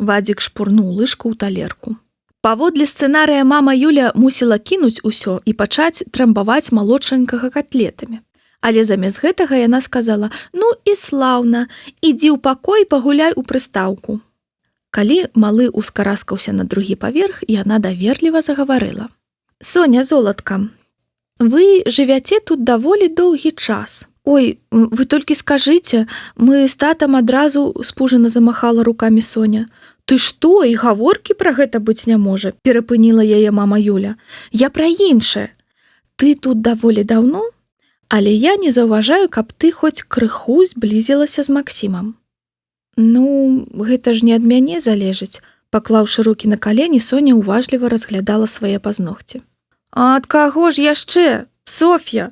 Вадзік шпурнуў лыжку ў талерку. Паводле сцэнарыя мама Юля мусіла кінуць усё і пачаць трамбаваць малодшанькага катлетамі. Але замест гэтага яна сказала: «Ну і слаўна, ідзі ў пакой, пагуляй у прыстаўку». Калі малы ускараскаўся на другі паверх, яна даверліва загаварыла: «Соня, золатка, вы жывяце тут даволі доўгі час. Ой, вы толькі скажыце, мы з татам адразу», — спужана замахала рукамі Соня. «Ты што, і гаворкі пра гэта быць не можа», — перапыніла яе мама Юля. «Я пра іншае. Ты тут даволі даўно, але я не заўважаю, каб ты хоць крыху зблізілася з Максімам». «Ну, гэта ж не ад мяне залежыць», — паклаўшы рукі на калені, Соня уважліва разглядала свае пазногці. «А ад каго ж яшчэ, Соф'я?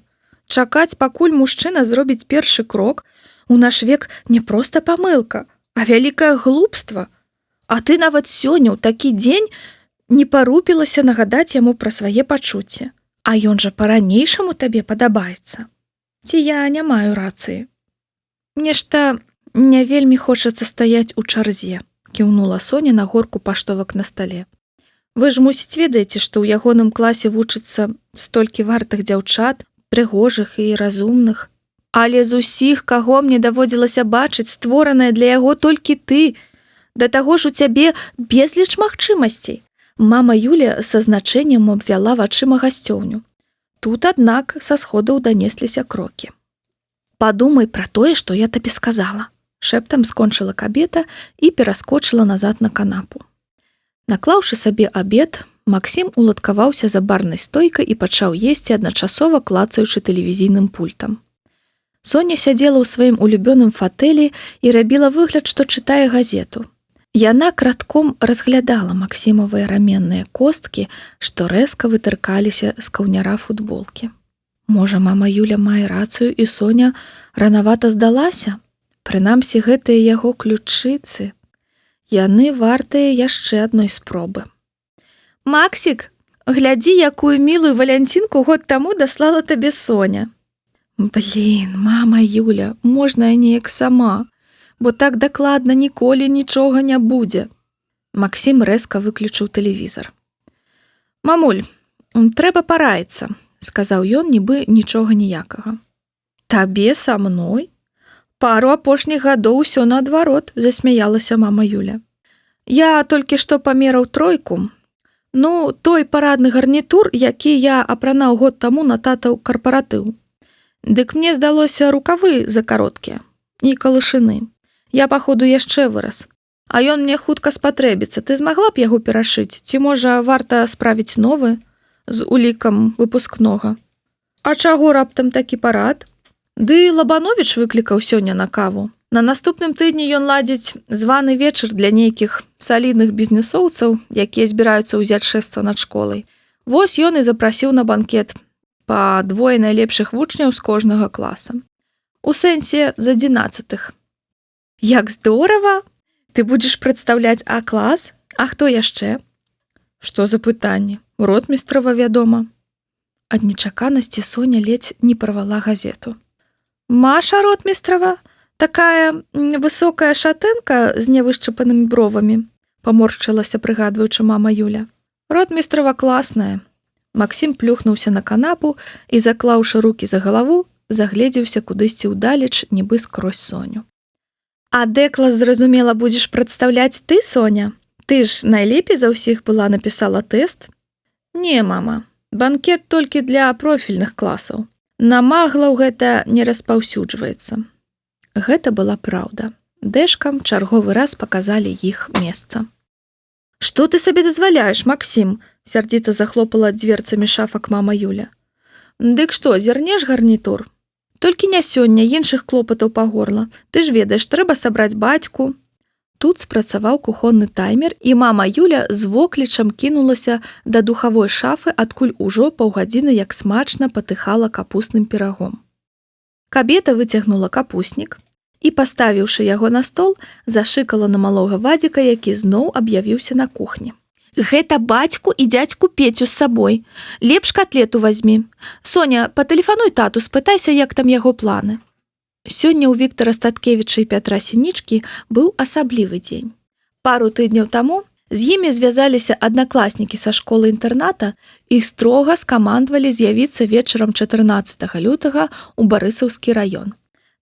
Чакаць, пакуль мужчына зробіць першы крок, у наш век не проста памылка, а вялікае глупства. А ты нават сёння ў такі дзень не парупілася нагадаць яму пра свае пачуцці. А ён жа па-ранейшаму табе падабаецца. Ці я не маю рацыі?» «Нешта не вельмі хочацца стаяць у чарзе», — кіўнула Соня на горку паштовак на стале. «Вы ж, мусіць, ведаеце, што ў ягоным класе вучыцца столькі вартых дзяўчат, прыгожых і разумных. Але з усіх, каго мне даводзілася бачыць, створаная для яго толькі ты. Да таго ж у цябе безліч магчымасцей». Мама Юля са значэннем абвяла вачыма гасцёўню. Тут, аднак, са сходаў данесліся крокі. «Падумай пра тое, што я табе сказала», — шэптам скончыла кабета і пераскочыла назад на канапу. Наклаўшы сабе абед, Максім уладкаваўся за барнай стойкай і пачаў есці, адначасова клацаючы тэлевізійным пультам. Соня сядзела ў сваім улюбёным фатэлі і рабіла выгляд, што чытае газету. Яна кратком разглядала Максімавыя раменныя косткі, што рэзка вытыркаліся з каўняра футболкі. Можа, мама Юля мае рацыю і Соня ранавата здалася? Прынамсі, гэтыя яго ключыцы. Яны вартыя яшчэ адной спробы. «Максік, глядзі, якую мілую валянцінку год таму даслала табе Соня». «Блін, мама Юля, можна я неяк сама, бо так дакладна ніколі нічога не будзе». Максім рэзка выключыў тэлевізар. «Мамуль, трэба параіцца», — сказаў ён, нібы нічога ніякага. «Табе са мной? Пару апошніх гадоў усё наадварот», — засмяялася мама Юля. «Я толькі што памераў тройку. Ну, той парадны гарнітур, які я апранаў год таму на татаў карпаратыў. Дык мне здалося рукавы закароткія і калышыны. Я, паходу, яшчэ вырас. А ён мне хутка спатрэбіцца. Ты змагла б яго перашыць? Ці, можа, варта справіць новы з улікам выпускнога? А чаго раптам такі парад? Ды Лабановіч выклікаў сёння на каву. На наступным тыдні ён ладзіць званы вечар для нейкіх салідных бізнесоўцаў, якія збіраюцца ўзяць шэфства над школай. Вось ён і запрасіў на банкет па двое найлепшых вучняў з кожнага класа. У сэнсе з 11-х. Як здорава! Ты будзеш прадстаўляць А-клас? А хто яшчэ?» «Што за пытанне? Ротмістрава, вядома». Ад нечаканасці Соня ледзь не парвала газету. «Маша Ротмістрава? Такая высокая шатэнка з невышчапанымі бровамі», — паморшчылася, прыгадваючы мама Юля. «Ротмістрава класная». Максім плюхнуўся на канапу і, заклаўшы рукі за галаву, загледзеўся кудысьці ўдалеч, нібы скрозь Соню. «А дэ-клас, зразумела, будзеш прадстаўляць ты, Соня? Ты ж найлепей за ўсіх была, напісала тэст?» «Не, мама, банкет толькі для профільных класаў. На маглаў гэта не распаўсюджваецца». Гэта была праўда. Дэшкам чарговы раз паказалі іх месца. «Што ты сабе дазваляеш, Максім?» — сярдзіта захлопала дверцамі шафак мама Юля. «Дык што, зірнеш гарнітур? Толькі не сёння, іншых клопатаў па горла. Ты ж ведаеш, трэба сабраць бацьку». Тут спрацаваў кухонны таймер, і мама Юля з воклічам кінулася да духавой шафы, адкуль ужо паўгадзіны як смачна патыхала капусным пірагом. Кабета выцягнула капуснік і, паставіўшы яго на стол, зашыкала на малога Вадзіка, які зноў аб'явіўся на кухні. «Гэта бацьку і дзядзьку Пецю з сабой. Лепш катлету вазьмі. Соня, патэлефануй тату, спытайся, як там яго планы». Сёння ў Віктара Статкевіча і Пятра Сінічкі быў асаблівы дзень. Пару тыдняў таму З імі звязаліся аднакласнікі са школы-інтэрната і строга скамандвалі з'явіцца вечарам 14 лютага ў Барысаўскі раён.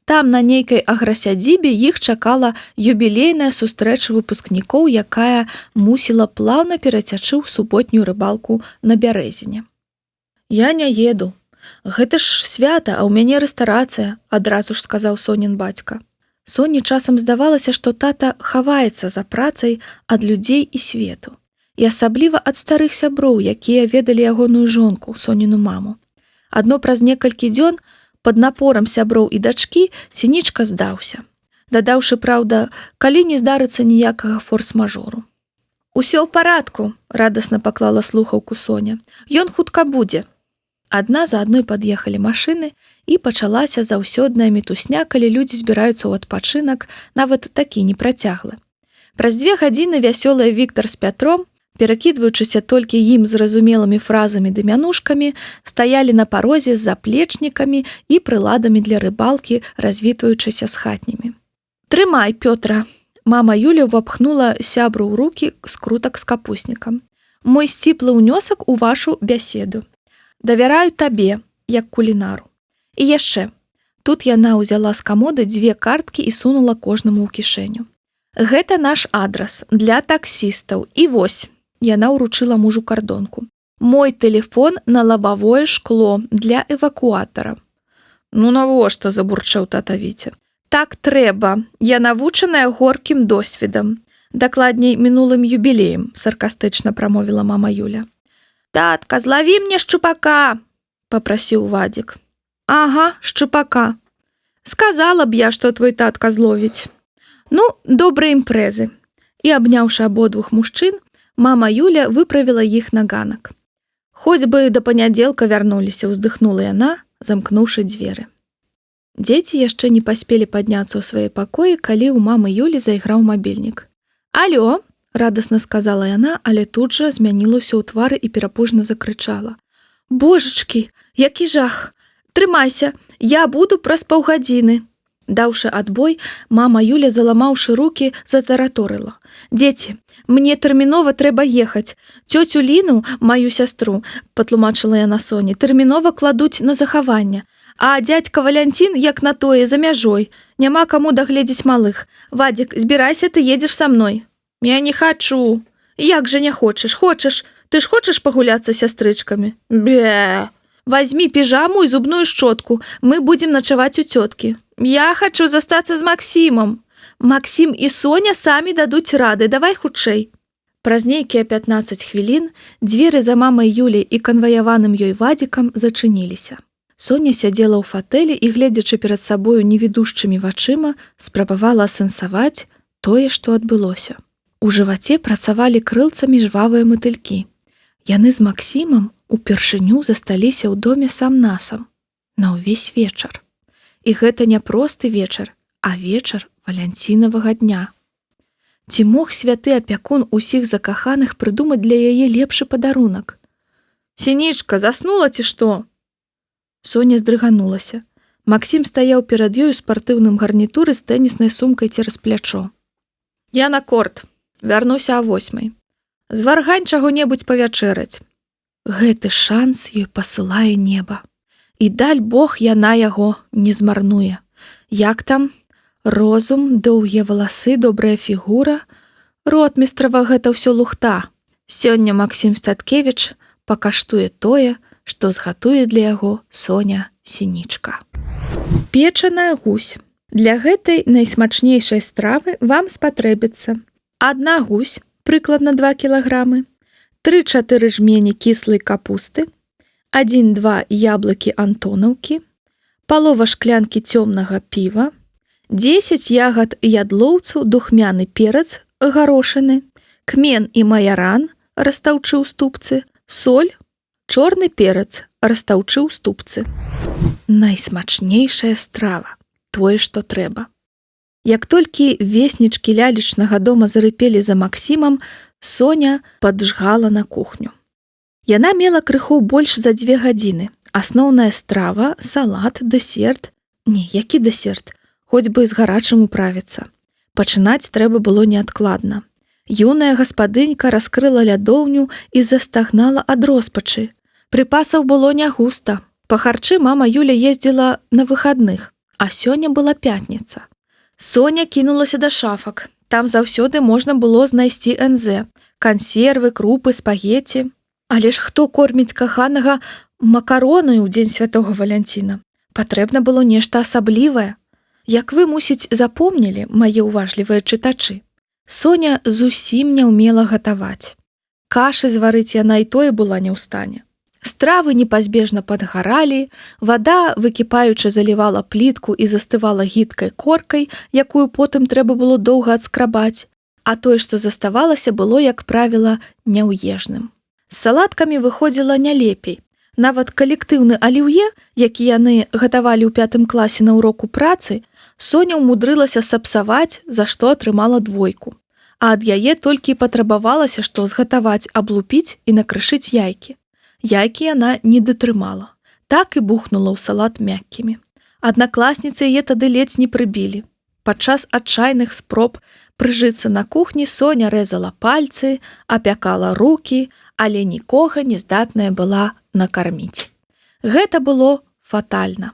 Там на нейкай аграсядзібе іх чакала юбілейная сустрэча выпускнікоў, якая мусіла плаўна перацячы ў суботнюю рыбалку на Бярэзіне. «Я не еду. Гэта ж свята, а ў мяне рэстарацыя», адразу ж сказаў Сонін бацька. Соні часам здавалася, што тата хаваецца за працай ад людзей і свету. І асабліва ад старых сяброў, якія ведалі ягоную жонку, Соніну маму. Адно праз некалькі дзён пад напорам сяброў і дачкі Сінічка здаўся, дадаўшы, праўда, калі не здарыцца ніякага форс-мажору. «Усё ў парадку», – радасна паклала слухаўку Соня. «Ён хутка будзе». Адна за адной пад'ехалі машыны, і пачалася заўсёдная мітусня, калі людзі збіраюцца ў адпачынак, нават такі непрацяглы. Праз 2 гадзіны вясёлыя Віктар з Пятром, перакідваючыся толькі ім зразумелымі фразамі ды мянушкамі, стаялі на парозе з заплечнікамі і прыладамі для рыбалкі, развітваючыся з хатнімі. «Трымай, Пётра!» Мама Юля ўвапхнула сябру ў рукі скрутак з капуснікам. «Мой сціплы ўнёсак у вашу бяседу. Давяраю табе, як кулінару. І яшчэ». Тут яна ўзяла з камоды 2 карткі і сунула кожнаму ў кішэню. «Гэта наш адрас для таксістаў. І вось», яна ўручыла мужу кардонку, «мой тэлефон на лабавое шкло для эвакуатара». «Ну навошта?» – забурчаў тата Віця. «Так трэба. Я навучаная горкім досведам. Дакладней, мінулым юбілеем», – саркастычна прамовіла мама Юля. «Татка, злаві мне шчупака!» – папрасіў Вадзік. «Ага, шчупака. Сказала б я, што твой татка зловіць. Ну, добрай імпрэзы». І, абняўшы абодвух мужчын, мама Юля выправіла іх на ганак. «Хоць бы да панядзелка вярнуліся», – уздыхнула яна, замкнуўшы дзверы. Дзеці яшчэ не паспелі падняцца ў свае пакоі, калі ў мамы Юлі зайграў мабільнік. «Алё!» – радасна сказала яна, але тут жа змянілася ў твары і перапужна закрычала. «Божачкі, які жах! Трымайся, я буду праз паўгадзіны». Даўшы адбой, мама Юля, заламаўшы рукі, затараторыла. «Дзеці, мне тэрмінова трэба ехаць. Цёцю Ліну, маю сястру, патлумачыла яна Соні, тэрмінова кладуць на захаванне. А дядька Валянцін, як на тое, за мяжой. Няма каму дагледзець малых. Вадзік, збірайся, ты едзеш са мной». «Я не хачу». «Як жа не хочаш? Хочаш? Ты ж хочаш пагуляцца з сястрычкамі?» «Бе! Вазьмі піжаму і зубную шчотку. Мы будзем начаваць у цёткі». «Я хачу застацца з Максімам». «Максім і Соня самі дадуць рады. Давай хутчэй». Праз нейкія 15 хвілін дзверы за мамай Юляй і канваяваным ёй Вадзікам зачыніліся. Соня сядзела ў фатэлі і, гледзячы перад сабою невідушчымі вачыма, спрабавала асэнсаваць тое, што адбылося. У жываце працавалі крылцамі жвавыя матылькі. Яны з Максімам упершыню засталіся ў доме сам-насам на ўвесь вечар. І гэта не просты вечар, а вечар валянцінавага дня. Ці мог святы апякун усіх закаханых прыдумаць для яе лепшы падарунак? «Сінічка, заснула ці што?» Соня здрыганулася. Максім стаяў перад ёй у спартыўным гарнітуры з тэніснай сумкай цераз плячо. «Я на корт. Вярнуся о 8:00. Зваргань чаго-небудзь павячэраць». Гэты шанс ёй пасылае неба. І даль Бог яна яго не змарнуе. Як там? Розум, доўгія валасы, добрая фігура. Ротмістрава гэта ўсё лухта. Сёння Максім Статкевіч пакаштуе тое, што згатуе для яго Соня Сінічка. Печаная гусь. Для гэтай найсмачнейшай стравы вам спатрэбіцца 1 гусь, прыкладна 2 кілаграмы, 3-4 жмені кіслай капусты, 1-2 яблыкі антонаўкі, палова шклянкі цёмнага піва, 10 ягад ядлоўцу, духмяны перац, гарошыны, кмен і маяран, растаўчы ў ступцы, соль, чорны перац, растаўчы ў ступцы. Найсмачнейшая страва. Тое, што трэба. Як толькі веснічкі лялечнага дома зарыпелі за Максімам, Соня паджгала на кухню. Яна мела крыху больш за 2 гадзіны. Асноўная страва, салат, дэсерт. Не, які дэсерт? Хоць бы з гарачым управіцца. Пачынаць трэба было неадкладна. Юная гаспадынька раскрыла лядоўню і застагнала ад роспачы. Прыпасаў было не густа. Па харчы мама Юля ездзіла на выхадных, а сёння была пятніца. Соня кінулася да шафак. Там заўсёды можна было знайсці НЗ, кансервы, крупы, спагеці. Але ж хто корміць каханага макаронаю ў дзень святога Валянціна? Патрэбна было нешта асаблівае. Як вы, мусіць, запомнілі, мае ўважлівыя чытачы, Соня зусім не ўмела гатаваць. Кашы зварыць яна і тое была не ў стане. Стравы непазбежна падгаралі, вада, выкіпаючы, залівала плітку і застывала гідкай коркай, якую потым трэба было доўга адскрабаць, а тое, што заставалася, было, як правіла, няўежным. З салаткамі выходзіла не лепей. Нават калектыўны аліўе, які яны гатавалі ў 5 класе на уроку працы, Соня ўмудрылася сапсаваць, за што атрымала 2, а ад яе толькі патрабавалася, што згатаваць, аблупіць і накрышыць яйкі. Яйкі яна не датрымала. Так і бухнула ў салат мяккімі. Аднакласніцы яе тады ледзь не прыбілі. Падчас адчайных спроб прыжыцца на кухні Соня рэзала пальцы, апякала рукі, але нікога не здатная была накарміць. Гэта было фатальна.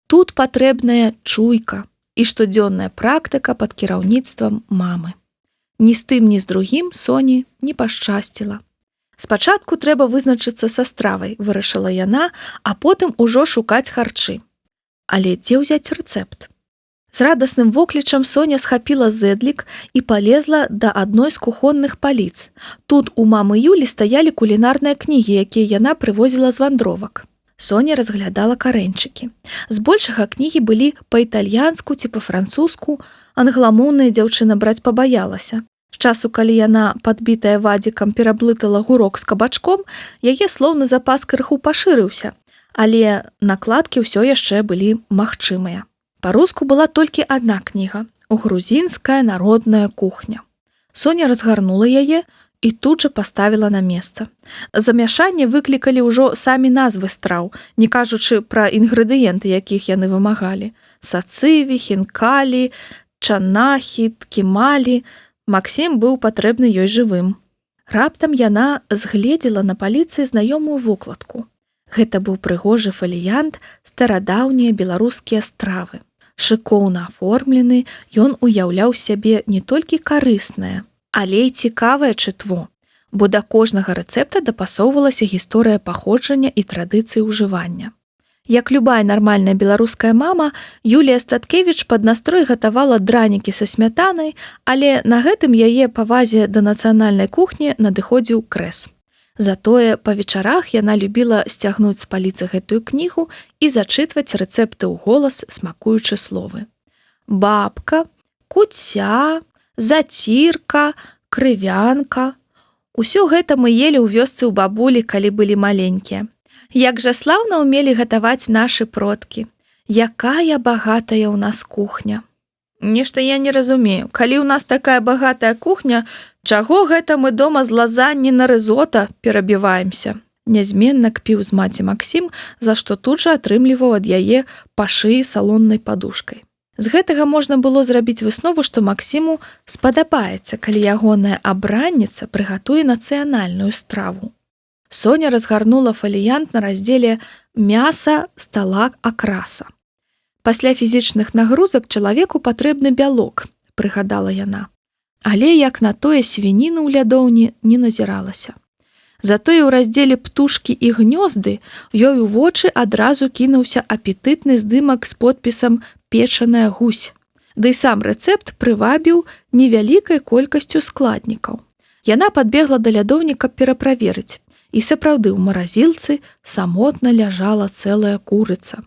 Тут патрэбная чуйка і штодзённая практыка пад кіраўніцтвам мамы. Ні з тым, ні з другім Соні не пашчасціла. Спачатку трэба вызначыцца са стравай, вырашыла яна, а потым ужо шукаць харчы. Але дзе ўзяць рэцэпт? З радасным воклічам Соня схапіла зэдлік і палезла да адной з кухонных паліц. Тут у мамы Юлі стаялі кулінарныя кнігі, якія яна прывозіла з вандровак. Соня разглядала карэньчыкі. Збольшага кнігі былі па-італьянску ці па-французску, англамоўная дзяўчына браць пабаялася. З часу, калі яна, падбітая вадзікам, пераблытала гурок з кабачком, яе слоўны запас крыху пашырыўся, але накладкі ўсё яшчэ былі магчымыя. Па-руску была толькі адна кніга «Грузінская народная кухня». Соня разгарнула яе і тут жа паставіла на месца. Замяшанне выклікалі ўжо самі назвы страў, не кажучы пра інгрэдыенты, якіх яны вымагалі. Сацыві, хінкалі, чанахі, ткімалі. Максім быў патрэбны ёй жывым. Раптам яна згледзела на паліцы знаёмую вокладку. Гэта быў прыгожы фаліянт «Старадаўнія беларускія стравы». Шыкоўна аформлены, ён уяўляў сябе не толькі карыснае, але і цікавае чытво, бо да кожнага рэцэпта дапасоўвалася гісторыя паходжання і традыцыі ўжывання. Як любая нармальная беларуская мама, Юлія Статкевіч пад настрой гатавала дранікі са смятанай, але на гэтым яе павазе да нацыянальнай кухні надыходзіў крэс. Затое па вечарах яна любіла сцягнуць з паліцы гэтую кнігу і зачытваць рэцэпты ў голас, смакуючы словы. Бабка, куця, зацірка, крывянка. Усё гэта мы елі ў вёсцы ў бабулі, калі былі маленькія. Як жа слаўна ўмелі гатаваць нашы продкі. Якая багатая ў нас кухня. Нешта я не разумею. Калі ў нас такая багатая кухня, чаго гэта мы дома з лазанні на рызота перабіваемся? Нязменна кпіў з маці Максім, за што тут жа атрымліваў ад яе па шыі салоннай падушкай. З гэтага можна было зрабіць выснову, што Максіму спадабаецца, калі ягоная абранніца прыгатуе нацыянальную страву. Соня разгарнула фаліянт на раздзеле «Мяса, стала, акраса». Пасля фізічных нагрузак чалавеку патрэбны бялок, прыгадала яна. Але як на тое свініны ў лядоўні не назіралася. Затое ў раздзеле «Птушкі і гнёзды» ёй у вочы адразу кінуўся апетытны здымак з подпісам «Печаная гусь». Ды сам рэцэпт прывабіў невялікай колькасцю складнікаў. Яна падбегла да лядоўніка пераправерыць. І сапраўды ў маразілцы самотна ляжала цэлая курыца.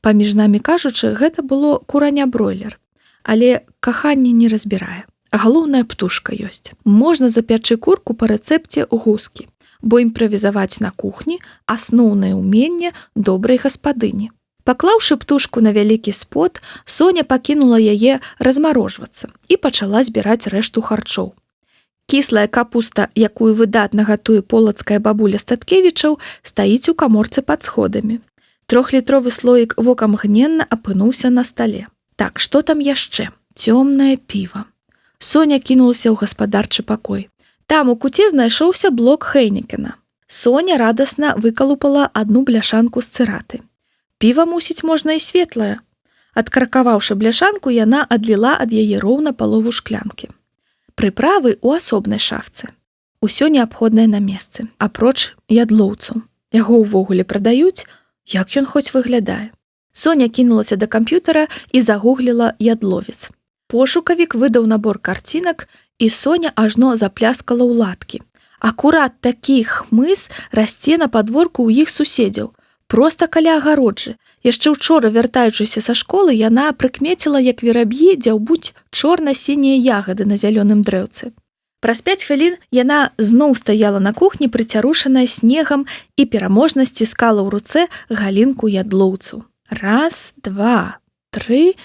Паміж намі кажучы, гэта было кураня-бройлер. Але каханне не разбірае. Галоўная птушка ёсць. Можна запячы курку па рэцэпце гускі, бо імправізаваць на кухні асноўнае ўменне добрай гаспадыні. Паклаўшы птушку на вялікі спод, Соня пакінула яе размарожвацца і пачала збіраць рэшту харчоў. Кіслая капуста, якую выдатна гатуе полацкая бабуля Статкевічаў, стаіць у каморцы пад сходамі. 3-літровы слоік вокамгненна апынуўся на стале. Так, што там яшчэ? Цёмнае піва. Соня кінулася ў гаспадарчы пакой. Там у куце знайшоўся блок Хейнікена. Соня радасна выкалупала адну бляшанку з цыраты. Піва, мусіць, можна і светлае. Адкаркаваўшы бляшанку, яна адліла ад яе роўна палову шклянкі. Прыправы ў асобнай шафцы. Усё неабходнае на месцы, апроч ядлоўцу. Яго ўвогуле прадаюць, як ён хоць выглядае. Соня кінулася да камп'ютара і загугліла ядловец. Пошукавік выдаў набор карцінак, і Соня ажно запляскала ў ладкі. Акурат такі хмыз расце на падворку ў іх суседзяў, проста каля агароджы. Яшчэ учора, вяртаючыся са школы, яна прыкмеціла, як вераб'і дзяўбуць чорна-сінія ягады на зялёным дрэўцы. Праз 5 хвілін яна зноў стаяла на кухні, прыцярушаная снегам, і пераможна сціскала ў руцэ галінку ядлоўцу. 1, 2, 3,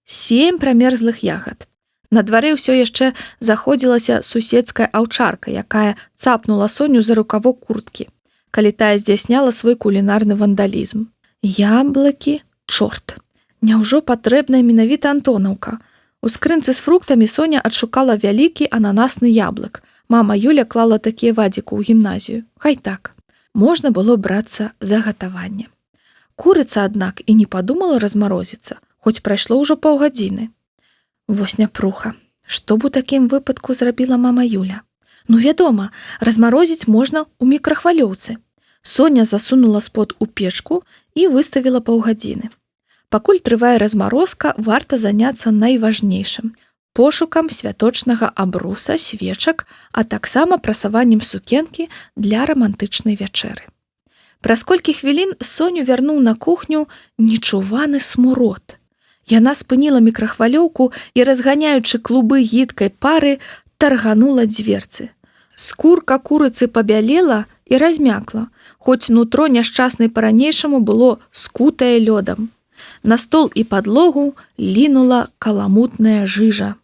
7 прамерзлых ягад. На дварэ ўсё яшчэ заходзілася суседская аўчарка, якая цапнула Соню за рукавок курткі, калі тая здзяйсняла свой кулінарны вандалізм. Яблыкі, чорт. Няўжо патрэбная менавіта Антонаўка? У скрынцы з фруктамі Соня адшукала вялікі ананасны яблык. Мама Юля клала такія вадзіку ў гімназію. Хай так. Можна было брацца за гатаванне. Курыца, аднак, і не падумала размарозіцца, хоць прайшло ўжо паўгадзіны. Вось няпруха. Што б у такім выпадку зрабіла мама Юля? Ну, вядома, размарозіць можна ў мікрахвалёўцы. Соня засунула спод у печку і выставіла паўгадзіны. Пакуль трывае размарозка, варта заняцца найважнейшым – пошукам святочнага абруса, свечак, а таксама прасаваннем сукенкі для рамантычнай вячэры. Праз колькі хвілін Соню вярнуў на кухню нечуваны смурод. Яна спыніла мікрахвалёўку і, разганяючы клубы гідкай пары, тарганула дзверцы. Скурка курыцы пабялела і размякла, хоць нутро няшчаснай па-ранейшаму было скутае лёдам. На стол і падлогу лінула каламутная жыжа.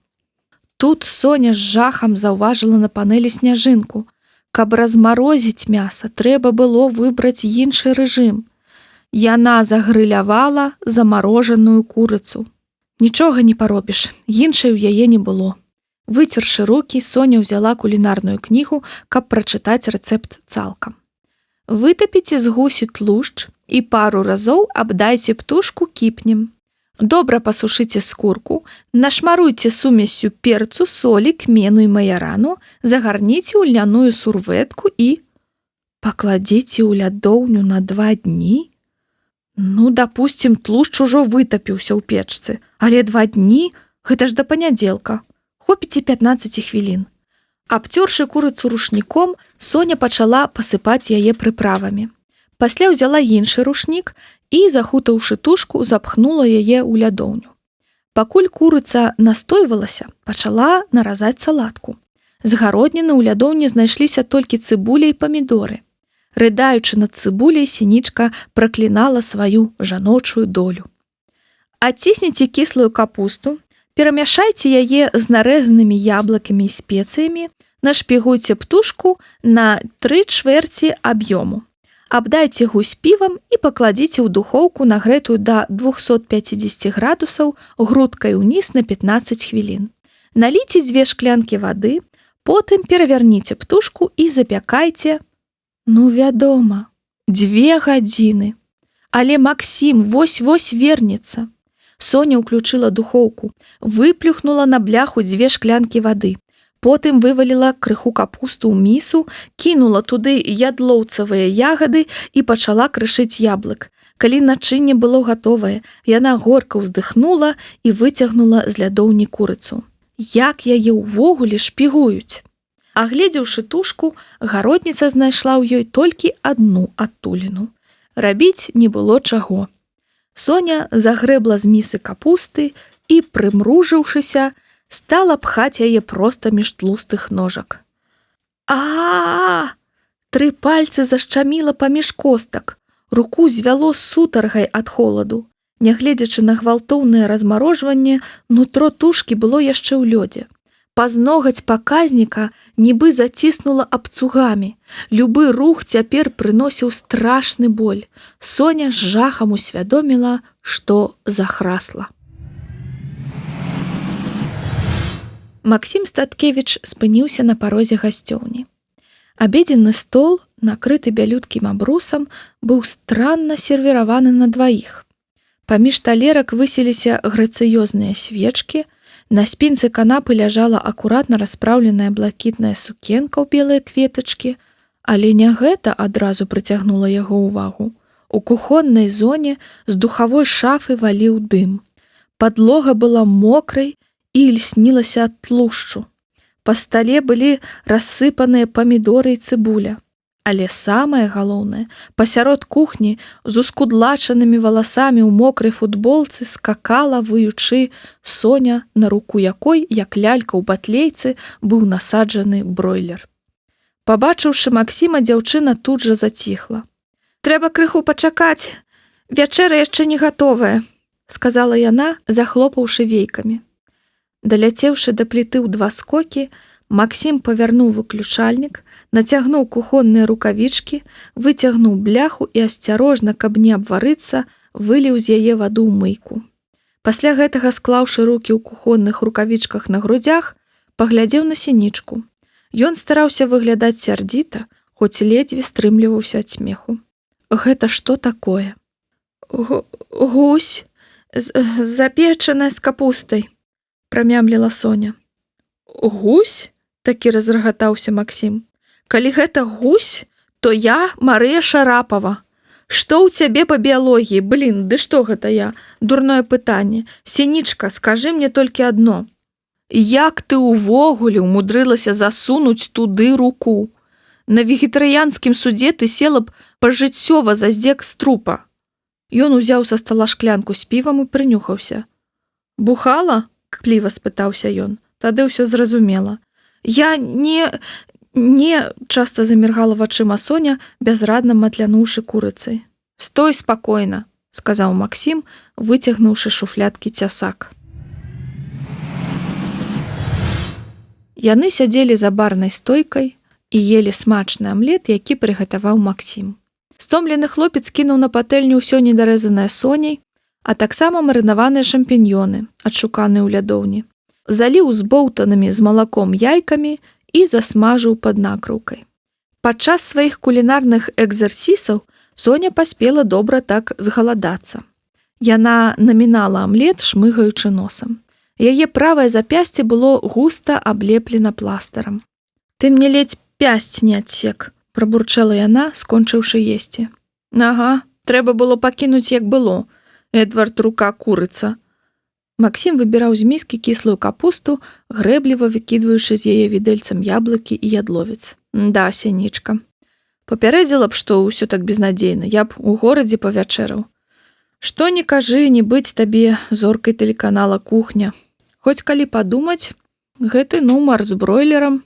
Тут Соня з жахам заўважыла на панэлі сняжынку. Каб размарозіць мяса, трэба было выбраць іншы рэжым. Яна загрылявала замарожаную курыцу. Нічога не паробіш, іншай у яе не было. Выцершы рукі, Соня ўзяла кулінарную кнігу, каб прачытаць рэцэпт цалкам. Вытапіце з гусі тлушч і пару разоў абдайце птушку кіпнем. Добра пасушыце скурку, нашмаруйце сумессю перцу, солі, кмену і маярану, загарніце ў ляную сурветку і пакладзіце ў лядоўню на 2 дні. Ну, дапусцім, тлушч ужо вытапіўся ў печцы, але 2 дні – гэта ж да панядзелка. Хопіце 15 хвілін. Абцёршы курыцу рушніком, Соня пачала пасыпаць яе прыправамі. Пасля ўзяла іншы рушнік і, захутаўшы тушку, запхнула яе ў лядоўню. Пакуль курыца настойвалася, пачала наразаць салатку. З гародніны ў лядоўні знайшліся толькі цыбуля і памідоры. Рыдаючы над цыбуляй, Сінічка праклінала сваю жаночую долю. Адцісніце кіслую капусту, перамяшайце яе з нарэзанымі яблыкамі і спецыямі, нашпігуйце птушку на 3/4 аб'ёму. Абдайце гусь півам і пакладзіце ў духоўку, нагрэтую да 250 градусаў, грудкай уніз на 15 хвілін. Наліце 2 шклянкі вады, потым перавярніце птушку і запякайце, ну, вядома, 2 гадзіны. Але Максім вось-вось вернецца. Соня ўключыла духоўку, выплюхнула на бляху 2 шклянкі вады. Потым вываліла крыху капусту ў місу, кінула туды ядлоўцавыя ягады і пачала крышыць яблык. Калі начынне было гатовае, яна горка ўздыхнула і выцягнула з лядоўні курыцу. Як яе ўвогуле шпігуюць? Агледзеўшы тушку, гародніца знайшла ў ёй толькі адну адтуліну. Рабіць не было чаго. Соня загрэбла з місы капусты і, прымружыўшыся, стала пхаць яе проста між тлустых ножак. А-а-а! 3 пальцы зашчаміла паміж костак. Руку звяло сутаргай ад холаду. Нягледзячы на гвалтоўнае размарожванне, нутро тушкі было яшчэ ў лёдзе. Пазногаць паказніка нібы заціснула абцугамі. Любы рух цяпер прыносіў страшны боль. Соня з жахам усвядоміла, што захрасла. Максім Статкевіч спыніўся на парозе гасцёўні. Абедзенны стол, накрыты бялюткім абрусам, быў странна сервіраваны на дваіх. Паміж талерак высіліся грацыёзныя свечкі, на спінцы канапы ляжала акуратна распраўленая блакітная сукенка ў белыя кветачкі, але не гэта адразу прыцягнула яго ўвагу. У кухоннай зоне з духавой шафы валіў дым. Падлога была мокрай і ільснілася ад тлушчу. Па стале былі рассыпаныя памідоры і цыбуля. Але самае галоўнае, пасярод кухні з ускудлачанымі валасамі ў мокрай футболцы скакала, выючы, Соня, на руку якой, як лялька ў батлейцы, быў насаджаны бройлер. Пабачыўшы Максіма, дзяўчына тут жа заціхла. «Трэба крыху пачакаць, вячэра яшчэ не гатовая», сказала яна, захлопаўшы вейкамі. Даляцеўшы да пліты ў 2 скокі, Максім павярнуў выключальнік, нацягнуў кухонныя рукавічкі, выцягнуў бляху і асцярожна, каб не абварыцца, выліў з яе ваду ў мыйку. Пасля гэтага, склаўшы рукі ў кухонных рукавічках на грудзях, паглядзеў на сінічку. Ён стараўся выглядаць сярдзіта, хоць ледзьве стрымліваўся ад смеху. «Гэта што такое?» «Гусь, запечаная з капустай», прамямліла Соня. «Гусь?» – такі разрагатаўся Максім. «Калі гэта гусь, то я Марыя Шарапова. Што ў цябе па біялогіі? Блін, ды што гэта я? Дурное пытанне. Сінічка, скажы мне толькі адно. Як ты ўвогуле ўмудрылася засунуць туды руку? На вегетарыянскім судзе ты села б пажыццёва за здзек з трупа». Ён узяў са стала шклянку з півам і прынюхаўся. «Бухала?» – кпліва спытаўся ён. Тады ўсё зразумела. «Я не...» часта заміргала вачыма Соня, бязрадна матлянуўшы курыцай. «Стой спакойна», – сказаў Максім, выцягнуўшы шуфлядкі цясак. Яны сядзелі за барнай стойкай і елі смачны амлет, які прыгатаваў Максім. Стомлены хлопец кінуў на патэльню ўсё недарэзанае Соняй, а таксама марынаваныя шампіньёны, адшуканыя ў лядоўні. Заліў збоўтанымі з малаком яйкамі і засмажыў пад накрыўкай. Падчас сваіх кулінарных экзерсісаў Соня паспела добра так згаладацца. Яна намінала амлет, шмыгаючы носам. Яе правае запясце было густа аблеплена пластырам. «Ты мне ледзь пясць не адсек», – прабурчала яна, скончыўшы есці. «Ага, трэба было пакінуць, як было. Эдвард, рука курыца». Максім выбіраў з міскі кіслую капусту, грэбліва выкідваючы з яе відэльцам яблыкі і ядловец. «Да, сінічка. Папярэдзіла б, што ўсё так безнадзейна, я б у горадзе павячэраў. Што не кажы, не быць табе зоркай тэлеканала «Кухня». Хоць калі падумаць, гэты нумар з бройлерам».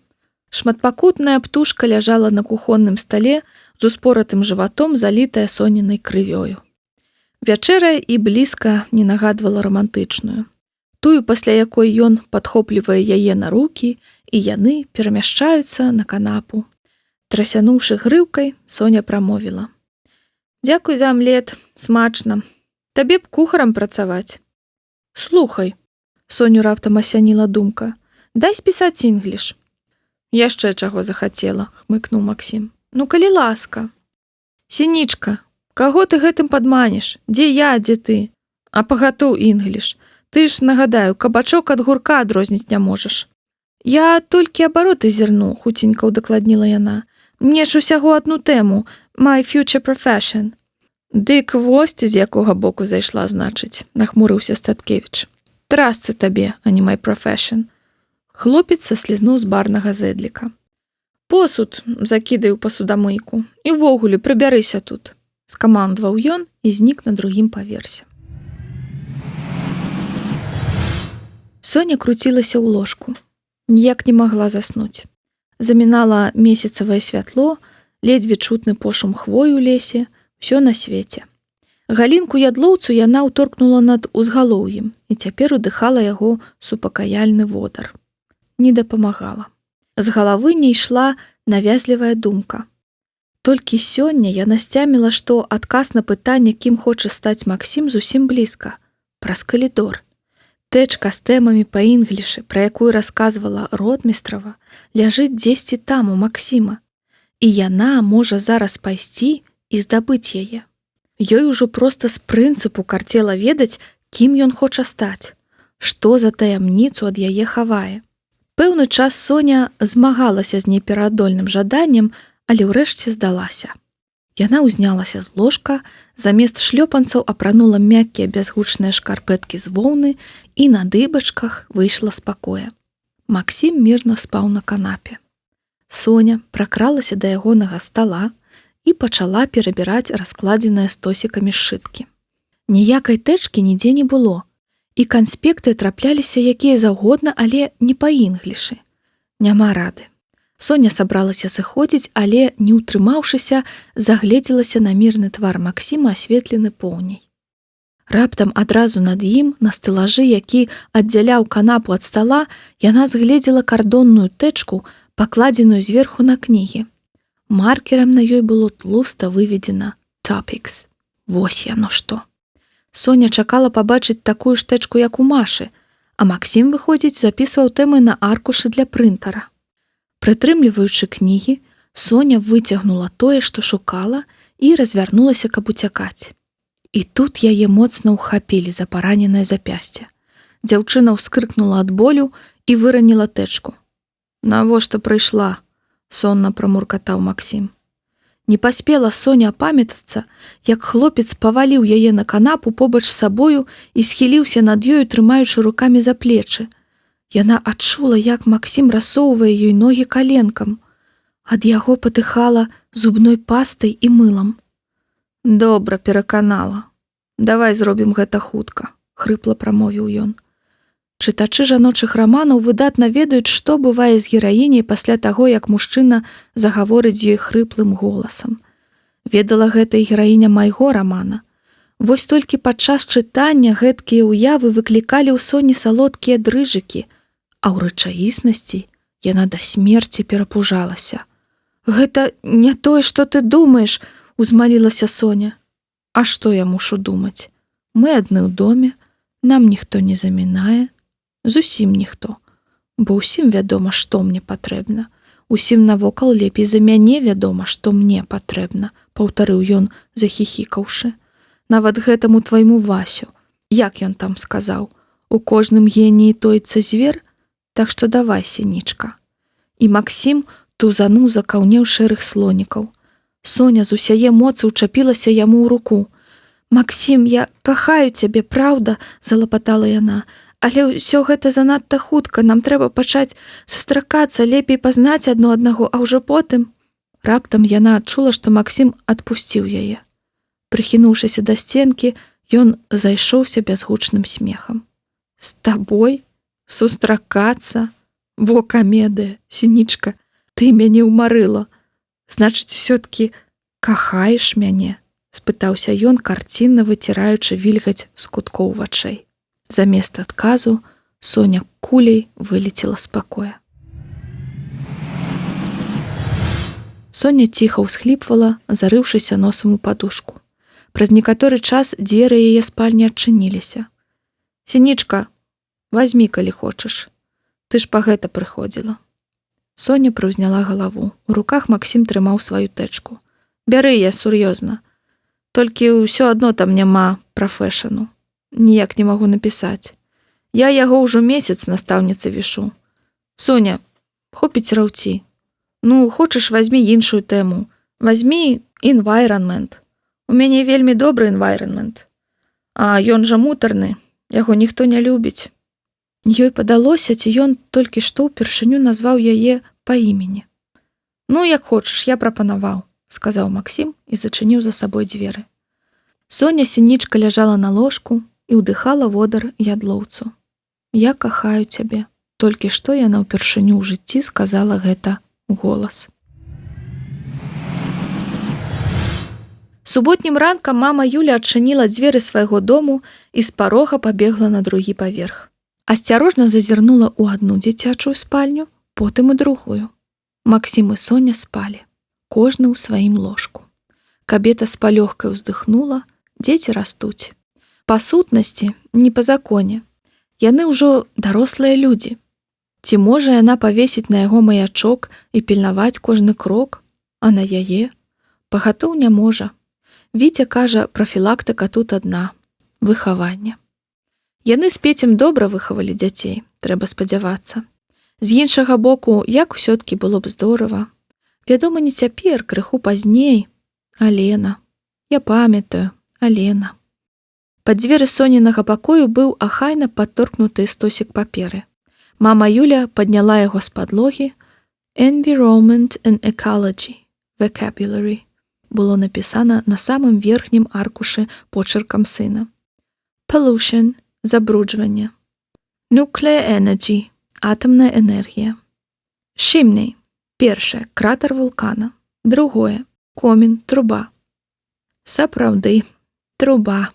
Шматпакутная птушка ляжала на кухонным стале з успоратым жыватом, залітая соненай крывёю. Вячэра і блізка не нагадвала рамантычную. Тую, пасля якой ён падхоплівае яе на рукі, і яны перамяшчаюцца на канапу. Трасянуўшы грыўкай, Соня прамовіла. «Дзякуй за амлет, смачна. Табе б кухарам працаваць». «Слухай», – Соню раптам асяніла думка, – «дай спісаць інгліш». «Яшчэ чаго захацела», – хмыкнуў Максім. «Ну, калі ласка». «Сінічка, каго ты гэтым падманеш? Дзе я, дзе ты? А пагатоў інгліш. Ты ж, нагадаю, кабачок ад гурка адрозніць не можаш». «Я толькі абароты зірну», – хуценька ўдакладніла яна. «Мне ж усяго адну тэму – my future profession». «Дык вось ты з якога боку зайшла, значыць», – нахмурыўся Статкевіч. «Трасцы табе, а не my profession». Хлопец саслізнуў з барнага зэдліка. «Посуд закідай у пасудамыйку. І ввогуле прыбярыся тут», – скамандаваў ён і знік на другім паверсе. Соня круцілася ў ложку. Ніяк не магла заснуць. Замінала месяцавае святло, ледзьве чутны пошум хвой у лесе, ўсё на свеце. Галінку ядлоўцу яна ўторкнула над узгалоўем і цяпер удыхала яго супакаяльны водар. Не дапамагала. З галавы не ішла навязлівая думка. Толькі сёння яна сцяміла, што адказ на пытанне, кім хоча стаць Максім, зусім блізка. Праз калідор. Тэчка з тэмамі па-інглішы, пра якую расказвала ротмістрава, ляжыць дзесьці там у Максіма, і яна можа зараз пайсці і здабыць яе. Ёй ужо проста з прынцыпу карцела ведаць, кім ён хоча стаць, што за таямніцу ад яе хавае. Пэўны час Соня змагалася з непераадольным жаданнем, але ўрэшце здалася. Яна ўзнялася з ложка, замест шлёпанцаў апранула мяккія бязгучныя шкарпэткі з воўны і на дыбачках выйшла з пакоя. Максім мірна спаў на канапе. Соня пракралася да ягонага стала і пачала перабіраць раскладзеныя стосікамі сшыткі. Ніякай тэчкі нідзе не было, і канспекты трапляліся якія заўгодна, але не па-інглішы. Няма рады. Соня сабралася сыходзіць, але, не ўтрымаўшыся, загледзелася на мірны твар Максіма, асветлены поўняй. Раптам адразу над ім, на стэлажы, які аддзяляў канапу ад стала, яна згледзела кардонную тэчку, пакладзеную зверху на кнігі. Маркерам на ёй было тлуста выведзена «Topics». Вось яно што. Соня чакала пабачыць такую ж тэчку, як у Машы, а Максім, выходзіць, запісваў тэмы на аркушы для прынтара. Прытрымліваючы кнігі, Соня выцягнула тое, што шукала, і развярнулася, каб уцякаць. І тут яе моцна ўхапілі за параненае запясце. Дзяўчына ўскрыкнула ад болю і выраніла тэчку. «Навошта прыйшла?» – сонна прамуркатаў Максім. Не паспела Соня апамятацца, як хлопец паваліў яе на канапу побач з сабою і схіліўся над ёю, трымаючы рукамі за плечы. Яна адчула, як Максім рассоўвае ёй ногі каленкам. Ад яго патыхала зубной пастай і мылам. «Добра, пераканала. Давай зробім гэта хутка», – хрыпла прамовіў ён. Чытачы жаночых раманаў выдатна ведаюць, што бывае з гераіняй пасля таго, як мужчына загаворыць з ёй хрыплым голасам. Ведала гэта і гераіня майго рамана. Вось толькі падчас чытання гэткія ўявы выклікалі ў Соні салодкія дрыжыкі, а ў рэчаіснасці яна да смерці перапужалася. «Гэта не тое, што ты думаеш», – узмалілася Соня. «А што я мушу думаць? Мы адны ў доме, нам ніхто не замінае, зусім ніхто, бо ўсім вядома, што мне патрэбна. Усім навокал лепей за мяне вядома, што мне патрэбна», – паўтарыў ён, захіхікаўшы. «Нават гэтаму твайму Васю, як ён там сказаў, у кожным геніі тоіцца звер, так што давай, сінічка». І Максім тузануў за каўнеў шэрых слонікаў. Соня з усяе моцы ўчапілася яму ў руку. «Максім, я кахаю цябе, праўда?» – залапатала яна. «Але ўсё гэта занадта хутка, нам трэба пачаць сустракацца, лепей пазнаць адно аднаго, а ўжо потым…» Раптам яна адчула, што Максім адпусціў яе. Прыхінуўшыся да сценкі, ён зайшоўся бязгучным смехам. «З табой? Сустракацца? Во камедыя, сінічка, ты мяне ўмарыла. Значыць, усё-ткі кахаеш мяне?» – спытаўся ён, карцінна выціраючы вільгаць з куткоў вачэй. Замест адказу Соня куляй вылецела з пакоя. Соня ціха ўсхліпвала, зарыўшыся носам у падушку. Праз некаторы час дзверы яе спальні адчыніліся. «Сінічка, вазьмі, калі хочаш. Ты ж па гэта прыходзіла». Соня прыўзняла галаву. У руках Максім трымаў сваю тэчку. «Бяры, я сур'ёзна. Толькі ўсё адно там няма прафэшану. Ніяк не магу напісаць. Я яго ўжо месяц настаўніцы вішу. Соня, хопіць раўці. Ну, хочаш, вазьмі іншую тэму. Вазьмі environment. У мяне вельмі добры environment. А ён жа мутарны, яго ніхто не любіць». Ёй падалося, ці ён толькі што ўпершыню назваў яе па імені. «Ну, як хочаш, я прапанаваў», – сказаў Максім і зачыніў за сабой дзверы. Соня сінічка ляжала на ложку і ўдыхала водар ядлоўцу. «Я кахаю цябе», – толькі што яна ўпершыню ў жыцці сказала гэта уголас. Суботнім ранкам мама Юля адчыніла дзверы свайго дому і з парога пабегла на другі паверх. Асцярожна зазірнула ў адну дзіцячую спальню, потым у другую. Максім і Соня спалі, кожны ў сваім ложку. Кабета з палёгкай уздыхнула, дзеці растуць. Па сутнасці, не па законе. Яны ўжо дарослыя людзі. Ці можа яна павесіць на яго маячок і пільнаваць кожны крок, а на яе? Пагатоў не можа. Віця кажа, прафілактыка тут адна – выхаванне. Яны з Пецем добра выхавалі дзяцей, трэба спадзявацца. З іншага боку, як усё-ткі было б здорава. Вядома, не цяпер, крыху пазней. Алена. Я памятаю, Алена. Пад дзверы Сонінага пакою быў ахайна падторкнуты стосік паперы. Мама Юля падняла яго з падлогі. Environment and Ecology. Vocabulary. Было напісана на самым верхнім аркушы почыркам сына. Pollution. Забруджванне. Nuclear energy. Атамная энергія. Chimney. Першае. Кратер вулкана. Другое. Комін, труба. Сапраўды, труба,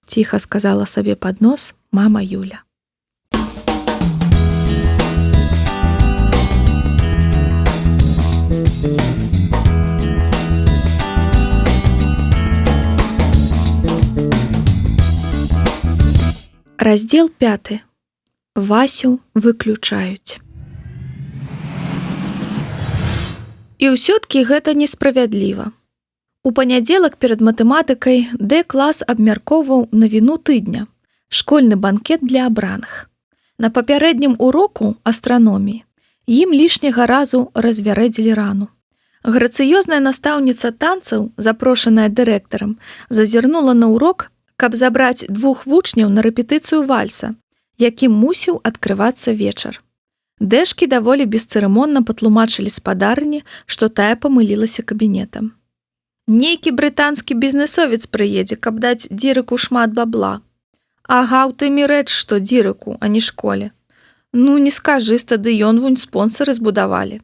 ціха сказала сабе пад нос мама Юля. Раздзел 5. Васю выключаюць. І ўсё-ткі гэта несправядліва. У панядзелак перад матэматыкай Д-клас абмяркоўваў навіну тыдня – школьны банкет для абраных. На папярэднім уроку астраноміі ім лішняга разу развярэдзілі рану. Грацыёзная настаўніца танцаў, запрошаная дырэктарам, зазірнула на урок, каб забраць 2 вучняў на рэпетыцыю вальса, якім мусіў адкрывацца вечар. Дэшкі даволі бесцырымонна патлумачылі спадарні, што тая памылілася кабінетам. Нейкі брытанскі бізнесовец прыедзе, каб даць Дзірыку шмат бабла. Ага, у тымі рэч, што Дзірыку, а не школе. Ну, не скажы, стадыён вунь спонсары збудавалі.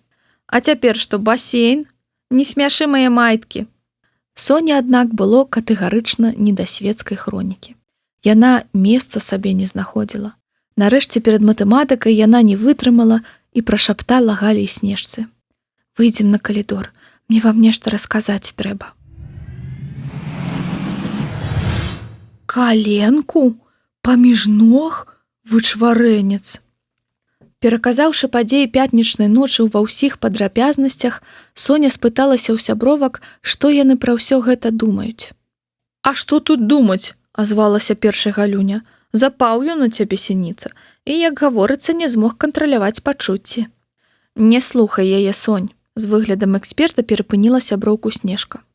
А цяпер што, басейн? Не смяшы мае майткі. Соня, аднак, было катэгарычна не да свецкай хронікі. Яна месца сабе не знаходзіла. Нарэшце перад матэматыкай яна не вытрымала і прашаптала Галі і Снежцы. Выйдзем на калідор, мне вам нешта расказаць трэба. Каленку? Паміж ног? Вычварэнец. Пераказаўшы падзеі пятнічнай ночы ва ўсіх падрабязнасцях, Соня спыталася ў сябровак, што яны пра ўсё гэта думаюць. А што тут думаць? Азвалася першая Галюня. Запаў ён на цябе, Сініца, і, як гаворыцца, не змог кантраляваць пачуцці. Не слухай яе, Сонь, з выглядам эксперта перапыніла сяброўку Снежка.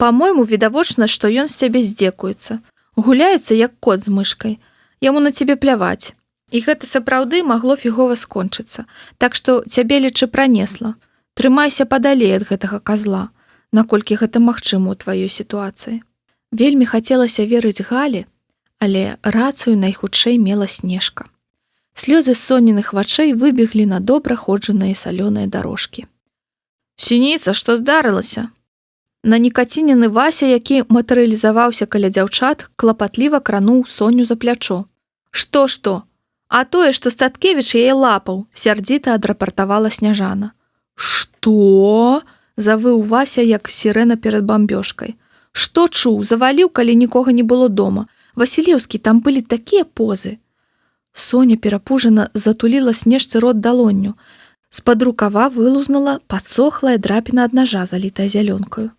Па-мойму, відавочна, што ён з цябе здзекуецца. Гуляецца, як кот з мышкай. Яму на цябе пляваць. І гэта сапраўды магло фігова скончыцца. Так што цябе, лічы, пранесла. Трымайся падалей ад гэтага казла, наколькі гэта магчыма ў тваёй сітуацыі. Вельмі хацелася верыць Галі, але рацыю найхутчэй мела Снежка. Слёзы з Соніных вачэй выбеглі на добра ходжаныя салёныя дарожкі. Сініца, што здарылася? На нікацінены Вася, які матэрыялізаваўся каля дзяўчат, клапатліва крануў Соню за плячо. Што? А тое, што Статкевіч яе лапаў, сярдзіта адрапартавала Сняжана. Што? Завыў Вася, як сірэна перад бамбёжкай. Што чуў? Заваліў, калі нікога не было дома. Васілеўскі, там былі такія позы. Соня перапужана затуліла Снежцы рот далонню. З-пад рукава вылузнула падсохлая драпіна ад нажа, залітая зялёнкаю.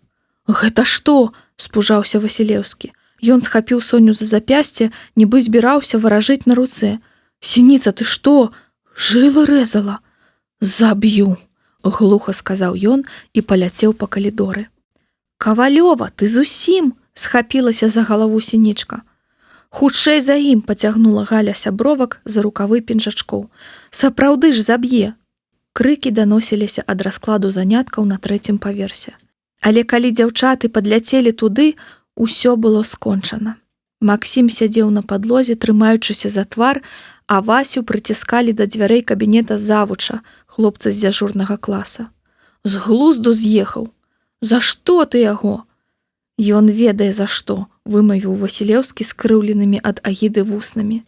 Гэта што? Спужаўся Васілеўскі. Ён схапіў Соню за запясце, нібы збіраўся варажыць на руцэ. Сініца, ты што? Жылы рэзала. Заб'ю, глуха сказаў ён і паляцеў па калідоры. Кавалёва, ты зусім? Схапілася за галаву Сінічка. Хутчэй за ім пацягнула Галя сябровак за рукавы пінжачкоў. Сапраўды ж заб'е. Крыкі даносіліся ад раскладу заняткаў на 3-м паверсе. Але калі дзяўчаты падляцелі туды, усё было скончана. Максім сядзеў на падлозе, трымаючыся за твар, а Васю прыціскалі да дзвярэй кабінета завуча, хлопца з дзяжурнага класа. З глузду з'ехаў. За што ты яго? Ён ведае за што, вымавіў Васілеўскі скрыўленымі ад агіды вуснамі.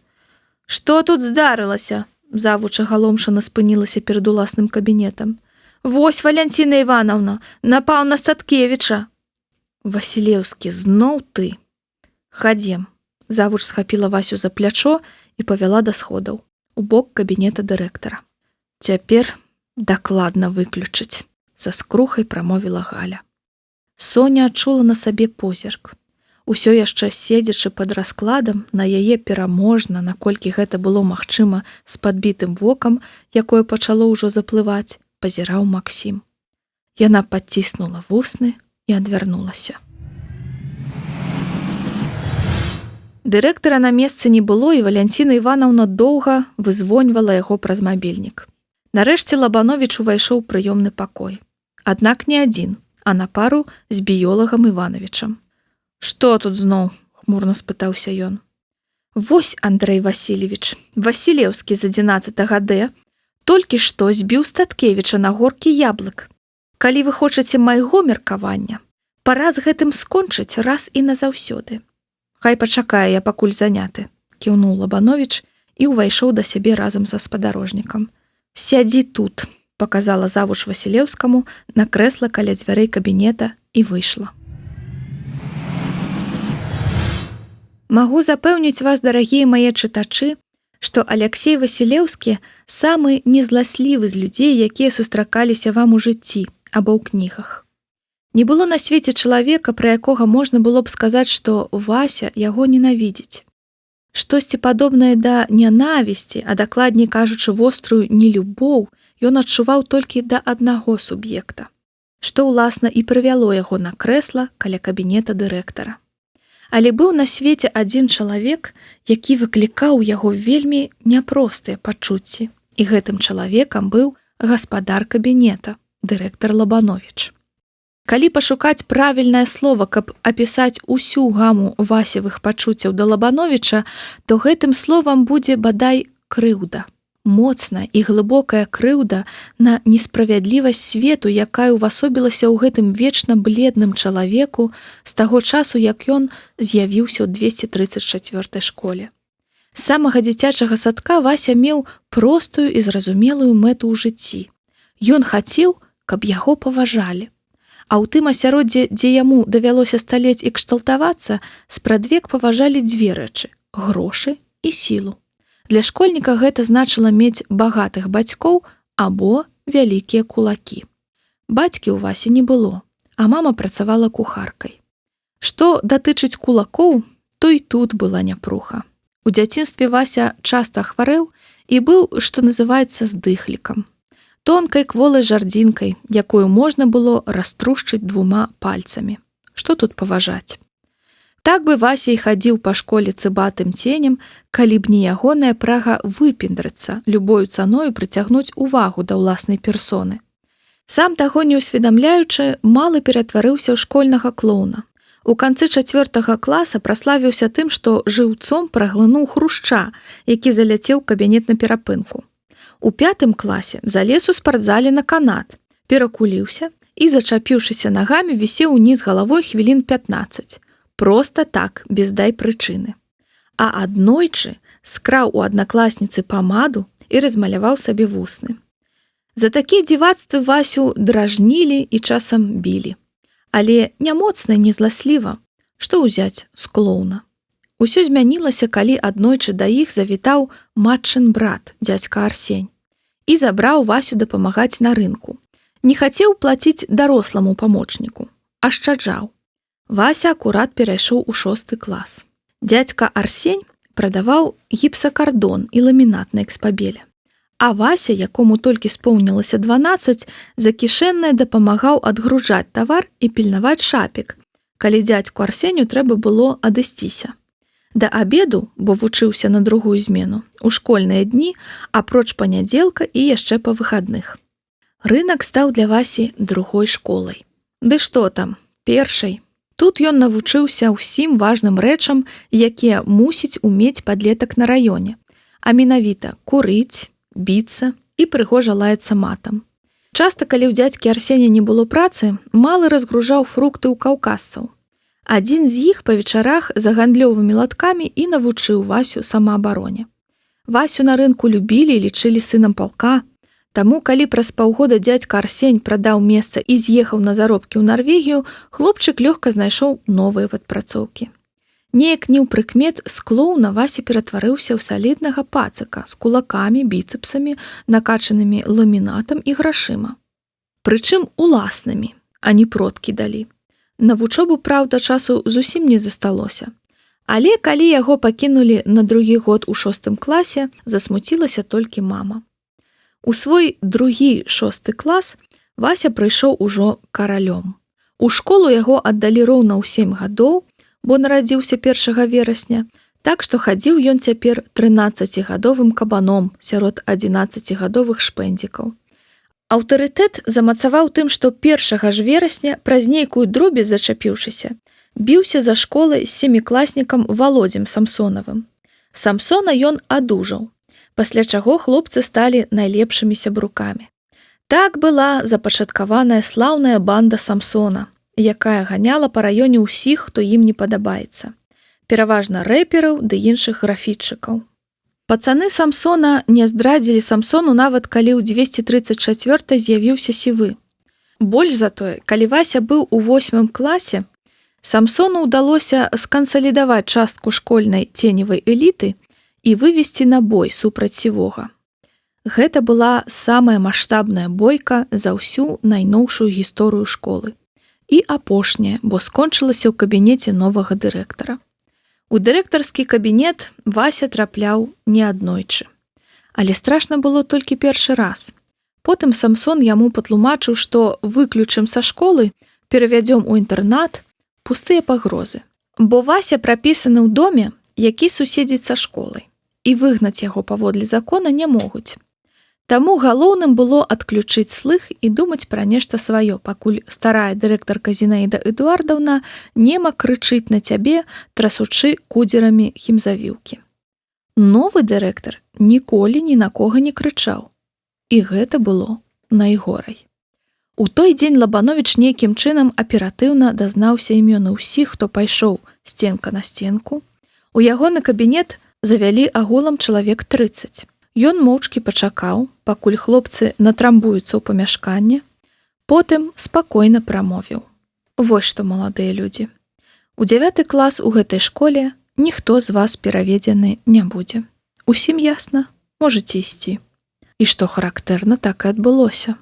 Што тут здарылася? Завуча галомшана спынілася перад уласным кабінетам. Вось, Валянціна Івановна, напаў на Статкевіча. Васілеўскі, зноў ты. Хадзем. Завуч схапіла Васю за плячо і павяла да сходаў у бок кабінета дырэктара. Цяпер дакладна выключыць, са скрухай прамовіла Галя. Соня адчула на сабе позірк. Усё яшчэ седзячы пад раскладам, на яе пераможна, наколькі гэта было магчыма з падбітым вокам, якое пачало ўжо заплываць, пазіраў Максім. Яна падціснула вусны і адвярнулася. Дырэктара на месцы не было, і Валянціна Івановна доўга вызвоньвала яго праз мабільнік. Нарэшце Лабановіч увайшоў у прыёмны пакой. Аднак не адзін, а на пару з біёлагам Івановічам. «Што тут зноў?» – хмурна спытаўся ён. «Вось, Андрэй Васильевич, Васілеўскі з 11 Д толькі што збіў Статкевіча на горкі яблык. Калі вы хочаце майго меркавання, пара з гэтым скончыць раз і назаўсёды». «Хай пачакае, я пакуль заняты», – кіўнуў Лабановіч і ўвайшоў да сябе разам са спадарожнікам. «Сядзі тут», – паказала завуч Васілеўскаму на крэсла каля дзвярэй кабінета і выйшла. Магу запэўніць вас, дарагія мае чытачы, што Аляксей Васілеўскі самы незласлівы з людзей, якія сустракаліся вам у жыцці або ў кнігах. Не было на свеце чалавека, пра якога можна было б сказаць, што Вася яго ненавідзіць. Штосьці падобнае да нянавісці, а дакладней кажучы вострую нелюбоў, ён адчуваў толькі да аднаго суб'екта, што, уласна, і прывяло яго на крэсла каля кабінета дырэктара. Але быў на свеце адзін чалавек, які выклікаў яго вельмі няпростыя пачуцці, і гэтым чалавекам быў гаспадар кабінета, дырэктар Лабановіч. Калі пашукаць правільнае слова, каб апісаць усю гаму Васевых пачуццяў да Лабановіча, то гэтым словам будзе бадай крыўда. Моцная і глыбокая крыўда на несправядлівасць свету, якая ўвасобілася ў гэтым вечна бледным чалавеку з таго часу, як ён з'явіўся ў 234 школе. З самага дзіцячага садка Вася меў простую і зразумелую мэту ў жыцці. Ён хацеў, каб яго паважалі. А ў тым асяроддзе, дзе яму давялося сталець і кшталтавацца, спрадвек паважалі дзве рэчы – грошы і сілу. Для школьніка гэта значыла мець багатых бацькоў або вялікія кулакі. Бацькі ў Васі не было, а мама працавала кухаркай. Што датычыць кулакоў, то і тут была няпруха. У дзяцінстве Вася часта хварэў і быў, што называецца, здыхлікам. Тонкай кволай жардзінкай, якую можна было раструшчыць 2 пальцамі. Што тут паважаць? Так бы Вася і хадзіў па школе цыбатым ценем, калі б не ягоная прага выпендрыцца, любою цаною прыцягнуць увагу да ўласнай персоны. Сам таго не ўсведамляючы, малы ператварыўся ў школьнага клоуна. У канцы 4 класа праславіўся тым, што жыўцом праглынуў хрушча, які заляцеў кабінет на перапынку. У 5 класе залез у спартзале на канат, перакуліўся і, зачапіўшыся нагамі, вісеў уніз галавой хвілін 15. Проста так, без дай прычыны. А аднойчы скраў у аднакласніцы памаду і размаляваў сабе вусны. За такія дзівацтвы Васю дражнілі і часам білі. Але не моцна і не зласліва. Што ўзяць з клоуна? Усё змянілася, калі аднойчы да іх завітаў матчын брат, дзядзька Арсень, і забраў Васю дапамагаць на рынку. Не хацеў плаціць даросламу памочніку, а ашчаджаў. Вася акурат перайшоў у 6 клас. Дзядзька Арсень прадаваў гіпсакардон і ламінат на экспабеле. А Вася, якому толькі споўнілася 12, закішэннае дапамагаў адгружаць тавар і пільнаваць шапік, калі дзядзьку Арсеню трэба было адысціся. Да абеду, бо вучыўся на другую змену, у школьныя дні, апроч панядзелка і яшчэ па выхадных. Рынак стаў для Васі другой школай. Ды што там, першай. Тут ён навучыўся ўсім важным рэчам, якія мусіць умець падлетак на раёне, а менавіта курыць, біцца і прыгожа лаяцца матам. Часта, калі ў дзядзькі Арсеня не было працы, малы разгружаў фрукты ў каўказцаў. Адзін з іх па вечарах за гандлёвымі латкамі і навучыў Васю самаабароне. Васю на рынку любілі і лічылі сынам палка, таму калі праз паўгода дзядзька Арсень прадаў месца і з'ехаў на заробкі ў Нарвегію, хлопчык лёгка знайшоў новыя падпрацоўкі. Неяк неўпрыкмет з клоуна Вася ператварыўся ў саліднага пацака з кулакамі, біцэпсамі, накачанымі ламінатам і грашыма. Прычым уласнымі, а не продкі далі. На вучобу, праўда, часу зусім не засталося. Але калі яго пакінулі на другі год у 6 класе, засмуцілася толькі мама. У свой другі 6 клас Вася прыйшоў ужо каралём. У школу яго аддалі роўна ў 7 гадоў, бо нарадзіўся 1 верасня, так што хадзіў ён цяпер 13гадовым кабаном сярод 11гадовых шпэндзікаў. Аўтарытэт замацаваў тым, што 1 ж верасня праз нейкую дробязь зачапіўшыся, біўся за школай з 7класнікам Володзем Самсонавым. Самсона ён адужаў, пасля чаго хлопцы сталі найлепшымі сябрукамі. Так была запачаткаваная слаўная банда Самсона, якая ганяла па раёне ўсіх, хто ім не падабаецца. Пераважна рэпераў ды іншых графітчыкаў. Пацаны Самсона не здрадзілі Самсону нават калі ў 234 з'явіўся Сівы. Больш за тое, калі Вася быў у 8 класе, Самсону ўдалося скансалідаваць частку школьнай ценевай эліты і вывесці на бой супраць Сівога. Гэта была самая маштабная бойка за ўсю найноўшую гісторыю школы. І апошняя, бо скончылася ў кабінеце новага дырэктара. У дырэктарскі кабінет Вася трапляў неаднойчы. Але страшна было толькі першы раз. Потым Самсон яму патлумачыў, што выключым са школы, перавядзём у інтэрнат, пустыя пагрозы. Бо Вася прапісаны ў доме, які суседзіць са школай, і выгнаць яго паводле закона не могуць. Таму галоўным было адключыць слых і думаць пра нешта сваё, пакуль старая дырэктарка Зінаіда Эдуардаўна нема крычыць на цябе, трасучы кудзерамі хімзавіўкі. Новы дырэктар ніколі ні на кога не крычаў. І гэта было найгорай. У той дзень Лабановіч нейкім чынам аператыўна дазнаўся імёны ўсіх, хто пайшоў сценка на стенку. У ягоны кабінет завялі агулам чалавек 30. Ён моўчкі пачакаў, пакуль хлопцы натрамбуюцца ў памяшканне, потым спакойна прамовіў. Вось што, маладыя людзі. У 9 клас у гэтай школе ніхто з вас пераведзены не будзе. Усім ясна, можаце ісці. І што характэрна, так і адбылося.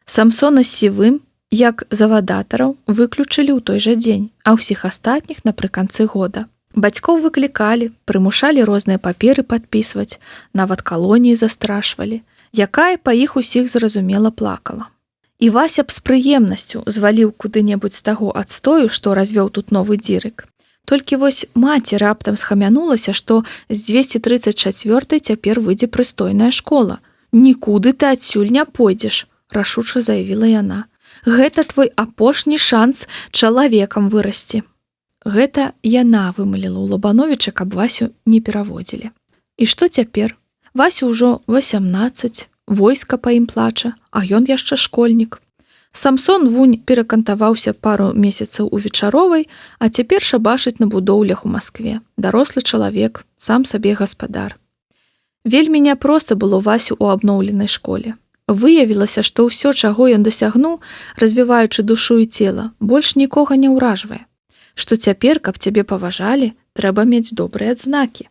Самсона з Сівым, як завадатараў, выключылі ў той жа дзень, а ўсіх астатніх напрыканцы года. Бацькоў выклікалі, прымушалі розныя паперы падпісваць, нават калоніі застрашвалі, якая па іх усіх зразумела плакала. І Вася б з прыемнасцю зваліў куды-небудзь з таго адстою, што развёў тут новы дзірык. Толькі вось маці раптам схамянулася, што з 234 цяпер выйдзе прыстойная школа. «Нікуды ты адсюль не пойдзеш», – рашуча заявіла яна. «Гэта твой апошні шанс чалавекам вырасці». Гэта яна вымаліла ў Лабановіча, каб Васю не пераводзілі. І што цяпер? Васю ўжо 18, войска па ім плача, а ён яшчэ школьнік. Самсон вунь перакантаваўся пару месяцаў у вечаровай, а цяпер шабашыць на будоўлях у Маскве. Дарослы чалавек, сам сабе гаспадар. Вельмі няпроста было Васю ў абноўленай школе. Выявілася, што ўсё, чаго ён дасягнуў, развіваючы душу і цела, больш нікога не ўражвае. Што цяпер, каб цябе паважалі, трэба мець добрыя адзнакі.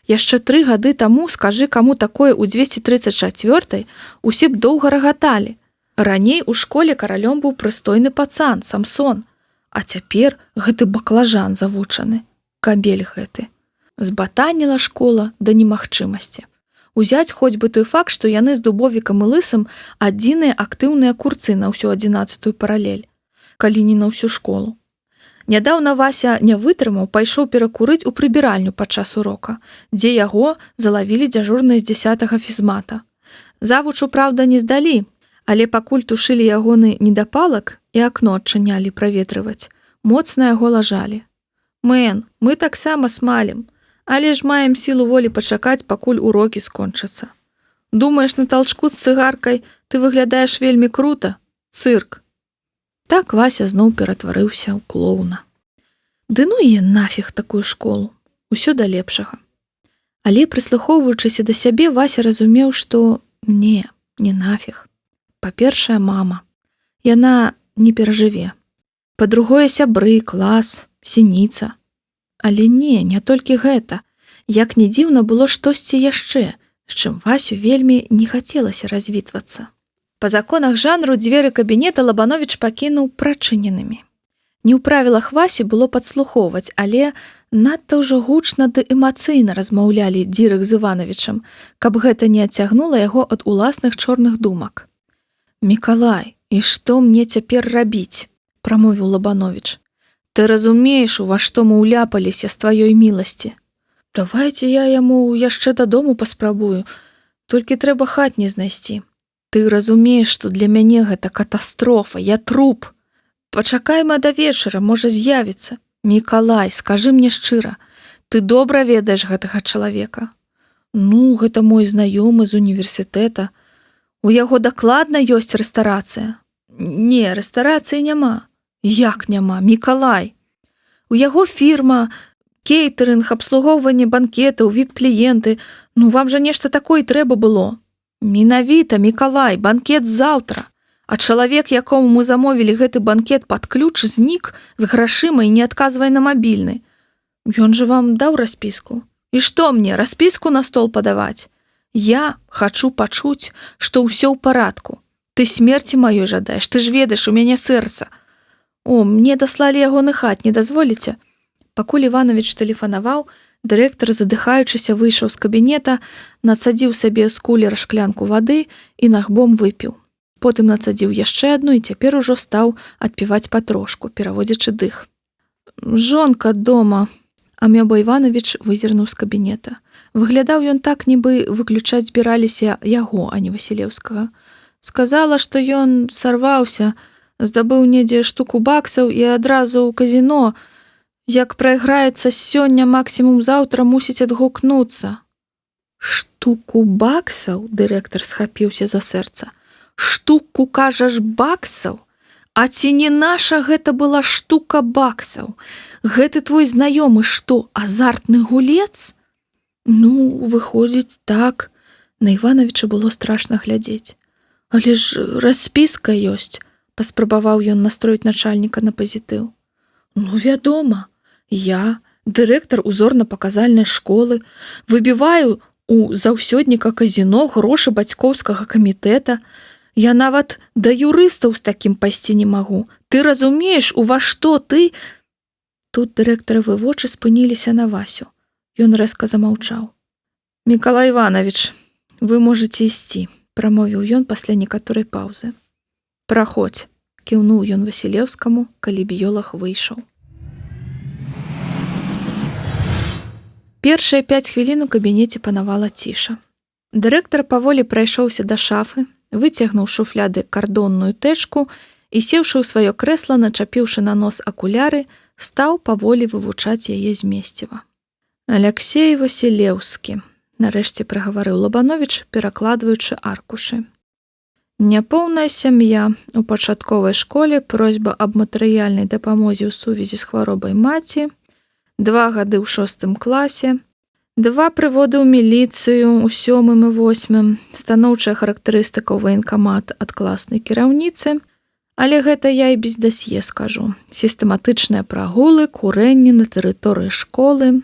Яшчэ 3 гады таму, скажы каму такое ў 234, усе б доўга рагаталі. Раней у школе каралём быў прыстойны пацан, Самсон, а цяпер гэты баклажан завучаны, кабель гэты. Збатаніла школа да немагчымасці. Узяць хоць бы той факт, што яны з Дубовікам і Лысым адзіныя актыўныя курцы на ўсю 11-ю паралель, калі не на ўсю школу. Нядаўна Вася не вытрымаў, пайшоў перакурыць у прыбіральню падчас урока, дзе яго залавілі дзяжурныя з 10-га фізмата. Завучу, праўда, не здалі, але пакуль тушылі ягоны недапалак і акно адчынялі праветрываць, моцна яго лажалі. «Мэн, мы таксама смалім, але ж маем сілу волі пачакаць, пакуль урокі скончацца. Думаеш, на талчку з цыгаркай ты выглядаеш вельмі крута? Цырк». Так Вася зноў ператварыўся ў клоуна. Ды ну і нафіг такую школу, усё да лепшага. Але прыслухоўваючыся да сябе, Вася разумеў, што не нафіг. Па-першае, мама. Яна не перажыве. Па-другое, сябры, клас, сініца. Але не толькі гэта. Як не дзіўна было штосьці яшчэ, з чым Васю вельмі не хацелася развітвацца. Па законах жанру дзверы кабінета Лабановіч пакінуў прачыненымі. Не ў правілах Васі было падслухоўваць, але надта ўжо гучна ды эмацыйна размаўлялі Дзірык з Івановічам, каб гэта не адцягнула яго ад уласных чорных думак. «Мікалай, і што мне цяпер рабіць?» – прамовіў Лабановіч. «Ты разумееш, ува што мы ўляпаліся з тваёй міласці? Давайце я яму яшчэ дадому паспрабую, толькі трэба хатні знайсці. Ты разумееш, што для мяне гэта катастрофа, я труп. Пачакайма да вечара, можа з'явіцца. Мікалай, скажы мне шчыра, ты добра ведаеш гэтага чалавека? Ну, гэта мой знаёмы з універсітэта. У яго дакладна ёсць рэстарацыя? Не, рэстарацыі няма. Як няма, Мікалай? У яго фірма, кейтэрынг, абслугоўванне банкетаў, віп-кліенты. Ну, вам жа нешта такое трэба было. Менавіта, Мікалай, банкет заўтра. А чалавек, якому мы замовілі гэты банкет пад ключ, знік з грашыма і не адказвае на мабільны. Ён жа вам даў распіску. І што мне, распіску на стол падаваць? Я хачу пачуць, што ўсё ў парадку. Ты смерці маёй жадаеш, ты ж ведаеш, у мяне сэрца. О, мне даслалі ягоны хат, не дазволіце? Пакуль Івановіч тэлефанаваў, дырэктар, задыхаючыся, выйшаў з кабінета, нацадзіў сабе з кулера шклянку вады і нагбом выпіў. Потым нацадзіў яшчэ адну і цяпер ужо стаў адпіваць патрошку, пераводзячы дых. «Жонка дома», – Амёба Івановіч вызірнуў з кабінета. Выглядаў ён так, нібы выключаць збіраліся яго, а не Васілеўскага. Сказала, што ён сарваўся, здабыў недзе штуку баксаў і адразу ў казіно. Як прайграецца сёння, максімум заўтра мусіць адгукнуцца. «Штуку баксаў?» – дырэктар схапіўся за сэрца. «Штуку, кажаш, баксаў? А ці не наша гэта была штука баксаў? Гэты твой знаёмы што, азартны гулец?» «Ну, выходзіць, так». На Івановіча было страшна глядзець. «Але ж распіска ёсць», – паспрабаваў ён настроіць начальніка на пазітыў. «Ну, вядома, я, дырэктар узорна-паказальнай школы, выбіваю у заўсёдніка казіно грошы бацькоўскага камітэта. Я нават да юрыстаў з такім пайсці не магу. Ты разумееш, ува што ты...» Тут дырэктаравы вочы спыніліся на Васю. Ён рэзка замаўчаў. «Мікалай Івановіч, вы можаце ісці», – прамовіў ён пасля некаторай паўзы. «Праходзь», – кіўнуў ён Васілеўскаму, калі біёлаг выйшаў. Першыя 5 хвілін у кабінеце панавала ціша. Дырэктар паволі прайшоўся да шафы, выцягнуў з шуфляды кардонную тэчку і, сеўшы ў сваё крэсла, начапіўшы на нос акуляры, стаў паволі вывучаць яе змесціва. «Аляксей Васілеўскі», – нарэшце прагаварыў Лабановіч, перакладваючы аркушы. «Няпоўная сям'я, у пачатковай школе просьба аб матэрыяльнай дапамозе ў сувязі з хваробай маці, 2 гады ў 6 класе, 2 прыводы ў міліцыю ў 7 і 8, станоўчая характарыстыка ў ваенкамат ад класнай кіраўніцы, але гэта я і без дасье скажу. Сістэматычныя прагулы, курэнне на тэрыторыі школы».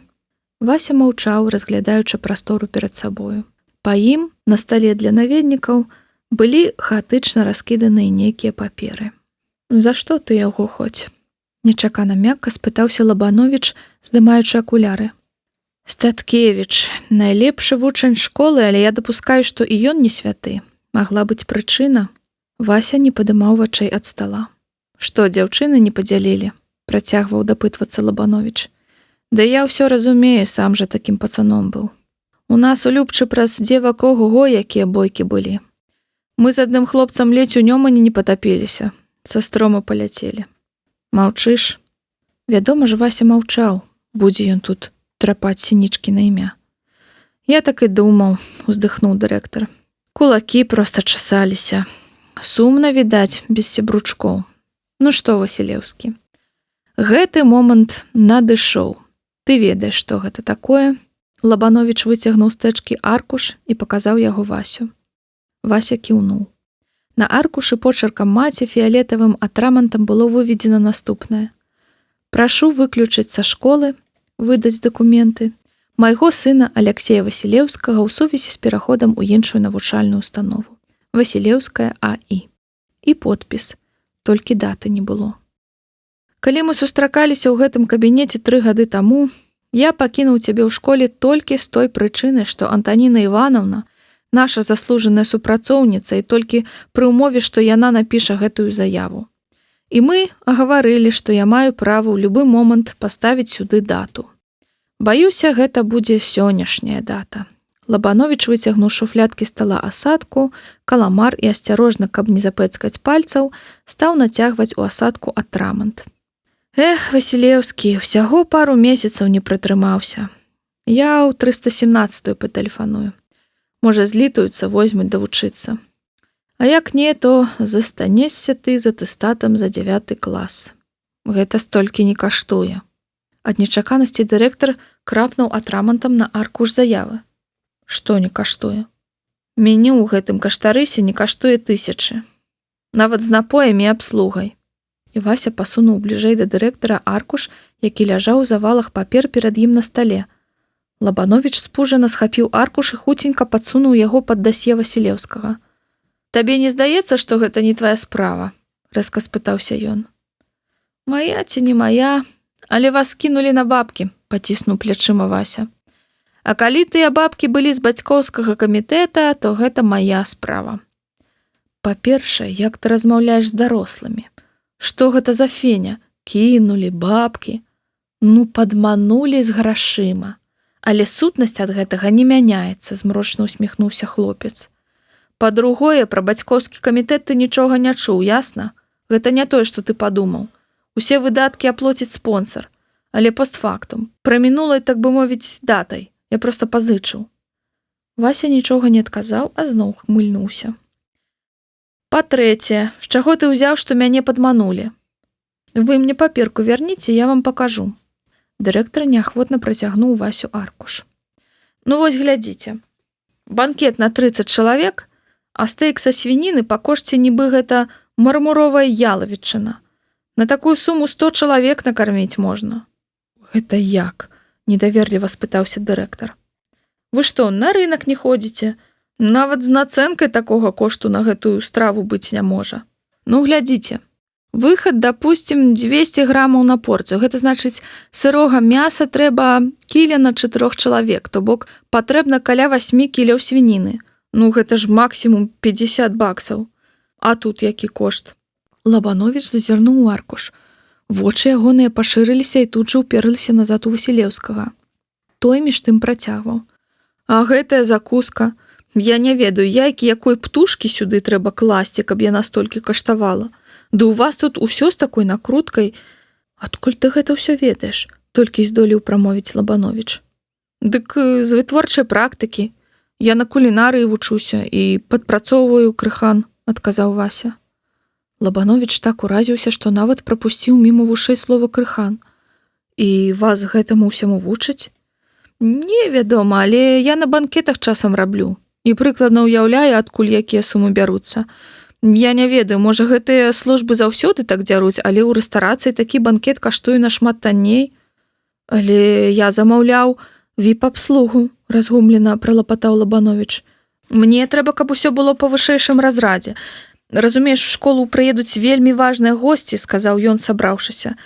Вася маўчаў, разглядаючы прастору перад сабою. Па ім, на стале для наведнікаў, былі хаатычна раскіданыя нейкія паперы. «За што ты яго хоць?» – нечакана мякка спытаўся Лабановіч, здымаючы акуляры. «Статкевіч, найлепшы вучань школы, але я дапускаю, што і ён не святы. Магла быць прычына». Вася не падымаў вачэй ад стала. «Што, дзяўчыны не падзялілі?» – працягваў дапытвацца Лабановіч. «Да я ўсё разумею, сам жа такім пацаном быў. У нас у Любчы праз дзевак ого, якія бойкі былі. Мы з адным хлопцам ледзь у Нёмане не патапіліся, са стромы паляцелі». «Маўчыш?» Вядома ж, Вася маўчаў, будзе ён тут трапаць сінічкі на імя. «Я так і думаў», – уздыхнуў дырэктар. «Кулакі проста часаліся. Сумна, відаць, без сябручкоў. Ну што, Васілеўскі, гэты момант надышоў. Ты ведаеш, што гэта такое?» Лабановіч выцягнуў з тэчкі аркуш і паказаў яго Васю. Вася кіўнуў. На аркушы почеркам маці фіялетавым атрамантам было выведзена наступнае. «Прашу выключыць са школы выдаць дакументы, майго сына Алексея Васілеўскага ў сувязі з пераходам у іншую навучальную установу. Васілеўская А.І. І подпіс. Толькі даты не было. Калі мы сустракаліся ў гэтым кабінеце 3 гады таму, я пакінуў цябе ў школе толькі з той прычыны, што Антаніна Івановна наша заслужаная супрацоўніца і толькі пры ўмове, што яна напіша гэтую заяву. І мы агаварылі, што я маю права ў любы момант паставіць сюды дату. Баюся, гэта будзе сённяшняя дата. Лабановіч выцягнуў шуфлядкі стала асадку, каламар і асцярожна, каб не запэцкаць пальцаў, стаў нацягваць у асадку атрамант. Эх, Васілеўскі, усяго пару месяцаў не прытрымаўся. Я ў 317-ю патэлефаную. Можа, злітуюцца, возьмуць давучыцца. А як не, то застанешся ты з атэстатам за 9 клас. Гэта столькі не каштуе. Ад нечаканасці дырэктар крапнуў атрамантам на аркуш заявы. Што не каштуе? Меню ў гэтым каштарысе не каштуе 1000. Нават з напоямі і абслугай. І Вася пасунуў бліжэй да дырэктара аркуш, які ляжаў у завалах папер перад ім на стале. Лабановіч спужана схапіў аркуш і хуценька падсунуў яго пад дасье Васілеўскага. «Табе не здаецца, што гэта не твая справа?» – рэзка спытаўся ён. «Мая ці не мая, але вас скінулі на бабкі», – паціснуў плячыма Вася. «А калі тыя бабкі былі з бацькоўскага камітэта, то гэта мая справа. Па-першае, як ты размаўляеш з дарослымі? Што гэта за феня? Кінулі, бабкі. Ну, падманулі з грашыма. Але сутнасць ад гэтага не мяняецца», – змрочна усміхнуўся хлопец. «Па-другое, пра бацькоўскі камітэт ты нічога не чуў, ясна? Гэта не тое, што ты падумаў. Усе выдаткі аплоціць спонсар, але постфактум, пра мінулай, так бы мовіць, датай. Я проста пазычыў». Вася нічога не адказаў, а зноў хмыльнуўся. «Па-трэцяе, з чаго ты ўзяў, што мяне падманулі? Вы мне паперку вярніце, я вам пакажу». Дырэктар неахвотна працягнуў Васю аркуш. «Ну вось глядзіце. Банкет на 30 чалавек, а стэйк са свініны па кошце нібы гэта мармуровая ялавічына. На такую суму 100 чалавек накарміць можна». «Гэта як?» – недаверліва спытаўся дырэктар. «Вы што, на рынок не ходзіце? Нават з нацэнкай такога кошту на гэтую страву быць не можа. Ну, глядзіце. Выхад, дапусцім, 200 грамаў на порцыю. Гэта значыць, сырога мяса трэба кіля на 4 чалавек, то бок патрэбна каля 8 кіляў свініны. Ну, гэта ж максімум 50 баксаў. А тут які кошт?» Лабановіч зазірнуў у аркуш. Вочы ягоныя пашырыліся і тут жа ўперліся назад у Васілеўскага. Той між тым працягваў. «А гэтая закуска? Я не ведаю, якой птушкі сюды трэба класці, каб яна столькі каштавала. Ды у вас тут усё з такой накруткай. Адкуль ты гэта ўсё ведаеш?» – толькі здолеў прамовіць Лабановіч. «Дык з вытворчай практыкі. Я на кулінарыі вучуся і падпрацоўваю крыхан», – адказаў Вася. Лабановіч так уразіўся, што нават прапусціў міма вушэй слова крыхан. «І вас гэтаму ўсяму вучаць?» «Не, вядома, але я на банкетах часам раблю і прыкладна ўяўляю, адкуль якія сумы бяруцца. Я не ведаю, можа, гэтыя службы заўсёды так дзяруць, але ў рэстарацыі такі банкет каштуе нашмат танней». «Але я замаўляў віп-абслугу», – разгумлена пралапатаў Лабановіч. «Мне трэба, каб усё было па вышэйшым разрадзе. Разумееш, у школу прыедуць вельмі важныя госці», – сказаў ён, сабраўшыся.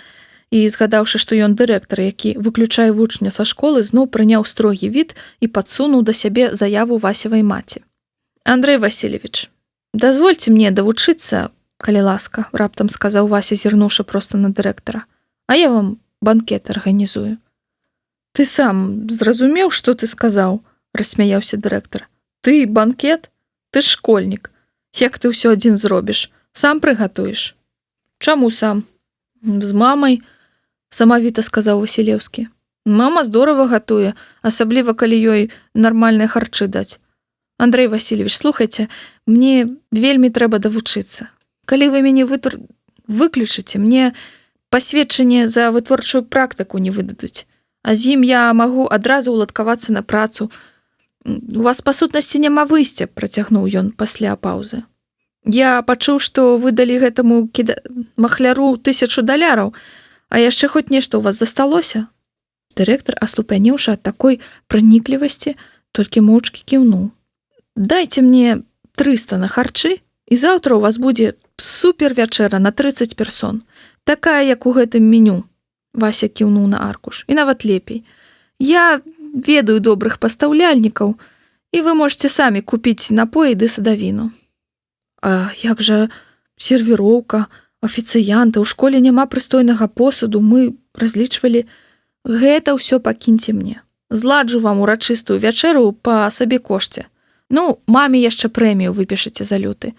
І, згадаўшы, што ён дырэктар, які выключае вучня са школы, зноў прыняў строгі від і падсунуў да сябе заяву Васевай маці. «Андрэй Васильевич, дазвольце мне давучыцца, калі ласка», – раптам сказаў Вася, зірнуўшы проста на дырэктара. «А я вам банкет арганізую». «Ты сам зразумеў, што ты сказаў?» – рассмяяўся дырэктар. «Ты банкет? Ты ж школьнік. Як ты ўсё адзін зробіш? Сам прыгатуеш?» «Чаму сам?» «З мамай», – самавіта сказаў Васілеўскі. «Мама здорава гатуе, асабліва калі ёй нармальныя харчы даць. Андрэй Васильевич, слухайце, мне вельмі трэба давучыцца. Калі вы мяне выключыце, мне пасведчанне за вытворчую практыку не выдадуць. А з ім я магу адразу ўладкавацца на працу. У вас па сутнасці няма выйсця», – працягнуў ён пасля паўзы. «Я пачуў, што вы далі гэтаму махляру $1000, а яшчэ хоць нешта ў вас засталося?» Дырэктар, аслупянеўшы ад такой праніклівасці, толькі моўчкі кіўнуў. Дайце мне 300 на харчы, і заўтра у вас будзе супер вячэра на 30 персон. Такая, як у гэтым меню. Вася кіўнуў на аркуш. І нават лепей. Я ведаю добрых пастаўляльнікаў, і вы можете самі купіць напоі ды садавіну. А як жа сервіроўка, афіцыянты, у школе няма прыстойнага посуду, мы разлічвалі. Гэта ўсё пакіньце мне. Зладжу вам урачыстую вячэру па сабе кошце. Ну, маме яшчэ прэмію выпішыце за люты.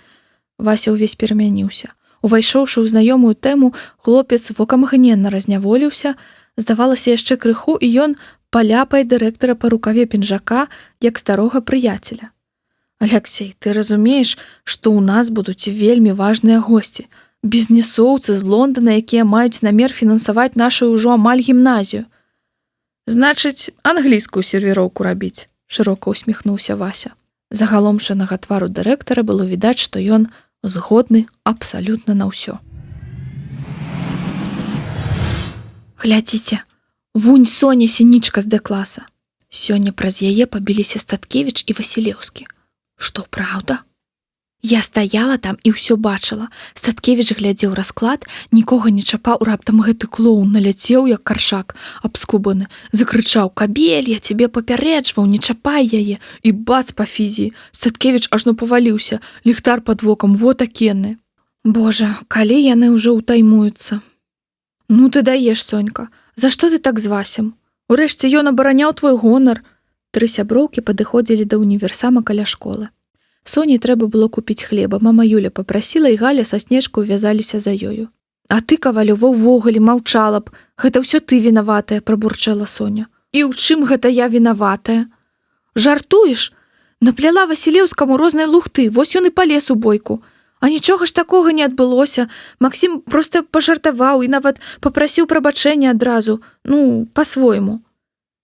Вася ўвесь перамяніўся. Увайшоўшы ў знаёмую тэму, хлопец вокамгненна разняволіўся, здавалася яшчэ крыху, і ён паляпае дырэктара па рукаве пінжака, як старога прыяцеля. Аляксей, ты разумееш, што ў нас будуць вельмі важныя госці, бізнесоўцы з Лондона, якія маюць намер фінансаваць нашу ўжо амаль гімназію. Значыць, англійскую сервіроўку рабіць, шырока усміхнуўся Вася. Загаломшанага твару дырэктара было відаць, што ён згодны абсалютна на ўсё. Глядзіце, вунь Соня Сінічка з Д-класа. Сёння праз яе пабіліся Статкевіч і Васілеўскі. Што, праўда? Я стаяла там і ўсё бачыла. Статкевіч глядзеў расклад, нікога не чапаў, раптам гэты клоун наляцеў, як каршак, абскубаны. Закрычаў: «Кабель, я цябе папярэджваў, не чапай яе!» І бац па фізіі. Статкевіч ажно паваліўся, ліхтар пад вокам, вот акенны. Божа, калі яны ўжо ўтаймуюцца? Ну ты даеш, Сонька, за што ты так з Васем? Урэшце ён абараняў твой гонар. 3 сяброўкі падыходзілі да універсама каля школы. Соне трэба было купіць хлеба. Мама Юля папрасіла, і Галя са Снежкаю вязаліся за ёю. А ты, Кавалёва, ўвогуле маўчала б. Гэта ўсё ты вінаватая, прабурчэла Соня. І ў чым гэта я вінаватая? Жартуеш? Напляла Васілеўскаму рознай лухты, вось ён і палез у бойку. А нічога ж такога не адбылося. Максім проста пажартаваў і нават папрасіў прабачэння адразу. Ну, па-свойму.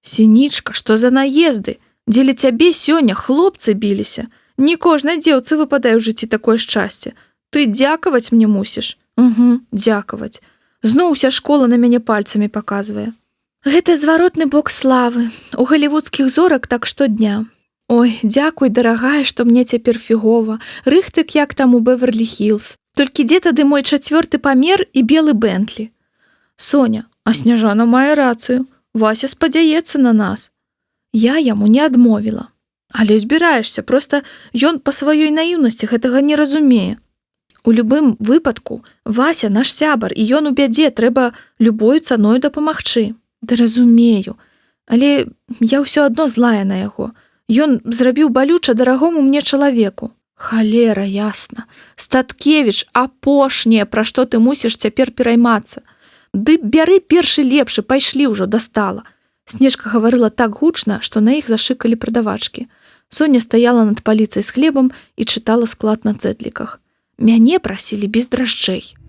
Сінічка, што за наезды? Дзеля цябе сёння хлопцы біліся. Не кожнай дзеўцы выпадае ў жыцці такое шчасце. Ты дзякаваць мне мусіш. Угу, дзякаваць. Зноў уся школа на мяне пальцамі паказвае. Гэта зваротны бок славы. У галівудскіх зорак так штодня. Ой, дзякуй, дарагая, што мне цяпер фігова. Рыхтык як там у Беверлі-Хілз. Толькі дзе тады мой 4-ы памер і белы Бентлі? Соня, а Сняжана мае рацыю. Вася спадзяецца на нас. Я яму не адмовіла. Але збіраешся, проста ён па сваёй наіўнасці гэтага не разумее. У любым выпадку Вася наш сябар, і ён у бядзе, трэба любою цаною дапамагчы. Да разумею, але я ўсё адно злая на яго. Ён зрабіў балюча дарагому мне чалавеку. Халера, ясна. Статкевіч, апошняе, пра што ты мусіш цяпер пераймацца. Ды бяры першы лепшы, пайшлі ўжо, дастала. Снежка гаварыла так гучна, што на іх зашыкалі прадавачкі. Соня стаяла над паліцай з хлебам і чытала склад на цэдліках. Мяне прасілі без дражджэй.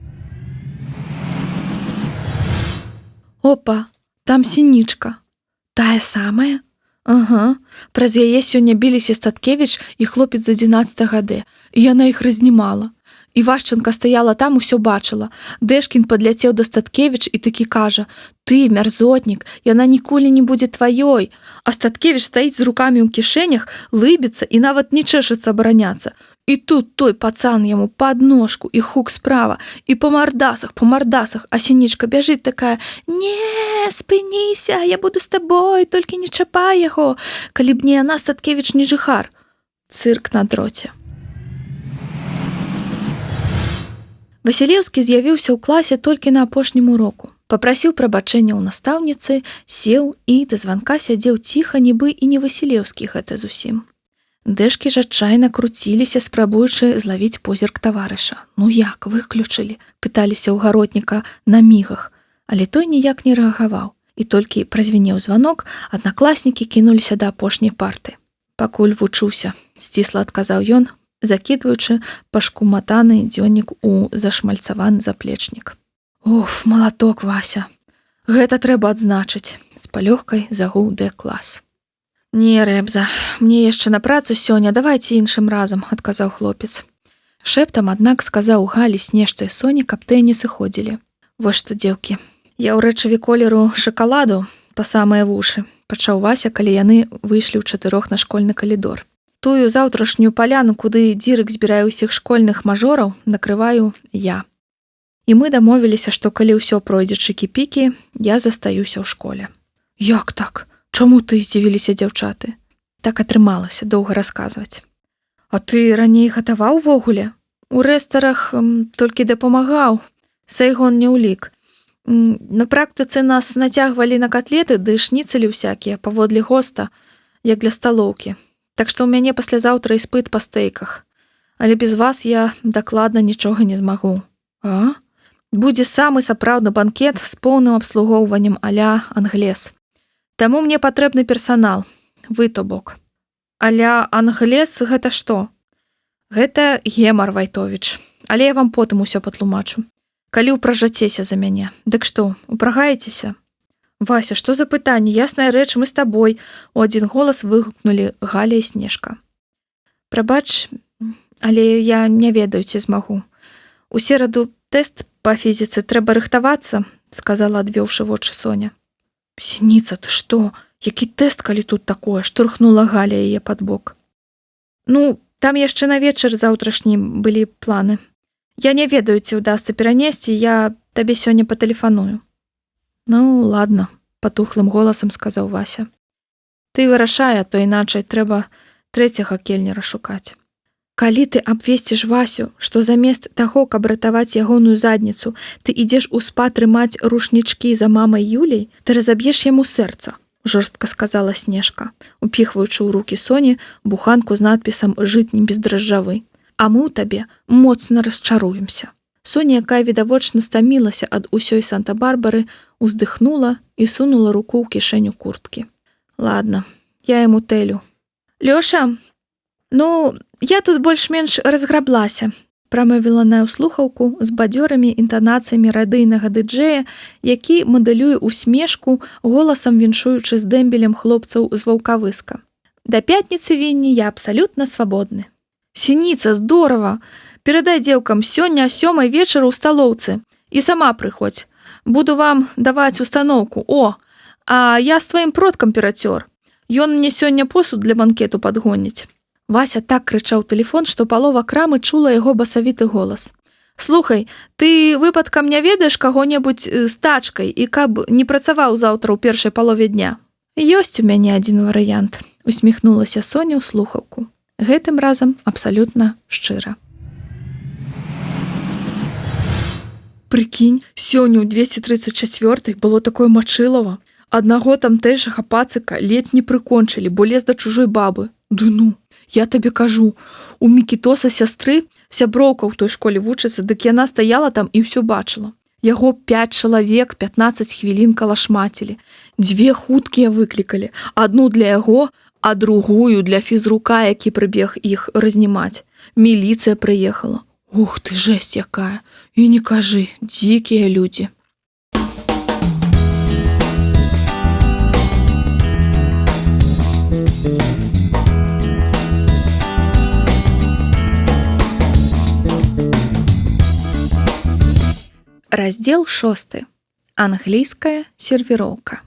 Опа, там Сінічка. Тая самая? Ага, праз яе сёння біліся Статкевіч і хлопец з 11 Д. І яна іх разнімала. Івашченка стаяла там, усё бачыла. Дэшкін падляцеў да Статкевіч і такі кажа: «Ты, мярзотнік, яна ніколі не будзе тваёй». А Статкевіч стаіць з рукамі ў кішэнях, лыбіцца і нават не чэшацца абараняцца. І тут той пацан яму пад ножку, і хук справа, і па мардасах, а Сінічка бяжыць такая: «Не, спыніся, я буду з табой, толькі не чапай яго. Калі б не яна, Статкевіч не жыхар». Цырк на дроце. Васілеўскі з'явіўся ў класе толькі на апошнім уроку. Папрасіў прабачэння ў настаўніцы, сеў і да званка сядзеў ціха, нібы і не Васілеўскі гэта зусім. Дэшкі ж адчайна круціліся, спрабуючы злавіць позірк таварыша. Ну як, выключылі? Пыталіся ў гаротніка на мігах, але той ніяк не рэагаваў. І толькі празвінеў званок, аднакласнікі кінуліся да апошняй парты. «Пакуль вучуся», сцісла адказаў ён, закідваючы пашкуматаны дзённік у зашмальцаваны заплечнік. Уф, малаток, Вася. Гэта трэба адзначыць. З палёгкай загуў Д-клас. Не, Рэбза, мне яшчэ на працу сёння, давайце іншым разам, адказаў хлопец. Шэптам, аднак, сказаў Галі, Снежцы і Соні, каб тыя не сыходзілі. Вось што, дзеўкі, я ў рэчыве колеру шакаладу па самыя вушы, пачаў Вася, калі яны выйшлі ўчатырох на школьны калідор. Тую заўтрашнюю паляну, куды Дзірык збірае ўсіх школьных мажораў, накрываю я. І мы дамовіліся, што калі ўсё пройдзе чыкі-пікі, я застаюся ў школе. Як так? Чаму ты, здзівіліся дзяўчаты? Так атрымалася доўга расказваць. А ты раней гатаваў увогуле? У рэстарах толькі дапамагаў. Сайгон не ўлік. На практыцы нас нацягвалі на катлеты ды шніцэлі ўсякія паводле госта, як для сталоўкі. Так што ў мяне паслязаўтра іспыт па стэйках. Але без вас я дакладна нічога не змагу. А? Будзе самы сапраўдны банкет з поўным абслугоўваннем а-ля англес. Таму мне патрэбны персанал. Вы, то бок. А-ля англес гэта што? Гэта Гемар Вайтовіч. Але я вам потым усё патлумачу. Калі ўпражацеся за мяне. Дык што, упрагаецеся? Вася, што за пытанне? Ясная рэч, мы з табой. У адзін голас выгукнулі Галя і Снежка. Прабач, але я не ведаю, ці змагу. У сераду тэст па фізіцы трэба рыхтавацца, сказала, адвёўшы вочы Соня. Сініца, ты што? Які тэст, калі тут такое? Штурхнула Галя яе пад бок. Ну, там яшчэ на вечар заўтрашні былі планы. Я не ведаю, ці ўдасца перанесці, я табе сёння патэлефаную. Ну, ладно, патухлым голасам сказаў Вася. Ты вырашай, а то іначай трэба трэцяга кельнера шукаць. Калі ты абвесціш Васю, што замест таго, каб ратаваць ягоную задніцу, ты ідзеш у спа трымаць рушнічкі за мамай Юляй, ты разаб'еш яму сэрца, жорстка сказала Снежка, упіхваючы ў рукі Соні буханку з надпісам «Жытні бездражджавы». А мы ў табе моцна расчаруемся. Соня, якая відавочна стамілася ад усёй Санта-Барбары, уздыхнула і сунула руку ў кішэню курткі. Ладно, я яму тэлю. Лёша, ну, я тут больш-менш разграблася, прамовіла на ўслухаўку з бадзёрымі інтанацыямі радыйнага дыджэя, які мадэлюе усмешку, голасам віншуючы з дэмбелем хлопцаў з ваўкавыска. Да пятніцы вінні я абсалютна свабодны. Сініца, здорава! Перадай дзеўкам, сёння 7 вечара ў сталоўцы. І сама прыходзь. Буду вам даваць устаноўку. О, а я з тваім продкам перацёр. Ён мне сёння посуд для банкету падгоніць. Вася так крычаў тэлефон, што палова крамы чула яго басавіты голас. Слухай, ты выпадкам не ведаеш каго-небудзь з тачкай і каб не працаваў заўтра ў першай палове дня? Ёсць у мяне адзін варыянт, усміхнулася Соня ў слухаўку. Гэтым разам абсалютна шчыра. Прыкінь, сёння ў 234 было такое мачылава. Аднаго тамтэйшага пацыка ледзь не прыкончылі, бо лез да чужой бабы. Ды ну, я табе кажу, у Мікітоса сястры сяброўка ў той школе вучыцца, дык яна стаяла там і ўсё бачыла. Яго 5 чалавек 15 хвілін калашмацілі. 2 хуткія выклікалі, адну для яго, а другую для фізрука, які прыбег іх разнімаць. Міліцыя прыехала. Ух ты, жесть якая! І не кажы, дзікія людзі. Раздзел 6. Англійская сервіроўка.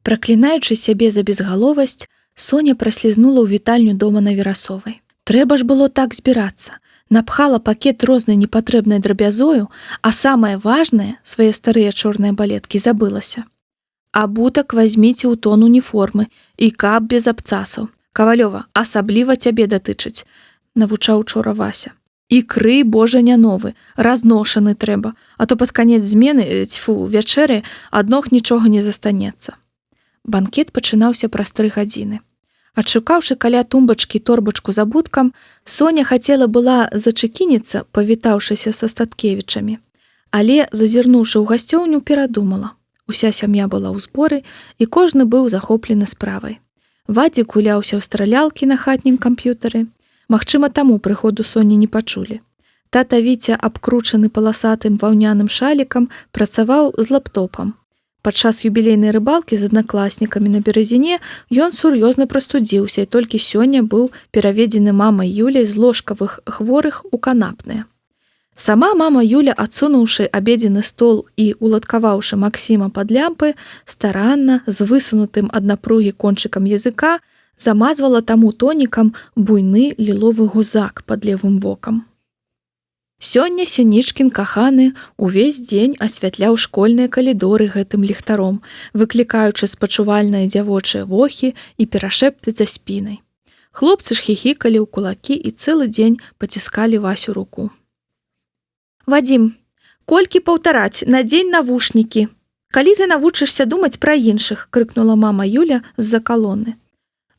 Праклінаючы сябе за безгаловасць, Соня праслізнула ў вітальню дома на Верасовай. Трэба ж было так збірацца. Напхала пакет рознай непатрэбнай драбязою, а самае важнае, свае старыя чорныя балеткі, забылася. Абутак вазьміце ў тон уніформы і каб без абцасаў. Кавалёва, асабліва цябе датычыць, навучаў учора Вася. І крый, божа, не новы, разношаны трэба, а то пад канец змены, вячэры, адног нічога не застанецца. Банкет пачынаўся праз 3 гадзіны. Адшукаўшы каля тумбачкі торбачку з абуткам, Соня хацела была зачакініцца, павітаўшыся са Статкевічамі. Але, зазірнуўшы ў гасцёўню, перадумала. Уся сям'я была ў зборы, і кожны быў захоплены справай. Вадзік гуляўся ў стралялкі на хатнім камп'ютары. Магчыма, таму прыходу Соні не пачулі. Тата Віця, абкручаны паласатым ваўняным шалікам, працаваў з лаптопам. Падчас юбілейнай рыбалкі з аднакласнікамі на беразіне ён сур'ёзна прастудзіўся і толькі сёння быў пераведзены мамай Юляй з ложкавых хворых у канапныя. Сама мама Юля, адсунуўшы абедзены стол і уладкаваўшы Максіма пад лямпы, старанна, з высунутым ад напругі кончыкам языка, замазвала таму тонікам буйны ліловы гузак пад левым вокам. Сёння Сінічкін каханы увесь дзень асвятляў школьныя калідоры гэтым ліхтаром, выклікаючы спачувальныя дзявочыя вохі і перашэпты за спінай. Хлопцы ж хіхікалі ў кулакі і цэлы дзень паціскалі Васю руку. «Вадзім, колькі паўтараць, надзень навушнікі. Калі ты навучышся думаць пра іншых», – крыкнула мама Юля з-за калоны.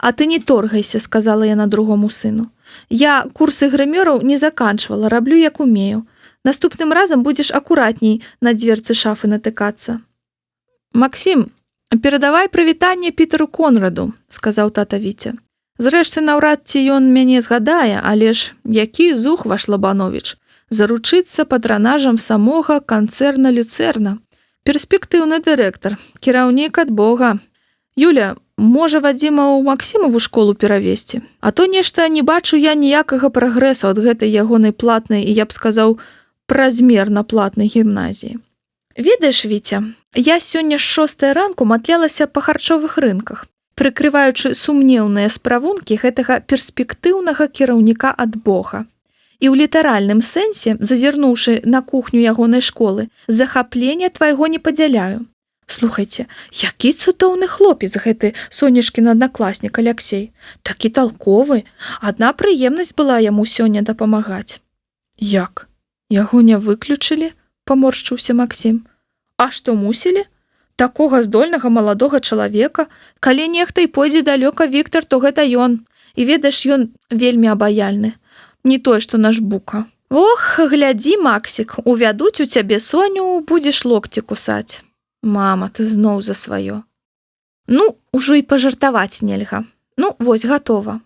«А ты не торгайся», – сказала яна другому сыну. «Я курсы грымёраў не заканчвала, раблю як умею. Наступным разам будзеш акуратней на дзверцы шафы натыкацца». «Максім, перадавай прывітанне Пітэру Конраду», – сказаў тата Віця. «Зрэшты, наўрад ці ён мяне згадае, але ж які зух ваш Лабановіч. Заручыцца патранажам самога канцэрна Люцэрна. Перспектыўны дырэктар, кіраўнік ад Бога. Юля, можа, Вадзіма ў Максімаву школу перавесці? А то нешта не бачу я ніякага прагрэсу ад гэтай ягонай платнай і, я б сказаў, празмерна платнай гімназіі. Ведаеш, Віця, я сёння з 6 ранку матлялася па харчовых рынках, прыкрываючы сумнеўныя справункі гэтага перспектыўнага кіраўніка ад Бога. І ў літаральным сэнсе, зазірнуўшы на кухню ягонай школы, захаплення твайго не падзяляю. Слухайце, які цудоўны хлопец гэты Сонечкін аднакласнік Аляксей. Такі талковы. Адна прыемнасць была яму сёння дапамагаць. Як? Яго не выключылі? Паморшчыўся Максім. А што мусілі? Такога здольнага маладога чалавека, калі нехта і пойдзе далёка Віктар, то гэта ён. І ведаеш, ён вельмі абаяльны. Не той, што наш Бука. Ох, глядзі, Максік, увядуць у цябе Соню, будзеш локці кусаць. Мама, ты зноў за сваё. Ну, ужо і пажартаваць нельга. Ну, вось, гатова.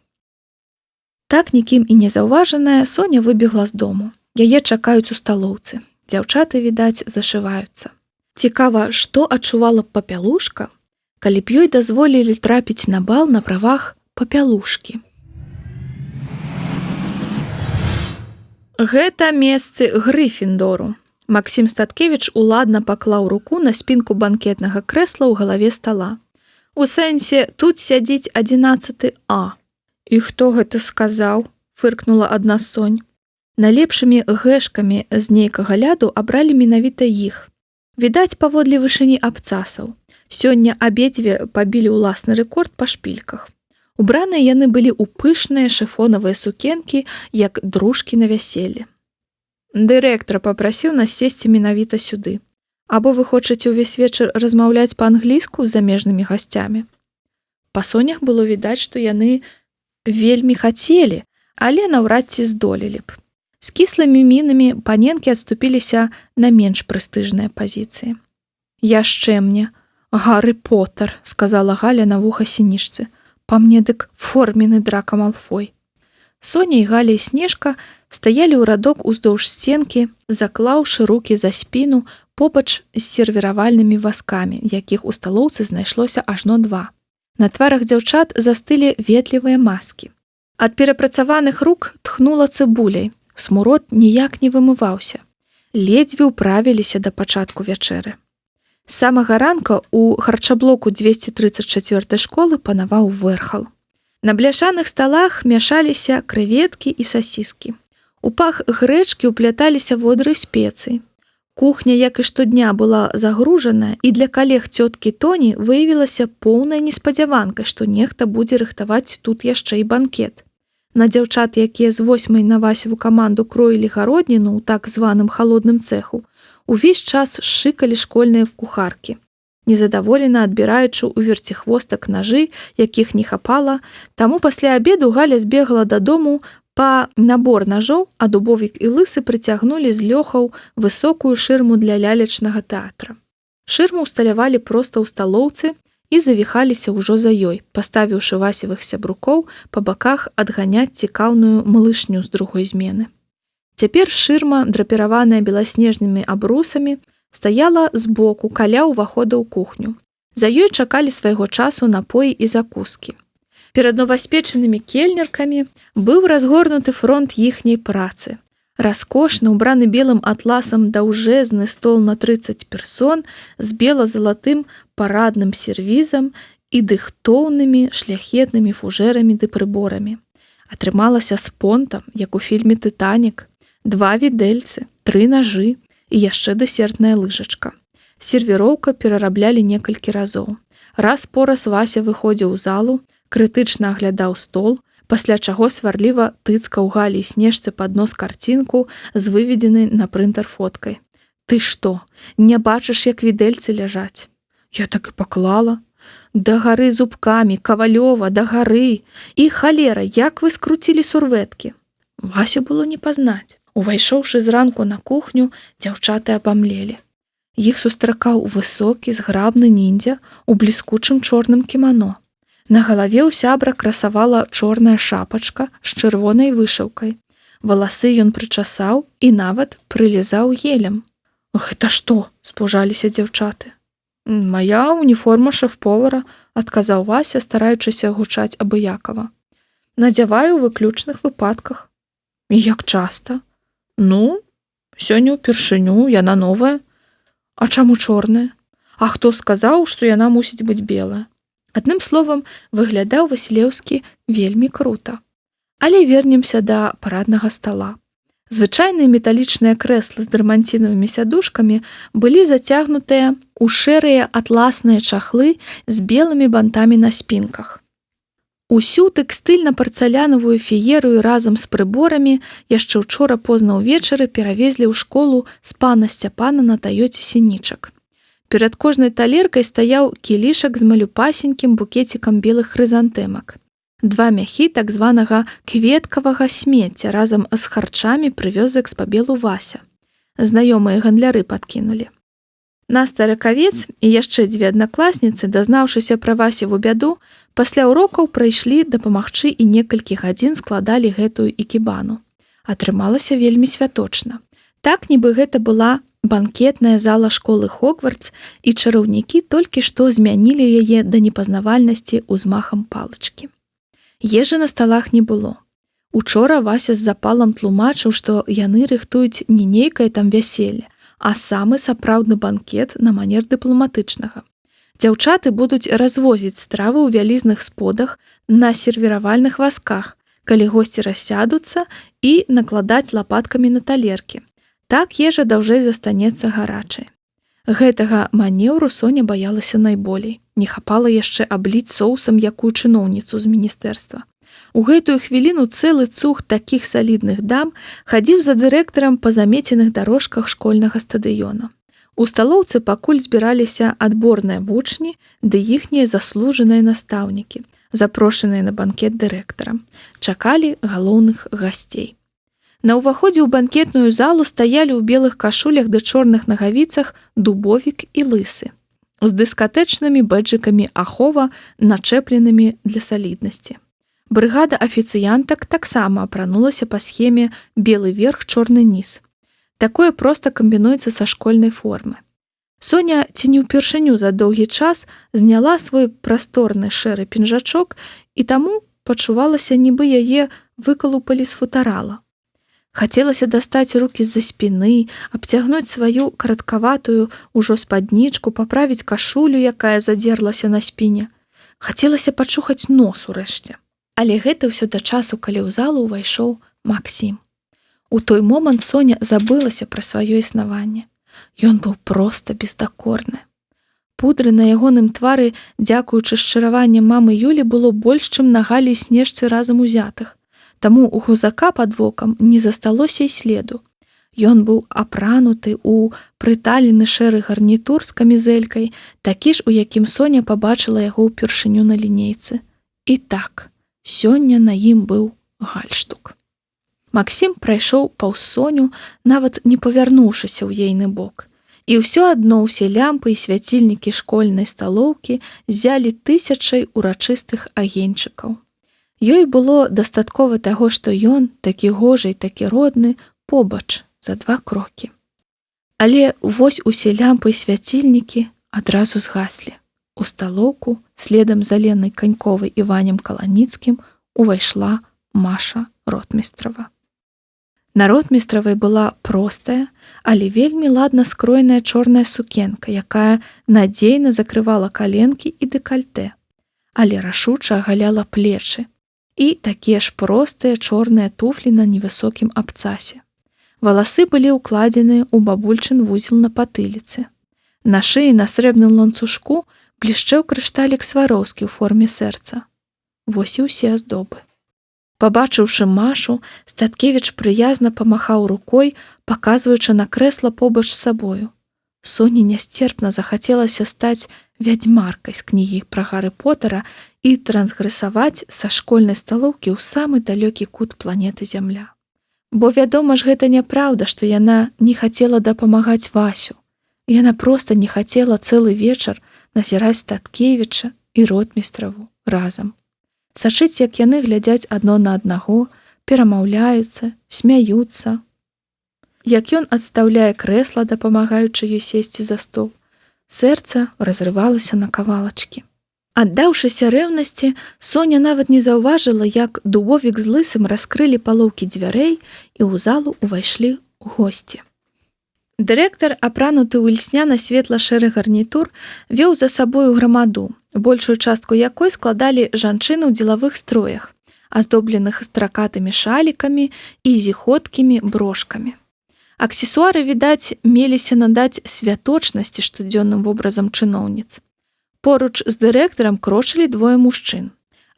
Так, нікім і не заўважаная, Соня выбегла з дому. Яе чакаюць у сталоўцы. Дзяўчаты, відаць, зашываюцца. Цікава, што адчувала б папялушка, калі б ёй дазволілі трапіць на бал на правах папялушкі. Гэта месцы Грыфіндору. Максім Статкевіч уладна паклаў руку на спінку банкетнага крэсла ў галаве стала. У сэнсе, тут сядзіць 11 А. І хто гэта сказаў? Фыркнула адна з Сонь. Найлепшымі гэшкамі з нейкага ляду абралі менавіта іх. Відаць, паводле вышыні абцасаў. Сёння абедзве пабілі ўласны рэкорд па шпільках. Убраныя яны былі ў пышныя шыфонавыя сукенкі, як дружкі на вяселле. Дырэктар папрасіў нас сесці менавіта сюды. Або вы хочаце ўвесь вечар размаўляць па-англійску з замежнымі гасцямі? Па Сонях было відаць, што яны вельмі хацелі, але наўрад ці здолелі б. З кіслымі мінамі паненкі адступіліся на менш прэстыжныя пазіцыі. «Яшчэ мне, Гарры Поттер», – сказала Галя на вуха Сінішцы. «Па мне дык формены Драка Малфой». Соня і Галя і Снежка стаялі ў радок уздоўж сценкі, заклаўшы рукі за спіну побач з сервіравальнымі вазкамі, якіх у сталоўцы знайшлося ажно 2. На тварах дзяўчат застылі ветлівыя маскі. Ад перапрацаваных рук тхнула цыбуляй, смурод ніяк не вымываўся. Ледзьве ўправіліся да пачатку вячэры. З самага ранка ў харчаблоку 234 школы панаваў вэрхал. На бляшаных сталах мяшаліся крэветкі і сасіскі. У пах грэчкі ўпляталіся водры спецый. Кухня, як і штодня, была загружаная, і для калег цёткі Тоні выявілася поўная неспадзяванка, што нехта будзе рыхтаваць тут яшчэ і банкет. На дзяўчат, якія з 8 на Васеву каманду кроілі гародніну ў так званым халодным цэху, увесь час шыкалі школьныя кухаркі. Незадаволена адбіраючы ў верціхвостак нажы, якіх не хапала, таму пасля абеду Галя збегла дадому па набор нажоў, а Дубовік і Лысы прыцягнулі з лёхаў высокую шырму для лялечнага тэатра. Шырму ўсталявалі проста ў сталоўцы і завіхаліся ўжо за ёй, паставіўшы Васевых сябрукоў па баках адганяць цікаўную малышню з другой змены. Цяпер шырма, драпіраваная беласнежнымі абрусамі, стаяла збоку каля ўвахода ў кухню. За ёй чакалі свайго часу напоі і закускі. Перад новаспечанымі кельнеркамі быў разгорнуты фронт іхняй працы. Раскошны, убраны белым атласам даўжэзны стол на 30 персон з бела-залатым парадным сервізам і дыхтоўнымі шляхетнымі фужэрамі ды прыборамі. Атрымалася з понтам, як у фільме «Тытанік», 2 відэльцы, 3 нажы і яшчэ дэсертная лыжачка. Сервіроўка перараблялі некалькі разоў. Раз-пораз Вася выходзіў у залу, крытычна аглядаў стол, пасля чаго сварліва тыцкаў Галі і Снежцы пад нос карцінку з выведзенай на прынтер фоткай. «Ты што, не бачыш, як відэльцы ляжаць?» «Я так і паклала». «Да гары зубкамі, Кавалёва, да гары! І халера, як вы скруцілі сурвэткі!» Васю было не пазнаць. Увайшоўшы зранку на кухню, дзяўчаты абамлелі. Іх сустракаў высокі, зграбны ніндзя у бліскучым чорным кімано. На галаве ў сябра красавала чорная шапачка з чырвонай вышыўкай. Валасы ён прычасаў і нават прылізаў гелем. «Гэта што?» – спужаліся дзяўчаты. «Мая уніформа шэф-повара», – адказаў Вася, стараючыся гучаць абыякава. «Надзяваю ў выключных выпадках». «І як часта?» «Ну, сёння ўпершыню, яна новая». «А чаму чорная? А хто сказаў, што яна мусіць быць белая?» Адным словам, выглядаў Васілеўскі вельмі крута. Але вернемся да параднага стала. Звычайныя металічныя крэслы з дырмантінавымі сядушкамі былі зацягнутыя ў шэрыя атласныя чахлы з белымі бантамі на спінках. Усю тэкстыльна-парцалянавую феерыю разам з прыборамі яшчэ ўчора позна ўвечары перавезлі ў школу з пана Сцяпана на Тойоце Сінічак. Перад кожнай талеркай стаяў кілішак з малюпасенькім букецікам белых хрызантэмак. 2 мяхі так званага кветкавага смецця разам з харчамі прывёз з экспабелу Вася. Знаёмыя гандляры падкінулі. Наста Ракавец і яшчэ 2 аднакласніцы, дазнаўшыся пра Васеву бяду, пасля урокаў прыйшлі дапамагчы і некалькі гадзін складалі гэтую ікебану. Атрымалася вельмі святочна. Так, нібы гэта была банкетная зала школы Хогвартс, і чараўнікі толькі што змянілі яе да непазнавальнасці ўзмахам палачкі. Ежы на сталах не было. Учора Вася з запалам тлумачыў, што яны рыхтуюць не нейкае там вяселле, а самы сапраўдны банкет на манер дыпламатычнага. Дзяўчаты будуць развозіць стравы ў вялізных сподах на сервіравальных вазках, калі госці рассядуцца, і накладаць лапаткамі на талеркі. Так ежа даўжэй застанецца гарачай. Гэтага манеўру Соня баялася найболей. Не хапала яшчэ абліць соусам якую чыноўніцу з міністэрства. У гэтую хвіліну цэлы цуг такіх салідных дам хадзіў за дырэктарам па замеценых дарожках школьнага стадыёна. У сталоўцы пакуль збіраліся адборныя вучні ды іхнія заслужаныя настаўнікі, запрошаныя на банкет дырэктарам. Чакалі галоўных гасцей. На ўваходзе ў банкетную залу стаялі ў белых кашулях ды чорных нагавіцах Дубовік і Лысы, з дыскатэчнымі бэджыкамі ахова, начэпленымі для саліднасці. Брыгада афіцыянтак таксама апранулася па схеме белы верх, чорны ніз. Такое проста камбінуецца са школьнай формы. Соня ці не ўпершыню за доўгі час зняла свой прасторны шэры пінжачок і таму пачувалася, нібы яе выкалупалі з футарала. Хацелася дастаць рукі з-за спіны, абцягнуць сваю караткаватую ўжо спаднічку, паправіць кашулю, якая задзерлася на спіне. Хацелася пачухаць нос урэшце. Але гэта ўсё да часу, калі ў залу ўвайшоў Максім. У той момант Соня забылася пра сваё існаванне. Ён быў проста бездакорны. Пудры на ягоным твары, дзякуючы шчыраванням мамы Юлі, было больш, чым на Галі і Снежцы разам узятых. Таму у гузака пад вокам не засталося і следу. Ён быў апрануты ў прыталены шэры гарнітур з камізэлькай, такі ж, у якім Соня пабачыла яго ўпершыню на лінейцы. І так, сёння на ім быў гальштук. Максім прайшоў паўз Соню, нават не павярнуўшыся ў ейны бок. І ўсё адно ўсе лямпы і свяцільнікі школьнай сталоўкі ззялі тысячай урачыстых агеньчыкаў. Ёй было дастаткова таго, што ён, такі гожы і такі родны, побач за 2 крокі. Але вось усе лямпы і свяцільнікі адразу згаслі. У сталоўку, следам за Ленай Каньковай і Ванем Каланіцкім, увайшла Маша Ротмістрава. На ротмістравай была простая, але вельмі ладна скроеная чорная сукенка, якая надзейна закрывала каленкі і дэкальтэ, але рашуча агаляла плечы, і такія ж простыя чорныя туфлі на невысокім абцасе. Валасы былі ўкладзеныя ў бабульчын вузел на патыліцы. На шыі на срэбным ланцужку блішчэў крышталік Свароўскі ў форме сэрца. Вось і ўсе аздобы. Пабачыўшы Машу, Статкевіч прыязна памахаў рукой, паказваючы на крэсла побач з сабою. Соні нясцерпна захацелася стаць вядзьмаркай з кнігі пра Гары Потара і трансгрэсаваць са школьнай сталоўкі ў самы далёкі кут планеты Зямля. Бо вядома ж, гэта няпраўда, што яна не хацела дапамагаць Васю. Яна проста не хацела цэлы вечар назіраць Статкевіча і ротмістраву разам. Сачыць, як яны глядзяць адно на аднаго, перамаўляюцца, смяюцца. Як ён адстаўляе крэсла, дапамагаючы ёй сесці за стол, сэрца разрывалася на кавалачкі. Аддаўшыся рэўнасці, Соня нават не заўважыла, як Дубовік з Лысым раскрылі палоўкі дзвярэй і ў залу ўвайшлі госці. Дырэктар, апрануты ў ільсняна-светла-шэры гарнітур, вёў за сабою грамаду, большую частку якой складалі жанчыны ў дзелавых строях, аздобленых стракатымі шалікамі і зіходкімі брошкамі. Аксесуары, відаць, меліся надаць святочнасці штодзённым вобразам чыноўніц. Поруч з дырэктарам крочылі двое мужчын.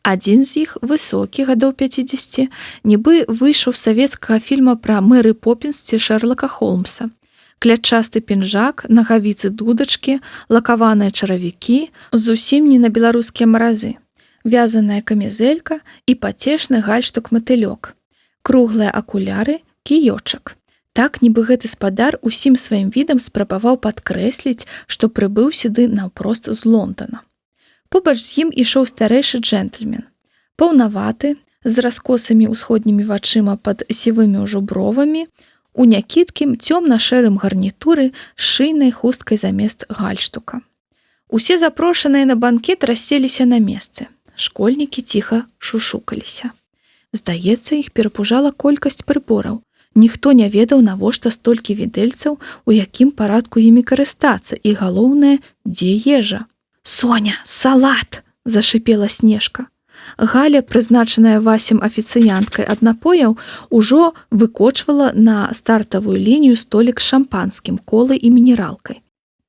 Адзін з іх, высокі, гадоў 50, нібы выйшаў з савецкага фільма пра Мэры Поппінс ці Шэрлака Холмса. Клятчасты пінжак, нагавіцы дудачкі, лакаваныя чаравікі, зусім не на беларускія маразы, вязаная камізэлька і пацешны гальштук-матылёк, круглыя акуляры, кіёчак. Так, нібы гэты спадар усім сваім відам спрабаваў падкрэсліць, што прыбыў сюды наўпрост з Лондона. Побач з ім ішоў старэйшы джентльмен. Паўнаваты, з раскосымі ўсходнімі вачыма пад сівымі ўжо бровамі, у някідкім цёмна-шэрым гарнітуры з шыйнай хусткай замест гальштука. Усе запрошаныя на банкет расселіся на месцы. Школьнікі ціха шушукаліся. Здаецца, іх перапужала колькасць прыбораў. Ніхто не ведаў, навошта столькі відэльцаў, у якім парадку імі карыстацца, і галоўнае, дзе ежа. «Соня, салат!» – зашипела Снежка. Галя, прызначаная Васем афіцыянткай ад напояў, ужо выкочвала на стартавую лінію столік з шампанскім, колай і мінералкай.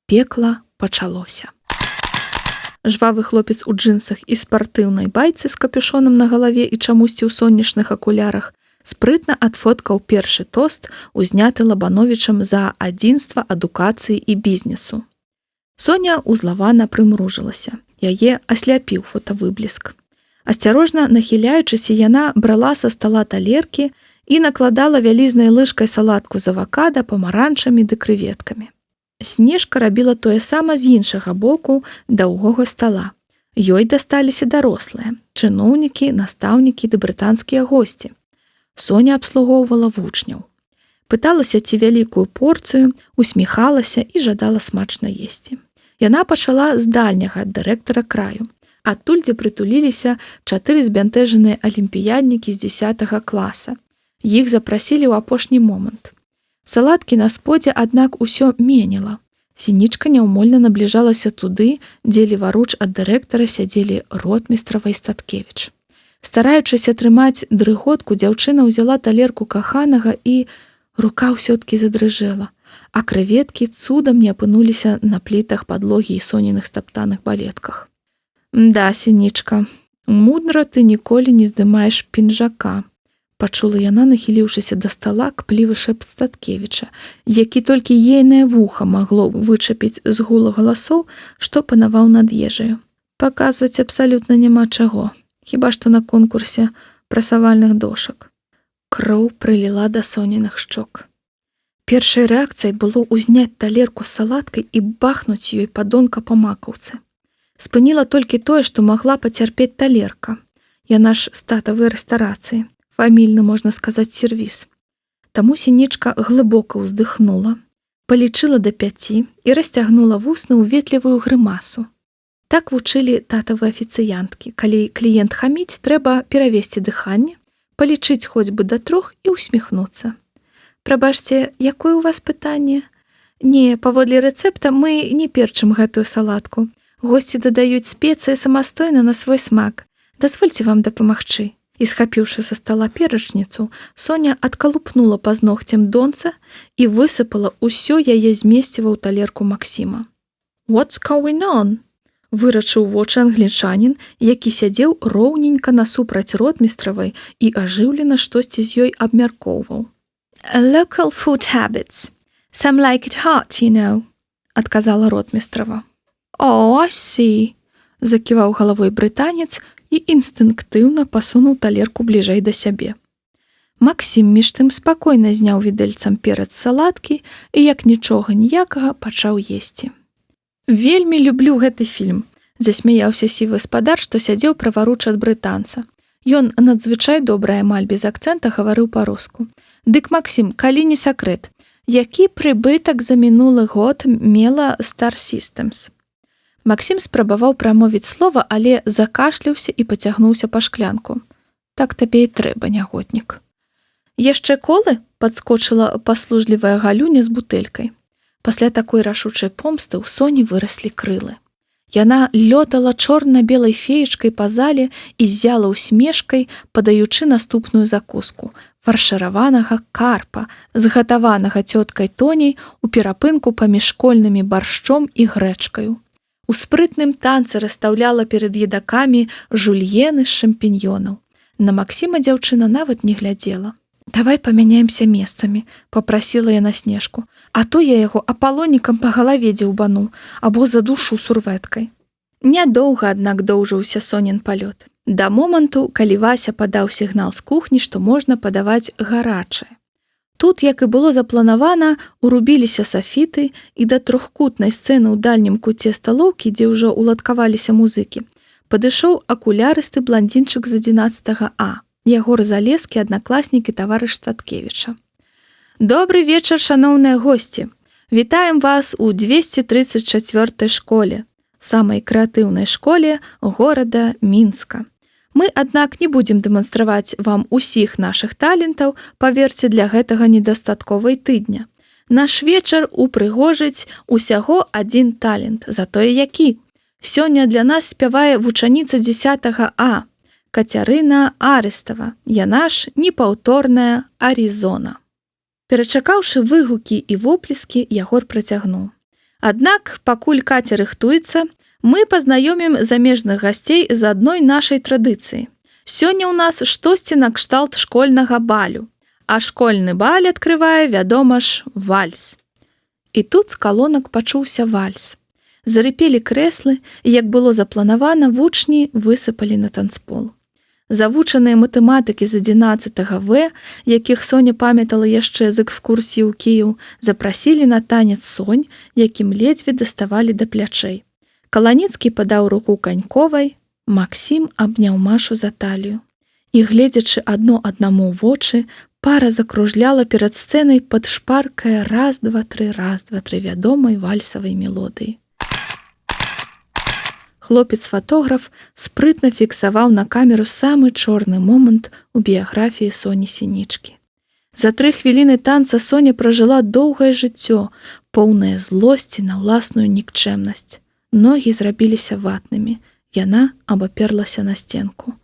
Пекла пачалося. Жвавы хлопец у джинсах і спартыўнай байцы з капюшонам на галаве і чамусьці ў сонечных акулярах спрытна адфоткаў першы тост, узняты Лабановічам за адзінства адукацыі і бізнесу. Соня узлавана прымружылася. Яе асляпіў фотавыбліск. Асцярожна нахіляючыся, яна брала са стала талеркі і накладала вялізнай лыжкай салатку з авакада, памаранчамі ды крэветкамі. Снежка рабіла тое сама з іншага боку даўгога стала. Ёй дасталіся дарослыя, чыноўнікі, настаўнікі ды брытанскія госці. Соня абслугоўвала вучняў. Пыталася, ці вялікую порцыю, усміхалася і жадала смачна есці. Яна пачала з дальняга ад дырэктара краю. Адтуль, дзе прытуліліся 4 збянтэжаныя алімпіяднікі з 10 класа. Іх запрасілі ў апошні момант. Салаткі на сподзе, аднак, усё менела. Сінічка няўмольна набліжалася туды, дзе леваруч ад дырэктара сядзелі ротмістрава і Статкевіч. Стараючыся трымаць дрыготку, дзяўчына ўзяла талерку каханага і рука ўсё-ткі задрыжэла, а крэветкі цудам не апынуліся на плітах падлогі і соненых стаптаных балетках. «Да, Сінічка, мудра ты ніколі не здымаеш пінжака», пачула яна, нахіліўшыся да стала кплівы шэпт Статкевіча, які толькі ейнае вуха магло вычапіць з гула галасоў, што панаваў над ежаю. Паказваць абсалютна няма чаго, хіба што на конкурсе прасавальных дошак. Кроў прыліла да соненых шчок. Першай рэакцыяй было ўзняць талерку з салаткай і бахнуць ёй падонка па макаўцы. Спыніла толькі тое, што магла пацярпець талерка. Яна ж з татавай рэстарацыі, фамільны, можна сказаць, сервіс. Таму Сінічка глыбока ўздыхнула, палічыла да 5 і расцягнула вусны ў ветлівую грымасу. Так вучылі татавы афіцыянткі. Калі кліент хаміць, трэба перавесці дыханне, палічыць хоць бы да 3 і усміхнуцца. Прабачце, якое ў вас пытанне? Не, паводле рэцэпта мы не перчым гэтую салатку. Госці дадаюць спецыі самастойна на свой смак. Дазвольце вам дапамагчы. І схапіўшы са стала перачніцу, Соня адкалупнула пазногцем донца і высыпала ўсё яе змесціва ў талерку Максіма. «What's going on?» – вырачыў вочы англічанін, які сядзеў роўненька насупраць ротмістравай і ажыўлена штосьці з ёй абмяркоўваў. «Local food habits. Some like it hot, you know», – адказала ротмістрава. «Oh, I see», – заківаў галавой брытанец і інстынктыўна пасунуў талерку бліжэй да сябе. Максім між тым спакойна зняў відэльцам перац салаткі і, як нічога ніякага, пачаў есці. «Вельмі люблю гэты фільм», – засмяяўся сівы гаспадар, што сядзеў праваруч ад брытанца. Ён надзвычай добра амаль без акцэнта гаварыў па-руску. «Дык, Максім, калі не сакрэт, які прыбытак за мінулы год мела Star Systems?» Максім спрабаваў прамовіць слова, але закашляўся і пацягнуўся па шклянку. «Так табе і трэба, нягоднік». «Яшчэ колы?» – падскочыла паслужлівая Галюня з бутэлькай. Пасля такой рашучай помсты ў Соні выраслі крылы. Яна лётала чорна-белай феечкай па зале і ззяла усмешкай, падаючы наступную закуску – фаршыраванага карпа, згатаванага цёткай Тоняй у перапынку паміж школьнымі баршчом і грэчкаю. У спрытным танцы расстаўляла перад едакамі жульены з шампіньёнаў. На Максіма дзяўчына нават не глядзела. «Давай памяняемся месцамі», – папрасіла яна Снежку, «а то я яго апалонікам па галаве дзеўбану або задушу сурвэткай». Нядоўга, аднак, доўжыўся Сонін палёт. Да моманту, калі Вася падаў сігнал з кухні, што можна падаваць гарачае. Тут, як і было запланавана, урубіліся сафіты і да трохкутнай сцэны ў дальнім куце сталоўкі, дзе ўжо уладкаваліся музыкі, падышоў акулярысты бландзінчык з 11 А, Ягор Залескі, аднакласнік і таварыш Статкевіча. «Добры вечар, шаноўныя госці! Вітаем вас у 234 школе, самай крэатыўнай школе горада Мінска. Мы, аднак, не будзем дэманстраваць вам усіх нашых талентаў, паверце, для гэтага недастатковай тыдня. Наш вечар упрыгожыць усяго адзін талент, затое які. Сёння для нас спявае вучаніца 10 А, Кацярына Арыстава, яна ж непаўторная Аризона». Перачакаўшы выгукі і воплескі, Ягор працягнуў. «Аднак, пакуль Каця рыхтуецца, мы пазнаёмім замежных гасцей з адной нашай традыцыі. Сёння ў нас штосьці накшталт школьнага балю, а школьны баль адкрывае, вядома ж, вальс». І тут з калонак пачуўся вальс. Зарыпелі крэслы, і, як было запланавана, вучні высыпалі на танцпол. Завучаныя матэматыкі з 11 В, якіх Соня памятала яшчэ з экскурсіі ў Кіеў, запрасілі на танец Сонь, якім ледзьве даставалі да плячэй. Каланіцкі падаў руку Каньковай, Максім абняў Машу за талію. І, гледзячы адно аднаму ў вочы, пара закружляла перад сцэнай пад шпаркае раз-два-тры, раз-два-тры вядомай вальсавай мелодыі. Хлопец-фатограф спрытна фіксаваў на камеру самы чорны момант у біяграфіі Соні Сінічкі. За 3 хвіліны танца Соня пражыла доўгае жыццё, поўнае злосці на ўласную нікчэмнасць. Ногі зрабіліся ватнымі, яна абаперлася на стенку.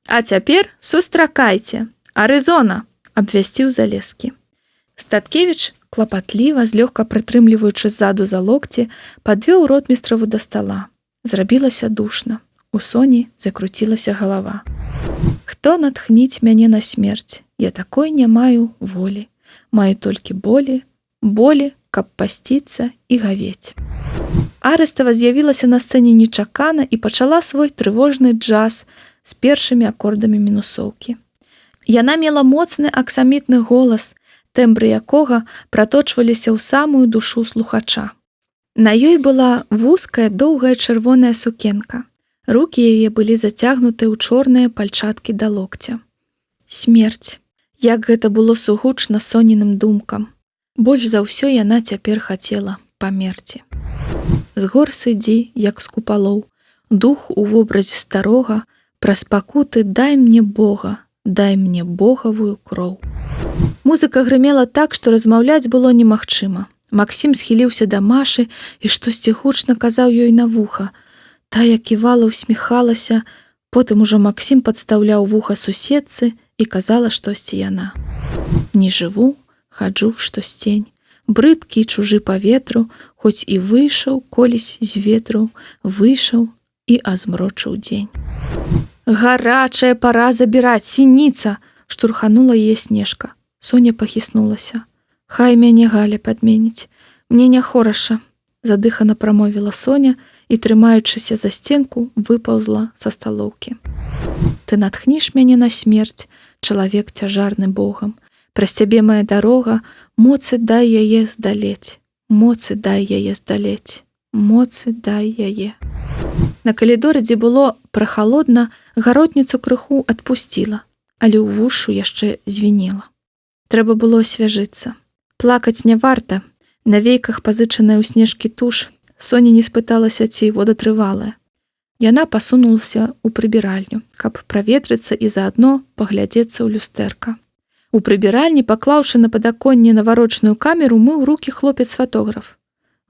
«А цяпер сустракайце! Аризона!» – абвясціў Залескі. Статкевіч, клапатліва, злёгка прытрымліваючы ззаду за локці, падвёў ротмістраву да стала. Зрабілася душна. У Соні закруцілася галава. «Хто натхніць мяне на смерць? Я такой не маю волі. Маю толькі болі, каб пасціцца і гавець». Арыстава з'явілася на сцэне нечакана і пачала свой трывожны джаз з першымі акордамі мінусоўкі. Яна мела моцны аксамітны голас, тэмбры якога праточваліся ў самую душу слухача. На ёй была вузкая, доўгая чырвоная сукенка. Рукі яе былі зацягнуты ў чорныя пальчаткі да локця. Смерць. Як гэта было сугучна Соніным думкам. Больш за ўсё яна цяпер хацела памерці. З гор сыдзі, як з купалоў, дух у вобразе старога, праз пакуты дай мне Бога, дай мне богавую кроў. Музыка грымела так, што размаўляць было немагчыма. Максім схіліўся да Машы і штосьці гучна казаў ёй на вуха. Тая ківала, усміхалася, потым ужо Максім падстаўляў вуха суседцы і казала штосьці яна. Не жыву, хаджу штосьцень, брыдкі і чужы па ветру, хоць і выйшаў колісь з ветру, выйшаў і азмрочыў дзень. Гарачая пара забіраць, сініца! Штурханула яе Снежка. Соня пахіснулася. Хай мяне Галя падменіць. Мне не хораша, задыхана прамовіла Соня і, трымаючыся за стенку, выпаўзла са сталоўкі. Ты натхніш мяне на смерць, чалавек цяжарны Богам. Праз цябе моя дарога, моцы дай яе здалець. Моцы дай яе здалець. Моцы дай яе. На калідоры, дзе было прахалодна, гаротніцу крыху адпусціла, але ў вушу яшчэ звінела. Трэба было асвяжыцца. Плакаць не варта. На вейках пазычаная ў Снежкі туш Соня не спыталася, ці водатрывалая. Яна пасунулася ў прыбіральню, каб праветрыцца і заадно паглядзецца ў люстэрка. У прыбіральні, паклаўшы на падаконне наварочную камеру, мыў рукі хлопец-фатограф.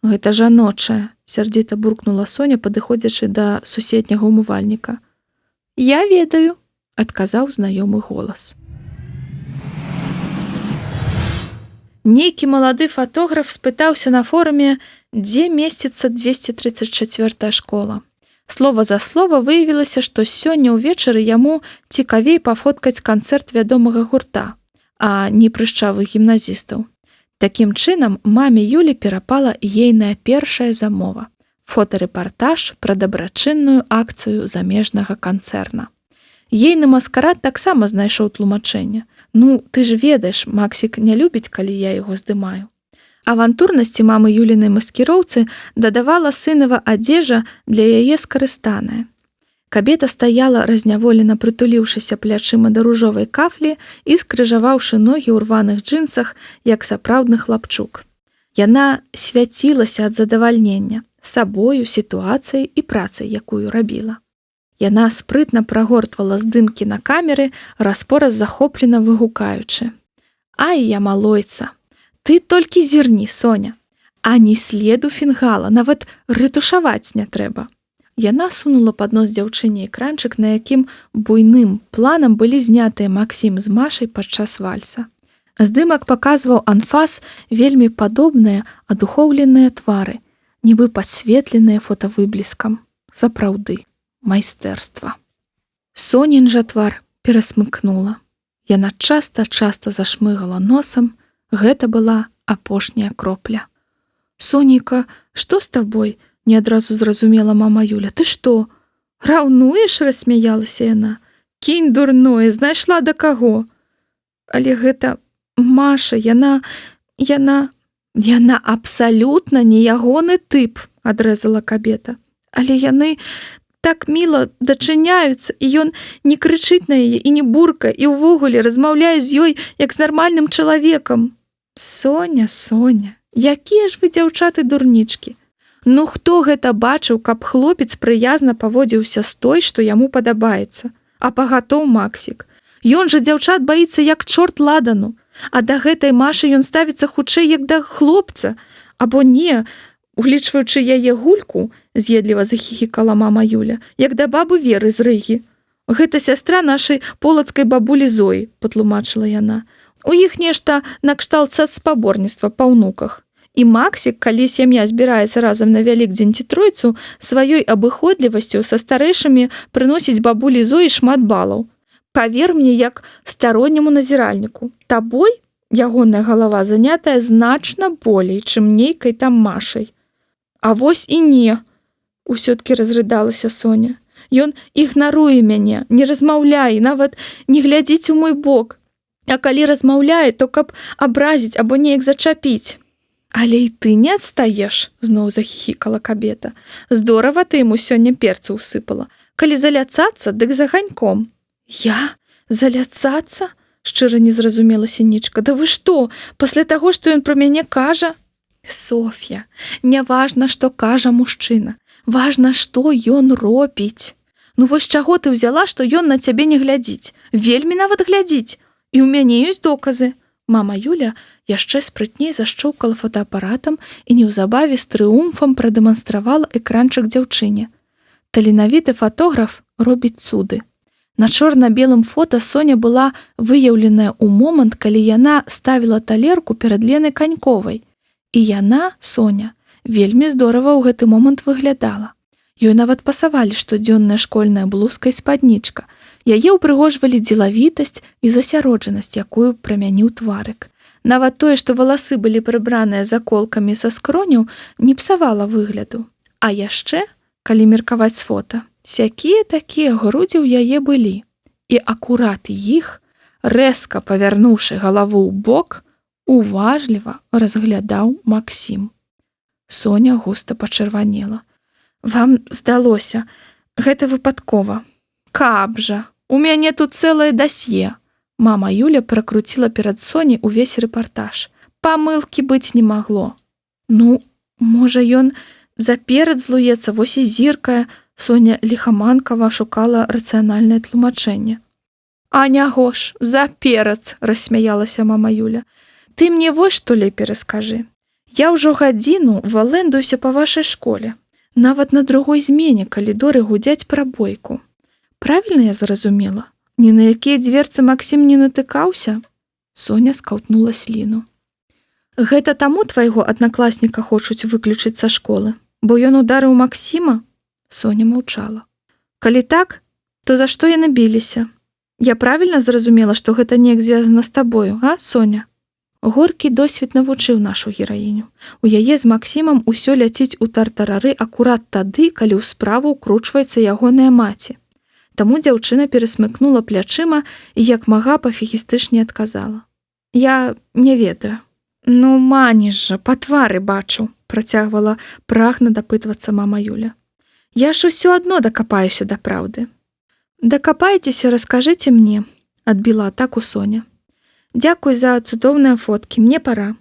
Гэта жаночая, сярдзіта буркнула Соня, падыходзячы да суседняга ўмывальніка. Я ведаю, адказаў знаёмы голас. Нейкі малады фатограф спытаўся на форуме, дзе месціцца 234 школа. Слова за слова выявілася, што сёння ўвечары яму цікавей пафоткаць канцэрт вядомага гурта, а не прышчавых гімназістаў. Такім чынам, маме Юлі перапала ейная першая замова – фотарэпартаж пра дабрачынную акцыю замежнага канцэрна. Ейны маскарад таксама знайшоў тлумачэнне. Ну, ты ж ведаеш, Максік не любіць, калі я яго здымаю. Авантурнасці мамы Юлінай маскіроўцы дадавала сынава адзежа для яе скарыстаная. Кабета стаяла, разняволена прытуліўшыся плячыма да ружовай кафлі і скрыжаваўшы ногі ў рваных джинсах, як сапраўдны хлапчук. Яна свяцілася ад задавальнення сабою, сітуацыяй і працай, якую рабіла. Яна спрытна прагортвала здымкі на камеры, раз-пораз захоплена выгукаючы. Ай, я малойца! Ты толькі зірні, Соня! Ані следу фінгала, нават рэтушаваць не трэба. Яна сунула пад нос дзяўчыне экранчык, на якім буйным планам былі знятыя Максім з Машай падчас вальса. Здымак паказваў анфас вельмі падобныя адухоўленыя твары, нібы падсветленыя фотавыбліскам. Сапраўды. Майстэрства. Сонін жа твар перасмыкнула. Яна часта-часта зашмыгала носам. Гэта была апошняя кропля. Сонейка, што з табой? Не адразу зразумела мама Юля. Ты што? Раўнуеш? Рассмяялася яна. Кінь дурное, знайшла да каго? Але гэта Маша, яна абсалютна не ягоны тып, адрэзала кабета. Але яны так міла дачыняюцца, і ён не крычыць на яе, і не бурка, і ўвогуле размаўляе з ёй, як з нармальным чалавекам. Соня, якія ж вы, дзяўчаты, дурнічкі? Ну хто гэта бачыў, каб хлопец прыязна паводзіўся з той, што яму падабаецца? А пагатоў Максік. Ён жа дзяўчат баіцца як чорт ладану, а да гэтай Машы ён ставіцца хутчэй як да хлопца, або не, углічваючы яе гульку, з'едліва захіхікала мама Юля, як да бабы Веры з Рыгі. Гэта сястра нашай полацкай бабулі Зоі, патлумачыла яна. У іх нешта накшталт са спаборніцтва па ўнуках. І Максік, калі сям'я збіраецца разам на Вялікдзень ці Тройцу, сваёй абыходлівасцю са старэйшымі прыносіць бабулі Зоі шмат балаў. Павер мне, як старонняму назіральніку. Табой ягоная галава занятая значна болей, чым нейкай там Машай. А вось і не, усё-ткі разрыдалася Соня. Ён ігнаруе мяне, не размаўляе, нават не глядзіць у мой бок. А калі размаўляе, то каб абразіць або неяк зачапіць. Але і ты не адстаеш, зноў захіхікала кабета. Здорава ты яму сёння перцу ўсыпала. Калі заляцацца, дык за ганьком. Я? Заляцацца? Шчыра не зразумела Сінічка. Да вы што, пасля таго, што ён пра мяне кажа? Соф'я, не важна, што кажа мужчына. Важна, што ён робіць. Ну вось чаго ты ўзяла, што ён на цябе не глядзіць? Вельмі нават глядзіць. І ў мяне ёсць доказы. Мама Юля яшчэ спрытней зашчоўкала фотоапаратам і неўзабаве з трыумфам прадэманстравала экранчык дзяўчыне. Таленавіты фотограф робіць цуды. На чорна-белым фота Соня была выяўленая ў момант, калі яна ставіла талерку перад Ленай Каньковай. І яна, Соня, вельмі здорава ў гэты момант выглядала. Ёй нават пасавалі штодзённая школьная блузка і спаднічка. Яе ўпрыгожвалі дзелавітасць і засяроджанасць, якую прамяніў тварык. Нават тое, што валасы былі прыбраныя заколкамі са скроняў, не псавала выгляду. А яшчэ, калі меркаваць з фота, сякія-такія грудзі ў яе былі. І акурат іх, рэзка павярнуўшы галаву ў бок, уважліва разглядаў Максім. Соня густа пачырванела. Вам здалося, гэта выпадкова. Каб жа, у мяне тут цэлае дасье. Мама Юля пракруціла перад Соняй увесь рэпартаж. Памылкі быць не магло. Ну, можа, ён заперад злуецца, вось і зіркае. Соня ліхаманкава шукала рацыянальнае тлумачэнне. А няго ж, заперад, рассмяялася мама Юля. Ты мне вось што лепей раскажы. Я ўжо гадзіну валэндуюся па вашай школе. Нават на другой змене калідоры гудзяць пра бойку. Правільна я зразумела? Ні на якія дзверцы Максім не натыкаўся? Соня скаўтнула сліну. Гэта таму твайго аднакласніка хочуць выключыць са школы, бо ён ударыў Максіма? Соня маўчала. Калі так, то за што яны біліся? Я правільна зразумела, што гэта неяк звязана з табою, а, Соня? Горкі досвед навучыў нашу гераіню. У яе з Максімам усё ляціць у тартарары акурат тады, калі ў справу ўкручваецца ягоная маці. Таму дзяўчына перасмыкнула плячыма і як мага пафігістычне адказала. Я не ведаю. Ну, маніш жа, па твары бачу, працягвала прагна дапытвацца мама Юля. Я ж усё адно дакапаюся да праўды. Дакапайцеся, раскажыце мне, адбіла атаку Соня. Дзякуй за цудоўныя фоткі, мне пара.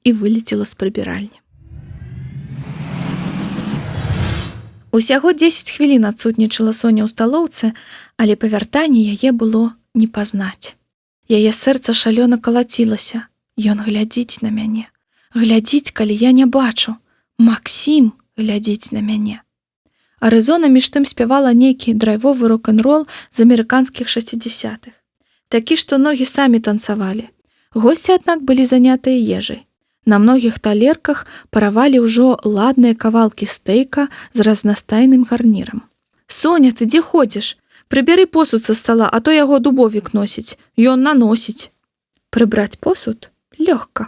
І вылецела з прыбіральні. Усяго 10 хвілін адсутнічала Соня ў сталоўцы, але па вяртанні яе было не пазнаць. Яе сэрца шалёна калацілася. Ён глядзіць на мяне. Глядзіць, калі я не бачу. Максім глядзіць на мяне. Арызона між тым спявала нейкі драйвовы рок-н-рол з амерыканскіх 60-х. Такі, што ногі самі танцавалі. Госці, аднак, былі занятыя ежай. На многіх талерках паравалі ўжо ладныя кавалкі стэйка з разнастайным гарнірам. Соня, ты дзе ходзіш? Прыбяры посуд са стала, а то яго дубовік носіць. Ён наносіць. Прыбраць посуд? Лёгка.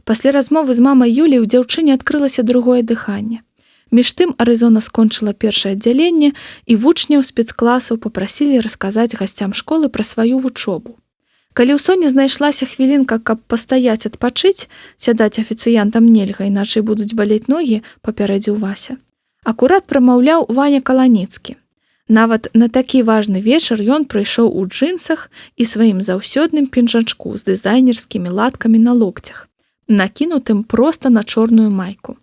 Пасля размовы з мамай Юляй у дзяўчыне адкрылася другое дыханне. Між тым Арызона скончыла першае аддзяленне, і вучняў спецкласаў папрасілі расказаць гасцям школы пра сваю вучобу. Калі ў Соні знайшлася хвілінка, каб пастаяць адпачыць, сядаць афіцыянтам нельга, іначай будуць балець ногі, папярэдзіў Вася. Акурат прамаўляў Ваня Каланіцкі. Нават на такі важны вечар ён прыйшоў у джынсах і сваім заўсёдным пінжачку з дызайнерскімі латкамі на локцях, накінутым проста на чорную майку.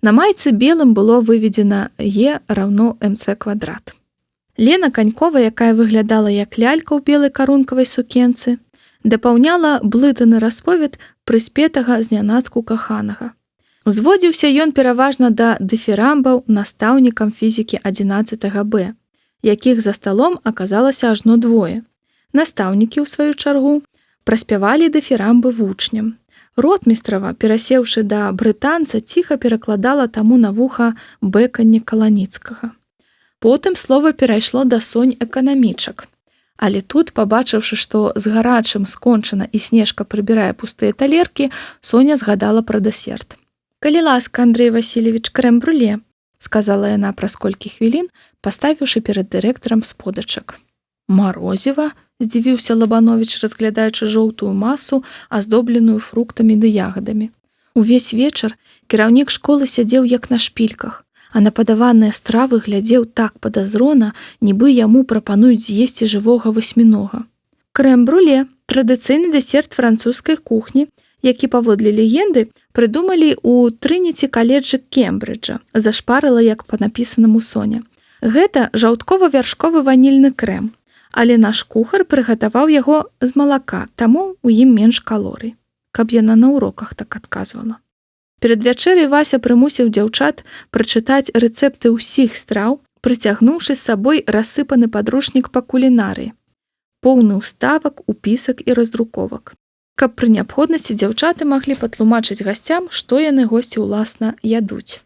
На майцы белым было выведзена Е раўно МЦ квадрат. Лена Канькова, якая выглядала як лялька ў белай карункавай сукенцы, дапаўняла блытаны расповед прыспетага знянацку каханага. Зводзіўся ён пераважна да дыфірамбаў настаўнікам фізікі 11 Б, якіх за сталом аказалася ажно двое. Настаўнікі, у сваю чаргу, праспявалі дыфірамбы вучням. Ротмістрава, перасеўшы да брытанца, ціха перакладала таму на вуха бэканне Каланіцкага. Потым слова перайшло да Сонь эканамічак. Але тут, пабачыўшы, што з гарачым скончана і Снежка прыбірае пустыя талеркі, Соня згадала пра дэсерт. «Калі ласка, Андрэй Васильевич, крэм-бруле», сказала яна праз колькі хвілін, паставіўшы перад дырэктарам сподачак. «Марозіва?» – здзівіўся Лабановіч, разглядаючы жоўтую масу, аздобленую фруктамі ды ягадамі. Увесь вечар кіраўнік школы сядзеў як на шпільках, а на падаваныя стравы глядзеў так падазрона, нібы яму прапануюць з'есці жывога васьмінога. Крэм-бруле – традыцыйны дэсерт французскай кухні, які, паводле легенды, прыдумалі ў Трыніці-каледжы Кембриджа, зашпарыла, як па напісанаму Соня. Гэта жаўтково-вяршковы ванільны крэм, але наш кухар прыгатаваў яго з малака, таму ў ім менш калорый. каб яна на уроках так адказвала. Перад вячэрай Вася прымусіў дзяўчат прачытаць рэцэпты ўсіх страў, прыцягнуўшы з сабой рассыпаны падручнік па кулінарыі, поўны ўставак, упісак і раздрукowak. Каб пры неабходнасці дзяўчаты маглі патлумачыць гасцям, што яны госці ўласна ядуць.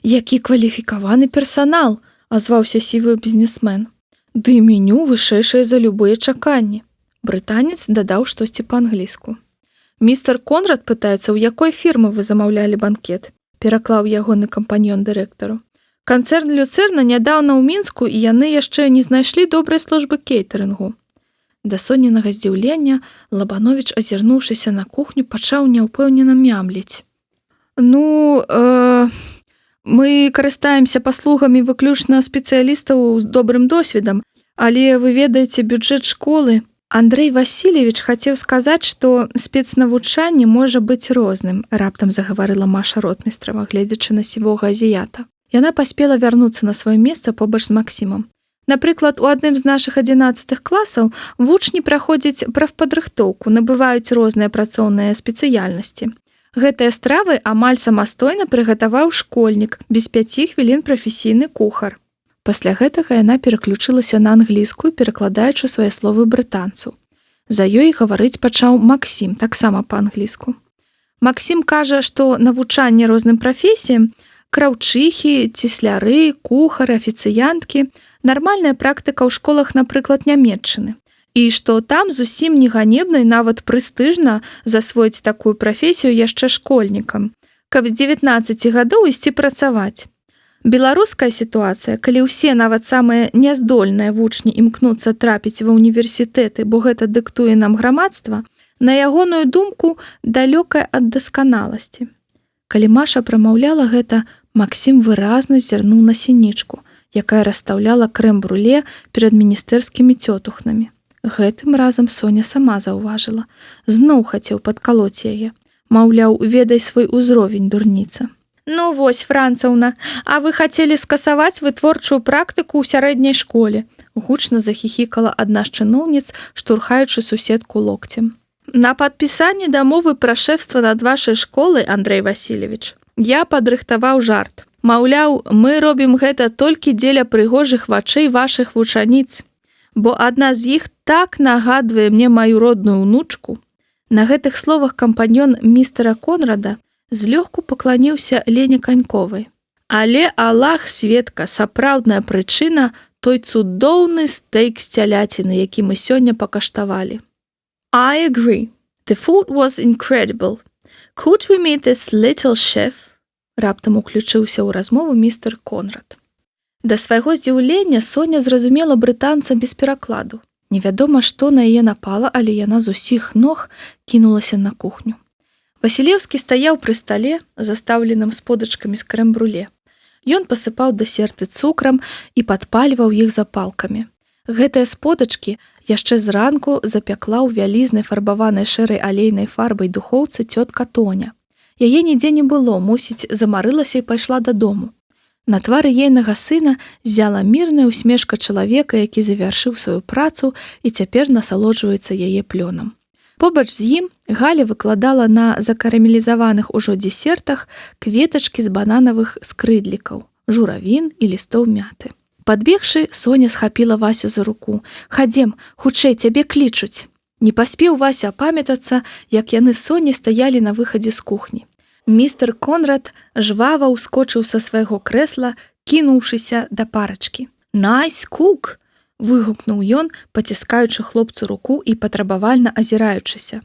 «Які кваліфікаваны персанал!» – азваўся сівы бізнесмен. «Ды меню вышэйшае за любыя чаканні!» Брытанец дадаў штосьці па-англійску. «Містер Конрад пытаецца, у якой фірмы вы замаўлялі банкет?» – пераклаў ягоны кампаньён дырэктару. «Канцэрн Люцэрна нядаўна ў Мінску, і яны яшчэ не знайшлі добрай службы кейтэрынгу». Да соненага здзіўлення Лабановіч, азірнуўшыся на кухню, пачаў няўпэўнена мямліць. Мы карыстаемся паслугамі выключна спецыялістаў з добрым досведам, але вы ведаеце бюджэт школы». Андрэй Васильевич хацеў сказаць, што спецнавучанне можа быць розным, раптам загаварыла Маша Ротмістрава, гледзячы на сівога азіята. Яна паспела вярнуцца на сваё месца побач з Максімам. Напрыклад, у адным з нашых 11 класаў вучні праходзяць прафпадрыхтоўку, набываюць розныя працоўныя спецыяльнасці. Гэтыя стравы амаль самастойна прыгатаваў школьнік, без 5 хвілін прафесійны кухар. Пасля гэтага яна пераключылася на англійскую, перакладаючы свае словы брытанцу. За ёй гаварыць пачаў Максім, таксама па-англійску. Максім кажа, што навучанне розным прафесіям – краўчыхі, цесляры, кухары, афіцыянткі – нармальная практыка ў школах, напрыклад, Нямецчыны. І што там зусім не ганебна і нават прэстыжна засвоіць такую прафесію яшчэ школьнікам, каб з 19 гадоў ісці працаваць. Беларуская сітуацыя, калі ўсе, нават самыя няздольныя вучні імкнуцца трапіць ва ўніверсітэты, бо гэта дыктуе нам грамадства, на ягоную думку, далёкая ад дасканаласці. Калі Маша прамаўляла гэта, Максім выразна зірнуў на сінічку, якая расстаўляла крэм-бруле перад міністэрскімі цётухнамі. Гэтым разам Соня сама заўважыла. Зноў хацеў падкалоць яе. Маўляў, ведай свой узровень, дурніца. «Ну вось, Францаўна, а вы хацелі скасаваць вытворчую практыку ў сярэдняй школе», гучна захіхікала адна з чыноўніц, штурхаючы суседку локцем. «На падпісанні дамовы пра шэфства над вашай школай, Андрэй Васильевич, я падрыхтаваў жарт. Маўляў, мы робім гэта толькі дзеля прыгожых вачэй вашых вучаніц, бо адна з іх так нагадвае мне маю родную ўнучку». На гэтых словах кампаньён містера Конрада злёгку пакланіўся Лене Каньковай. «Але Аллах, сведка, сапраўдная прычына той цудоўны стэйк з цяляціны, які мы сёння пакаштавалі». «I agree. The food was incredible. Could we meet this little chef?» Раптам уключыўся ў размову містер Конрад. Да свайго здзіўлення Соня зразумела брытанца без перакладу. Невядома, што на яе напала, але яна з усіх ног кінулася на кухню. Васілеўскі стаяў пры стале, застаўленым сподачкамі з крэм-бруле. Ён пасыпаў дэсерты цукрам і падпальваў іх запалкамі. Гэтыя сподачкі яшчэ зранку запякла ў вялізнай фарбаванай шэрай алейнай фарбай духоўцы цётка Тоня. Яе нідзе не было, мусіць, замарылася і пайшла дадому. На твары ейнага сына ззяла мірная усмешка чалавека, які завяршыў сваю працу і цяпер насалоджваецца яе плёнам. Побач з ім Галя выкладала на закарамелізаваных ужо дзесертах кветачкі з бананавых скрыдлікаў, журавін і лістоў мяты. Падбегшы, Соня схапіла Васю за руку. «Хадзем, хутчэй, цябе клічуць». Не паспеў Вася апамятацца, як яны з Соняй стаялі на выхадзе з кухні. Містер Конрад жвава ўскочыў са свайго крэсла, кінуўшыся да парачкі. «Nice cook!» – выгукнуў ён, паціскаючы хлопцу руку і патрабавальна азіраючыся.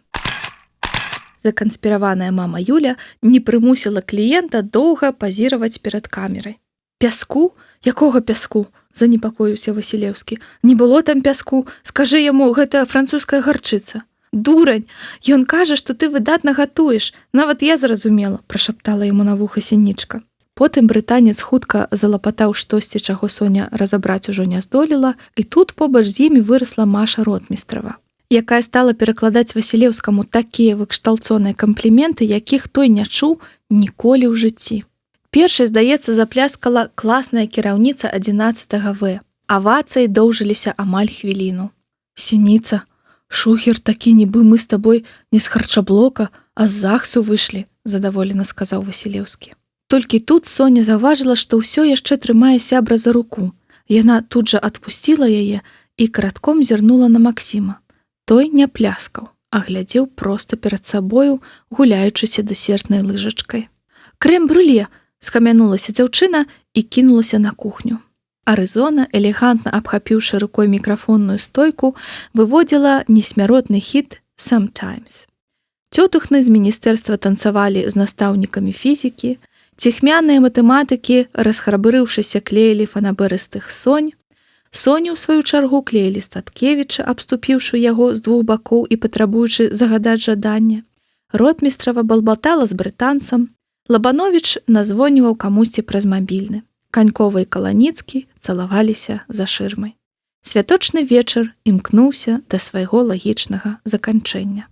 Заканспіраваная мама Юля не прымусіла кліента доўга пазіраваць перад камерай. «Пяску? Якога пяску?» – занепакоіўся Васілеўскі. «Не было там пяску. Скажы яму, гэта французская гарчыца». «Дурань! Ён кажа, што ты выдатна гатуеш. Нават я зразумела», – прашаптала яму на вуха сінічка. Потым брытанец хутка залапатаў штосьці, чаго Соня разабраць ужо не здолела, і тут побач з імі вырасла Маша Ротмістрава, якая стала перакладаць Васілеўскаму такія выкшталцоныя кампліменты, якіх той не чуў ніколі ў жыцці. Першай, здаецца, запляскала класная кіраўніца 11 В. Авацыі доўжыліся амаль хвіліну. «Сініца, Шухер такі, нібы мы з табой не з харчаблока, а з ЗАГСу выйшлі, задаволена сказаў Васілеўскі. Толькі тут Соня заўважыла, што ўсё яшчэ трымае сябра за руку. Яна тут жа адпусціла яе і каратком зірнула на Максіма. Той не пляскаў, а глядзеў проста перад сабою, гуляючыся дэсертнай лыжачкай. «Крэм-брюле!» – схамянулася дзяўчына і кінулася на кухню. Арызона, элегантна абхапіўшы рукой мікрафонную стойку, выводзіла несмяротны хіт «Sometimes». Цётухны з міністэрства танцавалі з настаўнікамі фізікі, ціхмяныя матэматыкі, расхрабрыўшыся, клеілі фанаберыстых Сонь. Соню, ў сваю чаргу, клеілі Статкевіча, абступіўшы яго з двух бакоў і патрабуючы загадаць жаданне. Ротмістрава балбатала з брытанцам. Лабановіч назвоніваў камусьці праз мабільны. Канькова і Каланіцкі цалаваліся за шырмай. Святочны вечар імкнуўся да свайго лагічнага заканчэння.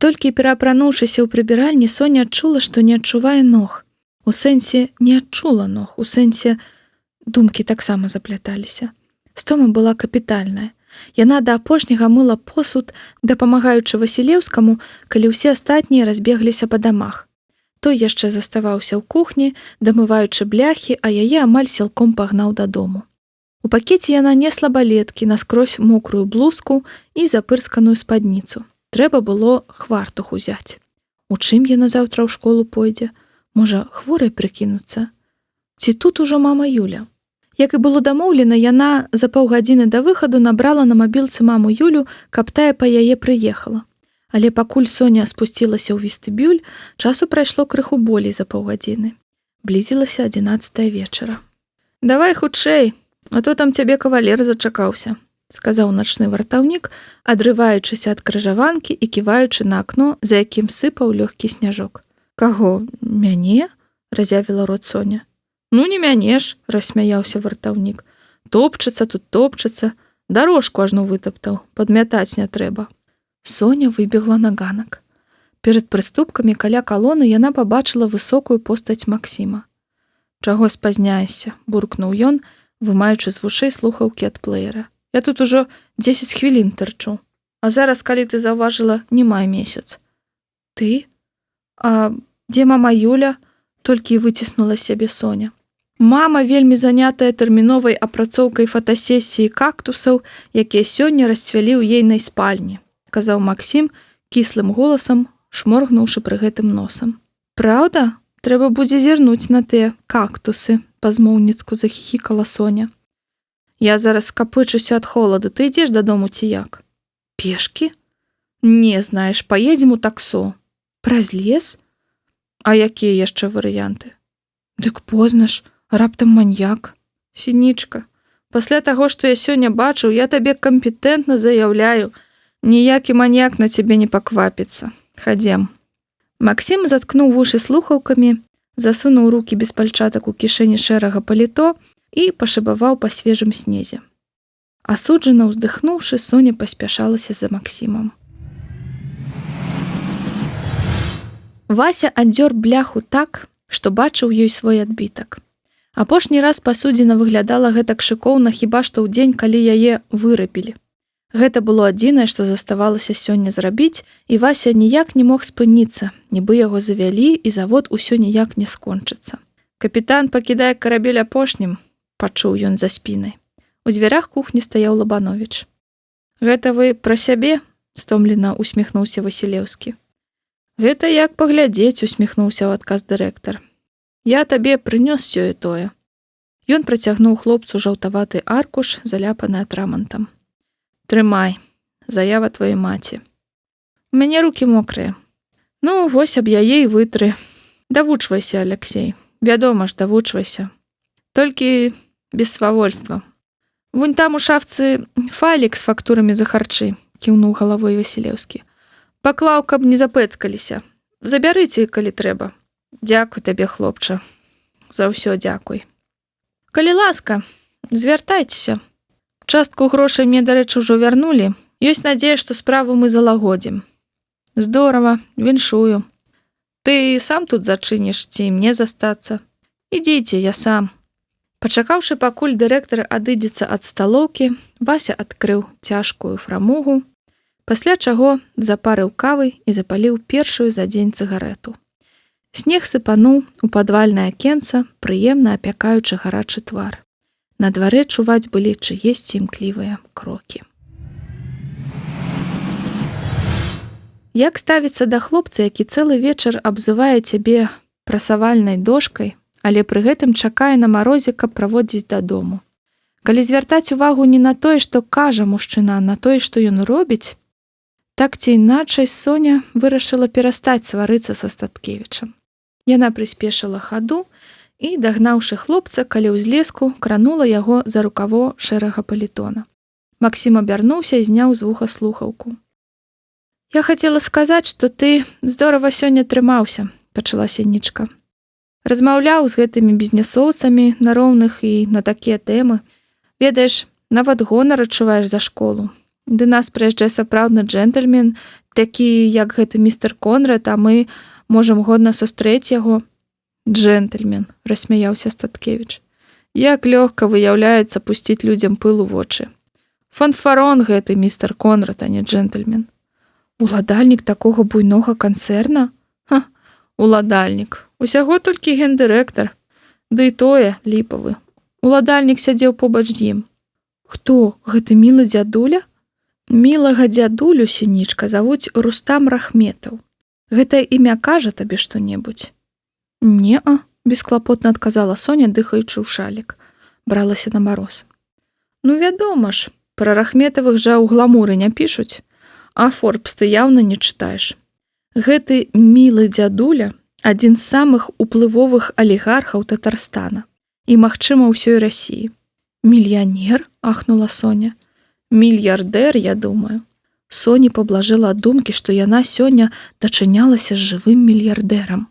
Толькі пераапрануўшыся ў прыбіральні, Соня адчула, што не адчувае ног. У сэнсе не адчула ног, у сэнсе думкі таксама запляталіся. Стома была капітальная. Яна да апошняга мыла посуд, дапамагаючы Васілеўскаму, калі ўсе астатнія разбегліся па дамах. Той яшчэ заставаўся ў кухні, дамываючы бляхі, а яе амаль сілком пагнаў дадому. У пакеце яна несла балеткі, наскрозь мокрую блузку і запырсканую спадніцу. Трэба было хвартух узяць. У чым яна заўтра ў школу пойдзе? Можа, хворай прыкінуцца? Ці тут ужо мама Юля? Як і было дамоўлена, яна за паўгадзіны да выхаду набрала на мабілцы маму Юлю, каб тая па яе прыехала. Але пакуль Соня спусцілася ў вестыбюль, часу прайшло крыху болей за паўгадзіны. Блізілася 11 вечара. «Давай хутчэй, а то там цябе кавалер зачакаўся», сказаў начны вартаўнік, адрываючыся ад крыжаванкі і ківаючы на акно, за якім сыпаў лёгкі сняжок. «Каго? Мяне?» – разявіла рот Соня. «Ну не мяне ж», – рассмяяўся вартаўнік. «Топчацца тут топчацца, дарожку ажно вытаптаў, падмятаць не трэба». Соня выбегла на ганак. Перад прыступкамі каля калоны яна пабачыла высокую постаць Максіма. «Чаго спазняешся?» – буркнуў ён, вымаючы з вушэй слухаўкі ад плеера. «Я тут ужо 10 хвілін тырчу. А зараз, калі ты заўважыла, не май месяц». «Ты? А дзе мама Юля?» – толькі і выціснула сябе Соня. «Мама вельмі занятая тэрміновай апрацоўкай фотасесіі кактусаў, якія сёння расцвялі ў ейнай спальні», – казаў Максім кіслым голасам, шморгнуўшы пры гэтым носам. «Праўда? Трэба будзе зірнуць на тыя кактусы», – па-змоўніцку захіхікала Соня. «Я зараз скапычуся ад холаду, ты ідзеш дадому ці як?» «Пешкі?» «Не, знаеш, паедзем у таксо». «Праз лес? А якія яшчэ варыянты?» «Дык позна ж, раптам маньяк». «Сінічка, пасля таго, што я сёння бачыў, я табе кампетэнтна заяўляю, ніякі маньяк на цябе не паквапіцца. Хадзем». Максім заткнуў вушы слухаўкамі, засунуў рукі без пальчатак у кішэні шэрага паліто і пашыбаваў па свежым снезе. Асуджана ўздыхнуўшы, Соня паспяшалася за Максімам. Вася аддзёр бляху так, што бачыў ёй свой адбітак. Апошні раз пасудзіна выглядала гэтак шыкоўна хіба што ў дзень, калі яе вырабілі. Гэта было адзінае, што заставалася сёння зрабіць, і Вася ніяк не мог спыніцца, нібы яго завялі, і завод усё ніяк не скончыцца. «Капітан пакідае карабель апошнім», – пачуў ён за спінай. У дзвярах кухні стаяў Лабановіч. «Гэта вы пра сябе?» – стомлена усміхнуўся Васілеўскі. «Гэта як паглядзець», – усміхнуўся ў адказ дырэктар. «Я табе прынёс сёе-тое». Ён працягнуў хлопцу жаўтаваты аркуш, заляпаны атрамантам. «Трымай, заява тваёй маці. У мяне рукі мокрыя. Ну, вось аб яе і вытры. Давучвайся, Аляксей. Вядома ж, давучвайся. Толькі без свавольства. Вунь там у шафцы файлік з фактурамі за харчы», – кіўнуў галавой Васілеўскі. «Паклаў, каб не запэцкаліся. Забярыце, калі трэба». «Дзякуй табе, хлопча. За ўсё дзякуй. Калі ласка, звяртайцеся. Частку грошай мне, дарэчы, ужо вярнулі. Ёсць надзея, што справу мы залагодзім». «Здорава, віншую. Ты сам тут зачыніш ці мне застацца? Ідзіце, я сам». Пачакаўшы, пакуль дырэктар адыдзецца ад сталоўкі, Вася адкрыў цяжкую фрамугу, пасля чаго запарыў кавы і запаліў першую за дзень цыгарэту. Снег сыпануў у падвальнае акенца, прыемна апякаючы гарачы твар. На дварэ чуваць былі чыесьці імклівыя крокі. Як ставіцца да хлопца, які цэлы вечар абзывае цябе прасавальнай дошкай, але пры гэтым чакае на марозе, каб праводзіць дадому. Калі звяртаць увагу не на тое, што кажа мужчына, а на тое, што ён робіць, так ці іначай Соня вырашыла перастаць сварыцца са Статкевічам. Яна прыспешыла хаду і, дагнаўшы хлопца, каля ўзлеску, кранула яго за рукаво шэрага палітона. Максім абярнуўся і зняў з вуха слухаўку. «Я хацела сказаць, што ты здорава сёння трымаўся», – пачала Сенічка. «Размаўляў з гэтымі бізнесоўцамі на роўных і на такія тэмы. Ведаеш, нават гонар адчуваеш за школу. Да нас прыязджае сапраўдны джентльмен, такі, як гэты містер Конрад, а мы можам годна сустрэць яго». «Джентльмен», – рассмяяўся Статкевіч. «Як лёгка выяўляецца пусціць людзям пыл у вочы. Фанфарон гэты містер Конрад, а не джентльмен». «Уладальнік такога буйнога канцэрна?» «Ха, уладальнік. Усяго толькі гендырэктар. Ды і тое ліпавы. Уладальнік сядзеў побач з ім». «Хто? Гэты мілы дзядуля?» «Мілага дзядулю, Сенічка, завуць Рустам Рахметаў. Гэта імя кажа табе што-небудзь?» «Не-а», – бесклапотна адказала Соня, дыхаючы ў шалік. Бралася на мароз. «Ну, вядома ж, пра Рахметавых жа ў гламуры не пішуць. А Форбс ты яўна не чытаеш. Гэты мілы дзядуля – адзін з самых уплывовых алігархаў Татарстана і, магчыма, ўсёй Расіі». «Мільянер?» – ахнула Соня. «Мільярдэр, я думаю». Соні паблажыла ад думкі, што яна сёння дачынялася з жывым мільярдэрам.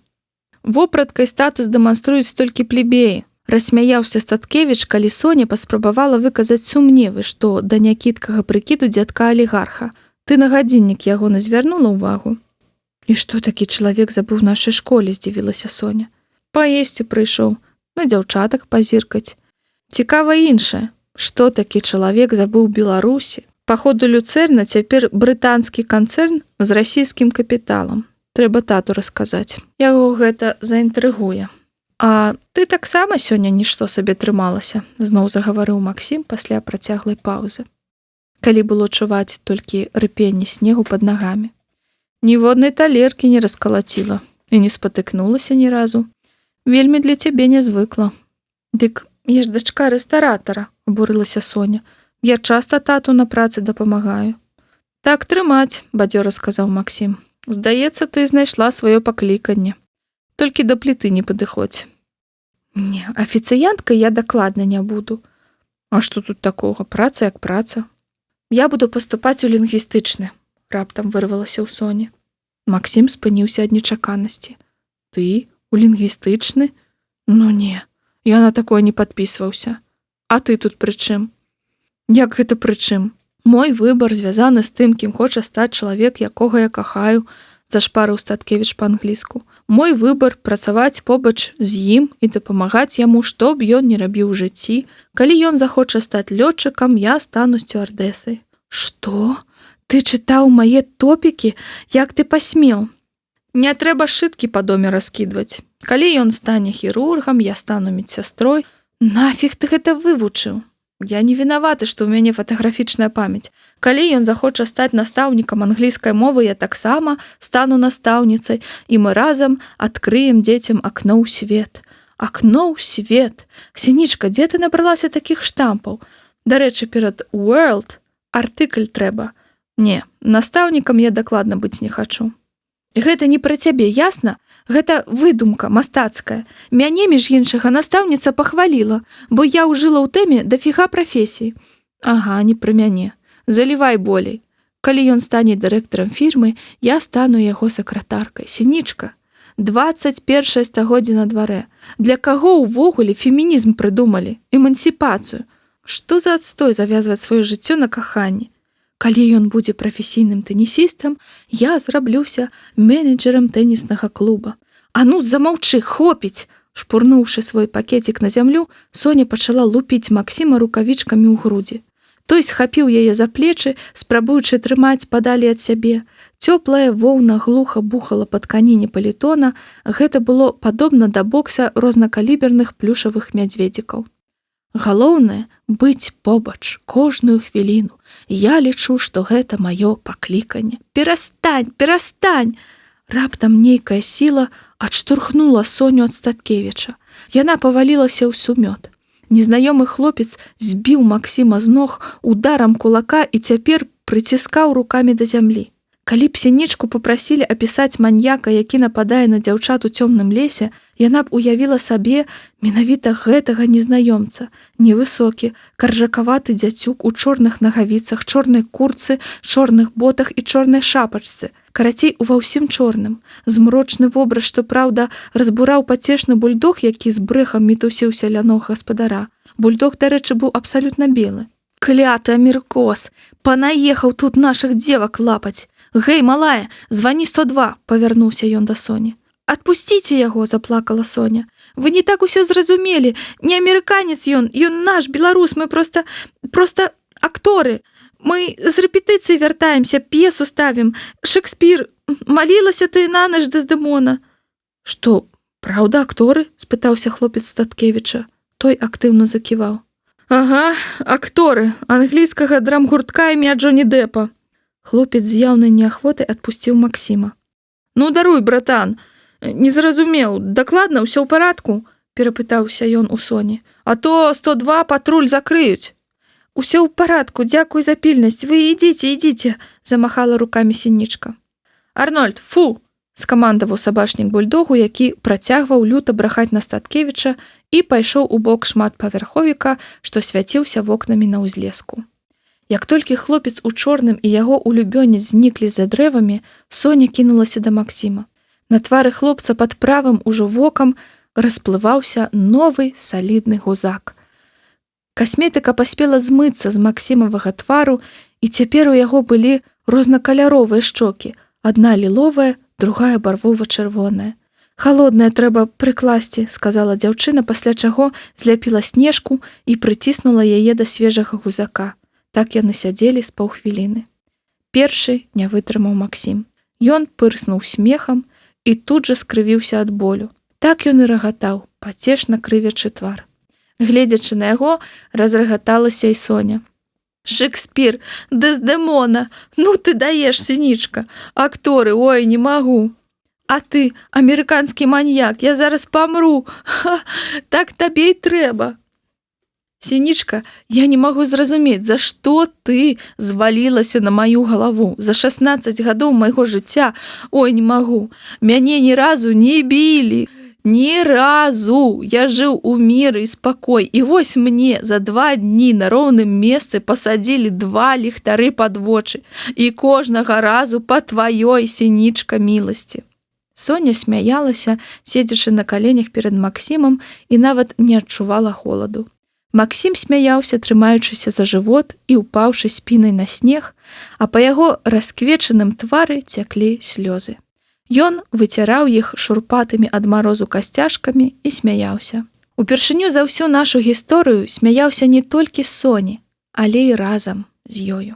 «Вопраткай статус дэманструюць толькі плебеі», – рассмяяўся Статкевіч, калі Соня паспрабавала выказаць сумневы, што да някідкага прыкіду дзядка алігарха. «Ты на гадзіннік яго не звярнула ўвагу?» «І што такі чалавек забыў у нашай школе?» – здзівілася Соня. «Паесці прыйшоў, на дзяўчатак пазіркаць. Цікава іншае, што такі чалавек забыў Беларусі? Паходу люцэрна цяпер брытанскі канцэрн з расійскім капіталам. Трэба тату расказаць. Яго гэта заінтрыгуе». «А ты таксама сёння нішто сабе трымалася», – зноў загаварыў Максім пасля працяглай паўзы, калі было чуваць толькі рыпенне снегу пад нагамі. «Ніводнай талеркі не раскалаціла і не спатыкнулася ні разу. Вельмі для цябе нязвыкла». «Дык я ж дачка рэстаратара», – абурылася Соня. «Я часта тату на працы дапамагаю». «Так трымаць», – бадзёра сказаў Максім. «Здаецца, ты знайшла сваё пакліканне. Толькі да пліты не падыходзь». «Не, афіцыянткай я дакладна не буду». «А што тут такога? Праца як праца». «Я буду паступаць у лінгвістычны», – раптам вырвалася ў Соні. Максім спыніўся ад нечаканасці. «Ты? У лінгвістычны? Ну не, я на такое не падпісваўся. А ты тут пры чым?» «Як гэта пры чым? Мой выбар звязаны з тым, кім хоча стаць чалавек, якога я кахаю», – зашпарыў Статкевіч па-англійску. «Мой выбар працаваць побач з ім і дапамагаць яму, што б ён не рабіў у жыцці. Калі ён захоча стаць лётчыкам, я стану сцюардэсай». «Што? Ты чытаў мае топікі? Як ты пасмеў?» «Не трэба шыткі па доме раскідваць. Калі ён стане хірургам, я стану медсястрой». «Нафіг ты гэта вывучыў? Я не вінаваты, што ў мяне фатаграфічная памяць. Калі ён захоча стаць настаўнікам англійскай мовы, я таксама стану настаўніцай, і мы разам адкрыем дзецям акно ў свет». «Акно ў свет? Сенічка, дзе ты набралася такіх штампаў? Дарэчы, перад world артыкль трэба. Не, настаўнікам я дакладна быць не хачу». «Гэта не пра цябе, ясна? Гэта выдумка мастацкая. Мяне, між іншага, настаўніца пахваліла, бо я ўжыла ў тэме дафіга прафесій». «Ага, не пра мяне. Залівай болей. Калі ён стане дырэктарам фірмы, я стану яго сакратаркай. Сенічка, 21 стагоддзе на дварэ. Для каго ўвогуле фемінізм прыдумалі? Эмансіпацыю? Што за адстой завязваць сваё жыццё на каханні? Калі ён будзе прафесійным тэнісістам, я зраблюся менеджерам тэніснага клуба». «А ну, замаўчы, хопіць!» Шпурнуўшы свой пакетик на зямлю, Соня пачала лупіць Максіма рукавічкамі ў грудзі. Той схапіў яе за плечы, спрабуючы трымаць падалі ад сябе. Цёплая воўна глуха бухала па тканіне палітона, гэта было падобна да бокса рознакаліберных плюшавых мядзведзікаў. Галоўнае быць побач кожную хвіліну. Я лічу, што гэта маё пакліканне. Перастань, перастань! Раптам нейкая сіла адштурхнула Соню ад Статкевіча. Яна павалілася ў сумёт. Незнаёмы хлопец збіў Максіма з ног ударам кулака і цяпер прыціскаў рукамі да зямлі. Калі б Сінічку папрасілі апісаць маньяка, які нападае на дзяўчат у цёмным лесе, яна б уявіла сабе менавіта гэтага незнаёмца. Невысокі, каржакаваты дзяцюк у чорных нагавіцах, чорнай курцы, чорных ботах і чорнай шапачцы. Карацей, ува ўсім чорным. Змрочны вобраз, што, праўда, разбураў пацешны бульдог, які з брэхам мітусіўся ля ног гаспадара. Бульдог, дарэчы, быў абсалютна белы. Кляты амеркос! Панаехаў тут нашых дзевак лапаць! Гэй, малая, звані 102, павярнуўся ён да Соні. Адпусціце яго, заплакала Соня. Вы не так усе зразумелі. Не амерыканец ён наш, беларус, мы проста акторы. Мы з рэпетыцыі вяртаемся, п'есу ставім. Шекспір, малілася ты на ноч Дэздэмона. Што, праўда, акторы? Спытаўся хлопец Статкевіча. Той актыўна заківаў. Ага, акторы англійскага драмгуртка імя Джоні Дэпа. Хлопец з яўнай неахвотай адпусціў Максіма. Ну, даруй, братан, не зразумеў, дакладна ўсё ў парадку? Перапытаўся ён у Соні. А то 102 патруль закрыюць. Усё ў парадку, дзякуй за пільнасць, вы ідзіце, замахала рукамі Сінічка. Арнольд, фу! Скамандаваў сабачнік бульдогу, які працягваў люта брахаць на Статкевіча і пайшоў у бок шматпавярховіка, што свяціўся вокнамі на ўзлеску. Як толькі хлопец у чорным і яго улюбёнец зніклі за дрэвамі, Соня кінулася да Максіма. На твары хлопца пад правым ужо вокам расплываўся новы салідны гузак. Касметыка паспела змыцца з Максімавага твару, і цяпер у яго былі рознакаляровыя шчокі, адна ліловая, другая барвова-чырвоная. Халодная трэба прыкласці, сказала дзяўчына, пасля чаго зляпіла Снежку і прыціснула яе да свежага гузака. Так яны сядзелі з паўхвіліны. Першы не вытрымаў Максім. Ён пырснуў смехам і тут жа скрывіўся ад болю. Так ён і рагатаў, пацешна крывячы твар. Гледзячы на яго, разрагаталася і Соня. Шекспір, Дэздэмона, ну ты даеш, Сінічка. Акторы, ой, не магу. А ты, амерыканскі маньяк, я зараз памру. Ха, так табе і трэба. Сінічка, я не магу зразумець, за што ты звалілася на маю галаву. За 16 гадоў майго жыцця, ой, не магу. Мяне ні разу не білі. Ні разу. Я жыў у міры і спакой. І вось мне за 2 дні на роўным месцы пасадзілі 2 ліхтары пад вочы. І кожнага разу па тваёй, Сінічка, міласці. Соня смяялася, седзячы на каленях перад Максімам, і нават не адчувала холаду. Максім смяяўся, трымаючыся за жывот і упаўшы спінай на снег, а па яго расквечаным твары цяклі слёзы. Ён выцяраў іх шурпатымі ад марозу касцяшкамі і смяяўся. Упершыню за ўсю нашу гісторыю смяяўся не толькі з Соні, але і разам з ёю.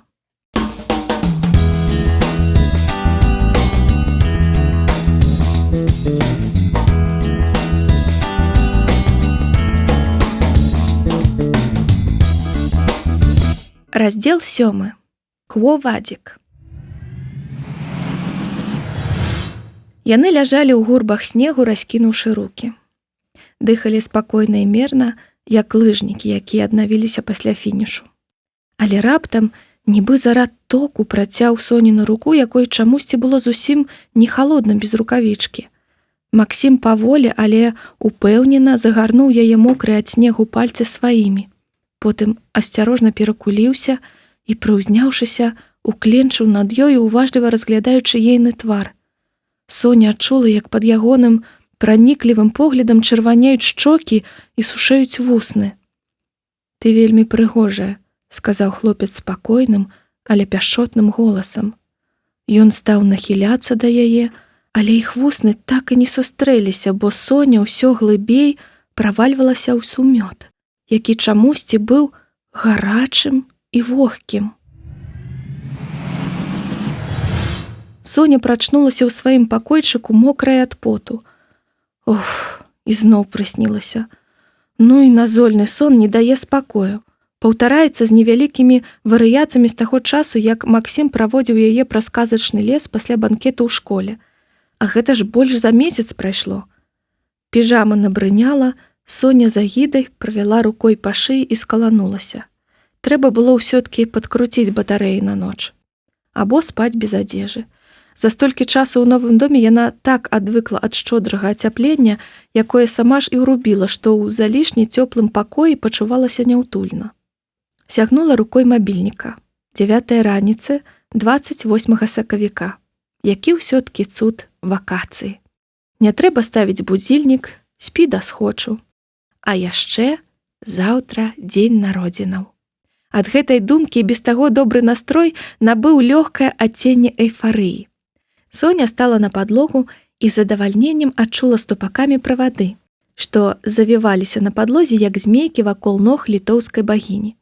Раздзел 7. Кво-Вадзік. Яны ляжалі ў гурбах снегу, раскінуўшы рукі. Дыхалі спакойна і мерна, як лыжнікі, якія аднавіліся пасля фінішу. Але раптам, нібы зарад току працяў Соніну руку, якой чамусьці было зусім не халодна без рукавічкі. Максім паволі, але упэўнена загарнуў яе мокрыя ад снегу пальцы сваімі. Потым асцярожна перакуліўся і, прыўзняўшыся, укленчыў над ёю, уважліва разглядаючы ейны твар. Соня адчула, як пад ягоным праніклівым поглядам чырванеюць шчокі і сушэюць вусны. «Ты вельмі прыгожая», — сказаў хлопец спакойным, але пяшчотным голасам. Ён стаў нахіляцца да яе, Але іх вусны так і не сустрэліся, бо Соня ўсё глыбей правальвалася ў сумёт, які чамусьці быў гарачым і вогкім. Соня прачнулася ў сваім пакойчыку мокрая ад поту. Ох, ізноў прыснілася. Ну і назольны сон не дае спакою. Паўтараецца з невялікімі варыяцыямі з таго часу, як Максім праводзіў яе праз казачны лес пасля банкету ў школе. А гэта ж больш за месяц прайшло. Піжама набрыняла, Соня за гідай правяла рукой па шыі і скаланулася. Трэба было ўсё-ткі падкруціць батарэі на ноч. Або спаць без адзежы. За столькі часу ў новым доме яна так адвыкла ад шчодрага ацяплення, якое сама ж і ўрубіла, што ў залішне цёплым пакоі пачувалася няўтульна. Сягнула рукой мабільніка. 9 раніцы 28 сакавіка. Які ўсё-ткі цуд вакацыі. Не трэба ставіць будзільнік, спі да схочу. А яшчэ заўтра дзень народзінаў. Ад гэтай думкі без таго добры настрой набыў лёгкае адценне эйфарыі. Соня стала на падлогу і з задавальненнем адчула ступакамі правады, што завіваліся на падлозе, як змейкі вакол ног літоўскай багіні.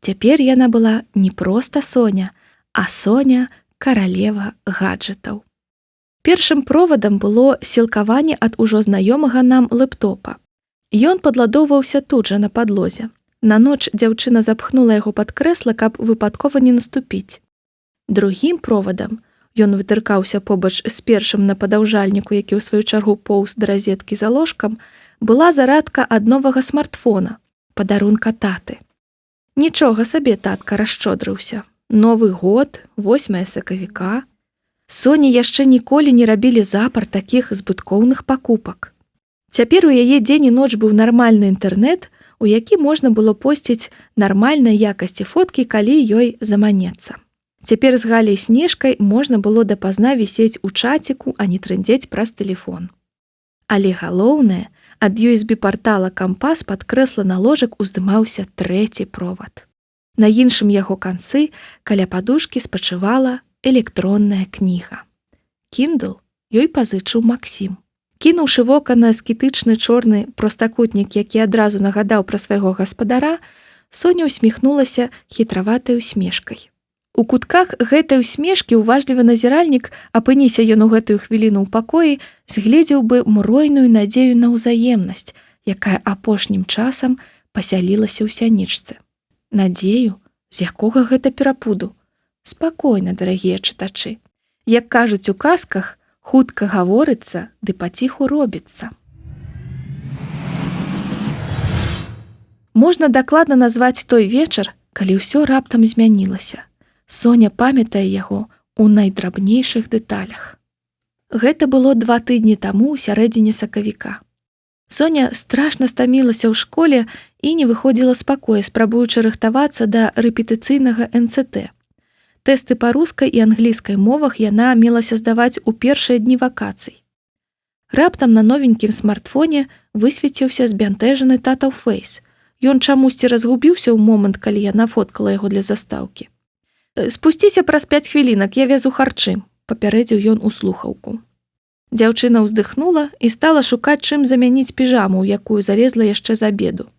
Цяпер яна была не проста Соня, а Соня каралева гаджетаў. Першым провадам было сілкаванне ад ужо знаёмага нам лэптопа. Ён падладоўваўся тут жа на падлозе. На ноч дзяўчына запхнула яго пад крэсла, каб выпадкова не наступіць. Другім провадам, ён вытыркаўся побач з першым на падаўжальніку, які ў сваю чаргу поўз да разеткі за ложкам, была зарадка ад новага смартфона, падарунка таты. Нічога сабе татка расшчодрыўся. Новы год, 8 сакавіка. Соні яшчэ ніколі не рабілі запар такіх збыткоўных пакупак. Цяпер у яе дзень і ноч быў нармальны інтэрнэт, у які можна было посціць нармальнай якасці фоткі, калі ёй заманецца. Цяпер з Галяй Снежкай можна было дапазна вісець у чаціку, а не трындзець праз тэлефон. Але галоўнае, ад USB-партала кампас пад крэсла на ложак уздымаўся трэці провад. На іншым яго канцы каля падушкі спачывала электронная кніга. Kindle ёй пазычыў Максім. Кінуўшы вока на аскетычны чорны простакутнік, які адразу нагадаў пра свайго гаспадара, Соня усміхнулася хітраватай усмешкай. У кутках гэтай усмешкі уважлівы назіральнік, апыніся ён у гэтую хвіліну ў пакоі, згледзеў бы мройную надзею на ўзаемнасць, якая апошнім часам пасялілася ў сянічцы. Надзею, з якога гэта перапуду? Спакойна, дарагія чытачы. Як кажуць у казках, хутка гаворыцца, ды паціху робіцца. Можна дакладна назваць той вечар, калі ўсё раптам змянілася. Соня памятае яго ў найдрабнейшых дэталях. Гэта было 2 тыдні таму ў сярэдзіне сакавіка. Соня страшна стамілася ў школе і не выходзіла з пакоя, спрабуючы рыхтавацца да рэпетыцыйнага НЦТ. Тэсты па рускай і англійскай мовах яна мелася здаваць у першыя дні вакацый. Раптам на новенькім смартфоне высвеціўся збянтэжаны татаў фэйс. Ён чамусьці разгубіўся ў момант, калі яна фоткала яго для застаўкі. «Спусціся праз 5 хвілінак, я вязу харчы», – папярэдзіў ён у слухаўку. Дзяўчына ўздыхнула і стала шукаць, чым замяніць піжаму, у якую залезла яшчэ з абеду.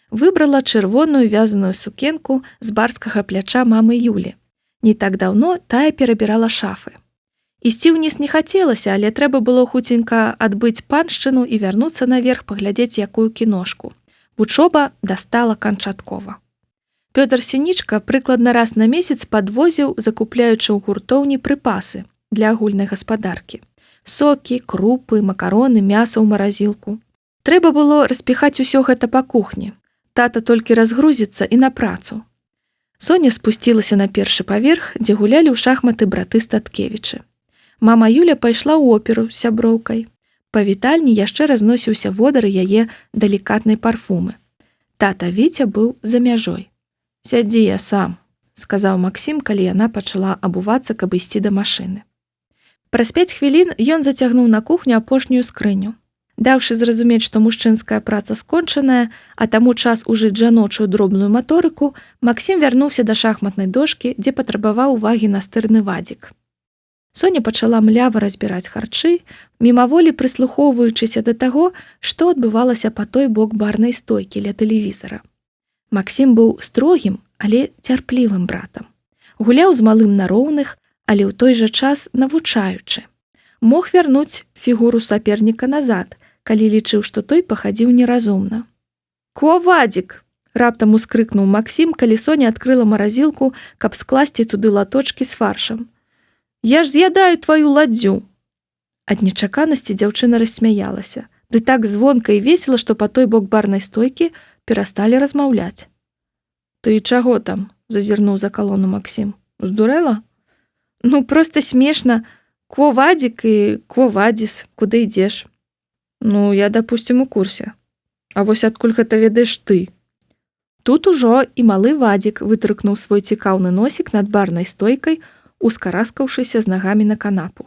Выбрала чырвоную вязаную сукенку з барскага пляча мамы Юлі. Не так даўно тая перабірала шафы. Ісці ўніз не хацелася, але трэба было хуценька адбыць паншчыну і вярнуцца наверх паглядзець якую кіношку. Вучоба дастала канчаткова. Пётр Сінічка прыкладна раз на месяц падвозіў, закупляючы ў гуртоўні прыпасы для агульнай гаспадаркі. Сокі, крупы, макароны, мяса ў маразілку. Трэба было распіхаць усё гэта па кухні. Тата толькі разгрузіцца і на працу. Соня спусцілася на першы паверх, дзе гулялі ў шахматы браты Статкевічы. Мама Юля пайшла ў оперу з сяброўкай. Па вітальні яшчэ разносіўся водар яе далікатнай парфумы. Тата Віця быў за мяжой. «Сядзі я сам», – сказаў Максім, калі яна пачала абувацца, каб ісці да машыны. Праз 5 хвілін ён зацягнуў на кухню апошнюю скрыню. Даўшы зразумець, што мужчынская праца скончаная, а таму час ужыць жаночую дробную маторыку, Максім вярнуўся да шахматнай дошкі, дзе патрабаваў увагі настырны Вадзік. Соня пачала млява разбіраць харчы, мімаволі прыслухоўваючыся да таго, што адбывалася па той бок барнай стойкі ля тэлевізара. Максім быў строгім, але цярплівым братам. Гуляў з малым на роўных, але ў той жа час навучаючы. Мог вярнуць фігуру саперніка назад, калі лічыў, што той пахадзіў неразумна. «Куавадзік!» – раптам ускрыкнуў Максім, калі Соня адкрыла маразілку, каб скласці туды латочкі з фаршам. «Я ж з'ядаю тваю ладдзю!» Ад нечаканасці дзяўчына рассмяялася. Ды так звонка і весела, што па той бок барнай стойкі перасталі размаўляць. «Ты чаго там?» – зазірнуў за калону Максім. «Здурэла?» «Ну, проста смешна. Куавадзік і куавадзіс, куды ідзеш?» «Ну, я, допустим, у курсе. А вось адкуль гэта ведаеш ты?» Тут ужо і малы Вадзік вытрыкнуў свой цікаўны носік над барнай стойкай, ускараскаўшыся з нагамі на канапу.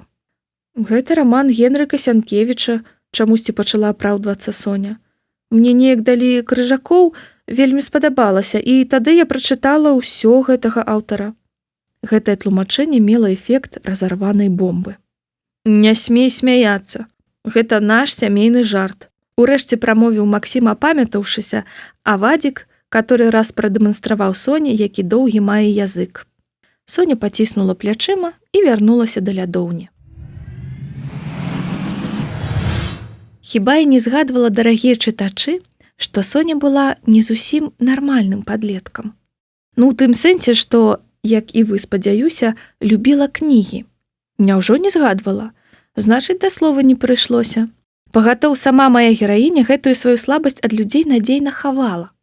«Гэта раман Генрыка Сянкевіча», чамусьці пачала апраўдвацца Соня. «Мне неяк далі крыжакоў вельмі спадабалася, і тады я прачытала ўсё гэтага аўтара». Гэтае тлумачэнне мела эфект разарванай бомбы. «Не смей смяяцца. Гэта наш сямейны жарт», – урэшце прамовіў Максім, апамятаўшыся, а Вадзік, который раз прадэманстраваў Соне, які доўгі мае язык. Соня паціснула плячыма і вярнулася да лядоўні. Хіба і не згадвала, дарагія чытачы, што Соня была не зусім нармальным падлеткам. Ну, у тым сэнсе, што, як і вы, спадзяюся, любіла кнігі. Няўжо не згадвала? Значыць, да слова не прыйшлося. Пагатоў, сама мая гераіня гэтую сваю слабасць ад людзей надзейна хавала.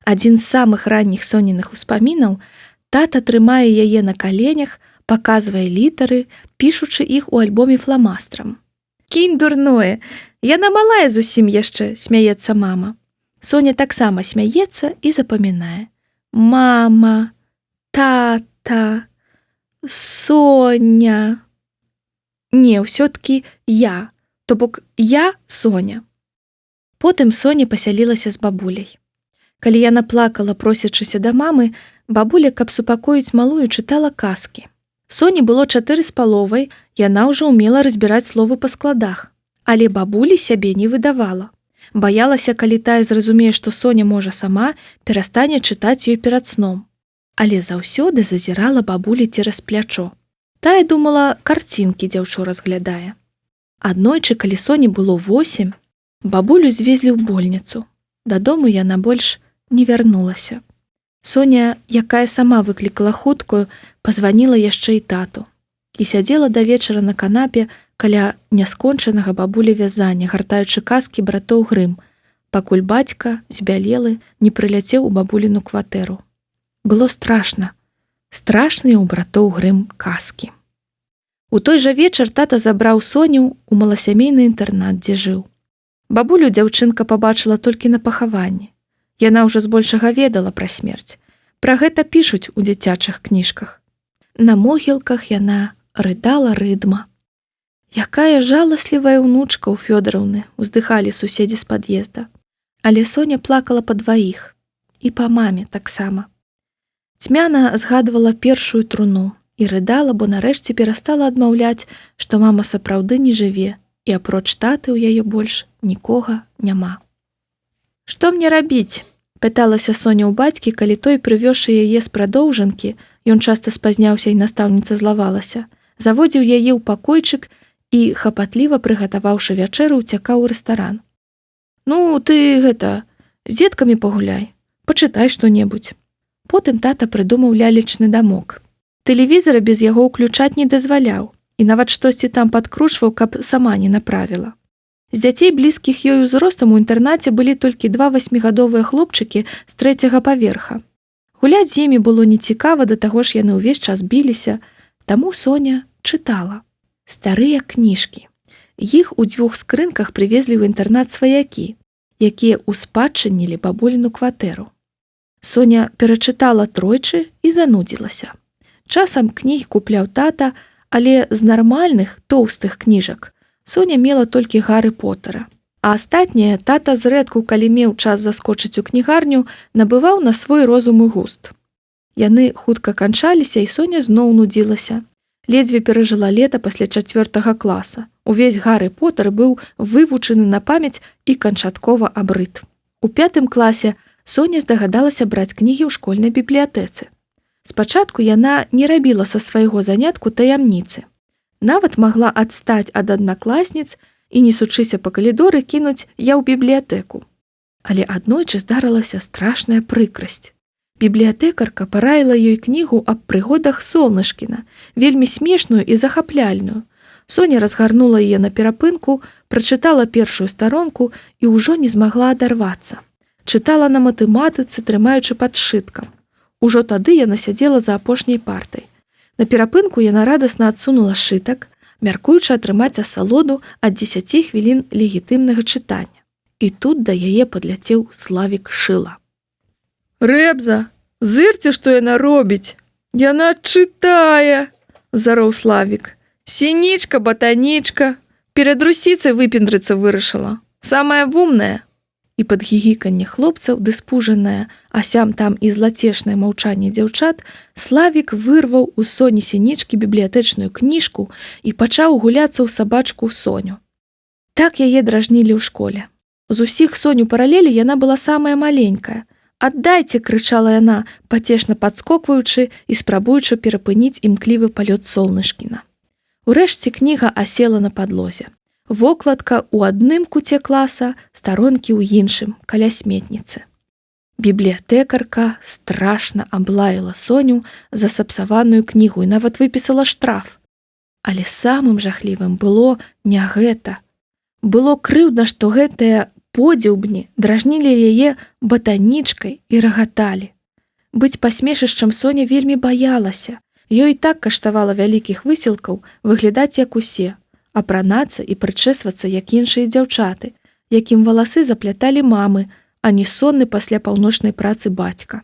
Адзін з самых ранніх Соніных успамінаў – тата трымае яе на каленях, паказвае літары, пішучы іх у альбоме фламастрам. «Кінь дурное! Яна малая зусім яшчэ», – смяецца мама. Соня таксама смяецца і запамінае. «Мама, тата, Соня». Не, ўсё-ткі я, то бок я Соня. Потым Соня пасялілася з бабуляй. Калі яна плакала, просячыся да мамы, бабуля, каб супакоіць малую, чытала казкі. Соні было 4,5, яна ўжо ўмела разбіраць словы па складах. Але бабулі сябе не выдавала. Баялася, калі тая зразумее, што Соня можа сама, перастане чытаць ёй перад сном. Але заўсёды зазірала бабулі цераз плячо. Тая думала, карцінкі дзяўчо разглядае. Аднойчы, калі Соні было 8, бабулю звезлі ў больніцу. Дадому яна больш не вярнулася. Соня, якая сама выклікала хуткую, пазваніла яшчэ і тату. І сядзела да вечара на канапе каля няскончанага бабулі вязання, гартаючы казкі братоў Грым, пакуль бацька, збялелы, не прыляцеў у бабуліну кватэру. Было страшна. Страшныя ў братоў Грым казкі. У той жа вечар тата забраў Соню ў маласямейны інтэрнат, дзе жыў. Бабулю дзяўчынка пабачыла толькі на пахаванні. Яна ўжо збольшага ведала пра смерць. Пра гэта пішуць у дзіцячых кніжках. На могілках яна рыдала рыдма. «Якая жаласлівая ўнучка ў Фёдараўны», уздыхалі суседзі з пад'езда. Але Соня плакала па дваіх. І па маме таксама. Цьмяна згадвала першую труну і рыдала, бо нарэшце перастала адмаўляць, што мама сапраўды не жыве, і апроч таты ў яе больш нікога няма. «Што мне рабіць?» – пыталася Соня ў бацькі, калі той, прывёзшы яе з прадоўжанкі, ён часта спазняўся і настаўніца злавалася, заводзіў яе ў пакойчык і, хапатліва прыгатаваўшы вячэру, уцякаў у рэстаран. «Ну, ты, з дзеткамі пагуляй, пачытай што-небудзь». Потым тата прыдумаў лялечны дамок. Тэлевізара без яго ўключаць не дазваляў і нават штосьці там падкручваў, каб сама не направіла. З дзяцей, блізкіх ёй узростам, у інтэрнаце былі толькі 2 8гадовыя хлопчыкі з 3-го паверха. Гуляць з імі было нецікава, да таго ж яны ўвесь час біліся, таму Соня чытала. Старыя кніжкі. Іх у 2 скрынках прывезлі ў інтэрнат сваякі, якія ўспадчынілі бабуліну кватэру. Соня перачытала тройчы і занудзілася. Часам кнігі купляў тата, але з нармальных, тоўстых кніжак Соня мела толькі Гары Потара. А астатняе тата зрэдку, калі меў час заскочыць у кнігарню, набываў на свой розум і густ. Яны хутка канчаліся, і Соня зноў нудзілася. Ледзьве перажыла лета пасля 4 класа. Увесь Гарры Поттер быў вывучаны на памяць і канчаткова абрыд. У 5 класе Соня здагадалася браць кнігі ў школьнай бібліятэцы. Спачатку яна не рабіла са свайго занятку таямніцы. Нават магла адстаць ад аднакласніц і, несучыся па калідоры, кінуць «Я ў бібліятэку». Але аднойчы здарылася страшная прыкрасць. Бібліятэкарка параіла ёй кнігу аб прыгодах Солнышкіна, вельмі смешную і захапляльную. Соня разгарнула яе на перапынку, прачытала першую старонку і ўжо не змагла адарвацца. Чытала на матэматыцы, трымаючы пад сшыткам. Ужо тады яна сядзела за апошняй партай. На перапынку яна радасна адсунула сшытак, мяркуючы атрымаць асалоду ад 10 хвілін легітымнага чытання. І тут да яе падляцеў Славік Шыла. «Рэбза, зырце, што яна робіць! Яна чытае!» – зароў Славік. «Сінічка, батанічка! Перад русіцай выпендрыцца вырашыла. Самая вумная!» І пад гігіканне хлопцаў, ды спужанае, а сям-там і злацешнае маўчанне дзяўчат, Славік вырваў у Соні Сінічкі бібліятэчную кніжку і пачаў гуляцца ў сабачку Соню. Так яе дражнілі ў школе. З усіх Соню паралелі яна была самая маленькая. «Аддайце!» – крычала яна, пацешна падскокваючы і спрабуючы перапыніць імклівы палёт Солнышкіна. Урэшце кніга асела на падлозе. Вокладка ў адным куце класа, старонкі ў іншым, каля сметніцы. Бібліятэкарка страшна аблаяла Соню за сапсаваную кнігу і нават выпісала штраф. Але самым жахлівым было не гэта. Было крыўдна, што гэтыя подзеўбні дражнілі яе батанічкай і рагаталі. Быць пасмешышчам Соня вельмі баялася. Ёй і так каштавала вялікіх высілкаў выглядаць як усе, апранацца і прычэсвацца як іншыя дзяўчаты, якім валасы запляталі мамы, а не сонны пасля паўночнай працы бацька.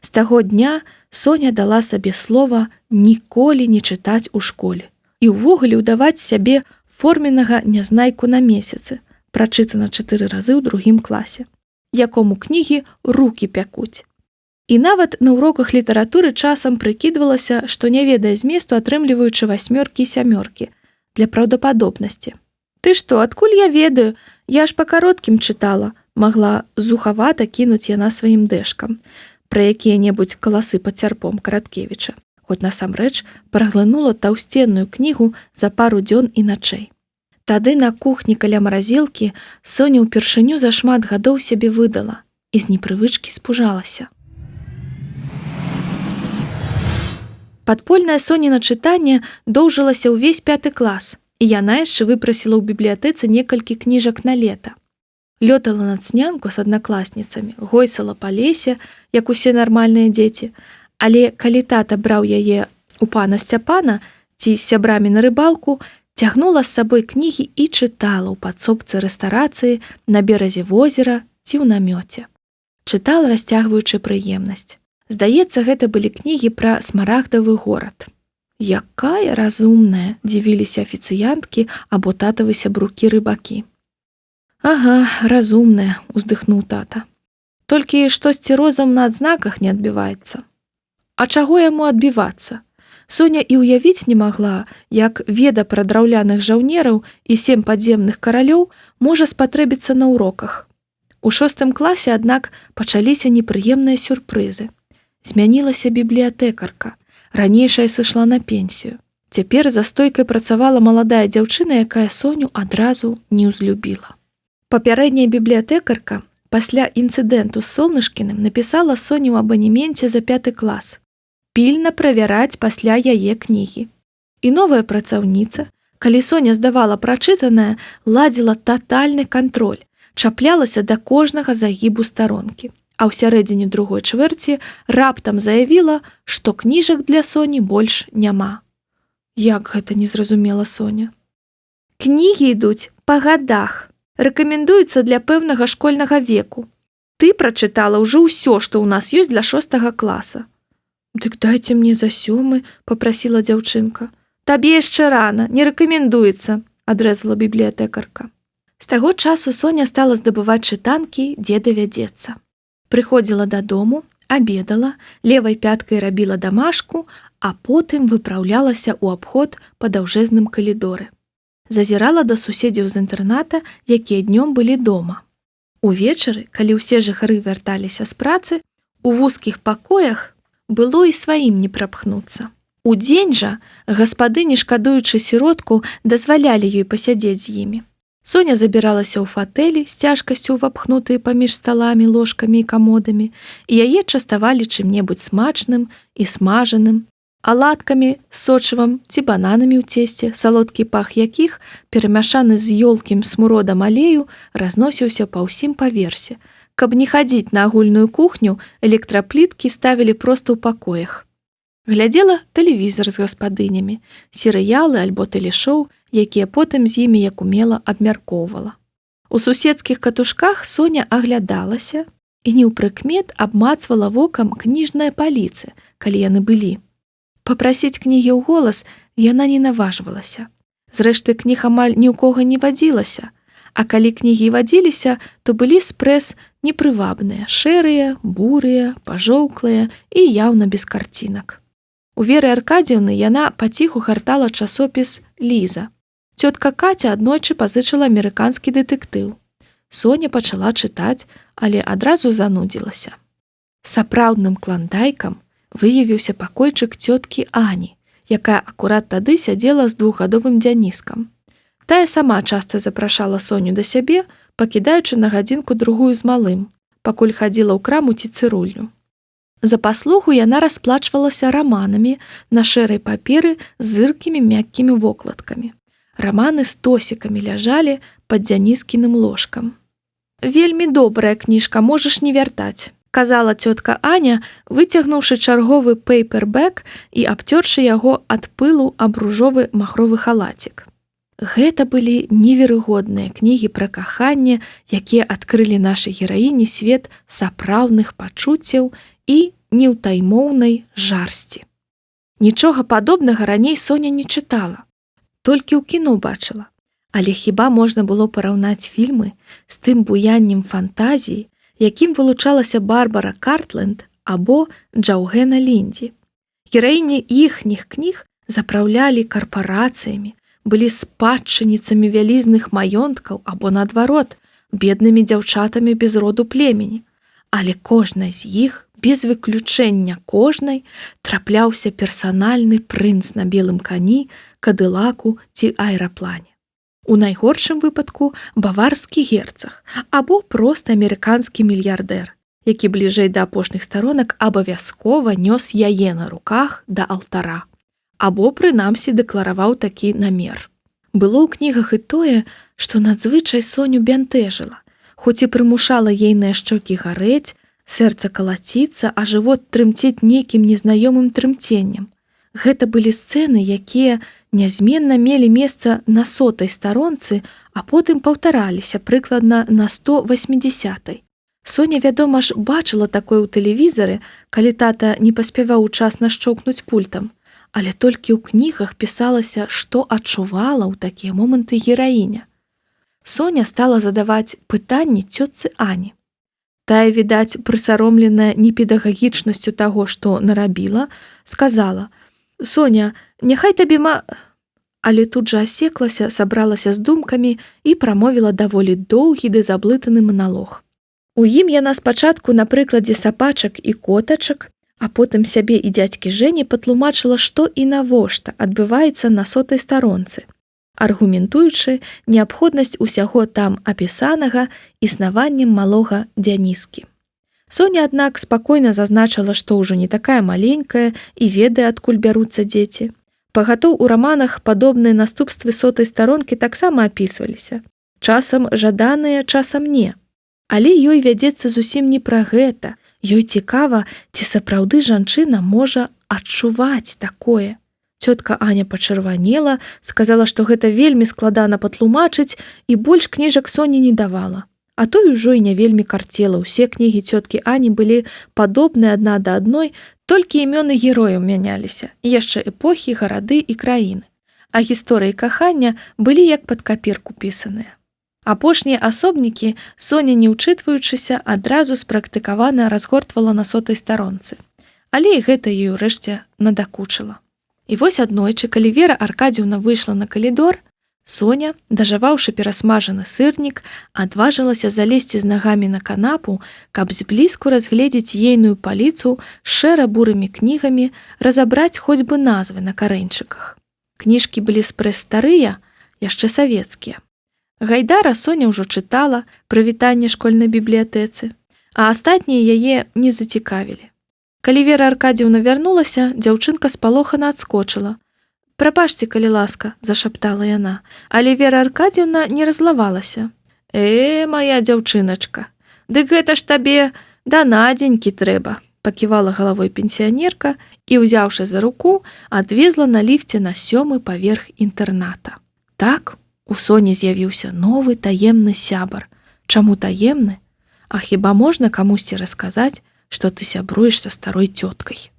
З таго дня Соня дала сабе слова ніколі не чытаць у школе і ўвогуле ўдаваць сябе форменнага нязнайку на месяцы, прачытана 4 разы ў 2 класе, якому кнігі рукі пякуць. І нават на уроках літаратуры часам прыкідвалася, што не ведае зместу, атрымліваючы 8 і 7 для праўдападобнасці. «Ты што, адкуль я ведаю? Я ж па кароткім чытала», магла зухавата кінуць яна сваім дэшкам, пра якія-небудзь каласы пад цярпом Караткевіча, хоць насамрэч праглынула таўсценную кнігу за пару дзён і начэй. Тады на кухні каля маразілкі Соня ўпершыню за шмат гадоў сябе выдала і з непрывычкі спужалася. Падпольнае Соніна чытанне доўжылася ўвесь 5 клас, і яна яшчэ выпрасіла ў бібліятэцы некалькі кніжак на лета. Лётала на цнянку з аднакласніцамі, гойсала па лесе, як усе нармальныя дзеці, але калі тата браў яе у пана Сцяпана ці з сябрамі на рыбалку, цягнула з сабой кнігі і чытала ў падсобцы рэстарацыі, на беразе возера ці ў намёце. Чытала, расцягваючы прыемнасць. Здаецца, гэта былі кнігі пра смарагдавы горад. «Якая разумная!» – дзівіліся афіцыянткі або татавы сябрукі-рыбакі. «Ага, разумная!» – уздыхнуў тата. «Толькі штосьці розам на адзнаках не адбіваецца». А чаго яму адбівацца? Соня і ўявіць не магла, як веда пра драўляных жаўнераў і 7 падземных каралёў можа спатрэбіцца на уроках. У 6 класе, аднак, пачаліся непрыемныя сюрпрызы. Змянілася бібліятэкарка, ранейшая сышла на пенсію. Цяпер за стойкай працавала маладая дзяўчына, якая Соню адразу не ўзлюбіла. Папярэдняя бібліятэкарка пасля інцыдэнту з Солнышкіным напісала Соні ў абанеменце за 5 клас. Пільна правяраць пасля яе кнігі. І новая працаўніца, калі Соня здавала прачытанае, ладзіла татальны кантроль, чаплялася да кожнага загібу старонкі, а ў сярэдзіне другой чвэрці раптам заявіла, што кніжак для Соні больш няма. Як гэта не зразумела Соня? «Кнігі ідуць па гадах, рэкамендуюцца для пэўнага школьнага веку. Ты прачытала ўжо ўсё, што ў нас ёсць для 6 класа». «Дык дайце мне за 7», – папрасіла дзяўчынка. «Табе яшчэ рана, не рэкамендуецца», – адрэзала бібліятэкарка. З таго часу Соня стала здабываць чытанкі, дзе давядзецца. Прыходзіла дадому, Абедала, левай пяткай рабіла дамашку, а потым выпраўлялася ў абход па даўжэзным калідоры. Зазірала да суседзяў з інтэрната, якія днём былі дома. Увечары, калі ўсе жыхары вярталіся з працы, у вузкіх пакоях было і сваім не прапхнуцца. Удзень жа гаспадыні, шкадуючы сіротку, дазвалялі ёй пасядзець з імі. Соня забіралася ў фатэлі з цяжкасцю ўвапхнутыя паміж сталамі, ложкамі і камодамі, і яе частавалі чым-небудзь смачным і смажаным, аладкамі з сочывам ці бананамі ў цесце, салодкі пах якіх, перамяшаны з ёлкім смуродам алею, разносіўся па ўсім паверсе. Каб не хадзіць на агульную кухню, электрапліткі ставілі проста ў пакоях. Глядзела тэлевізар з гаспадынямі, серыялы альбо тэлешоу, якія потым з імі як умела абмяркоўвала. У суседскіх катушках Соня аглядалася і неўпрыкмет абмацвала вокам кніжныя паліцы, калі яны былі. Папрасіць кнігі ў голас яна не наважвалася. Зрэшты, кніг амаль ні ў кога не вадзілася, а калі кнігі вадзіліся, то былі спрэс непрывабныя, шэрыя, бурыя, пажоўклыя і яўна без карцінак. У Веры Аркадзіўны яна паціху гартала часопіс «Ліза». Цётка Каця аднойчы пазычыла амерыканскі дэтэктыў. Соня пачала чытаць, але адразу занудзілася. Сапраўдным кландайкам выявіўся пакойчык цёткі Ані, якая акурат тады сядзела з двухгадовым дзяніскам. Тая сама часта запрашала Соню да сябе, пакідаючы на гадзінку-другую з малым, пакуль хадзіла ў краму ці цырульню. За паслугу яна расплачвалася раманамі на шэрай паперы з зыркімі мяккімі вокладкамі. Раманы з тосікамі ляжалі пад дзяніскіным ложкам. «Вельмі добрая кніжка, можаш не вяртаць», казала цётка Аня, выцягнуўшы чарговы пейпербэк і абцёршы яго ад пылу аб ружовы махровы халацік. Гэта былі неверагодныя кнігі пра каханне, якія адкрылі нашай гераіні свет сапраўдных пачуццяў і неўтаймоўнай жарсці. Нічога падобнага раней Соня не чытала, толькі ў кіно бачыла, але хіба можна было параўнаць фільмы з тым буяннем фантазіі, якім вылучалася Барбара Картленд або Джаўгена Ліндзі. Гераіні іхніх кніг запраўлялі карпарацыямі, былі спадчыніцамі вялізных маёнткаў або, наадварот, беднымі дзяўчатамі без роду племені. Але кожнай з іх, без выключэння кожнай, трапляўся персанальны прынц на белым кані, кадылаку ці аэраплане. У найгоршым выпадку баварскі герцаг або проста амерыканскі мільярдэр, які бліжэй да апошніх старонак абавязкова нёс яе на руках да алтара, або прынамсі дэклараваў такі намер. Было ў кнігах і тое, што надзвычай Соню бянтэжыла, хоць і прымушала ейныя шчокі гарэць, сэрца калаціцца, а жывот трымцець нейкім незнаёмым трымценнем. Гэта былі сцэны, якія нязменна мелі месца на 100-й старонцы, а потым паўтараліся прыкладна на 180-й. Соня, вядома ж, бачыла такое ў тэлевізары, калі тата не паспяваў учасна шчоўкнуць пультам, але толькі ў кнігах пісалася, што адчувала ў такія моманты гераіня. Соня стала задаваць пытанні цётцы Ані. Тая, відаць, прысаромленая непедагагічнасцю таго, што нарабіла, сказала: «Соня, няхай табе Але тут жа асеклася, сабралася з думкамі і прамовіла даволі доўгі ды заблытаны маналог. У ім яна спачатку на прыкладзе сапачак і котачак, а потым сябе і дзядзькі Жэні патлумачыла, што і навошта адбываецца на 100-й старонцы, аргументуючы неабходнасць усяго там апісанага існаваннем малога дзяніскі. Соня, аднак, спакойна зазначыла, што ўжо не такая маленькая і ведае, адкуль бяруцца дзеці. Пагатоў у раманах падобныя наступствы 100-й старонкі таксама апісваліся. Часам жаданыя, часам не. Але ёй вядзецца зусім не пра гэта. Ёй цікава, ці сапраўды жанчына можа адчуваць такое. Цётка Аня пачырванела, сказала, што гэта вельмі складана патлумачыць і больш кніжак Соні не давала. А той ужо і не вельмі карцела. Усе кнігі цёткі Ані былі падобныя адна да адной, толькі імёны герояў мяняліся, і яшчэ эпохі, гарады і краіны. А гісторыі кахання былі як пад капірку пісаныя. Апошнія асобнікі Соня, не ўчытваючыся, адразу спрактыкавана разгортвала на 100-й старонцы. Але і гэта ёй урэшце надакучыла. І вось аднойчы, калі Вера Аркадзіўна выйшла на калідор, Соня, дажаваўшы перасмажаны сырнік, адважылася залезці з нагамі на канапу, каб зблізку разгледзець ейную паліцу з шэра-бурымі кнігамі, разабраць хоць бы назвы на карэньчыках. Кніжкі былі спрэс-старыя, яшчэ савецкія. Гайдара Соня ўжо чытала «Прывітанне школьнай бібліятэцы», а астатнія яе не зацікавілі. Калі Вера Аркадзіўна вярнулася, дзяўчынка спалохана адскочыла. «Прабачце, калі ласка», – зашаптала яна, але Вера Аркадзіўна не разлавалася. Моя дзяўчыначка, дык гэта ж табе да надзенькі трэба», – паківала галавой пенсіянерка і, узяўшы за руку, адвезла на ліфце на 7-й паверх інтэрната. Так, у Соні з'явіўся новы таемны сябар. Чаму таемны? А хіба можна камусьці расказаць, што ты сябруеш са старой цёткай?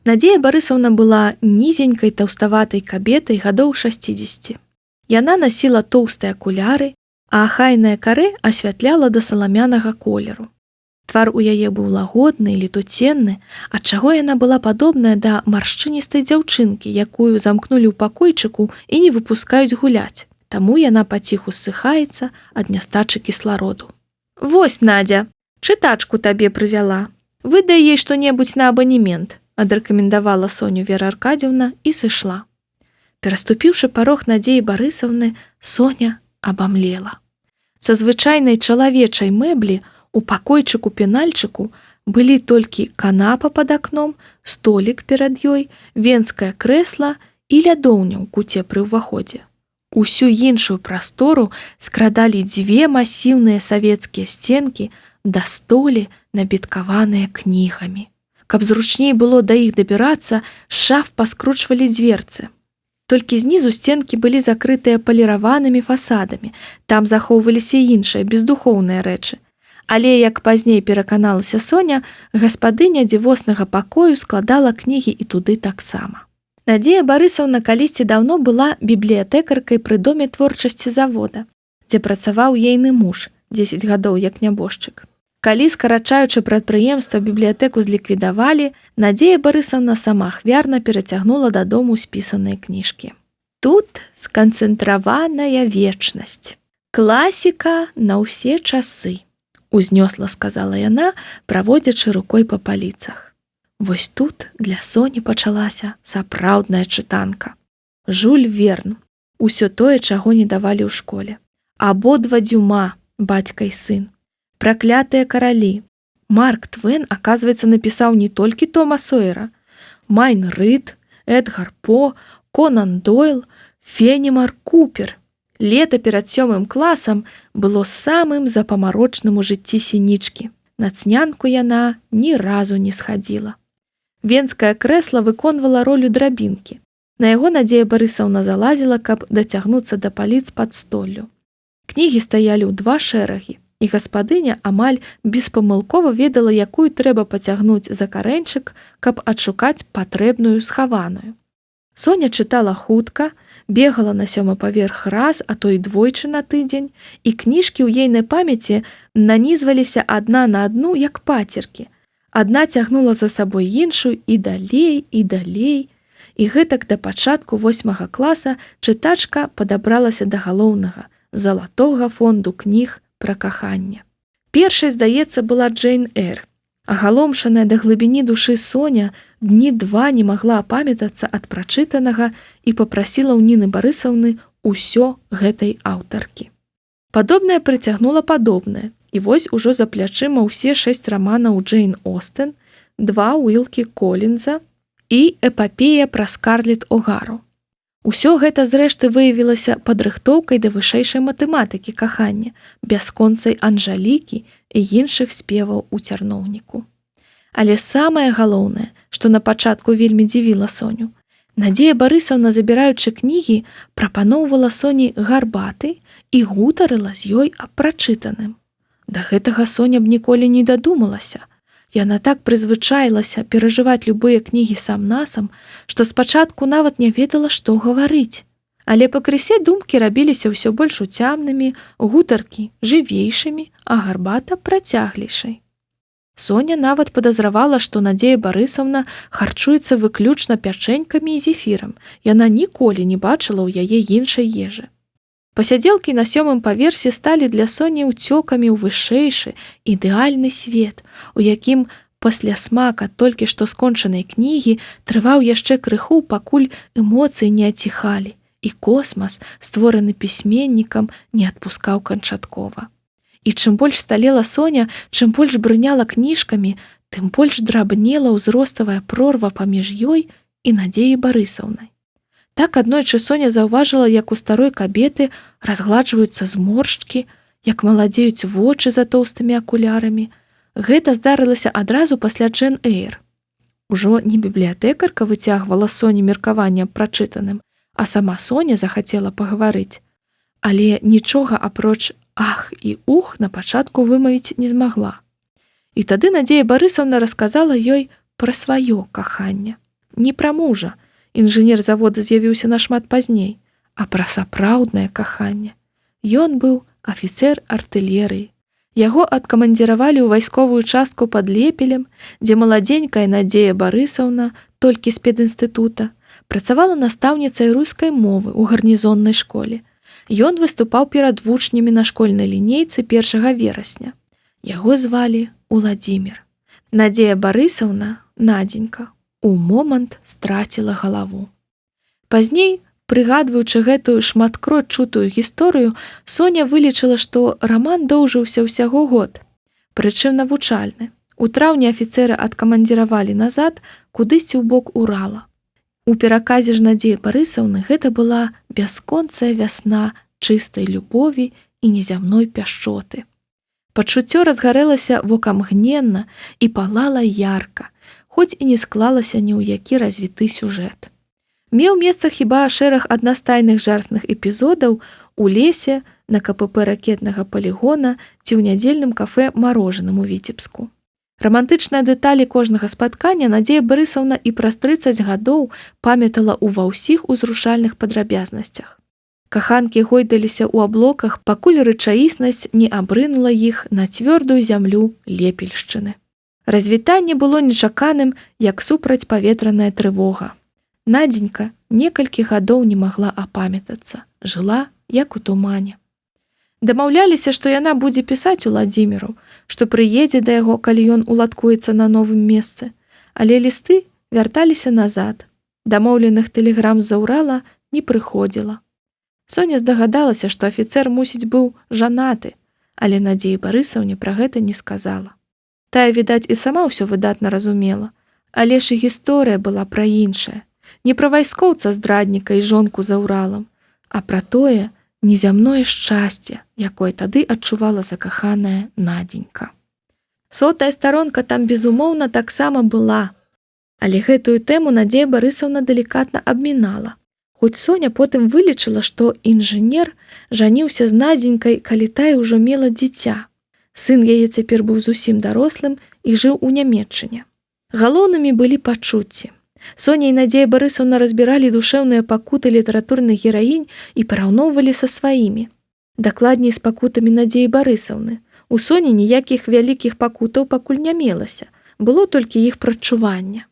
Надзея Барысаўна была нізенькай таўставатай кабетай гадоў 60. Яна насіла тоўстыя акуляры, а ахайнае карэ асвятляла да саламянага колеру. Твар у яе быў лагодны і летуценны, адчаго яна была падобная да маршчыністай дзяўчынкі, якую замкнулі ў пакойчыку і не выпускаюць гуляць. Таму яна паціху ссыхаецца ад нястачы кіслароду. «Вось, Надя, чытачку табе прывяла. Выдай ей што-небудзь на абанемент», – адрэкамендавала Соню Вера Аркадзіўна і сышла. Пераступіўшы парог Надзеі Барысаўны, Соня абамлела. Са звычайнай чалавечай мэблі у пакойчыку-пенальчыку былі толькі канапа пад акном, столік перад ёй, венскае крэсла і лядоўня ў куце пры ўваходзе. Усю іншую прастору скрадалі 2 масіўныя савецкія сценкі да столі, набіткаваныя кнігамі. Каб зручней было да іх дабірацца, з шаф паскручвалі дзверцы. Толькі знізу сценкі былі закрытыя паліраванымі фасадамі, там захоўваліся іншыя бездухоўныя рэчы. Але, як пазней пераканалася Соня, гаспадыня дзівоснага пакою складала кнігі і туды таксама. Надзея Барысаўна калісьці даўно была бібліятэкаркай пры доме творчасці завода, дзе працаваў ейны муж, 10 гадоў як нябожчык. Калі, скарачаючы прадпрыемства, бібліятэку зліквідавалі, Надзея Барысаўна сама ахвярна перацягнула дадому спісаныя кніжкі. Тут сканцэнтраваная вечнасць. Класіка на ўсе часы, узнёсла сказала яна, праводзячы рукой па паліцах. Вось тут для Соні пачалася сапраўдная чытанка. Жюль Верн, усё тое, чаго не давалі ў школе. Абодва Дюма, бацька і сын. Праклятыя каралі. Марк Твен, аказваецца, напісаў не толькі Тома Сойера. Майн Рид, Эдгар По, Конан Дойл, Фенімар Купер. Лета перад 7 класам было самым запамарочным у жыцці сінічкі. На цнянку яна ні разу не схадзіла. Венскае крэсла выконвала ролю драбінкі. На яго Надзея Барысаўна залазіла, каб дацягнуцца да паліц пад столлю. Кнігі стаялі ў 2 шэрагі, і гаспадыня амаль беспамылкова ведала, якую трэба пацягнуць за карэньчык, каб адшукаць патрэбную схаваную. Соня чытала хутка, бегала на 7-й паверх раз, а то і двойчы на тыдзень, і кніжкі ў ейнай памяці нанізваліся адна на адну, як пацеркі. Адна цягнула за сабой іншую і далей, і далей. І гэтак да пачатку 8 класа чытачка падабралася да галоўнага, залатога фонду кніг пра каханне. Першай, здаецца, была Джейн Эр. Агаломшаная да глыбіні душы Соня дні 2 не магла апамятацца ад прачытанага і папрасіла ў Ніны Барысаўны ўсё гэтай аўтаркі. Падобнае прыцягнула падобнае, і вось ужо за плячыма ўсе 6 раманаў Джейн Остэн, 2 Уілкі Колінза і эпапея пра Скарлет О'Гару. Усё гэта зрэшты выявілася падрыхтоўкай да вышэйшай матэматыкі кахання, бясконцай Анжалікі і іншых спеваў у цярноўніку. Але самае галоўнае, што на пачатку вельмі дзівіла Соню, Надзея Барысаўна, забіраючы кнігі, прапаноўвала Соні гарбаты і гутарыла з ёй аб прачытаным. Да гэтага Соня б ніколі не дадумалася. Яна так прызвычаілася перажываць любыя кнігі сам-насам, што спачатку нават не ведала, што гаварыць. Але пакрысе думкі рабіліся ўсё больш уцямнымі, гутаркі жывейшымі, а гарбата працяглейшай. Соня нават падазравала, што Надзея Барысаўна харчуецца выключна пячэнькамі і зефірам. Яна ніколі не бачыла ў яе іншай ежы. Пасядзелкі на 7-м паверсе сталі для Соні ўцёкамі ў вышэйшы, ідэальны свет, у якім паслясмак ад толькі што скончанай кнігі трываў яшчэ крыху, пакуль эмоцыі не аціхалі, і космас, створаны пісьменнікам, не адпускаў канчаткова. І чым больш сталела Соня, чым больш брыняла кніжкамі, тым больш драбнела ўзроставая прорва паміж ёй і Надзеяй Барысаўнай. Так аднойчы Соня заўважыла, як у старой кабеты разгладжваюцца зморшчкі, як маладзеюць вочы за тоўстымі акулярамі. Гэта здарылася адразу пасля Джейн Эйр. Ужо не бібліятэкарка выцягвала Соні меркаванне аб прачытаным, а сама Соня захацела пагаварыць. Але нічога апроч «ах» і «ух» на пачатку вымавіць не змагла. І тады Надзея Барысаўна расказала ёй пра сваё каханне. Не пра мужа, інжынер завода з'явіўся нашмат пазней, а пра сапраўднае каханне. Ён быў афіцэр артылерыі. Яго адкамандзіравалі ў вайсковую частку пад Лепелем, дзе маладзенькая Надзея Барысаўна, толькі з педінстытута, працавала настаўніцай рускай мовы ў гарнізоннай школе. Ён выступаў перад вучнямі на школьнай лінейцы 1 верасня. Яго звалі Уладзімір. Надзея Барысаўна, Надзенька, у момант страціла галаву. Пазней, прыгадваючы гэтую шматкроць чутую гісторыю, Соня вылічыла, што раман доўжыўся ўсяго год, прычым навучальны. У траўні афіцэра адкамандзіравалі назад, кудысьці ў бок Урала. У пераказе ж Надзеі Барысаўны гэта была бясконцая вясна чыстай любові і незямной пяшчоты. Пачуццё разгарэлася вокамгненна і палала ярка, хоць і не склалася ні ў які развіты сюжэт. Меў месца хіба шэраг аднастайных жарсных эпізодаў у лесе, на КПП ракетнага палігона ці ў нядзельным кафэ «Марожаным» у Віцебску. Рамантычныя дэталі кожнага спаткання Надзея Барысаўна і праз 30 гадоў памятала ува ўсіх узрушальных падрабязнасцях. Каханкі гойдаліся ў аблоках, пакуль рэчаіснасць не абрынула іх на цвёрдую зямлю Лепельшчыны. Развітанне было нечаканым, як супрацьпаветраная трывога. Надзенька некалькі гадоў не магла апамятацца, жыла як у тумане. Дамаўляліся, што яна будзе пісаць Уладзіміру, што прыедзе да яго, калі ён уладкуецца на новым месцы, але лісты вярталіся назад. Дамоўленых тэлеграм з-за Урала не прыходзіла. Соня здагадалася, што афіцэр мусіць быў жанаты, але Надзеі Барысаўне пра гэта не сказала. Тая, відаць, і сама ўсё выдатна разумела, але ж і гісторыя была пра іншае, не пра вайскоўца-здрадніка і жонку за Уралам, а пра тое, незямное шчасце, якое тады адчувала закаханая Надзенька. 100-я старонка там, безумоўна, таксама была, але гэтую тэму Надзея Барысаўна далікатна абмінала, хоць Соня потым вылічыла, што інжынер жаніўся з Надзенькай, калі тая ўжо мела дзіця. Сын яе цяпер быў зусім дарослым і жыў у Нямецчыне. Галоўнымі былі пачуцці. Соня і Надзея Барысаўна разбіралі душэўныя пакуты літаратурных гераінь і параўноўвалі са сваімі. Дакладней, з пакутамі Надзеі Барысаўны. У Соні ніякіх вялікіх пакутаў пакуль не мелася, было толькі іх прадчуванне.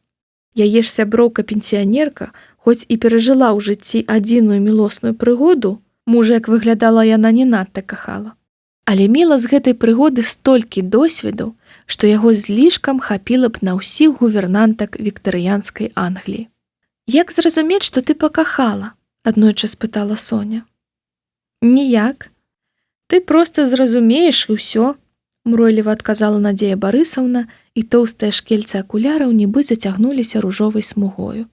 Яе ж сяброўка-пенсіянерка, хоць і перажыла ў жыцці адзіную мілосную прыгоду, мужа, як выглядала, яна не надта кахала. Але мела з гэтай прыгоды столькі досведу, што яго злішкам хапіла б на ўсіх гувернантак віктарыянскай Англіі. «Як зразумець, што ты пакахала?» – аднойчы спытала Соня. «Ніяк. Ты проста зразумееш і ўсё», – мройліва адказала Надзея Барысаўна, і тоўстыя шкельцы акуляраў нібы зацягнуліся ружовай смугою.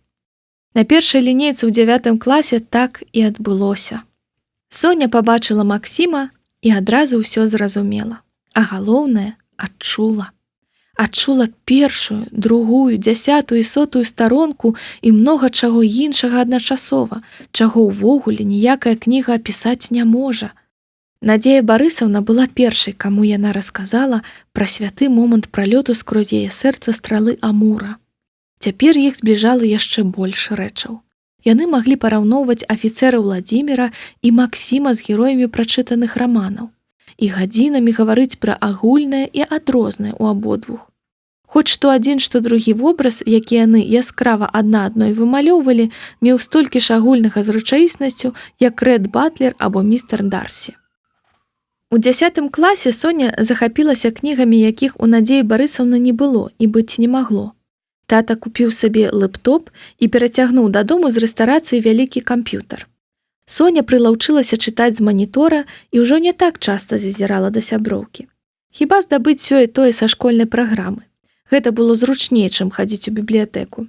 На першай лінейцы ў 9 класе так і адбылося. Соня пабачыла Максіма і адразу ўсё зразумела, а галоўнае адчула. Адчула першую, другую, 10-ю і 100-ю старонку і многа чаго іншага адначасова, чаго ўвогуле ніякая кніга апісаць не можа. Надзея Барысаўна была першай, каму яна расказала пра святы момант пралёту скрозь яе сэрца стралы Амура. Цяпер іх збліжала яшчэ больш рэчаў. Яны маглі параўноўваць афіцэра Владзіміра і Максіма з героямі прачытаных раманаў і гадзінамі гаварыць пра агульнае і адрознае ў абодвух. Хоць што адзін, што другі вобраз, які яны яскрава адна адной вымалёўвалі, меў столькі ж агульнага з рэчаіснасцю, як Рэд Батлер або містер Дарсі. У 10 класе Соня захапілася кнігамі, якіх у Надзеі Барысаўны не было і быць не магло. Тата купіў сабе лэптоп і перацягнуў дадому з рэстарацыі вялікі камп'ютар. Соня прылаўчылася чытаць з манітора і ўжо не так часта зазірала да сяброўкі. Хіба здабыць сёе-тое са школьнай праграмы. Гэта было зручней, чым хадзіць у бібліятэку.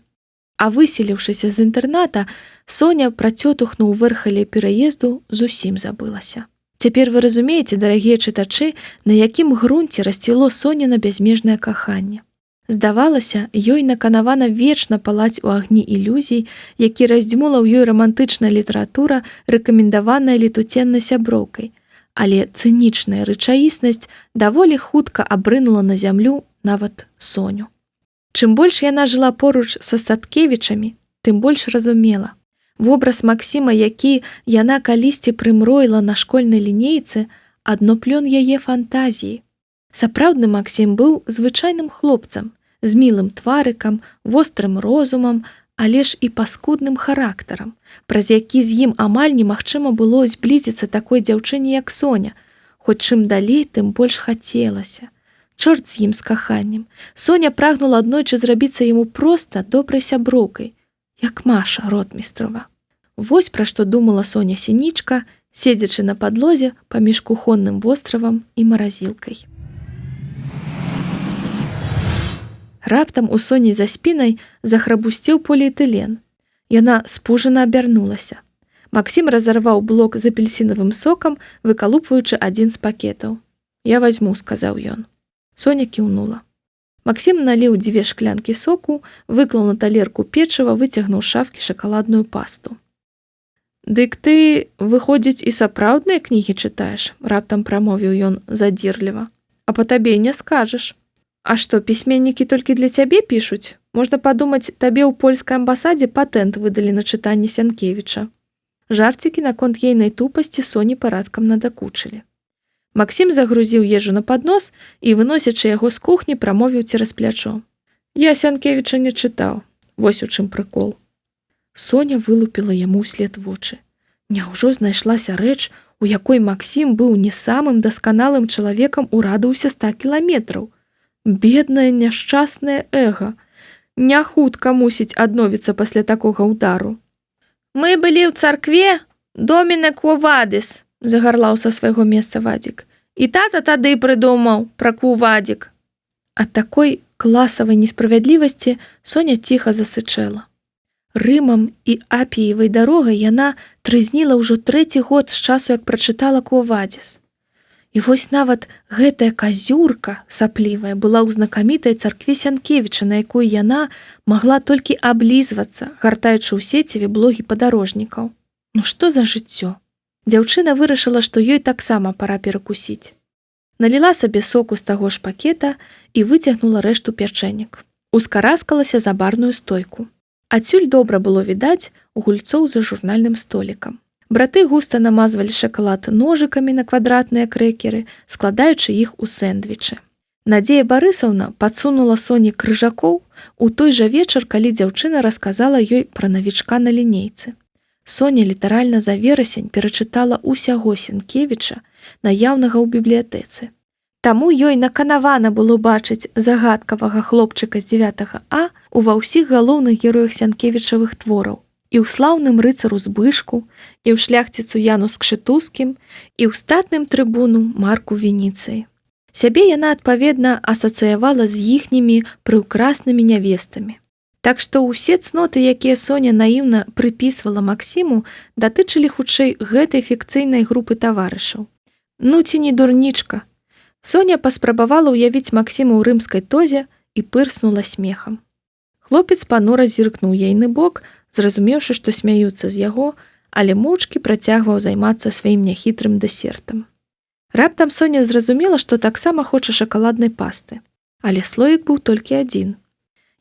А выселіўшыся з інтэрната, Соня пра цётухну ў вэрхале пераезду зусім забылася. Цяпер вы разумееце, дарагія чытачы, на якім грунце расцвіло Соніна бязмежнае каханне. Здавалася, ёй наканавана вечна палаць у агні ілюзій, які раздзьмула ў ёй рамантычная літаратура, рэкамендаваная летуценнай сяброўкай, але цынічная рэчаіснасць даволі хутка абрынула на зямлю нават Соню. Чым больш яна жыла поруч са Статкевічамі, тым больш разумела. Вобраз Максіма, які яна калісьці прымроіла на школьнай лінейцы, адно плён яе фантазіі. Сапраўдны Максім быў звычайным хлопцам, з мілым тварыкам, вострым розумам, але ж і паскудным характарам, праз які з ім амаль немагчыма было зблізіцца такой дзяўчыне, як Соня, хоць чым далей, тым больш хацелася. Чорт з ім з каханнем. Соня прагнула аднойчы зрабіцца яму проста добрай сяброўкай, як Маша Ротмістрова. Вось пра што думала Соня Сінічка, седзячы на падлозе паміж кухонным востравам і маразілкай. Раптам у Соні за спінай захрабусцеў поліэтылен. Яна спужана абярнулася. Максім разарваў блок з апельсінавым сокам, выкалупваючы адзін з пакетаў. «Я вазьму», — сказаў ён. Соня кіўнула. Максім наліў 2 шклянкі соку, выклаў на талерку печыва, выцягнуў з шафкі шакаладную пасту. «Дык ты, выходзіць, і сапраўдныя кнігі чытаеш?» — раптам прамовіў ён задзірліва. «А па табе не скажаш. А што, пісьменнікі толькі для цябе пішуць? Можна падумаць, табе ў польскай амбасадзе патэнт выдалі на чытанне Сянкевіча». Жарцікі наконт ейнай тупасці Соні парадкам надакучылі. Максім загрузіў ежу на паднос і, выносячы яго з кухні, прамовіў цераз плячо. «Я Сянкевіча не чытаў. Вось у чым прыкол». Соня вылупіла яму ўслед вочы. Няўжо знайшлася рэч, у якой Максім быў не самым дасканалым чалавекам у радыусе 100 кіламетраў? Беднае няшчаснае эга. Не хутка мусіць адновіцца пасля такога ўдару. «Мы былі ў царкве, доміне Квовадыс», — загарлаў са свайго месца Вадзік. «І тата тады прыдумаў пра Квовадзік». Ад такой класавай несправядлівасці Соня ціха засычэла. Рымам і Апіевай дарогай яна трызніла ўжо 3-й год з часу, як прачытала Квовадзіс. І вось нават гэтая казюрка саплівая была ў знакамітай царкве Сянкевіча, на якой яна магла толькі аблізвацца, гартаючы ў сеціве блогі падарожнікаў. Ну што за жыццё? Дзяўчына вырашыла, што ёй таксама пара перакусіць. Наліла сабе соку з таго ж пакета і выцягнула рэшту пячэнек. Ускараскалася за барную стойку. Адсюль добра было відаць гульцоў за журнальным столікам. Браты густа намазвалі шакалад ножыкамі на квадратныя крэкеры, складаючы іх у сэндвічы. Надзея Барысаўна падсунула Соні крыжакоў у той жа вечар, калі дзяўчына расказала ёй пра навічка на лінейцы. Соня літаральна за верасень перачытала ўсяго Сянкевіча, наяўнага ў бібліятэцы. Таму ёй наканавана было бачыць загадкавага хлопчыка з 9 А ува ўсіх галоўных героях Сянкевічавых твораў. І ў слаўным рыцару Збышку, і ў шляхціцу Яну Скшытускім, і ў статным трыбуну Марку Веніцыі. Сябе яна, адпаведна, асацыявала з іхнімі прыўкраснымі нявестамі. Так што ўсе цноты, якія Соня наіўна прыпісвала Максіму, датычылі хутчэй гэтай фікцыйнай групы таварышаў. Ну ці не дурнічка? Соня паспрабавала ўявіць Максіма ў рымскай тозе і пырснула смехам. Хлопец панура зіркнуў ейны бок, зразумеўшы, што смяюцца з яго, але моўчкі працягваў займацца сваім няхітрым дэсертам. Раптам Соня зразумела, што таксама хоча шакаладнай пасты, але слоік быў толькі адзін.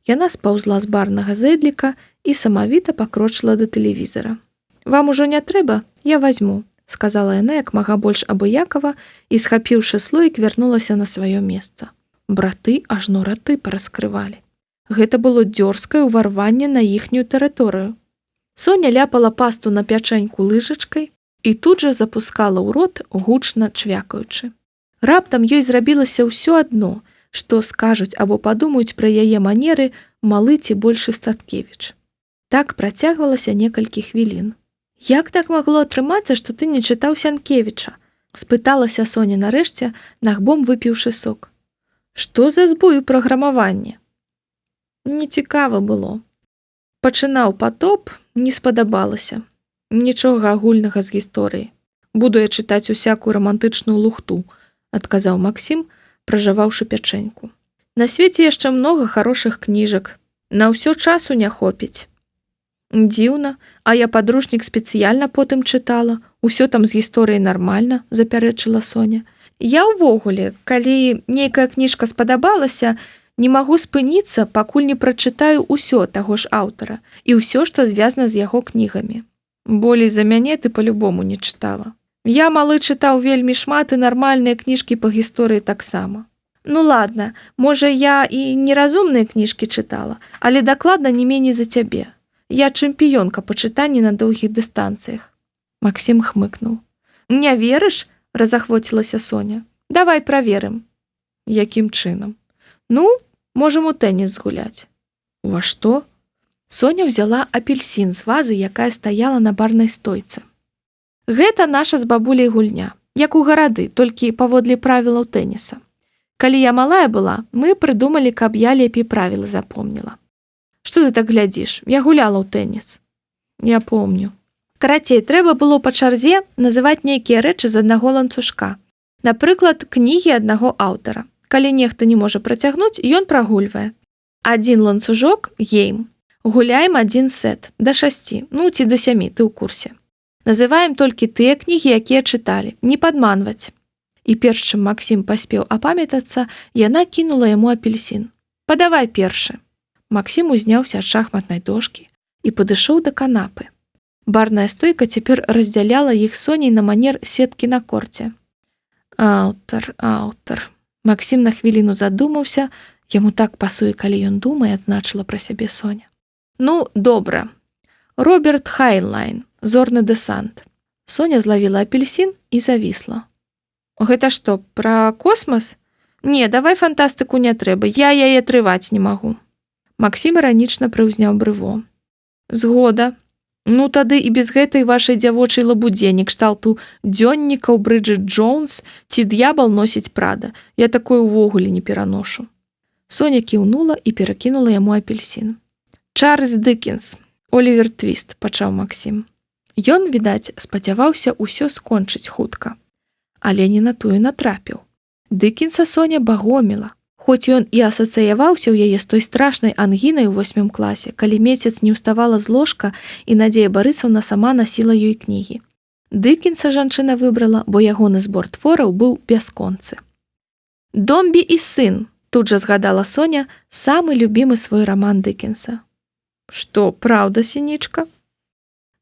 Яна спаўзла з барнага зэдліка і самавіта пакрочыла да тэлевізара. «Вам ужо не трэба, я возьму», — сказала яна як мага больш абыякава і, схапіўшы слоік, вярнулася на сваё месца. Браты ажно раты параскрывалі. Гэта было дзёрзкае ўварванне на іхнюю тэрыторыю. Соня ляпала пасту на пячэньку лыжачкай і тут жа запускала ў рот, гучна чвякаючы. Раптам ёй зрабілася ўсё адно, што скажуць або падумаюць пра яе манеры малы ці большы Статкевіч. Так працягвалася некалькі хвілін. «Як так магло атрымацца, што ты не чытаў Сянкевіча?» – спыталася Соня нарэшце, нагбом выпіўшы сок. «Што за збой у праграмаванні?» Нецікава было. Пачынаў потоп, не спадабалася. Нічога агульнага з гісторыі. «Буду я чытаць усякую рамантычную лухту», – адказаў Максім, пражаваўшы пячэньку. «На свеце яшчэ многа хорошых кніжак. На ўсё часу не хопіць». «Дзіўна, а я падручнік спецыяльна потым чытала. Усё там з гісторыяй нармальна», – запярэчыла Соня. «Я ўвогуле, калі нейкая кніжка спадабалася, не магу спыніцца, пакуль не прачытаю ўсё таго ж аўтара і ўсё, што звязана з яго кнігамі. Болей за мяне ты па-любому не чытала. Я малы чытаў вельмі шмат і нармальныя кніжкі па гісторыі таксама. Ну ладно, можа, я і неразумныя кніжкі чытала, але дакладна не меней за цябе. Я чэмпіёнка па чытанні на доўгіх дыстанцыях». Максім хмыкнуў. «Не верыш?» – разахвоцілася Соня. «Давай праверым». «Якім чынам?» «Ну, можам у тэніс згуляць». «Ва што?» Соня ўзяла апельсін з вазы, якая стаяла на барнай стойцы. «Гэта наша з бабуляй гульня, як у гарады, толькі паводле правілаў тэніса. Калі я малая была, мы прыдумалі, каб я лепей правілы запомніла. Што ты так глядзіш? Я гуляла ў тэніс». «Я помню». «Карацей, трэба было па чарзе называць нейкія рэчы з аднаго ланцужка. Напрыклад, кнігі аднаго аўтара. Калі нехта не можа працягнуць, ён прагульвае. Адзін ланцужок – гейм. Гуляем адзін сет, да 6, ну ці да 7, ты ў курсе. Называем толькі тыя кнігі, якія чыталі, не падманваць». І перш чым Максім паспеў апамятацца, яна кінула яму апельсін. «Падавай першы». Максім узняўся ад шахматнай дошкі і падышоў да канапы. Барная стойка цяпер раздзяляла іх Соней на манер сеткі на корце. «Аўтар». Максім на хвіліну задумаўся, яму так пасуе, калі ён думае, адзначыла пра сябе Соня. «Ну, добра. Роберт Хайнлайн, зорны дэсант». Соня злавіла апельсін і завісла. «Гэта што, пра космас? Не, давай фантастыку не трэба, я яе трываць не магу». Максім іранічна прыўзняў брыво. «Згода. Ну тады і без гэтай вашай дзявочай лабудзені кшталту дзённікаў Брыджыт Джонс ці д'ябал носіць Прада. Я такое ўвогуле не пераношу». Соня кіўнула і перакінула яму апельсін. «Чарльз Дыкенс, Олівер Твіст», – пачаў Максім. Ён, відаць, спадзяваўся ўсё скончыць хутка. Але не на тую натрапіў. Дыкенса Соня багоміла. Хоць ён і асацыяваўся ў яе з той страшнай ангінай у 8 класе, калі месяц не ўставала з ложка і Надзея Барысаўна сама насіла ёй кнігі. Дыкенса жанчына выбрала, бо ягоны збор твораў быў бясконцы. «Домбі і сын», – тут жа згадала Соня, самы любімы свой раман Дыкенса. «Што, праўда, сінічка?»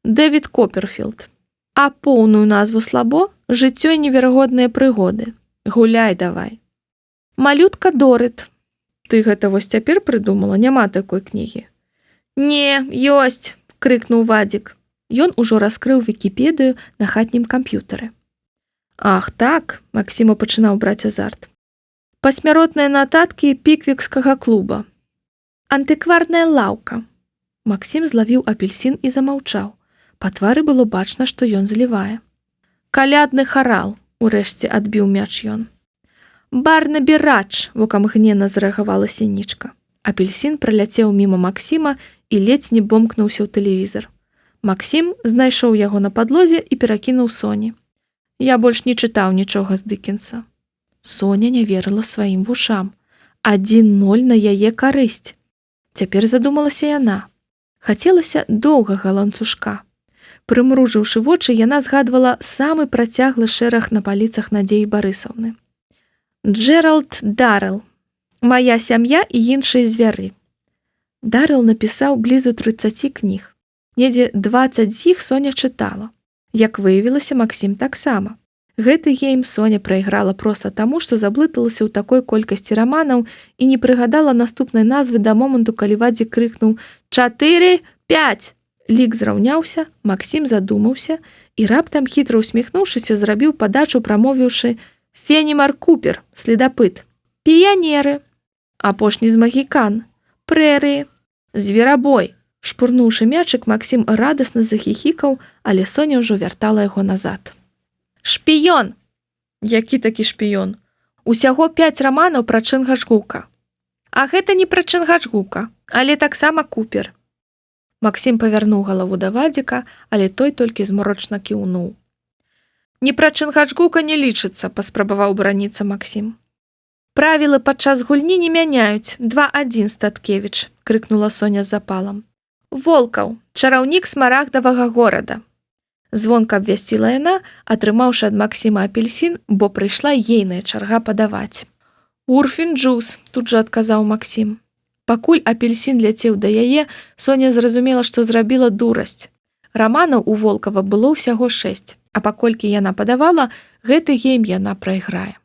«Дэвід Копперфілд». «А поўную назву слабо? Жыццё і неверагодныя прыгоды. Гуляй давай». «Малютка Дорыт». «Ты гэта вось цяпер прыдумала? Няма такой кнігі». «Не, ёсць», – крыкнуў Вадзік. Ён ужо раскрыў Вікіпедыю на хатнім камп'ютары. «Ах, так», – Максіма пачынаў браць азарт. «Пасмяротныя нататкі піквікскага клуба». «Антыкварная лаўка». Максім злавіў апельсін і замаўчаў. Па твары было бачна, што ён злівае. «Калядны харал», – урэшце адбіў мяч ён. «Барнабі Радж», – вокамгненна зрэагавала сінічка. Апельсін праляцеў міма Максіма і ледзь не бомкнуўся ў тэлевізар. Максім знайшоў яго на падлозе і перакінуў Соні. «Я больш не чытаў нічога з Дыкенса». Соня не верыла сваім вушам. 1-0 на яе карысць. Цяпер задумалася яна. Хацелася доўгага ланцужка. Прымружыўшы вочы, яна згадвала самы працяглы шэраг на паліцах Надзеі Барысаўны. «Джеральд Даррелл. Мая сям'я і іншыя звяры». Дарэл напісаў блізу 30 кніг. Недзе 20 з іх Соня чытала. Як выявілася, Максім таксама. Гэты гейм Соня прайграла проста таму, што заблыталася ў такой колькасці раманаў і не прыгадала наступнай назвы да моманту, калі Вадзік крыкнуў «4, 5!». Лік зраўняўся, Максім задумаўся і раптам, хітра усміхнуўшыся, зрабіў падачу, прамовіўшы «Фенімар Купер, следапыт, піянеры, апошні з магікан, прэрыі, зверабой». Шпурнуўшы мячык, Максім радасна захіхікаў, але Соня ўжо вяртала яго назад. «Шпіён!» «Які такі шпіён? Усяго 5 раманаў пра Чынгачгука». «А гэта не пра Чынгачгука, але таксама Купер». Максім павярнуў галаву да Вадзіка, але той толькі змрочна кіўнуў. «Не пра Чынгачгука не лічыцца», – паспрабаваў бараніцца Максім. «Правілы падчас гульні не мяняюць. 2-1, Статкевіч», – крыкнула Соня з запалам. «Волкаў, чараўнік смарагдавага горада». Звонка абвясціла яна, атрымаўшы ад Максіма апельсін, бо прыйшла ейная чарга падаваць. «Урфін джус», – тут жа адказаў Максім. Пакуль апельсін ляцеў да яе, Соня зразумела, што зрабіла дурасць. Раманаў у Волкава было ўсяго 6, а паколькі яна падавала, гэты гейм яна прайграе.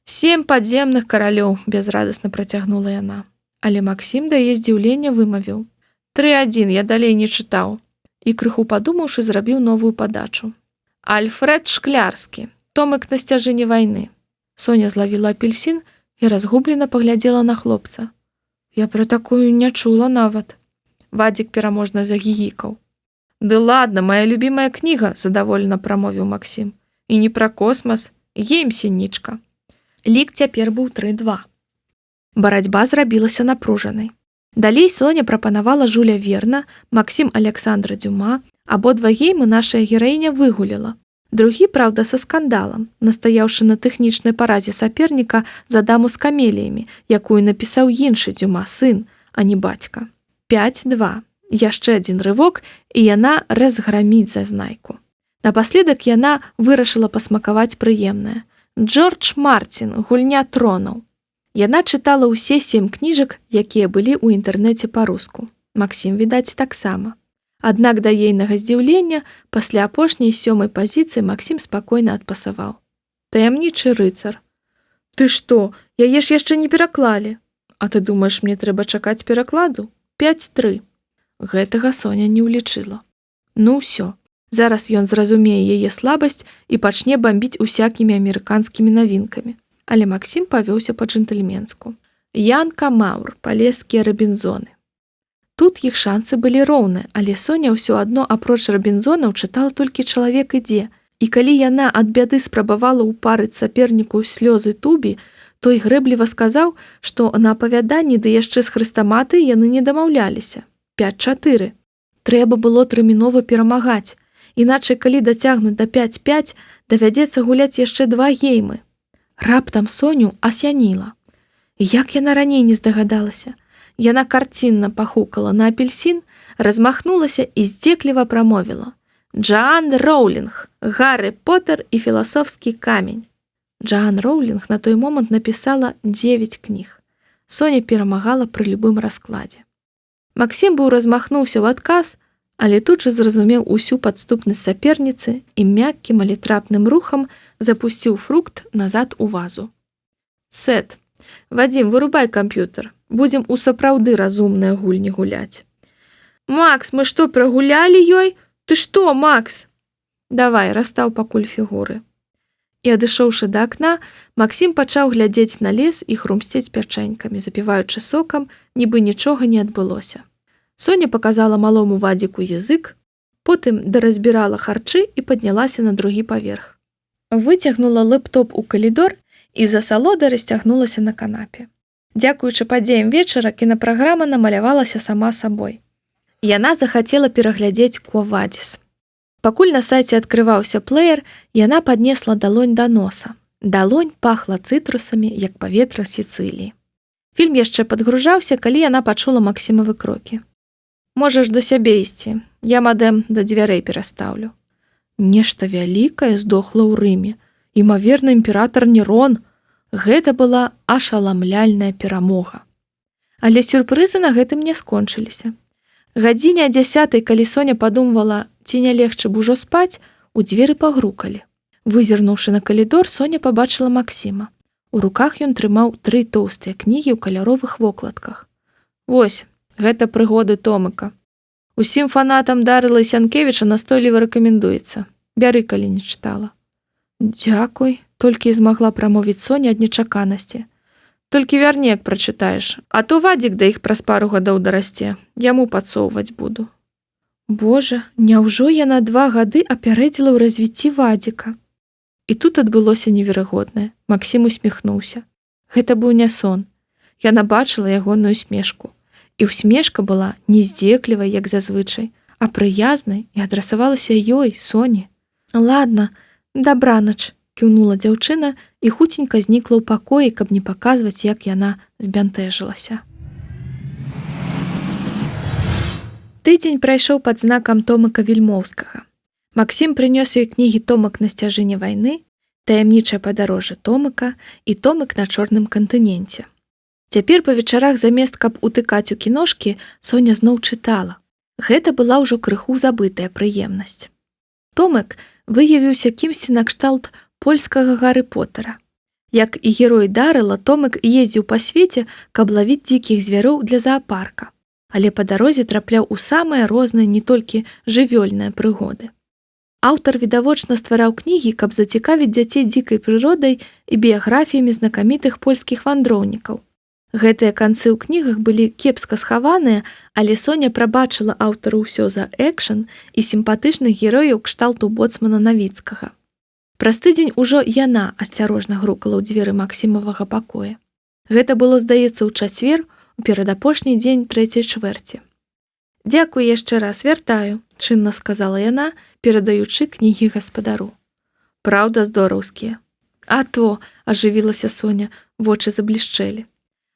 7 падземных каралёў, безрадасна працягнула яна. Але Максім да яе здзіўлення вымавіў. 3-1, я далей не чытаў. І крыху падумаўшы, зрабіў новую падачу. Альфред Шклярскі, томык на сцяжыне вайны. Соня злавіла апельсін і разгублена паглядзела на хлопца. Я пра такую не чула нават. Вадзік пераможна загігікаў. «Ды ладно, моя любимая кніга», – задаволена прамовіў Максім. «І не пра космас, гейм сінічка». Лік цяпер быў 3-2. Барацьба зрабілася напружанай. Далей Соня прапанавала Жуля Верна, Максім Александра Дюма, абодва геймы нашая гераіня выгуляла. Другі, праўда, са скандалам, настаяўшы на тэхнічнай паразе саперніка за даму з камеліямі, якую напісаў іншы Дюма, сын, а не бацька. 5-2. Яшчэ адзін рывок, і яна разграміць зазнайку. Напаследак яна вырашыла пасмакаваць прыемнае. Джордж Мартін, гульня тронаў. Яна чытала ўсе 7 кніжак, якія былі ў інтэрнэце па-руску. Максім, відаць, таксама. Аднак да ейнага здзіўлення, пасля апошняй 7-й пазіцыі Максім спакойна адпасаваў. «Таямнічы рыцар». «Ты што, яе ж яшчэ не пераклалі? А ты думаеш, мне трэба чакаць перакладу? 5-3». Гэтага Соня не ўлічыла. Ну ўсё, зараз ён зразумее яе слабасць і пачне бамбіць усякімі амерыканскімі навінкамі. Але Максім павёўся па-джэнтльменску. Янка Маур, палескія рабінзоны. Тут іх шансы былі роўныя, але Соня ўсё адно апроч рабінзонаў чытала толькі «Чалавек ідзе». І калі яна ад бяды спрабавала ўпарыць саперніку слёзы Тубі, той грэбліва сказаў, што на апавяданні ды яшчэ з хрэстаматыі яны не дамаўляліся. 5-4. Трэба было тэрмінова перамагаць. Іначай, калі дацягнуць да 5-5, давядзецца гуляць яшчэ 2 геймы. Раптам Соню асяніла. Як яна раней не здагадалася? Яна карцінна пахукала на апельсін, размахнулася і здзекліва прамовіла. «Джоан Роулінг, Гаррі Поттер і філасофскі камень». Джоан Роулінг на той момант напісала 9 кніг. Соня перамагала пры любым раскладзе. Максім быў размахнуўся ў адказ, але тут жа зразумеў усю падступнасць саперніцы і мяккім, але трапным рухам запусціў фрукт назад у вазу. «Сет, Вадзім, вырубай камп'ютар. Будзем у сапраўды разумныя гульні гуляць». «Макс, мы што, прагулялі ёй? Ты што, Макс?» «Давай, расстаў пакуль фігуры». І адышоўшы да акна, Максім пачаў глядзець на лес і хрумсцець пячэнькамі, запіваючы сокам, нібы нічога не адбылося. Соня паказала малому Вадзіку язык, потым даразбірала харчы і паднялася на другі паверх. Выцягнула лэптоп у калідор і з асалоды расцягнулася на канапе. Дзякуючы падзеям вечара кінапраграма намалявалася сама сабой. Яна захацела пераглядзець «Кво Вадзіс». Пакуль на сайце адкрываўся плеер, яна паднесла далонь да носа. Далонь пахла цытрусамі, як паветра Сіцыліі. Фільм яшчэ падгружаўся, калі яна пачула Максімавы крокі. «Можаш да сябе ісці, я мадэм да дзвярэй перастаўлю». Нешта вялікае здохла ў Рыме. Імаверна, імператар Нерон. Гэта была ашаламляльная перамога. Але сюрпрызы на гэтым не скончыліся. Гадзіне о 10, калі Соня падумвала, ці не легчы б ужо спаць, у дзверы пагрукалі. Вызірнуўшы на калідор, Соня пабачыла Максіма. У руках ён трымаў 3 тоўстыя кнігі ў каляровых вокладках. Вось, гэта прыгоды Томыка. Усім фанатам Дарыла Сянкевіча настойліва рэкамендуецца. Бяры, калі не чытала. Дзякуй, толькі і змагла прамовіць Соня ад нечаканасці. Толькі вярні, як прачытаеш, а то Вадзік да іх праз пару гадоў дарасце, яму падсоўваць буду. Божа, няўжо я на 2 гады апярэдзіла ў развіцці Вадзіка? І тут адбылося неверагоднае. Максім усміхнуўся. Гэта быў не сон. Яна бачыла ягоную смешку. І усмешка была не здзеклівай, як зазвычай, а прыязнай і адрасавалася ёй, Соне. Ладно, дабранач, кіўнула дзяўчына і хуценька знікла ў пакоі, каб не паказваць, як яна збянтэжылася. Тыдзень прайшоў пад знакам Томыка Вільмоўскага. Максім прынёс ёй кнігі Томык на сцяжыне вайны, таямнічае падарожжа Томыка і Томык на чорным кантыненце. Цяпер па вечарах замест, каб утыкаць у кіношкі, Соня зноў чытала. Гэта была ўжо крыху забытая прыемнасць. Томык выявіўся кімсьці накшталт польскага Гары Потара. Як і герой Дарыла, Томык ездзіў па свеце, каб лавіць дзікіх звяроў для заапарка, але па дарозе трапляў у самыя розныя не толькі жывёльныя прыгоды. Аўтар відавочна ствараў кнігі, каб зацікавіць дзяцей дзікай прыродай і біяграфіямі знакамітых польскіх вандроўнікаў. Гэтыя канцы ў кнігах былі кепска схаваныя, але Соня прабачыла аўтару ўсё за экшн і сімпатычных герояў кшталту боцмана Навіцкага. Праз тыдзень ужо яна асцярожна грукала ў дзверы Максімавага пакоя. Гэта было, здаецца, у чацвер, у перадапошні дзень 3-й чвэрці. «Дзякуй яшчэ раз, вяртаю», – чынна сказала яна, перадаючы кнігі гаспадару. «Праўда, здораўскія». «А то», – ажывілася Соня, вочы заблішчэлі.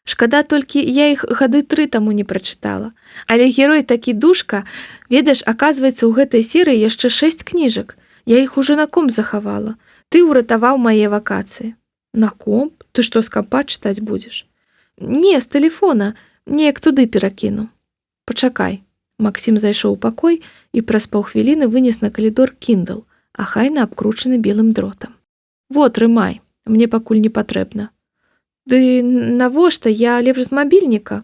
«Шкада толькі, я іх гады 3 таму не прачытала. Але герой такі душка, ведаеш, аказваецца, у гэтай серыі яшчэ 6 кніжак. Я іх ужо на комп захавала. Ты ўратаваў мае вакацыі». «На комп? Ты што, з кампа чытаць будзеш?» «Не, з тэлефона. Неяк туды перакіну». «Пачакай». Максім зайшоў у пакой і праз паўхвіліны вынес на калідор Kindle, ахайна абкручаны белым дротам. «Во, трымай, мне пакуль не патрэбна». «Ды навошта, я лепш з мабільніка?»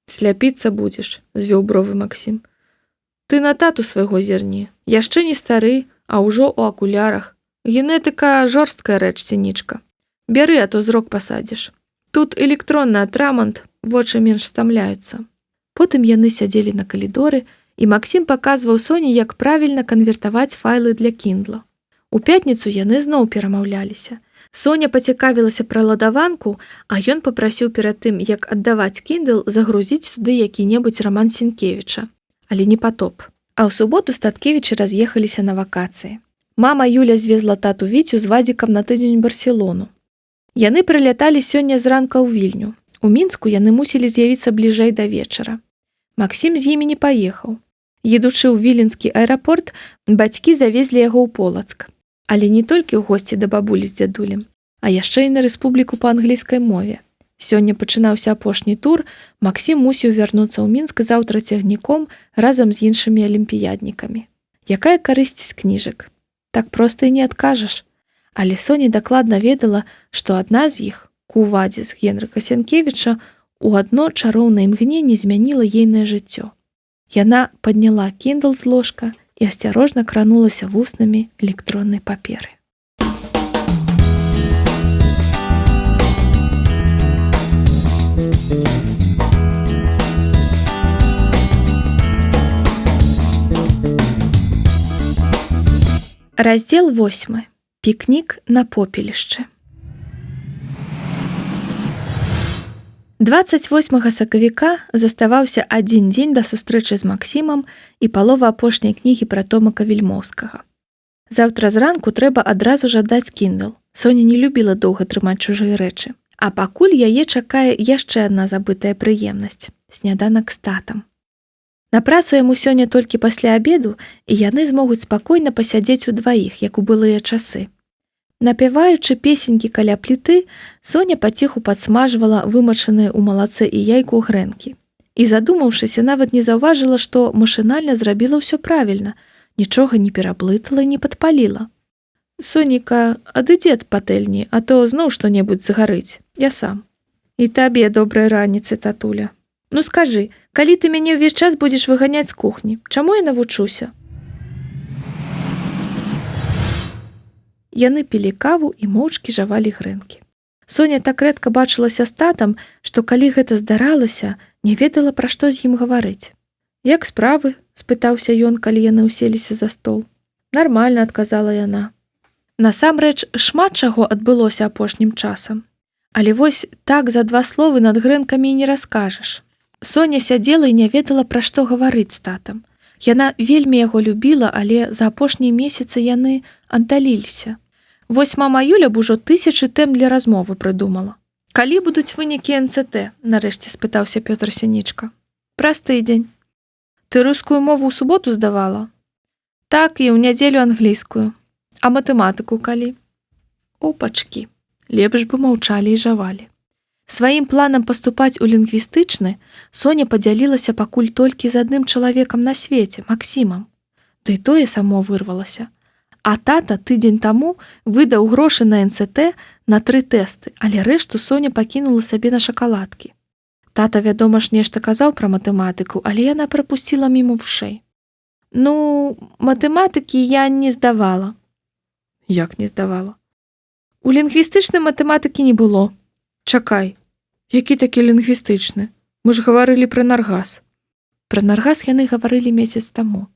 «Сляпіцца будзеш», – звёў бровы Максім. «Ты на тату свайго зірні. Яшчэ не стары, а ўжо ў акулярах. Генетыка жорсткая рэч, сінічка. Бяры, а то зрок пасадзіш. Тут электронны атрамант, вочы менш стамляюцца». Потым яны сядзелі на калідоры, і Максім паказваў Соне, як правільна канвертаваць файлы для Kindle. У пятніцу яны зноў перамаўляліся. Соня пацікавілася пра ладаванку, а ён папрасіў перад тым, як аддаваць Kindle, загрузіць туды які-небудзь раман Сенкевіча. Але не патоп. А ў суботу Статкевічы раз'ехаліся на вакацыі. Мама Юля звезла тату Віцю з Вадзікам на тыдзень у Барселону. Яны прыляталі сёння зранка ў Вільню. У Мінску яны мусілі з'явіцца бліжэй да вечара. Максім з імі не паехаў. Едучы ў віленскі аэрапорт, бацькі завезлі яго ў Полацк. Але не толькі ў госці да бабулі з дзядулем, а яшчэ і на рэспубліку па англійскай мове. Сёння пачынаўся апошні тур, Максім мусіў вярнуцца ў Мінск заўтра цягніком разам з іншымі алімпіяднікамі. Якая карысць з кніжак? Так проста і не адкажаш. Але Соня дакладна ведала, што адна з іх, Кувадзі з Генрыка Сенкевіча, у адно чароўнае імгненне змяніла ейнае жыццё. Яна падняла Kindle з ложка і асцярожна кранулася вуснамі электроннай паперы. Раздзел 8. Пікнік на попелішчы. 28 сакавіка заставаўся адзін дзень да сустрэчы з Максімам і палова апошняй кнігі пра Томыка Вільмоўскага. Заўтра зранку трэба адразу ж аддаць Kindle. Соня не любіла доўга трымаць чужыя рэчы. А пакуль яе чакае яшчэ адна забытая прыемнасць – сняданак з татам. На працу яму сёння толькі пасля абеду, і яны змогуць спакойна пасядзець удваіх, як у былыя часы. Напяваючы песенькі каля пліты, Соня паціху падсмажвала вымачаныя ў малаце і яйку грэнкі. І задумаўшыся, нават не заўважыла, што машынальна зрабіла ўсё правільна, нічога не пераблытала і не падпаліла. «Соніка, адыдзі ад патэльні, а то зноў што-небудзь загарыць. Я сам». «І табе добрай раніцы, татуля. Ну скажы, калі ты мяне ўвесь час будзеш выганяць з кухні, чаму я навучуся?» Яны пілі каву і моўчкі жавалі грэнкі. Соня так рэдка бачылася з татам, што калі гэта здаралася, не ведала, пра што з ім гаварыць. «Як справы?» – спытаўся ён, калі яны ўселіся за стол. «Нармальна», – адказала яна. Насамрэч, шмат чаго адбылося апошнім часам. Але вось так за 2 словы над грэнкамі і не раскажаш. Соня сядзела і не ведала, пра што гаварыць з татам. Яна вельмі яго любіла, але за апошнія месяцы яны аддаліліся. Вось мама Юля б ужо 1000 тэм для размовы прыдумала. «Калі будуць вынікі НЦТ?» – нарэшце спытаўся Пётр Сінічка. «Праз тыдзень». «Ты рускую мову ў суботу здавала?» «Так, і ў нядзелю англійскую. А матэматыку калі?» Опачкі. Лепш бы маўчалі і жавалі. Сваім планам паступаць у лінгвістычны Соня падзялілася пакуль толькі з адным чалавекам на свеце, Максімам. Ды і тое само вырвалася. А тата тыдзень таму выдаў грошы на НЦТ на 3 тэсты, але рэшту Соня пакінула сабе на шакаладкі. Тата, вядома ж, нешта казаў пра матэматыку, але яна прапусціла мімо вушэй. «Ну, матэматыкі я не здавала». «Як не здавала?» «У лінгвістычнай матэматыкі не было». «Чакай, які такі лінгвістычны? Мы ж гаварылі пра наргас». Пра наргас яны гаварылі месяц таму.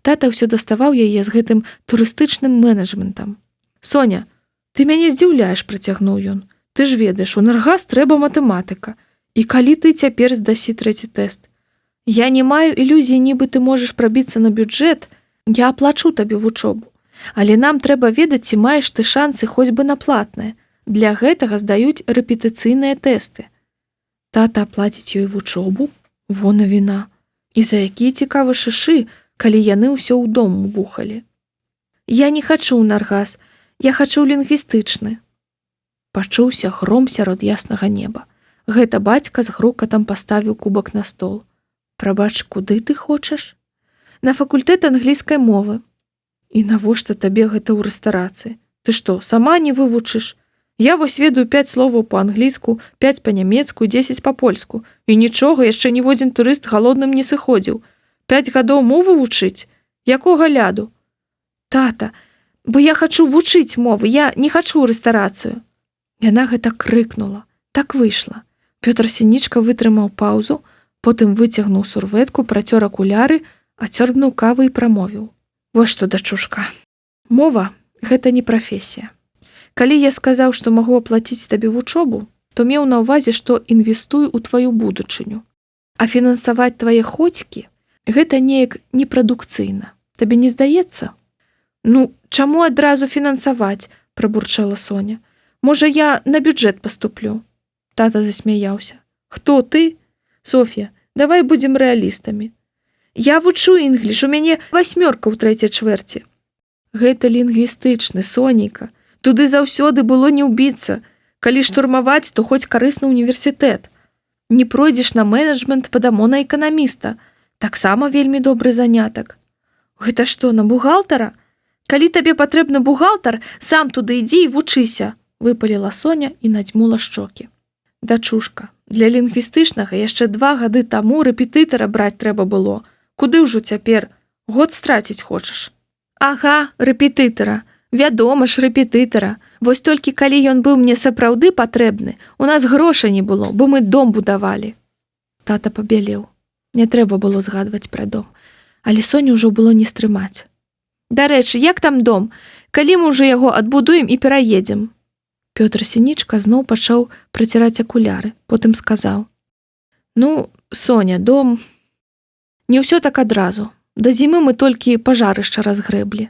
Тата ўсё даставаў яе з гэтым турыстычным менеджментам. «Соня, ты мяне здзіўляеш», – працягнуў ён. «Ты ж ведаеш, у наргас трэба матэматыка. І калі ты цяпер здасі 3 тэст? Я не маю ілюзій, нібы ты можаш прабіцца на бюджэт, я аплачу табе вучобу. Але нам трэба ведаць, ці маеш ты шансы хоць бы на платнае. Для гэтага здаюць рэпетыцыйныя тэсты». Тата аплаціць ёй вучобу? Во навіна. І за якія цікавы шышы, калі яны ўсё ў дом убухалі. «Я не хачу ў наргас, я хачу ў лінгвістычны». Пачуўся гром сярод яснага неба. Гэта бацька з грукатам паставіў кубак на стол. «Прабач, куды ты хочаш?» «На факультэт англійскай мовы». «І навошта табе гэта ў рэстарацыі? Ты што, сама не вывучыш? Я вось ведаю 5 словаў па-англійску, 5 па-нямецку, 10 па-польску. І нічога, яшчэ ніводзін турыст галодным не сыходзіў. 5 гадоў мовы вучыць? Якога ляду?» «Тата, бо я хачу вучыць мовы, я не хачу рэстарацыю». Яна гэта крыкнула. Так выйшла. Пётр Сінічка вытрымаў паўзу, потым выцягнуў сурвэтку, працёр акуляры, ацёрбнуў кавы і прамовіў. «Вось што, дачушка, мова – гэта не прафесія. Калі я сказаў, што магу аплаціць табе вучобу, то меў на ўвазе, што інвестую ў тваю будучыню. А фінансаваць твае хоцькі – гэта неяк непрадукцыйна. Табе не здаецца?» «Ну, чаму адразу фінансаваць?» – прабурчала Соня. «Можа, я на бюджэт паступлю?» Тата засмяяўся. «Хто ты? Соф'я, давай будзем рэалістамі. Я вучу інгліш, у мяне 8 ў 3 чвэрці». «Гэта лінгвістычны, Соніка. Туды заўсёды было не ўбіцца. Калі штурмаваць, то хоць карысны універсітэт. Не пройдзеш на менеджмент, падамо на эканаміста. Таксама вельмі добры занятак». «Гэта што, на бухгалтара? Калі табе патрэбны бухгалтар, сам туды ідзі і вучыся», – выпаліла Соня і надзьмула шчокі. «Дачушка, для лінгвістычнага яшчэ 2 гады таму рэпетытара браць трэба было. Куды ўжо цяпер? Год страціць хочаш?» «Ага, рэпетытара. Вядома ж, рэпетытара. Вось толькі калі ён быў мне сапраўды патрэбны, у нас грошай не было, бо мы дом будавалі». Тата пабялеў. Не трэба было згадваць пра дом. Але Соню ўжо было не стрымаць. «Дарэчы, як там дом? Калі мы ўжо яго адбудуем і пераедзем?» Пётр Сінічка зноў пачаў праціраць акуляры, потым сказаў. «Ну, Соня, дом... Не ўсё так адразу. Да зімы мы толькі пажарышча разгрэблі.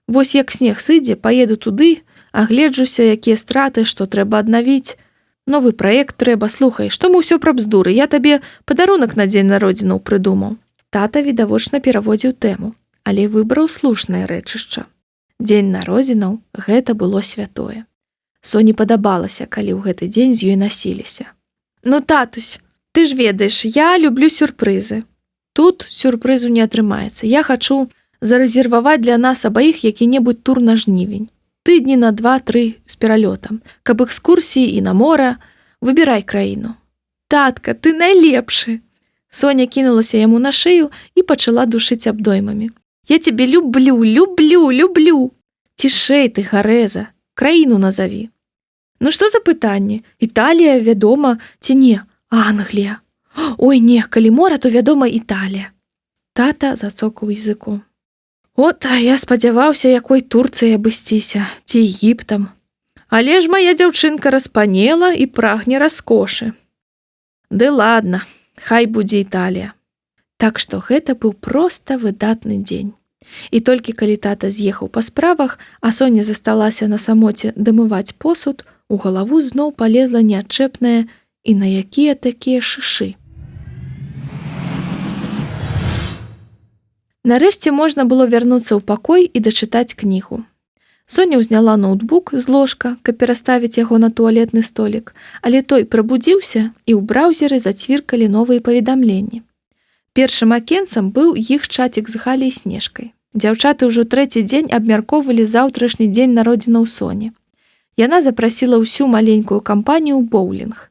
Вось як снег сыдзе, паеду туды, агледжуся, якія страты, што трэба аднавіць. Новы праект трэба, слухай, што мы ўсё пра бздуры, я табе падарунак на дзень народзінаў прыдумаў». Тата відавочна пераводзіў тэму, але выбраў слушнае рэчышча. Дзень народзінаў гэта было святое. Соні падабалася, калі ў гэты дзень з ёй насіліся. Ну, татусь, ты ж ведаеш, я люблю сюрпрызы. Тут сюрпрызу не атрымаецца. Я хачу зарэзерваваць для нас абаіх які-небудзь тур на жнівень. Тыдні на 2-3 з пералётам, каб экскурсіі і на мора. Выбірай краіну. Татка, ты найлепшы. Соня кінулася яму на шыю і пачала душыць абдоймамі. Я цябе люблю, люблю, люблю. Цішэй ты, Гарэза, краіну назаві. Ну што за пытанне? Італія, вядома, ці не? Англія. Ой, не, калі мора, то вядома Італія. Тата зацокаў языком. От, я спадзяваўся, якой Турцыяй абысціся, ці Егіптам. Але ж моя дзяўчынка распанела і прагне раскошы. Ды ладно, хай будзе Італія. Так што гэта быў проста выдатны дзень. І толькі калі тата з'ехаў па справах, а Соня засталася на самоце дамываць посуд, у галаву зноў палезла неадчэпнае і на якія такія шышы. Нарэшце можна было вярнуцца ў пакой і дачытаць кнігу. Соня ўзняла ноутбук з ложка, каб пераставіць яго на туалетны столік, але той прабудзіўся і ў браўзеры зацвіркалі новыя паведамленні. Першым акенцам быў іх чацік з Галяй і Снежкай. Дзяўчаты ўжо трэці дзень абмяркоўвалі заўтрашні дзень народзінаў Соні. Яна запрасіла ўсю маленькую кампанію ў боулінг.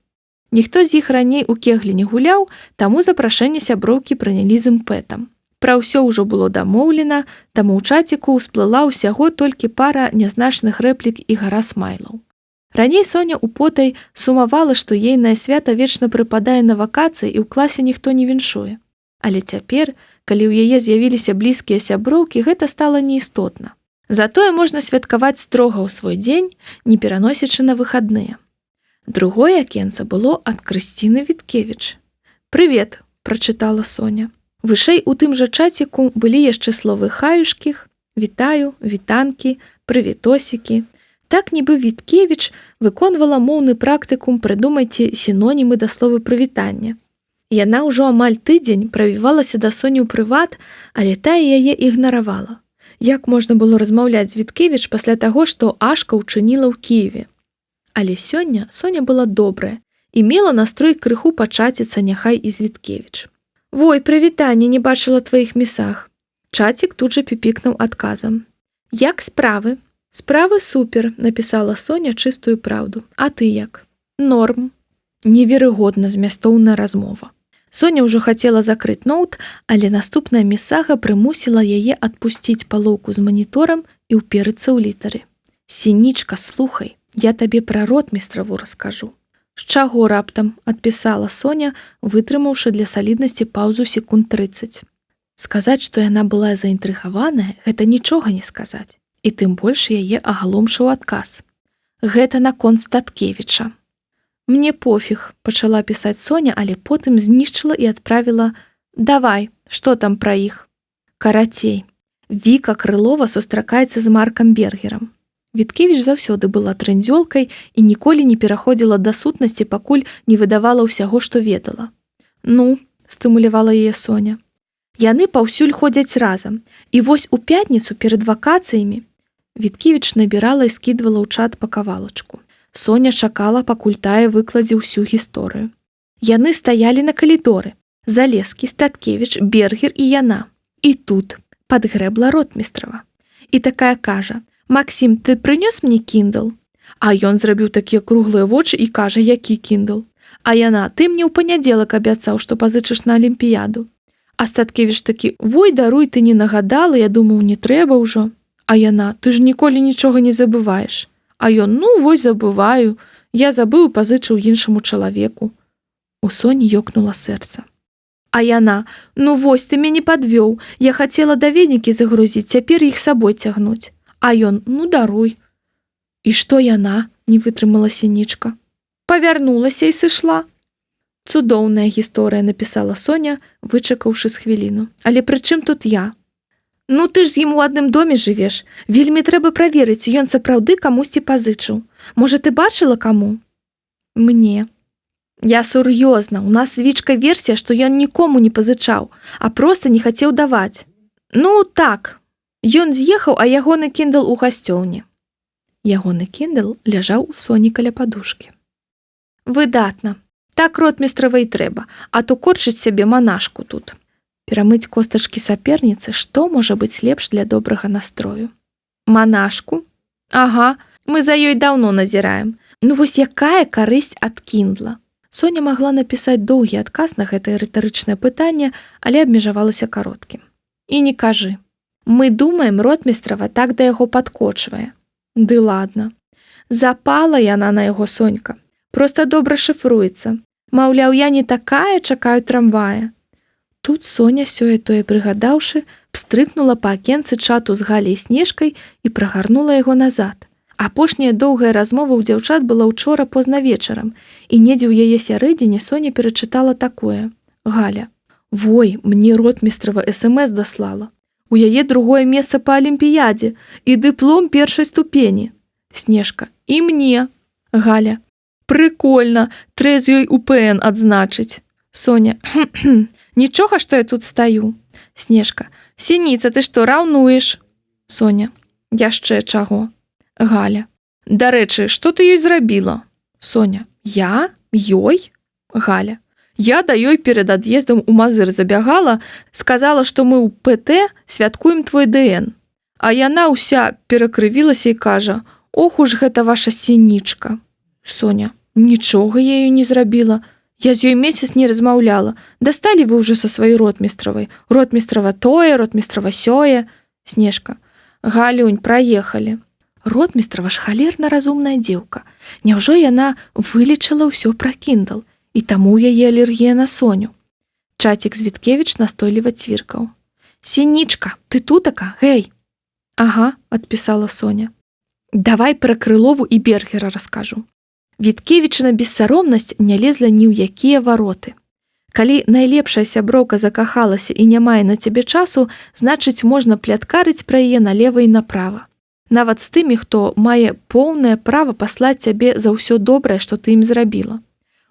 Ніхто з іх раней у кеглі не гуляў, таму запрашэнне сяброўкі прынялі з імпэтам. Пра ўсё ўжо было дамоўлена, таму ў чаціку ўсплыла ўсяго толькі пара нязначных рэплік і гара смайлаў. Раней Соня употай сумавала, што ейнае свята вечна прыпадае на вакацыі і ў класе ніхто не віншуе. Але цяпер, калі ў яе з'явіліся блізкія сяброўкі, гэта стала неістотна. Затое можна святкаваць строга ў свой дзень, не пераносячы на выхадныя. Другое акенца было ад Крысціны Віткевіч. «Прывет», – прачытала Соня. Вышэй у тым жа чаціку былі яшчэ словы хаюшкіх, вітаю, вітанкі, прывітосікі. Так нібы Віткевіч выконвала моўны практыкум «Прыдумайце сінонімы да слова прывітання». Яна ўжо амаль тыдзень правівалася да Соні ў прыват, але тая яе ігнаравала. Як можна было размаўляць з Віткевіч пасля таго, што Ашка ўчыніла ў Кіеве? Але сёння Соня была добрая і мела настрой крыху пачаціцца няхай і з Віткевіч. «Вой, прывітанне, не бачыла тваіх місах». Чацік тут жа піпікнуў адказам. «Як справы?» «Справы супер», – напісала Соня чыстую праўду. «А ты як?» «Норм». Неверагодна змястоўная размова. Соня ўжо хацела закрыць ноут, але наступная місага прымусіла яе адпусціць палоўку з маніторам і ўперыцца ў літары. «Сінічка, слухай, я табе пра ротмістраву раскажу». «З чаго раптам?» – адпісала Соня, вытрымаўшы для саліднасці паўзу секунд 30. Сказаць, што яна была заінтрыгаваная, гэта нічога не сказаць. І тым больш яе агаломшыў адказ. «Гэта наконт Статкевіча». «Мне пофіг», – пачала пісаць Соня, але потым знішчыла і адправіла «Давай, што там пра іх?» «Карацей, Віка Крылова сустракаецца з Маркам Бергерам». Віткевіч заўсёды была трындзёлкай і ніколі не пераходзіла да сутнасці, пакуль не выдавала ўсяго, што ведала. «Ну», – стымулявала яе Соня. «Яны паўсюль ходзяць разам. І вось у пятніцу перад вакацыямі…» Віткевіч набірала і скідвала ў чат па кавалачку. Соня чакала, пакуль тая выкладзе ўсю гісторыю. Яны стаялі на калідоры. Залескі, Статкевіч, Бергер і яна. І тут падгрэбла ротмістрава. І такая кажа: «Максім, ты прынёс мне Kindle?» А ён зрабіў такія круглыя вочы і кажа: «Які Kindle?» А яна: «Ты мне ў панядзелак абяцаў, што пазычыш на Алімпіяду». А Статкевіч такі: «Вой, даруй, ты не нагадала, я думаў, не трэба ўжо». А яна: «Ты ж ніколі нічога не забываеш». А ён: «Ну, вось забываю. Я забыў і пазычыў іншаму чалавеку». У Соні ёкнула сэрца. А яна: «Ну вось, ты мяне падвёў. Я хацела даведнікі загрузіць, цяпер іх сабой цягнуць». А ён: «Ну, даруй». «І што яна?» – не вытрымала Сінічка. «Павярнулася і сышла». «Цудоўная гісторыя», – напісала Соня, вычакаўшы з хвіліну. «Але пры чым тут я?» «Ну, ты ж з ім у адным доме жывеш. Вельмі трэба праверыць, ён сапраўды камусьці пазычыў. Можа, ты бачыла каму?» «Мне». «Я сур'ёзна, у нас звічка версія, што ён нікому не пазычаў, а проста не хацеў даваць». «Ну, так». Ён з'ехаў, а ягоны кіндл у гасцёўні. Ягоны кіндл ляжаў у Соні каля падушкі. Выдатна. Так ротмістравай трэба, а то корчыць сябе манашку тут. Перамыць костачкі саперніцы, што можа быць лепш для добрага настрою? Манашку? Ага, мы за ёй даўно назіраем. Ну вось якая карысць ад кіндла? Соня магла напісаць доўгі адказ на гэтае рытарычнае пытанне, але абмежавалася кароткім. І не кажы. Мы думаем, ротмістрава так да яго падкочвае. Ды ладно. Запала яна на яго, Сонька. Проста добра шыфруецца. Маўляў, я не такая, чакаю трамвая. Тут Соня, сёе-тое прыгадаўшы, пстрыкнула па акенцы чату з Галяй Снежкай і прагарнула яго назад. Апошняя доўгая размова ў дзяўчат была ўчора позна вечарам, і недзе ў яе сярэдзіне Соня перачытала такое. Галя. Вой, мне ротмістрава СМС даслала. У яе другое месца па алімпіядзе і дыплом першай ступені. Снежка. І мне. Галя. Прыкольна, трэ з ёй УПН адзначыць. Соня. Нічога, што я тут стаю. Снежка. Сініца, ты што, раўнуеш? Соня. Яшчэ чаго? Галя. Дарэчы, што ты ёй зрабіла? Соня. Я? Ёй? Галя. Я да ёй перад ад'ездам у Мазыр забягала, сказала, што мы ў ПТ святкуем твой ДН. А яна ўся перакрывілася і кажа: «Ох уж гэта ваша сінічка». Соня. Нічога я ёй не зрабіла. Я з ёй месяц не размаўляла. Дасталі вы ўжо са сваёй ротмістравай. Ротмістрава тое, ротмістрава сёе. Снежка. Галюнь, праехалі. Ротмістрава ж халерна разумная дзеўка. Няўжо яна вылечыла ўсё пра кіндл, і таму ў яе алергія на Соню? Чацік Звіткевіч настойліва цвіркаў. Сінічка, ты тутака, гэй? Ага, адпісала Соня. Давай пра Крылову і Бергера раскажу. Віткевічына бессаромнасць не лезла ні ў якія вароты. Калі найлепшая сяброўка закахалася і не мае на цябе часу, значыць, можна пляткарыць пра яе налева і направа. Нават з тымі, хто мае поўнае права паслаць цябе за ўсё добрае, што ты ім зрабіла.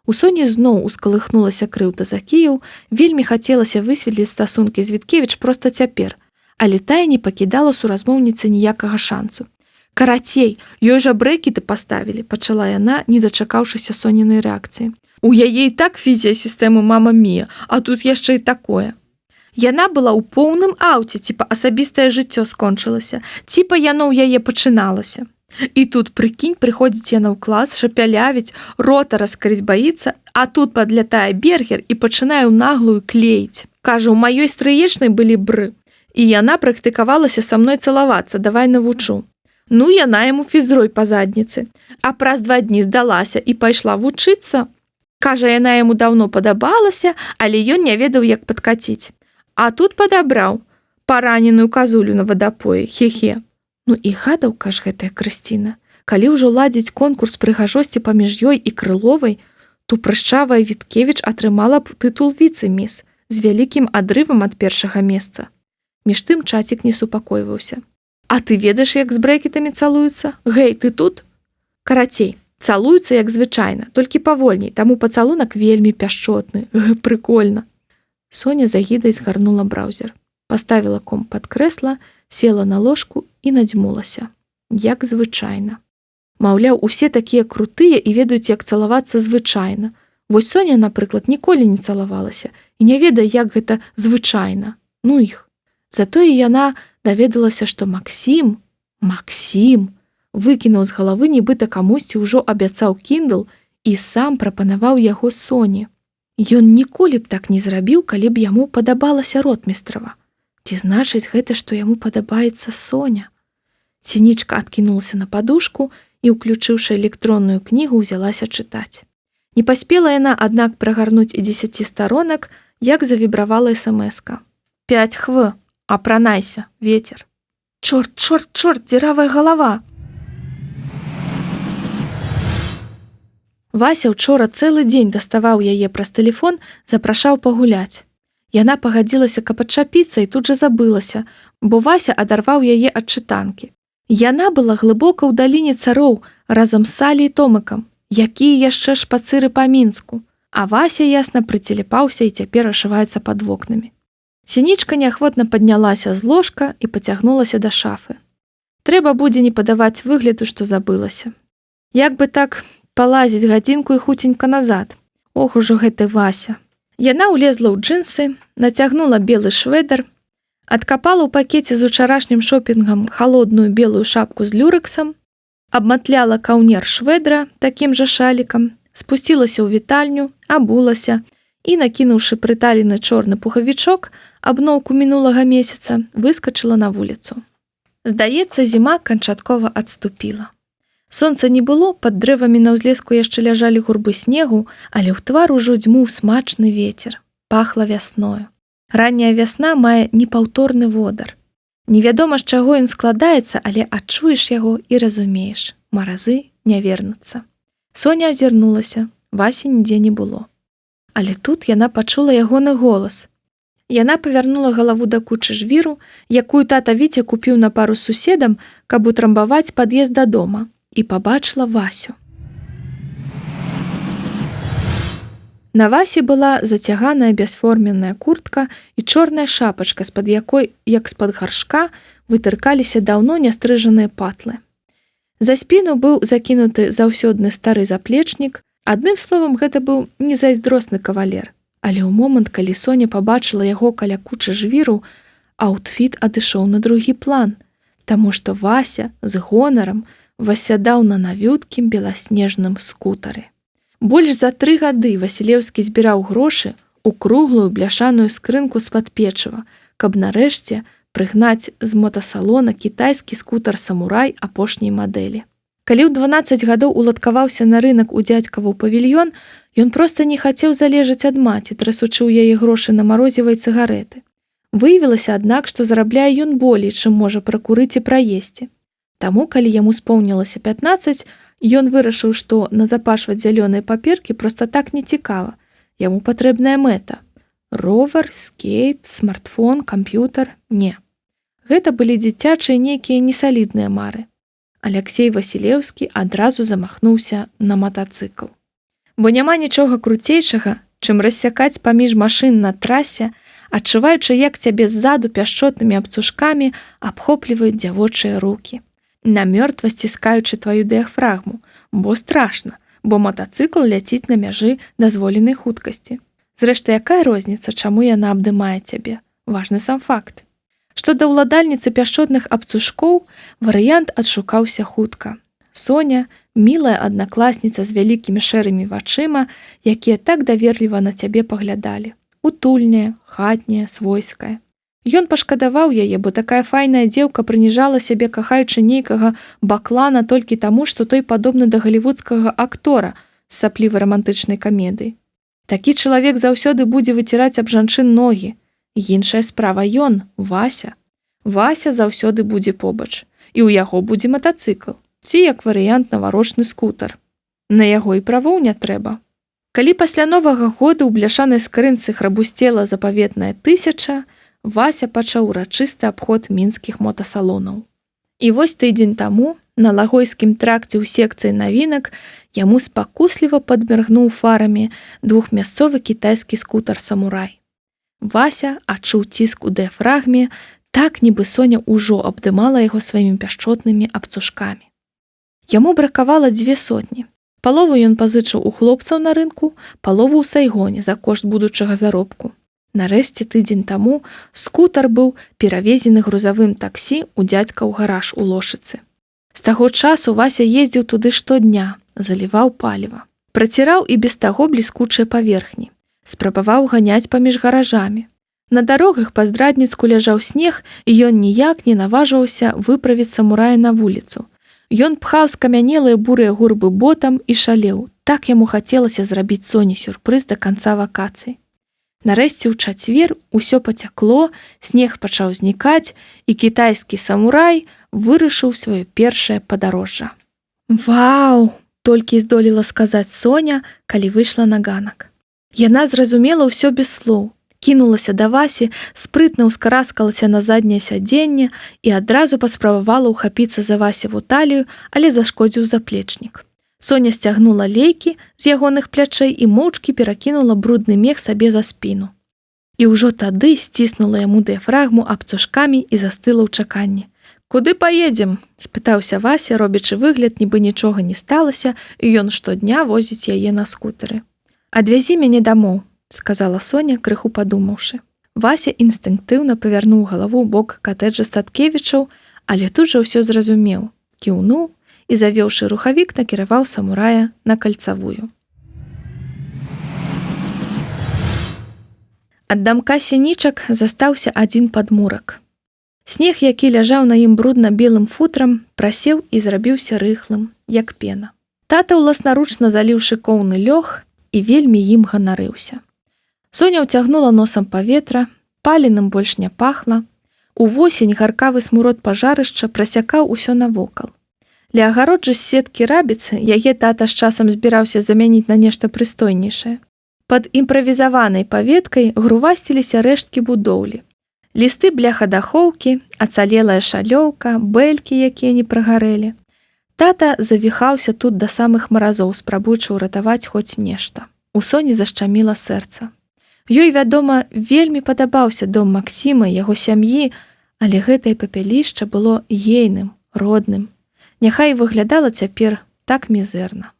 У Соні зноў ускалыхнулася крыўда за Кіеў, вельмі хацелася высветліць стасункі з Віткевіч проста цяпер, але тая не пакідала суразмоўніцы ніякага шансу. Карацей, ёй жа брэкеты паставілі, пачала яна, не дачакаўшыся Сонінай рэакцыі. У яе і так фізія-сістэмы мама Мія, а тут яшчэ і такое. Яна была ў поўным аўце, ціпа асабістае жыццё скончылася, ціпа яно ў яе пачыналася. І тут, прыкінь, прыходзіць яна ў клас, шапялявіць, рота раскрыць баіцца, а тут падлятае Бергер і пачынае ў наглую клеіць. Кажа, у маёй стрыечнай былі бры, і яна практыкавалася са мной цалавацца, давай навучу. Ну, яна яму фізрой па задніцы, а праз 2 дні здалася і пайшла вучыцца. Кажа, яна яму даўно падабалася, але ён не ведаў, як падкаціць. А тут падабраў параненую казулю на вадапоі, хе-хе. Ну і гадаўка ж гэтая Крысціна. Калі ўжо ладзіць конкурс прыгажосці паміж ёй і Крыловай, то прышчавая Віткевіч атрымала б тытул віцэ-міс з вялікім адрывам ад першага месца. Між тым чацік не супакойваўся. А ты ведаеш, як з брэкетамі цалуюцца? Гэй, ты тут? Карацей, цалуюцца як звычайна, толькі павольней, таму пацалунак вельмі пяшчотны. Прыкольна. Соня з агідай згарнула браўзер, паставіла комп пад крэсла, села на ложку і надзьмулася. Як звычайна. Маўляў, усе такія крутыя і ведаюць, як цалавацца звычайна. Вось Соня, напрыклад, ніколі не цалавалася і не ведае, як гэта звычайна. Ну іх. Затое яна даведалася, што Максім выкінуў з галавы, нібыта камусьці ўжо абяцаў кіндл і сам прапанаваў яго Соні. Ён ніколі б так не зрабіў, калі б яму падабалася ротмістрава. Ці значыць гэта, што яму падабаецца Соня? Сінічка адкінулася на падушку і, уключыўшы электронную кнігу, узялася чытаць. Не паспела яна, аднак, прагарнуць і 10 старонак, як завібравала смс-ка. 5 хв. Апранайся, ветер. Чорт, дзіравая галава. Вася ўчора цэлы дзень даставаў яе праз тэлефон, запрашаў пагуляць. Яна пагадзілася, каб адчапіцца, і тут жа забылася, бо Вася адарваў яе ад чытанкі. Яна была глыбока ў даліне цароў разам з Салей і Томыкам, якія яшчэ шпацыры па Мінску, а Вася ясна прыцелепаўся і цяпер ашываецца пад вокнамі. Сінічка неахвотна паднялася з ложка і пацягнулася да шафы. Трэба будзе не падаваць выгляду, што забылася. Як бы так палазіць гадзінку і хуценька назад. Ох ужо гэты Вася. Яна ўлезла ў джинсы, нацягнула белы швэдар, адкапала ў пакеце з учарашнім шопінгам халодную белую шапку з люрэксам, абматляла каўнер швэдра такім жа шалікам, спусцілася ў вітальню, абулася і, накінуўшы прыталены чорны пухавічок, абноўку мінулага месяца, выскачыла на вуліцу. Здаецца, зіма канчаткова адступіла. Сонца не было, пад дрэвамі на ўзлеску яшчэ ляжалі гурбы снегу, але ў твар ужо дзьмуў смачны вецер. Пахла вясною. Ранняя вясна мае непаўторны водар. Невядома, з чаго ён складаецца, але адчуеш яго і разумееш. Маразы не вернуцца. Соня азірнулася, Васі нідзе не было. Але тут яна пачула ягоны голас. Яна павярнула галаву да кучы жвіру, якую тата Віця купіў на пару з суседам, каб утрамбаваць пад'езд да дома, і пабачыла Васю. На Васі была зацяганая бясформенная куртка і чорная шапачка, з-пад якой, як з-пад гаршка, вытыркаліся даўно нястрыжаныя патлы. За спіну быў закінуты заўсёдны стары заплечнік. Адным словам, гэта быў незайздросны кавалер. Але ў момант, калі Соня пабачыла яго каля кучы жвіру, аўтфіт адышоў на другі план, таму што Вася з гонарам васядаў на навюткім беласнежным скутары. Больш за 3 гады Васілеўскі збіраў грошы ў круглую бляшаную скрынку з-пад печыва, каб нарэшце прыгнаць з мотасалона кітайскі скутар-самурай апошняй мадэлі. Калі ў 12 гадоў уладкаваўся на рынак у дзядзькаву павільён, ён проста не хацеў залежаць ад маці, трасучы ў яе грошы на марозевай цыгарэты. Выявілася, аднак, што зарабляе ён болей, чым можа пракурыць і праесці. Таму, калі яму споўнілася 15, ён вырашыў, што назапашваць зялёныя паперкі проста так не цікава. Яму патрэбная мэта. Ровар, скейт, смартфон, камп'ютар – не. Гэта былі дзіцячыя нейкія несалідныя мары. Аляксей Васілеўскі адразу замахнуўся на матацыкл. Бо няма нічога круцейшага, чым рассякаць паміж машын на трасе, адчуваючы, як цябе ззаду пяшчотнымі абцушкамі абхопліваюць дзявочыя рукі, намёртва сціскаючы тваю дыяфрагму, бо страшна, бо матацыкл ляціць на мяжы дазволенай хуткасці. Зрэшты, якая розніца, чаму яна абдымае цябе? Важны сам факт. Што да ўладальніцы пяшчотных абцушкоў, варыянт адшукаўся хутка. Соня, мілая аднакласніца з вялікімі шэрымі вачыма, якія так даверліва на цябе паглядалі. Утульняя, хатняя, свойская. Ён пашкадаваў яе, бо такая файная дзеўка прыніжала сябе, кахаючы нейкага баклана толькі таму, што той падобны да галівудскага актора з саплівай рамантычнай камедыі. Такі чалавек заўсёды будзе выціраць аб жанчын ногі. Іншая справа ён, Вася. Вася заўсёды будзе побач. І ў яго будзе матацыкл. Ці, як варыянт, наварочны скутар. На яго і правоў не трэба. Калі пасля Новага года ў бляшанай скрынцы храбусцела запаветная 1000, Вася пачаў урачысты абход мінскіх мотасалонаў. І вось тыдзень таму на Лагойскім тракце ў секцыі навінак яму спакусліва падміргнуў фарамі двухмясцовы кітайскі скутар-самурай. Вася адчуў ціск у дыяфрагме, так нібы Соня ўжо абдымала яго сваімі пяшчотнымі абцушкамі. Яму бракавала 200. Палову ён пазычыў у хлопцаў на рынку, палову ў Сайгоне за кошт будучага заробку. Нарэшце тыдзень таму скутар быў перавезены грузавым таксі ў дзядзькаў гараж у Лошыцы. З таго часу Вася ездзіў туды штодня, заліваў паліва. Праціраў і без таго бліскучыя паверхні. Спрабаваў ганяць паміж гаражамі. На дарогах па-здрадніцку ляжаў снег, і ён ніяк не наважваўся выправіць самурая на вуліцу. Ён пхаў скамянелыя бурыя гурбы ботам і шалеў. Так яму хацелася зрабіць Соні сюрпрыз да канца вакацый. Нарэшце ў чацвер усё пацякло, снег пачаў знікаць, і кітайскі самурай вырашыў сваё першае падарожжа. «Вау!» – толькі здолела сказаць Соня, калі выйшла на ганак. Яна зразумела ўсё без слоў. Кінулася да Васі, спрытна ўскараскалася на задняе сядзенне і адразу паспрабавала ўхапіцца за Васеву талію, але зашкодзіў заплечнік. Соня сцягнула лейкі з ягоных плячэй і моўчкі перакінула брудны мех сабе за спіну. І ўжо тады сціснула яму дыяфрагму абцушкамі і застыла ў чаканні. «Куды паедзем?» – спытаўся Вася, робячы выгляд, нібы нічога не сталася, і ён штодня возіць яе на скутары. «Адвязі мяне дамоў», – сказала Соня, крыху падумаўшы. Вася інстынктыўна павярнуў галаву ў бок катэджа Статкевічаў, але тут жа ўсё зразумеў, кіўнуў і, завёўшы рухавік, накіраваў самурая на кальцавую. Ад дамка сінічак застаўся адзін падмурак. Снег, які ляжаў на ім брудна-белым футрам, прасеў і зрабіўся рыхлым, як пена. Тата ўласнаручна заліў шыкоўны лёг і вельмі ім ганарыўся. Соня ўцягнула носам паветра, паленым больш не пахла. Увосень гаркавы смурод пажарышча прасякаў усё навокал. Ля агароджы з сеткі рабіцы яе тата з часам збіраўся замяніць на нешта прыстойнейшае. Пад імправізаванай паветкай грувасціліся рэшткі будоўлі. Лісты бляхадахоўкі, ацалелая шалёўка, бэлькі, якія не прагарэлі. Тата завіхаўся тут да самых маразоў, спрабуючы ўратаваць хоць нешта. У Соні зашчаміла сэрца. Ёй, вядома, вельмі падабаўся дом Максіма, яго сям'і, але гэтае папялішча было ейным, родным. Няхай выглядала цяпер так мізэрна.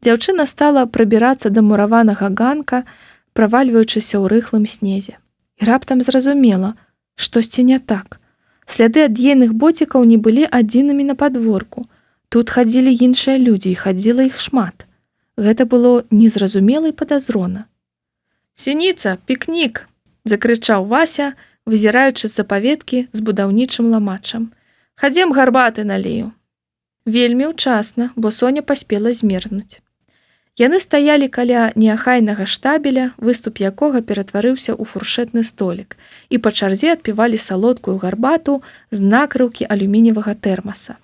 Дзяўчына стала прабірацца да мураванага ганка, правальваючыся ў рыхлым снезе. І раптам зразумела, штосьці не так. Сляды ад ейных боцікаў не былі адзінымі на падворку. Тут хадзілі іншыя людзі, і хадзіла іх шмат. Гэта было незразумела і падазрона. «Сініца, пікнік!» – закрычаў Вася, вызіраючы з-за паветкі з будаўнічым ламачам. «Хадзем гарбаты налею». Вельмі ўчасна, бо Соня паспела змерзнуць. Яны стаялі каля неахайнага штабеля, выступ якога ператварыўся ў фуршэтны столік, і па чарзе адпівалі салодкую гарбату з накрыўкі алюмініевага тэрмаса.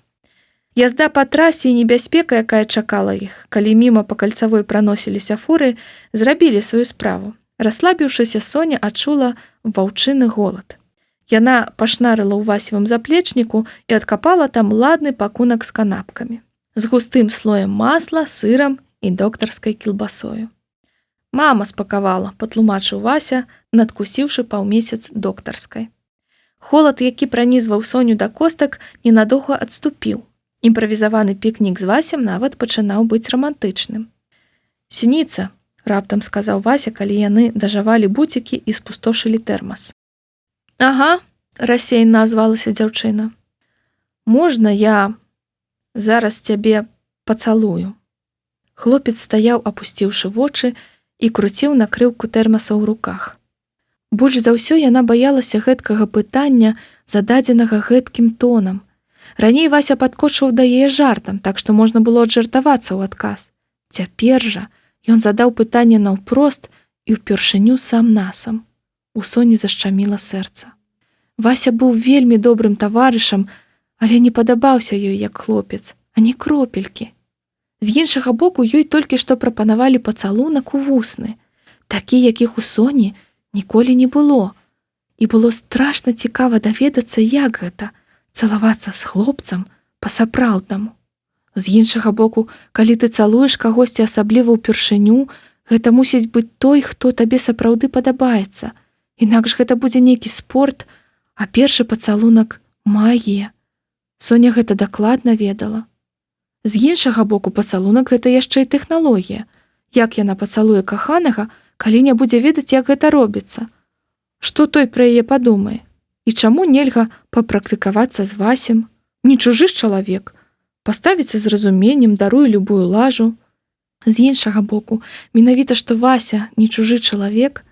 Язда па трасе і небяспека, якая чакала іх, калі міма па кальцавой праносіліся фуры, зрабілі сваю справу. Расслабіўшыся, Соня адчула ваўчыны голад. Яна пашнарыла ў Васевым заплечніку і адкапала там ладны пакунак з канапкамі, з густым слоем масла, сырам і доктарскай кілбасою. «Мама спакавала», – патлумачыў Вася, надкусіўшы паўмесяц доктарскай. Холад, які пранізваў Соню да костак, ненадоўга адступіў. Імправізаваны пікнік з Васем нават пачынаў быць рамантычным. «Сініца», – раптам сказаў Вася, калі яны дажавалі буцікі і спустошылі тэрмас. «Ага», – рассеянна азвалася дзяўчына. «Можна я зараз цябе пацалую?» Хлопец стаяў, апусціўшы вочы, і круціў накрыўку тэрмаса ў руках. Больш за ўсё яна баялася гэткага пытання, зададзенага гэткім тонам. Раней Вася падкочваў да яе жартам, так што можна было аджартавацца ў адказ. Цяпер жа ён задаў пытанне наўпрост і ўпершыню сам-насам. У Соні зашчаміла сэрца. Вася быў вельмі добрым таварышам, але не падабаўся ёй як хлопец, ані кропелькі. З іншага боку, ёй толькі што прапанавалі пацалунак у вусны, такі, якіх у Соні ніколі не было. І было страшна цікава даведацца, як гэта – цалавацца з хлопцам па-сапраўднаму. З іншага боку, калі ты цалуеш кагосьці асабліва ўпершыню, гэта мусіць быць той, хто табе сапраўды падабаецца. Інакш гэта будзе нейкі спорт, а першы пацалунак – магія. Соня гэта дакладна ведала. З іншага боку, пацалунак – гэта яшчэ і тэхналогія. Як яна пацалуе каханага, калі не будзе ведаць, як гэта робіцца? Што той пра яе падумае? І чаму нельга папрактыкавацца з Васем? Не чужы ж чалавек. Паставіцца з разуменнем, даруе любую лажу. З іншага боку, менавіта што Вася не чужы чалавек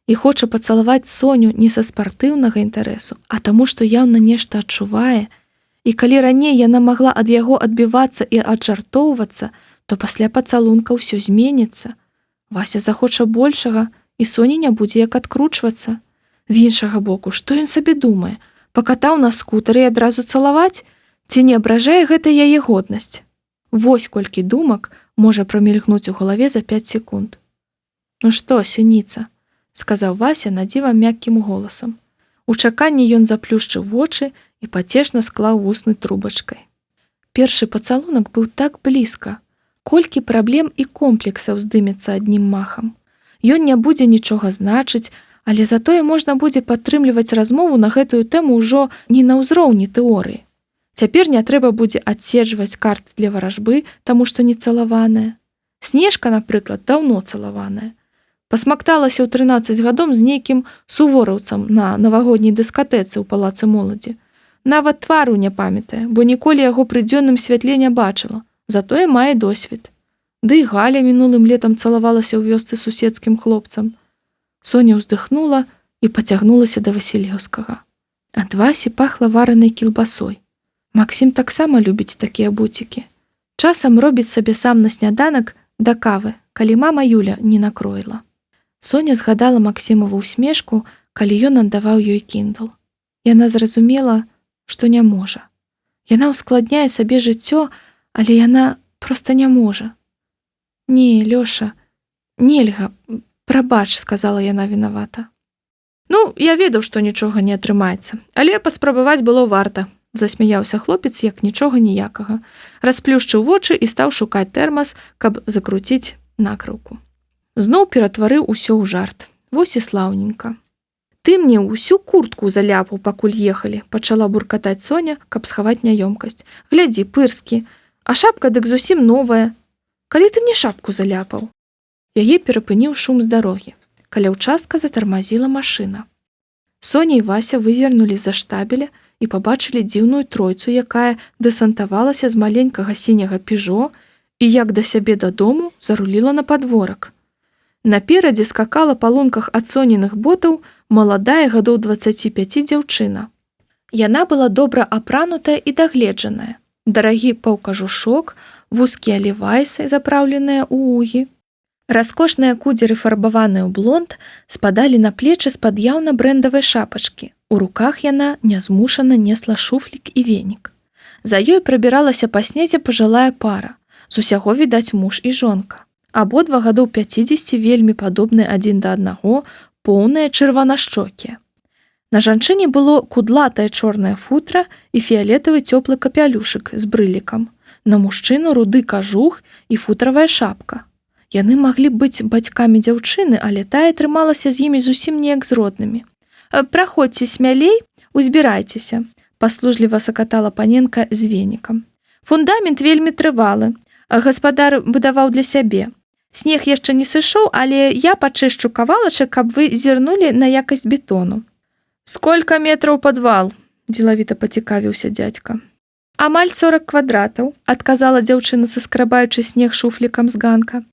і хоча пацалаваць Соню не са спартыўнага інтарэсу, а таму, што яўна нешта адчувае. І калі раней яна магла ад яго адбівацца і аджартоўвацца, то пасля пацалунка ўсё зменіцца. Вася захоча большага, і Соні не будзе як адкручвацца. З іншага боку, што ён сабе думае? Пакатаў на скутары і адразу цалаваць? Ці не абражае гэта яе годнасць? Вось колькі думак можа прамільгнуць у галаве за 5 секунд. «Ну што, сініца?» – сказаў Вася надзіва мяккім голасам. У чаканні ён заплюшчыў вочы і пацешна склаў вусны трубачкай. Першы пацалунак быў так блізка. Колькі праблем і комплексаў здымецца аднім махам. Ён не будзе нічога значыць, Але затое можна будзе падтрымліваць размову на гэтую тэму ўжо не на ўзроўні тэорыі. Цяпер не трэба будзе адседжваць карты для варажбы, таму што не цалаваная. Снежка, напрыклад, даўно цалаваная. Пасмакталася ў 13 гадоў з нейкім сувораўцам на навагодняй дыскатэцы ў палацы моладзі. Нават твару не памятае, бо ніколі яго пры дзённым святле не бачыла, затое мае досвед. Ды і Галя мінулым летам цалавалася ў вёсцы суседскім хлопцам. Соня ўздыхнула і пацягнулася да Васілеўскага. Ад Васі пахла варанай кілбасой. Максім таксама любіць такія буцікі. Часам робіць сабе сам на сняданак да кавы, калі мама Юля не накроіла. Соня згадала Максімову усмешку, калі ён аддаваў ёй Kindle. Яна зразумела, што не можа. Яна ўскладняе сабе жыццё, але яна проста не можа. Не, Лёша, нельга, прабач, сказала яна вінавата. Ну, я ведаў, што нічога не атрымаецца, але паспрабаваць было варта, засмяяўся хлопец, як нічога ніякага. Расплюшчыў вочы і стаў шукаць тэрмас, каб закруціць накрыўку. Зноў ператварыў усё ў жарт. Вось і слаўненька. Ты мне ўсю куртку заляпаў, пакуль ехалі, пачала буркатаць Соня, каб схаваць няёмкасць. Глядзі, пырскі, а шапка дык зусім новая. Калі ты мне шапку заляпаў? Яе перапыніў шум з дарогі. Каля ўчастка затармазіла машына. Соня і Вася вызірнулі з-за штабеля і пабачылі дзіўную тройцу, якая дэсантавалася з маленькага сіняга піжо і, як да сябе дадому, заруліла на падворак. Наперадзе скакала па лунках ад соненых ботаў маладая гадоў 25 дзяўчына. Яна была добра апранутая і дагледжаная. Дарагі паўкажушок, вузкія левайсы, запраўленыя ў угі. Раскошныя кудзеры, фарбаваныя ў блонд, спадалі на плечы з-пад яўна брэндавай шапачкі. У руках яна нязмушана несла шуфлік і венік. За ёй прабіралася па снезе пажылая пара. З усяго відаць муж і жонка. Абодва гадоў 50 вельмі падобныя адзін да аднаго, поўныя чырванашчокія. На жанчыне было кудлатае чорнае футра і фіялетавы цёплы капялюшык з брылікам. На мужчыну руды кажух і футравая шапка. Яны маглі быць бацькамі дзяўчыны, але тая трымалася з імі зусім неяк з роднымі. «Праходзьце смялей, узбірайцеся», – паслужліва сакатала паненка з венікам. «Фундамент вельмі трывалы. Гаспадар будаваў для сябе. Снег яшчэ не сышоў, але я пачышчу кавалачак, каб вы зірнулі на якасць бетону». «Сколько метраў падвал?» – дзелавіта пацікавіўся дзядзька. «Амаль 40 квадратаў», – адказала дзяўчына, саскрабаючы снег шуфлікам з ганка.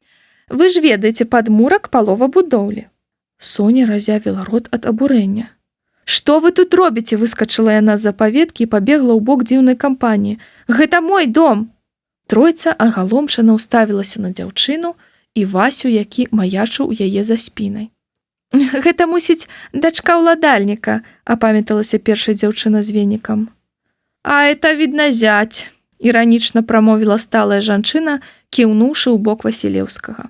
«Вы ж ведаеце, падмурак палова будоўлі». Соня разявіла рот ад абурэння. «Што вы тут робіце?» – выскачыла яна з-за паветкі і пабегла ў бок дзіўнай кампаніі. «Гэта мой дом!» Тройца агаломшана ўставілася на дзяўчыну і Васю, які маячыў яе за спінай. «Гэта, мусіць, дачка ўладальніка», – апамяталася першая дзяўчына з венікам. «А это, видно, зять», – іранічна прамовіла сталая жанчына, кіўнуўшы ў бок Васілеўскага.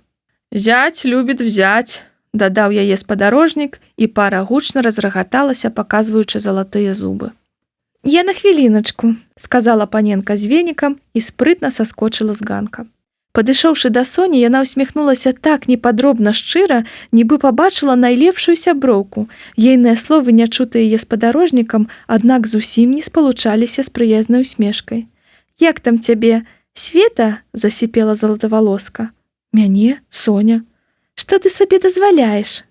«Зять любіць взять», – дадаў яе спадарожнік, і пара гучна разрагаталася, паказваючы залатыя зубы. «Я на хвіліначку», – сказала паненка з венікам і спрытна саскочыла з ганка. Падышоўшы да Соні, яна ўсміхнулася так непадробна шчыра, нібы пабачыла найлепшую сяброўку. Ейныя словы, нячутыя яе спадарожнікам, аднак зусім не спалучаліся з прыязнай усмешкай. «Як там цябе? Света?» – засіпела залатавалоска. «Мяне? Соня? Што ты сабе дазваляеш?»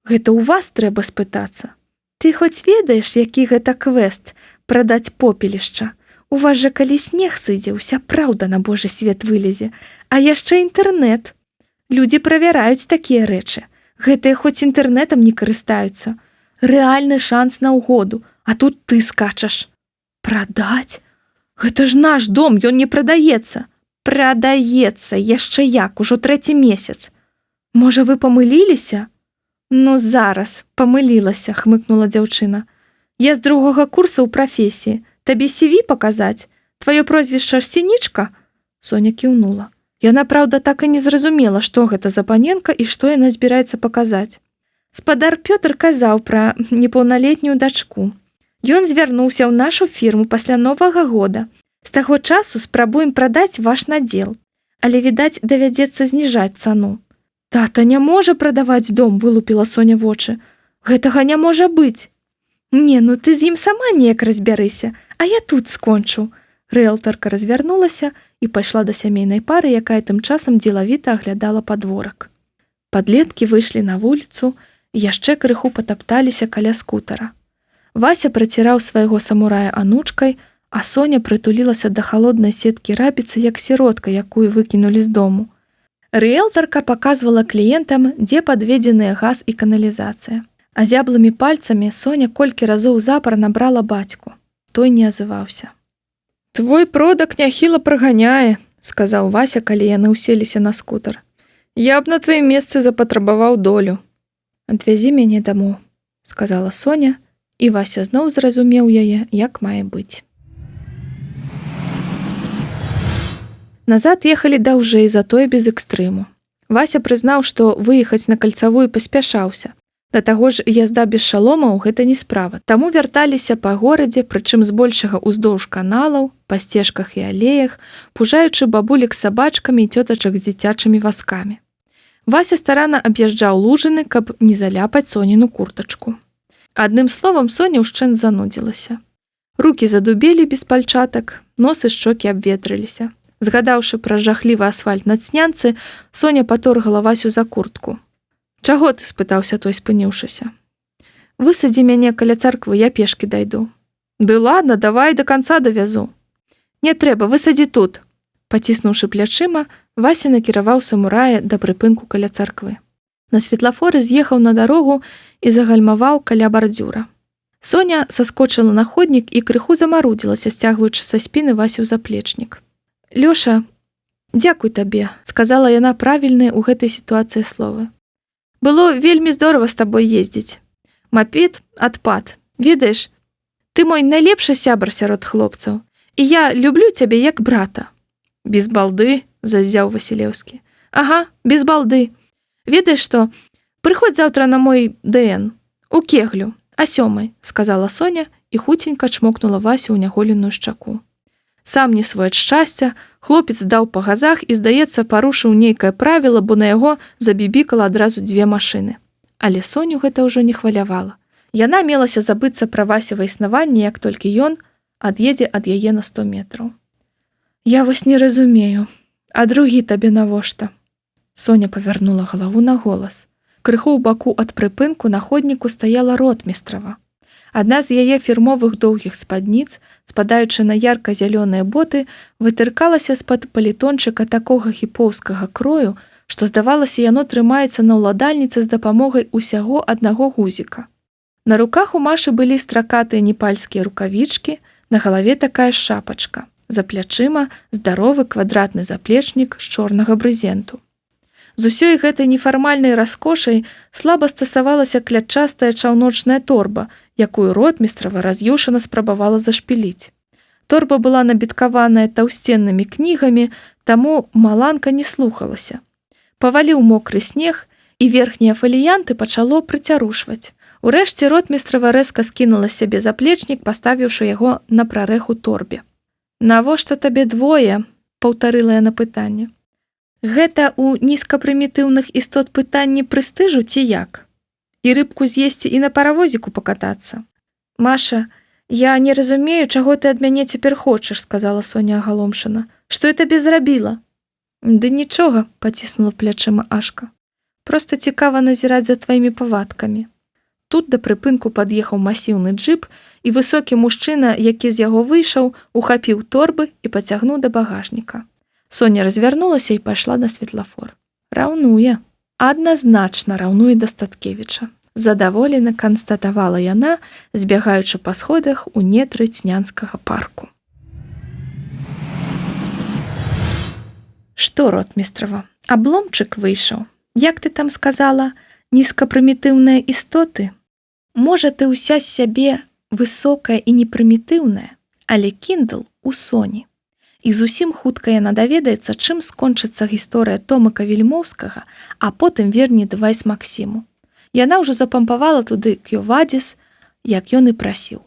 «Гэта ў вас трэба спытацца. Ты хоць ведаеш, які гэта квест – прадаць попелішча? У вас жа калі снег сыдзе, уся праўда на Божы свет вылезе. А яшчэ інтэрнэт. Людзі правяраюць такія рэчы. Гэтыя хоць інтэрнэтам не карыстаюцца. Рэальны шанс на ўгоду, а тут ты скачаш». «Прадаць? Гэта ж наш дом, ён не прадаецца». «Прадаецца, яшчэ як, ужо 3-й месяц. Можа, вы памыліліся?» «Ну, зараз, памылілася», – хмыкнула дзяўчына. «Я з 2-го курса ў прафесіі. Табе CV паказаць? Тваё прозвішча ж Сінічка?» Соня кіўнула. Яна, праўда, так і не зразумела, што гэта за паненка і што яна збіраецца паказаць. Спадар Пётр казаў пра непаўналетнюю дачку. Ён звярнуўся ў нашу фірму пасля Новага года. З таго часу спрабуем прадаць ваш надзел. Але, відаць, давядзецца зніжаць цану. «Тата не можа прадаваць дом», – вылупіла Соня вочы. Гэтага не можа быць. Не, ну ты з ім сама неяк разбярыся, а я тут скончу. Рыэлтарка развярнулася і пайшла да сямейнай пары, якая тым часам дзелавіта аглядала падворак. Падлеткі выйшлі на вуліцу і яшчэ крыху патапталіся каля скутара. Вася праціраў свайго самурая анучкай, а Соня прытулілася да халоднай сеткі рабіцы, як сіротка, якую выкінулі з дому. Рыэлтарка паказвала кліентам, дзе падведзеныя газ і каналізацыя. Азяблымі пальцамі Соня колькі разоў запар набрала бацьку. Той не азываўся. «Твой продак няхіла праганяе», – сказаў Вася, калі яны ўселіся на скутар. «Я б на тваім месцы запатрабаваў долю». «Адвязі мяне дамоў», – сказала Соня, і Вася зноў зразумеў яе, як мае быць. Назад ехалі даўжэй, затое без экстрыму. Вася прызнаў, што выехаць на кальцавую паспяшаўся. Да таго ж язда без шаломаў гэта не справа. Таму вярталіся па горадзе, прычым збольшага ўздоўж каналаў, па сцежках і алеях, пужаючы бабулек з сабачкамі і цётачак з дзіцячымі вазкамі. Вася старанна аб'язджаў лужыны, каб не заляпаць Соніну куртачку. Адным словам, Соня ўшчэнт занудзілася. Рукі задубелі без пальчатак, нос і шчокі абветрыліся. Згадаўшы пра жахлівы асфальт на Цнянцы, Соня паторгала Васю за куртку. «Чаго ты?» – спытаўся той, спыніўшыся. «Высадзі мяне каля царквы, я пешкі дайду». «Ды ладно, давай до канца давязу». «Не трэба, высадзі тут». Паціснуўшы плячыма, Вася накіраваў самурая да прыпынку каля царквы. На светлафоры з'ехаў на дарогу і загальмаваў каля бардзюра. Соня саскочыла на ходнік і крыху замарудзілася, сцягваючы са спіны Васю заплечнік. «Лёша, дзякуй табе», – сказала яна правільныя ў гэтай сітуацыі словы. «Было вельмі здорава з табой ездзіць. Мапед адпад. Ведаеш, ты мой найлепшы сябар сярод хлопцаў, і я люблю цябе як брата». «Без балды», – заззяў Васілеўскі. «Ага, без балды. Ведаеш што, прыходзь заўтра на мой ДН, у кеглю, а 7:00, – сказала Соня і хуценька чмокнула Васю ў няголеную шчаку. Сам не свой ад шчасця, хлопец даў па газах і, здаецца, парушыў нейкае правіла, бо на яго забібікала адразу 2 машыны. Але Соню гэта ўжо не хвалявала. Яна мелася забыцца пра Васева існаванне, як толькі ён ад'едзе ад яе на 100 метраў. «Я вось не разумею, а другі табе навошта?» Соня павярнула галаву на голас. Крыху ў баку ад прыпынку на ходніку стаяла ротмістрава. Адна з яе фірмовых доўгіх спадніц, спадаючы на ярка-зялёныя боты, вытыркалася з-пад палітончыка такога хіпоўскага крою, што, здавалася, яно трымаецца на ўладальніцы з дапамогай усяго аднаго гузіка. На руках у Машы былі стракатыя непальскія рукавічкі, на галаве такая шапачка, за плячыма здаровы квадратны заплечнік з чорнага брызенту. З усёй гэтай нефармальнай раскошай слаба стасавалася клятчастая чаўночная торба, якую ротмістрава раз'юшана спрабавала зашпіліць. Торба была набіткаваная таўсценнымі кнігамі, таму маланка не слухалася. Паваліў мокры снег, і верхнія фаліянты пачало прыцярушваць. Урэшце ротмістрава рэзка скінула з сябе заплечнік, паставіўшы яго на прарэху торбе. «Навошта табе 2?» – паўтарыла яна пытанне. «Гэта ў нізкапрымітыўных істот пытанні прэстыжу ці як? І рыбку з'есці і на паравозіку пакатацца?» «Маша, я не разумею, чаго ты ад мяне цяпер хочаш», – сказала Соня агаломшана. «Што я табе зрабіла?» «Ды нічога», – паціснула плячыма Ашка. «Проста цікава назіраць за тваімі павадкамі». Тут да прыпынку пад'ехаў масіўны джып, і высокі мужчына, які з яго выйшаў, ухапіў торбы і пацягнуў да багажніка. Соня развярнулася і пайшла на светлафор. «Раўнуе. Адназначна раўнуе да Статкевіча», – задаволена канстатавала яна, збягаючы па сходах у нетры Цнянскага парку. «Што, ротмістрава, абломчык выйшаў? Як ты там сказала, нізкапрымітыўныя істоты? Можа, ты ўся з сябе высокая і непрымітыўная, але Kindle у Соні. І зусім хутка яна даведаецца, чым скончыцца гісторыя Томыка Вільмоўскага, а потым верне Двайс Максіму. Яна ўжо запампавала туды кёвадзіс, як ён і прасіў.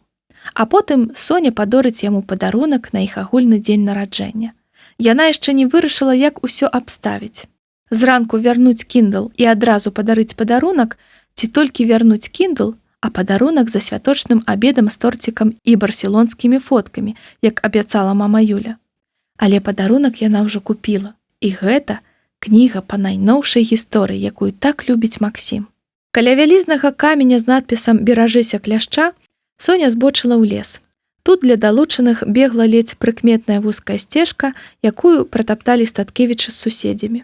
А потым Соня падорыць яму падарунак на іх агульны дзень нараджэння. Яна яшчэ не вырашыла, як усё абставіць. Зранку вярнуць Kindle і адразу падарыць падарунак, ці толькі вярнуць Kindle, а падарунак за святочным абедам з торцікам і барселонскімі фоткамі, як абяцала мама Юля. Але падарунак яна ўжо купіла. І гэта кніга па найноўшай гісторыі, якую так любіць Максім. Каля вялізнага каменя з надпісам «Беражыся кляшча» Соня збочыла ў лес. Тут для далучаных бегла ледзь прыкметная вузкая сцежка, якую пратапталі Статкевічы з суседзямі.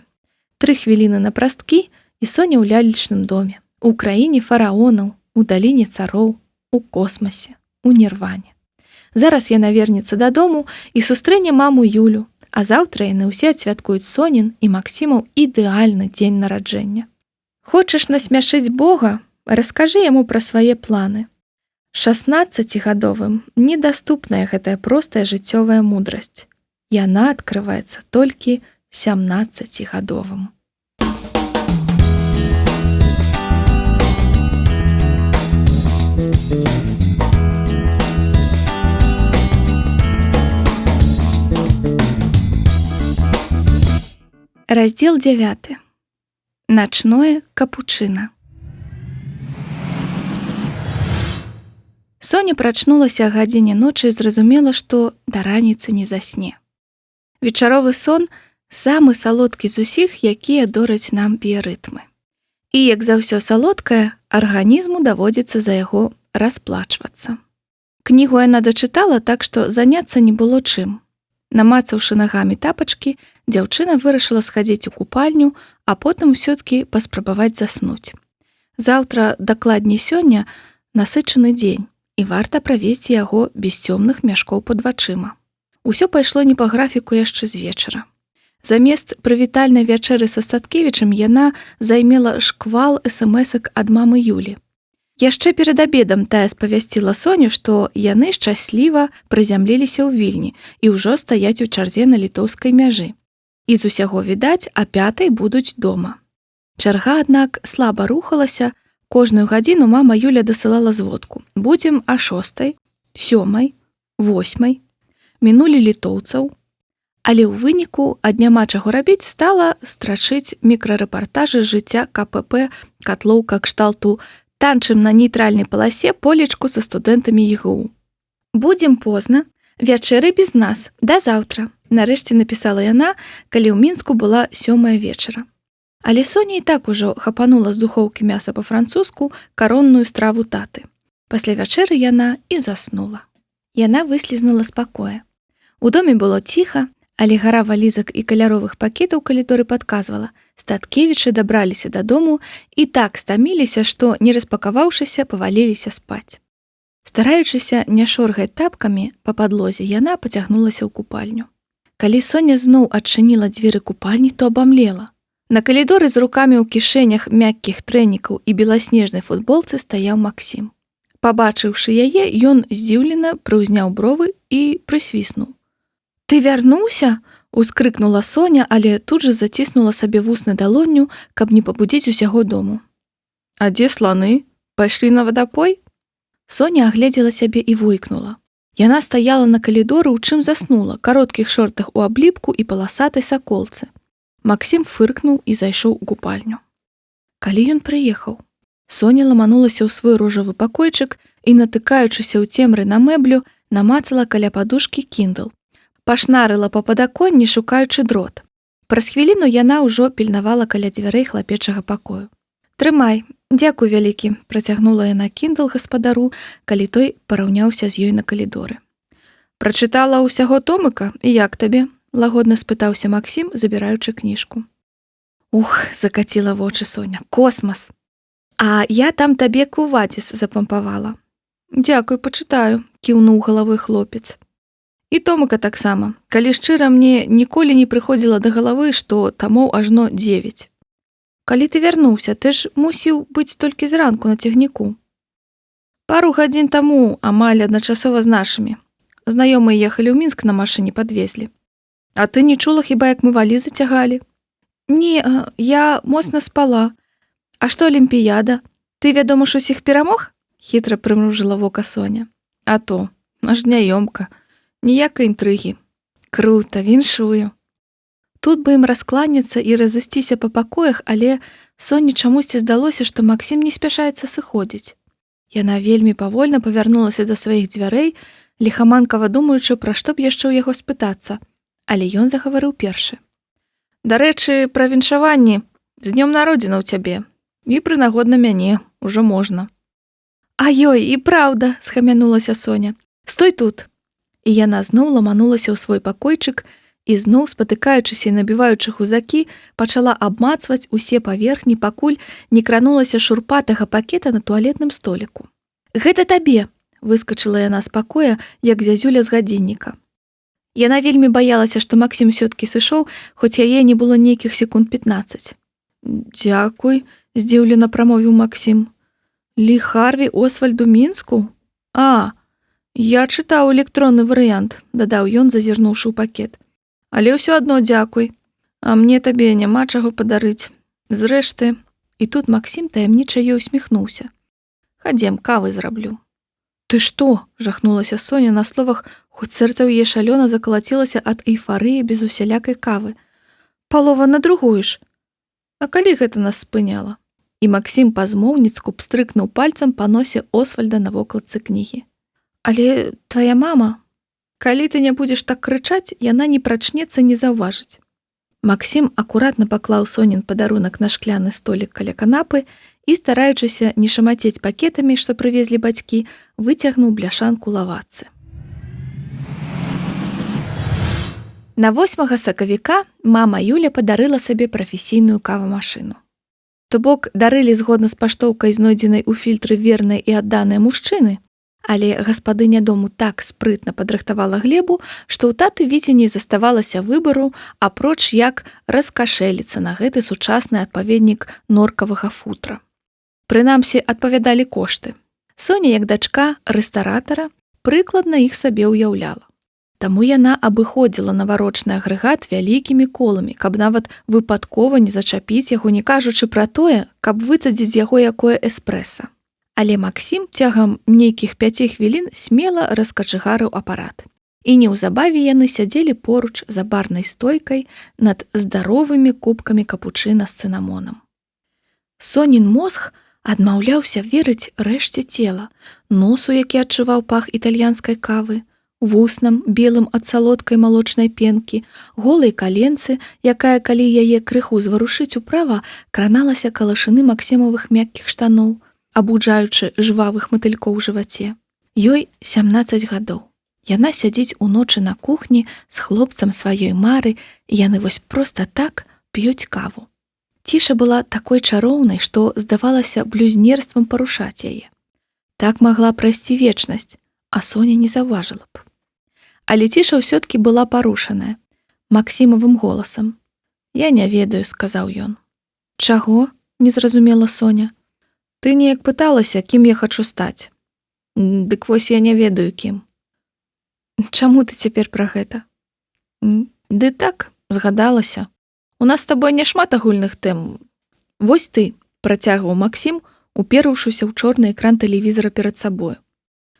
3 хвіліны на прасткі, і Соня ў лялечным доме. У краіне фараонаў, у даліне цароў, у космасе, у нірване. Зараз яна вернецца дадому і сустрэне маму Юлю, а заўтра яны ўсе адсвяткуюць Сонін і Максімаў ідэальны дзень нараджэння. Хочаш насмяшыць Бога? Раскажы яму пра свае планы. 16гадовым недаступная гэтая простая жыццёвая мудрасць. Яна адкрываецца толькі 17гадовым. Раздзел 9. Начное капучына. Соня прачнулася о гадзіне ночы і зразумела, што да раніцы не засне. Вечаровы сон самы салодкі з усіх, якія дораць нам біярытмы. І, як за ўсё салодкае, арганізму даводзіцца за яго расплачвацца. Кнігу яна дачытала, так што заняцца не было чым. Намацаўшы нагамі тапачкі, дзяўчына вырашыла схадзіць у купальню, а потым усё-ткі паспрабаваць заснуць. Заўтра, дакладней сёння, насычаны дзень, і варта правесці яго без цёмных мяшкоў пад вачыма. Усё пайшло не па графіку яшчэ з вечара. Замест прывітальнай вячэры са Статкевічам яна займела шквал смс-ак ад мамы Юлі. Яшчэ перад абедам тая спавясціла Соню, што яны шчасліва прызямліліся ў Вільні і ўжо стаяць у чарзе на літоўскай мяжы. І з усяго відаць, а 5-й будуць дома. Чарга, аднак, слаба рухалася. Кожную гадзіну мама Юля дасылала зводку. Будзем а 6-й, 7-й, 8-й. Мінулі літоўцаў. Але ў выніку ад няма чаго рабіць стала страчыць мікрарэпартажы з жыцця КПП катлоўка кшталту «Танчым на нейтральнай паласе полечку са студэнтамі ЕГУ». «Будзем позна, вячэры без нас, да заўтра», нарэшце напісала яна, калі ў Мінску была 7-я вечара. Але Соня і так ужо хапанула з духоўкі мяса па-французску каронную страву таты. Пасля вячэры яна і заснула. Яна выслізнула з пакоя. У доме было ціха, але гара валізак і каляровых пакетаў у калідоры падказвала. Статкевічы дабраліся дадому і так стаміліся, што, не распакаваўшыся, паваліліся спаць. Стараючыся не шоргаць тапкамі па падлозе, яна пацягнулася ў купальню. Калі Соня зноў адчыніла дзверы купальні, то абамлела. На калідоры з рукамі ў кішэнях мяккіх трэнікаў і беласнежнай футболцы стаяў Максім. Пабачыўшы яе, ён здзіўлена прыўзняў бровы і прысвіснуў. «Ты вярнуўся?» – ускрыкнула Соня, але тут жа заціснула сабе вусны далонню, каб не пабудзіць усяго дому. «А дзе сланы? Пайшлі на вадапой?» Соня агледзела сябе і войкнула. Яна стаяла на калідоры, у чым заснула, кароткіх шортах у абліпку і паласатай саколцы. Максім фыркнуў і зайшоў у купальню. Калі ён прыехаў? Соня ламанулася ў свой ружавы пакойчык і, натыкаючыся ў цемры на мэблю, намацала каля падушкі Kindle. Пашнарыла па падаконні, шукаючы дрот. Праз хвіліну яна ўжо пільнавала каля дзвярэй хлапечага пакою. «Трымай, дзякуй вялікі», – працягнула яна Kindle гаспадару, калі той параўняўся з ёй на калідоры. «Прачытала ўсяго томыка, і як табе?» – лагодна спытаўся Максім, забіраючы кніжку. «Ух», – закаціла вочы Соня, – «космас! А я там табе кувадзіс запампавала». «Дзякуй, пачытаю», – кіўнуў галавой хлопец. «І томыка таксама. Калі шчыра, мне ніколі не прыходзіла да галавы, што тамоў ажно 9. Калі ты вярнуўся, ты ж мусіў быць толькі зранку на цягніку». «Пару гадзін таму, амаль адначасова з нашымі. Знаёмыя ехалі ў Мінск на машыне, падвезлі. А ты не чула хіба, як мы валізы цягалі?» «Не, я моцна спала. А што алімпіяда? Ты, вядома ж, усіх перамог?» – хітра прымружыла вока Соня. «А то, аж няёмка. Ніякай інтрыгі. Крута, віншую». Тут бы ім раскланяцца і разысціся па пакоях, але Соне чамусьці здалося, што Максім не спяшаецца сыходзіць. Яна вельмі павольна павярнулася да сваіх дзвярэй, ліхаманкава думаючы, пра што б яшчэ ў яго спытацца, але ён загаварыў першы. Дарэчы, пра віншаванні, з днём народзінаў цябе, і прынагодна мяне, ужо можна. А ёй, і праўда, схамянулася Соня. Стой тут. І яна зноў ламанулася ў свой пакойчык і зноў, спатыкаючыся і набіваючы хузакі, пачала абмацваць усе паверхні, пакуль не кранулася шурпатага пакета на туалетным століку. Гэта табе, выскачыла яна з пакоя, як зязюля з гадзінніка. Яна вельмі баялася, што Максім усё-ткі сышоў, хоць яе не было нейкіх секунд 15. Дзякуй, здзіўлена прамовіў Максім. Лі Харві Освальду Мінску? А, я чытаў электронны варыянт, дадаў ён, зазірнуўшы ў пакет. Але ўсё адно дзякуй. А мне табе няма чаго падарыць. Зрэшты, і тут Максім таямніча ёй усміхнуўся. Хадзем, кавы зраблю. Ты што? Жахнулася Соня на словах, хоць сэрца ў яе шалёна закалацілася ад эйфарыі без усялякай кавы. Палова на другую ж. А калі гэта нас спыняла? І Максім па-змоўніцку пстрыкнуў пальцам па носе Освальда на вокладцы кнігі. Але твая мама... Калі ты не будзеш так крычаць, яна не прачнецца, не заўважыць. Максім акуратна паклаў Сонін падарунак на шкляны столік каля канапы і, стараючыся не шамацець пакетамі, што прывезлі бацькі, выцягнуў бляшанку лавацы. На 8 сакавіка мама Юля падарыла сабе прафесійную кавамашыну. То бок дарылі згодна з паштоўкай, знойдзенай у фільтры вернай і адданай мужчыны, але гаспадыня дому так спрытна падрыхтавала глебу, што ў таты Віці не заставалася выбару, апроч як раскашэліцца на гэты сучасны адпаведнік норкавага футра. Прынамсі, адпавядалі кошты. Соня, як дачка рэстаратара, прыкладна іх сабе ўяўляла. Таму яна абыходзіла наварочны агрэгат вялікімі коламі, каб нават выпадкова не зачапіць яго, не кажучы пра тое, каб выцадзіць з яго якое эспрэса. Але Максім цягам нейкіх 5 хвілін смела раскачыгарыў апарат. І неўзабаве яны сядзелі поруч за барнай стойкай над здаровымі кубкамі капучына з цынамонам. Сонін мозг адмаўляўся верыць рэшце цела, носу, які адчуваў пах італьянскай кавы, вуснам, белым ад салодкай малочнай пенкі, голай каленцы, якая, калі яе крыху зварушыць управа, краналася калашыны Максімавых мяккіх штаноў, абуджаючы жвавых матылькоў у жываце. Ёй 17 гадоў. Яна сядзіць уночы на кухні з хлопцам сваёй мары, і яны вось проста так п'юць каву. Ціша была такой чароўнай, што здавалася блюзнерствам парушаць яе. Так магла прайсці вечнасць, а Соня не заўважыла б. Але ціша ўсё-ткі была парушаная Максімавым голасам. «Я не ведаю», — сказаў ён. «Чаго?» — не зразумела Соня. «Ты неяк пыталася, кім я хачу стаць. Дык вось я не ведаю, кім». «Чаму ты цяпер пра гэта?» «Ды так, згадалася. У нас з табой няшмат агульных тэм. Вось ты», — працягваў Максім, уперыўшыся ў чорны экран тэлевізара перад сабою.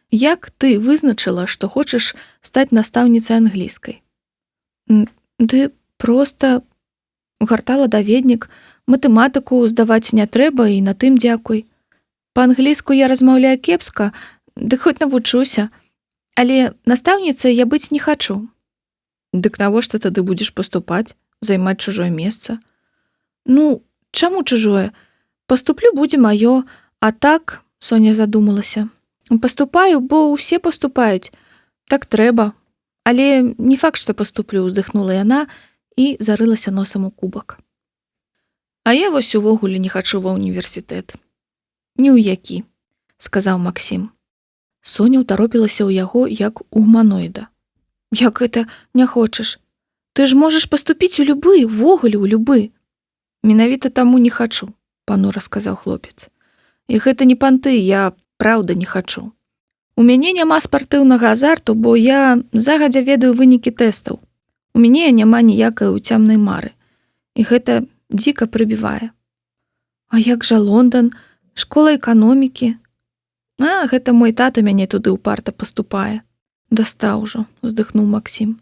«Як ты вызначыла, што хочаш стаць настаўніцай англійскай?» «Ды проста гартала даведнік, матэматыку здаваць не трэба і на тым дзякуй. Па-англійску я размаўляю кепска, дык хоць навучуся, але настаўніцай я быць не хачу». «Дык навошта тады будзеш паступаць, займаць чужое месца?» «Ну, чаму чужое? Паступлю будзе маё, а так», — Соня задумалася. «Паступаю, бо ўсе паступаюць. Так трэба. Але не факт, што паступлю», — уздыхнула яна і зарылася носам у кубак. «А я вось увогуле не хачу ва ўніверсітэт». «Ні ў які», — сказаў Максім. Соня ўтаропілася ў яго, як у гуманоіда. «Як гэта не хочаш? Ты ж можаш паступіць у любы, увогуле ў любы». «Менавіта таму не хачу», — панура сказаў хлопец. «І гэта не панты, я праўда не хачу. У мяне няма спартыўнага азарту, бо я загадзя ведаю вынікі тэстаў. У мяне няма ніякай уцямнай мары. І гэта дзіка прыбівае». «А як жа Лондан, школа эканомікі?» «А, гэта мой тата мяне туды ўпарта паступае». «Дастаў ужо», — уздыхнуў Максім.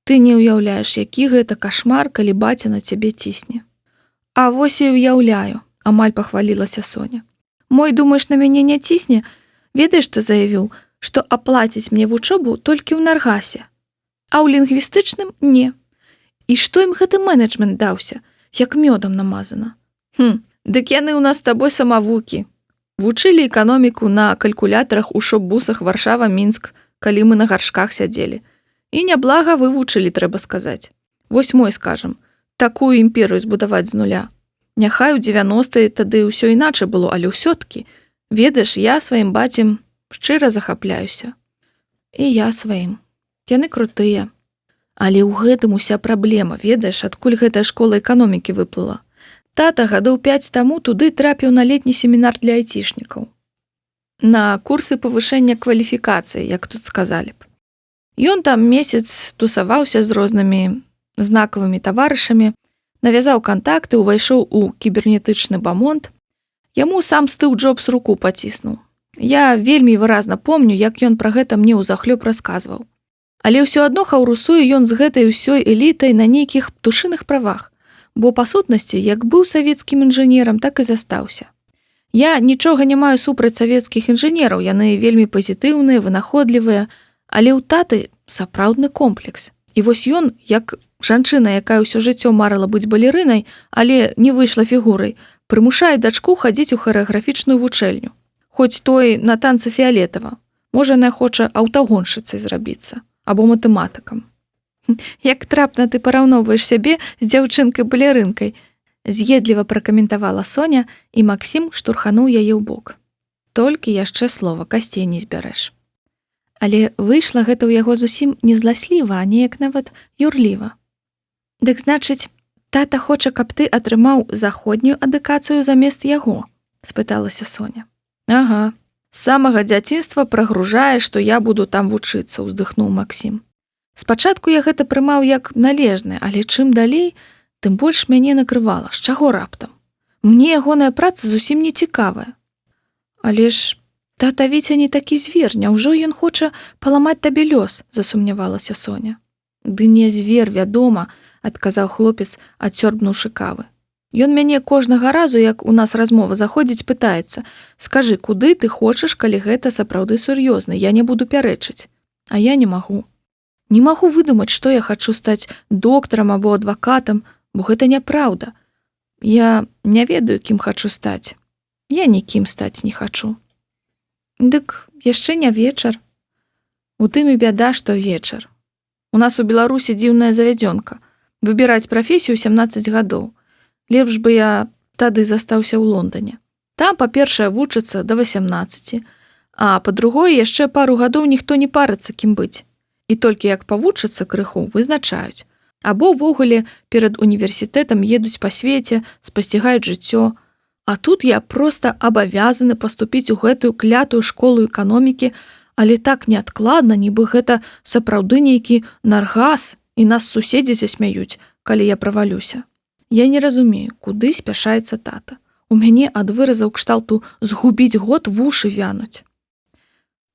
Ты не ўяўляеш, які гэта кашмар, калі баця на цябе цісне. А вось і ўяўляю, амаль пахвалілася Соня. Мой, думаеш, на мяне не цісне? Ведаеш, што заявіў, што аплаціць мне вучобу толькі ў Наргасе, а ў лінгвістычным не. І што ім гэты менеджмент даўся, як мёдам намазана. Дык яны ў нас з табой самавукі. Вучылі эканоміку на калькулятарах у шоп-бусах Варшава-Мінск, калі мы на гаршках сядзелі. І няблага вывучылі, трэба сказаць. Вось мой, скажам, такую імперыю збудаваць з нуля. Няхай у 90-е тады ўсё іначай было, але ўсё-ткі, ведаеш, я сваім бацем шчыра захапляюся. І я сваім. Яны крутыя. Але ў гэтым уся праблема, ведаеш, адкуль гэтая школа эканомікі выплыла. Тата гадоў 5 таму туды трапіў на летні семінар для айцішнікаў. На курсы павышэння кваліфікацыі, як тут сказалі б. Ён там месяц тусаваўся з рознымі знакавымі таварышамі, навязаў кантакты, увайшоў у кібернетычны бамонт. Яму сам Стыў Джобс руку паціснуў. Я вельмі выразна помню, як ён пра гэта мне ўзахлёб расказваў. Але ўсё адно хаўрусуе ён з гэтай усёй элітай на нейкіх птушыных правах, бо па сутнасці, як быў савецкім інжынерам, так і застаўся. Я нічога не маю супраць савецкіх інжынераў, яны вельмі пазітыўныя, вынаходлівыя, але ў таты сапраўдны комплекс. І вось ён, як жанчына, якая ўсё жыццё марыла быць балерынай, але не выйшла фігурай, прымушае дачку хадзіць у харэаграфічную вучэльню. Хоць той на танцы фіялетава. Можа, яна хоча аўтагоншчыцай зрабіцца, або матэматыкам. Як трапна ты параўноўваеш сябе з дзяўчынкай-балерынкай, з'едліва пракаментавала Соня, і Максім штурхануў яе ў бок. Толькі яшчэ слова, касцей не збярэш. Але выйшла гэта ў яго зусім не зласліва, а неяк нават юрліва. Дык значыць, тата хоча, каб ты атрымаў заходнюю адукацыю замест яго, спыталася Соня. Ага, з самага дзяцінства прагружае, што я буду там вучыцца, уздыхнуў Максім. Спачатку я гэта прымаў як належнае, але чым далей, тым больш мяне накрывала. З чаго раптам? Мне ягоная праца зусім не цікавая. Але ж тата Віця не такі звер, няўжо ён хоча паламаць табе лёс, засумнявалася Соня. Ды не звер, вядома, адказаў хлопец, адцёрбнуўшы кавы. Ён мяне кожнага разу, як у нас размова заходзіць, пытаецца: скажы, куды ты хочаш, калі гэта сапраўды сур'ёзна, я не буду пярэчыць. А я не магу. Не магу выдумаць, што я хачу стаць доктарам або адвакатам, бо гэта няпраўда. Я не ведаю, кім хачу стаць. Я нікім стаць не хачу. Дык яшчэ не вечар. У тым і бяда, што вечар. У нас у Беларусі дзіўная завядзёнка. Выбіраць прафесію 17 гадоў. Лепш бы я тады застаўся ў Лондане. Там, па-першае, вучыцца да 18, а па-другое, яшчэ пару гадоў ніхто не парыцца, кім быць. І толькі як павучыцца крыху, вызначаюць. Або ўвогуле перад універсітэтам едуць па свеце, спасцігаюць жыццё. А тут я проста абавязаны паступіць у гэтую клятую школу эканомікі, але так неадкладна, нібы гэта сапраўды нейкі Наргас, і нас суседзі засмяюць, калі я правалюся. Я не разумею, куды спяшаецца тата. У мяне ад выразаў кшталту згубіць год вушы вянуць.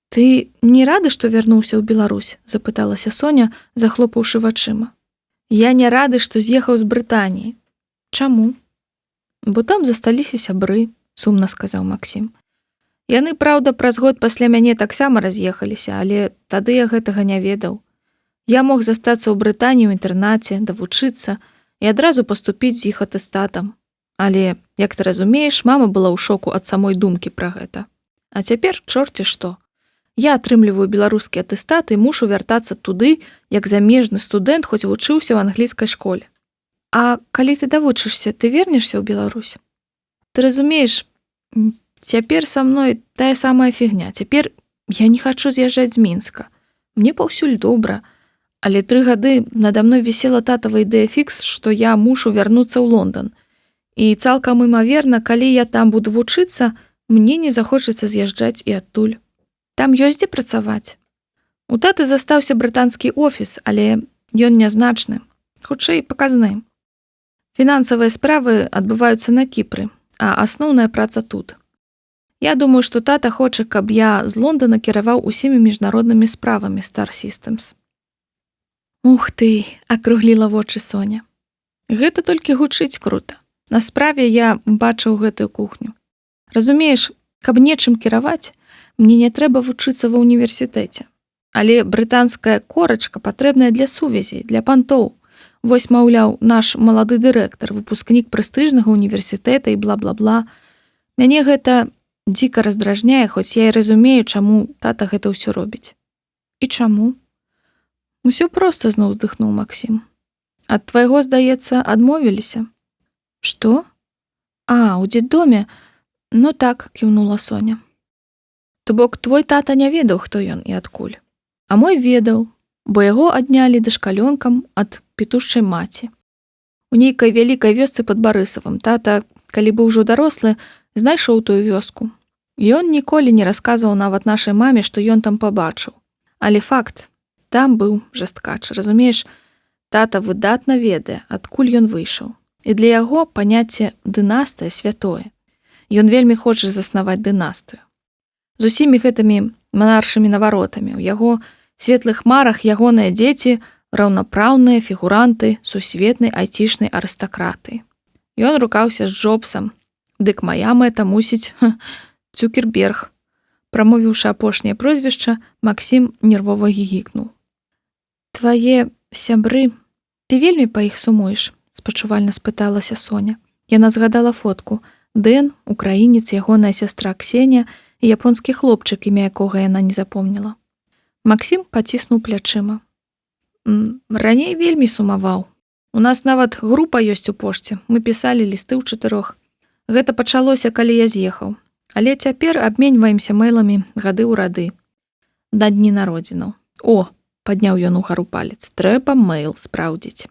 Ты не рады, што вярнуўся ў Беларусь? Запыталася Соня, захлопаўшы вачыма. Я не рады, што з'ехаў з Брытаніі. Чаму? Бо там засталіся сябры, сумна сказаў Максім. Яны, праўда, праз год пасля мяне таксама раз'ехаліся, але тады я гэтага не ведаў. Я мог застацца ў Брытаніі ў інтэрнаце, давучыцца і адразу паступіць з іх атэстатам. Але, як ты разумееш, мама была ў шоку ад самой думкі пра гэта. А цяпер чорці што. Я атрымліваю беларускі атэстат і мушу вяртацца туды, як замежны студэнт, хоць вучыўся ў англійскай школе. А калі ты давучышся, ты вернешся ў Беларусь? Ты разумееш, цяпер са мной тая самая фігня. Цяпер я не хачу з'язджаць з Мінска. Мне паўсюль добра, але 3 гады надо мной вісела татава ідэя фікс, што я мушу вярнуцца ў Лондан. І цалкам імаверна, калі я там буду вучыцца, мне не захочацца з'язджаць і адтуль. Там ёсць дзе працаваць. У таты застаўся брытанскі офіс, але ён нязначны, хутчэй паказны. Фінансавыя справы адбываюцца на Кіпры, а асноўная праца тут. Я думаю, што тата хоча, каб я з Лондана кіраваў усімі міжнароднымі справамі Star Systems. Ух ты, акругліла вочы Соня. Гэта толькі гучыць крута. На справе я бачыў гэтую кухню. Разумееш, каб нечым кіраваць, мне не трэба вучыцца ва ўніверсітэце. Але брытанская корачка патрэбная для сувязей, для пантоў. Вось, маўляў, наш малады дырэктар, выпускнік прэстыжнага ўніверсітэта і бла-бла-бла. Мяне гэта дзіка раздражняе, хоць я і разумею, чаму тата гэта ўсё робіць. І чаму? Усё проста, зноў уздыхнуў Максім. Ад твайго, здаецца, адмовіліся. Што? А, у дзетдоме? Ну так, кіўнула Соня. То бок твой тата не ведаў, хто ён і адкуль. А мой ведаў, бо яго аднялі дашкалёнкам ад петушчай маці. У нейкай вялікай вёсцы пад Барысавым тата, калі быў ужо дарослы, знайшоў тую вёску. Ён ніколі не расказваў нават нашай маме, што ён там пабачыў. Але факт, там быў жасткач, разумееш, тата выдатна ведае, адкуль ён выйшаў. І для яго паняцце дынастыя святое. Ён вельмі хоча заснаваць дынастыю. З усімі гэтымі манаршымі наваротамі. У яго светлых марах ягоныя дзеці раўнапраўныя фігуранты сусветнай айцішнай арыстакраты. Ён рукаўся з Джобсам. Дык моя мэта мусіць Цукерберг. Прамовіўшы апошняе прозвішча, Максім нервова гігікнуў. Твае сябры, ты вельмі па іх сумуеш? Спачувальна спыталася Соня. Яна згадала фотку. Дэн, украінец, ягоная сястра Ксенія і японскі хлопчык, імя якога яна не запомніла. Максім паціснуў плячыма. Раней вельмі сумаваў. У нас нават група ёсць у пошце. Мы пісалі лісты ў 4. Гэта пачалося, калі я з'ехаў. Але цяпер абменьваемся мэйламі гады ў рады. На дні народзінаў. О, падняў ён угару палец. Трэба мэйл спраўдзіць.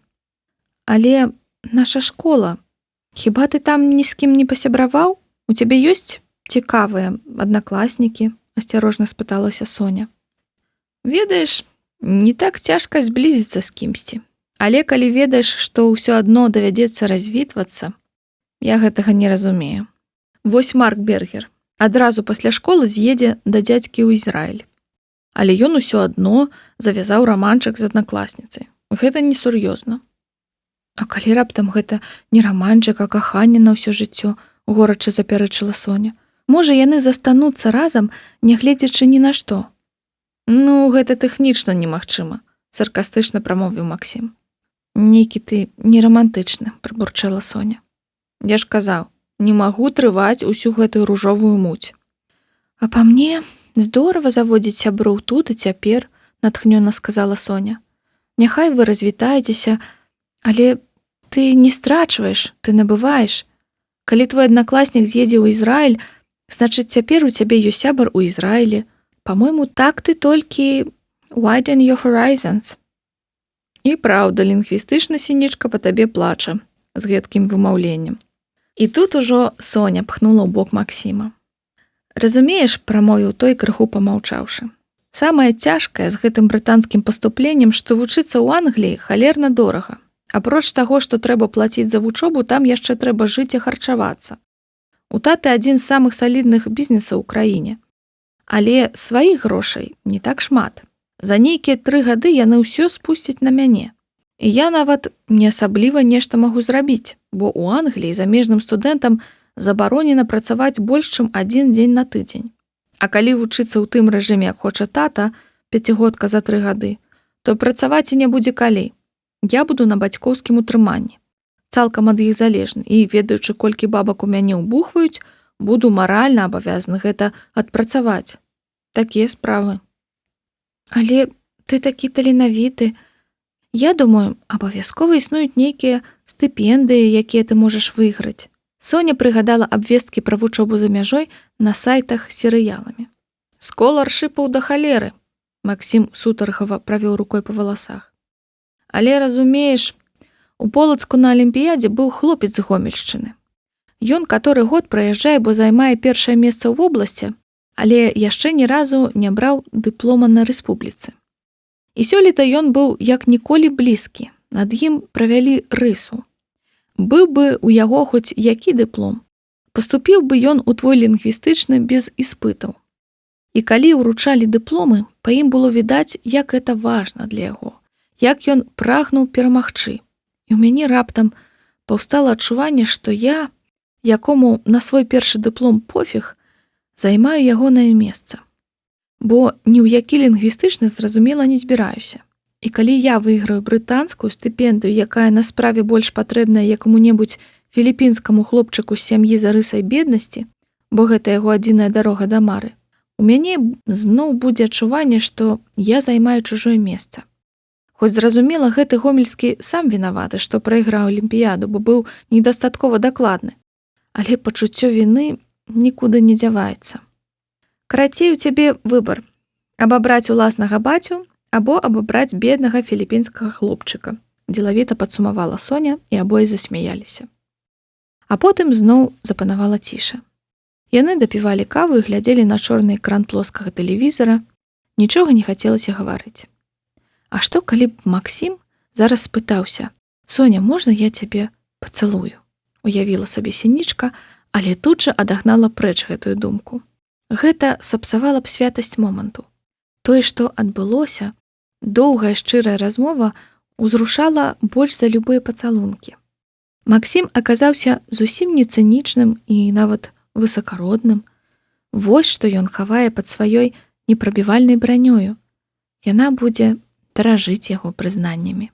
Але наша школа, хіба ты там ні з кім не пасябраваў? У цябе ёсць цікавыя аднакласнікі? Асцярожна спыталася Соня. Ведаеш, не так цяжка зблізіцца з кімсьці. Але калі ведаеш, што ўсё адно давядзецца развітвацца, я гэтага не разумею. Вось Марк Бергер адразу пасля школы з'едзе да дзядзькі ў Ізраіль. Але ён усё адно завязаў раманчык з аднакласніцай. Гэта несур'ёзна. А калі раптам гэта не раманчык, а каханне на ўсё жыццё, горача запярэчыла Соня. Можа, яны застануцца разам, нягледзячы ні на што. Ну, гэта тэхнічна немагчыма, саркастычна прамовіў Максім. Нейкі ты нерамантычны, прыбурчала Соня. Я ж казаў, не магу трываць усю гэтую ружовую муць. А па мне здорава заводзіць сяброў тут і цяпер, натхнёна сказала Соня. Няхай вы развітаецеся, але ты не страчваеш, ты набываеш. Калі твой аднакласнік з'едзе ў Ізраіль, значыць, цяпер у цябе ёсць сябар у Ізраілі. Па-мойму, так ты толькі widen your horizons. І праўда, лінгвістычна сінічка па табе плача з гэткім вымаўленнем. І тут ужо Соня пхнула ў бок Максіма. Разумееш, прамовіў той, крыху памаўчаўшы. Самае цяжкае з гэтым брытанскім паступленнем, што вучыцца ў Англіі халерна дорага. Апроч таго, што трэба плаціць за вучобу, там яшчэ трэба жыць і харчавацца. У таты адзін з самых салідных бізнесаў у краіне. Але сваіх грошай не так шмат. За нейкія 3 гады яны ўсё спусцяць на мяне. І я нават не асабліва нешта магу зрабіць, бо ў Англіі замежным студэнтам забаронена працаваць больш, чым 1 дзень на тыдзень. А калі вучыцца ў тым рэжыме, як хоча тата, 5-годка за 3 гады, то працаваць і не будзе калі. Я буду на бацькоўскім утрыманні. Цалкам ад іх залежны. І, ведаючы, колькі бабак у мяне ўбухваюць, буду маральна абавязаны гэта адпрацаваць. Такія справы. Але ты такі таленавіты. Я думаю, абавязкова існуюць нейкія стыпендыі, якія ты можаш выйграць. Соня прыгадала абвесткі пра вучобу за мяжой на сайтах з серыяламі. Сколаршыпаў да халеры. Максім сутаргава правёў рукой па валасах. Але, разумееш, у Полацку на Алімпіядзе быў хлопец з Гомельшчыны. Ён каторы год праязджае, бо займае першае месца ў вобласці, але яшчэ ні разу не браў дыплома на рэспубліцы. І сёлета ён быў як ніколі блізкі, над ім правялі рысу. Быў бы у яго хоць які дыплом, паступіў бы ён у твой лінгвістычны без іспытаў. І калі ўручалі дыпломы, па ім было відаць, як гэта важна для яго, як ён прагнуў перамагчы. І ў мяне раптам паўстала адчуванне, што я, якому на свой першы дыплом пофіг, займаю ягонае месца. Бо ні ў які лінгвістычны зразумела не збіраюся. І калі я выйграю брытанскую стыпендыю, якая на справе больш патрэбная якому-небудзь філіпінскаму хлопчыку з сям'і за рысай беднасці, бо гэта яго адзіная дарога да мары, у мяне зноў будзе адчуванне, што я займаю чужое месца. Хоць зразумела, гэты гомельскі сам вінаваты, што прайграў алімпіяду, бо быў недастаткова дакладны. Але пачуццё віны нікуды не дзяваецца. Карацей, у цябе выбар – абабраць уласнага бацю або абабраць беднага філіпінскага хлопчыка, дзелавіта падсумавала Соня, і абое засмяяліся. А потым зноў запанавала ціша. Яны дапівалі каву і глядзелі на чорны экран плоскага тэлевізара, нічога не хацелася гаварыць. А што, калі б Максім зараз спытаўся: «Соня, можна я цябе пацалую?» Уявіла сабе Сінічка, але тут жа адагнала прэч гэтую думку. Гэта сапсавала б святасць моманту. Тое, што адбылося, доўгая шчырая размова узрушала больш за любыя пацалункі. Максім аказаўся зусім не цынічным і нават высакародным. Вось што ён хавае пад сваёй непрабівальнай бранёю. Яна будзе даражыць яго прызнаннямі.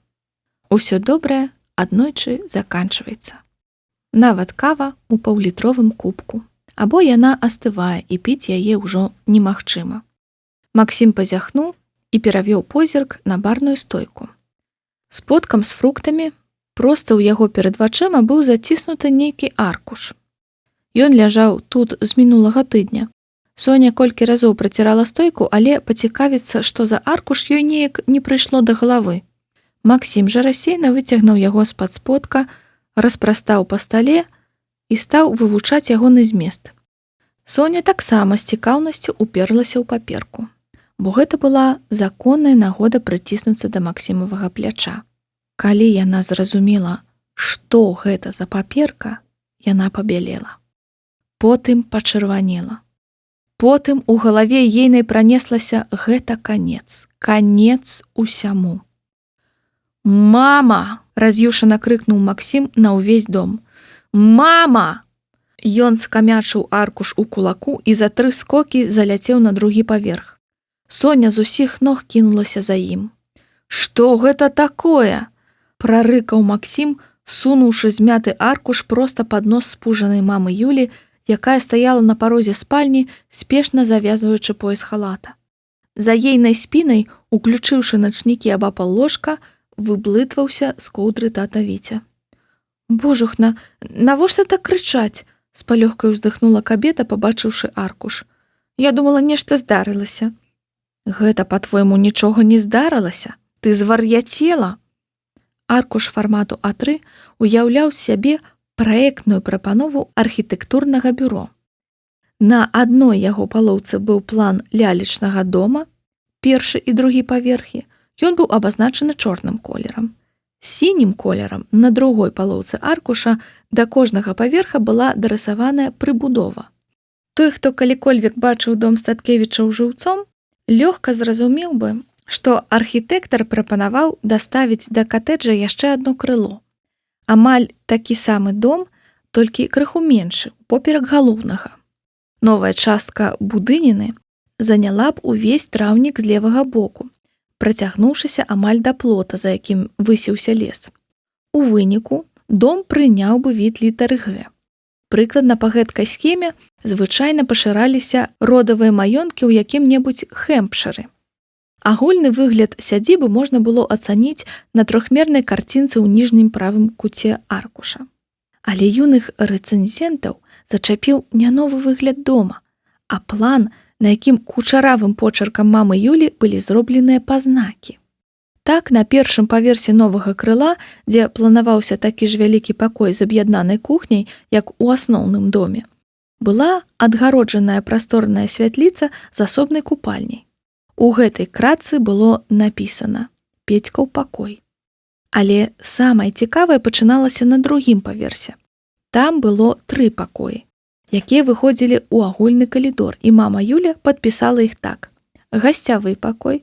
Усё добрае аднойчы заканчваецца. Нават кава ў паўлітровым кубку. Або яна астывае, і піць яе ўжо немагчыма. Максім пазяхнуў і перавёў позірк на барную стойку. Сподкам з фруктамі проста ў яго перад вачыма быў заціснуты нейкі аркуш. Ён ляжаў тут з мінулага тыдня. Соня колькі разоў працірала стойку, але пацікавіцца, што за аркуш, ёй неяк не прыйшло да галавы. Максім жа рассеяна выцягнуў яго з-пад сподка, распрастаў па стале і стаў вывучаць ягоны змест. Соня таксама з цікаўнасцю уперлася ў паперку, бо гэта была законная нагода прыціснуцца да Максімавага пляча. Калі яна зразумела, што гэта за паперка, яна пабялела. Потым пачырванела. Потым у галаве ейнай пранеслася: гэта канец, канец усяму. «Мама!» – раз'юшана крыкнуў Максім на ўвесь дом. «Мама!» Ён скамячыў аркуш у кулаку і за 3 скокі заляцеў на другі паверх. Соня з усіх ног кінулася за ім. «Што гэта такое?» – прарыкаў Максім, сунуўшы змяты аркуш проста пад нос спужанай мамы Юлі, якая стаяла на парозе спальні, спешна завязваючы пояс халата. За ейнай спінай, уключыўшы начнікі абапал ложка, выблытваўся з коўдры тата Віця. «Божухна, навошта так крычаць?» – з палёгкай уздыхнула кабета, пабачыўшы аркуш. «Я думала, нешта здарылася». «Гэта, па-твойму, нічога не здарылася? Ты звар'яцела?» Аркуш фармату А3 уяўляў сябе праектную прапанову архітэктурнага бюро. На адной яго палоўцы быў план лялечнага дома, першы і другі паверхі. Ён быў абазначаны чорным колерам. Сінім колерам на другой палоўцы аркуша да кожнага паверха была дарысаваная прыбудова. Той, хто калі-кольвек бачыў дом Статкевічаў жыўцом, лёгка зразумеў бы, што архітэктар прапанаваў даставіць да катэджа яшчэ адно крыло. Амаль такі самы дом, толькі крыху меншы, поперак галоўнага. Новая частка будыніны заняла б увесь траўнік з левага боку, працягнуўшыся амаль да плота, за якім высіўся лес. У выніку дом прыняў бы від літары Г. Прыкладна па гэткай схеме звычайна пашыраліся родавыя маёнткі ў якім-небудзь Хэмпшыры. Агульны выгляд сядзібы можна было ацаніць на трохмернай карцінцы ў ніжнім правым куце аркуша. Але юных рэцэнзентаў зачапіў не новы выгляд дома, а план, на якім кучаравым почеркам мамы Юлі былі зробленыя пазнакі. Так, на першым паверсе новага крыла, дзе планаваўся такі ж вялікі пакой з аб'яднанай кухняй, як у асноўным доме, была адгароджаная прасторная святліца з асобнай купальняй. У гэтай кратцы было напісана «Петькаў пакой». Але самае цікавае пачыналася на другім паверсе. Там было 3 пакоі, якія выходзілі ў агульны калідор, і мама Юля падпісала іх так: гасцявы пакой,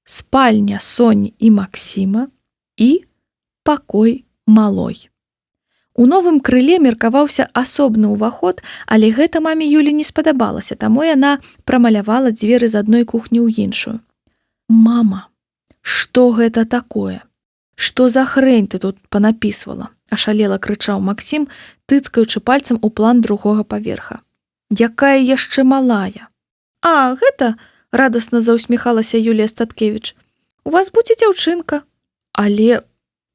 спальня Соні і Максіма і пакой малой. У новым крыле меркаваўся асобны ўваход, але гэта маме Юлі не спадабалася, таму яна прамалявала дзверы з адной кухні ў іншую. «Мама, што гэта такое? Што за хрень ты тут панапісвала?» – ашалела крычаў Максім, тыцкаючы пальцам у план другога паверха. «Якая яшчэ малая?» «А, гэта?» – радасна заўсміхалася Юлія Статкевіч. «У вас будзе дзяўчынка». «Але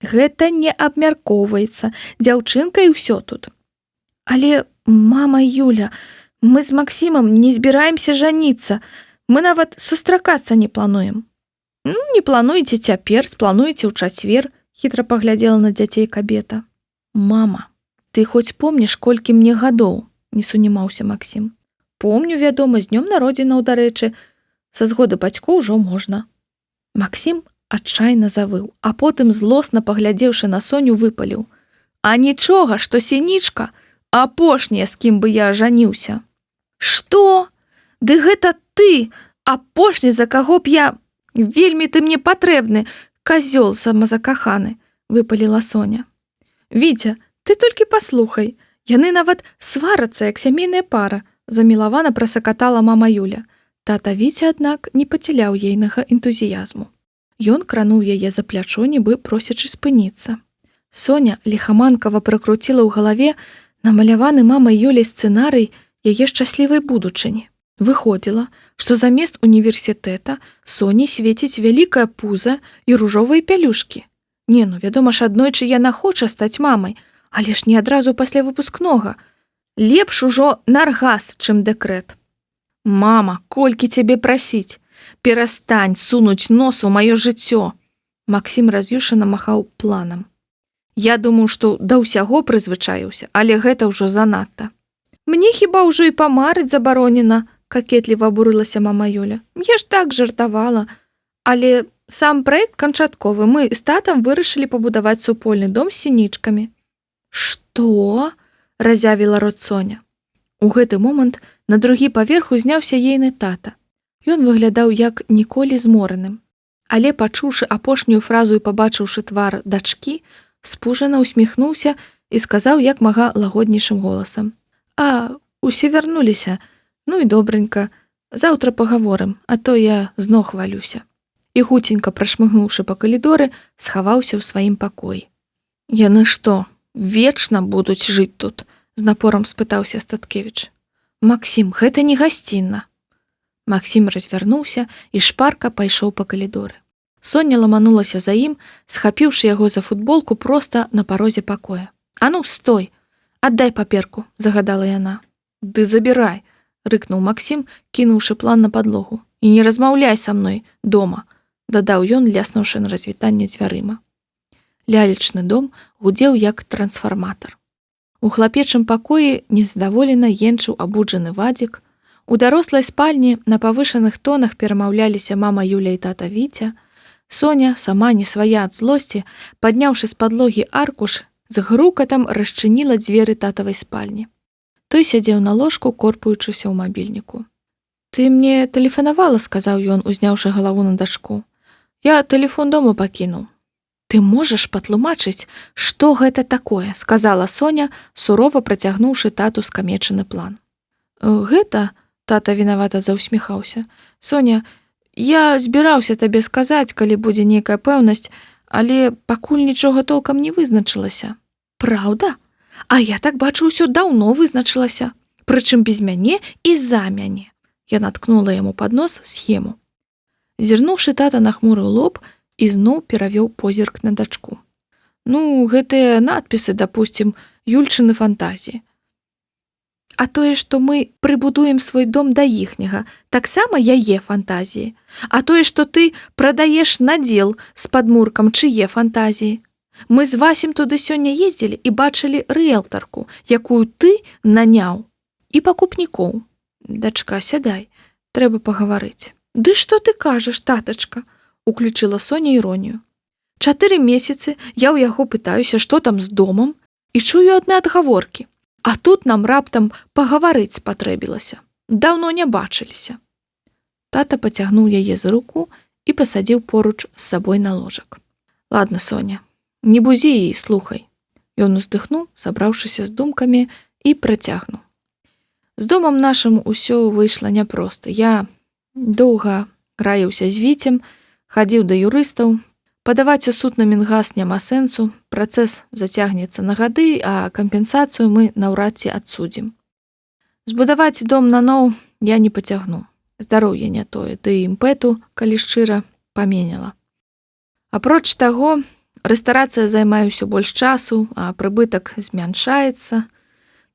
гэта не абмяркоўваецца. Дзяўчынка і ўсё тут». «Але, мама Юля, мы з Максімам не збіраемся жаніцца. Мы нават сустракацца не плануем». «Ну, не плануеце цяпер, сплануеце ў чацвер», – хітра паглядзела на дзяцей кабета. «Мама, ты хоць помніш, колькі мне гадоў?» – не сунімаўся Максім. «Помню, вядома, з днём народзінаў, дарэчы. Са згоды бацькоў ужо можна». Максім адчайна завыў, а потым злосна паглядзеўшы на Соню, выпаліў: «А нічога, што сінічка, апошняя, з кім бы я ажаніўся». «Што? Ды гэта ты, апошні, за каго б я... Вельмі ты мне патрэбны, казёл самазакаханы», – выпаліла Соня. «Віця, ты толькі паслухай, яны нават сварацца, як сямейная пара», – замілавана прасакатала мама Юля. Тата Віця, аднак, не пацяляў ейнага энтузіязму. Ён крануў яе за плячо, нібы просячы спыніцца. Соня ліхаманкава пракруціла ў галаве намаляваны мамай Юляй сцэнарый яе шчаслівай будучыні. Выходзіла, што замест універсітэта Соні свеціць вялікая пуза і ружовыя пялюшкі. Не, ну, вядома ж, аднойчы яна хоча стаць мамай, але ж не адразу пасля выпускнога. Лепш ужо наргаз, чым дэкрэт. «Мама, колькі цябе прасіць? Перастань сунуць нос у маё жыццё!» Максім раз'юшана махаў планам. «Я думаю, што да ўсяго прызвычаіўся, але гэта ўжо занадта». «Мне хіба ўжо і памарыць забаронена», – какетліва абурылася мама Юля. «Я ж так жартавала. Але сам праект канчатковы. Мы з татам вырашылі пабудаваць супольны дом з сінічкамі». «Што?» – разявіла рот Соня. У гэты момант на другі паверх узняўся ейны тата. Ён выглядаў як ніколі змораным. Але, пачуўшы апошнюю фразу і пабачыўшы твар дачкі, спужана усміхнуўся і сказаў як мага лагоднейшым голасам: «А, усе вярнуліся. Ну і добренька. Заўтра пагаворым, а то я зноў хвалюся». І хуценька прашмыгнуўшы па калідоры, схаваўся ў сваім пакоі. «Яны што, вечна будуць жыць тут?» – з напорам спытаўся Статкевіч. «Максім, гэта не гасцінна». Максім развярнуўся і шпарка пайшоў па калідоры. Соня ламанулася за ім, схапіўшы яго за футболку проста на парозе пакоя. «А ну, стой! Аддай паперку!» – загадала яна. «Ды забірай!» – рыкнуў Максім, кінуўшы план на падлогу. «І не размаўляй са мной дома!» – дадаў ён, ляснуўшы на развітанне дзвярыма. Лялечны дом гудзеў як трансфарматар. У хлапечым пакоі незадаволена енчыў абуджаны Вадзік. У дарослай спальні на павышаных тонах перамаўляліся мама Юля і тата Віця. Соня, сама не свая ад злосці, падняўшы з падлогі аркуш, з грукатам расчыніла дзверы татавай спальні. Той сядзеў на ложку, корпаючыся ў мабільніку. «Ты мне тэлефанавала», – сказаў ён, узняўшы галаву на дачку. «Я тэлефон дома пакінуў». «Ты можаш патлумачыць, што гэта такое?» – сказала Соня, сурова працягнуўшы тату скамечаны план. «Гэта?» – тата вінавата заўсміхаўся. «Соня, я збіраўся табе сказаць, калі будзе нейкая пэўнасць, але пакуль нічога толкам не вызначылася». «Праўда? А я так бачу, ўсё даўно вызначылася. Прычым без мяне і за мяне». Яна ткнула яму пад нос схему. Зірнуўшы, тата нахмурыў лоб і зноў перавёў позірк на дачку. «Ну, гэтыя надпісы, дапусцім, Юльчыны фантазіі. А тое, што мы прыбудуем свой дом да іхняга, таксама яе фантазіі. А тое, што ты прадаеш надзел з падмуркам, чые фантазіі. Мы з Васем туды сёння ездзілі і бачылі рыэлтарку, якую ты наняў, і пакупнікоў. Дачка, сядай, трэба пагаварыць». «Ды што ты кажаш, татачка?» – уключила Соня іронію. 4 месяцы я ў яго пытаюся, што там з домам, і чую адны адгаворкі. А тут нам раптам пагаварыць спатрэбілася. Даўно не бачыліся». Тата пацягнуў яе за руку і і пасадзіў поруч з сабой на ложак. Ладно, Соня, не бузі і слухай. Ён уздыхнуў, сабраўшыся з думкамі, і працягнуў. З домам нашым усё выйшла няпроста. Я доўга раіўся з Віцем, хадзіў да юрыстаў. Падаваць у суд на Мінгас няма сэнсу, працэс зацягнецца на гады, а кампенсацыю мы наўрад ці адсудзім. Збудаваць дом наноў я не пацягну. Здароўе не тое, ды імпэту, калі шчыра, паменяла. Апроч таго, рэстарацыя займае ўсё больш часу, а прыбытак змяншаецца.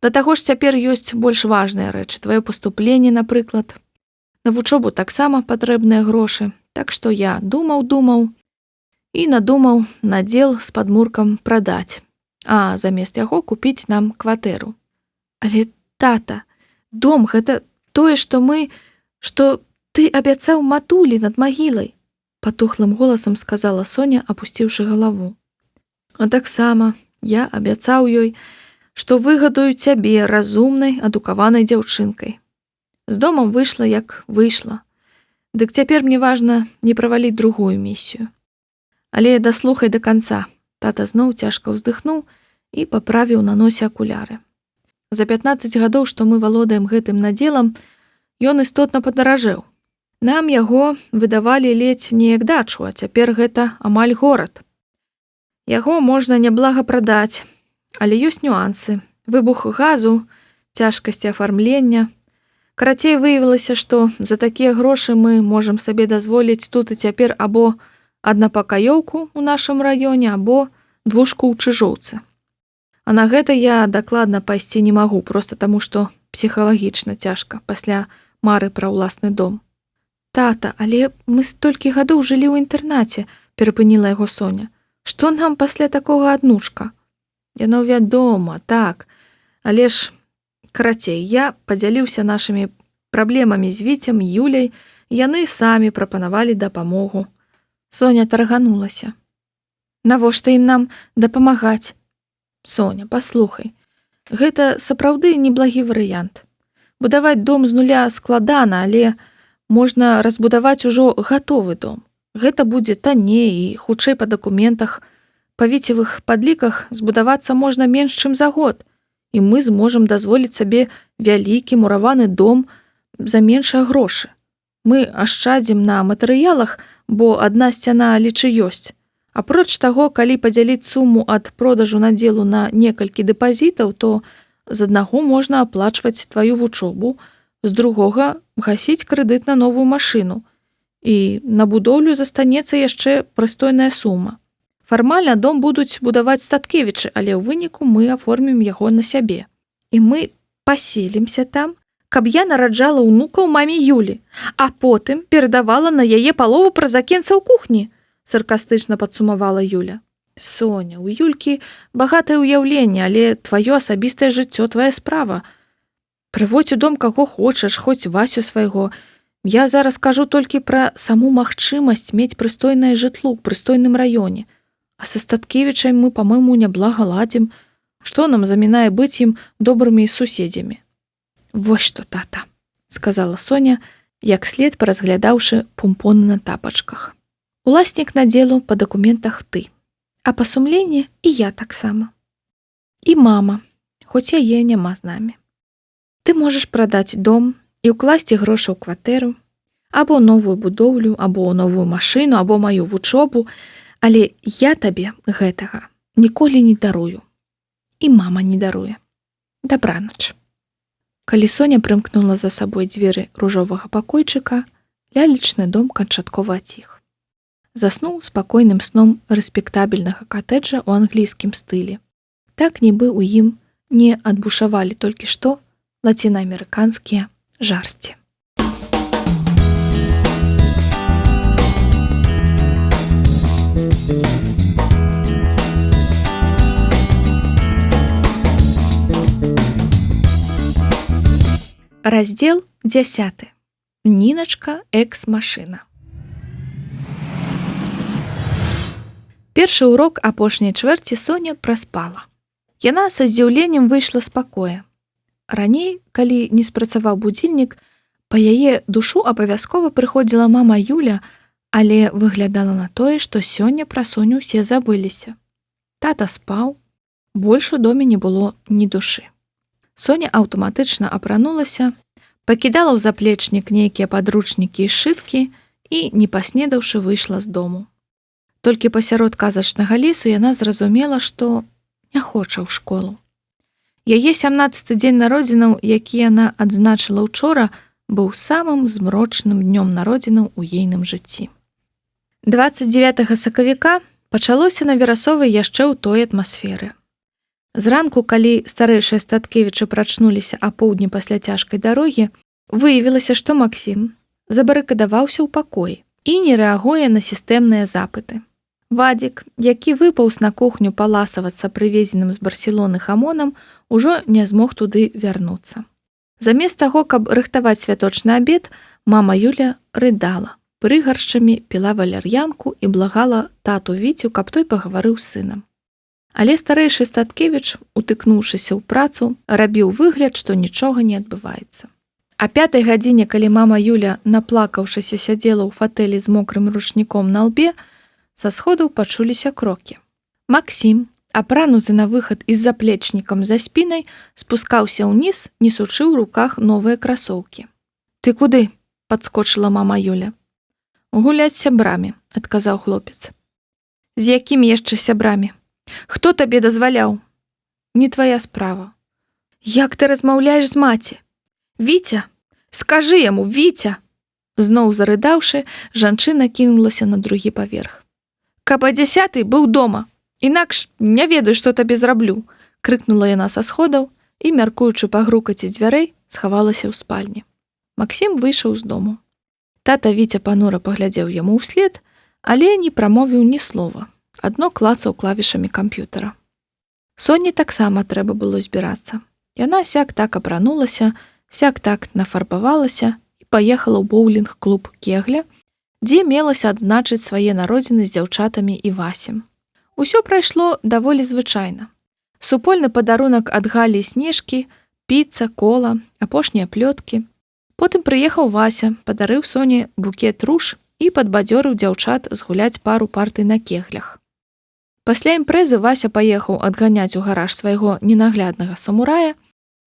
Да таго ж цяпер ёсць больш важныя рэчы. Тваё паступленне, напрыклад. На вучобу таксама патрэбныя грошы. Так што я думаў і надумаў надзел з падмуркам прадаць, а замест яго купіць нам кватэру. Але, тата, дом гэта тое, што ты абяцаў матулі над магілай, патухлым голасам сказала Соня, апусціўшы галаву. А таксама я абяцаў ёй, што выгадую цябе разумнай, адукаванай дзяўчынкай. З домам выйшла, як выйшла. Дык цяпер мне важна не праваліць другую місію. Але даслухай да канца. Тата зноў цяжка ўздыхнуў і паправіў на носе акуляры. За 15 гадоў, што мы валодаем гэтым надзелам, ён істотна падаражэў. Нам яго выдавалі ледзь не як дачу, а цяпер гэта амаль горад. Яго можна няблага прадаць, але ёсць нюансы. Выбух газу, цяжкасці афармлення. Карацей, выявілася, што за такія грошы мы можам сабе дазволіць тут і цяпер або аднапакаёўку ў нашым раёне, або двушку ў Чыжоўцы. А на гэта я дакладна пайсці не магу, проста таму, што псіхалагічна цяжка пасля мары пра ўласны дом. Тата, але мы столькі гадоў жылі ў інтэрнаце, перапыніла яго Соня. Што нам пасля такога аднушка? Яно вядома, так, але ж, карацей, я падзяліўся нашымі праблемамі з Віцем, Юляй, яны самі прапанавалі дапамогу. Соня тарганулася. Навошта ім нам дапамагаць? Соня, паслухай, гэта сапраўды неблагі варыянт. Будаваць дом з нуля складана, але можна разбудаваць ужо гатовы дом. Гэта будзе танней і хутчэй па дакументах. Па віцевых падліках збудавацца можна менш, чым за год, і мы зможам дазволіць сабе вялікі мураваны дом за меншыя грошы. Мы ашчадзім на матэрыялах, бо адна сцяна лічы ёсць. Апроч таго, калі падзяліць суму ад продажу надзелу на некалькі дэпазітаў, то з аднаго можна аплачваць тваю вучобу, з другога гасіць крэдыт на новую машыну. І на будоўлю застанецца яшчэ прыстойная сума. Фармальна дом будуць будаваць Статкевічы, але ў выніку мы аформім яго на сябе. І мы паселімся там, каб я нараджала ўнукаў маме Юлі, а потым перадавала на яе палову праз акенца ў кухні, саркастычна падсумавала Юля. Соня, у Юлькі багатае ўяўленне, але тваё асабістае жыццё твая справа. Прыводзь у дом каго хочаш, хоць Васю свайго. Я зараз кажу толькі пра саму магчымасць мець прыстойнае жытло ў прыстойным раёне. А са Статкевічай мы, па-мойму, няблага ладзім. Што нам замінае быць ім добрымі суседзямі? Вось што, тата, сказала Соня, як след паразглядаўшы пумпоны на тапачках. Уласнік надзелу па дакументах ты, а па сумленні і я таксама. І мама, хоць яе няма з намі. Ты можаш прадаць дом і ўкласці грошы ў кватэру, або новую будоўлю, або новую машыну, або маю вучобу, але я табе гэтага ніколі не дарую. І мама не даруе. Дабраноч. Калі Соня прымкнула за сабой дзверы ружовага пакойчыка, лялечны дом канчаткова аціх. Заснуў спакойным сном рэспектабельнага катэджа ў англійскім стылі. Так нібы ў ім не адбушавалі толькі што лацінаамерыканскія жарсці. Раздзел 10. Ніначка экс-машына. Першы урок апошняй чвэрці Соня праспала. Яна са здзіўленнем выйшла з пакоя. Раней, калі не спрацаваў будзільнік, па яе душу абавязкова прыходзіла мама Юля, Але выглядала на тое, што сёння пра Соню ўсе забыліся. Тата спаў, больш у доме не было ні душы. Соня аўтаматычна апранулася, пакідала ў заплечнік нейкія падручнікі і сшыткі і, не паснедаўшы, выйшла з дому. Толькі пасярод казачнага лесу яна зразумела, што не хоча ў школу. Яе 17-ы дзень народзінаў, які яна адзначыла ўчора, быў самым змрочным днём народзінаў у ейным жыцці. 29 сакавіка пачалося на Верасовай яшчэ ў той атмасферы. Зранку, калі старэйшыя Статкевічы прачнуліся апоўдні пасля цяжкай дарогі, выявілася, што Максім забарыкадаваўся ў пакоі і не рэагуе на сістэмныя запыты. Вадзік, які выпаўз на кухню паласавацца прывезеным з Барселоны хамонам, ужо не змог туды вярнуцца. Замест таго, каб рыхтаваць святочны абед, мама Юля рыдала, прыгаршчамі піла валяр'янку і благала тату Віцю, каб той пагаварыў з сынам. Але старэйшы Статкевіч, утыкнуўшыся ў працу, рабіў выгляд, што нічога не адбываецца. А 5 гадзіне, калі мама Юля, наплакаўшыся, сядзела ў фатэлі з мокрым ручніком на лбе, са сходаў пачуліся крокі. Максім, апрануты на выхад і з заплечнікам за спінай, спускаўся ўніз, несучы ў руках новыя красоўкі. «Ты куды?» – падскочыла мама Юля. «Гуляць з сябрамі», – адказаў хлопец. «З якімі яшчэ сябрамі? Хто табе дазваляў?» «Не твая справа». «Як ты размаўляеш з маці? Віця? Скажы яму, Віця!» Зноў зарыдаўшы, жанчына кінулася на другі паверх. «Каб а 10 быў дома, інакш не ведаю, што табе зраблю», крыкнула яна са сходаў і, мяркуючы па грукаце дзвярэй, схавалася ў спальні. Максім выйшаў з дому. Тата Віця панура паглядзеў яму ўслед, але не прамовіў ні слова, адно клацаў клавішамі камп'ютара. Соні таксама трэба было збірацца. Яна сяк-так апранулася, сяк-так нафарбавалася і паехала ў боулінг-клуб «Кегля», дзе мелася адзначыць свае народзіны з дзяўчатамі і Васем. Усё прайшло даволі звычайна. Супольны падарунак ад Галі і Снежкі, піца, кола, апошнія плёткі. Потым прыехаў Вася, падарыў Соне букет руж і падбадзёрыў дзяўчат згуляць пару партый на кеглях. Пасля імпрэзы Вася паехаў адганяць у гараж свайго ненагляднага самурая,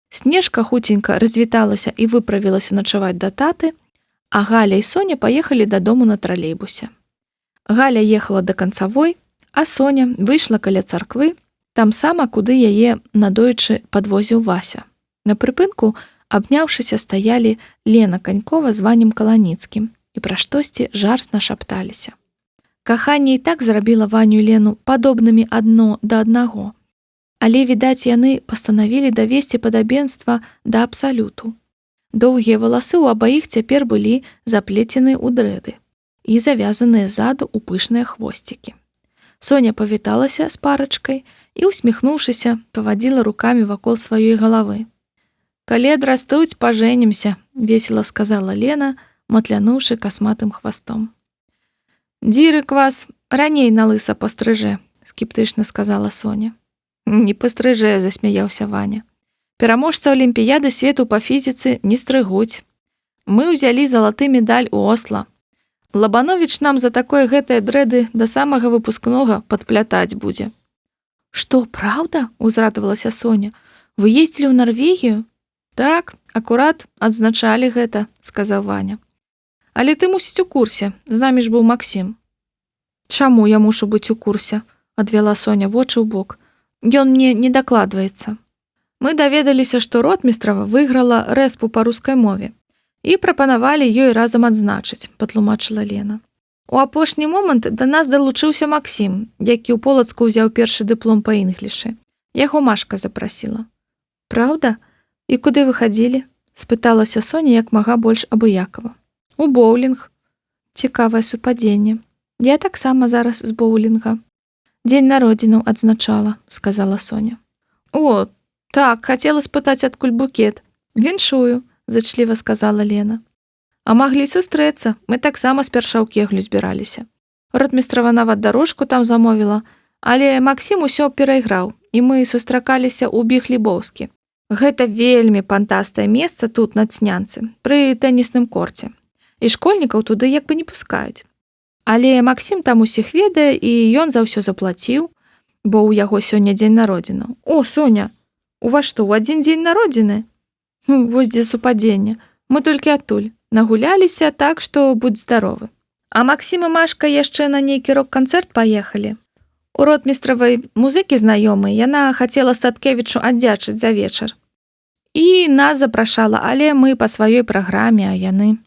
Снежка хуценька развіталася і выправілася начаваць да таты, а Галя і Соня паехалі дадому на тралейбусе. Галя ехала да канцавой, а Соня выйшла каля царквы, там сама, куды яе надоечы падвозіў Вася. На прыпынку, абняўшыся, стаялі Лена Канькова з Ванем Каланіцкім і пра штосьці жарсна шапталіся. Каханне і так зрабіла Ваню і Лену падобнымі адно да аднаго, але, відаць, яны пастанавілі давесці падабенства да абсалюту. Доўгія валасы ў абаіх цяпер былі заплецены ў дрэды і завязаныя ззаду ў пышныя хвосцікі. Соня павіталася з парачкай і, усміхнуўшыся, павадзіла рукамі вакол сваёй галавы. «Калі адрастуць, пажэнімся», – весела сказала Лена, матлянуўшы касматым хвастом. «Дзірык вас раней на лыса пастрыжэ», – скептычна сказала Соня. «Не пастрыжэ», – засмяяўся Ваня. «Пераможца Алімпіяды свету па фізіцы не стрыгуць. Мы ўзялі залаты медаль у Осла. Лабановіч нам за такое гэтыя дрэды да самага выпускнога падплятаць будзе». «Што, праўда?» – узрадавалася Соня. «Вы ездзілі ў Нарвегію?» «Так, акурат адзначалі гэта», – сказаў Ваня. «Але ты, мусіць, у курсе, з намі ж быў Максім». «Чаму я мушу быць у курсе?» – адвяла Соня вочы ў бок. «Ён мне не дакладваецца». «Мы даведаліся, што ротмістрава выйграла рэспу па рускай мове і прапанавалі ёй разам адзначыць», – патлумачыла Лена. «У апошні момант да нас далучыўся Максім, які ў Полацку ўзяў першы дыплом па інглішы. Яго Машка запрасіла». «Праўда? І куды вы хадзілі?» – спыталася Соня як мага больш абыякава. «У боулінг». «Цікавае супадзенне. Я таксама зараз з боулінга. Дзень народзінаў адзначала», – сказала Соня. «О, так, хацела спытаць, адкуль букет. Віншую», – зачліва сказала Лена. «А маглі сустрэцца, мы таксама спярша ў кеглю збіраліся. Ротмістрава нават дарожку там замовіла, але Максім усё перайграў, і мы сустракаліся ў Біхлібоўскі. Гэта вельмі фантастае месца тут на Цнянцы, пры тэнісным корце. І школьнікаў туды як бы не пускаюць. Але Максім там усіх ведае, і ён за ўсё заплаціў, бо ў яго сёння дзень народзінаў. О, Соня, у вас што, у адзін дзень народзіны? Вось дзе супадзенне. Мы толькі адтуль. Нагуляліся, так што будь здаровы. А Максім і Машка яшчэ на нейкі рок-канцэрт паехалі. У ротмістравай музыкі знаёмай яна хацела Статкевічу аддзячыць за вечар. І нас запрашала, але мы па сваёй праграме, а яны...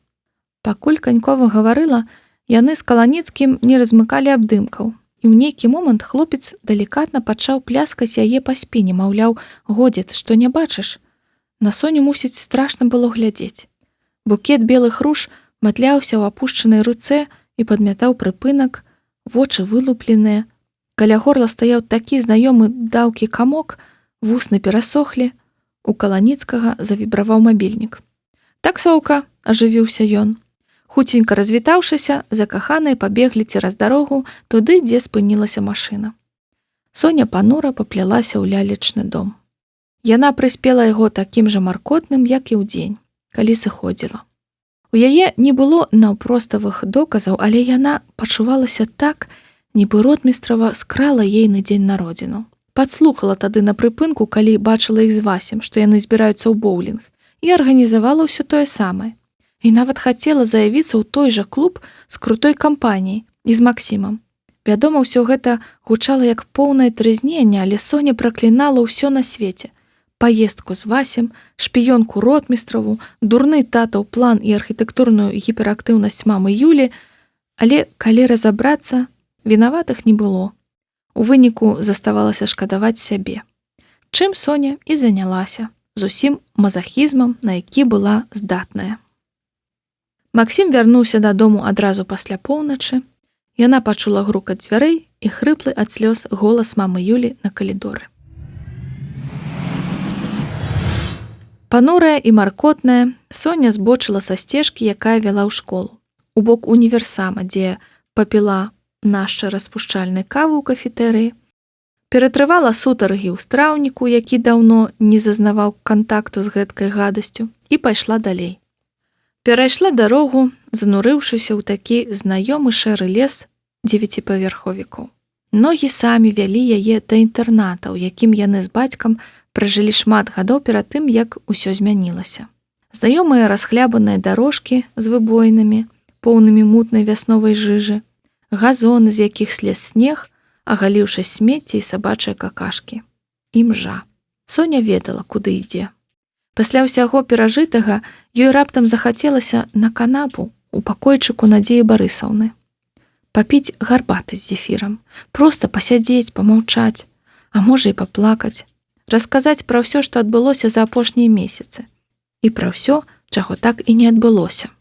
Пакуль Канькова гаварыла, яны з Каланіцкім не размыкалі абдымкаў. І ў нейкі момант хлопец далікатна пачаў пляскаць яе па спіне, маўляў, годзе, ты што не бачыш? На Соню, мусіць, страшна было глядзець. Букет белых руж матляўся ў апушчанай руцэ і падмятаў прыпынак, вочы вылупленыя. Каля горла стаяў такі знаёмы даўкі камок, вусны перасохлі. У Каланіцкага завібраваў мабільнік. «Таксоўка», – ажывіўся ён. Хуценька развітаўшыся, закаханыя пабеглі цераз дарогу туды, дзе спынілася машына. Соня панура паплялася ў лялечны дом. Яна прыспела яго такім жа маркотным, як і ўдзень, калі сыходзіла. У яе не было наўпроставых доказаў, але яна пачувалася так, нібы ротмістрава скрала ей на дзень народзінаў. Падслухала тады на прыпынку, калі бачыла іх з Васем, што яны збіраюцца ў боулінг, і арганізавала ўсё тое самае. І нават хацела заявіцца ў той жа клуб з крутой кампаніяй і з Максімам. Вядома, ўсё гэта гучала як поўнае трызненне, але Соня праклінала ўсё на свеце. Паездку з Васем, шпіёнку ротмістраву, дурны татаў план і архітэктурную гіперактыўнасць мамы Юлі, але, калі разабрацца, вінаватых не было. У выніку заставалася шкадаваць сябе. Чым Соня і занялася, з усім мазахізмам, на які была здатная. Максім вярнуўся дадому адразу пасля поўначы. Яна пачула грукат дзвярэй і хрыплы ад слёз голас мамы Юлі на калідоры. Панурая і маркотная, Соня збочыла са сцежкі, якая вяла ў школу. У бок універсама, дзе папіла наша распушчальнай кавы ў кафетэрыі, ператрывала сутаргі ў страўніку, які даўно не зазнаваў кантакту з гэткай гадасцю, і пайшла далей. Перайшла дарогу, занурыўшыся ў такі знаёмы шэры лес 9павярховікаў. Ногі самі вялі яе да інтэрната, у якім яны з бацькам пражылі шмат гадоў перад тым, як усё змянілася. Знаёмыя расхлябаныя дарожкі з выбоінамі, поўнымі мутнай вясновай жыжы, газоны, з якіх слез снег, агаліўшы смецце і сабачыя какашкі. Імжа. Соня ведала, куды ідзе. Пасля ўсяго перажытага ёй раптам захацелася на канапу у пакойчыку Надзеі Барысаўны. Папіць гарбаты з зефірам, проста пасядзець, памаўчаць, а можа і паплакаць, расказаць пра ўсё, што адбылося за апошнія месяцы, і пра ўсё, чаго так і не адбылося.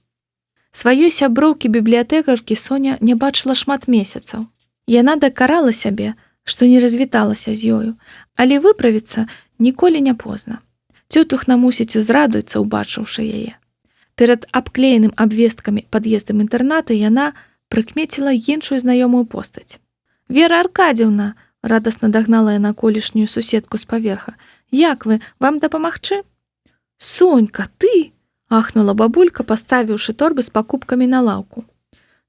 Сваёй сяброўкі бібліятэкаркі Соня не бачыла шмат месяцаў. Яна дакарала сябе, што не развіталася з ёю, але выправіцца ніколі не позна. Цётухна, мусіць, узрадуецца, убачыўшы яе. Перад абклееным абвесткамі пад'ездам інтэрната яна прыкмеціла іншую знаёмую постаць. «Вера Аркадзіўна!» – радасна дагнала яна колішнюю суседку з паверха. «Як вы? Вам дапамагчы?» «Сонька, ты?» – ахнула бабулька, паставіўшы торбы з пакупкамі на лаўку.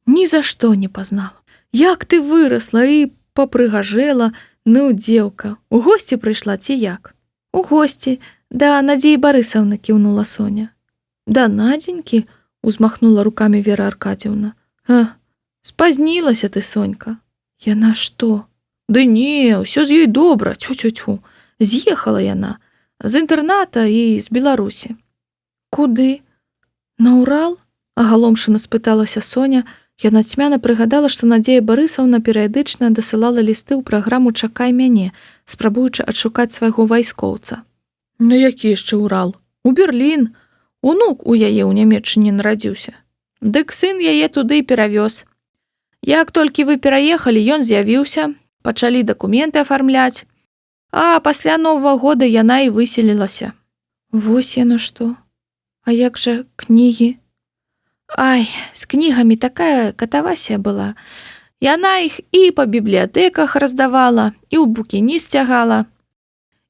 «Ні за што не пазнала. Як ты вырасла і папрыгажэла, ну, дзеўка, у госці прыйшла ці як?» «У госці, да Надзеі Барысаўны», – кіўнула Соня. «Да Надзенькі?» – узмахнула рукамі Вера Аркадзіўна. «Спазнілася ты, Сонька». «Яна што?» «Ды не, ўсё з ёй добра, цю-цю-цю. З'ехала яна з інтэрната і з Беларусі». «Куды? На Урал?» – агаломшана спыталася Соня. Яна цьмяна прыгадала, што Надзея Барысаўна перыядычна дасылала лісты ў праграму «Чакай мяне», спрабуючы адшукаць свайго вайскоўца. «На які яшчэ Урал? У Берлін. Унук у яе ў Нямецчыне нарадзіўся. Дык сын яе туды і перавёз. Як толькі вы пераехалі, ён з'явіўся, пачалі дакументы афармляць, а пасля Новага года яна і выселілася». «Вось яно што. А як жа кнігі?» «Ай, з кнігамі такая катавасія была. Яна іх і па бібліятэках раздавала, і ў букініст цягала,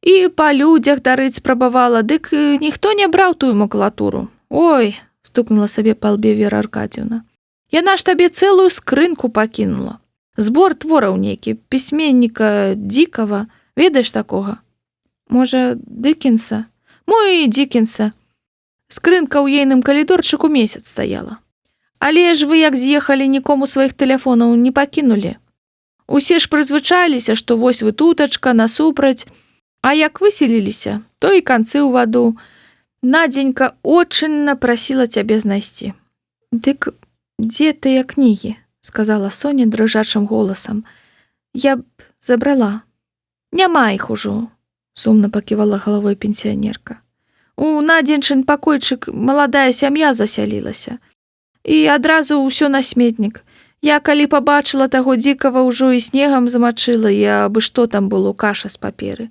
і па людзях дарыць спрабавала, дык ніхто не браў тую макулатуру. Ой!» – стукнула сабе па лбе Вера Аркадзіўна. Яна ж табе цэлую скрынку пакінула. Збор твораў нейкі, пісьменніка Дзікава. Ведаеш такога? Можа, Дыкенса? Мо і Дзікенса. Скрынка ў ейным калідорчыку месяц стаяла. Але ж вы, як з'ехалі, нікому сваіх тэлефонаў не пакінулі. Усе ж прызвычаліся, што вось вы тутачка, насупраць. А як выселіліся, то і канцы ў ваду. Надзенька очень прасіла цябе знайсці. Дык дзе тыя кнігі? Сказала Соня дрыжачым голасам. Я б забрала. Няма іх ужо, сумна паківала галавой пенсіянерка. У Надзенчын пакойчык маладая сям'я засялілася. І адразу ўсё на сметнік. Я калі пабачыла таго Дзікава, ўжо і снегам замачыла, і абы што там было, каша з паперы.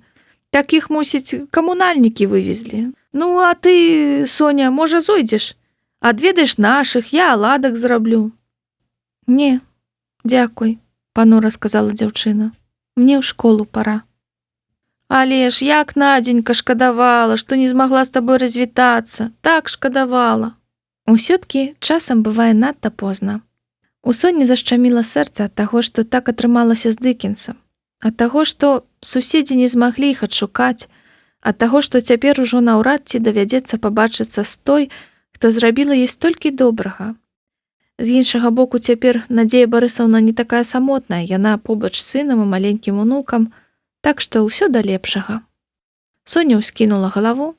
Такіх, мусіць, камунальнікі вывезлі. Ну, а ты, Соня, можа, зойдзеш? Адведаеш нашых, я аладак зраблю. Не, дзякуй, панура сказала дзяўчына. Мне ў школу пара. Але ж як Надзенька шкадавала, што не змагла з табой развітацца. Так шкадавала. Усё-ткі часам бывае надта позна. У Соні зашчаміла сэрца ад таго, што так атрымалася з Дыкенсам. Ад таго, што суседзі не змаглі іх адшукаць. Ад таго, што цяпер ужо наўрад ці давядзецца пабачыцца з той, хто зрабіла ёй столькі добрага. З іншага боку, цяпер Надзея Барысаўна не такая самотная, яна побач з сынам і маленькім унукам, так што ўсё да лепшага. Соня ўскінула галаву.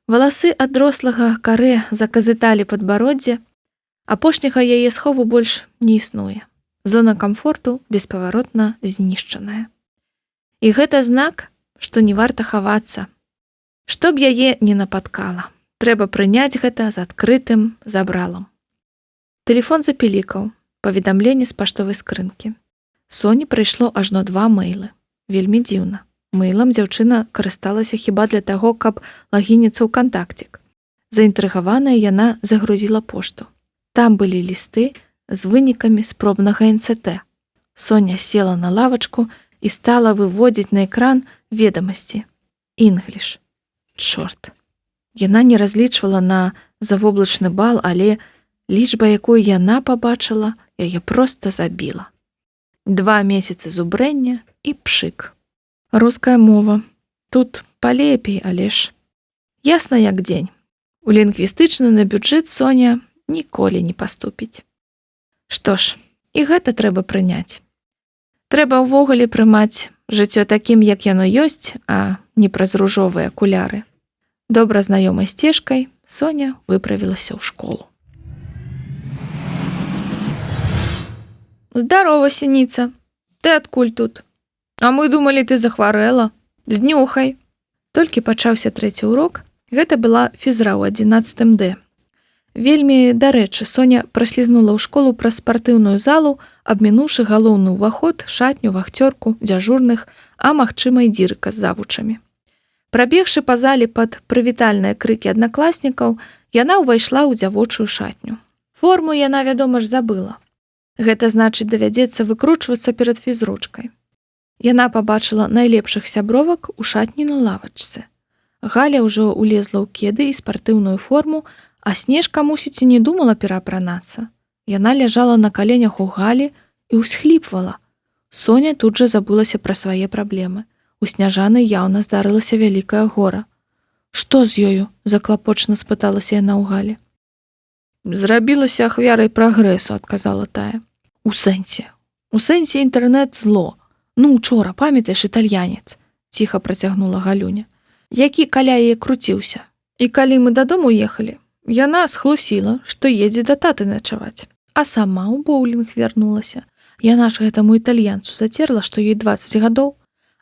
Валасы ад рослага карэ заказыталі падбароддзе, апошняга яе схову больш не існуе. Зона камфорту беспаваротна знішчаная. І гэта знак, што не варта хавацца. Што б яе не напаткала. Трэба прыняць гэта з адкрытым забралам. Тэлефон запілікаў, паведамленне з паштовай скрынкі. Соні прыйшло ажно 2 мэйлы. Вельмі дзіўна. Мэйлам дзяўчына карысталася хіба для таго, каб лагініцца ў кантактик. Заінтрыгаваная яна загрузіла пошту. Там былі лісты з вынікамі спробнага НЦТ. Соня села на лавачку і стала выводзіць на экран ведамасці. Інгліш. Чорт. Яна не разлічвала на завоблачны бал, але лічба, якую яна пабачыла, яе проста забіла. 2 месяцы зубрэння і пшык. Руская мова. Тут палепей, але ж. Ясна як дзень. У лінгвістычны на бюджэт Соня ніколі не паступіць. Што ж, і гэта трэба прыняць. Трэба ўвогуле прымаць жыццё такім, як яно ёсць, а не праз ружовыя акуляры. Добра знаёмай сцежкай Соня выправілася ў школу. Здарова, Сініца. Ты адкуль тут? А мы думалі, ты захварэла. Знюхай. Толькі пачаўся 3-й урок. Гэта была фізра ў 11 Д. Вельмі, дарэчы, Соня праслізнула ў школу праз спартыўную залу, абмінуўшы галоўны ўваход, шатню, вахцёрку, дзяжурных, а магчыма і дзірка з завучамі. Прабегшы па зале пад прывітальныя крыкі аднакласнікаў, яна ўвайшла ў дзявочую шатню. Форму яна, вядома ж, забыла. Гэта значыць, давядзецца выкручвацца перад фізручкай. Яна пабачыла найлепшых сябровак у шатні на лавачцы. Галя ўжо улезла ў кеды і спартыўную форму, а Снежка, мусіць, і не думала пераапранацца. Яна ляжала на каленях у Галі і ўсхліпвала. Соня тут жа забылася пра свае праблемы. У Сняжаны яўна здарылася вялікае гора. Што з ёю? Заклапочна спыталася яна ў Галі. Зрабілася ахвярай прагрэсу, адказала тая. У сэнсе інтэрнэт зло. Ну, учора, памятаеш, італьянец, ціха працягнула Галюня, які каля яе круціўся. І калі мы дадому ехалі, яна схлусіла, што едзе да таты начаваць, а сама ў боулінг вярнулася. Яна ж гэтаму італьянцу зацерла, што ёй 20 гадоў,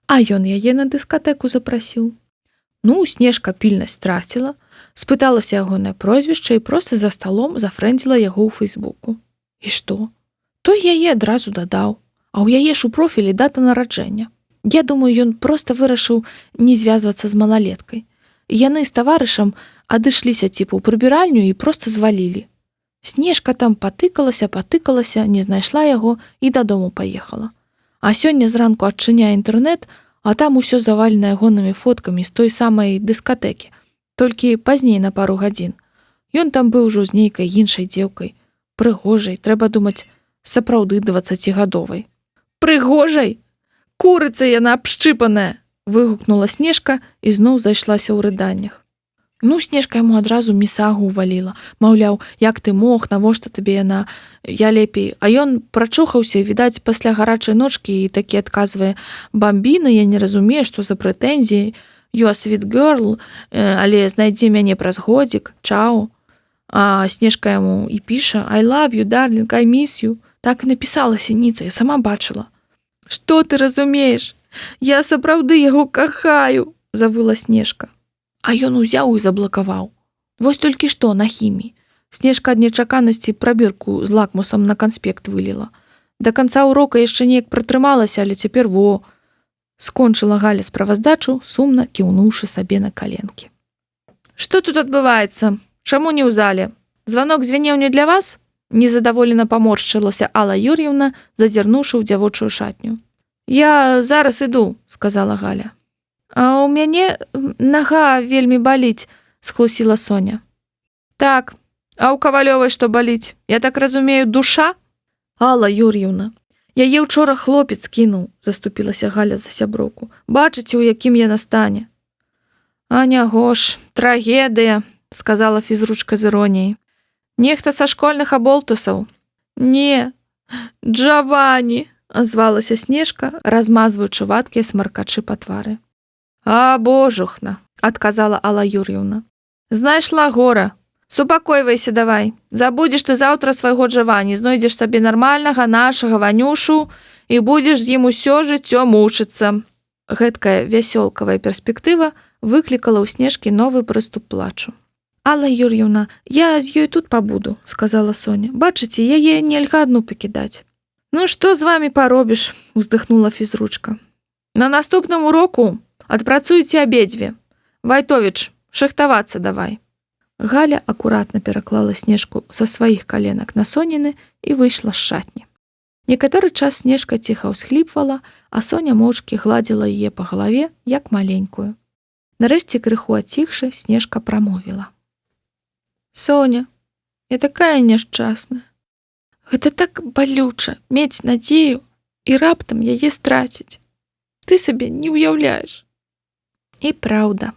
а ён яе на дыскатэку запрасіў. Ну, Снежка пільнасць страціла, спыталася ягонае прозвішча і проста за сталом зафрэндзіла яго ў Фейсбуку. І што? Той яе адразу дадаў, а ў яе ж у профілі дата нараджэння. Я думаю, ён проста вырашыў не звязвацца з малалеткай. Яны з таварышам адышліся ціпу ў прыбіральню і проста звалілі. Снежка там патыкалася, не знайшла яго і дадому паехала. А сёння зранку адчыняе інтэрнэт, а там усё завалена ягонымі фоткамі з той самай дыскатэкі, толькі пазней на пару гадзін. Ён там быў ужо з нейкай іншай дзеўкай. Прыгожай, трэба думаць, сапраўды 20гадовай. Прыгожай? Курыца яна абшчыпаная! Выгукнула Снежка і зноў зайшлася ў рыданнях. Ну, Снежка яму адразу місагу ўваліла. Маўляў, як ты мог, навошта табе яна, я лепей. А ён прачухаўся, відаць, пасля гарачай ночкі і такі адказвае: бамбіна, я не разумею, што за прэтэнзіі. You a sweet girl, але знайдзі мяне праз годзік, чау. А Снежка яму і піша: I love you, darling, I miss you. Так і напісала сініца, я сама бачыла. Што ты разумееш? Я сапраўды яго кахаю, завыла Снежка. А ён узяў і заблакаваў. Вось толькі што на хіміі. Снежка ад нечаканасці прабірку з лакмусам на канспект выліла. Да канца урока яшчэ неяк пратрымалася, але цяпер скончыла Галя справаздачу, сумна кіўнуўшы сабе на каленкі. Што тут адбываецца? Чаму не ў зале? Званок звенеў не для вас? Незадаволена паморшчылася Алла Юр'евна, зазірнуўшы ў дзявочую шатню. Я зараз іду, сказала Галя. А ў мяне нага вельмі баліць, схлусіла Соня. Так, а ў Кавалёвай што баліць? Я так разумею, душа? Алла Юр'евна, яе ўчора хлопец кінуў, заступілася Галя за сяброўку. Бачыце, у якім яна стане? А няго ж, трагедыя, сказала фізручка з іроніяй. Нехта са школьных аболтусаў. Не, Джавані, азвалася Снежка, размазваючы вадкія смаркачы па твары. А, божухна, адказала Алла Юр'евна. Знайшла гора. Супакойвайся давай. Забудзеш ты заўтра свайго Джавані, знойдзеш сабе нармальнага нашага Ванюшу і будзеш з ім усё жыццё мучыцца. Гэткая вясёлкавая перспектыва выклікала ў Снежкі новы прыступ плачу. Алла Юр'евна, я з ёй тут пабуду, сказала Соня. Бачыце, яе нельга адну пакідаць. Ну што з вамі паробіш, уздыхнула фізручка. На наступным уроку адпрацуйце абедзве. Вайтовіч, шахтавацца давай. Галя акуратна пераклала Снежку са сваіх каленак на Соніны і выйшла з шатні. Некаторы час Снежка ціха ўсхліпвала, а Соня моўчкі гладзіла яе па галаве, як маленькую. Нарэшце крыху аціхшы, Снежка прамовіла. Соня, я такая няшчасная. Гэта так балюча, мець надзею і раптам яе страціць. Ты сабе не ўяўляеш. І праўда,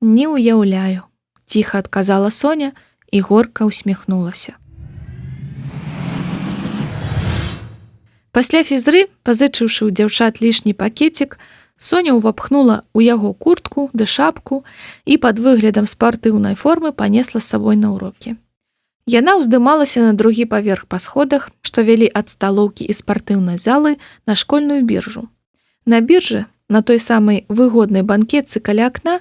не ўяўляю, ціха адказала Соня і горка усміхнулася. Пасля фізры, пазычыўшы ў дзяўчат лішні пакетик, Соня ўвапхнула ў яго куртку ды шапку і пад выглядам спартыўнай формы панесла з сабой на урокі. Яна ўздымалася на другі паверх па сходах, што вялі ад сталоўкі і спартыўнай залы на школьную біржу. На біржы, на той самай выгоднай банкетцы каля акна,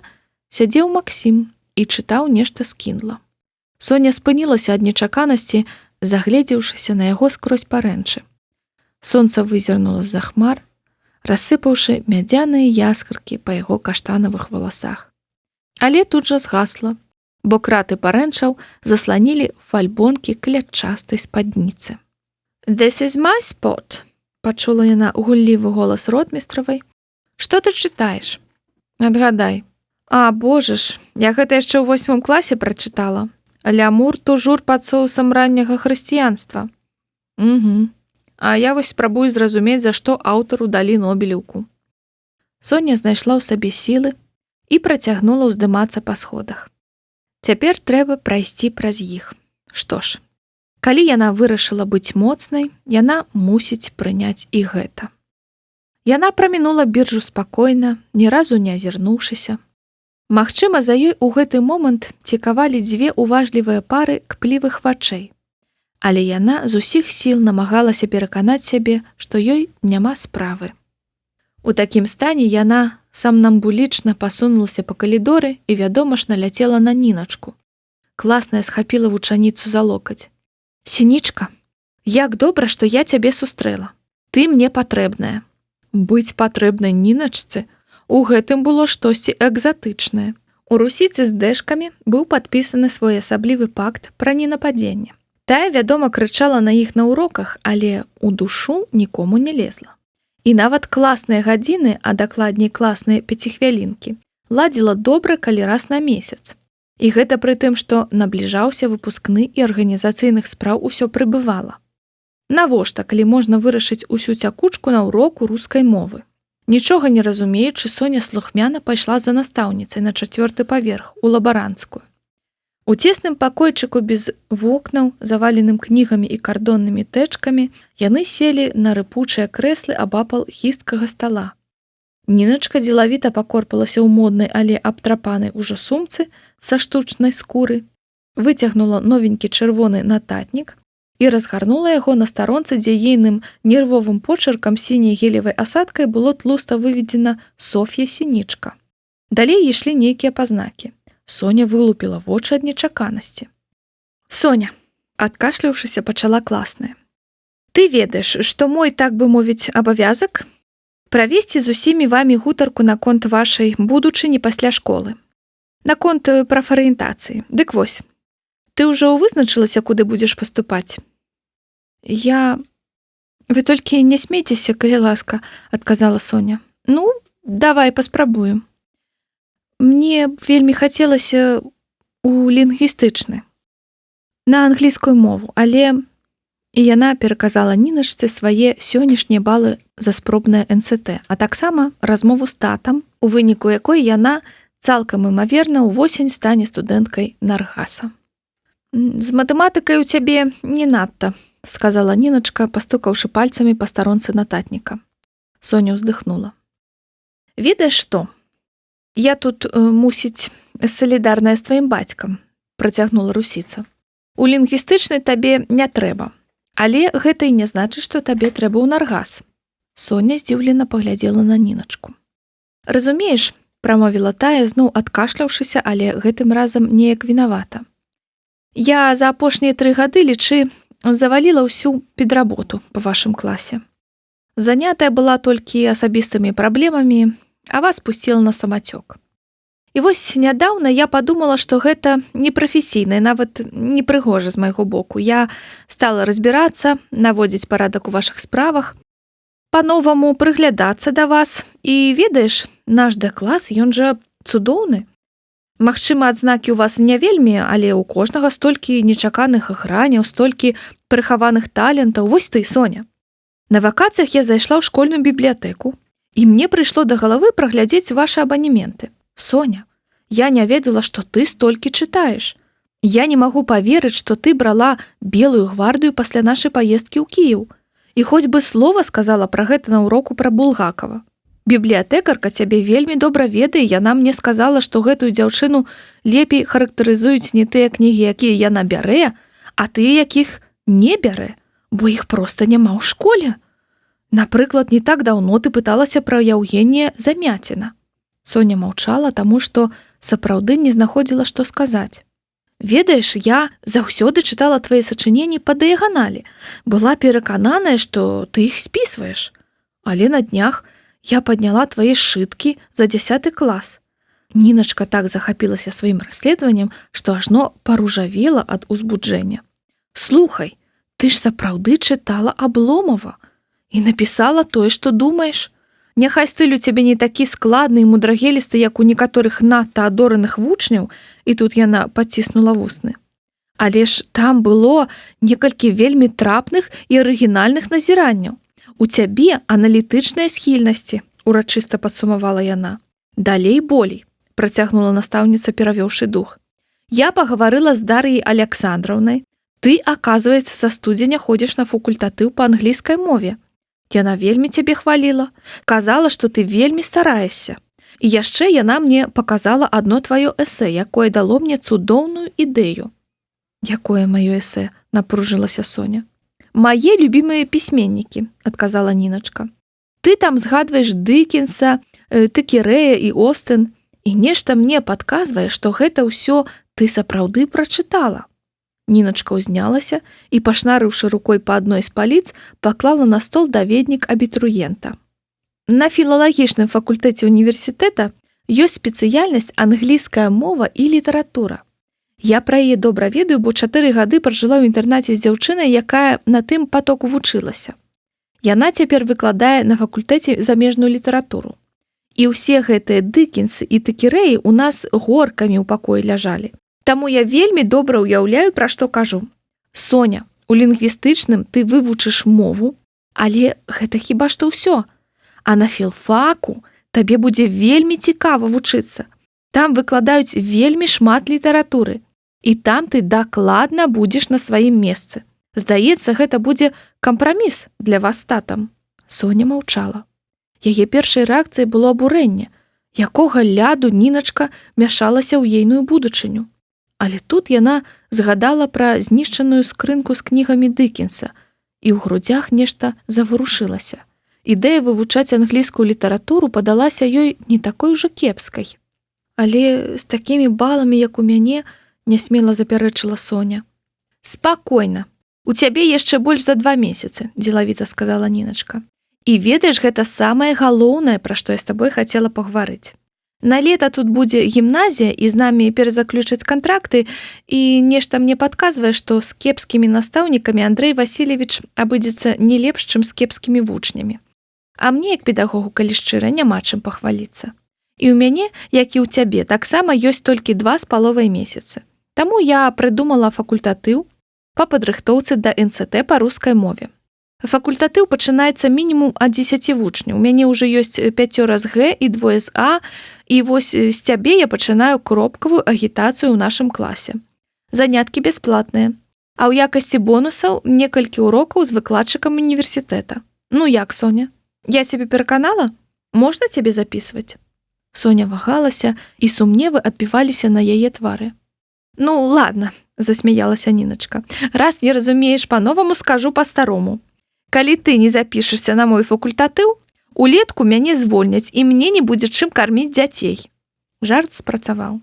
сядзеў Максім і чытаў нешта з Kindle. Соня спынілася ад нечаканасці, загледзеўшыся на яго скрозь парэнчы. Сонца вызірнула з-за хмар, рассыпаўшы мядзяныя яскаркі па яго каштанавых валасах. Але тут жа згасла, бо краты парэнчаў засланілі фальбонкі клятчастай спадніцы. «This is my spot», – пачула яна гуллівы голас ротмістравай. «Што ты чытаеш?» «Адгадай». «А, божа ж, я гэта яшчэ ў 8 класе прачытала. Лямур тужур пад соусам ранняга хрысціянства». «Угу. А я вось спрабую зразумець, за што аўтару далі Нобелеўку». Соня знайшла ў сабе сілы і працягнула ўздымацца па сходах. Цяпер трэба прайсці праз іх. Што ж, калі яна вырашыла быць моцнай, яна мусіць прыняць і гэта. Яна прамінула біржу спакойна, ні разу не азірнуўшыся. Магчыма, за ёй у гэты момант цікавалі дзве уважлівыя пары кплівых вачэй. Але яна з усіх сіл намагалася пераканаць сябе, што ёй няма справы. У такім стане яна самнамбулічна пасунулася па калідоры і, вядома ж, наляцела на Ніначку. Класная схапіла вучаніцу за локаць. «Сінічка, як добра, што я цябе сустрэла. Ты мне патрэбная». Быць патрэбнай Ніначцы у гэтым было штосьці экзатычнае. У русіцы з дэшкамі быў падпісаны своеасаблівы пакт пра ненападзенне. Тая, вядома, крычала на іх на уроках, але у душу нікому не лезла. І нават класныя гадзіны, а дакладней класныя 5-хвілінкі, ладзіла добра, калі раз на месяц. І гэта пры тым, што набліжаўся выпускны і арганізацыйных спраў усё прыбывала. Навошта, калі можна вырашыць усю цякучку на ўроку рускай мовы? Нічога не разумеючы, Соня слухмяна пайшла за настаўніцай на 4-й паверх, у лабаранцкую. У цесным пакойчыку без вокнаў, заваленым кнігамі і кардоннымі тэчкамі, яны селі на рыпучыя крэслы абапал хісткага стала. Ніначка дзелавіта пакорпалася ў моднай, але абтрапанай ужо сумцы са штучнай скуры, выцягнула новенькі чырвоны нататнік і разгарнула яго на старонцы, дзе ейным нервовым почеркам сіняй гелевай асадкай было тлуста выведзена «Соф'я Сінічка». Далей ішлі нейкія пазнакі. Соня вылупіла вочы ад нечаканасці. «Соня», адкашляўшыся, пачала класная. «Ты ведаеш, што мой, так бы мовіць, абавязак правесці з усімі вамі гутарку наконт вашай будучыні пасля школы. Наконт прафарыентацыі. Дык вось, ты ўжо вызначылася, куды будзеш паступаць?» «Вы толькі не смейцеся, калі ласка», адказала Соня. «Ну, давай паспрабую. Мне вельмі хацелася у лінгвістычны, на англійскую мову, але...» І яна пераказала Ніначцы свае сённяшнія балы за спробнае НЦТ, а таксама размову з татам, у выніку якой яна цалкам імаверна ўвосень стане студэнткай Наргаса. «З матэматыкай у цябе не надта», сказала Ніначка, пастукаўшы пальцамі па старонцы нататніка. Соня ўздыхнула. «Ведаеш што? Я тут, мусіць, салідарная з тваім бацькам», працягнула русіца. «У лінгвістычнай табе не трэба. Але гэта і не значыць, што табе трэба ў Наргас». Соня здзіўлена паглядзела на Ніначку. «Разумееш», прамовіла тая, зноў адкашляўшыся, але гэтым разам неяк вінавата. «Я за апошнія 3 гады, лічы, заваліла ўсю педработу па вашым класе. Занятая была толькі асабістымі праблемамі, а вас пусціла на самацёк. І вось нядаўна я падумала, што гэта непрафесійна, нават непрыгожа з майго боку. Я стала разбірацца, наводзіць парадак у вашых справах, па-новаму прыглядацца да вас. І ведаеш, наш Д-клас, ён жа цудоўны. Магчыма, адзнакі ў вас не вельмі, але ў кожнага столькі нечаканых граняў, столькі прыхаваных талентаў. Вось ты, Соня. На вакацыях я зайшла ў школьную бібліятэку, і мне прыйшло да галавы праглядзець вашы абанементы. Соня, я не ведала, што ты столькі чытаеш. Я не магу паверыць, што ты брала белую гвардыю пасля нашай паездкі ў Кіеў. І хоць бы слова сказала пра гэта на ўроку пра Булгакова. Бібліятэкарка цябе вельмі добра ведае, яна мне сказала, што гэтую дзяўчыну лепей характарызуюць не тыя кнігі, якія яна бярэ, а тыя, якіх не бярэ, бо іх проста няма ў школе. Напрыклад, не так даўно ты пыталася пра Яўгенія Замяціна». Соня маўчала, таму што сапраўды не знаходзіла, што сказаць. «Ведаеш, я заўсёды чытала твае сачыненні па дыяганалі, была перакананая, што ты іх спісваеш. Але на днях я падняла твае сшыткі за 10 клас. Ніначка так захапілася сваім расследаваннем, што ажно паружавела ад узбуджэння. Слухай, ты ж сапраўды чытала Абломова і напісала тое, што думаеш. Няхай стыль у цябе не такі складны і мудрагелісты, як у некаторых надта адораных вучняў, і тут яна паціснула вусны. Але ж там было некалькі вельмі трапных і арыгінальных назіранняў. У цябе аналітычныя схільнасці, урачыста падсумавала яна. Далей болей, працягнула настаўніца, перавёўшы дух. Я пагаварыла з Дар'яй Аляксандраўнай. Ты, аказваецца, са студзеня ходзіш на факультатыў па англійскай мове. Яна вельмі цябе хваліла, казала, што ты вельмі стараешся. І яшчэ яна мне паказала адно тваё эсэ, якое дало мне цудоўную ідэю. Якое маё эсэ? Напружылася Соня. Мае любімыя пісьменнікі, адказала Ніначка. Ты там згадваеш Дыкенса, Текерэя і Остэн, і нешта мне падказвае, што гэта ўсё ты сапраўды прачытала. Ніначка ўзнялася і, пашнарыўшы рукой па адной з паліц, паклала на стол даведнік абітурыента. На філалагічным факультэце універсітэта ёсць спецыяльнасць англійская мова і літаратура. Я пра яе добра ведаю, бо 4 гады пражыла ў інтэрнаце з дзяўчынай, якая на тым патоку вучылася. Яна цяпер выкладае на факультэце замежную літаратуру. І ўсе гэтыя Дыкенсы і Текерэі ў нас горкамі ў пакоі ляжалі. Таму я вельмі добра ўяўляю, пра што кажу. Соня, у лінгвістычным ты вывучыш мову, але гэта хіба што ўсё. А на філфаку табе будзе вельмі цікава вучыцца. Там выкладаюць вельмі шмат літаратуры. І там ты дакладна будзеш на сваім месцы. Здаецца, гэта будзе кампраміс для вас з татам. Соня маўчала. Яе першай рэакцыяй было абурэнне. Якога ляду Ніначка мяшалася ў ейную будучыню. Але тут яна згадала пра знішчаную скрынку з кнігамі Дыкенса, і ў грудзях нешта заварушылася. Ідэя вывучаць англійскую літаратуру падалася ёй не такой ужо кепскай. Але з такімі баламі, як у мяне, нясмела запярэчыла Соня. Спакойна. У цябе яшчэ больш за 2 месяцы, дзелавіта сказала Ніначка. І ведаеш, гэта самае галоўнае, пра што я з табой хацела пагаварыць. На лета тут будзе гімназія, і з намі перазаключаць кантракты, і нешта мне падказвае, што з кепскімі настаўнікамі Андрэй Васильевич абыдзецца не лепш, чым з кепскімі вучнямі. А мне, як педагогу, калі шчыра, няма чым пахваліцца. І ў мяне, як і ў цябе, таксама ёсць толькі 2,5 месяцы. Таму я прыдумала факультатыў па падрыхтоўцы да НЦТ па рускай мове. Факультатыў пачынаецца мінімум ад 10 вучняў. У мяне ўжо ёсць 5 з Г і 2 з А, і вось з цябе я пачынаю кропкавую агітацыю ў нашым класе. Заняткі бясплатныя. А ў якасці бонусаў некалькі урокаў з выкладчыкам універсітэта. Ну як, Соня? Я сябе пераканала? Можна цябе запісваць? Соня вагалася, і сумневы адбіваліся на яе твары. Ну, ладно, засмяялася Ніначка. Раз не разумееш па-новаму, скажу па-старому. Калі ты не запішешся на мой факультатыў, улетку мяне звольняць, і мне не будзе чым карміць дзяцей. Жарт спрацаваў.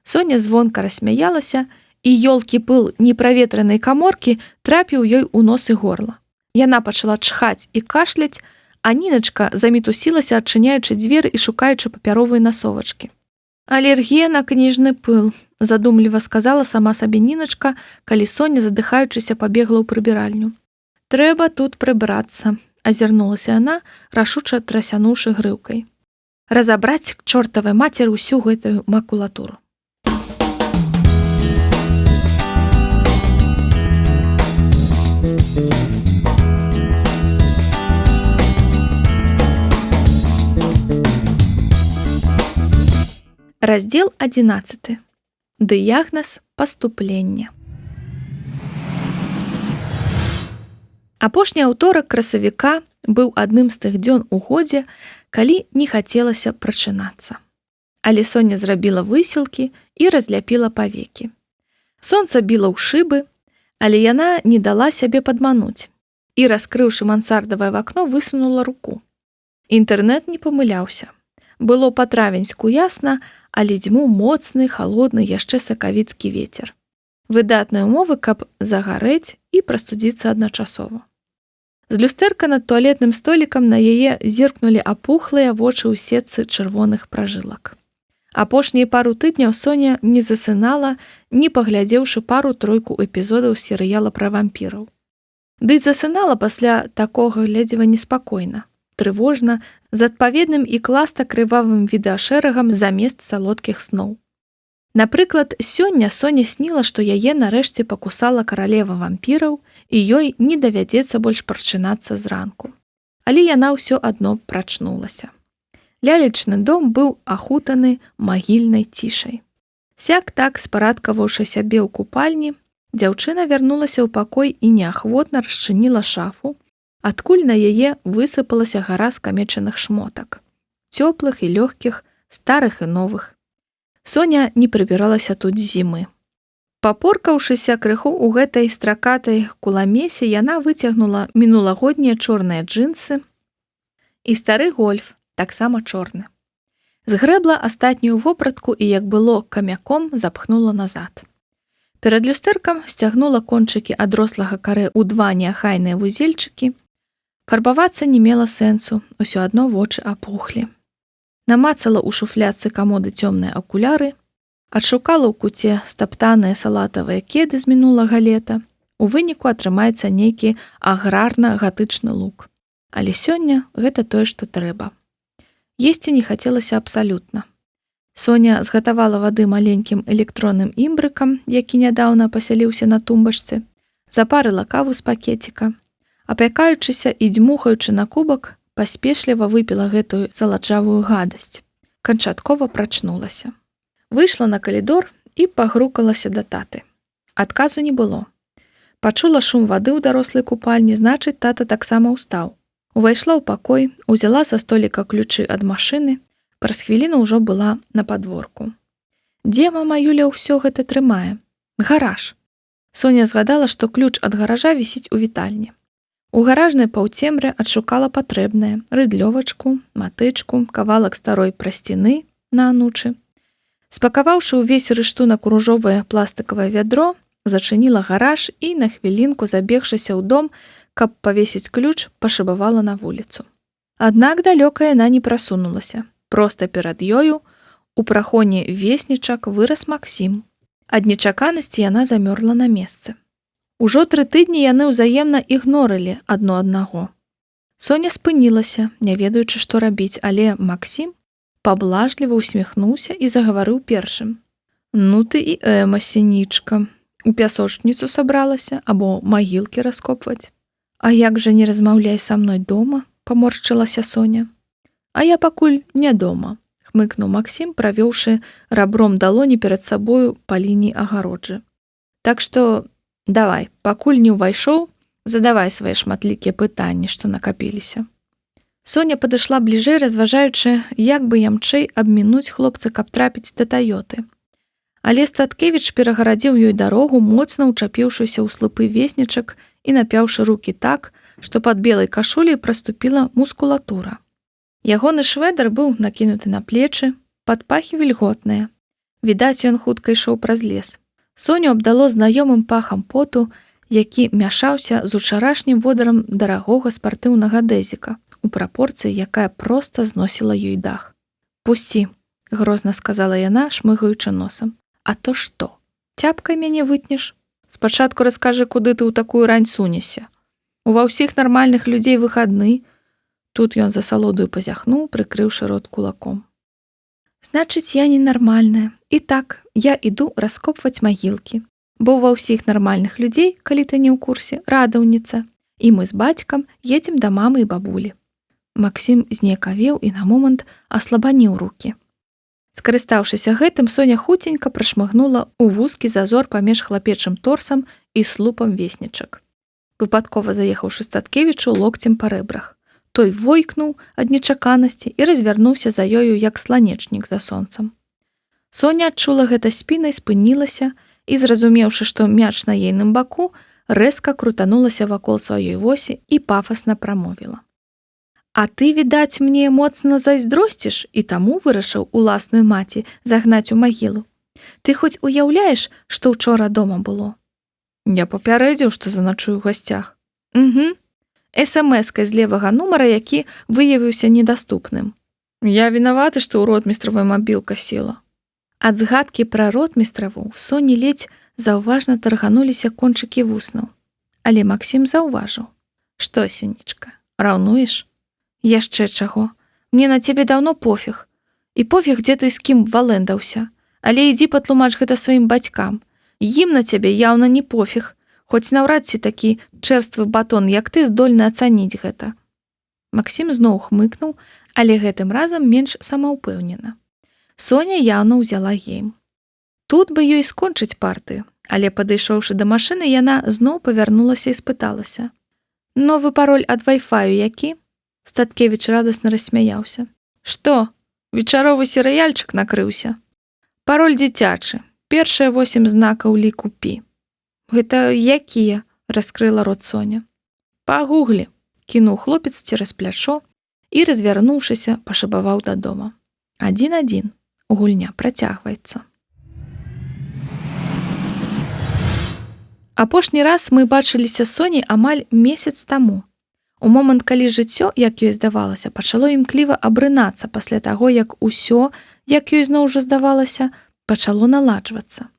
Соня звонка рассмяялася, і ёлкі пыл неправетранай каморкі трапіў ёй у нос і горла. Яна пачала чхаць і кашляць, а Ніначка замітусілася, адчыняючы дзверы і шукаючы папяровыя насовачкі. Алергія на кніжны пыл, задумліва сказала сама сабе Ніначка, калі Соня, задыхаючыся, пабегла ў прыбіральню. Трэба тут прыбрацца, азірнулася яна, рашуча трасянуўшы грыўкай. Разабраць к чортавай мацеры ўсю гэтую макулатуру. Раздзел 11. Дыягназ паступлення. Апошні аўторак красавіка быў адным з тых дзён у годзе, калі не хацелася прачынацца. Але Соня зрабіла высілкі і разляпіла павекі. Сонца біла ў шыбы, але яна не дала сябе падмануць і, раскрыўшы мансардавае вакно, высунула руку. Інтэрнэт не памыляўся. Было па-травеньску ясна, але дзьму моцны, халодны, яшчэ сакавіцкі вецер. Выдатныя ўмовы, каб загарэць і прастудзіцца адначасова. З люстэрка над туалетным столікам на яе зіркнулі апухлыя вочы ў сетцы чырвоных пражылак. Апошнія пару тыдняў Соня не засынала, не паглядзеўшы пару-тройку эпізодаў серыяла пра вампіраў. Ды засынала пасля такога глядзева неспакойна, трывожна, з адпаведным і класта-крывавым відэашэрагам замест салодкіх сноў. Напрыклад, сёння Соня сніла, што яе нарэшце пакусала каралева вампіраў, і ёй не давядзецца больш прачынацца зранку. Але яна ўсё адно прачнулася. Лялечны дом быў ахутаны магільнай цішай. Сяк-так, спарадкаваўшы сябе ў купальні, дзяўчына вярнулася ў пакой і неахвотна расчыніла шафу, адкуль на яе высыпалася гара скамечаных шмотак. Цёплых і лёгкіх, старых і новых. Соня не прыбіралася тут з зімы. Папоркаўшыся крыху ў гэтай стракатай куламесе, яна выцягнула мінулагоднія чорныя джинсы і стары гольф, таксама чорны. Згрэбла астатнюю вопратку і, як было камяком, запхнула назад. Перад люстэркам сцягнула кончыкі адрослага карэ ў 2 неахайныя вузельчыкі. Фарбавацца не мела сэнсу, усё адно вочы апухлі. Намацала ў шуфляцы камоды цёмныя акуляры, адшукала ў куце стаптаныя салатавыя кеды з мінулага лета. У выніку атрымаецца нейкі аграрна-гатычны лук. Але сёння гэта тое, што трэба. Есці не хацелася абсалютна. Соня згатавала вады маленькім электронным імбрыкам, які нядаўна пасяліўся на тумбачцы, запарыла каву з пакеціка. Апякаючыся і дзьмухаючы на кубак, паспешліва выпіла гэтую заладжавую гадасць. Канчаткова прачнулася. Выйшла на калідор і пагрукалася да таты. Адказу не было. Пачула шум вады ў дарослай купальні, значыць, тата таксама ўстаў. Увайшла ў пакой, узяла са століка ключы ад машыны, праз хвіліну ўжо была на падворку. Дзе мама Юля ўсё гэта трымае? Гараж. Соня згадала, што ключ ад гаража вісіць у вітальні. У гаражнай паўцемры адшукала патрэбнае: рыдлёвачку, матычку, кавалак старой прасціны на анучы. Спакаваўшы ўвесь рыштунак у ружовае пластыкавае вядро, зачыніла гараж і, на хвілінку забегшыся ў дом, каб павесіць ключ, пашыбавала на вуліцу. Аднак далёка яна не прасунулася. Проста перад ёю у прахоне веснічак вырас Максім. Ад нечаканасці яна замёрла на месцы. Ужо 3 тыдні яны ўзаемна ігнорылі адно аднаго. Соня спынілася, не ведаючы, што рабіць, але Максім паблажліва усміхнуўся і загаварыў першым. Ну ты і Эма, сінічка. У пясочніцу сабралася або магілкі раскопваць. А як жа не размаўляй са мной дома, паморшчылася Соня. А я пакуль не дома, хмыкнуў Максім, правёўшы рабром далоні перад сабою па лініі агароджы. Так што давай, пакуль не ўвайшоў, задавай свае шматлікія пытанні, што накапіліся. Соня падышла бліжэй, разважаючы, як бы ямчэй абмінуць хлопца, каб трапіць да Тойоты. Але Статкевіч перагарадзіў ёй дарогу, моцна ўчапіўшыся ў слупы веснічак і напяўшы рукі так, што пад белай кашуляй праступіла мускулатура. Ягоны швэдар быў накінуты на плечы, пад пахі вільготныя. Відаць, ён хутка ішоў праз лес. Соню абдало знаёмым пахам поту, які мяшаўся з учарашнім водарам дарагога спартыўнага дэзіка, у прапорцыі, якая проста зносіла ёй дах. «Пусці», — грозна сказала яна, шмыгаючы носам. «А то што? Цяпкай мяне вытнеш? Спачатку раскажы, куды ты ў такую рань сунешся. Ува ўсіх нармальных людзей выхадны». Тут ён за салодаю пазяхнуў, прыкрыўшы рот кулаком. «Значыць, я ненармальная. І так, я іду раскопваць магілкі. Бо ва ўсіх нармальных людзей, калі ты не ў курсе, радаўніца. І мы з бацькам едзем да мамы і бабулі». Максім знекавеў і на момант аслабаніў рукі. Скарыстаўшыся гэтым, Соня хуценька прашмыгнула ў вузкі зазор паміж хлапечым торсам і слупам веснічак. Выпадкова заехаўшы Статкевічу локцем па рэбрах. Той войкнуў ад нечаканасці і развярнуўся за ёю, як сланечнік за сонцам. Соня адчула гэта спінай, спынілася і, зразумеўшы, што мяч на ейным баку, рэзка крутанулася вакол сваёй восі і пафасна прамовіла. «А ты, відаць, мне моцна зайздросціш і таму вырашыў уласную маці загнаць у магілу. Ты хоць уяўляеш, што ўчора дома было?» «Я папярэдзіў, што заначую ў гасцях». «Угу. СМС-кай з левага нумара, які выявіўся недаступным. Я вінаваты, што ў ротмістравай мабілка села». Ад згадкі пра ротмістраву ў Соні ледзь заўважна таргануліся кончыкі вуснаў. Але Максім заўважыў. «Што, сінічка, раўнуеш?» «Яшчэ чаго? Мне на цябе даўно пофіг. І пофіг, дзе ты з кім валэндаўся. Але ідзі патлумач гэта сваім бацькам. Ім на цябе яўна не пофіг, хоць наўрад ці такі чэрствы батон, як ты, здольны ацаніць гэта». Максім зноў хмыкнуў, але гэтым разам менш самаўпэўнена. Соня яўна ўзяла гейм. Тут бы ёй скончыць партыю, але, падышоўшы да машыны, яна зноў павярнулася і спыталася. «Новы пароль ад вай-фаю які?» Статкевіч радасна рассмяяўся. «Што? Вечаровы серыяльчык накрыўся? Пароль дзіцячы. Першыя 8 знакаў ліку пі». «Гэта якія?» — раскрыла рот Соня. «Пагуглі», — кінуў хлопец цераз плячо і, развярнуўшыся, пашабаваў дадому. 1-1. Гульня працягваецца. Апошні раз мы бачыліся з Соняй амаль месяц таму. У момант, калі жыццё, як ёй здавалася, пачало імкліва абрынацца пасля таго, як усё, як ёй зноў жа здавалася, пачало наладжвацца.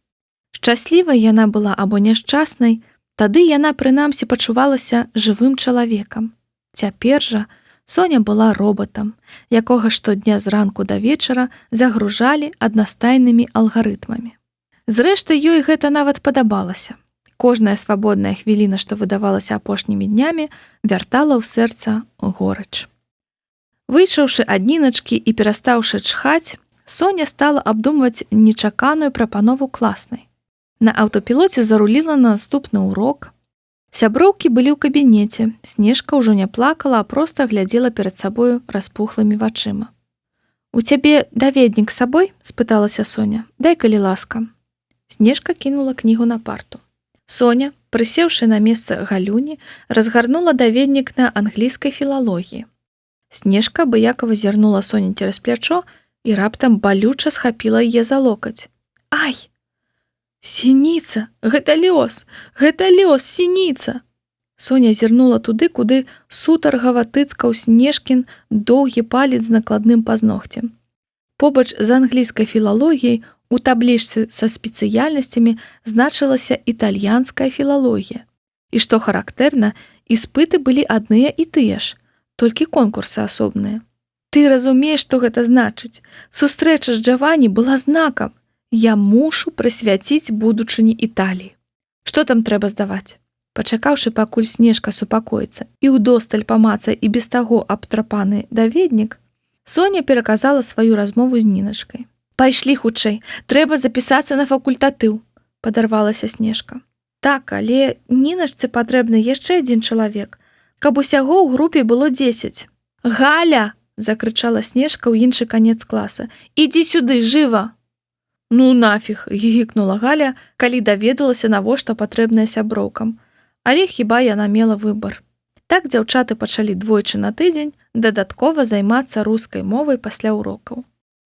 Шчаслівай яна была або няшчаснай, тады яна прынамсі пачувалася жывым чалавекам. Цяпер жа Соня была робатам, якога штодня зранку да вечара загружалі аднастайнымі алгарытмамі. Зрэшты, ёй гэта нават падабалася. Кожная свабодная хвіліна, што выдавалася апошнімі днямі, вяртала ў сэрца горыч. Выйшаўшы ад Ніначкі і перастаўшы чхаць, Соня стала абдумваць нечаканую прапанову класнай. На аўтапілоце заруліла на наступны урок. Сяброўкі былі ў кабінеце, Снежка ўжо не плакала, а проста глядзела перад сабою распухлымі вачыма. «У цябе даведнік з сабой?» – спыталася Соня. «Дай, калі ласка». Снежка кінула кнігу на парту. Соня, прысеўшы на месца Галюні, разгарнула даведнік на англійскай філалогіі. Снежка абыякава зірнула Соні цераз плячо і раптам балюча схапіла яе за локаць. «Ай! Сініца! Гэта лёс! Гэта лёс, сініца!» Соня зірнула туды, куды сутаргава тыцкаў Снежкін доўгі палец з накладным пазногцем. Побач з англійскай філалогіяй у таблічцы са спецыяльнасцямі значылася італьянская філалогія. І што характэрна, іспыты былі адныя і тыя ж, толькі конкурсы асобныя. «Ты разумееш, што гэта значыць? Сустрэча з Джавані была знакам. Я мушу прысвяціць будучыні Італіі. Што там трэба здаваць?» Пачакаўшы, пакуль Снежка супакоіцца і ўдосталь памацае і без таго абтрапаны даведнік, Соня пераказала сваю размову з Ніначкай. «Пайшлі хутчэй, трэба запісацца на факультатыў», – падарвалася Снежка. «Так, але Ніначцы патрэбны яшчэ адзін чалавек, каб усяго ў групе было 10. «Галя!» – закрычала Снежка ў іншы канец класа. «Ідзі сюды, жыва!» «Ну нафіг!» – гігікнула Галя, калі даведалася, навошта патрэбная сяброўкам. Але хіба яна мела выбар. Так дзяўчаты пачалі двойчы на тыдзень дадаткова займацца рускай мовай пасля урокаў.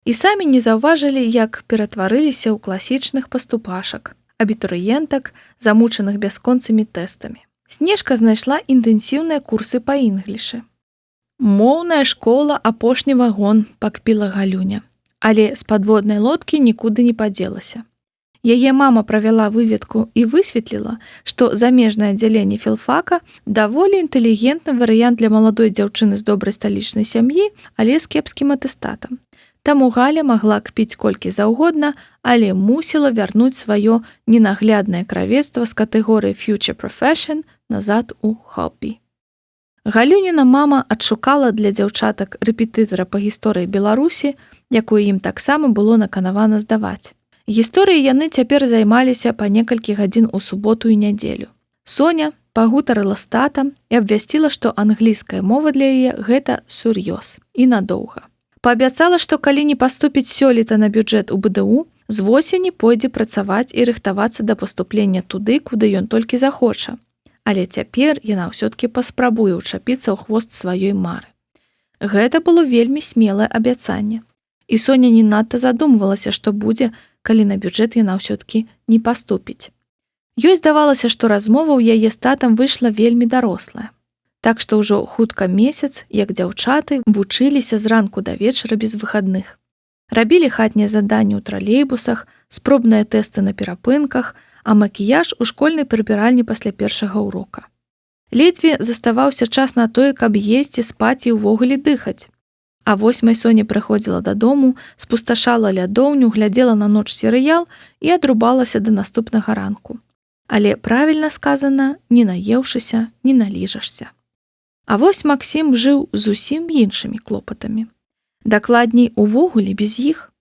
І самі не заўважылі, як ператварыліся ў класічных паступашак, абітурыентак, замучаных бясконцымі тэстамі. Снежка знайшла інтэнсіўныя курсы па інглішы. «Моўная школа, апошні вагон», – пакпіла Галюня. Але з падводнай лодкі нікуды не падзелася. Яе мама правяла выведку і высветліла, што замежнае аддзяленне філфака даволі інтэлігентны варыянт для маладой дзяўчыны з добрай сталічнай сям'і, але з кепскім атэстатам. Таму Галя магла кпіць колькі заўгодна, але мусіла вярнуць сваё ненагляднае кравецтва з катэгорыі «Future Profession» назад у хобі. Галюніна мама адшукала для дзяўчатак рэпетытара па гісторыі Беларусі, якую ім таксама было наканавана здаваць. Гісторыі яны цяпер займаліся па некалькі гадзін у суботу і нядзелю. Соня пагутарыла з татам і абвясціла, што англійская мова для яе – гэта сур'ёз і надоўга. Паабяцала, што калі не паступіць сёлета на бюджэт у БДУ, з восені пойдзе працаваць і рыхтавацца да паступлення туды, куды ён толькі захоча. Але цяпер яна ўсё-ткі паспрабуе ўчапіцца ў хвост сваёй мары. Гэта было вельмі смелае абяцанне. І Соня не надта задумвалася, што будзе, калі на бюджэт яна ўсё-ткі не паступіць. Ёй здавалася, што размова ў яе з татам выйшла вельмі дарослая. Так што ўжо хутка месяц, як дзяўчаты вучыліся зранку да вечара без выхадных. Рабілі хатнія заданні ў тралейбусах, спробныя тэсты на перапынках, а макіяж у школьнай прыбіральні пасля першага урока. Ледзьве заставаўся час на тое, каб есці, спаць і ўвогуле дыхаць. А 8 Соня прыходзіла дадому, спусташала лядоўню, глядзела на ноч серыял і адрубалася да наступнага ранку. Але правільна сказана, не наеўшыся, не наліжашся. А вось Максім жыў зусім іншымі клопатамі. Дакладней, увогуле без іх.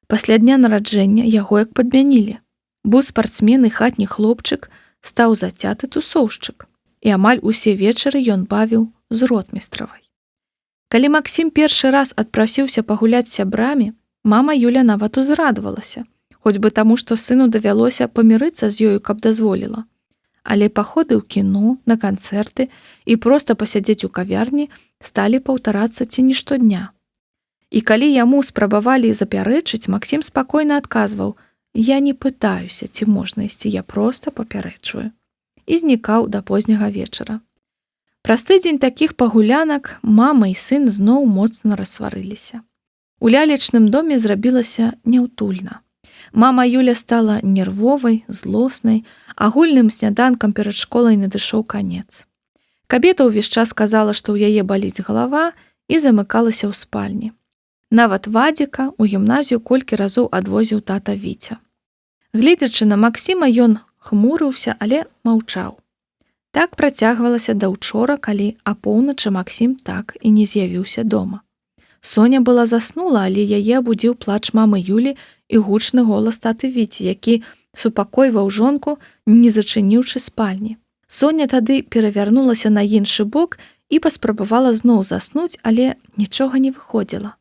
Пасля дня нараджэння яго як падмянілі. Быў спартсмен і хатні хлопчык, стаў зацяты тусоўшчык. І амаль усе вечары ён бавіў з ротмістравай. Калі Максім першы раз адпрасіўся пагуляць з сябрамі, мама Юля нават узрадавалася, хоць бы таму, што сыну давялося памірыцца з ёю, каб дазволіла. Але паходы ў кіно, на канцэрты і проста пасядзець у кавярні сталі паўтарацца ці не штодня. І калі яму спрабавалі запярэчыць, Максім спакойна адказваў: «Я не пытаюся, ці можна ісці, я проста папярэчваю». І знікаў да позняга вечара. Праз тыдзень такіх пагулянак мама і сын зноў моцна рассварыліся. У лялечным доме зрабілася няўтульна. Мама Юля стала нервовай, злоснай, агульным сняданкам перад школай надышоў канец. Кабета ўвесь час казала, што ў яе баліць галава і замыкалася ў спальні. Нават Вадзіка ў гімназію колькі разоў адвозіў тата Віця. Гледзячы на Максіма, ён хмурыўся, але маўчаў. Так працягвалася да ўчора, калі апоўначы Максім так і не з'явіўся дома. Соня была заснула, але яе абудзіў плач мамы Юлі і гучны голас таты Віці, які супакойваў жонку, не зачыніўшы спальні. Соня тады перавярнулася на іншы бок і паспрабавала зноў заснуць, але нічога не выходзіла.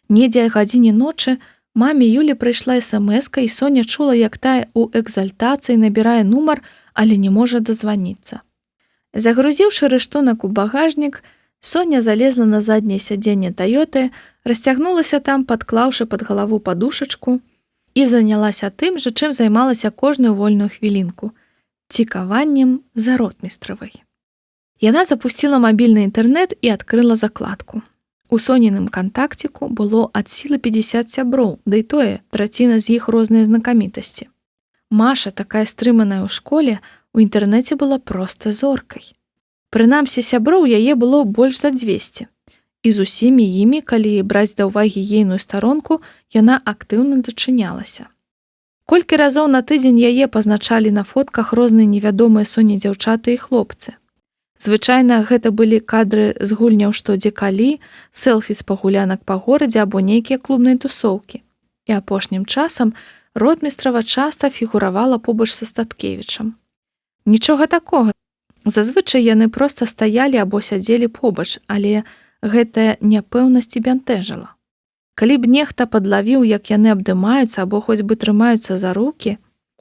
Недзе а гадзіне ночы маме Юлі прыйшла смс-ка, і Соня чула, як тая ў экзальтацыі набірае нумар, але не можа дазваніцца. Загрузіўшы рыштунак у багажнік, Соня залезла на задняе сядзенне Тойоты, расцягнулася там, падклаўшы пад галаву падушачку, і занялася тым жа, чым займалася кожную вольную хвілінку – цікаваннем за ротмістравай. Яна запусціла мабільны інтэрнэт і адкрыла закладку. У Соніным кантакціку было ад сілы 50 сяброў, да і тое, траціна з іх розныя знакамітасці. Маша, такая стрыманая ў школе, у інтэрнэце была проста зоркай. Прынамсі, сяброў яе было больш за 200. І з усімі імі, калі браць да ўвагі ейную старонку, яна актыўна дачынялася. Колькі разоў на тыдзень яе пазначалі на фотках розныя невядомыя Соні дзяўчаты і хлопцы. Звычайна гэта былі кадры з гульняў «Што, дзе, калі», селфі з пагулянак па горадзе або нейкія клубныя тусоўкі. І апошнім часам ротмістрава часта фігуравала побач са Статкевічам. Нічога такога. Зазвычай яны проста стаялі або сядзелі побач, але гэтая няпэўнасць і бянтэжыла. Калі б нехта падлавіў, як яны абдымаюцца або хоць бы трымаюцца за рукі,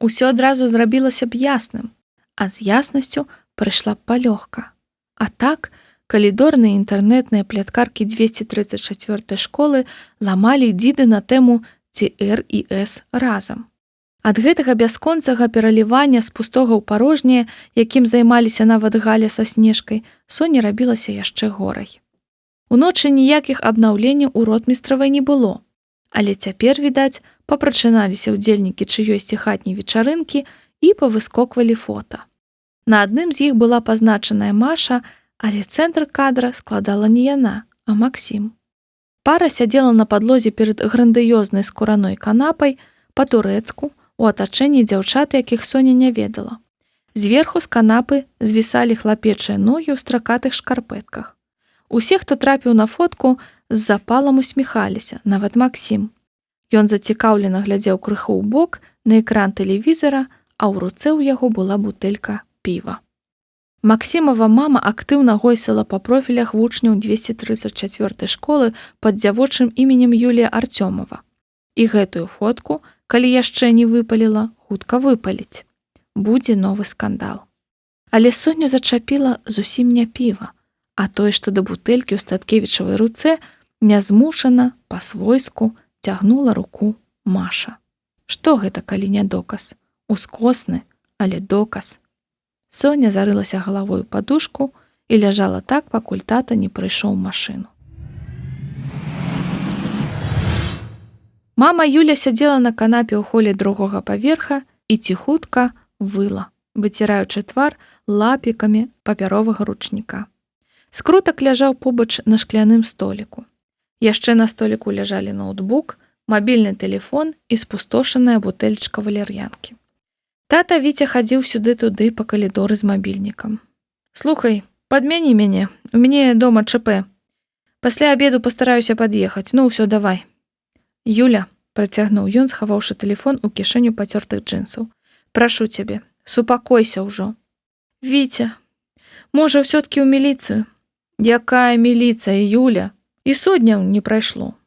усё адразу зрабілася б ясным, а з яснасцю прыйшла б палёгка. А так, калідорныя інтэрнэтныя пляткаркі 234 школы ламалі дзіды на тэму «Ці Р і С разам». Ад гэтага бясконцага пералівання з пустога ў парожняе, якім займаліся нават Галя са Снежкай, Соне рабілася яшчэ горай. Уночы ніякіх абнаўленняў у ротмістравай не было, але цяпер, відаць, папрачыналіся ўдзельнікі чыёйсьці хатняй вечарынкі і павыскоквалі фота. На адным з іх была пазначаная Маша, але цэнтр кадра складала не яна, а Максім. Пара сядзела на падлозе перад грандыёзнай скураной канапай па-турэцку, у атачэнні дзяўчат, якіх Соня не ведала. Зверху з канапы звісалі хлапечыя ногі ў стракатых шкарпэтках. Усе, хто трапіў на фотку, з запалам усміхаліся, нават Максім. Ён зацікаўлена глядзеў крыху ў бок на экран тэлевізара, а ў руцэ ў яго была бутэлька піва. Максімова мама актыўна гойсала па профілях вучняў 234 школы пад дзявочым іменем Юлія Артёмова. І гэтую фотку, калі яшчэ не выпаліла, хутка выпаліць. Будзе новы скандал. Але Соню зачапіла зусім не піва, а тое, што да бутэлькі ў Статкевічавай руцэ нязмушана, па-свойску, цягнула руку Маша. Што гэта, калі не доказ? Ускосны, але доказ. Соня зарылася галавой у падушку і ляжала так, пакуль тата не прыйшоў у машыну. Мама Юля сядзела на канапе ў холе другога паверха і ціхутка выла, выціраючы твар лапікамі папяровага ручніка. Скрутак ляжаў побач на шкляным століку. Яшчэ на століку ляжалі ноутбук, мабільны тэлефон і спустошаная бутэлечка валер'янкі. Тата Віця хадзіў сюды-туды па калідоры з мабільнікам. «Слухай, падмяні мяне, у мяне дома ЧП. Пасля абеду пастараюся пад'ехаць, ну ўсё, давай». «Юля», – працягнуў ён, схаваўшы тэлефон у кішэню пацёртых джинсаў, – «прашу цябе, супакойся ўжо». «Віця, можа, ўсё-ткі ў міліцыю?» «Якая міліцыя, Юля? І сотняў не прайшло.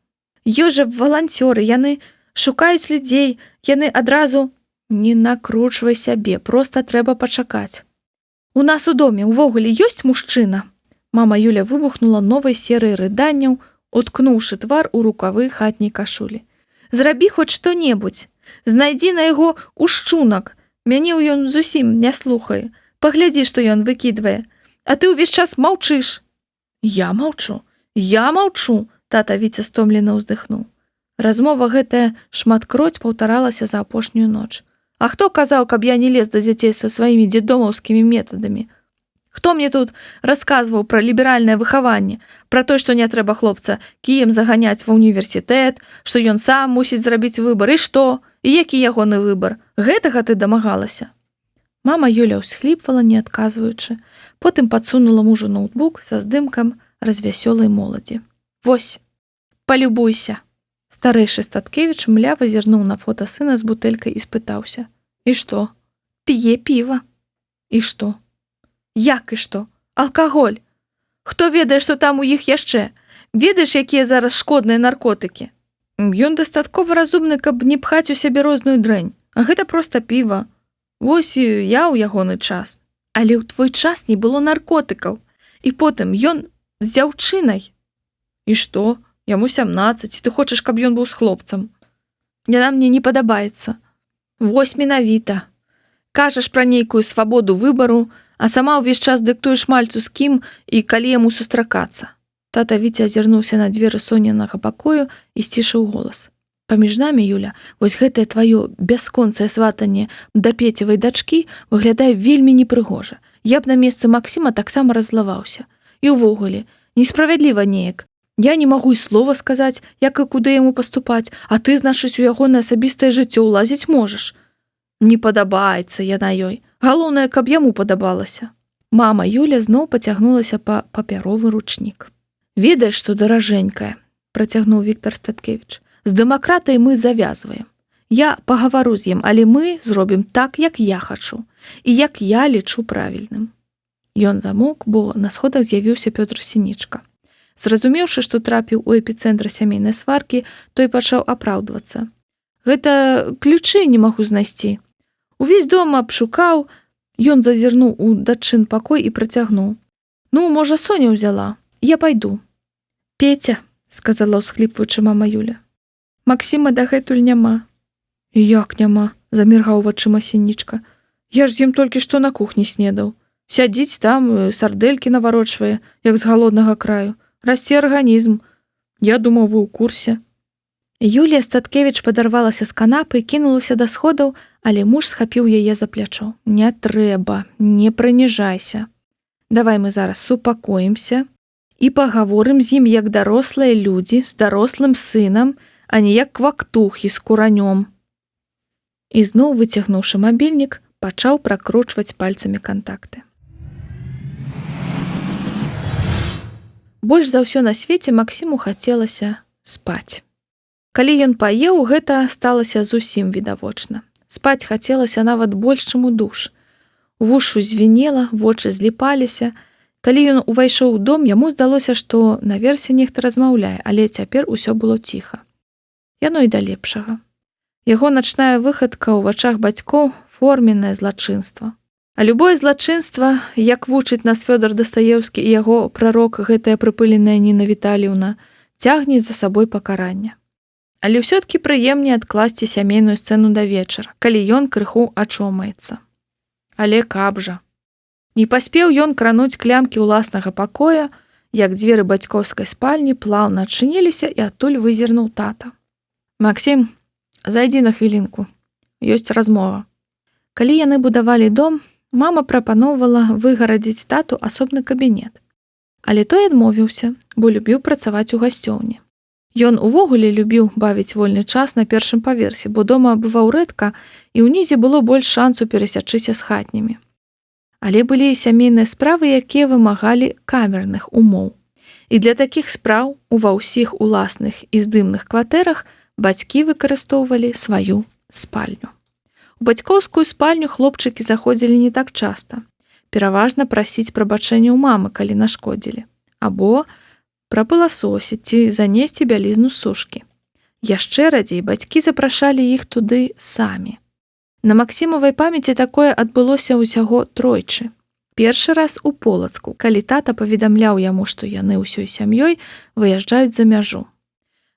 Ёсць жа валанцёры, яны шукаюць людзей, яны адразу...» «Не накручвай сябе, проста трэба пачакаць. У нас у доме увогуле ёсць мужчына?» Мама Юля выбухнула новай серыяй рыданняў, уткнуўшы твар у рукавы хатняй кашулі. «Зрабі хоць што-небудзь. Знайдзі на яго ушчунак. Мяне ён зусім не слухае. Паглядзі, што ён выкідвае. А ты ўвесь час маўчыш». «Я маўчу, тата Віця стомлена ўздыхнуў. Размова гэтая шматкроць паўтаралася за апошнюю ноч. А хто казаў, каб я не лез да дзяцей са сваімі дзедомаўскімі метадамі? Хто мне тут расказваў пра ліберальнае выхаванне, пра тое, што не трэба хлопца кіем заганяць ва ўніверсітэт, што ён сам мусіць зрабіць выбар, і што? І які ягоны выбар? Гэтага ты дамагалася? Мама Юля ўсхліпвала, не адказваючы, потым падсунула мужу ноутбук са здымкам развясёлай моладзі. Вось, палюбуйся. Старэйшы Статкевіч млява зірнуў на фота сына з бутэлькай і спытаўся. І што? П'е піва. І што? Як і што? Алкаголь. Хто ведае, што там у іх яшчэ? Ведаеш, якія зараз шкодныя наркотыкі? Ён дастаткова разумны, каб не пхаць у сябе розную дрэнь. А гэта проста піва. Вось і я ў ягоны час. Але ў твой час не было наркотыкаў. І потым ён з дзяўчынай. І што? Яму 17, ты хочаш, каб ён быў з хлопцам. Яна мне не падабаецца. Вось менавіта. Кажаш пра нейкую свабоду выбару, а сама ўвесь час дыктуеш мальцу з кім і калі яму сустракацца. Тата Віця азірнуўся на дзверы Сонянага пакою і сцішыў голас. Паміж намі, Юля, вось гэтае тваё бясконцае сватанне да Пецевай дачкі выглядае вельмі непрыгожа. Я б на месцы Максіма таксама раззлаваўся. І ўвогуле, несправядліва неяк. Я не магу і слова сказаць, як і куды яму паступаць, а ты, значыць, у ягонае асабістае жыццё ўлазіць можаш. Не падабаецца яна ёй. Галоўнае, каб яму падабалася. Мама Юля зноў пацягнулася па папяровы ручнік. Ведаеш, што даражэнькае, працягнуў Віктор Статкевіч. З дэмакратай мы завязваем. Я пагавару з ім, але мы зробім так, як я хачу, і як я лічу правільным. Ён замоўк, бо на сходах з'явіўся Пётр Сінічка. Зразумеўшы, што трапіў у эпіцэнтр сямейнай сваркі, той пачаў апраўдвацца. Гэта ключы не магу знайсці. Увесь дом абшукаў, ён зазірнуў у дачын пакой і працягнуў. Ну, можа, Соня ўзяла. Я пайду. Петя, сказала ўсхліпваючы мама Юля. Максіма дагэтуль няма. Як няма? Заміргаў вачыма Сінічка. Я ж з ім толькі што на кухні снедаў. Сядзіць там, сардэлькі наварочвае, як з галоднага краю. Расце арганізм. Я думаў, вы ў курсе. Юлія Статкевіч падарвалася з канапы і кінулася да сходаў, але муж схапіў яе за плячо. Не трэба, не прыніжайся. Давай мы зараз супакоімся і пагаворым з ім як дарослыя людзі з дарослым сынам, а не як квактухі з куранём. І зноў, выцягнуўшы мабільнік, пачаў пракручваць пальцамі кантакты. Больш за ўсё на свеце Максіму хацелася спаць. Калі ён паеў, гэта сталася зусім відавочна. Спаць хацелася нават больш, чым у душ. Вушу звінела, вочы зліпаліся. Калі ён увайшоў у дом, яму здалося, што наверсе нехта размаўляе, але цяпер усё было ціха. Яно і да лепшага. Яго начная выхадка ў вачах бацькоў – форменнае злачынства. А любое злачынства, як вучыць нас Фёдор Дастаеўскі і яго прарок, гэтая прыпыленая Ніна Віталіўна, цягне за сабой пакарання. Але ўсё-ткі прыемней адкласці сямейную сцэну да вечара, калі ён крыху ачомаецца. Але каб жа. Не паспеў ён крануць клямкі ўласнага пакоя, як дзверы бацькоўскай спальні плаўна адчыніліся і адтуль вызірнуў тата. Максім, зайдзі на хвілінку. Ёсць размова. Калі яны будавалі дом, мама прапаноўвала выгарадзіць тату асобны кабінет. Але той адмовіўся, бо любіў працаваць у гасцёўні. Ён увогуле любіў бавіць вольны час на першым паверсе, бо дома бываў рэдка, і ўнізе было больш шансу перасячыся з хатнімі. Але былі і сямейныя справы, якія вымагалі камерных умоў. І для такіх спраў ува ўсіх уласных і здымных кватэрах бацькі выкарыстоўвалі сваю спальню. У бацькоўскую спальню хлопчыкі заходзілі не так часта. Пераважна прасіць прабачэння ў мамы, калі нашкодзілі. Або прапыласосіць ці занесці бялізну з сушкі. Яшчэ радзей бацькі запрашалі іх туды самі. На Максімавай памяці такое адбылося ўсяго тройчы. Першы раз у Полацку, калі тата паведамляў яму, што яны ўсёй сям'ёй выязджаюць за мяжу.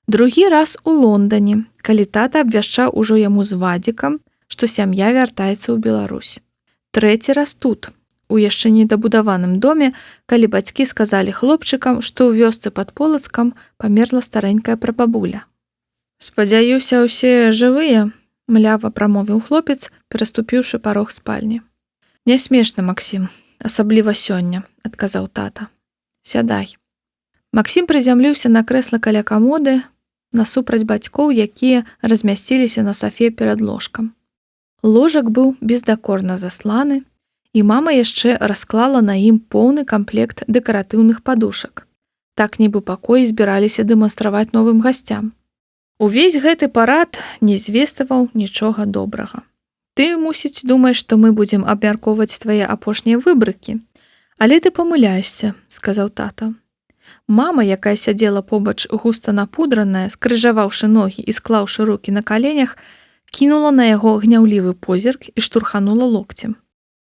Другі раз у Лондане, калі тата абвяшчаў ужо яму з Вадзікам, што сям'я вяртаецца ў Беларусь. Трэці раз тут, у яшчэ недабудаваным доме, калі бацькі сказалі хлопчыкам, што ў вёсцы пад Полацкам памерла старэнькая прабабуля. «Спадзяюся, усе жывыя», – млява прамовіў хлопец, пераступіўшы парог спальні. «Не смешна, Максім. асабліва сёння, адказаў тата. Сядай. Максім прызямліўся на крэсла каля камоды, насупраць бацькоў, якія размясціліся на сафе перад ложкам. Ложак быў бездакорна засланы, і мама яшчэ расклала на ім поўны камплект дэкаратыўных падушак. Так нібы пакоі збіраліся дэманстраваць новым гасцям. Увесь гэты парад не звестваваў нічога добрага. Ты, мусіць, думаеш, што мы будзем абмяркоўваць твае апошнія выбрыкі. Але ты памыляешся, сказаў тата. Мама, якая сядзела побач густа напудраная, скрыжаваўшы ногі і склаўшы рукі на каленях, кінула на яго гняўлівы позірк і штурханула локцем.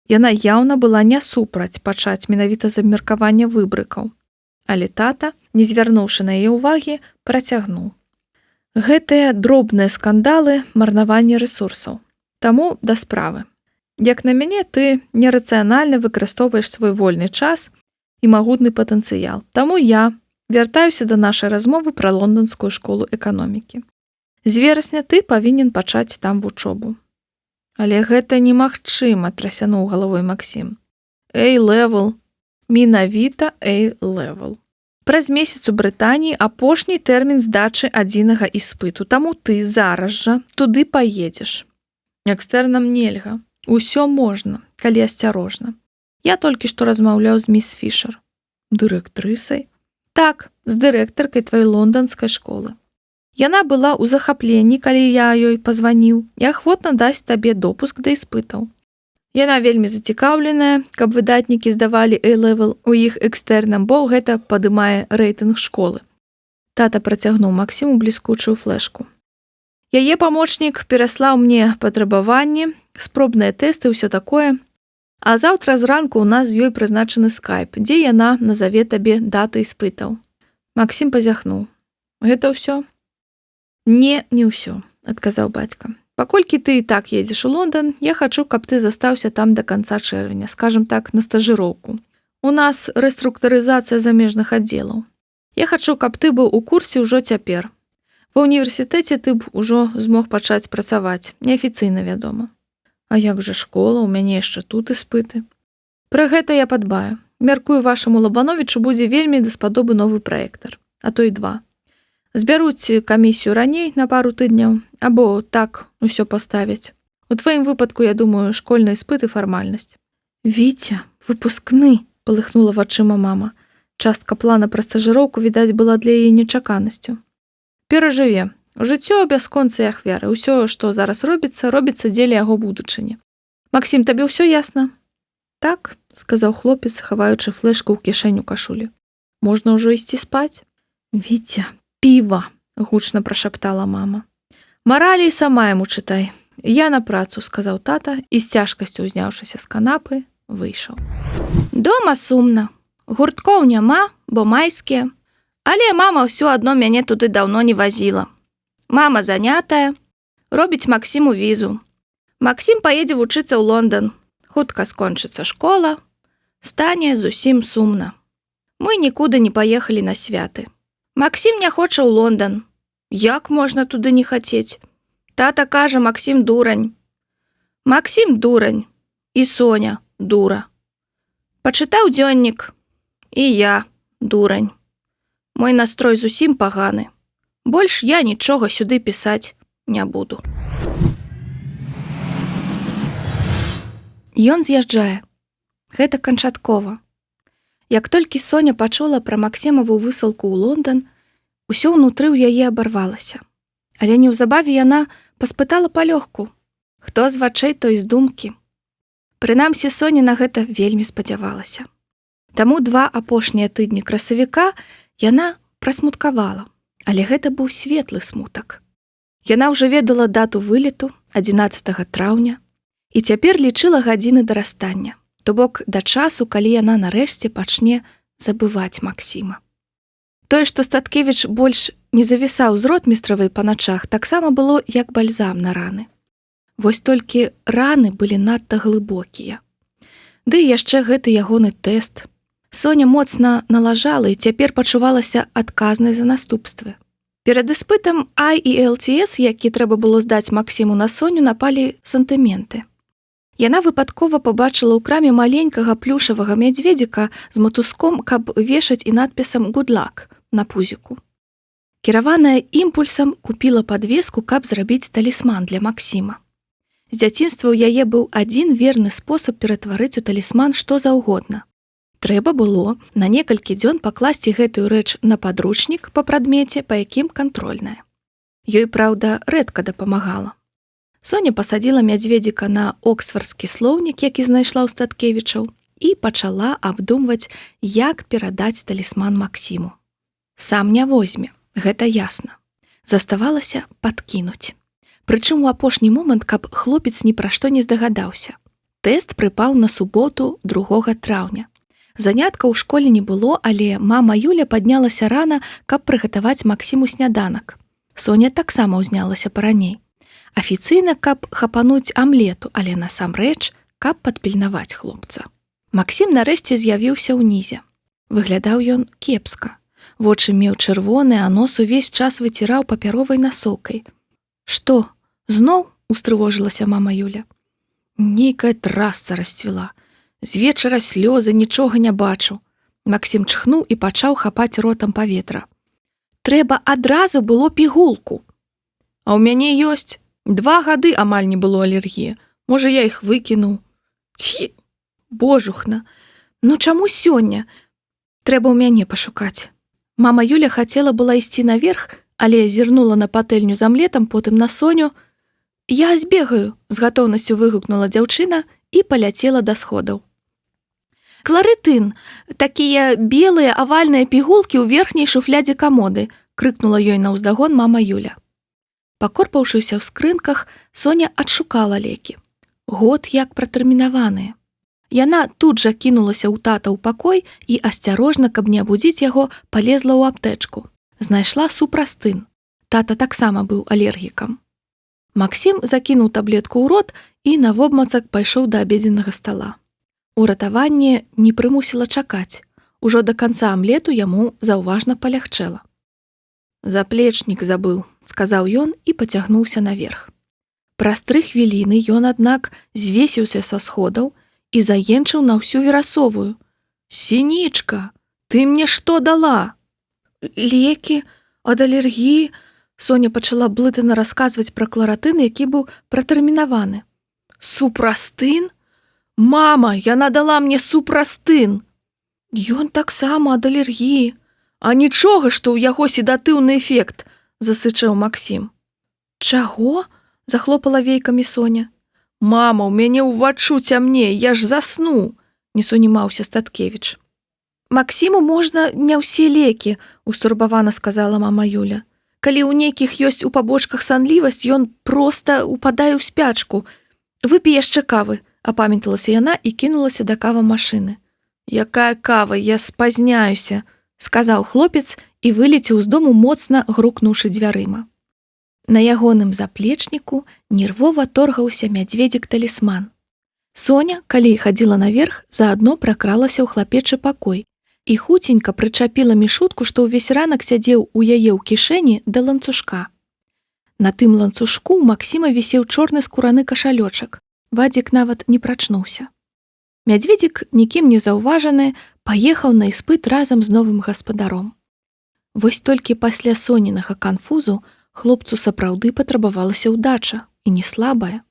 Яна яўна была не супраць пачаць менавіта з абмеркавання выбрыкаў. Але тата, не звярнуўшы на яе ўвагі, працягнуў. Гэтыя дробныя скандалы – марнаванне рэсурсаў. Таму да справы. Як на мяне, ты нерацыянальна выкарыстоўваеш свой вольны час і магутны патэнцыял. Таму я вяртаюся да нашай размовы пра лонданскую школу эканомікі. З верасня ты павінен пачаць там вучобу. Але гэта немагчыма, трасянуў галавой Максім. A-level. Менавіта A-level. Праз месяц у Брытаніі апошні тэрмін здачы адзінага іспыту, таму ты зараз жа туды паедзеш. Экстэрнам нельга. Усё можна, калі асцярожна. Я толькі што размаўляў з міс Фішер. Дырэктрысай? Так, з дырэктаркай тваёй лонданскай школы. Яна была ў захапленні, калі я ёй пазваніў, і ахвотна дасць табе допуск да іспытаў. Яна вельмі зацікаўленая, каб выдатнікі здавалі A-level у іх экстэрнам, бо гэта падымае рэйтынг школы. Тата працягнуў Максіму бліскучую флешку. Яе памочнік пераслаў мне патрабаванні, спробныя тэсты, ўсё такое. А заўтра зранку ў нас з ёй прызначаны скайп, дзе яна назаве табе даты іспытаў. Максім пазяхнуў. Гэта ўсё? Не ўсё, адказаў бацька. Паколькі ты і так едзеш у Лондан, я хачу, каб ты застаўся там да канца чэрвеня, скажам так, на стажыроўку. У нас рэструктурызацыя замежных аддзелаў. Я хачу, каб ты быў у курсе ўжо цяпер. Ва ўніверсітэце ты б ужо змог пачаць працаваць, неафіцыйна, вядома. А як жа школа, у мяне яшчэ тут іспыты. Пра гэта я падбаю. Мяркую, вашаму Лабановічу будзе вельмі даспадобы новы праектар, а то і 2. Збяруць камісію раней на пару тыдняў, або так усё паставяць. У тваім выпадку, я думаю, школьны іспыт і фармальнасць. Віця, выпускны, палыхнула вачыма мама. Частка плана пра стажыроўку, відаць, была для яе нечаканасцю. Перажыве. Жыццё бясконцыя ахвяры. Усё, што зараз робіцца дзеля яго будучыні. Максім, табе ўсё ясна? Так, сказаў хлопец, хаваючы флешку ў кішэню кашулі. Можна ўжо ісці спаць? Віця, піва, гучна прашаптала мама. Маралі сама яму чытай. Я на працу, сказаў тата і з цяжкасцю узняўшыся з канапы, выйшаў. Дома сумна. Гурткоў няма, бо майскія. Але мама ўсё адно мяне туды даўно не вазіла. Мама занятая, робіць Максіму візу. Максім паедзе вучыцца ў Лондан. Хутка скончыцца школа. Стане зусім сумна. Мы нікуды не паехалі на святы. Максім не хоча ў Лондан. Як можна туды не хацець? Тата кажа, Максім дурань. Максім дурань. І Соня дура. Пачытаў дзённік. І я дурань. Мой настрой зусім паганы. Больш я нічога сюды пісаць не буду. Ён з'язджае. Гэта канчаткова. Як толькі Соня пачула пра Максімаву высылку ў Лондан, усё ўнутры ў яе абарвалася. Але неўзабаве яна паспытала палёгку. Хто з вачэй, той з думкі. Прынамсі, Соня на гэта вельмі спадзявалася. Таму 2 апошнія тыдні красавіка яна прасмуткавала. Але гэта быў светлы смутак. Яна ўжо ведала дату вылету 11 траўня і цяпер лічыла гадзіны да расстання. То бок да часу, калі яна нарэшце пачне забываць Максіма. Тое, што Статкевіч больш не завісаў з ротмістравай па начах, таксама было як бальзам на раны. Вось толькі раны былі надта глыбокія. Ды яшчэ гэты ягоны тэст. Соня моцна налажала і цяпер пачувалася адказнай за наступствы. Перад іспытам IELTS, які трэба было здаць Максіму на Соню, напалі сантыменты. Яна выпадкова пабачыла ў краме маленькага плюшавага мядзведзіка з матуском, каб вешаць і надпісам «Good luck» на пузіку. Кіраваная імпульсам купіла падвеску, каб зрабіць талісман для Максіма. З дзяцінства ў яе быў адзін верны спосаб ператварыць у талісман што заўгодна. Трэба было на некалькі дзён пакласці гэтую рэч на падручнік па прадмеце, па якім кантрольная. Ёй, праўда, рэдка дапамагала. Соня пасадзіла мядзведзіка на оксфардскі слоўнік, які знайшла ў Статкевічаў, і пачала абдумваць, як перадаць талісман Максіму. Сам не возьме, гэта ясна. Заставалася падкінуць. Прычым у апошні момант, каб хлопец ні пра што не здагадаўся. Тэст прыпаў на суботу 2 траўня. Занятка ў школе не было, але мама Юля паднялася рана, каб прыгатаваць Максіму сняданак. Соня таксама ўзнялася параней. Афіцыйна, каб хапануць амлету, але насамрэч, каб падпільнаваць хлопца. Максім нарэшце з'явіўся ўнізе. Выглядаў ён кепска. Вочы меў чырвоныя, а нос увесь час выціраў папяровай насоўкай. «Што, зноў?» – устрывожылася мама Юля. «Нейкая трасца расцвіла. З вечара слёзы, нічога не бачу». Максім чхнуў і пачаў хапаць ротам паветра. «Трэба адразу было пігулку». «А ў мяне ёсць. 2 гады амаль не было алергіі. Можа, я іх выкінуў». «Ці, божухна, ну чаму сёння? Трэба ў мяне пашукаць». Мама Юля хацела была ісці наверх, але зірнула на патэльню з амлетам, потым на Соню. «Я збегаю», – з гатоўнасцю выгукнула дзяўчына і паляцела да сходаў. «Кларытын, такія белыя авальныя пігулкі ў верхняй шуфлядзе камоды», – крыкнула ёй наўздагон мама Юля. Пакорпаўшыся ў скрынках, Соня адшукала лекі. Год як пратэрмінаваныя. Яна тут жа кінулася ў тата ў пакой і асцярожна, каб не абудзіць яго, палезла ў аптэчку. Знайшла супрастын. Тата таксама быў алергікам. Максім закінуў таблетку ў рот і навобмацак пайшоў да абедзеннага стала. Уратаванне не прымусіла чакаць. Ужо да канца амлету яму заўважна палягчэла. «Заплечнік забыў», – сказаў ён і пацягнуўся наверх. Праз 3 хвіліны ён, аднак, звесіўся са сходаў і заенчыў на ўсю верасовую. «Сінічка, ты мне што дала?» «Лекі ад алергіі», – Соня пачала блытана расказваць пра кларатын, які быў пратэрмінаваны. «Супрастын? Мама, яна дала мне супрастын!» «Ён таксама ад алергіі. А нічога, што ў яго седатыўны эфект», – засычаў Максім. «Чаго?» – захлопала вейкамі Соня. «Мама, у мяне ўваччу цямнее, я ж засну», – не сунімаўся Статкевіч. «Максіму можна не ўсе лекі», – устурбавана сказала мама Юля. «Калі ў нейкіх ёсць у пабочках санлівасць, ён проста упадае ў спячку. Выпі яшчэ кавы», – апамяталася яна і кінулася да кавамашыны. «Якая кава, я спазняюся», – сказаў хлопец і вылецеў з дому, моцна грукнуўшы дзвярыма. На ягоным заплечніку нервова торгаўся мядзведзік-талісман. Соня, калі хадзіла наверх, заадно пракралася ў хлапечы пакой і хуценька прычапіла мішутку, што ўвесь ранак сядзеў у яе ў кішэні да ланцужка. На тым ланцужку ў Максіма вісеў чорны скураны кашалёчак. Вадзік нават не прачнуўся. Мядзведзік, нікім не заўважаны, паехаў на іспыт разам з новым гаспадаром. Вось толькі пасля Сонінага канфузу хлопцу сапраўды патрабавалася ўдача, і не слабая.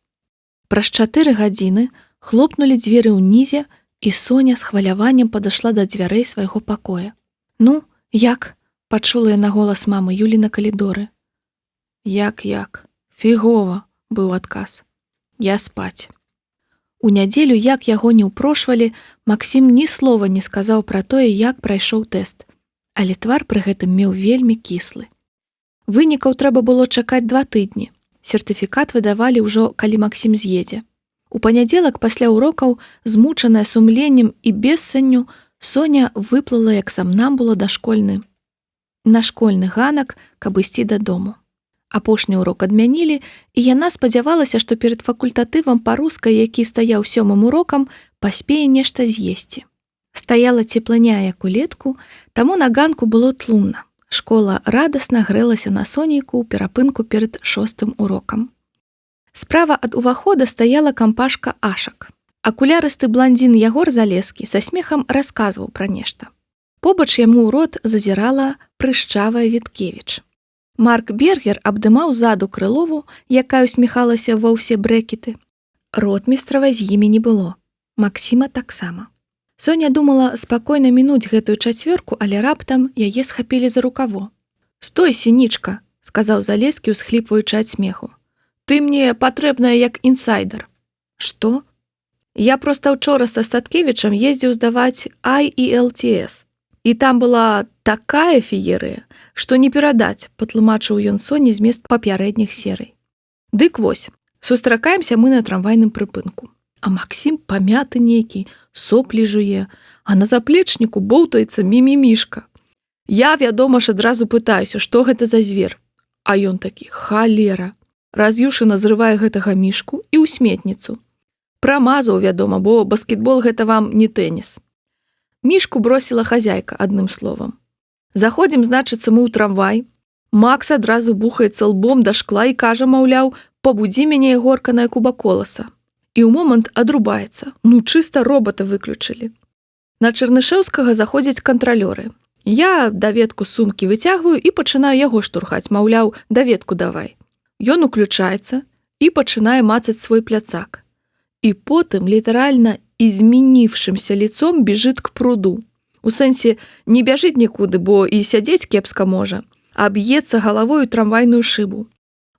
Праз 4 гадзіны хлопнулі дзверы ўнізе, і Соня з хваляваннем падышла да дзвярэй свайго пакоя. «Ну, як?» – пачула яна голас мамы Юлі на калідоры. «Як? Фігова», – быў адказ. «Я спаць». У нядзелю, як яго не ўпрошвалі, Максім ні слова не сказаў пра тое, як прайшоў тэст, але твар пры гэтым меў вельмі кіслы. Вынікаў трэба было чакаць 2 тыдні. Сертыфікат выдавалі ўжо, калі Максім з'едзе. У панядзелак пасля урокаў, змучаная сумленнем і бессанню, Соня выплыла як самнамбула на школьны ганак, каб ісці дадому. Апошні урок адмянілі, і яна спадзявалася, што перад факультатывам па-рускай, які стаяў 7-м урокам, паспее нешта з'есці. Стаяла цеплыня, як улетку, таму на ганку было тлумна. Школа радасна грэлася на сонейку ў перапынку перад 6-м урокам. Справа ад увахода стаяла кампашка ашак. Акулярысты бландзін Ягор Залескі са смехам расказваў пра нешта. Побач яму ў рот зазірала прышчавая Віткевіч. Марк Бергер абдымаў ззаду Крылову, якая усміхалася ва ўсе брэкеты. Ротмістрава з імі не было. Максіма таксама. Соня думала спакойна мінуць гэтую чацвёрку, але раптам яе схапілі за рукаво. «Стой, Сінічка», – сказаў Залескі, усхліпваючы ад смеху. «Ты мне патрэбная як інсайдер». «Што?» «Я проста ўчора са Статкевічам ездзіў здаваць IELTS. І там была такая феерыя, што не перадаць», – патлумачыў ён Соні змест папярэдніх серый. «Дык вось, сустракаемся мы на трамвайным прыпынку. А Максім памяты нейкі, соплі жуе, а на заплечніку боўтаецца мімімішка. Я, вядома ж, адразу пытаюся, што гэта за звер. А ён такі: халера. Раз'юшана зрывае гэтага мішку і ў сметніцу. Прамазаў, вядома, бо баскетбол гэта вам не тэніс. Мішку бросіла хазяйка, адным словам. Заходзім, значыцца, мы ў трамвай. Макс адразу бухаецца лбом да шкла і кажа, маўляў, пабудзі мяне, Егорка, на Куба-Коласа. І ў момант адрубаецца. Ну, чыста робота выключылі. На Чарнышэўскага заходзяць кантралёры. Я даведку з сумкі выцягваю і пачынаю яго штурхаць, маўляў, даведку давай. Ён уключаецца і пачынае мацаць свой пляцак. І потым, літаральна изменившимся лицом бежит к пруду. У сэнсе не бяжыць нікуды, бо і сядзець кепска можа, а б'ецца галавою трамвайную шыбу.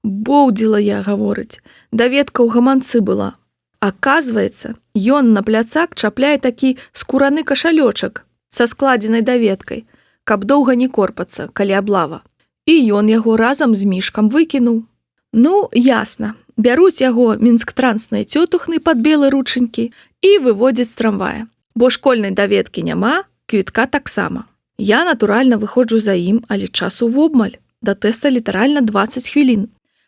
Боўдзіла я, гаворыць, даведка ў гаманцы была. Аказваецца, ён на пляцак чапляе такі скураны кашалёчак са складзенай даведкай, каб доўга не корпацца, калі аблава. І ён яго разам з мішкам выкінуў. Ну, ясна, бяруць яго мінсктрансныя цётухны пад белы ручанькі і выводзяць з трамвая. Бо школьнай даведкі няма, квітка таксама. Я, натуральна, выходжу за ім, але часу вобмаль. Да тэста літаральна 20 хвілін.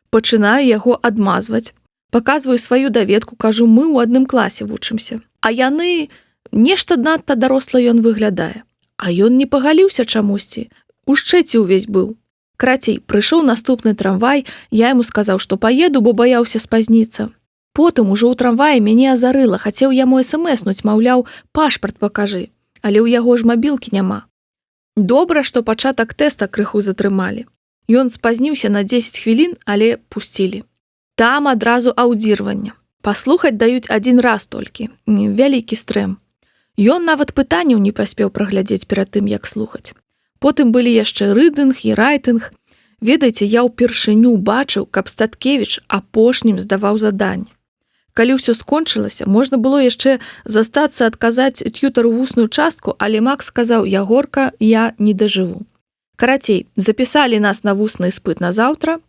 Пачынаю яго адмазваць. Паказваю сваю даведку, кажу, мы ў адным класе вучымся. А яны... Нешта надта даросла ён выглядае. А ён не пагаліўся чамусьці. У шчэце ўвесь быў. Карацей, прыйшоў наступны трамвай, я яму сказаў, што паеду, бо баяўся спазніцца. Потым ужо ў трамваі мяне азарыла, хацеў яму смснуць, маўляў, пашпарт пакажы, але ў яго ж мабілкі няма. Добра, што пачатак тэста крыху затрымалі. Ён спазніўся на 10 хвілін, але пусцілі. Там адразу аўдзірванне. Паслухаць даюць адзін раз толькі. Вялікі стрэм. Ён нават пытанняў не паспеў праглядзець перад тым, як слухаць. Потым былі яшчэ рыдынг і райтынг. Ведаеце, я ўпершыню бачыў, каб Статкевіч апошнім здаваў заданне. Калі ўсё скончылася, можна было яшчэ застацца адказаць т'ютару вусную частку, але Макс сказаў: «Ягорка, я не дажыву». Карацей, запісалі нас на вусны іспыт на заўтра.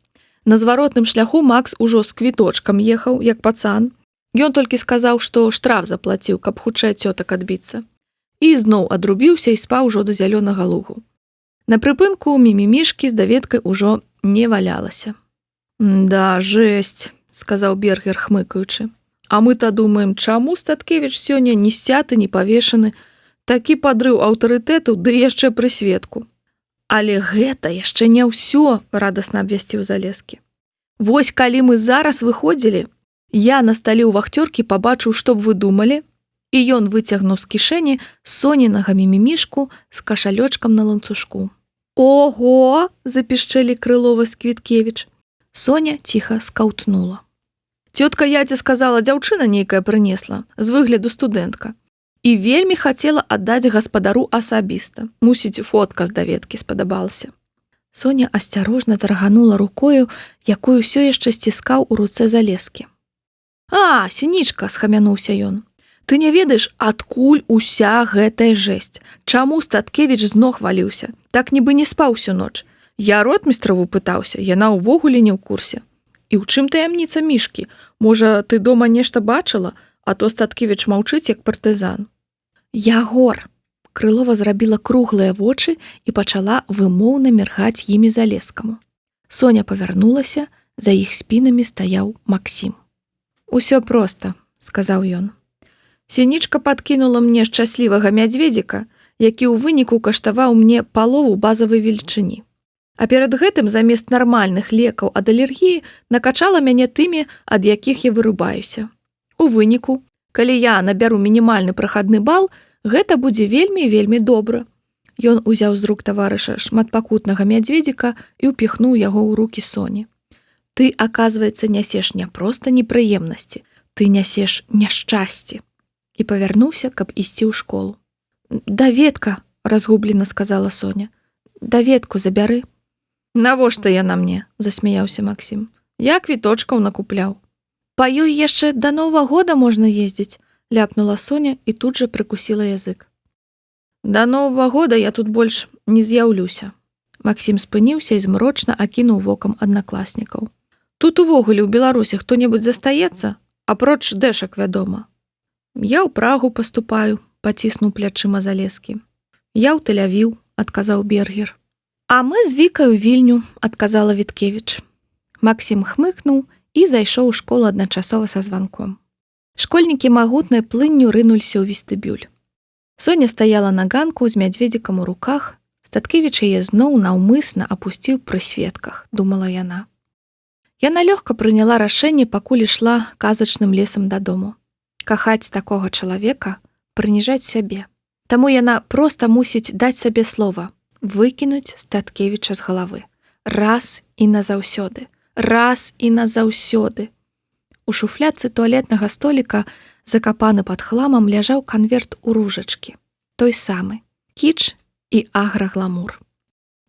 На зваротным шляху Макс ужо з квіточкам ехаў, як пацан. Ён толькі сказаў, што штраф заплаціў, каб хутчэй цётак адбіцца. І зноў адрубіўся і спаў ужо да зялёнага лугу. На прыпынку мімімішкі з даведкай ужо не валялася. «Да, жэсць», – сказаў Бергер, хмыкаючы. «А мы-то думаем, чаму Статкевіч сёння не сцяты, не павешаны? Такі падрыў аўтарытэту, ды яшчэ пры сведку». «Але гэта яшчэ не ўсё», – радасна абвясціў Залескі. «Вось калі мы зараз выходзілі, я на стале ў вахцёркі пабачыў, што б вы думалі?» І ён выцягнуў з кішэні соненага мімімішку з кашалёчкам на ланцужку. «Ого!» – запішчэлі Крылова з Квіткевіч. Соня ціха скаўтнула. «Цётка Ядзя сказала, дзяўчына нейкая прынесла, з выгляду студэнтка. І вельмі хацела аддаць гаспадару асабіста. Мусіць, фотка з даведкі спадабалася». Соня асцярожна тарганула рукою, якую ўсё яшчэ сціскаў у руцэ Залескі. «А, Сінічка!» – схамянуўся ён. «Ты не ведаеш, адкуль уся гэтая жэсць? Чаму Статкевіч з ног валіўся? Так нібы не спаў всю ноч. Я ротмістраву пытаўся, яна ўвогуле не ў курсе. І ў чым таямніца мішкі? Можа, ты дома нешта бачыла? А то Статкевіч маўчыць, як партызан». «Ягор!» Крылова зрабіла круглыя вочы і пачала вымоўна міргаць імі Залескаму. Соня павярнулася, за іх спінамі стаяў Максім. «Усё проста», – сказаў ён. «Сінічка падкінула мне шчаслівага мядзведзіка, які ў выніку каштаваў мне палову базавай велічыні. А перад гэтым замест нармальных лекаў ад алергіі накачала мяне тымі, ад якіх я вырубаюся. У выніку, калі я набяру мінімальны прахадны бал, гэта будзе вельмі добра. Ён узяў з рук таварыша шматпакутнага мядзведзіка і ўпіхнуў яго ў рукі Соні. Ты, аказваецца, нясеш не проста непрыемнасці, ты нясеш няшчасце. І павярнуўся, каб ісці ў школу. Даведка, разгублена сказала Соня. Даведку забяры. Навошта яна мне? Засмяяўся Максім. Я квіточкаў накупляў. Па ёй яшчэ да Новага года можна ездзіць, ляпнула Соня і тут жа прыкусіла язык. Да Новага года я тут больш не з'яўлюся. Максім спыніўся і змрочна акінуў вокам аднакласнікаў. Тут увогуле ў Беларусі хто-небудзь застаецца, апроч дэшак, вядома. Я ў Прагу паступаю, паціснуў плячыма Залескі. Я ў Тель-Авіў, адказаў Бергер. А мы з Вікай у Вільню, адказала Віткевіч. Максім хмыкнуў і зайшоў у школу адначасова са званком. Школьнікі магутнай плынню рынуліся ў вестыбюль. Соня стаяла на ганку з мядзведзікам у руках. Статкевіч яе зноў наўмысна апусціў пры сведках, думала яна. Яна лёгка прыняла рашэнне, пакуль ішла казачным лесам дадому. Кахаць такога чалавека, прыніжаць сябе. Таму яна проста мусіць даць сабе слова, выкінуць Статкевіча з галавы. Раз і назаўсёды. Раз і назаўсёды. У шуфлядцы туалетнага століка, закапаны пад хламам, ляжаў канверт у ружачкі. Той самы. Кіч і аграгламур.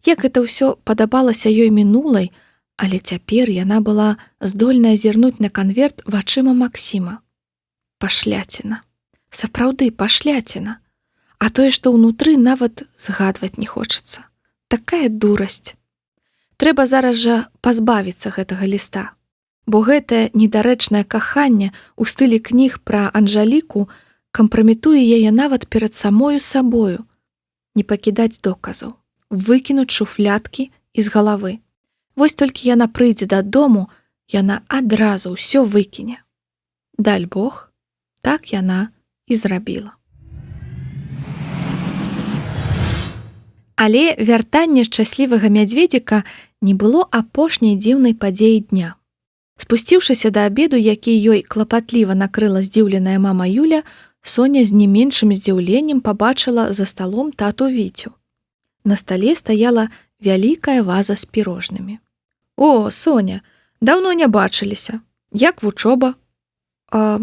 Як гэта ўсё падабалася ёй мінулай, але цяпер яна была здольная зірнуць на канверт вачыма Максіма. Пашляціна. Сапраўды пашляціна. А тое, што ўнутры, нават згадваць не хочацца. Такая дурасць. Трэба зараз жа пазбавіцца гэтага ліста. Бо гэтае недарэчнае каханне ў стылі кніг пра Анжаліку кампраметуе яе нават перад самою сабою. Не пакідаць доказаў. Выкінуць шуфлядкі з галавы. Вось толькі яна прыйдзе дадому, яна адразу ўсё выкіне. Даль Бог, так яна і зрабіла. Але вяртанне шчаслівага мядзведзіка не было апошняй дзіўнай падзеі дня. Спусціўшыся да абеду, які ёй клапатліва накрыла здзіўленая мама Юля, Соня з не меншым здзіўленнем пабачыла за сталом тату Віцю. На стале стаяла вялікая ваза з пірожнымі. О, Соня, даўно не бачыліся. Як вучоба? А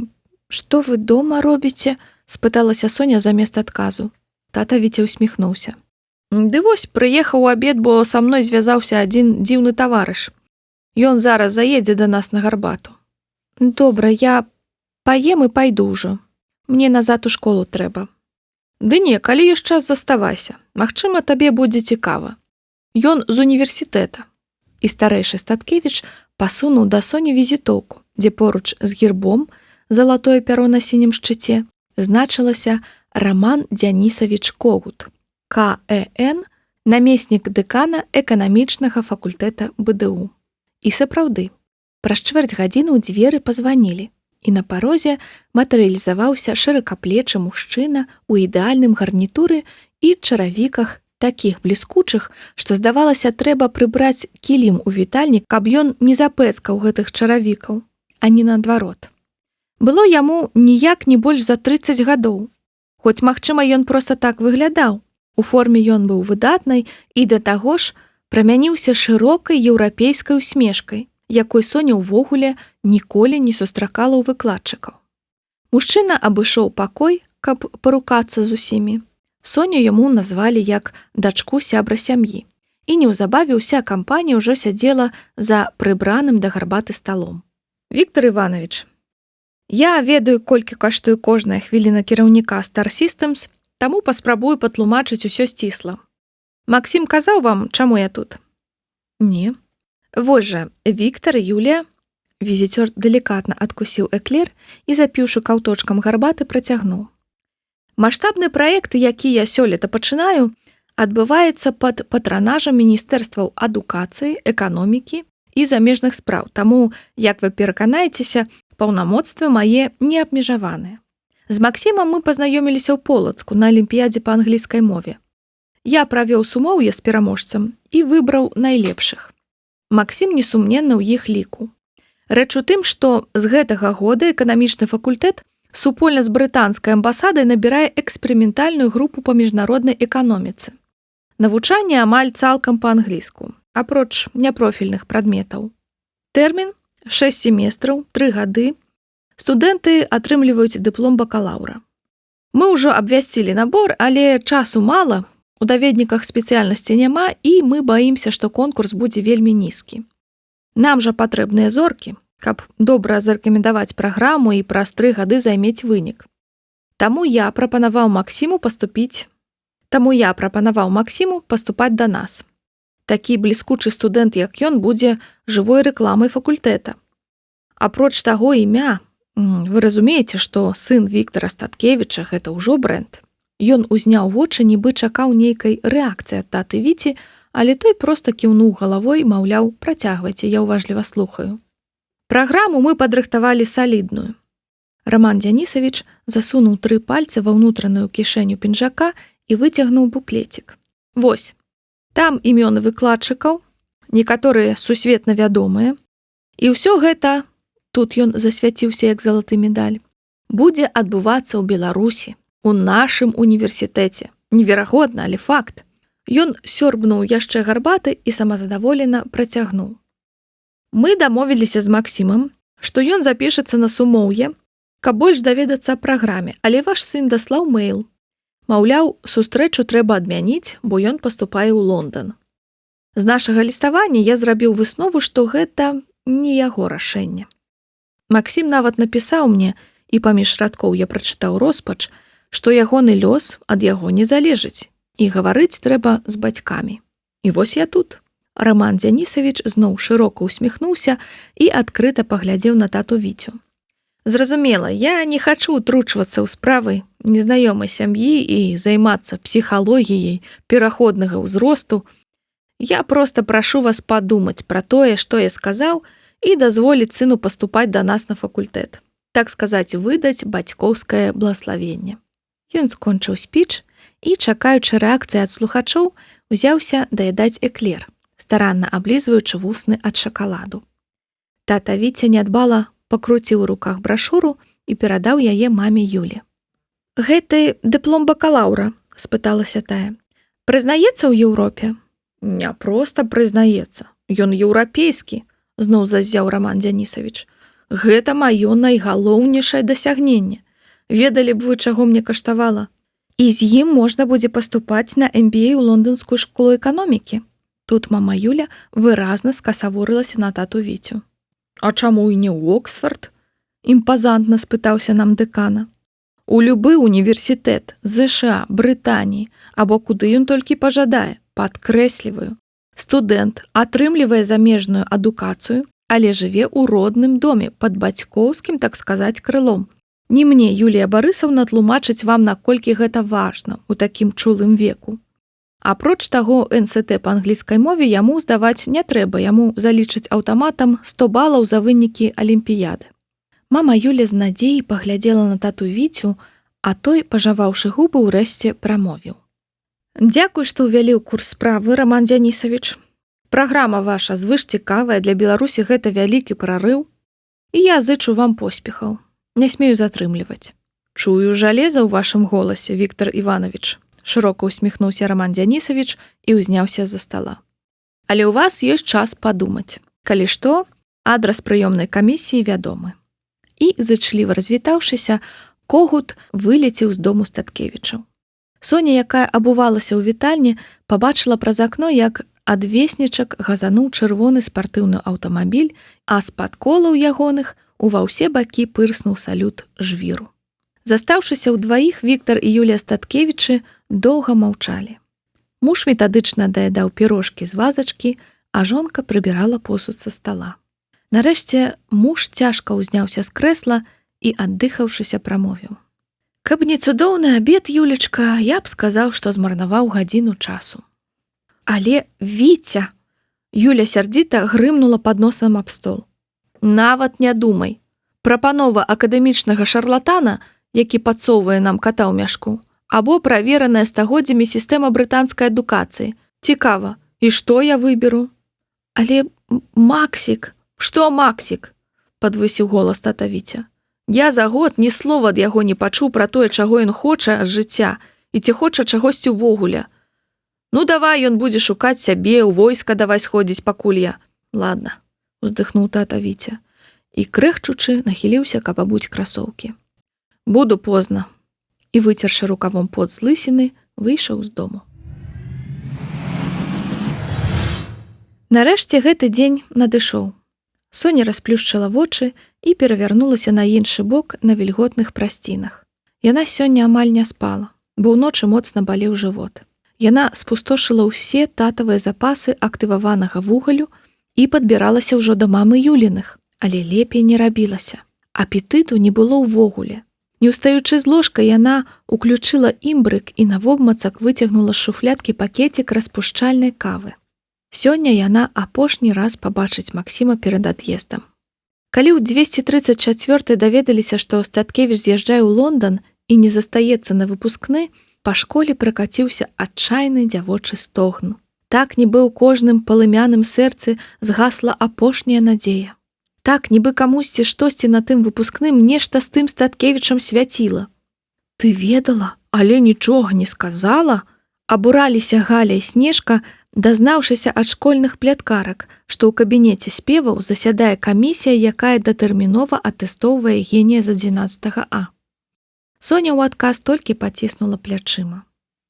што вы дома робіце? Спыталася Соня замест адказу. Тата Віця усміхнуўся. Ды вось, прыехаў у абед, бо са мной звязаўся адзін дзіўны таварыш. Ён зараз заедзе да нас на гарбату. Добра, я паем і пайду ўжо. Мне назад у школу трэба. Ды не, калі ёсць час, заставайся. Магчыма, табе будзе цікава. Ён з універсітэта. І старэйшы Статкевіч пасунуў да Соні візітоўку, дзе поруч з гербом, залатое пяро на сінім шчыце, значылася Раман Дзянісавіч Когут, КЭН, намеснік дэкана эканамічнага факультэта БДУ. І сапраўды, праз чвэрць гадзіны ў дзверы пазванілі, і на парозе матэрыялізаваўся шыракаплечы мужчына ў ідэальным гарнітуры і чаравіках такіх бліскучых, што, здавалася, трэба прыбраць кілім у вітальнік, каб ён не запэцкаў гэтых чаравікаў, а не наадварот. Было яму ніяк не больш за 30 гадоў. Хоць, магчыма, ён проста так выглядаў. У форме ён быў выдатнай і да таго ж прамяніўся шырокай еўрапейскай усмешкай, якой Соня ўвогуле ніколі не сустракала ў выкладчыкаў. Мужчына абышоў пакой, каб парукацца з усімі. Соню яму назвалі як дачку сябра сям'і, і неўзабаве ўся кампанія ўжо сядзела за прыбраным да гарбаты сталом. Віктор Іванович, я ведаю, колькі каштуе кожная хвіліна кіраўніка Star Systems, таму паспрабую патлумачыць усё сцісла. Максім казаў вам, чаму я тут? Не. Вось жа, Віктар і Юлія. Візітёр далікатна адкусіў эклер і, запіўшы каўточкам гарбаты, працягнуў. Маштабны праект, які я сёлета пачынаю, адбываецца пад патранажам міністэрстваў адукацыі, эканомікі і замежных спраў, таму, як вы пераканаецеся, паўнамоцтвы мае неабмежаваныя. З Максімам мы пазнаёміліся ў Полацку на алімпіядзе па англійскай мове. Я правёў сумоўе з пераможцам і выбраў найлепшых. Максім несумненна ў іх ліку. Рэч у тым, што з гэтага года эканамічны факультэт супольна з брытанскай амбасадай набірае эксперыментальную групу па міжнароднай эканоміцы. Навучанне амаль цалкам па-англійску, апроч няпрофільных прадметаў. Тэрмін 6 семестраў, 3 гады. Студэнты атрымліваюць дыплом бакалаўра. Мы ўжо абвясцілі набор, але часу мала, у даведніках спецыяльнасці няма, і мы баімся, што конкурс будзе вельмі нізкі. Нам жа патрэбныя зоркі, каб добра зарэкамендаваць праграму і праз 3 гады займець вынік. Таму я прапанаваў Максіму паступаць да нас. Такі бліскучы студэнт, як ён, будзе жывой рэкламай факультэта. Апроч таго імя, вы разумееце, што сын Віктара Статкевіча – гэта ўжо брэнд. Ён узняў вочы, нібы чакаў нейкай рэакцыі ад таты Віці, але той проста кіўнуў галавой, маўляў, працягвайце, я ўважліва слухаю. Праграму мы падрыхтавалі салідную. Раман Дзянісавіч засунуў 3 пальцы ва ўнутраную кішэню пінжака і выцягнуў буклетик. Вось, там імёны выкладчыкаў, некаторыя сусветна вядомыя, і ўсё гэта, тут ён засвяціўся як залаты медаль, будзе адбывацца ў Беларусі, у нашым універсітэце. Неверагодна, але факт. Ён сёрбнуў яшчэ гарбаты і самазадаволена працягнуў. Мы дамовіліся з Максімам, што ён запішацца на сумоўе, каб больш даведацца аб праграме, але ваш сын даслаў мэйл. Маўляў, сустрэчу трэба адмяніць, бо ён паступае ў Лондан. З нашага ліставання я зрабіў выснову, што гэта не яго рашэнне. Максім нават напісаў мне, і паміж радкоў я прачытаў роспач, што ягоны лёс ад яго не залежыць, і гаварыць трэба з бацькамі. І вось я тут. Раман Дзянісавіч зноў шырока усміхнуўся і адкрыта паглядзеў на тату Віцю. Зразумела, я не хачу утручвацца ў справы незнаёмай сям'і і займацца псіхалогіяй пераходнага ўзросту. Я проста прашу вас падумаць пра тое, што я сказаў, і дазволіць сыну паступаць да нас на факультэт. Так сказаць, выдаць бацькоўскае благаславенне. Ён скончыў спіч і, чакаючы рэакцыі ад слухачоў, узяўся даядаць эклер, старанна аблізваючы вусны ад шакаладу. Тата Віця нядбала пакруціў у руках брашуру і перадаў яе маме Юлі. «Гэты дыплом бакалаўра?» – спыталася тая. «Прызнаецца ў Еўропе?» «Не проста прызнаецца. Ён еўрапейскі», – зноў заззяў Раман Дзянісавіч. «Гэта маё найгалоўнейшае дасягненне. Ведалі б вы, чаго мне каштавала. І з ім можна будзе паступаць на MBA ў лонданскую школу эканомікі». Тут мама Юля выразна скасаворылася на тату Віцю. «А чаму і не ў Оксфорд?» – імпазантна спытаўся нам дэкана. «У любы універсітэт, ЗША, Брытаніі, або куды ён толькі пажадае, падкрэсліваю. Студэнт атрымлівае замежную адукацыю, але жыве ў родным доме пад бацькоўскім, так сказаць, крылом. Не мне, Юлія Барысаўна, тлумачыць вам, наколькі гэта важна ў такім чулым веку. Апроч таго, НСТ па англійскай мове яму здаваць не трэба, яму залічыць аўтаматам 100 балаў за вынікі алімпіяды». Мама Юля з надзеяй паглядзела на тату Віцю, а той, пажаваўшы губы, ўрэшце прамовіў. «Дзякуй, што ўвялі ў курс справы, Раман Дзянісавіч. Праграма ваша звышцікавая, для Беларусі гэта вялікі прарыў, і я зычу вам поспехаў. Не смею затрымліваць». «Чую жалеза ў вашым голасе, Віктар Іванович», шырока усміхнуўся Раман Дзянісавіч і ўзняўся з-за стала. «Але ў вас ёсць час падумаць. Калі што, адрас прыёмнай камісіі вядомы». І, зычліва развітаўшыся, Когут вылецеў з дому Статкевічаў. Соня, якая абувалася ў вітальні, пабачыла праз акно, як адвеснічак газануў чырвоны спартыўны аўтамабіль, а з-пад колаў ягоных ува ўсе бакі пырснуў салют жвіру. Застаўшыся ўдваіх, Віктар і Юлія Статкевічы доўга маўчалі. Муж метадычна даядаў пірожкі з вазачкі, а жонка прыбірала посуд са стала. Нарэшце муж цяжка ўзняўся з крэсла і, аддыхаўшыся, прамовіў. «Каб не цудоўны абед, Юлечка, я б сказаў, што змарнаваў гадзіну часу». «Але, Віця!» Юля сярдзіта грымнула пад носам аб стол. «Нават не думай. Прапанова акадэмічнага шарлатана, які падсоўвае нам ката ў мяшку, або правераная стагоддзямі сістэма брытанскай адукацыі. Цікава, і што я выберу? Але Максік, што Максік? Падвысіў голас тата Віця. Я за год ні слова ад яго не пачуў пра тое, чаго ён хоча ад жыцця і ці хоча чагосьці ўвогуле. Ну давай ён будзе шукаць сябе, у войска давай сходзіць пакуль я. Ладно, уздыхнуў тата Віця і крэхчучы нахіліўся, каб абуць красоўкі. Буду позна. І выцершы рукавом пот з лысіны, выйшаў з дому. Нарэшце гэты дзень надышоў. Соня расплюшчыла вочы і перавярнулася на іншы бок на вільготных прасцінах. Яна сёння амаль не спала, бо ўночы моцна балеў жывот. Яна спустошыла ўсе татавыя запасы актываванага вугалю і падбіралася ўжо да мамы Юліных, але лепей не рабілася. Апетыту не было ўвогуле. Не ўстаючы з ложка, яна уключыла імбрык і навобмацак выцягнула з шуфлядкі пакетик распушчальнай кавы. Сёння яна апошні раз пабачыць Максіма перад ад'ездам. Калі ў 234 даведаліся, што Статкевіч з'язджае ў Лондан і не застаецца на выпускны, па школе пракаціўся адчайны дзявочы стогн. Так нібы ў кожным палымяным сэрцы згасла апошняя надзея. Так нібы камусьці штосьці на тым выпускным нешта з тым Статкевічам свяціла. Ты ведала, але нічога не сказала? Абураліся Галя і Снежка, дазнаўшыся ад школьных пляткарак, што ў кабінеце спеваў засядае камісія, якая датэрмінова атэстоўвае генія з 11 А. Соня ў адказ толькі паціснула плячыма.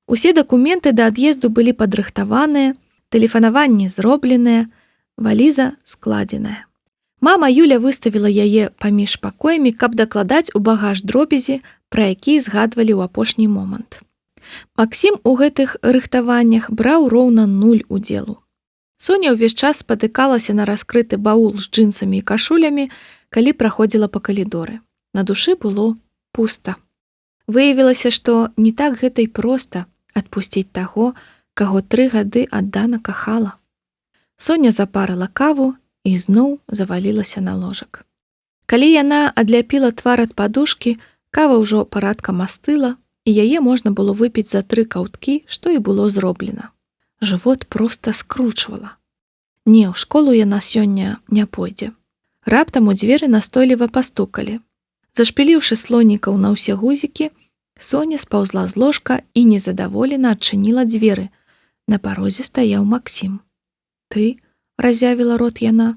Усе дакументы да ад'езду былі падрыхтаваныя, тэлефанаванне зробленае, валіза складзеная. Мама Юля выставіла яе паміж пакоямі, каб дакладаць у багаж дробязі, пра які згадвалі ў апошні момант. Максім у гэтых рыхтаваннях браў роўна 0 удзелу. Соня ўвесь час спатыкалася на раскрыты баул з джинсамі і кашулямі, калі праходзіла па калідоры. На душы было пуста. Выявілася, што не так гэта і проста адпусціць таго, каго 3 гады аддана кахала. Соня запарыла каву і зноў завалілася на ложак. Калі яна адляпіла твар ад падушкі, кава ўжо парадкам астыла, і яе можна было выпіць за 3 каўткі, што і было зроблена. Жывот проста скручвала. Не, ў школу яна сёння не пойдзе. Раптам у дзверы настойліва пастукалі. Зашпіліўшы слонікаў на ўсе гузікі, Соня спаўзла з ложка і незадаволена адчыніла дзверы. На парозе стаяў Максім. Ты? Разявіла рот яна.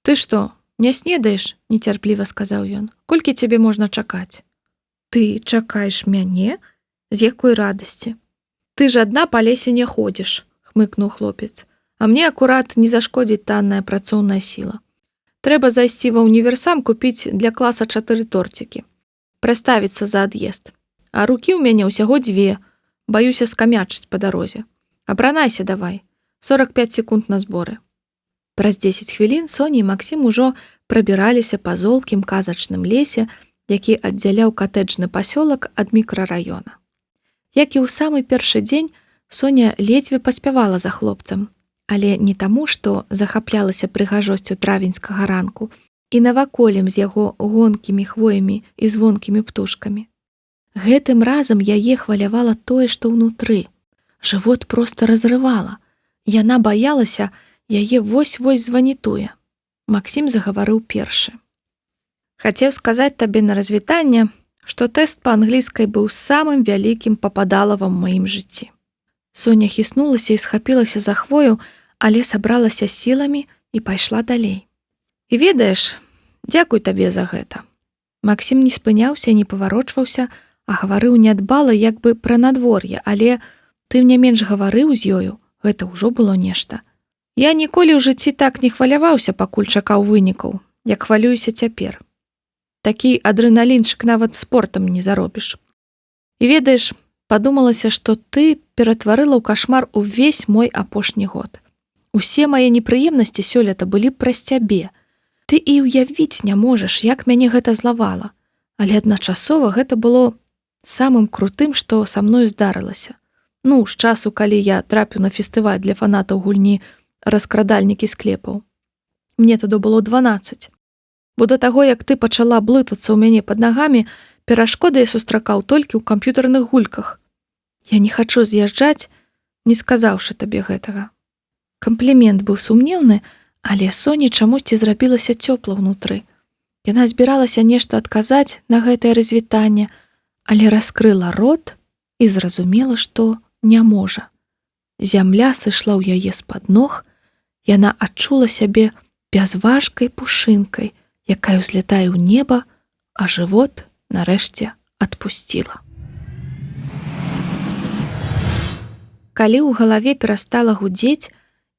Ты што, не снедаеш? Нецярпліва сказаў ён. Колькі цябе можна чакаць? Ты чакаеш мяне? З якой радасці? Ты ж адна па лесе не ходзіш, хмыкнуў хлопец. А мне акурат не зашкодзіць танная працоўная сіла. Трэба зайсці ва універсам купіць для класа 4 торцікі. Праставіцца за ад'езд. А рукі ў мяне ўсяго 2. Баюся скамячыць па дарозе. Апранайся давай. 45 секунд на зборы. Праз 10 хвілін Соня і Максім ужо прабіраліся па золкім казачным лесе, які аддзяляў катэджны пасёлак ад мікрараёна. Як і ў самы першы дзень, Соня ледзьве паспявала за хлопцам, але не таму, што захаплялася прыгажосцю травеньскага ранку і наваколем з яго гонкімі хвоямі і звонкімі птушкамі. Гэтым разам яе хвалявала тое, што ўнутры. Жывот проста разрывала. Яна баялася, яе вось-вось званітуе. Максім загаварыў першы. Хацеў сказаць табе на развітанне, што тэст па-англійскай быў самым вялікім пападалавам у маім жыцці. Соня хіснулася і схапілася за хвою, але сабралася сіламі і пайшла далей. І ведаеш, дзякуй табе за гэта. Максім не спыняўся і не паварочваўся, а гаварыў нядбала як бы пра надвор'е, але тым не менш гаварыў з ёю, гэта ўжо было нешта. Я ніколі ў жыцці так не хваляваўся, пакуль чакаў вынікаў, як хвалююся цяпер. Такі адрэналінчык нават спортам не заробіш. І ведаеш, падумалася, што ты ператварыла ў кашмар увесь мой апошні год. Усе мае непрыемнасці сёлета былі праз цябе. Ты і ўявіць не можаш, як мяне гэта злавала. Але адначасова гэта было самым крутым, што са мною здарылася. Ну, з часу, калі я трапіў на фестываль для фанатаў гульні «Раскрадальнікі склепаў». Мне тады было 12. Бо да таго, як ты пачала блытацца ў мяне пад нагамі, перашкоды я сустракаў толькі ў камп'ютарных гульках, Я не хачу з'язджаць, не сказаўшы табе гэтага. Камплімент быў сумнеўны, але Соне чамусьці зрабілася цёпла ўнутры. Яна збіралася нешта адказаць на гэтае развітанне, але раскрыла рот і зразумела, што не можа. Зямля сышла ў яе з-пад ног, яна адчула сябе бязважкай пушынкай, якая ўзлятае ў неба, а жывот нарэшце адпусціла. Калі ў галаве перастала гудзець,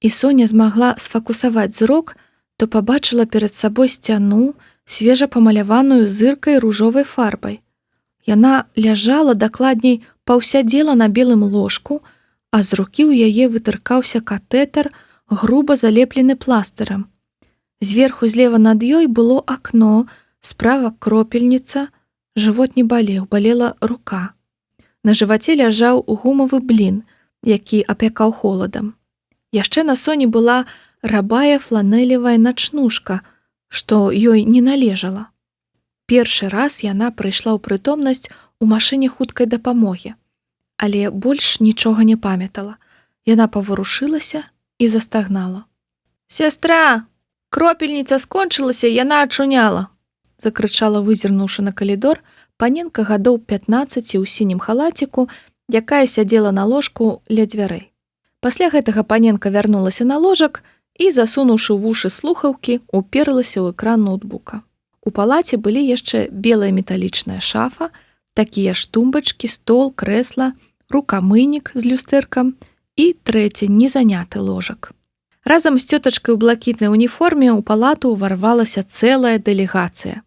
і Соня змагла сфокусаваць зрок, то пабачыла перад сабой сцяну, свежа памаляваную зыркай ружовай фарбай. Яна ляжала, дакладней, паўсядзела на белым ложку, а з рукі ў яе вытыркаўся катэтар, груба залеплены пластырам. Зверху злева над ёй было акно, справа кропельніца, жывот не балеў, балела рука. На жываце ляжаў гумавы блін, які апякаў холадам. Яшчэ на Соні была рабая фланелевая начнушка, што ёй не належала. Першы раз яна прыйшла ў прытомнасць у машыне хуткай дапамогі, але больш нічога не памятала. Яна паварушылася і застагнала. «Сястра! Кропельніца скончылася, яна ачуняла!» закрычала, вызірнуўшы на калідор, паненка гадоў 15 ў сінім халаціку, якая сядзела на ложку ля дзвярэй. Пасля гэтага паненка вярнулася на ложак і, засунуўшы ў вушы слухаўкі, уперлася ў экран ноутбука. У палаце былі яшчэ белая металічная шафа, такія ж тумбачкі, стол, крэсла, рукамыйнік з люстэркам і трэці незаняты ложак. Разам з цётачкай у блакітнай уніформе ў палату ўварвалася цэлая дэлегацыя.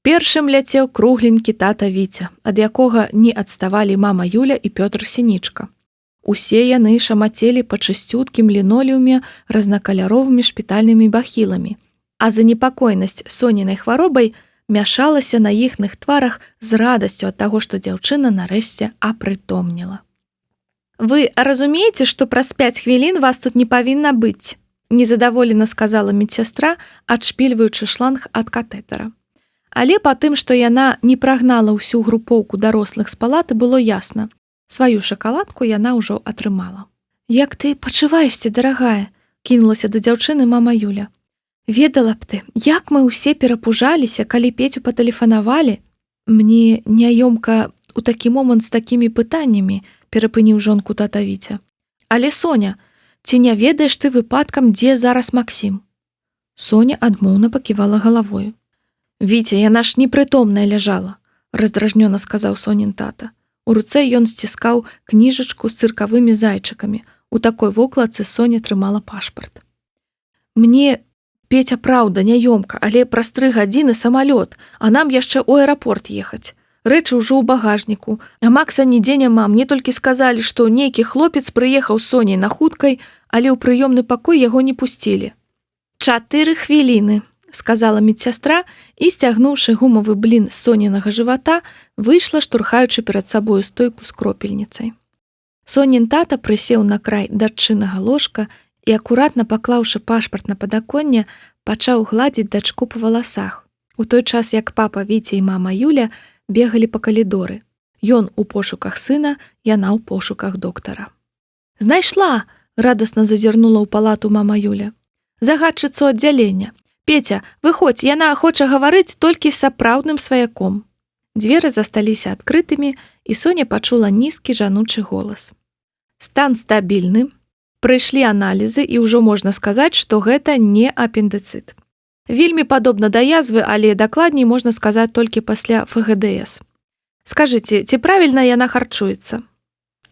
Першым ляцеў кругленькі тата Віця, ад якога не адставалі мама Юля і Пётр Сінічка. Усе яны шамацелі па чысцюткім лінолеуме разнакаляровымі шпітальнымі бахіламі, а занепакоенасць Сонінай хваробай мяшалася на іхных тварах з радасцю ад таго, што дзяўчына нарэшце апрытомніла. «Вы разумееце, што праз 5 хвілін вас тут не павінна быць?» незадаволена сказала медсястра, адшпільваючы шланг ад катэтара. Але па тым, што яна не прагнала ўсю групоўку дарослых з палаты, было ясна. Сваю шакаладку яна ўжо атрымала. «Як ты пачуваешся, дарагая?» кінулася да дзяўчыны мама Юля. «Ведала б ты, як мы ўсе перапужаліся, калі Петю патэлефанавалі?» «Мне няёмка у такі момант з такімі пытаннямі», перапыніў жонку тата Віця. «Але, Соня, ці не ведаеш ты выпадкам, дзе зараз Максім?» Соня адмоўна паківала галавою. «Віця, яна ж непрытомная ляжала», раздражнёна сказаў Сонін тата. У руцэ ён сціскаў кніжачку з цыркавымі зайчыкамі. У такой вокладцы Соня трымала пашпарт. «Мне, Петя, праўда, няёмка, але праз 3 гадзіны самалёт, а нам яшчэ ў аэрапорт ехаць. Рэчы ўжо ў багажніку, а Макса нідзе няма, мне толькі сказалі, што нейкі хлопец прыехаў з Соняй на хуткай, але ў прыёмны пакой яго не пусцілі». «4 хвіліны», сказала медсястра і, сцягнуўшы гумавы блін з Сонінага жывата, выйшла, штурхаючы перад сабою стойку з кропельніцай. Сонін тата прысеў на край дачынага ложка і, акуратна паклаўшы пашпарт на падаконне, пачаў гладзіць дачку па валасах, у той час як папа Віця і мама Юля бегалі па калідоры. Ён у пошуках сына, яна ў пошуках доктара. «Знайшла!» — радасна зазірнула ў палату мама Юля. «Загадчыцу аддзялення. Петя, выходзь, яна хоча гаварыць толькі з сапраўдным сваяком». Дзверы засталіся адкрытымі, і Соня пачула нізкі жаночы голас. «Стан стабільны. Прыйшлі аналізы, і ўжо можна сказаць, што гэта не апендыцыт. Вельмі падобна да язвы, але дакладней можна сказаць толькі пасля ФГДС. Скажыце, ці правільна яна харчуецца?»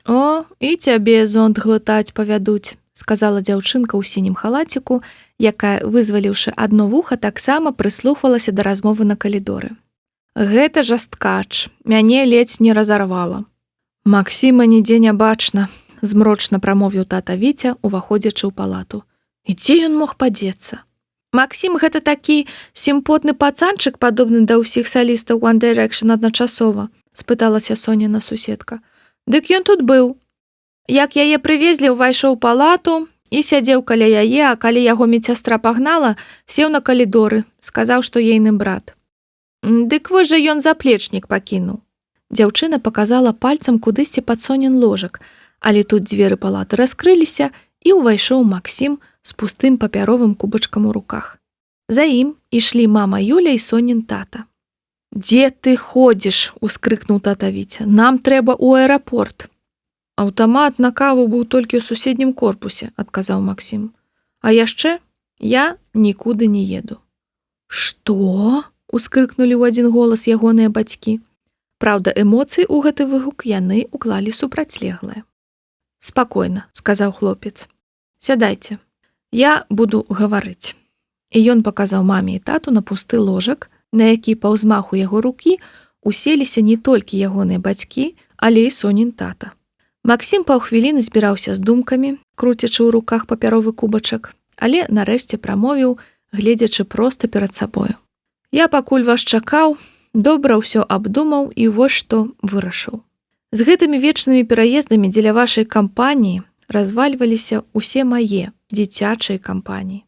«О, і цябе зонд глытаць павядуць», сказала дзяўчынка ў сінім халаціку, якая, вызваліўшы адно вуха, таксама прыслухвалася да размовы на калідоры. «Гэта жасткач, мяне ледзь не разарвала». «Максіма нідзе не бачна», змрочна прамовіў тата Віця, уваходзячы ў палату. «І дзе ён мог падзецца?» «Максім гэта такі сімпотны пацанчык, падобны да ўсіх салістаў One Direction адначасова?» спыталася Соніна суседка. «Дык ён тут быў. Як яе прывезлі, увайшоў у палату і сядзеў каля яе, а калі яго медсястра пагнала, сеў на калідоры, сказаў, што ейны брат. Дык вось жа ён заплечнік пакінуў. Дзяўчына паказала пальцам кудысьці пад Сонін ложак, але тут дзверы палаты раскрыліся, і ўвайшоў Максім з пустым папяровым кубачкам у руках. За ім ішлі мама Юля і Сонін тата. «Дзе ты ходзіш?» – ускрыкнуў тата Віця. «Нам трэба ў аэрапорт». «Аўтамат на каву быў толькі ў суседнім корпусе», – адказаў Максім. «А яшчэ я нікуды не еду». «Што?» – ускрыкнулі ў адзін голас ягоныя бацькі. Праўда, эмоцыі ў гэты выгук яны уклалі супрацьлеглыя. «Спакойна», – сказаў хлопец. «Сядайце, я буду гаварыць». І ён паказаў маме і тату на пусты ложак, на які па ўзмаху яго рукі уселіся не толькі ягоныя бацькі, але і Сонін тата. Максім паўхвіліны збіраўся з думкамі, круцячы ў руках папяровы кубачак, але нарэшце прамовіў, гледзячы проста перад сабою. «Я пакуль вас чакаў, добра ўсё абдумаў і вось што вырашыў. З гэтымі вечнымі пераездамі дзеля вашай кампаніі развальваліся ўсе мае дзіцячыя кампаніі.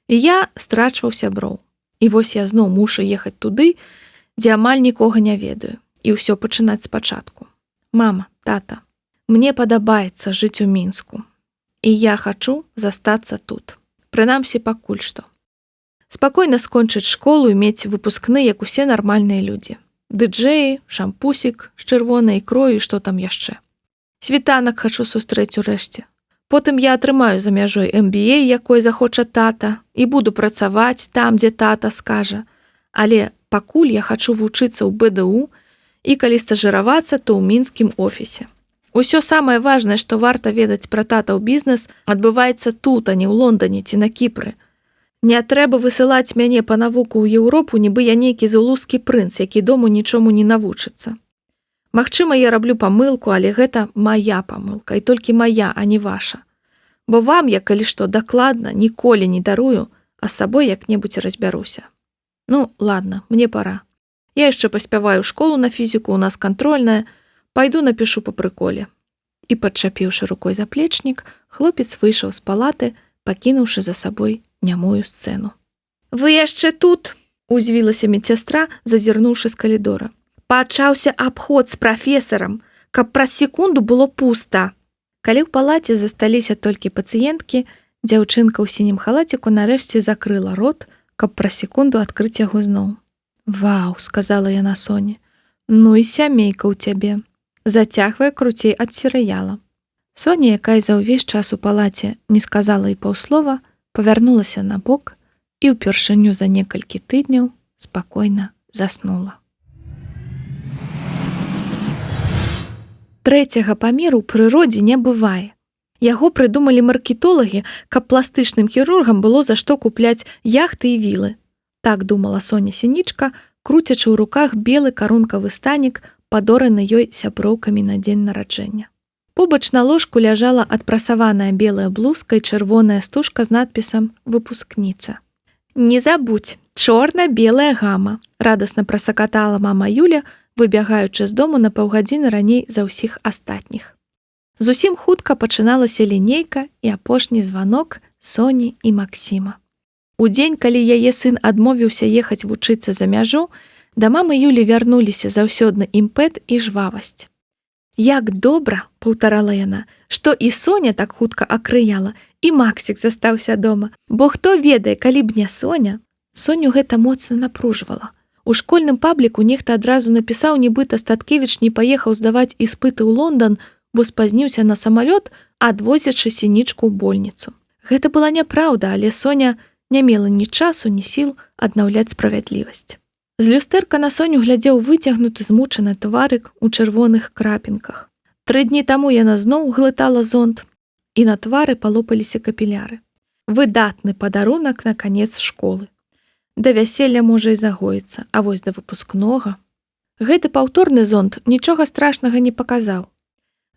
І я страчваў сяброў. І вось я зноў мушу ехаць туды, дзе амаль нікога не ведаю, і ўсё пачынаць спачатку. Мама, тата, мне падабаецца жыць у Мінску. І я хачу застацца тут. Прынамсі пакуль што. Спакойна скончыць школу і мець выпускны, як усе нармальныя людзі. Дыджэі, шампусік з чырвонай ікрой і што там яшчэ. Світанак хачу сустрэць урэшце. Потым я атрымаю за мяжой MBA, якой захоча тата, і буду працаваць там, дзе тата скажа. Але пакуль я хачу вучыцца ў БДУ і калі стажыравацца, то ў мінскім офісе. Усё самае важнае, што варта ведаць пра татаў бізнес, адбываецца тут, а не ў Лондоне ці на Кіпры. Не трэба высылаць мяне па навуку ў Еўропу, нібы я нейкі зулузскі прынц, які дому нічому не навучыцца. Магчыма, я раблю памылку, але гэта мая памылка, і толькі мая, а не ваша. Бо вам я, калі што, дакладна ніколі не дарую, а з сабой як-небудзь разбяруся. Ну, ладно, мне пора. Я яшчэ паспяваю школу на фізіку, у нас кантрольная, пайду напішу па прыколе». І, падчапіўшы рукой заплечнік, хлопец выйшаў з палаты, пакінуўшы за сабой нямую сцэну. «Вы яшчэ тут?» – узвілася медсястра, зазірнуўшы з калідора. «Пачаўся абход з прафесарам, каб праз секунду было пуста». Калі ў палаце засталіся толькі пацыенткі, дзяўчынка ў сінім халаціку нарэшце закрыла рот, каб праз секунду адкрыць яго зноў. «Вау», – сказала яна Соне, – «ну і сямейка ў цябе. Зацягвае круцей ад серыяла». Соня, якая за ўвесь час у палаце не сказала і паўслова, павярнулася на бок і ўпершыню за некалькі тыдняў спакойна заснула. Трэцяга памеру ў прыродзе не бывае. Яго прыдумалі маркетолагі, каб пластычным хірургам было за што купляць яхты і вілы. Так думала Соня Сінічка, круцячы ў руках белы карункавы станік, падораны ёй сяброўкамі на дзень нараджэння. Побач на ложку ляжала адпрасаваная белая блузка і чырвоная стужка з надпісам «Выпускніца». «Не забудь, чорна-белая гама», – радасна прасакатала мама Юля, выбягаючы з дому на паўгадзіны раней за ўсіх астатніх. Зусім хутка пачыналася лінейка і апошні званок Соні і Максіма. У дзень, калі яе сын адмовіўся ехаць вучыцца за мяжу, да мамы Юлі вярнуліся заўсёдны імпэт і жвавасць. «Як добра», – паўтарала яна, – «што і Соня так хутка акрыяла, і Максік застаўся дома, бо хто ведае, калі б не Соня». Соню гэта моцна напружвала. У школьным пабліку нехта адразу напісаў, нібыта Статкевіч не паехаў здаваць іспыты ў Лондан, бо спазніўся на самалёт, адвозячы Сінічку ў больніцу. Гэта была няпраўда, але Соня не мела ні часу, ні сіл аднаўляць справядлівасць. З люстэрка на Соню глядзеў выцягнуты змучаны тварык у чырвоных крапінках. 3 дні таму яна зноў глытала зонт, і на твары палопаліся капіляры. Выдатны падарунак на канец школы. Да вяселля можа і загоіцца, а вось да выпускнога. Гэты паўторны зонт нічога страшнага не паказаў.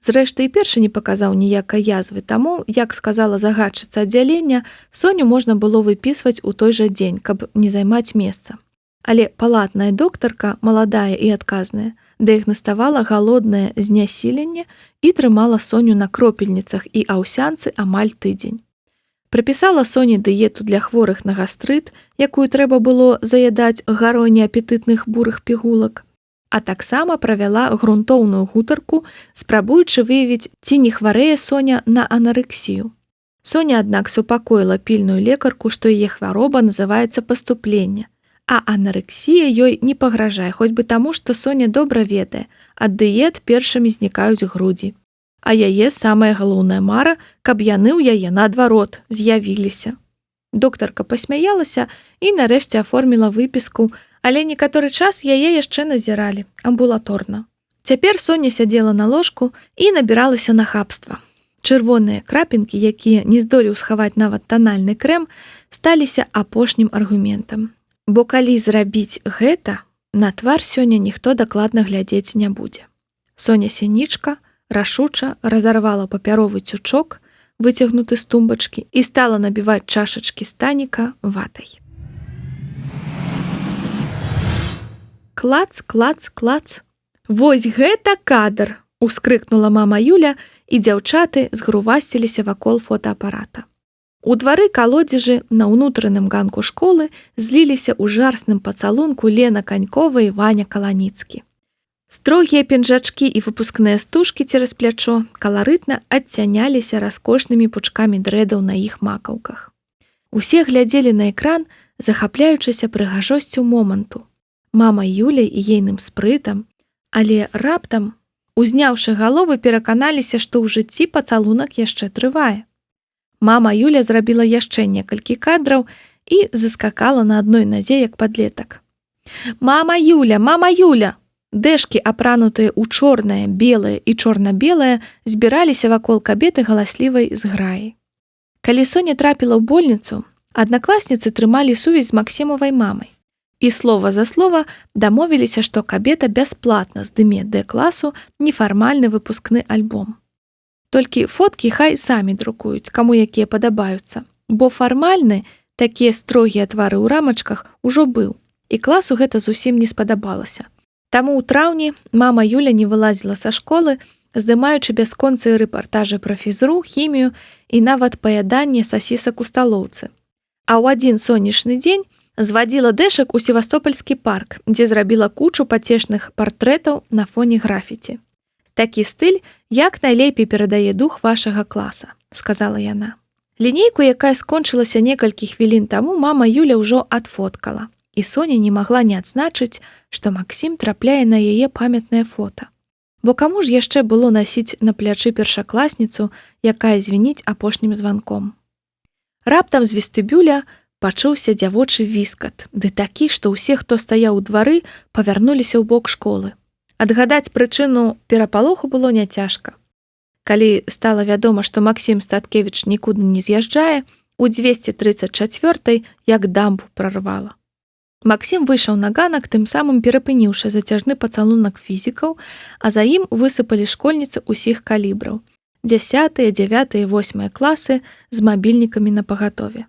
Зрэшты, і першы не паказаў ніякай язвы, таму, як сказала загадчыца аддзялення, Соню можна было выпісваць у той жа дзень, каб не займаць месца. Але палатная доктарка, маладая і адказная, дыягнаставала галоднае знясіленне і трымала Соню на кропельніцах і аўсянцы амаль тыдзень. Прапісала Соні дыету для хворых на гастрыт, якую трэба было заядаць гарой неапетытных бурых пігулак. а таксама правяла грунтоўную гутарку, спрабуючы выявіць, ці не хварэе Соня на анарексію. Соня, аднак, супакоіла пільную лекарку, што яе хвароба называецца паступленне, а анарексія ёй не пагражае, хоць бы таму, што Соня добра ведае, ад дыет першымі знікаюць грудзі. А яе самая галоўная мара, каб яны ў яе наадварот з'явіліся. Доктарка пасмяялася і нарэшце аформіла выпіску, але некаторы час яе яшчэ назіралі амбулаторна. Цяпер Соня сядзела на ложку і набіралася нахабства. Чырвоныя крапінкі, якія не здолеў схаваць нават танальны крэм, сталіся апошнім аргументам. Бо калі зрабіць гэта, на твар сёння ніхто дакладна глядзець не будзе. Соня Сянічка рашуча разарвала папяровы цючок, выцягнуты з тумбачкі, і стала набіваць чашачкі станіка ватай. Клац, клац, клац. Вось гэта кадр! Ускрыкнула мама Юля, і дзяўчаты згрувасціліся вакол фотоапарата. У двары калодзежы на ўнутраным ганку школы зліліся ў жарсным пацалунку Лена Канькова і Ваня Каланіцкі. Строгія пінжачкі і выпускныя стужкі цераз плячо каларытна адцяняліся раскошнымі пучкамі дрэдаў на іх макаўках. Усе глядзелі на экран, захапляючыся прыгажосцю моманту. Мама Юля і ейным спрытам, але раптам, узняўшы галовы, пераканаліся, што ў жыцці пацалунак яшчэ трывае. Мама Юля зрабіла яшчэ некалькі кадраў і заскакала на адной назе, як падлетак. Мама Юля! Дэшкі, апранутыя ў чорнае, белае і чорна-белае, збіраліся вакол кабеты галаслівай зграі. Калі Соня трапіла ў больніцу, аднакласніцы трымалі сувязь з Максімавай мамай. І слова за слова дамовіліся, што кабета бясплатна здыме Д-класу нефармальны выпускны альбом. Толькі фоткі хай самі друкуюць, каму якія падабаюцца, бо фармальны, такія строгія твары ў рамачках ужо быў, і класу гэта зусім не спадабалася. Таму ў траўні мама Юля не вылазіла са школы, здымаючы бясконцыя рэпартажы пра фізру, хімію і нават паяданне сасісак у сталоўцы. А ў адзін сонечны дзень звадзіла Дэшак у Севастопольскі парк, дзе зрабіла кучу пацешных партрэтаў на фоне графіці. Такі стыль як найлепей перадае дух вашага класа, сказала яна. Лінейку, якая скончылася некалькі хвілін таму, мама Юля ўжо адфоткала. І Соня не магла не адзначыць, што Максім трапляе на яе памятнае фота. Бо каму ж яшчэ было насіць на плячы першакласніцу, якая звініць апошнім званком. Раптам з вестыбюля пачуўся дзявочы віскат, ды такі, што ўсе, хто стаяў у двары, павярнуліся ў бок школы. Адгадаць прычыну перапалоху было няцяжка. Калі стала вядома, што Максім Статкевіч нікуды не з'язджае, у 234-й як дамбу прарвала. Максім выйшаў на ганак, тым самым перапыніўшы зацяжны пацалунак фізікаў, а за ім высыпалі школьніцы ўсіх калібраў. 10, 9, 8 класы з мабільнікамі напагатове.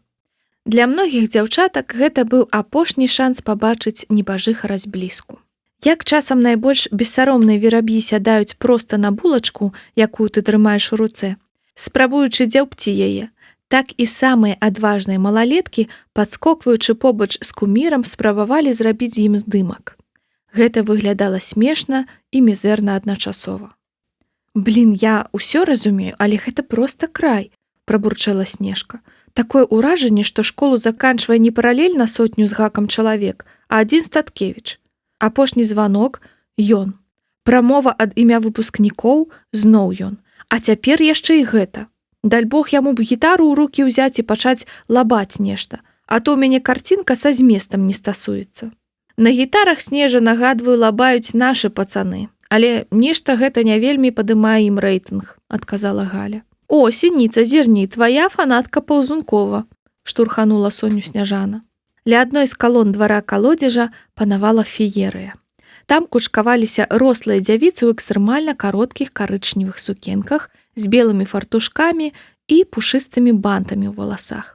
Для многіх дзяўчатак гэта быў апошні шанс пабачыць небажыхара зблізку. Як часам найбольш бессаромныя вераб'і сядаюць проста на булачку, якую ты трымаеш у руцэ, спрабуючы дзяўбці яе, так і самыя адважныя малалеткі, падскокваючы побач з кумірам, спрабавалі зрабіць з ім здымак. Гэта выглядала смешна і мізэрна адначасова. «Блін, я ўсё разумею, але гэта проста край», – прабурчэла Снежка. «Такое ўражанне, што школу заканчвае не паралельна сотню з гакам чалавек, а адзін Статкевіч. Апошні званок – ён. Прамова ад імя выпускнікоў – зноў ён. А цяпер яшчэ і гэта. Даль Бог яму б гітару ў рукі ўзяць і пачаць лабаць нешта, а то ў мяне карцінка са зместам не стасуецца. На гітарах, Снежа, нагадваю, лабаюць нашы пацаны, але нешта гэта не вельмі падымае ім рэйтынг», – адказала Галя. «О, Сініца, зірні, твая фанатка Паўзункова», – штурханула Соню Сняжана. Ля адной з калон двара калодзежа панавала феерыя. Там кучкаваліся рослыя дзявіцы ў экстрэмальна кароткіх карычневых сукенках з белымі фартушкамі і пушыстымі бантамі ў валасах.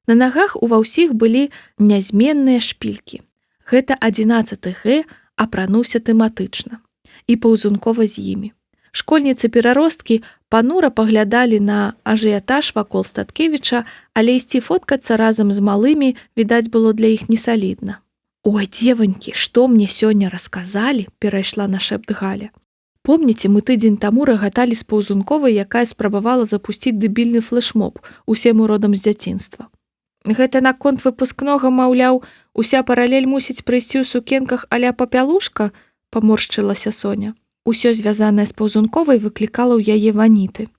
На нагах ува ўсіх былі нязменныя шпількі. Гэта 11 Г апрануўся тэматычна. І Паўзункова з імі. Школьніцы-пераросткі панура паглядалі на ажыятаж вакол Статкевіча, але ісці фоткацца разам з малымі, відаць, было для іх несалідна. «Ой, девонькі, што мне сёння расказалі?» – перайшла на шэпт Галя. «Помніце, мы тыдзень таму рагаталі з Паўзунковай, якая спрабавала запусціць дэбільны флэшмоб, усе мы родам з дзяцінства. Гэта наконт выпускнога, маўляў, уся паралель мусіць прыйсці ў сукенках а-ля папялушка?» – паморшчылася Соня. Усё звязанае з Паўзунковай выклікала ў яе ваніты.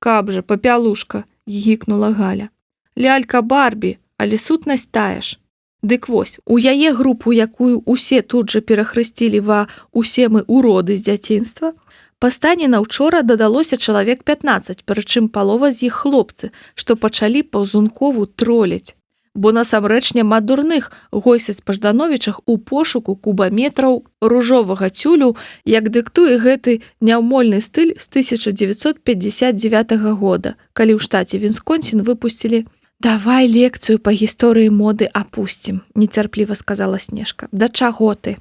«Каб жа, папялушка!» – гікнула Галя. «Лялька Барбі, але сутнасць тая ж. Дык вось, у яе групу, якую усе тут жа перахрысцілі ва «усе мы уроды з дзяцінства», па стане на ўчора дадалося чалавек 15, прычым палова з іх хлопцы, што пачалі Паўзункову троліць. Бо насамрэч няма дурных гойсаць па Ждановічах у пошуку кубаметраў ружовага цюлю, як дыктуе гэты няўмольны стыль з 1959 года, калі ў штаце Вісконсін выпусцілі «Давай лекцыю па гісторыі моды апусцім», – нецярпліва сказала Снежка. «Да чаго ты?»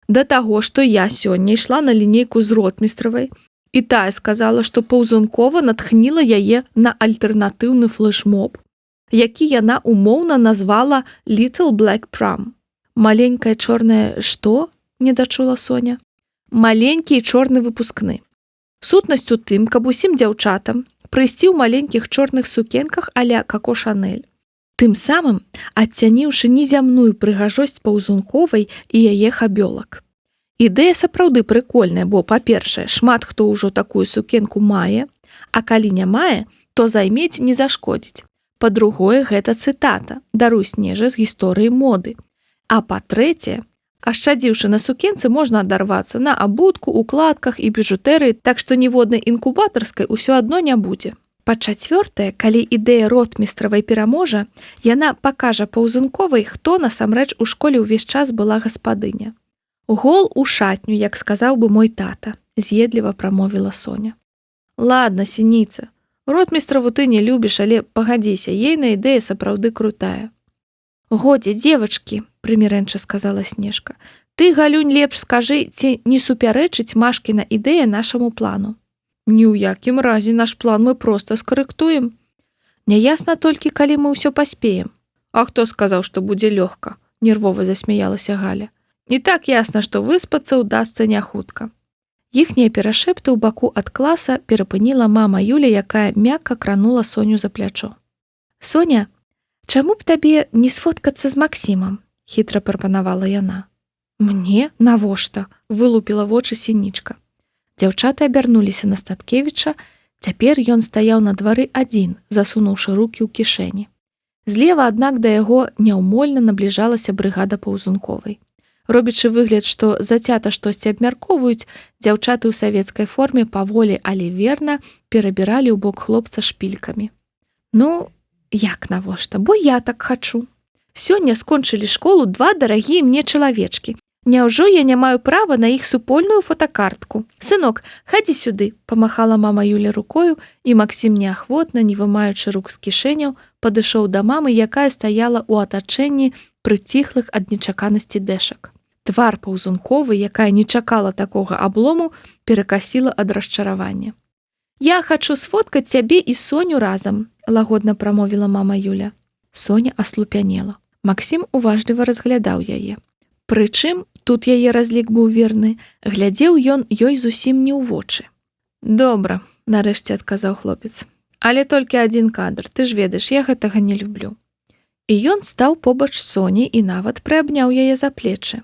«Да таго, што я сёння ішла на лінейку з ротмістравай, і тая сказала, што Паўзункова натхніла яе на альтэрнатыўны флэшмоб, які яна умоўна назвала «Little Black Prom». «Маленькая чорная што?» – не дачула Соня. «Маленькі і чорны выпускны. Сутнасць у тым, каб усім дзяўчатам прыйсці ў маленькіх чорных сукенках а-ля Коко Шанель, тым самым адцяніўшы незямную прыгажосць Паўзунковай і яе хабёлак. Ідэя сапраўды прыкольная, бо, па-першае, шмат хто ўжо такую сукенку мае, а калі не мае, то займець не зашкодзіць. Па-другое, гэта цытата «Даруй, Снежа» з гісторыі моды. А па-трэцяе, ашчадзіўшы на сукенцы, можна адарвацца на абутку, укладках і біжутэрыі, так што ніводнай інкубатарскай усё адно не будзе. Па-чацвёртае, калі ідэя ротмістравай пераможа, яна пакажа Паўзунковай, хто насамрэч у школе ўвесь час была гаспадыня. «Гол у шатню, як сказаў бы мой тата», – з'едліва прамовіла Соня. «Ладно, Сініца, ротмістраву ты не любіш, але пагадзіся, ейна ідэя сапраўды крутая». «Годзе, девачкі», – прымірэнча сказала Снежка. «Ты, Галюнь, лепш скажы, ці не супярэчыць Машкіна ідэя нашаму плану?» «Ні ў якім разе наш план мы проста скарэктуем. Няясна толькі, калі мы ўсё паспеем». «А хто сказаў, што будзе лёгка?» – нервова засмяялася Галя. «І так ясна, што выспацца ўдасца няхутка». Іхнія перашэпты ў баку ад класа перапыніла мама Юля, якая мякка кранула Соню за плячо. «Соня, чаму б табе не сфоткацца з Максімам?» – хітра прапанавала яна. «Мне? Навошта?» – вылупіла вочы Сінічка. Дзяўчаты абярнуліся на Статкевіча. Цяпер ён стаяў на двары адзін, засунуўшы рукі ў кішэні. Злева, аднак, да яго няўмольна набліжалася брыгада Паўзунковай. Робячы выгляд, што зацята штосьці абмяркоўваюць, дзяўчаты ў савецкай форме паволі, але верна перабіралі ў бок хлопца шпількамі. «Ну, як навошта? Бо я так хачу. Сёння скончылі школу два дарагія мне чалавечкі. Няўжо я не маю права на іх супольную фотакартку? Сынок, хадзі сюды», – памахала мама Юля рукою, і Максім неахвотна, не вымаючы рук з кішэняў, падышоў да мамы, якая стаяла ў атачэнні прыціхлых ад нечаканасці дэшак. Твар Паўзунковай, якая не чакала такога аблому, перакасіла ад расчаравання. «Я хачу сфоткаць цябе і Соню разам», – лагодна прамовіла мама Юля. Соня аслупянела. Максім уважліва разглядаў яе. Прычым, тут яе разлік быў верны, глядзеў ён ёй зусім не ў вочы. «Добра», – нарэшце адказаў хлопец. «Але толькі адзін кадр, ты ж ведаеш, я гэтага не люблю». І ён стаў побач з Соняй і нават прыабняў яе за плечы.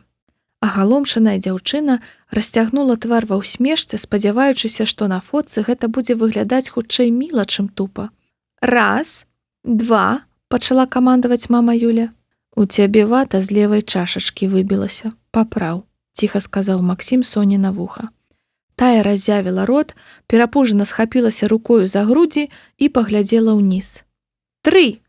Агаломшаная дзяўчына расцягнула твар ва ўсмешцы, спадзяваючыся, што на фотцы гэта будзе выглядаць хутчэй міла, чым тупа. «Раз, два», – пачала камандаваць мама Юля. «У цябе вата з левай чашачкі выбілася. Папраў», – ціха сказаў Максім Соні на вуха. Тая разявіла рот, перапужана схапілася рукою за грудзі і паглядзела ўніз. «Тры!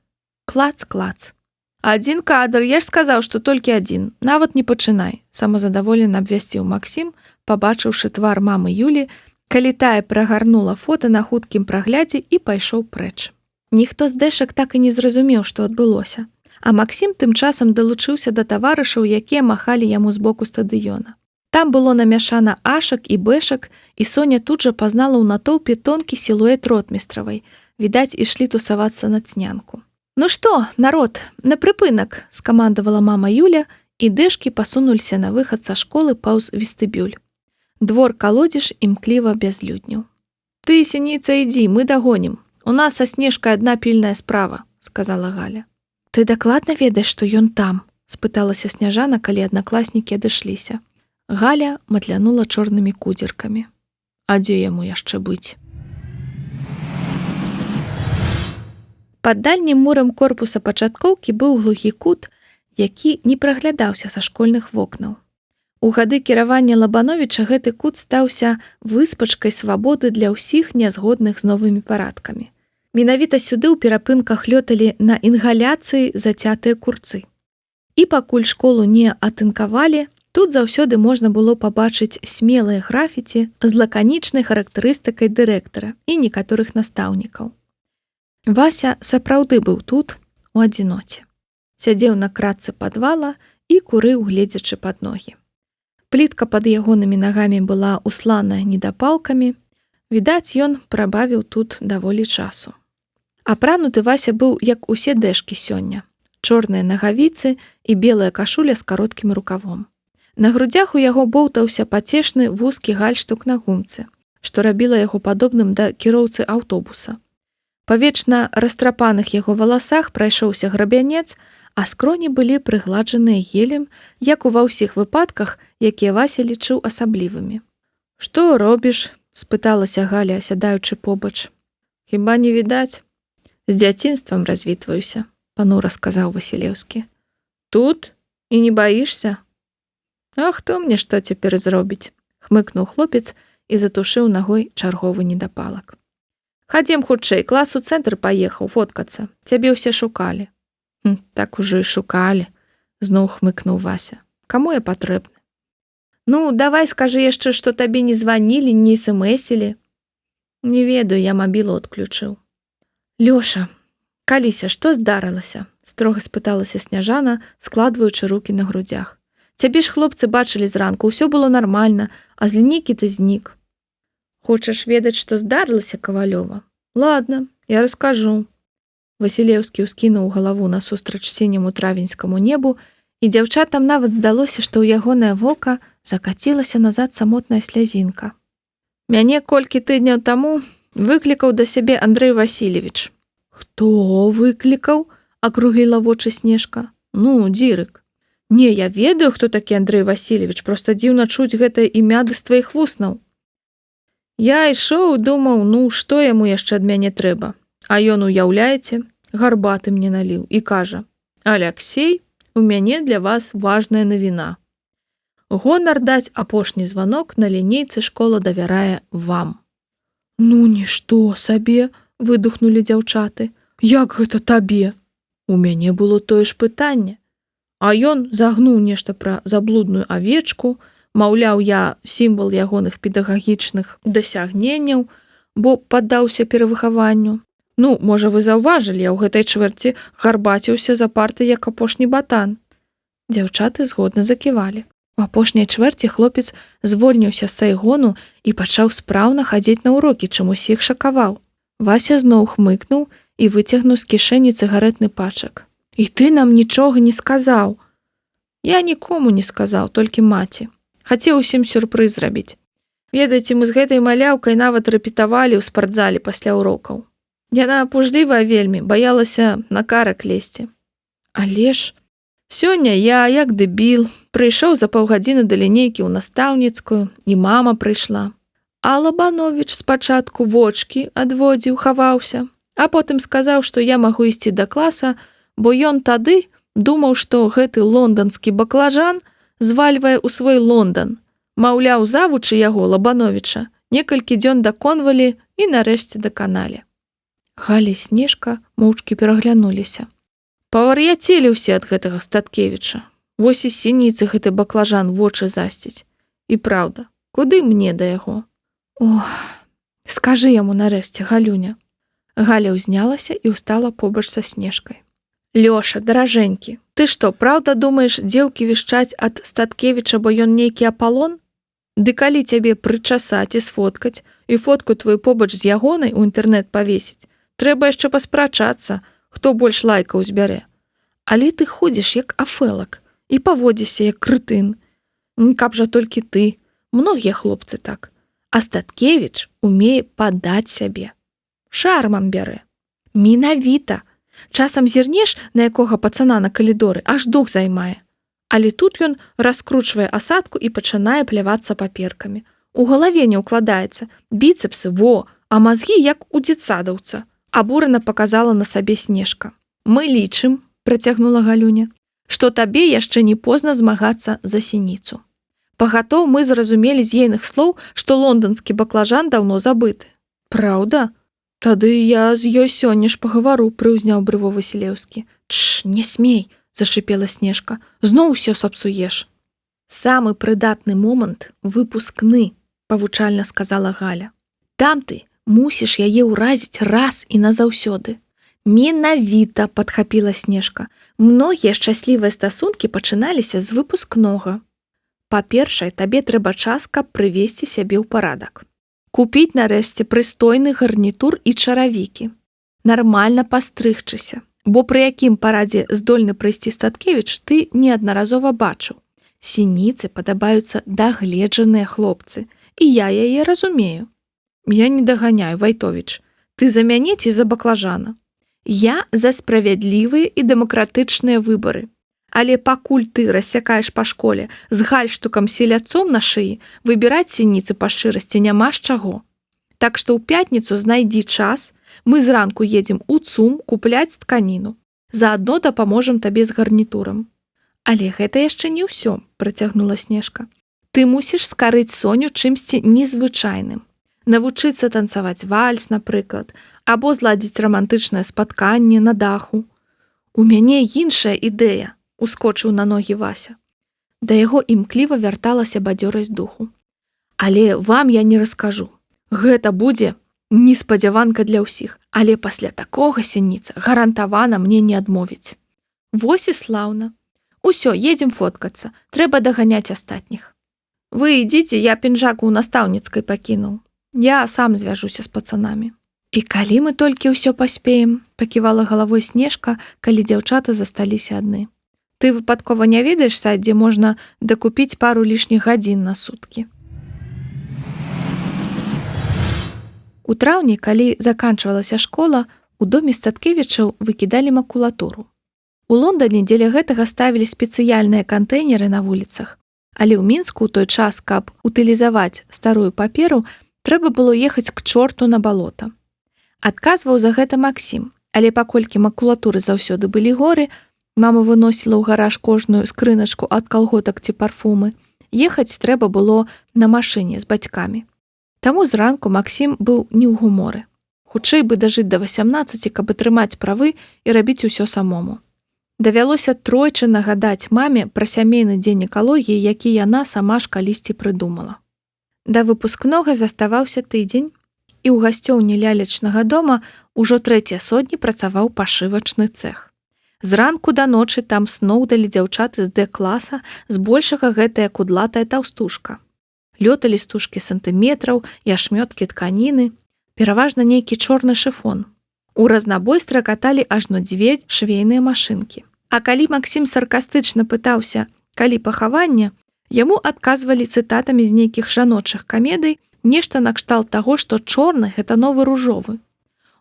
Клац-клац!» «Адзін кадр, я ж сказаў, што толькі адзін. Нават не пачынай», – самазадаволена абвясціў Максім, пабачыўшы твар мамы Юлі, калі тая прагарнула фота на хуткім праглядзе і пайшоў прэч. Ніхто з дэшак так і не зразумеў, што адбылося. А Максім тым часам далучыўся да таварышаў, якія махалі яму з боку стадыёна. Там было намяшана ашак і бэшак, і Соня тут жа пазнала ў натоўпе тонкі сілуэт ротмістравай. Відаць, ішлі тусавацца на цнянку. «Ну што, народ, на прыпынак», – скамандавала мама Юля, і дэшкі пасунуліся на выхад са школы паўз вестыбюль. Двор калодзеж імкліва бязлюдніў. «Ты, Сініца, ідзі, мы дагонім. У нас са Снежкай адна пільная справа», – сказала Галя. «Ты дакладна ведаеш, што ён там?» – спыталася Сняжана, калі аднакласнікі адышліся. Галя матлянула чорнымі кудзеркамі. «А дзе яму яшчэ быць?» Пад дальнім мурам корпуса пачаткоўкі быў глухі кут, які не праглядаўся са школьных вокнаў. У гады кіравання Лабановіча гэты кут стаўся выспачкай свабоды для ўсіх нязгодных з новымі парадкамі. Менавіта сюды ў перапынках лёталі на інгаляцыі зацятыя курцы. І пакуль школу не атынкавалі, тут заўсёды можна было пабачыць смелыя графіці з лаканічнай характарыстыкай дырэктара і некаторых настаўнікаў. Вася сапраўды быў тут, у адзіноце. Сядзеў на кратцы падвала і курыў, гледзячы пад ногі. Плітка пад ягонымі нагамі была усланая недапалкамі. Відаць, ён прабавіў тут даволі часу. Апрануты Вася быў, як усе дэшкі сёння. Чорныя нагавіцы і белая кашуля з кароткім рукавом. На грудзях у яго боўтаўся пацешны вузкі гальштук на гумцы, што рабіла яго падобным да кіроўцы аўтобуса. Па вечна растрапаных яго валасах прайшоўся грабянец, а скроні былі прыгладжаныя гелем, як ува ўсіх выпадках, якія Вася лічыў асаблівымі. «Што робіш?» – спыталася Галя, сядаючы побач. «Хіба не відаць? З дзяцінствам развітваюся», – панура сказаў Васілеўскі. «Тут? І не баішся?» «А хто мне што цяпер зробіць?» – хмыкнуў хлопец і затушыў нагой чарговы недапалак. «Хадзем хутчэй, клас у цэнтр паехаў фоткацца. Цябе ўсе шукалі». «Так ужо і шукалі», – зноў хмыкнуў Вася. «Каму я патрэбны?» «Ну, давай скажы яшчэ, што табе не званілі, не смсілі». «Не ведаю, я мабілу адключыў». «Лёша, каліся, што здарылася?» – строга спыталася Сняжана, складваючы рукі на грудзях. «Цябе ж хлопцы бачылі зранку, усё было нармальна, а з лінейкі ты знік». «Хочаш ведаць, што здарылася, Кавалёва? Ладно, я раскажу». Васілеўскі ўскінуў галаву насустрач сіняму травеньскаму небу, і дзяўчатам нават здалося, што ў ягонае вока закацілася назад самотная слязінка. «Мяне колькі тыдняў таму выклікаў да сябе Андрэй Васильевич». «Хто выклікаў?» – акругліла вочы Снежка. «Ну, Дзірык». «Не, я ведаю, хто такі Андрэй Васильевич, проста дзіўна чуць гэтае імя ды з тваіх вуснаў». Я ішоў, думаў, ну, што яму яшчэ ад мяне трэба. А ён, уяўляеце, гарбаты мне наліў і кажа: «Аляксей, у мяне для вас важная навіна. Гонар даць апошні званок на лінейцы школа давярае вам». «Ну, нішто сабе!» – выдухнулі дзяўчаты. «Як гэта табе?» У мяне было тое ж пытанне. А ён загнуў нешта пра заблудную авечку, маўляў, я сімвал ягоных педагагічных дасягненняў, бо паддаўся перавыхаванню. Ну, можа, вы заўважылі, я ў гэтай чвэрці гарбаціўся за парты, як апошні батан». Дзяўчаты згодна заківалі. У апошняй чвэрці хлопец звольніўся з сайгону і пачаў спраўна хадзіць на ўрокі, чым усіх шакаваў. Вася зноў хмыкнуў і выцягнуў з кішэні цыгарэтны пачак. «І ты нам нічога не сказаў». «Я нікому не сказаў, толькі маці. Хацеў усім сюрпрыз зрабіць. Ведаеце, мы з гэтай маляўкай нават рэпетавалі ў спартзале пасля урокаў. Яна пужлівая вельмі, баялася на карак лезці. Але ж сёння я, як дэбіл, прыйшоў за паўгадзіны да лінейкі ў настаўніцкую, і мама прыйшла. А Лабановіч спачатку вочкі адводзіў, хаваўся, а потым сказаў, што я магу ісці да класа, бо ён тады думаў, што гэты лонданскі баклажан звальвае ў свой Лондан. Маўляў, завучы яго, Лабановіча, некалькі дзён даконвалі і нарэшце даканалі». Галя і Снежка моўчкі пераглянуліся. «Павар'яцелі ўсе ад гэтага Статкевіча. Вось і Сініцы гэты баклажан вочы засціць. І праўда, куды мне да яго?» «Ох, скажы яму нарэшце, Галюня». Галя ўзнялася і ўстала побач са Снежкай. «Лёша, даражэнькі, ты што, праўда думаеш, дзеўкі вішчаць ад Статкевіча, бо ён нейкі Апалон? Ды калі цябе прычасаць і сфоткаць, і фотку твою побач з ягонай у інтэрнэт павесіць, трэба яшчэ паспрачацца, хто больш лайкаў збярэ. Але ты ходзіш як афэлак і паводзіся як крытын. Каб жа толькі ты, многія хлопцы так. А Статкевіч умее падаць сябе. Шармам бярэ. Менавіта. Часам зірнеш на якога пацана на калідоры, аж дух займае. Але тут ён раскручвае асадку і пачынае плявацца паперкамі. У галаве не ўкладаецца. Біцэпсы, во, а мазгі як у дзетсадаўца. Абурана паказала на сабе Снежка. Мы лічым, працягнула Галюня, што табе яшчэ не позна змагацца за сініцу. Пагатоў мы зразумелі з ейных слоў, што лонданскі баклажан даўно забыты. Праўда? Тады я з ёй сёння ж пагавару, прыўзняў брыво Васілеўскі. Тш, не смей, зашипела Снежка. Зноў усё сапсуеш. Самы прыдатны момант выпускны, павучальна сказала Галя. Там ты мусіш яе ўразіць раз і назаўсёды. Менавіта, падхапіла Снежка. Многія шчаслівыя стасункі пачыналіся з выпускнога. Па-першае, табе трэба час, каб прывесці сябе ў парадак. Купіць нарэшце прыстойны гарнітур і чаравікі. Нармальна пастрыгчыся, бо пры якім парадзе здольны прыйсці Статкевіч ты неаднаразова бачыў. Сініцы падабаюцца дагледжаныя хлопцы, і я яе разумею. Я не даганяю, Вайтовіч. Ты за мяне ці за баклажана? Я за справядлівыя і дэмакратычныя выбары. Але пакуль ты рассякаеш па школе з гальштукам селяцом на шыі, выбіраць сініцы па шчырасці няма з чаго. Так што ў пятніцу знайдзі час, мы зранку едзем у ЦУМ купляць тканіну. Заадно дапаможам табе з гарнітурам. Але гэта яшчэ не ўсё, працягнула Снежка. Ты мусіш скарыць Соню чымсьці незвычайным. Навучыцца танцаваць вальс, напрыклад, або зладзіць рамантычнае спатканне на даху. У мяне іншая ідэя, ускочыў на ногі Вася. Да яго імкліва вярталася бадзёрасць духу. Але вам я не раскажу. Гэта будзе неспадзяванка для ўсіх, але пасля такога сініца гарантавана мне не адмовіць. Вось і слаўна. Усё, едзем фоткацца, трэба даганяць астатніх. Вы ідзіце, я пінжак у настаўніцкай пакінуў. Я сам звяжуся з пацанамі. І калі мы толькі ўсё паспеем, паківала галавой Снежка, калі дзяўчаты засталіся адны. Ты выпадкова не ведаеш сайт, дзе можна дакупіць пару лішніх гадзін на суткі. У траўні, калі заканчвалася школа, у доме Статкевічаў выкідалі макулатуру. У Лондане дзеля гэтага ставілі спецыяльныя кантэйнеры на вуліцах, але ў Мінску ў той час, каб утылізаваць старую паперу, трэба было ехаць к чорту на балота. Адказваў за гэта Максім, але паколькі макулатуры заўсёды былі горы, мама выносіла ў гараж кожную скрыначку ад калготак ці парфумы, ехаць трэба было на машыне з бацькамі. Таму зранку Максім быў не ў гуморы. Хутчэй бы дажыць да 18, каб атрымаць правы і рабіць усё самому. Давялося тройчы нагадаць маме пра сямейны дзень экалогіі, які яна сама ж калісьці прыдумала. Да выпускнога заставаўся тыдзень, і ў гасцёўні лялечнага дома ўжо 3 сотні працаваў пашывачны цэх. Зранку да ночы там сноўдалі дзяўчаты з Д-класа, збольшага гэтая кудлатая таўстушка. Лёталі стужкі сантыметраў і ашмёткі тканіны, пераважна нейкі чорны шыфон. У разнабой стракаталі ажно 2 швейныя машынкі. А калі Максім саркастычна пытаўся, калі пахаванне, яму адказвалі цытатамі з нейкіх жаночых камедый, нешта накшталт таго, што чорны – гэта новы ружовы.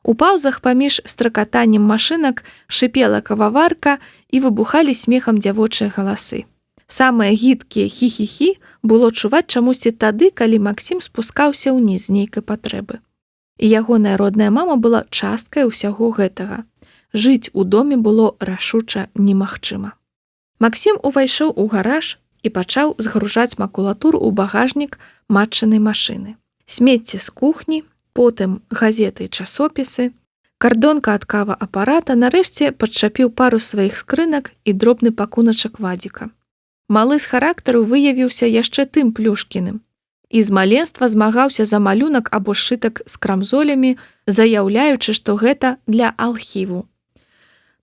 У паўзах паміж стракатаннем машынак шыпела кававарка і выбухалі смехам дзявочыя галасы. Самыя гідкія хі-хі-хі было чуваць чамусьці тады, калі Максім спускаўся ўніз з нейкай патрэбы. І ягоная родная мама была часткай усяго гэтага. Жыць у доме было рашуча немагчыма. Максім увайшоў у гараж і пачаў згружаць макулатуру ў багажнік матчынай машыны. Смецце з кухні, потым газеты і часопісы, кардонка ад кава-апарата нарэшце падчапіў пару сваіх скрынак і дробны пакуначак Вадзіка. Малы з характару выявіўся яшчэ тым плюшкіным і з маленства змагаўся за малюнак або сшытак з крамзолямі, заяўляючы, што гэта для архіву.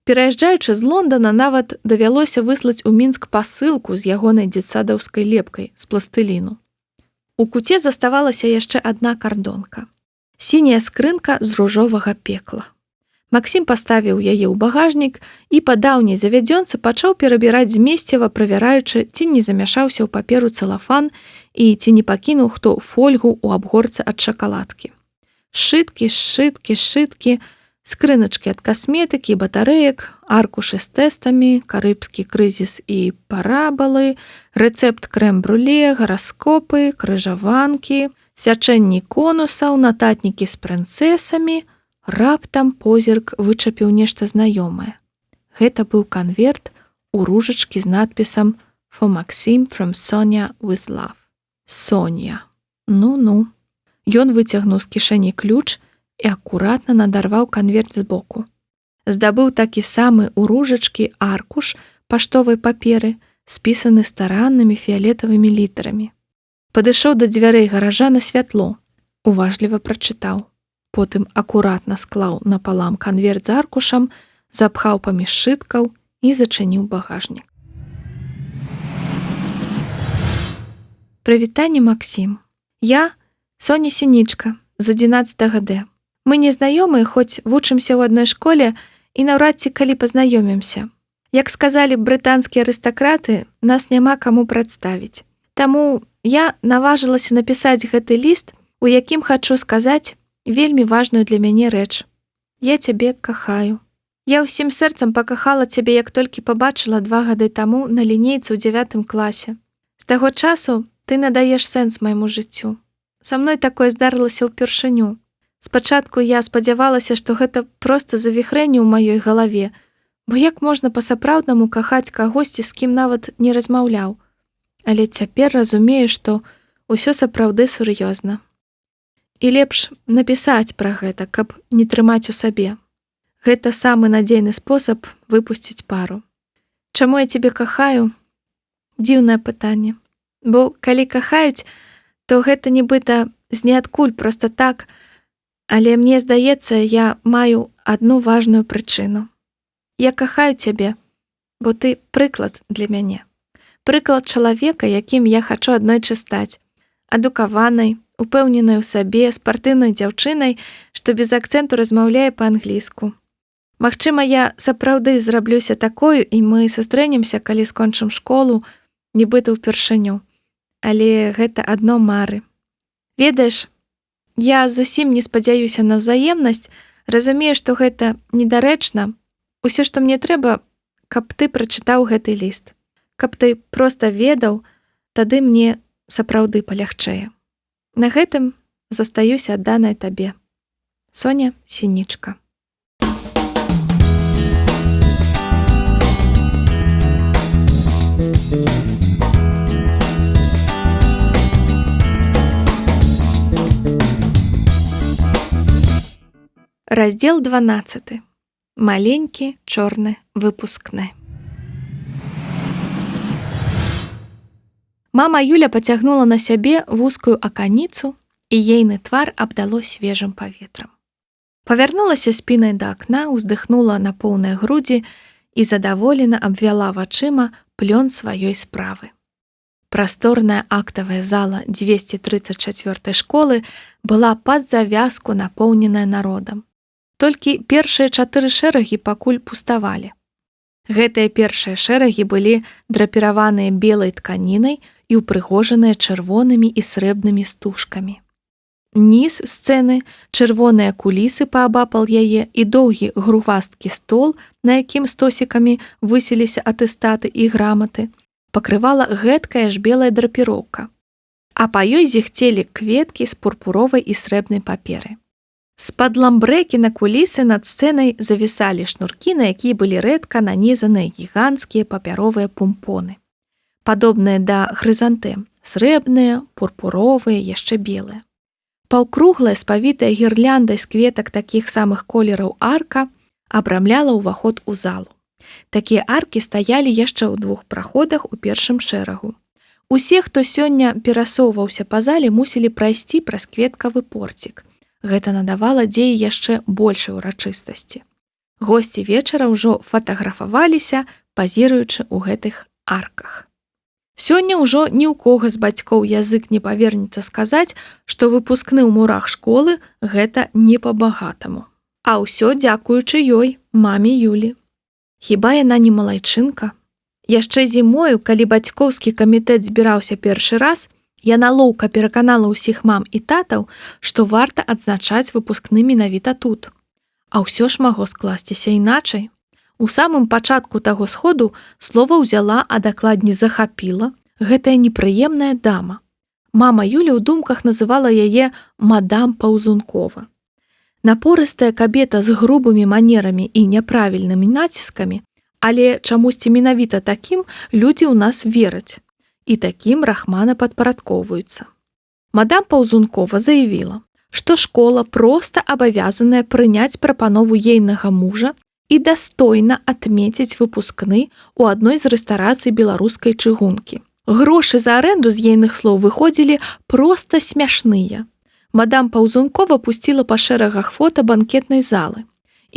Пераязджаючы з Лондана, нават давялося выслаць у Мінск пасылку з ягонай дзетсадаўскай лепкай з пластыліну. У куце заставалася яшчэ адна кардонка. Сіняя скрынка з ружовага пекла. Максім паставіў яе ў багажнік і па даўняй завядзёнцы пачаў перабіраць змесціва, правяраючы, ці не замяшаўся ў паперу цэлафан і ці не пакінуў хто фольгу ў абгорцы ад шакаладкі. Сшыткі, скрыначкі ад касметыкі і батарэек, аркушы з тэстамі, карыбскі крызіс і парабалы, рэцэпт крэм-бруле, гараскопы, крыжаванкі, сячэнні конусаў, нататнікі з прынцэсамі. Раптам позірк вычапіў нешта знаёмае. Гэта быў канверт у ружачкі з надпісам «For Maxim from Sonia with love». Соня. Ну-ну. Ён выцягнуў з кішэні ключ і акуратна надарваў канверт збоку. Здабыў такі самы у ружачкі аркуш паштовай паперы, спісаны стараннымі фіялетавымі літарамі. Падышоў да дзвярэй гаража на святло, уважліва прачытаў. Потым акуратна склаў напалам канверт з аркушам, запхаў паміж сшыткаў і зачыніў багажнік. Прывітанне, Максім. Я Соня Сінічка, з 11 Д. Мы незнаёмыя, хоць вучымся ў адной школе і наўрад ці калі пазнаёмімся. Як сказалі брытанскія арыстакраты, нас няма каму прадставіць. Таму я наважылася напісаць гэты ліст, у якім хачу сказаць вельмі важную для мяне рэч. Я цябе кахаю. Я ўсім сэрцам пакахала цябе, як толькі пабачыла 2 гады таму на лінейцы ў 9 класе. З таго часу ты надаеш сэнс майму жыццю. Са мной такое здарылася ўпершыню. Спачатку я спадзявалася, што гэта проста завіхрэнне ў маёй галаве, бо як можна па-сапраўднаму кахаць кагосьці, з кім нават не размаўляў. Але цяпер разумею, што ўсё сапраўды сур'ёзна. І лепш напісаць пра гэта, каб не трымаць у сабе. Гэта самы надзейны спосаб выпусціць пару. Чаму я цябе кахаю? Дзіўнае пытанне. Бо калі кахаюць, то гэта нібыта з ніадкуль проста так, але мне здаецца, я маю адну важную прычыну. Я кахаю цябе, бо ты прыклад для мяне. Прыклад чалавека, якім я хачу аднойчы стаць. Адукаванай, упэўненай у сабе, спартыўнай дзяўчынай, што без акцэнту размаўляе па-англійску. Магчыма, я сапраўды зраблюся такою, і мы сустрэнемся, калі скончым школу, нібыта ўпершыню. Але гэта адно мары. Ведаеш, я зусім не спадзяюся на ўзаемнасць, разумею, што гэта недарэчна. Усё, што мне трэба, каб ты прачытаў гэты ліст. Каб ты проста ведаў, тады мне сапраўды палягчэе. На гэтым застаюся адданая табе. Соня Сінічка. Раздзел 12. Маленькі чорны выпускны. Мама Юля пацягнула на сябе вузкую аканіцу, і ейны твар абдало свежым паветрам. Павярнулася спінай да акна, уздыхнула на поўныя грудзі і задаволена абвяла вачыма плён сваёй справы. Прасторная актавая зала 234 школы была пад завязку напоўненая народам. Толькі першыя 4 шэрагі пакуль пуставалі. Гэтыя першыя шэрагі былі драпіраваныя белай тканінай і ўпрыгожаныя чырвонымі і срэбнымі стужкамі. Ніз сцэны, чырвоныя кулісы паабапал яе і доўгі грувасткі стол, на якім стосікамі высіліся атэстаты і граматы, пакрывала гэткая ж белая драпіроўка, а па ёй зіхцелі кветкі з пурпуровай і срэбнай паперы. З-пад ламбрэкі на кулісы над сцэнай завісалі шнуркі, на якія былі рэдка нанізаныя гіганцкія папяровыя пумпоны. Падобныя да хрызантэм, срэбныя, пурпуровыя, яшчэ белыя. Паўкруглая, спавітая гірляндай з кветак такіх самых колераў арка абрамляла ўваход у залу. Такія аркі стаялі яшчэ ў 2 праходах у першым шэрагу. Усе, хто сёння перасоўваўся па зале, мусілі прайсці праз кветкавы порцік. Гэта надавала дзеі яшчэ большай урачыстасці. Госці вечара ўжо фатаграфаваліся, пазіруючы ў гэтых арках. Сёння ўжо ні ў кога з бацькоў язык не павернецца сказаць, што выпускны ў мурах школы гэта не па-багатаму. А ўсё дзякуючы ёй, маме Юлі. Хіба яна не малайчынка? Яшчэ зімою, калі бацькоўскі камітэт збіраўся першы раз, яна лоўка пераканала ўсіх мам і татаў, што варта адзначаць выпускны менавіта тут. А ўсё ж магло скласціся іначай. У самым пачатку таго сходу слова ўзяла, а дакладней захапіла гэтая непрыемная дама. Мама Юля ў думках называла яе мадам Паўзункова. Напорыстая кабета з грубымі манерамі і няправільнымі націскамі, але чамусьці менавіта такім людзі ў нас вераць. І такім рахмана падпарадкоўваюцца. Мадам Паўзункова заявіла, што школа проста абавязаная прыняць прапанову ейнага мужа і дастойна адмеціць выпускны ў адной з рэстарацый беларускай чыгункі. Грошы за арэнду з ейных слоў выходзілі проста смяшныя. Мадам Паўзункова пусціла па шэрагах фота банкетнай залы.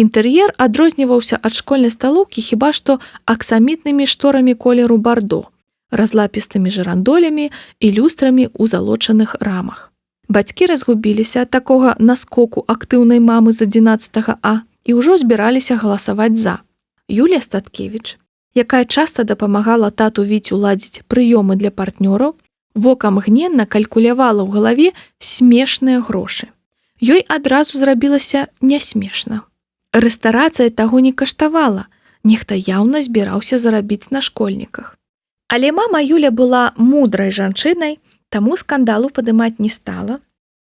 Інтэр'ер адрозніваўся ад школьнай сталоўкі хіба што аксамітнымі шторамі колеру бардо, разлапістымі жырандолямі і люстрамі ў залочаных рамах. Бацькі разгубіліся ад такога наскоку актыўнай мамы з 11 А і ўжо збіраліся галасаваць за. Юлія Статкевіч, якая часта дапамагала тату Віцю ладзіць прыёмы для партнёраў, вокам гненна калькулявала ў галаве смешныя грошы. Ёй адразу зрабілася нясмешна. Рэстарацыя таго не каштавала, нехта яўна збіраўся зарабіць на школьніках. Але мама Юля была мудрай жанчынай, таму скандалу падымаць не стала,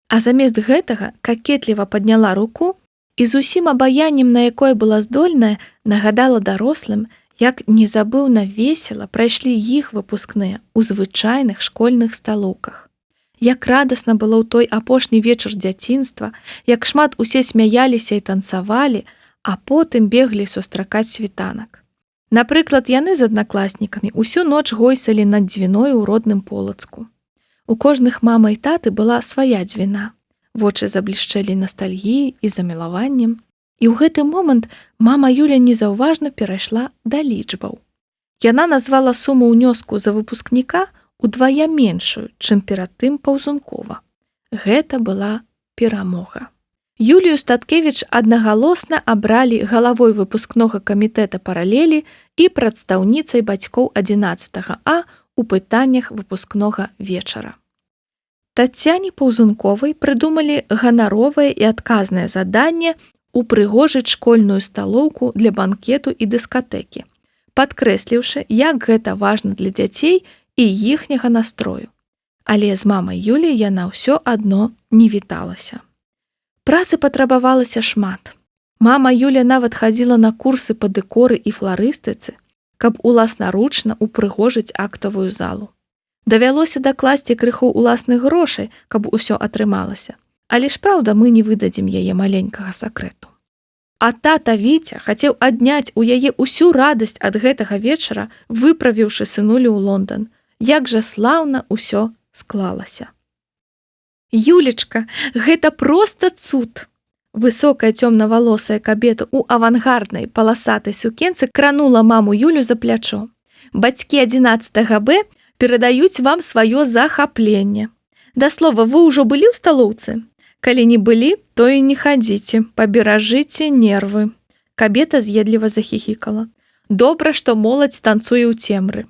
а замест гэтага какетліва падняла руку і з усім абаяннем, на якое была здольная, нагадала дарослым, як незабыўна весела прайшлі іх выпускныя ў звычайных школьных сталоўках. Як радасна было ў той апошні вечар дзяцінства, як шмат усе смяяліся і танцавалі, а потым беглі сустракаць світанак. Напрыклад, яны з аднакласнікамі ўсю ноч гойсалі над дзвіной у родным Полацку. У кожных мама і таты была свая дзвіна. Вочы заблішчэлі настальгіяй і замілаваннем. І ў гэты момант мама Юля незаўважна перайшла да лічбаў. Яна назвала суму ўнёску за выпускніка удвая меншую, чым перад тым Паўзункова. Гэта была перамога. Юлію Статкевіч аднагалосна абралі галавой выпускнога камітэта паралелі і прадстаўніцай бацькоў 11 А у пытаннях выпускнога вечара. Тацяне Паўзунковай прыдумалі ганаровае і адказнае заданне упрыгожыць школьную сталоўку для банкету і дыскатэкі, падкрэсліўшы, як гэта важна для дзяцей і іхняга настрою. Але з мамай Юлі яна ўсё адно не віталася. Працы патрабавалася шмат. Мама Юля нават хадзіла на курсы па дэкоры і фларыстыцы, каб уласнаручна упрыгожыць актавую залу. Давялося дакласці крыху ўласных грошай, каб усё атрымалася. Але ж, праўда, мы не выдадзім яе маленькага сакрэту. А тата Віця хацеў адняць у яе ўсю радасць ад гэтага вечара, выправіўшы сынулю ў Лондан. Як жа слаўна ўсё склалася. Юлечка, гэта проста цуд! Высокая цёмнавалосая кабета ў авангарднай паласатай сукенцы кранула маму Юлю за плячо. Бацькі 11 Б перадаюць вам сваё захапленне. Да слова, вы ўжо былі ў сталоўцы? Калі не былі, то і не хадзіце, паберажыце нервы. Кабета з'едліва захіхікала. Добра, што моладзь танцуе ў цемры.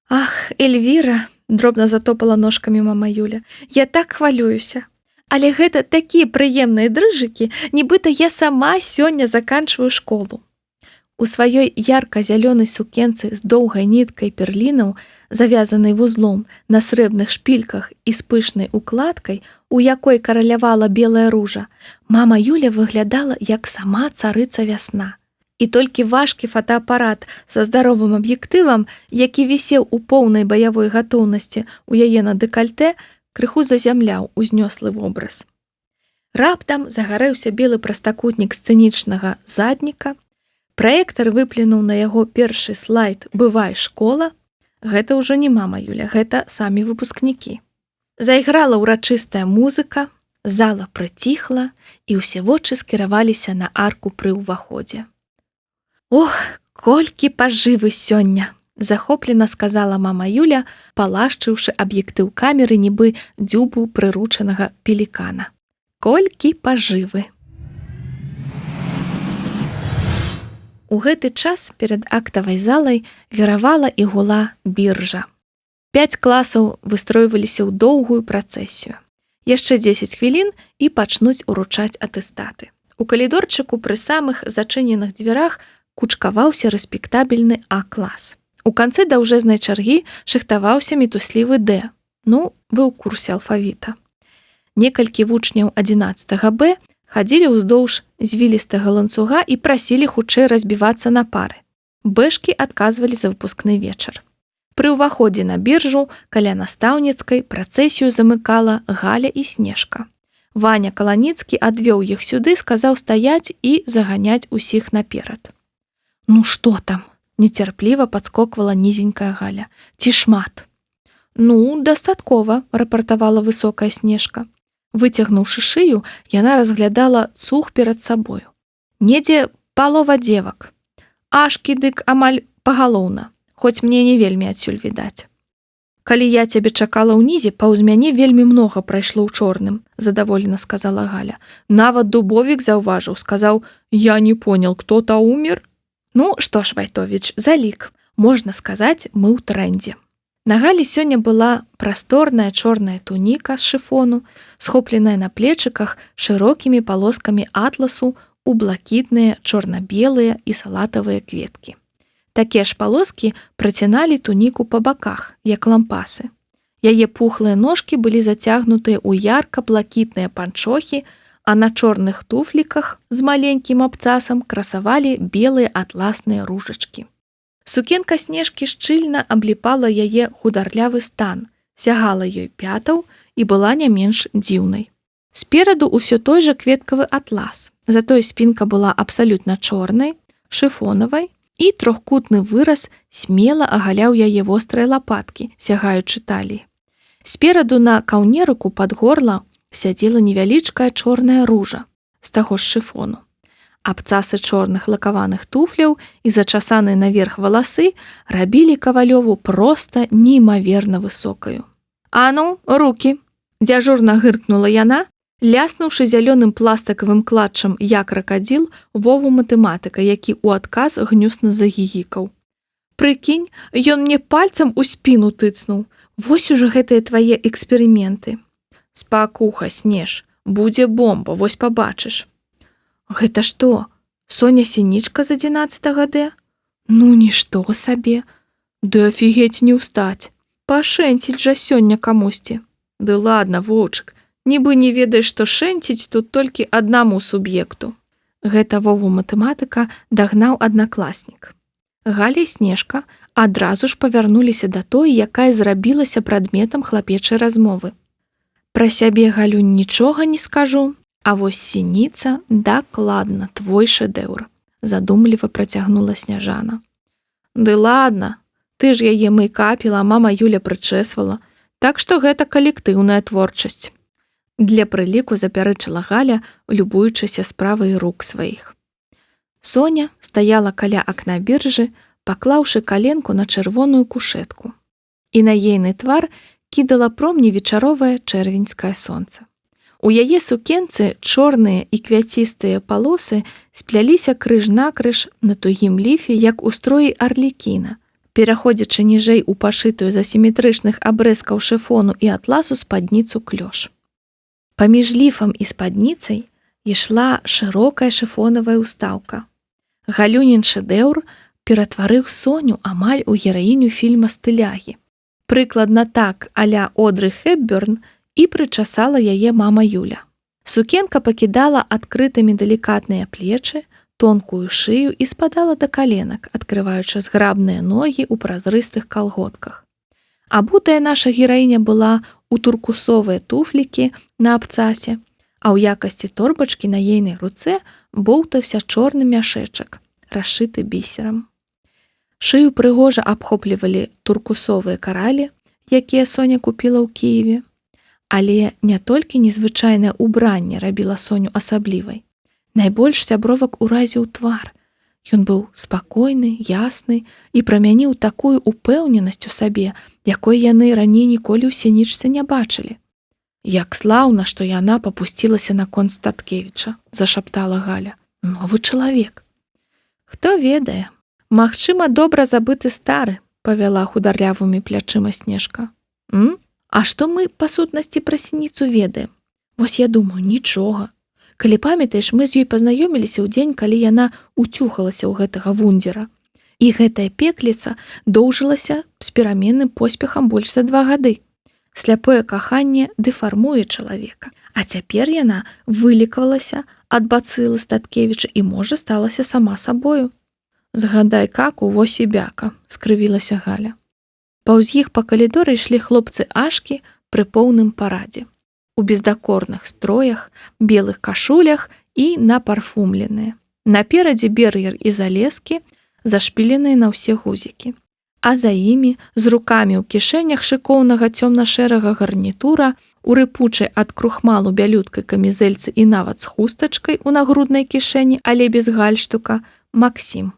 Ах, Эльвіра, дробна затопала ножкамі мама Юля, я так хвалююся. Але гэта такія прыемныя дрыжыкі, нібыта я сама сёння заканчваю школу. У сваёй ярка-зялёнай сукенцы з доўгай ніткай перлінаў, завязанай вузлом на срэбных шпільках і з пышнай укладкай, у якой каралявала белая ружа, мама Юля выглядала як сама царыца вясна. І толькі важкі фотоапарат са здаровым аб'ектывам, які вісеў у поўнай баявой гатоўнасці у яе на дэкальтэ, крыху зазямляў узнёслы вобраз. Раптам загарэўся белы прастакутнік сцэнічнага задніка, праектар выплюнуў на яго першы слайд «Бывай, школа». Гэта ўжо не мама Юля, гэта самі выпускнікі. Зайграла ўрачыстая музыка, зала прыціхла, і ўсе вочы скіраваліся на арку пры ўваходзе. «Ох, колькі пажывы сёння!» – захоплена сказала мама Юля, палашчыўшы аб'ектыў камеры нібы дзюбу прыручанага пелікана. «Колькі пажывы!» У гэты час перад актавай залай віравала і гула біржа. 5 класаў выстройваліся ў доўгую працэсію. Яшчэ 10 хвілін і пачнуць уручаць атэстаты. У калідорчыку пры самых зачыненых дзвярах кучкаваўся рэспектабельны А-клас. У канцы даўжэзнай чаргі шыхтаваўся мітуслівы Д. Ну, вы ў курсе алфавіта. Некалькі вучняў 11 Б хадзілі ўздоўж звілістага ланцуга і прасілі хутчэй разбівацца на пары. Бэшкі адказвалі за выпускны вечар. Пры ўваходзе на біржу каля настаўніцкай працэсію замыкала Галя і Снежка. Ваня Каланіцкі адвёў іх сюды, сказаў стаяць і заганяць усіх наперад. «Ну што там?» – нецярпліва падскоквала нізенькая Галя. «Ці шмат?» «Ну, дастаткова», – рапартавала высокая Снежка. Выцягнуўшы шыю, яна разглядала цух перад сабою. Недзе палова дзевак. Ашкі дык амаль пагалоўна, хоць мне не вельмі адсюль відаць. «Калі я цябе чакала ўнізе, паўз мяне вельмі многа прайшло ў чорным», задаволена сказала Галя. «Нават Дубовік заўважыў, сказаў, я не понял, кто-то умер?» «Ну, што ж, Вайтовіч, залік. Можна сказаць, мы ў трэндзе». На Галі сёння была прасторная чорная туніка з шыфону, схопленая на плечыках шырокімі палоскамі атласу у блакітныя, чорна-белыя і салатавыя кветкі. Такія ж палоскі праціналі туніку па баках, як лампасы. Яе пухлыя ножкі былі зацягнутыя ў ярка-блакітныя панчохі, а на чорных туфліках з маленькім абцасам красавалі белыя атласныя ружачкі. Сукенка Снежкі шчыльна абліпала яе хударлявы стан, сягала ёй пятаў і была не менш дзіўнай. Спераду ўсё той жа кветкавы атлас, затое спінка была абсалютна чорнай, шыфонавай і трохкутны выраз смела агаляў яе вострыя лапаткі, сягаючы таліі. Спераду на каўнерыку пад горла сядзела невялічкая чорная ружа з таго ж шыфону. Абцасы чорных лакаваных туфляў і зачасаныя наверх валасы рабілі Кавалёву проста неймаверна высокаю. «А ну, рукі!» – дзяжурна гыркнула яна, ляснуўшы зялёным пластыкавым клатчам я кракадзіл Вову матэматыка, які ў адказ гнюсна загігікаў. «Прыкінь, ён мне пальцам у спіну тыцнуў. Вось ужо гэтыя твае эксперыменты». «Спакуха, Снеж, будзе бомба, вось пабачыш». «Гэта што, Соня Сінічка з 11 Д? Ну, нішто сабе. Ды афігець не ўстаць. Пашэнціць жа сёння камусьці». «Ды ладно, Вовчык, нібы не ведаеш, што шэнціць тут толькі аднаму суб'екту». Гэта Вову матэматыка дагнаў аднакласнік. Галя і Снежка адразу ж павярнуліся да той, якая зрабілася прадметам хлапечай размовы. «Пра сябе, Галюнь, нічога не скажу. А вось Сініца, дакладна, твой шэдэўр», задумліва працягнула Сняжана. «Ды ладно, ты ж яе мэйкапіла, мама Юля прычэсвала, так што гэта калектыўная творчасць». Для прыліку запярэчыла Галя, любуючыся справай рук сваіх. Соня стаяла каля акна біржы, паклаўшы каленку на чырвоную кушетку. І на ейны твар кідала промні вечаровае чэрвеньскае сонца. У яе сукенцы чорныя і квяцістыя палосы спляліся крыж-накрыж на тугім ліфе, як у строі арлікіна, пераходзячы ніжэй у пашытую з асіметрычных абрэзкаў шыфону і атласу спадніцу клёш. Паміж ліфам і спадніцай ішла шырокая шыфонавая ўстаўка. Галюнін шэдэўр ператварыў Соню амаль у гераіню фільма «Стылягі». Прыкладна так а-ля Одры Хепбёрн і прычасала яе мама Юля. Сукенка пакідала адкрытымі далікатныя плечы, тонкую шыю і спадала да каленак, адкрываючы зграбныя ногі ў празрыстых калготках. Абутая наша гераіня была у туркусовыя туфлікі на абцасе, а ў якасці торбачкі на ейнай руцэ боўтаўся чорны мяшэчак, расшыты бісерам. Шыю прыгожа абхоплівалі туркусовыя каралі, якія Соня купіла ў Кіеве. Але не толькі незвычайнае ўбранне рабіла Соню асаблівай. Найбольш сябровак уразіў твар. Ён быў спакойны, ясны і прамяніў такую упэўненасць у сабе, якой яны раней ніколі ў Сінічцы не бачылі. «Як слаўна, што яна папусцілася на конт Статкевіча», – зашаптала Галя. «Новы чалавек». Хто ведае, магчыма, добра забыты стары, павяла хударлявымі плячыма Снежка. А што мы, па сутнасці, пра сініцу ведаем? Вось я думаю, нічога. Калі памятаеш, мы з ёй пазнаёміліся ў дзень, калі яна уцюхалася ў гэтага вундзера. І гэтая пекліца доўжылася з пераменным поспехам больш за 2 гады. Сляпое каханне дэфармуе чалавека. А цяпер яна вылікавалася ад бацылы Статкевіча і, можа, сталася сама сабою. Згадай каку, вось і бяка, скрывілася Галя. Паўз іх па калідоры ішлі хлопцы-ашкі пры поўным парадзе. У бездакорных строях, белых кашулях і напарфумленыя. Наперадзе Бергер і Залескі, зашпіленыя на ўсе гузікі. А за імі, з рукамі ў кішэнях шыкоўнага цёмна-шэрага гарнітура, у рыпучай ад крухмалу бялюткай камізэльцы і нават з хустачкай у нагруднай кішэні, але без гальштука, Максім.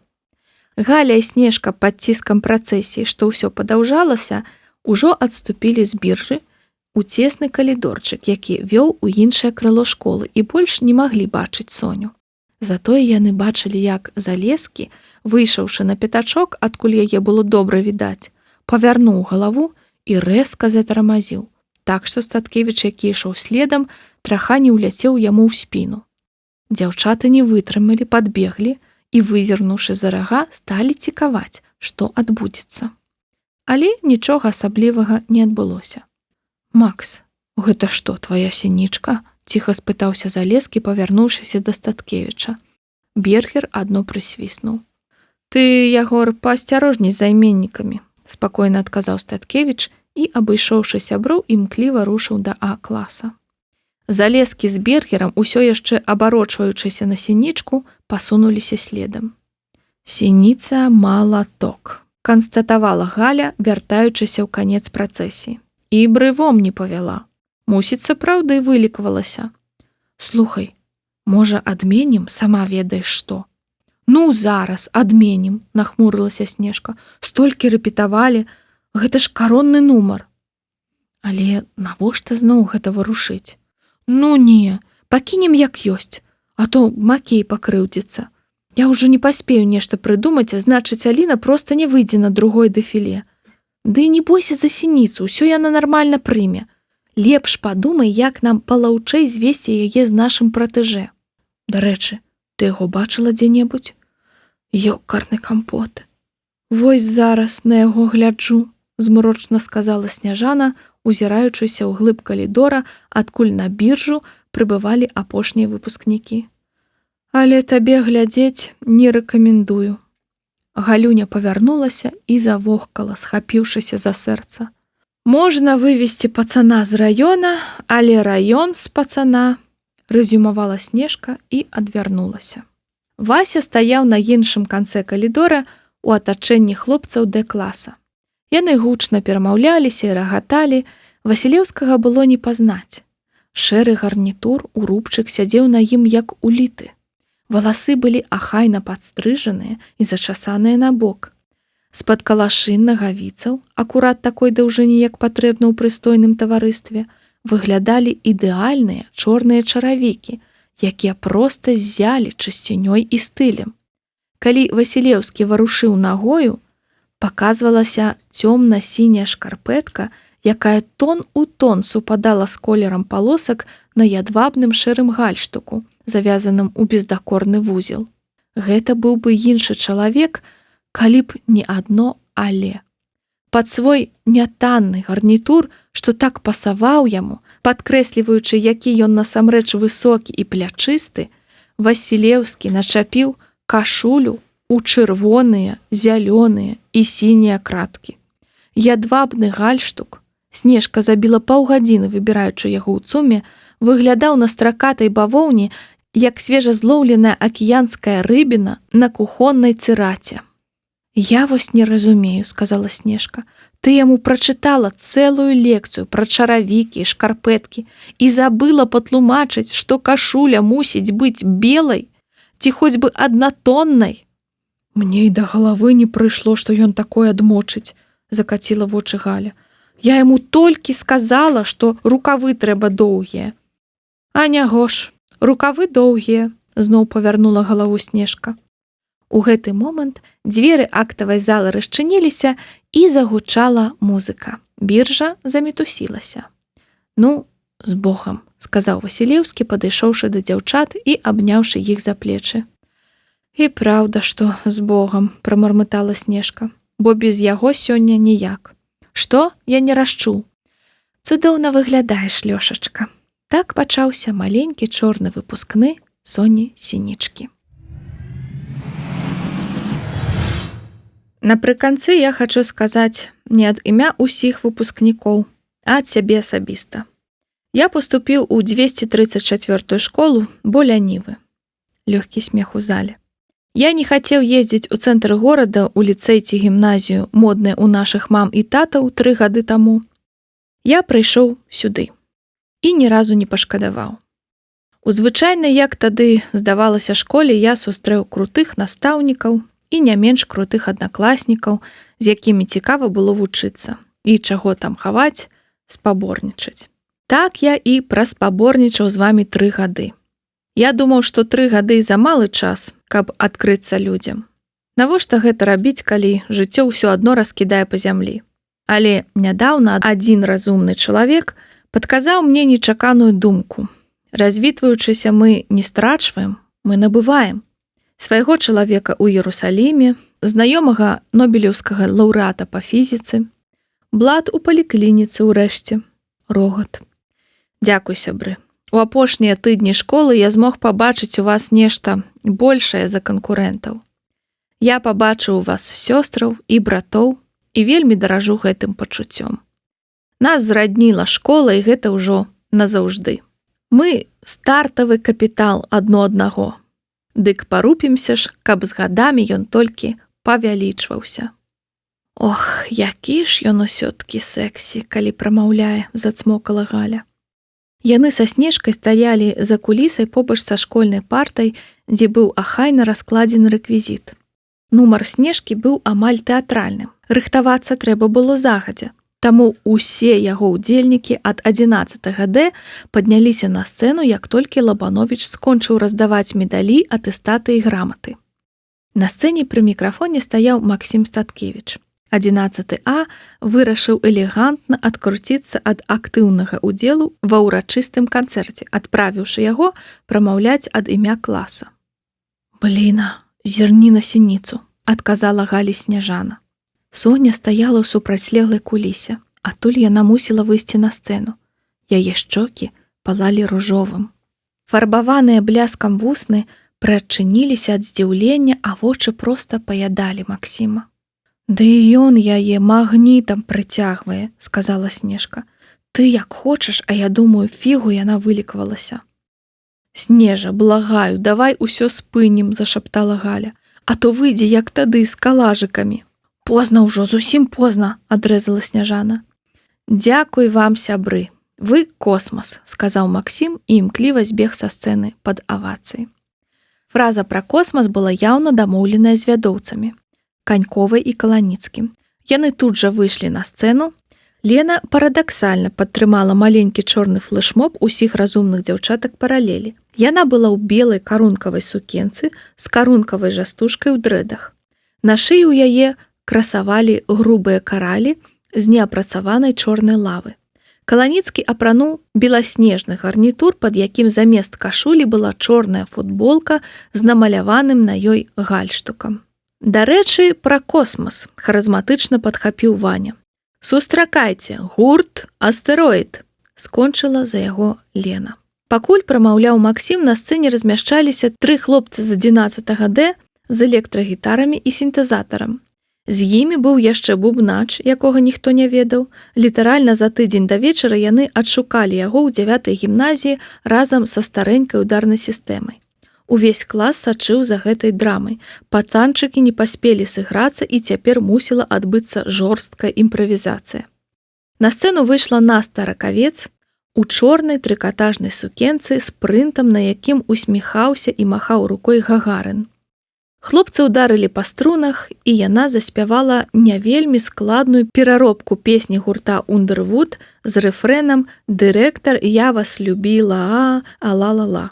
Галя і Снежка пад ціскам працэсіі, што ўсё падаўжалася, ужо адступілі з біржы у цесны калідорчык, які вёў у іншае крыло школы, і больш не маглі бачыць Соню. Затое яны бачылі, як Залескі, выйшаўшы на пятачок, адкуль яе было добра відаць, павярнуў галаву і рэзка затармазіў, так што Статкевіч, які ішоў следам, траха не ўляцеў яму ў спіну. Дзяўчаты не вытрымалі, падбеглі і, вызірнуўшы за рага, сталі цікаваць, што адбудзецца. Але нічога асаблівага не адбылося. «Макс, гэта што, твая сінічка?» – ціха спытаўся Залескі, павярнуўшыся да Статкевіча. Бергер адно прысвіснуў. «Ты, Ягор, паасцярожней з займеннікамі», – спакойна адказаў Статкевіч і, абышоўшы сяброў, імкліва рушыў да А-класа. Залескі з Бергерам, усё яшчэ абарочваючыся на сінічку, пасунуліся следам. «Сініца малаток», – канстатавала Галя, вяртаючыся ў канец працэсіі. І брывом не павяла. Мусіць, сапраўды вылікавалася. «Слухай, можа, адменім, сама ведаеш што?» «Ну, зараз адменім», – нахмурылася Снежка. «Столькі рэпетавалі, гэта ж каронны нумар». «Але навошта зноў гэта варушыць?» «Ну не, пакінем як ёсць, а то Макей пакрыўдзіцца. Я ўжо не паспею нешта прыдумаць, а значыць, Аліна проста не выйдзе на другое дэфіле. Ды не бойся за сініцу, усё яна нармальна прыме. Лепш падумай, як нам палаўчэй звесці яе з нашым пратэжэ. Дарэчы, ты яго бачыла дзе-небудзь?» «Ёкарны кампот. Вось зараз на яго гляджу», – змрочна сказала Сняжана, узіраючыся ў глыб калідора, адкуль на біржу прыбывалі апошнія выпускнікі. «Але табе глядзець не рэкамендую». Галюня павярнулася і завохкала, схапіўшыся за сэрца. «Можна вывесці пацана з раёна, але раён з пацана», – рэзюмавала Снежка і адвярнулася. Вася стаяў на іншым канцы калідора у атачэнні хлопцаў Д-класа. Яны гучна перамаўляліся і рагаталі, Васілеўскага было не пазнаць. Шэры гарнітур у рубчык сядзеў на ім як уліты. Валасы былі ахайна падстрыжаныя і зачасаныя на бок. З-пад калашын нагавіцаў, акурат такой даўжыні, як патрэбна ў прыстойным таварыстве, выглядалі ідэальныя чорныя чаравікі, якія проста ззялі чысцінёй і стылем. Калі Васілеўскі варушыў нагою, паказвалася цёмна-сіняя шкарпэтка, якая тон у тон супадала з колерам палосак на ядвабным шэрым гальштуку, завязаным у бездакорны вузел. Гэта быў бы іншы чалавек, калі б не адно «але». Пад свой нятанны гарнітур, што так пасаваў яму, падкрэсліваючы, які ён насамрэч высокі і плячысты, Васілеўскі начапіў кашулю у чырвоныя, зялёныя і сінія краткі. Ядвабны гальштук, Снежка забіла паўгадзіны, выбіраючы яго ў цуме, выглядаў на стракатай бавоўні, як свежазлоўленая акіянская рыбіна на кухоннай цыраце. «Я вось не разумею», – сказала Снежка. «Ты яму прачытала цэлую лекцыю пра чаравікі і шкарпэткі і забыла патлумачыць, што кашуля мусіць быць белай ці хоць бы аднатоннай». «Мне і да галавы не прыйшло, што ён такое адмочыць», – закаціла вочы Галя. «Я яму толькі сказала, што рукавы трэба доўгія». «А няго ж, рукавы доўгія», – зноў павярнула галаву Снежка. У гэты момант дзверы актавай залы расчыніліся і загучала музыка. Біржа замітусілася. Ну, з Богам, сказаў Васілеўскі, падышоўшы да дзяўчат і абняўшы іх за плечы. І праўда, што з Богам, прамармытала Снежка, бо без яго сёння ніяк. Што? Я не расчуў. Цудоўна выглядаеш, Лёшачка. Так пачаўся маленькі чорны выпускны Соні Сінічкі. Напрыканцы я хачу сказаць не ад імя ўсіх выпускнікоў, а ад сябе асабіста. Я паступіў у 234 школу, бо лянівы. Лёгкі смех у зале. Я не хацеў ездзіць у цэнтр горада ў ліцэй ці гімназію, модныя ў нашых мам і татаў 3 гады таму. Я прыйшоў сюды і ні разу не пашкадаваў. У звычайнай, як тады здавалася школе, я сустрэў крутых настаўнікаў і не менш крутых аднакласнікаў, з якімі цікава было вучыцца. І чаго там хаваць, спаборнічаць. Так я і праспаборнічаў з вамі 3 гады. Я думаў, што 3 гады замалы час, каб адкрыцца людзям. Навошта гэта рабіць, калі жыццё ўсё адно раскідае па зямлі? Але нядаўна адзін разумны чалавек падказаў мне нечаканую думку. Развітваючыся мы не страчваем, мы набываем. Свайго чалавека ў Іерусаліме, знаёмага нобелеўскага лаўрэата па фізіцы, блат у паліклініцы ўрэшце, рогат. Дзякуй, сябры. У апошнія тыдні школы я змог пабачыць у вас нешта большае за канкурэнтаў. Я пабачыў у вас сёстраў і братоў і вельмі даражу гэтым пачуццём. Нас зрадніла школа, і гэта ўжо назаўжды. Мы стартавы капітал адно аднаго. Дык парупімся ж, каб з гадамі ён толькі павялічваўся. Ох, які ж ён усё-ткі сэксі, калі прамаўляе, зацмокала Галя. Яны са Снежкай стаялі за кулісай побач са школьнай партай, дзе быў ахайна раскладзены рэквізіт. Нумар Снежкі быў амаль тэатральным. Рыхтавацца трэба было загадзя. Таму ўсе яго ўдзельнікі ад 11 Д падняліся на сцэну, як толькі Лабановіч скончыў раздаваць медалі, атэстаты і граматы. На сцэне пры мікрафоне стаяў Максім Статкевіч. 11 А вырашыў элегантна адкруціцца ад актыўнага ўдзелу ва ўрачыстым канцэрце, адправіўшы яго прамаўляць ад імя класа. «Бліна, зірні на сініцу», адказала Галі Сняжана. Соня стаяла ў супрацьлеглай кулісе, адтуль яна мусіла выйсці на сцэну. Яе шчокі палалі ружовым. Фарбаваныя бляскам вусны прыадчыніліся ад здзіўлення, а вочы проста паядалі Максіма. «Да і ён яе магнітам прыцягвае», — сказала Снежка. «Ты як хочаш, а я думаю, фігу яна вылікавалася». «Снежа, благаю, давай усё спынім», — зашаптала Галя. «А то выйдзе, як тады, з калажыкамі». «Позна ўжо, зусім позна», — адрэзала Сняжана. «Дзякуй вам, сябры. Вы космас», — сказаў Максім і імкліва збег са сцэны пад авацыі. Фраза пра космас была яўна дамоўленая з вядоўцамі, Каньковай і Каланіцкім. Яны тут жа выйшлі на сцэну. Лена парадаксальна падтрымала маленькі чорны флэшмоб усіх разумных дзяўчатак паралелі. Яна была ў белай карункавай сукенцы з карункавай жастушкай у дрэдах. На шыі ў яе красавалі грубыя каралі з неапрацаванай чорнай лавы. Каланіцкі апрануў беласнежны гарнітур, пад якім замест кашулі была чорная футболка з намаляваным на ёй гальштукам. Дарэчы, пра космас харызматычна падхапіў Ваня. «Сустракайце, гурт «Астэроід», — скончыла за яго Лена. Пакуль прамаўляў Максім, на сцэне размяшчаліся 3 хлопцы з 11 Д з электрагітарамі і сінтэзатарам. З імі быў яшчэ бубнач, якога ніхто не ведаў. Літаральна за тыдзень да вечара яны адшукалі яго ў 9-й гімназіі разам са старэнькай ударнай сістэмай. Увесь клас сачыў за гэтай драмай. Пацанчыкі не паспелі сыграцца, і цяпер мусіла адбыцца жорсткая імправізацыя. На сцэну выйшла Наста Ракавец у чорнай трыкатажнай сукенцы з прынтам, на якім усміхаўся і махаў рукой Гагарын. Хлопцы ударылі па струнах, і яна заспявала не вельмі складную пераробку песні гурта «Ундервуд» з рэфрэнам «Дырэктар, я вас любіла, а-ла-ла-ла».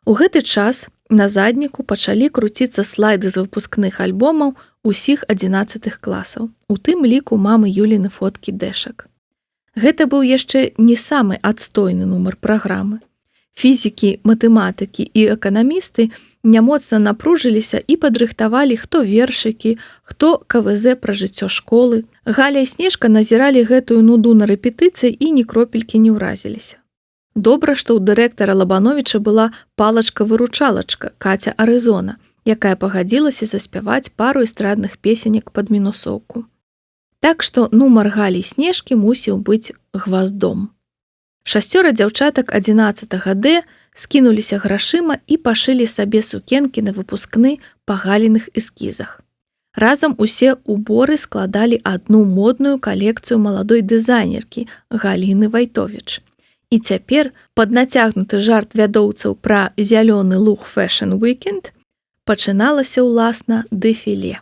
У гэты час На задніку пачалі круціцца слайды з выпускных альбомаў усіх 11 класаў, у тым ліку мамы Юліны фоткі дэшак. Гэта быў яшчэ не самы адстойны нумар праграмы. Фізікі, матэматыкі і эканамісты нямоцна напружыліся і падрыхтавалі хто вершыкі, хто КВЗ пра жыццё школы. Галя і Снежка назіралі гэтую нуду на рэпетыцыі і ні кропелькі не ўразіліся. Добра, што ў дырэктара Лабановіча была палачка-выручалачка Каця Арызона, якая пагадзілася заспяваць пару эстрадных песенек пад мінусоўку. Так што нумар Галі і Снежкі мусіў быць гваздом. 6 дзяўчатак 11 Д скінуліся грашыма і пашылі сабе сукенкі на выпускны па галіных эскізах. Разам усе уборы складалі адну модную калекцыю маладой дызайнеркі Галіны Вайтовіч. І цяпер пад нацягнуты жарт вядоўцаў пра зялёны луг Fashion Weekend пачыналася ўласна дэфіле.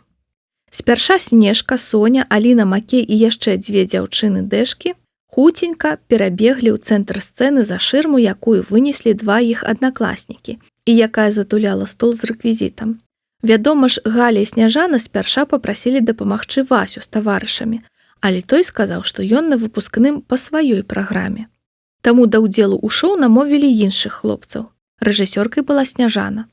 Спярша Снежка, Соня, Аліна Макей і яшчэ 2 дзяўчыны дэшкі хуценька перабеглі ў цэнтр сцэны за шырму, якую вынеслі 2 іх аднакласнікі і якая затуляла стол з рэквізітам. Вядома ж, Галя і Сняжана спярша папрасілі дапамагчы Васю з таварышамі, але той сказаў, што ён на выпускным па сваёй праграме. Таму да ўдзелу ў шоу намовілі іншых хлопцаў. Рэжысёркай была Сняжана.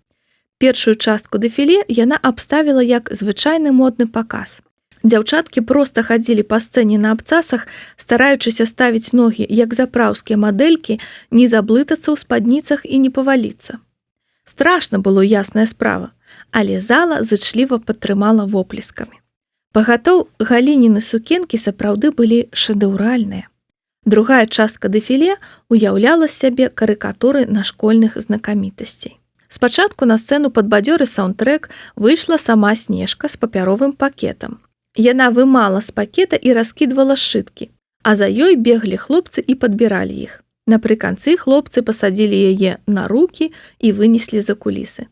Першую частку дэфіле яна абставіла як звычайны модны паказ. Дзяўчаткі проста хадзілі па сцэне на абцасах, стараючыся ставіць ногі як запраўскія мадэлькі, не заблытацца ў спадніцах і не паваліцца. Страшна было, ясная справа, але зала зычліва падтрымала воплескамі. Пагатоў, Галініны сукенкі сапраўды былі шэдэўральныя. Другая частка дэфіле уяўляла з сябе карыкатуры на школьных знакамітасцей. Спачатку на сцэну пад бадзёры саундтрэк выйшла сама Снежка з папяровым пакетам. Яна вымала з пакета і раскідвала сшыткі, а за ёй беглі хлопцы і падбіралі іх. Напрыканцы хлопцы пасадзілі яе на рукі і вынеслі за кулісы.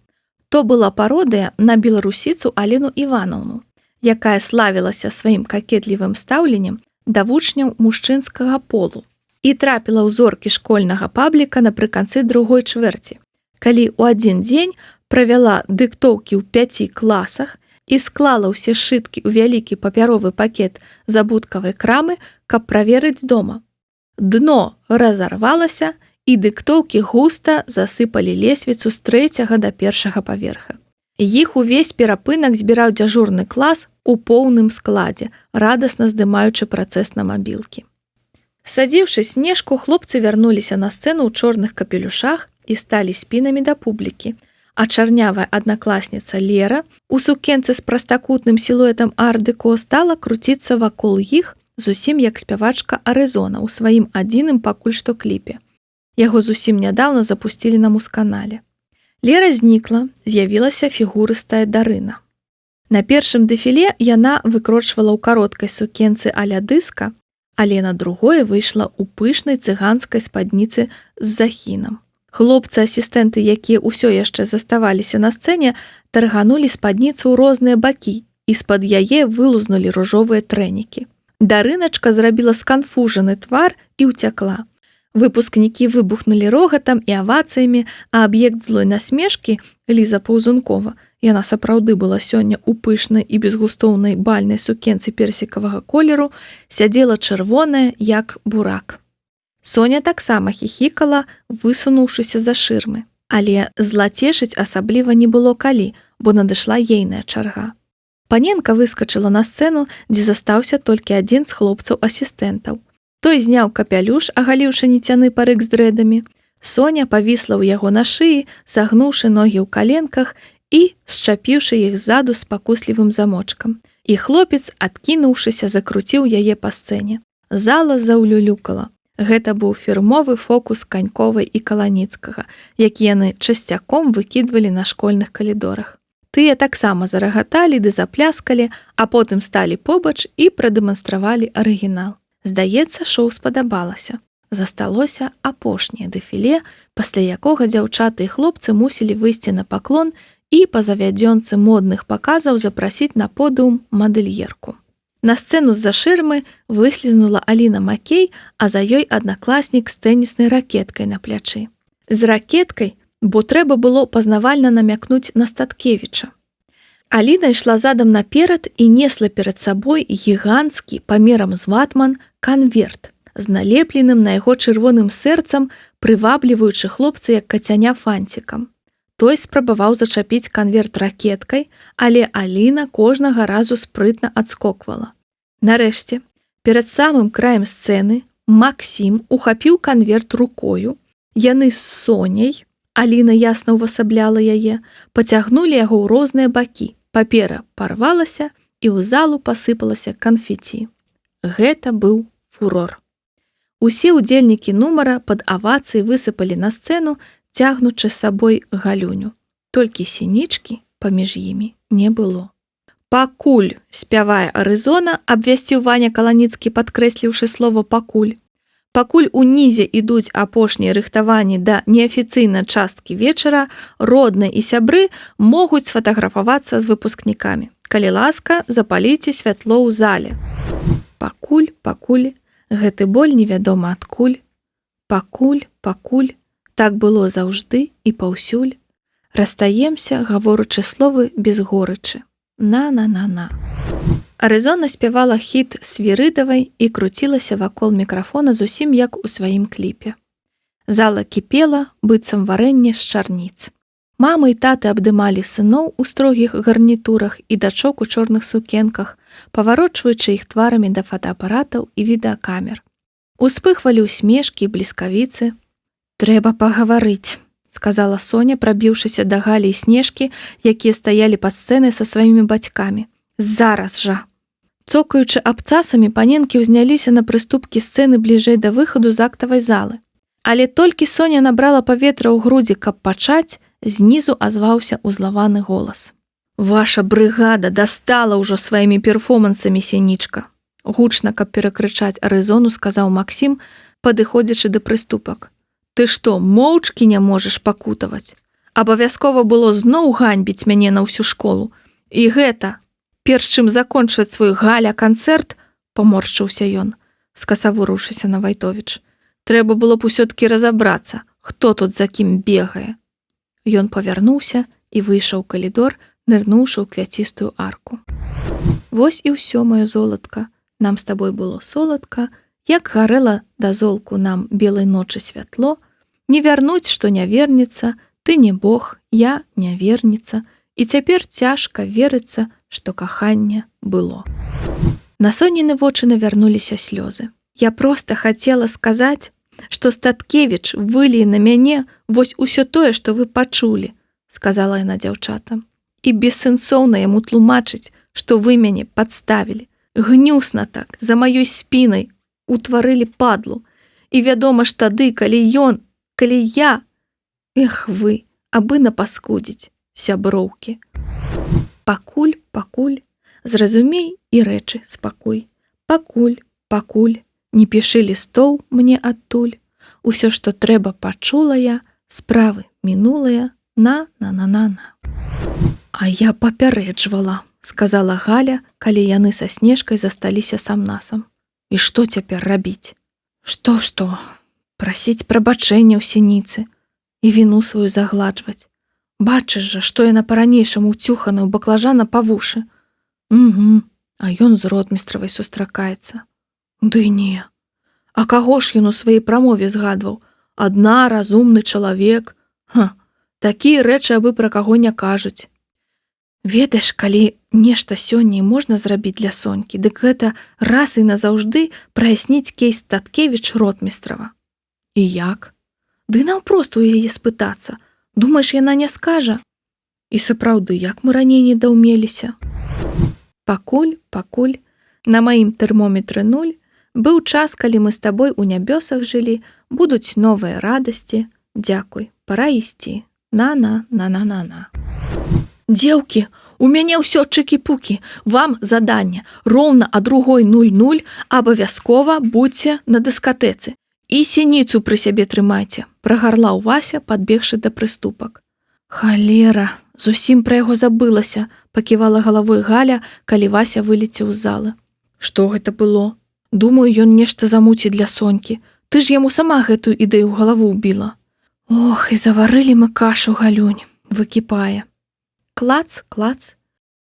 То была пародыя на беларусіцу Алену Іванаўну, якая славілася сваім какетлівым стаўленнем да вучняў мужчынскага полу і трапіла ў зоркі школьнага пабліка напрыканцы другой чвэрці, калі ў адзін дзень правяла дыктоўкі ў 5 класах і склала ўсе сшыткі ў вялікі папяровы пакет забуткавай крамы, каб праверыць дома. Дно разарвалася, і дыктоўкі густа засыпалі лесвіцу з 3 да 1 паверха. Іх увесь перапынак збіраў дзяжурны клас у поўным складзе, радасна здымаючы працэс на мабілкі. Садзіўшы Снежку, хлопцы вярнуліся на сцэну ў чорных капелюшах і сталі спінамі да публікі, а чарнявая аднакласніца Лера у сукенцы з прастакутным сілуэтам ар-дэко стала круціцца вакол іх зусім як спявачка Арызона ў сваім адзіным пакуль што кліпе. Яго зусім нядаўна запусцілі на мусканале. Лера знікла, з'явілася фігурыстая Дарына. На першым дэфіле яна выкрочвала ў кароткай сукенцы а-ля дыска, але на другое выйшла ў пышнай цыганскай спадніцы з захінам. Хлопцы-асістэнты, якія ўсё яшчэ заставаліся на сцэне, тарганулі спадніцу ў розныя бакі і з-пад яе вылузнулі ружовыя трэнікі. Дарыначка зрабіла сканфужаны твар і ўцякла. Выпускнікі выбухнулі рогатам і авацыямі, а аб'ект злой насмешкі, Ліза Паўзункова, яна сапраўды была сёння ў пышнай і безгустоўнай бальнай сукенцы персікавага колеру, сядзела чырвоная, як бурак. Соня таксама хіхікала, высунуўшыся за шырмы. Але злацешыць асабліва не было калі, бо надышла ейная чарга. Паненка выскачыла на сцэну, дзе застаўся толькі адзін з хлопцаў-асістэнтаў. Той зняў капялюш, агаліўшы ніцяны парык з дрэдамі. Соня павісла ў яго на шыі, сагнуўшы ногі ў каленках і счапіўшы іх ззаду з пакуслівым замочкам. І хлопец, адкінуўшыся, закруціў яе па сцэне. Зала заўлюлюкала. Гэта быў фірмовы фокус Каньковай і Каланіцкага, які яны часцяком выкідвалі на школьных калідорах. Тыя таксама зарагаталі ды запляскалі, а потым сталі побач і прадэманстравалі арыгінал. Здаецца, шоу спадабалася. Засталося апошняе дэфіле, пасля якога дзяўчаты і хлопцы мусілі выйсці на паклон і па завядзёнцы модных паказаў запрасіць на подыум мадэльерку. На сцэну з-за шырмы выслізнула Аліна Макей, а за ёй аднакласнік з тэніснай ракеткай на плячы. З ракеткай, бо трэба было пазнавальна намякнуць на Статкевіча. Аліна ішла задам наперад і несла перад сабой гіганцкі памерам з ватман канверт з налепленым на яго чырвоным сэрцам, прывабліваючы хлопца як кацяня фанцікам. Той спрабаваў зачапіць канверт ракеткай, але Аліна кожнага разу спрытна адскоквала. Нарэшце, перад самым краем сцэны Максім ухапіў канверт рукою, яны з Соняй, Аліна ясна ўвасабляла яе, пацягнулі яго ў розныя бакі, папера парвалася і ў залу пасыпалася канфеці. Гэта быў фурор. Усе ўдзельнікі нумара пад авацыяй высыпалі на сцэну, цягнучы з сабой Галюню. Толькі Сінічкі паміж імі не было. «Пакуль!» – спявае Арызона, абвясціў Ваня Каланіцкі, падкрэсліўшы слова «пакуль». Пакуль унізе ідуць апошнія рыхтаванні да неафіцыйнай часткі вечара, родныя і сябры могуць сфатаграфавацца з выпускнікамі. Калі ласка, запаліце святло ў зале. Пакуль, пакуль, гэты боль невядома адкуль. Пакуль, пакуль, так было заўжды і паўсюль. Растаемся, гаворучы словы без горычы. На-на-на-на. Арызона спявала хіт Свірыдавай і круцілася вакол мікрафона зусім як у сваім кліпе. Зала кіпела, быццам варэнне з чарніц. Мамы і таты абдымалі сыноў у строгіх гарнітурах і дачок у чорных сукенках, паварочваючы іх тварамі да фотоапаратаў і відэакамер. Успыхвалі усмешкі і бліскавіцы. «Трэба пагаварыць», – сказала Соня, прабіўшыся да Галі і Снежкі, якія стаялі пад сцэнай са сваімі бацькамі. «Зараз жа!» Цокаючы абцасамі, паненкі ўзняліся на прыступкі сцэны бліжэй да выхаду з актавай залы. Але толькі Соня набрала паветра ў грудзі, каб пачаць, знізу азваўся узлаваны голас. «Ваша брыгада дастала ўжо сваімі перформансамі, Сінічка!» Гучна, каб перакрычаць Арызону, сказаў Максім, падыходзячы да прыступак. «Ты што, моўчкі не можаш пакутаваць? Абавязкова было зноў ганьбіць мяне на ўсю школу. І гэта, перш чым закончыць свой Галя-канцэрт, паморшчыўся ён, скасавурыўшыся на Вайтовіч. Трэба было б усё-ткі разабрацца, хто тут за кім бегае». Ён павярнуўся і выйшаў у калідор, нырнуўшы ў квяцістую арку. «Вось і ўсё, маё золатка, нам з табой было соладка, як гарэла да золку нам белай ночы святло, не вярнуць, што не вернецца, ты не Бог, я не верніца, і цяпер цяжка верыцца, што каханне было». На Соніны вочы навярнуліся слёзы. «Я проста хацела сказаць, што Статкевіч выліе на мяне вось усё тое, што вы пачулі», – сказала яна дзяўчатам. «І бессэнсоўна яму тлумачыць, што вы мяне падставілі. Гнюсна так, за маёй спінай утварылі падлу. І вядома ж тады, калі я, эх вы, абы напаскудзіць, сяброўкі. Пакуль, пакуль, зразумей і рэчы спакой. Пакуль, пакуль, не пішы лістоў мне адтуль. Усё, што трэба, пачула я, справы мінулыя, на-на-на-на-на». «А я папярэджвала», – сказала Галя, калі яны са Снежкай засталіся сам-насам. «І што цяпер рабіць?» «Што? Прасіць прабачэння ў Сініцы і віну сваю загладжваць. Бачыш жа, што яна па-ранейшаму ўцюхана ў баклажана па вушы». «Угу, а ён з ротмістравай сустракаецца». «Ды не. А каго ж ён у сваёй прамове згадваў? Адна, разумны чалавек. Такія рэчы абы пра каго не кажуць. Ведаеш, калі нешта сёння можна зрабіць для Сонькі, дык гэта раз і назаўжды праясніць кейс Статкевіч ротмістрава». «І як?» «Ды наўпрост у яе спытацца. Думаеш, яна не скажа?» «І сапраўды, як мы раней не даўмеліся?» «Пакуль, пакуль, на маім тэрмометры 0, быў час, калі мы з табой у нябёсах жылі, будуць новыя радасці. Дзякуй, пара ісці. На-на-на-на-на-на». «Дзеўкі, у мяне ўсё чыкі-пукі. Вам заданне. Роўна а 2:00 абавязкова будьце на дыскатэцы. І Сініцу пры сябе трымайце», – прагарлаў Вася, падбегшы да прыступак. «Халера, зусім пра яго забылася», – паківала галавой Галя, калі Вася вылецеў з залы. «Што гэта было? Думаю, ён нешта замуціць для Сонькі. Ты ж яму сама гэтую ідэю ў галаву ўбіла». Ох, і заварылі мы кашу, Галюнь, выкіпае. Клац, клац.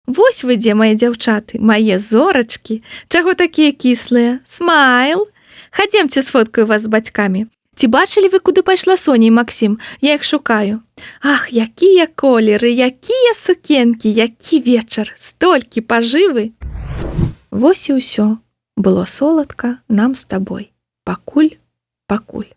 Вось вы дзе, мае дзяўчаты, мае зорачкі. Чаго такія кіслыя? Смайл! Хадземце, сфоткаю вас з бацькамі. Ці бачылі вы, куды пайшла Соня і Максім? Я іх шукаю. Ах, якія колеры, якія сукенкі, які вечар, столькі пажывы. Вось і ўсё. Было соладка нам з табой. Пакуль, пакуль.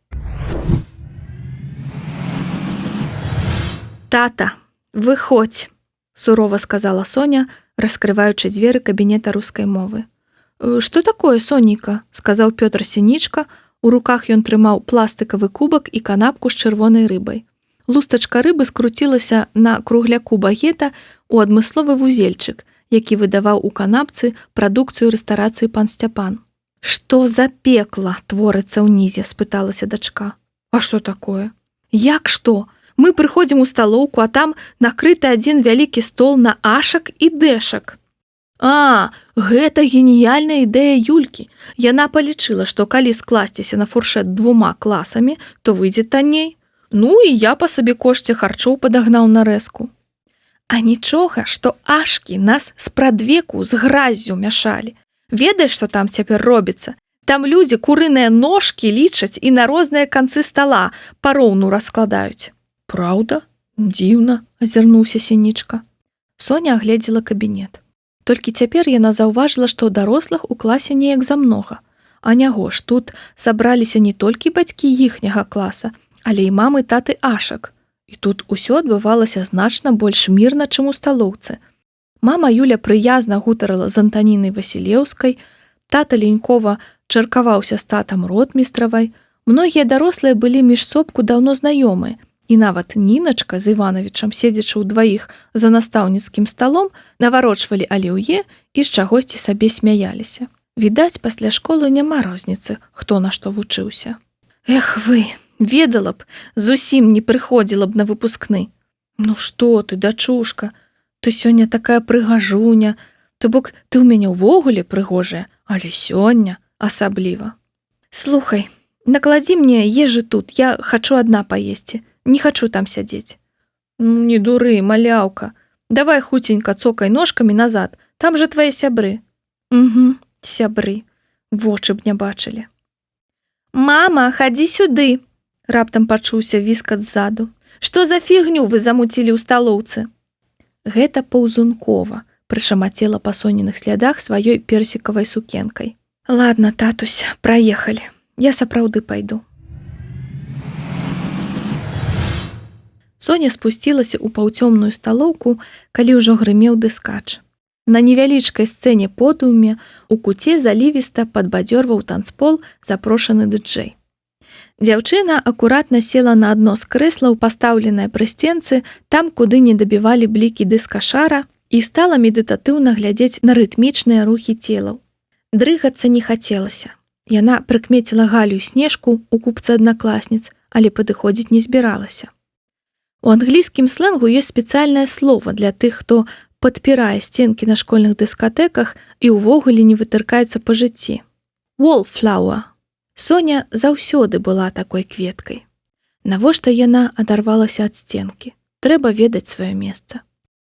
Тата, выходзь, сурова сказала Соня, раскрываючы дзверы кабінета рускай мовы. Што такое, Сонейка? Сказаў Пётр Сінічка. У руках ён трымаў пластыкавы кубак і канапку з чырвонай рыбай. Лустачка рыбы скруцілася на кругляку багета ў адмысловы вузельчык, які выдаваў у канапцы прадукцыю рэстарацыі пан Сцяпан. «Што за пекла творыцца ўнізе?» – спыталася дачка. «А што такое?» «Як што? Мы прыходзім у сталоўку, а там накрыты адзін вялікі стол на ашак і дэшак». «А, гэта геніяльная ідэя Юлькі. Яна палічыла, што калі скласціся на фуршэт 2 класамі, то выйдзе танней. Ну і я па сабе кошце харчоў падагнаў нарэзку». «А нічога, што ашкі нас спрадвеку з граззю мяшалі. Ведаеш, што там цяпер робіцца? Там людзі курыныя ножкі лічаць і на розныя канцы стала пароўну раскладаюць». «Праўда? Дзіўна», – азірнуўся Сінічка. Соня агледзела кабінет. Толькі цяпер яна заўважыла, што дарослых у класе неяк замнога. А няго ж, тут сабраліся не толькі бацькі іхняга класа, але і мамы таты ашак. І тут усё адбывалася значна больш мірна, чым у сталоўцы. Мама Юля прыязна гутарыла з Антанінай Васілеўскай, тата лінькова чаркаваўся з татам ротмістравай, многія дарослыя былі між собку даўно знаёмыя, і нават Ніначка з Івановічам, седзячы ўдваіх за настаўніцкім сталом, наварочвалі аліўе і з чагосьці сабе смяяліся. Відаць, пасля школы няма розніцы, хто на што вучыўся. «Эх вы, ведала б, зусім не прыходзіла б на выпускны». «Ну што ты, дачушка, ты сёння такая прыгажуня, то бок ты ў мяне ўвогуле прыгожая, але сёння асабліва. Слухай, накладзі мне ежы тут, я хачу адна паесці. Не хачу там сядзець». «Ну, не дуры, маляўка. Давай хуценька цокай ножкамі назад, там же твае сябры». «Угу, сябры. Вочы б не бачылі». «Мама, хадзі сюды!» – раптам пачуўся віскат ззаду. «Што за фігню вы замуцілі ў сталоўцы?» Гэта Паўзункова прышамацела па Соніных слядах сваёй персікавай сукенкай. «Ладно, татусь, праехалі. Я сапраўды пайду». Соня спусцілася ў паўцёмную сталоўку, калі ўжо грымеў дыскач. На невялічкай сцэне подыуме у куце залівіста падбадзёрваў танцпол запрошаны дыджэй. Дзяўчына акуратна села на адно з крэслаў, пастаўленае пры сценцы, там, куды не дабівалі блікі дыскашара, і стала медытатыўна глядзець на рытмічныя рухі целаў. Дрыгацца не хацелася. Яна прыкмеціла Галю Снежку у купцы аднакласніц, але падыходзіць не збіралася. У англійскім слэнгу ёсць спецыяльнае слова для тых, хто падпірае сценкі на школьных дыскатэках і ўвогуле не вытыркаецца па жыцці. Wallflower. Соня заўсёды была такой кветкай. Навошта яна адарвалася ад сценкі? Трэба ведаць сваё месца.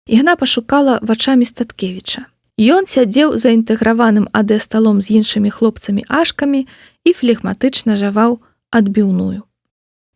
Яна пашукала вачамі Статкевіча. Ён сядзеў за інтэграваным АД-сталом з іншымі хлопцамі-ашкамі і флегматычна жаваў адбіўную.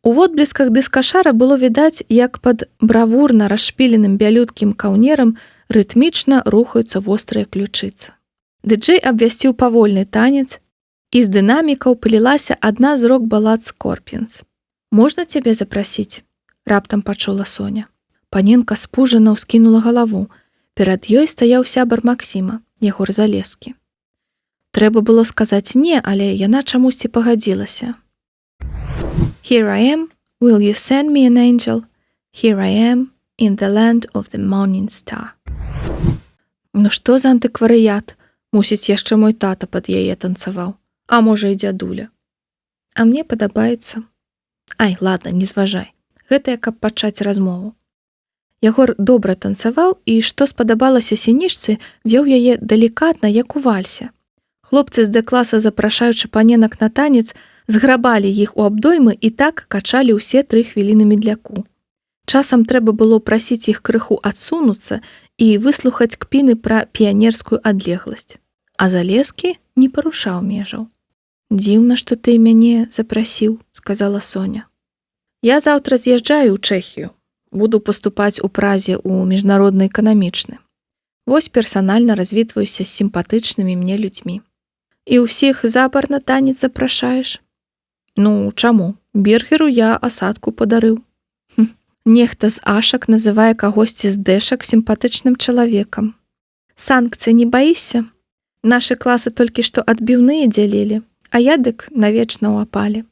У водблесках дыскашара было відаць, як пад бравурна расшпіленым бялюткім каўнерам рытмічна рухаюцца вострыя ключыцы. Дыджэй абвясціў павольны танец, і з дынамікаў пылілася адна з рок-балад Скорпіонс. «Можна цябе запрасіць?» – раптам пачула Соня. Паненка спужана ўскінула галаву. Перад ёй стаяў сябар Максіма, Егор Залескі. Трэба было сказаць «не», але яна чамусьці пагадзілася. «Here I am, will you send me an angel? Here I am, in the land of the morning star». Ну што за антыкварыят? Мусіць, яшчэ мой тата пад яе танцаваў. А можа і дзядуля. А мне падабаецца. Ай, ладно, не зважай. Гэта я каб пачаць размову. Ягор добра танцаваў і, што спадабалася Сінічцы, вёў яе далікатна, як у вальсе. Хлопцы з Д-класа, запрашаючы паненак на танец, Зграбалі іх у абдоймы і так качалі ўсе 3 хвіліны медляку. Часам трэба было прасіць іх крыху адсунуцца і выслухаць кпіны пра піянерскую адлегласць. А Залескі не парушаў межаў. «Дзіўна, што ты мяне запрасіў», — сказала Соня. «Я заўтра з'язджаю ў Чэхію. Буду паступаць у Празе ў міжнародны эканамічны. Вось персанальна развітваюся з сімпатычнымі мне людзьмі. І ўсіх запар на танец запрашаеш?» «Ну, чаму? Бергеру я асадку падарыў». Нехта з ашак называе кагосьці з дэшак сімпатычным чалавекам. «Санкцый не баішся? Нашы класы толькі што адбіўныя дзялілі, а я дык навечна ў апале».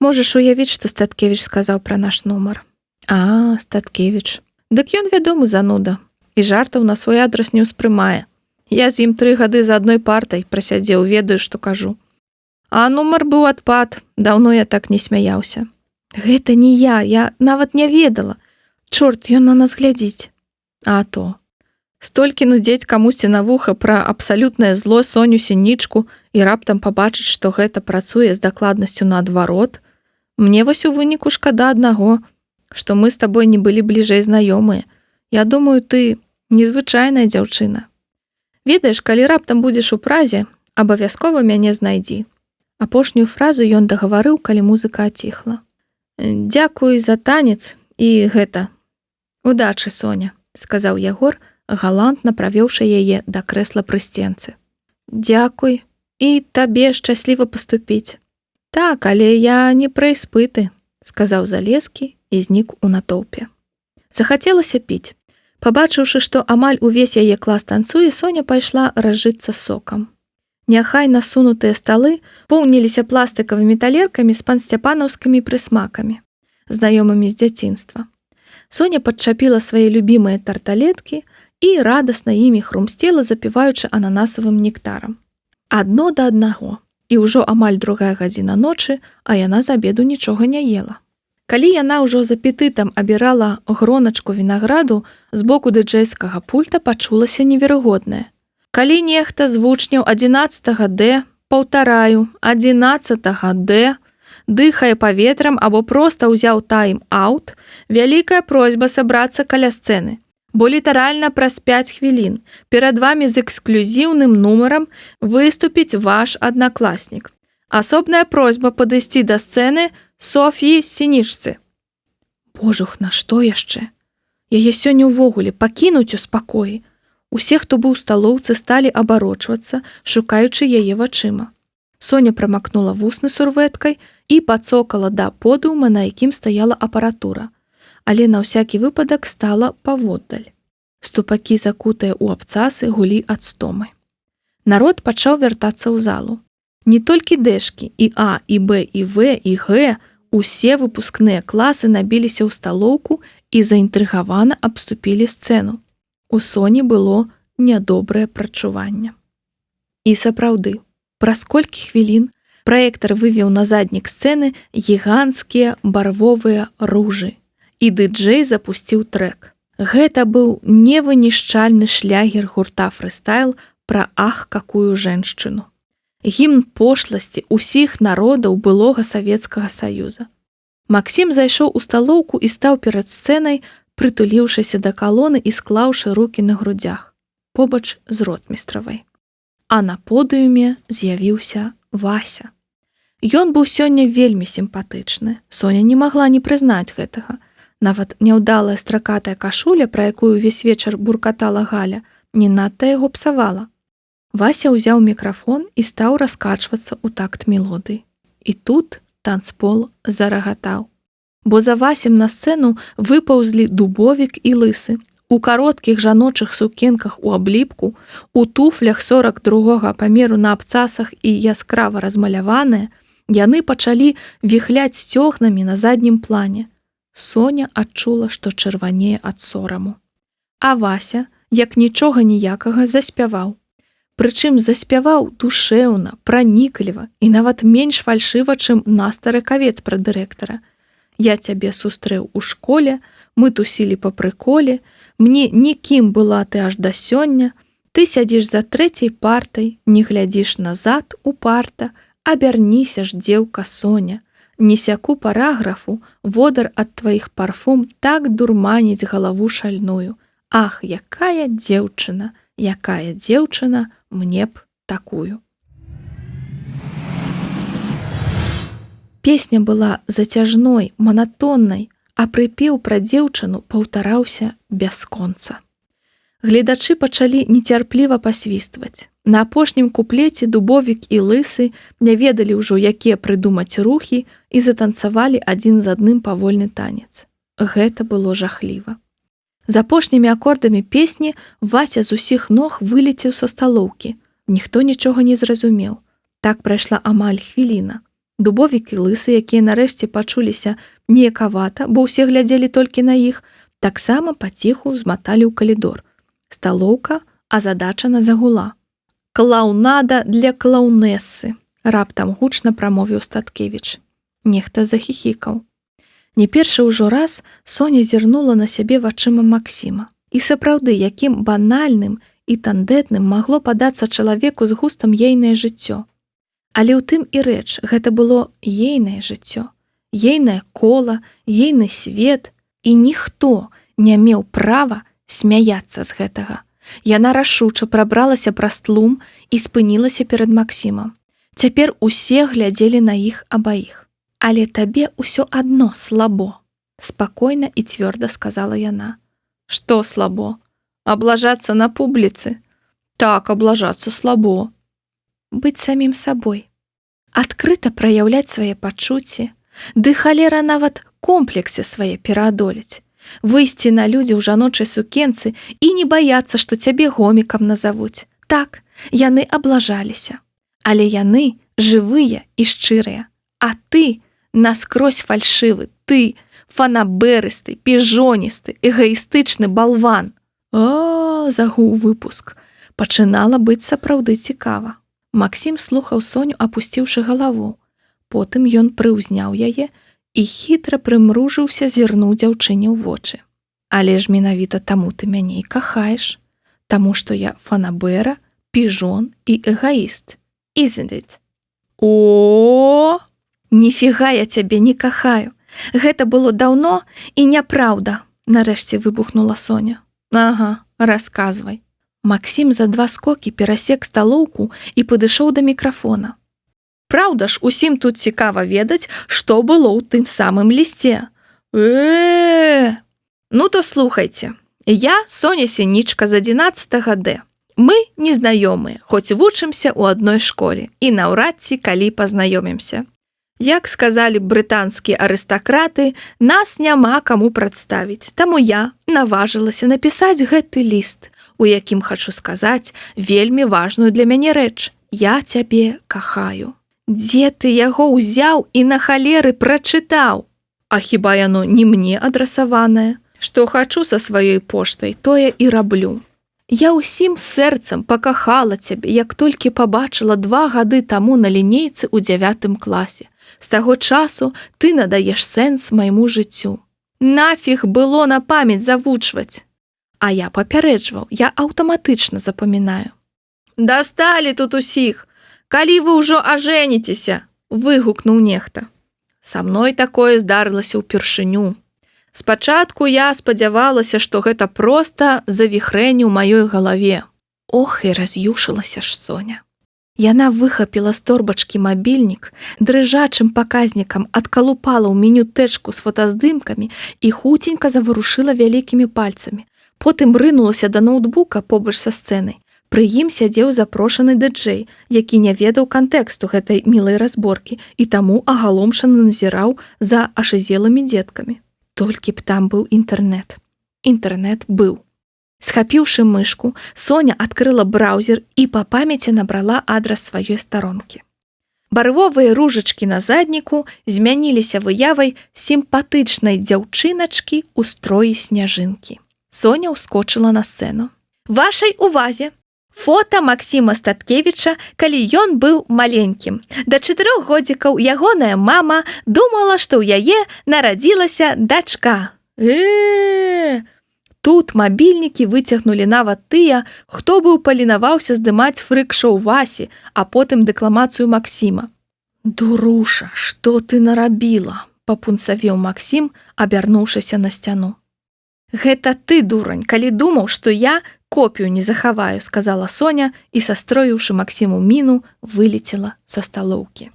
Можаш уявіць, што Статкевіч сказаў пра наш нумар. «А, Статкевіч. Дык ён вядомы зануда. І жартаў на свой адрас не ўспрымае. Я з ім 3 гады за адной партай прасядзеў, ведаю, што кажу. А нумар быў адпад, даўно я так не смяяўся». «Гэта не я нават не ведала. Чорт, ён на нас глядзіць». «А то. Столькі нудзець камусьці на вуха пра абсалютнае зло Соню Сінічку і раптам пабачыць, што гэта працуе з дакладнасцю наадварот. Мне вось у выніку шкада аднаго, што мы з табой не былі бліжэй знаёмыя. Я думаю, ты незвычайная дзяўчына. Ведаеш, калі раптам будзеш у Празе, абавязкова мяне знайдзі». Апошнюю фразу ён дагаварыў, калі музыка аціхла. «Дзякуй за танец і гэта. Удачы, Соня», — сказаў Ягор, галантна правёўшы яе да крэсла пры сценцы. «Дзякуй. І табе шчасліва паступіць». «Так, але я не пра іспыты», — сказаў Залескі і знік у натоўпе. Захацелася піць. Пабачыўшы, што амаль увесь яе клас танцуе, Соня пайшла разжыцца сокам. Няхай насунутыя сталы поўніліся пластыкавымі талеркамі з пансцяпанаўскімі прысмакамі, знаёмымі з дзяцінства. Соня падчапіла свае любімыя тарталеткі і радасна імі хрумсцела, запіваючы ананасавым нектарам. Адно да аднаго, і ўжо амаль 2 гадзіна ночы, а яна з абеду нічога не ела. Калі яна ўжо з апетытам абірала гроначку вінаграду, з боку дыджэйскага пульта пачулася неверагоднае. «Калі нехта з вучняў 11 Д, паўтараю, 11 Д, дыхае паветрам або проста ўзяў тайм-аут, вялікая просьба сабрацца каля сцэны, бо літаральна праз 5 хвілін перад вамі з эксклюзіўным нумарам выступіць ваш аднакласнік. Асобная просьба падысці да сцэны Соф'і Сінічцы». Божух, на што яшчэ? Яе сёння ўвогуле пакінуць у спакоі. Усе, хто быў у сталоўцы, сталі абарочвацца, шукаючы яе вачыма. Соня прамакнула вусны сурвэткай і пацокала да подыума, на якім стаяла апаратура, але на ўсякі выпадак стала паводдаль. Ступакі, закутыя ў абцасы, гулі ад стомы. Народ пачаў вяртацца ў залу. Не толькі дэшкі, і А, і Б, і В, і Г, усе выпускныя класы набіліся ў сталоўку і заінтрыгавана абступілі сцэну. У Соні было нядобрае прачуванне. І сапраўды, праз колькі хвілін праектар вывеў на заднік сцэны гіганцкія барвовыя ружы, і дыджэй запусціў трэк. Гэта быў невынішчальны шлягер гурта фрыстайл пра «Ах, какую женшчыну». Гімн пошласці ўсіх народаў былога Савецкага Саюза. Максім зайшоў у сталоўку і стаў перад сцэнай, прытуліўшыся да калоны і склаўшы рукі на грудзях, побач з ротмістравай. А на подыуме з'явіўся Вася. Ён быў сёння вельмі сімпатычны. Соня не магла не прызнаць гэтага. Нават няўдалая стракатая кашуля, пра якую ўвесь вечар буркатала Галя, не надта яго псавала. Вася ўзяў мікрафон і стаў раскачвацца ў такт мелодыі. І тут танцпол зарагатаў. Бо за Васем на сцэну выпаўзлі Дубовік і Лысы. У кароткіх жаночых сукенках у абліпку, у туфлях 42-го памеру на абцасах і яскрава размаляваныя, яны пачалі віхляць сцёгнамі на заднім плане. Соня адчула, што чырванее ад сораму. А Вася, як нічога ніякага, заспяваў. Прычым заспяваў душэўна, пранікліва і нават менш фальшыва, чым Настя Ракавец пра дырэктара. «Я цябе сустрэў у школе, мы тусілі па прыколе, мне нікім была ты аж да сёння, ты сядзіш за 3-й партай, не глядзіш назад упарта, Абярніся ж, дзеўка Соня, несяку параграфу, водар ад тваіх парфум так дурманіць галаву шальную. Ах, якая дзеўчына, мне б такую. Песня была зацяжной, манатоннай, а прыпеў пра дзеўчыну паўтараўся бясконца. Гледачы пачалі нецярпліва пасвістваць. На апошнім куплеце Дубовік і Лысы не ведалі ўжо, якія прыдумаць рухі, і затанцавалі адзін з адным павольны танец. Гэта было жахліва. З апошнімі акордамі песні Вася з усіх ног вылецеў са сталоўкі. Ніхто нічога не зразумеў. Так прайшла амаль хвіліна. Дубовік і Лысы, якія нарэшце пачуліся неякавата, бо ўсе глядзелі толькі на іх, таксама паціху зматалі ў калідор. Сталоўка азадачана загула. «Клаунада для клаунессы», раптам гучна прамовіў Статкевіч. Нехта захіхікаў. Не першы ўжо раз Соня зірнула на сябе вачыма Максіма. І сапраўды, якім банальным і тандэтным магло падацца чалавеку з густам ейнае жыццё. Але ў тым і рэч, гэта было ейнае жыццё, ейнае кола, ейны свет, і ніхто не меў права смяяцца з гэтага. Яна рашуча прабралася праз тлум і спынілася перад Максімам. Цяпер усе глядзелі на іх абаіх. «Але табе ўсё адно слабо», спакойна і цвёрда сказала яна. «Што слабо? Аблажацца на публіцы?» «Так, аблажацца слабо». «Быць самім сабой, адкрыта праяўляць свае пачуцці, ды халера нават комплексы свае пераадолець. Выйсці на людзі ў жаночай сукенцы і не баяцца, што цябе гомікам назавуць. Так, яны аблажаліся. Але яны жывыя і шчырыя. А ты наскрозь фальшывы, ты фанаберысты, піжоністы, эгаістычны балван». Загуў выпуск. Пачынала быць сапраўды цікава. Максім слухаў Соню, апусціўшы галаву. Потым ён прыўзняў яе і хітра прымружыўся, зірнуў дзяўчыне ў вочы. «Але ж менавіта таму ты мяне і кахаеш, таму што я фанабэра, піжон і эгаіст. Isn't it?» «О, ніфіга я цябе не кахаю. Гэта было даўно і няпраўда», нарэшце выбухнула Соня. «Ага, расказвай». Максім за 2 скокі перасек сталоўку і падышоў да мікрафона. «Праўда ж, усім тут цікава ведаць, што было ў тым самым лісце. Ну то слухайце. Я Соня Сінічка з 11 Д. Мы незнаёмыя, хоць вучымся ў адной школе і наўрад ці калі пазнаёмімся. Як сказалі брытанскія арыстакраты, нас няма каму прадставіць, таму я наважылася напісаць гэты ліст, у якім хачу сказаць вельмі важную для мяне рэч. Я цябе кахаю». «Дзе ты яго ўзяў і на халеры прачытаў? А хіба яно не мне адрасаванае? Што хачу са сваёй поштай, тое і раблю. Я ўсім сэрцам пакахала цябе, як толькі пабачыла 2 гады таму на лінейцы ў 9 класе. З таго часу ты надаеш сэнс майму жыццю. Нафіг было на памяць завучваць». А я папярэджваў, я аўтаматычна запамінаю. «Дасталі тут усіх! Калі вы ўжо ажэніцеся?» выгукнуў нехта. Са мной такое здарылася ўпершыню. Спачатку я спадзявалася, што гэта проста завіхрэнне ў маёй галаве. Ох, і раз'юшылася ж Соня. Яна выхапіла з торбачкі мабільнік, дрыжачым паказнікам адкалупала ў меню тэчку з фотаздымкамі і хуценька заварушыла вялікімі пальцамі. Потым рынулася да ноутбука побач са сцэнай. Пры ім сядзеў запрошаны ды-джэй, які не ведаў кантэксту гэтай мілай разборкі і таму агаломшана назіраў за ашызелымі дзеткамі. Толькі б там быў інтэрнэт. Інтэрнэт быў. Схапіўшы мышку, Соня адкрыла браўзер і па памяці набрала адрас сваёй старонкі. Барвовыя ружачкі на задніку змяніліся выявай сімпатычнай дзяўчыначкі ў строі сняжынкі. Соня ўскочыла на сцэну. «Вашай увазе! Фота Максіма Статкевіча, калі ён быў маленькім. Да 4 годзікаў ягоная мама думала, што ў яе нарадзілася дачка. Тут мабільнікі выцягнулі нават тыя, хто быў паленаваўся здымаць фрык-шоу Васі, а потым дэкламацыю Максіма. Дуруша, што ты нарабіла? Папунцавеў Максім, абярнуўшыся на сцяну. Гэта ты, дурань, калі думаў, што я копію не захаваю, сказала Соня і, састроіўшы Максіму міну, вылецела са сталоўкі.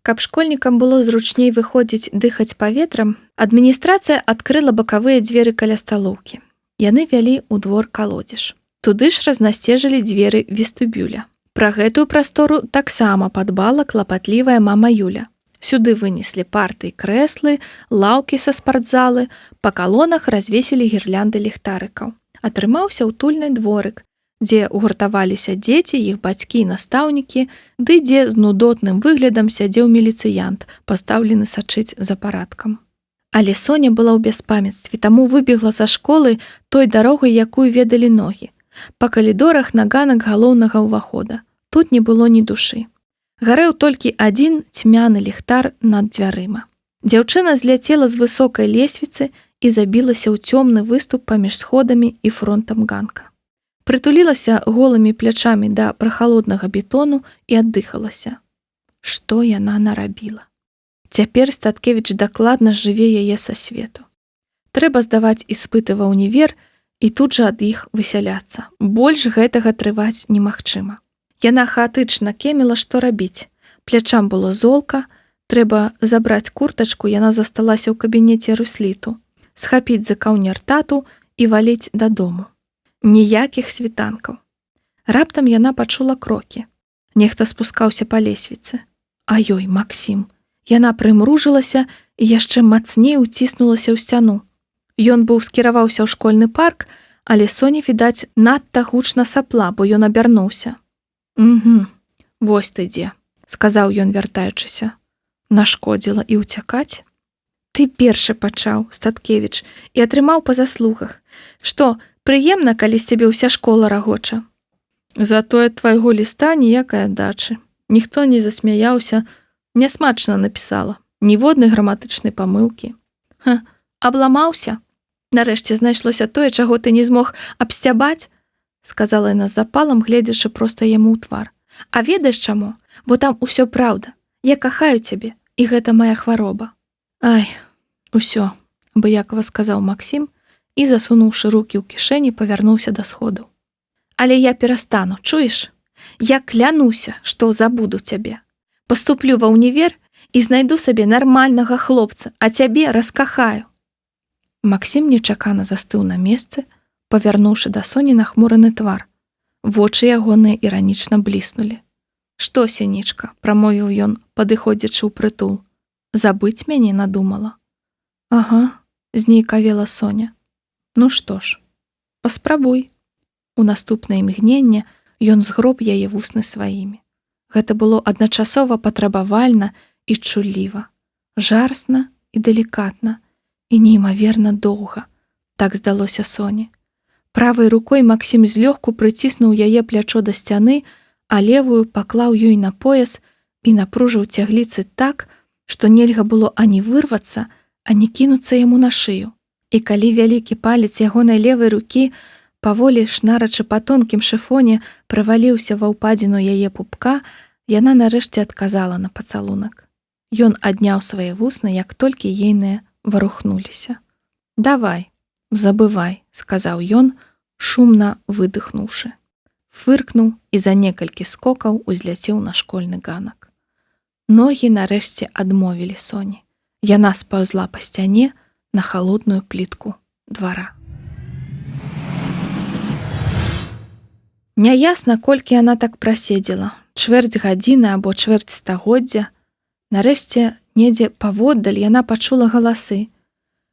Каб школьнікам было зручней выходзіць дыхаць паветрам, адміністрацыя адкрыла бакавыя дзверы каля сталоўкі. Яны вялі ў двор калодзеж. Туды ж разнасцежылі дзверы вестыбюля. Пра гэтую прастору таксама падбала клапатлівая мама Юля. Сюды вынеслі парты і крэслы, лаўкі са спартзалы, па калонах развесілі гірлянды ліхтарыкаў. Атрымаўся ўтульны дворык, дзе угуртаваліся дзеці, іх бацькі і настаўнікі, ды дзе з нудотным выглядам сядзеў міліцыянт, пастаўлены сачыць за парадкам. Але Соня была ў бяспамяцтве, таму выбегла са школы той дарогай, якую ведалі ногі. Па калідорах на ганак галоўнага ўвахода. Тут не было ні душы. Гарэў толькі адзін цьмяны ліхтар над дзвярыма. Дзяўчына зляцела з высокай лесвіцы і забілася ў цёмны выступ паміж сходамі і фронтам ганка. Прытулілася голымі плячамі да прахалоднага бетону і аддыхалася. Што яна нарабіла? Цяпер Статкевіч дакладна жыве яе са свету. Трэба здаваць іспыты ва ўнівер і тут жа ад іх высяляцца. Больш гэтага трываць немагчыма. Яна хаатычна кеміла, што рабіць. Плячам было золка, трэба забраць куртачку, яна засталася ў кабінеце русліту, схапіць за каўнер тату і валіць дадому. Ніякіх світанкаў. Раптам яна пачула крокі. Нехта спускаўся па лесвіцы. Аёй, Максім. Яна прымружылася і яшчэ мацней уціснулася ў сцяну. Ён быў скіраваўся ў школьны парк, але Соня, відаць, надта гучна сапла, бо ён абярнуўся. Угу, вось ты дзе, сказаў ён, вяртаючыся. Нашкодзіла і ўцякаць? Ты першы пачаў, Статкевіч, і атрымаў па заслугах. Што, прыемна, калі з цябе ўся школа рагоча? Затое твайго ліста ніякай аддачы. Ніхто не засмяяўся, нясмачна напісала. Ніводнай граматычнай памылкі. Абламаўся? Нарэшце знайшлося тое, чаго ты не змог абсцябаць? Сказала яна з запалам, гледзячы проста яму ў твар. А ведаеш чаму? Бо там усё праўда. Я кахаю цябе, і гэта моя хвароба. Ай, усё, абыякава сказаў Максім і, засунуўшы рукі ў кішэні, павярнуўся да сходу. Але я перастану, чуеш? Я клянуся, што забуду цябе. Паступлю ва ўнівер і знайду сабе нармальнага хлопца, а цябе раскахаю. Максім нечакана застыў на месцы, павярнуўшы да Соні нахмураны твар. Вочы ягоныя іранічна бліснулі. Што, сінічка, прамовіў ён, падыходзячы ў прытул. Забыць мяне надумала. Ага, знейкавела Соня. Ну што ж, паспрабуй. У наступнае імгненне ён згроб яе вусны сваімі. Гэта было адначасова патрабавальна і чулліва, жарсна і далікатна, і неймаверна доўга, так здалося Соні. Правай рукой Максім злёгку прыціснуў яе плячо да сцяны, а левую паклаў ёй на пояс і напружыў цягліцы так, што нельга было ані вырвацца, ані кінуцца яму на шыю. І калі вялікі палец ягонай левай рукі, паволі шнарачы па тонкім шыфоне, праваліўся ва ўпадзіну яе пупка, яна нарэшце адказала на пацалунак. Ён адняў свае вусны, як толькі ейныя варухнуліся. Давай, забывай, сказаў ён, шумна выдыхнуўшы. Фыркнуў і за некалькі скокаў узляцеў на школьны ганак. Ногі нарэшце адмовілі Соні. Яна спаўзла па сцяне на халодную плітку двара. Няясна, колькі яна так праседзела, чвэрць гадзіны або чвэрць стагоддзя. Нарэшце, недзе паводдаль яна пачула галасы.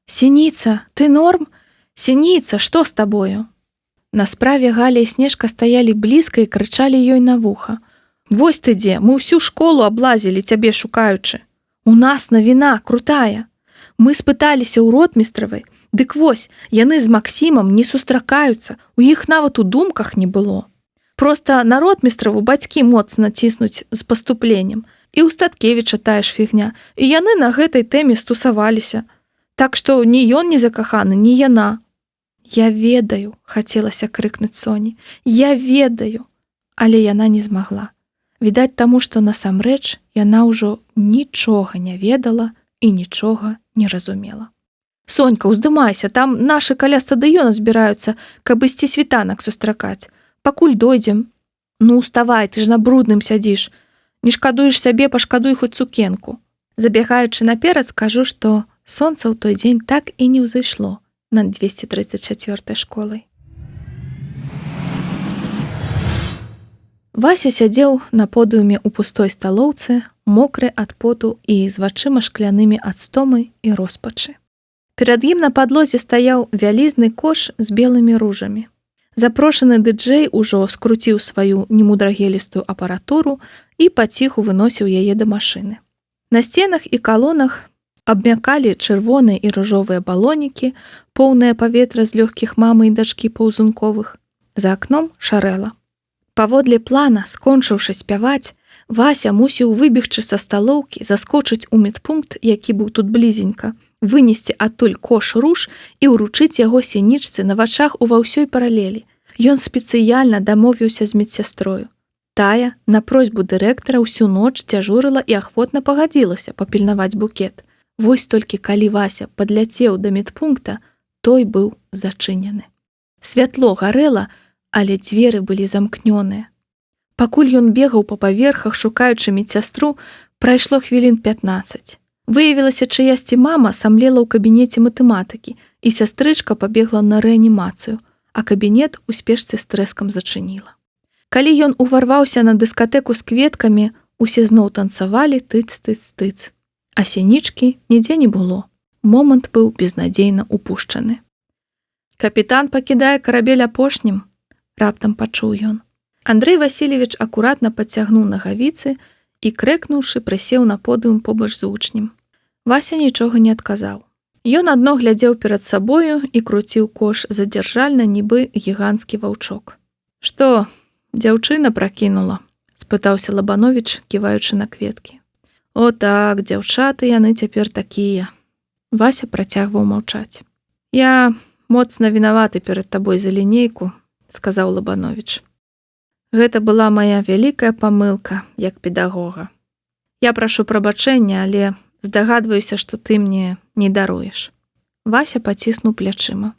«Сініца, ты норм? Сініца, што з табою?» На справе Галя і Снежка стаялі блізка і крычалі ёй на вуха. «Вось ты дзе, мы ўсю школу аблазілі, цябе шукаючы. У нас навіна крутая. Мы спыталіся ў ротмістравай, дык вось, яны з Максімам не сустракаюцца, у іх нават у думках не было. Проста на ротмістраву бацькі моцна ціснуць з паступленнем, і ў Статкевіча тая ж фігня, і яны на гэтай тэме стусаваліся. Так што ні ён не закаханы, ні яна». «Я ведаю», — хацелася крыкнуць Соні. «Я ведаю». але яна не змагла. Відаць таму, што насамрэч яна ўжо нічога не ведала і нічога не разумела. «Сонька, уздымайся, там нашы каля стадыёна збіраюцца, каб ісці світанак сустракаць. Пакуль дойдзем». «Ну, уставай, ты ж на брудным сядзіш. Не шкадуеш сябе, пашкадуй хоць цукенку». Забегаючы наперад, скажу, што сонца ў той дзень так і не ўзышло над 234 школай. Вася сядзеў на подыуме ў пустой сталоўцы, мокры ад поту і з вачыма шклянымі ад стомы і роспачы. Перад ім на падлозе стаяў вялізны кош з белымі ружамі. Запрошаны дыджэй ужо скруціў сваю немудрагелістую апаратуру і паціху выносіў яе да машыны. На сценах і калонах абмякалі чырвоныя і ружовыя балонікі, поўнае паветра з лёгкіх мамы і дачкі паўзунковых. За акном шарэла. Паводле плана, скончыўшы спяваць, Вася мусіў выбегчы са сталоўкі, заскочыць у медпункт, які быў тут блізенька, вынесці адтуль кош руж і ўручыць яго сінічцы на вачах ува ўсёй паралелі. Ён спецыяльна дамовіўся з медсястрою. Тая на просьбу дырэктара ўсю ноч дзяжурыла і ахвотна пагадзілася папільнаваць букет. Вось толькі калі Вася падляцеў да медпункта, той быў зачынены. Святло гарэла, але дзверы былі замкнёныя. Пакуль ён бегаў па паверхах, шукаючы медсястру, прайшло хвілін 15. Выявілася, чыясьці мама самлела ў кабінеце матэматыкі, і сястрычка пабегла на рэанімацыю, а кабінет у спешцы з трэскам зачыніла. Калі ён уварваўся на дыскатэку з кветкамі, усе зноў танцавалі тыц-тыц-тыц. А сінічкі нідзе не было. Момант быў безнадзейна упушчаны. «Капітан пакідае карабель апошнім», раптам пачуў ён. Андрэй Васильевич акуратна падцягнуў нагавіцы і, крэкнуўшы, прысеў на подыум побач з вучнем. Вася нічога не адказаў. Ён адно глядзеў перад сабою і круціў кош задзяржальна, нібы гіганцкі ваўчок. «Што, дзяўчына пракінула?» – спытаўся Лабановіч, ківаючы на кветкі. «О так, дзяўчаты яны цяпер такія». Вася працягваў маўчаць. «Я моцна вінаваты перад табой за лінейку», – сказаў Лабановіч. «Гэта была моя вялікая памылка, як педагога. Я прашу прабачэння, але здагадваюся, што ты мне не даруеш». Вася паціснуў плячыма.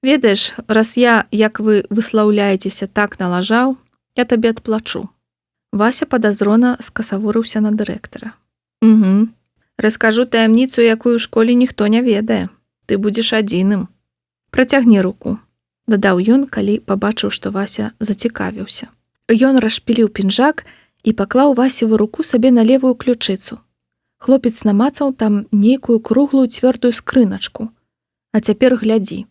«Ведаеш, раз я, як вы выслаўляецеся, так налажаў, я табе адплачу». Вася падазрона скасавурыўся на дырэктара. «Угу. Раскажу таямніцу, якую ў школе ніхто не ведае. Ты будзеш адзіным. Працягні руку», – дадаў ён, калі пабачыў, што Вася зацікавіўся. Ён расшпіліў пінжак і паклаў Васеву руку сабе на левую ключыцу. Хлопец намацаў там нейкую круглую цвёрдую скрыначку. «А цяпер глядзі».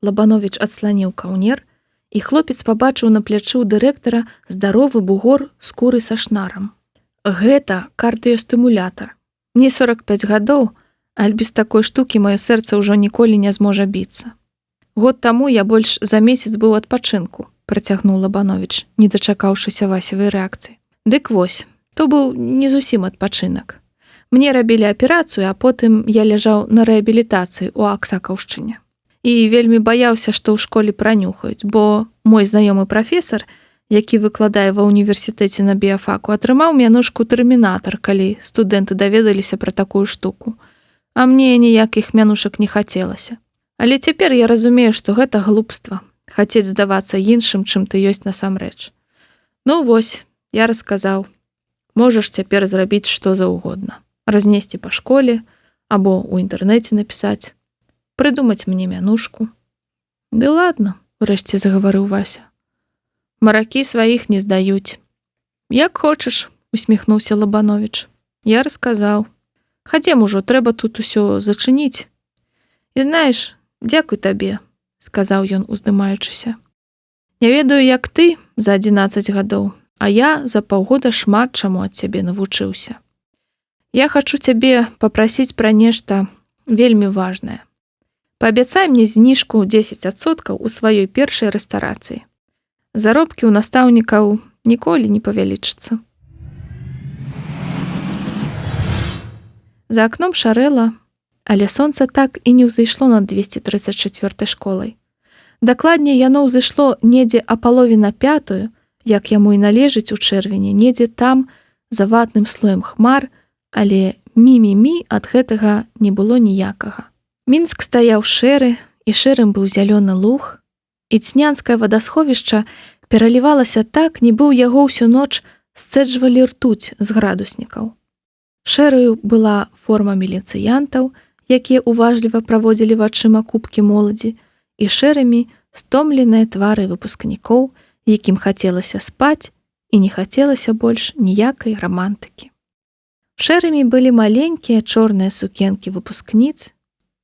Лабановіч адсланіў каўнер, і хлопец пабачыў на плячы ў дырэктара здаровы бугор скуры са шнарам. «Гэта кардыёстымулятар. Мне 45 гадоў, але без такой штукі маё сэрца ўжо ніколі не зможа біцца. Год таму я больш за месяц быў адпачынку», працягнуў Лабановіч, не дачакаўшыся Васевай рэакцыі. «Дык вось, то быў не зусім адпачынак. Мне рабілі аперацыю, а потым я ляжаў на рэабілітацыі ў Аксакаўшчыне. І вельмі баяўся, што ў школе пранюхаюць, бо мой знаёмы прафесар, які выкладае ва ўніверсітэце на біяфаку, атрымаў мянушку тэрмінатар, калі студэнты даведаліся пра такую штуку. А мне ніякіх мянушак не хацелася. Але цяпер я разумею, што гэта глупства. Хацець здавацца іншым, чым ты ёсць насамрэч. Ну вось, я расказаў. Можаш цяпер зрабіць што заўгодна. Разнесці па школе, або ў інтэрнэце напісаць. Прыдумаць мне мянушку». «Ды ладно», – урэшце загаварыў Вася. «Маракі сваіх не здаюць». «Як хочаш», – усміхнуўся Лабановіч. «Я расказаў. Хадзем ужо, трэба тут усё зачыніць. І знаеш, дзякуй табе», – сказаў ён, уздымаючыся. «Не ведаю, як ты за 11 гадоў, а я за паўгода шмат чаму ад цябе навучыўся. Я хачу цябе папрасіць пра нешта вельмі важнае. Паабяцай мне зніжку 10% у сваёй першай рэстарацыі. Заробкі ў настаўнікаў ніколі не павялічацца». За акном шарэла, але сонца так і не ўзышло над 234 школай. Дакладней, яно ўзышло недзе а палове на 5, як яму і належыць у чэрвені, недзе там, за ватным слоем хмар, але мі-мі-мі ад гэтага не было ніякага. Мінск стаяў шэры, і шэрым быў зялёны луг, і цнянскае вадасховішча пералівалася так, нібы ў яго ўсю ноч сцэджвалі ртуць з градуснікаў. Шэраю была форма міліцыянтаў, якія уважліва праводзілі вачыма кубкі моладзі, і шэрымі стомленыя твары выпускнікоў, якім хацелася спаць і не хацелася больш ніякай рамантыкі. Шэрымі былі маленькія чорныя сукенкі выпускніц,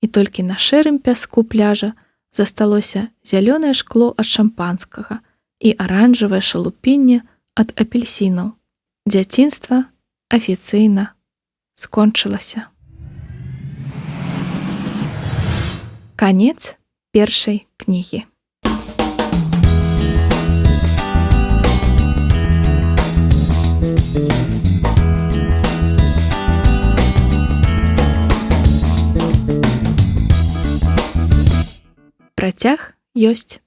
і толькі на шэрым пяску пляжа засталося зялёнае шкло ад шампанскага і аранжавае шалупінне ад апельсінаў. Дзяцінства афіцыйна скончылася. Канец першай кнігі. Працяг ёсць.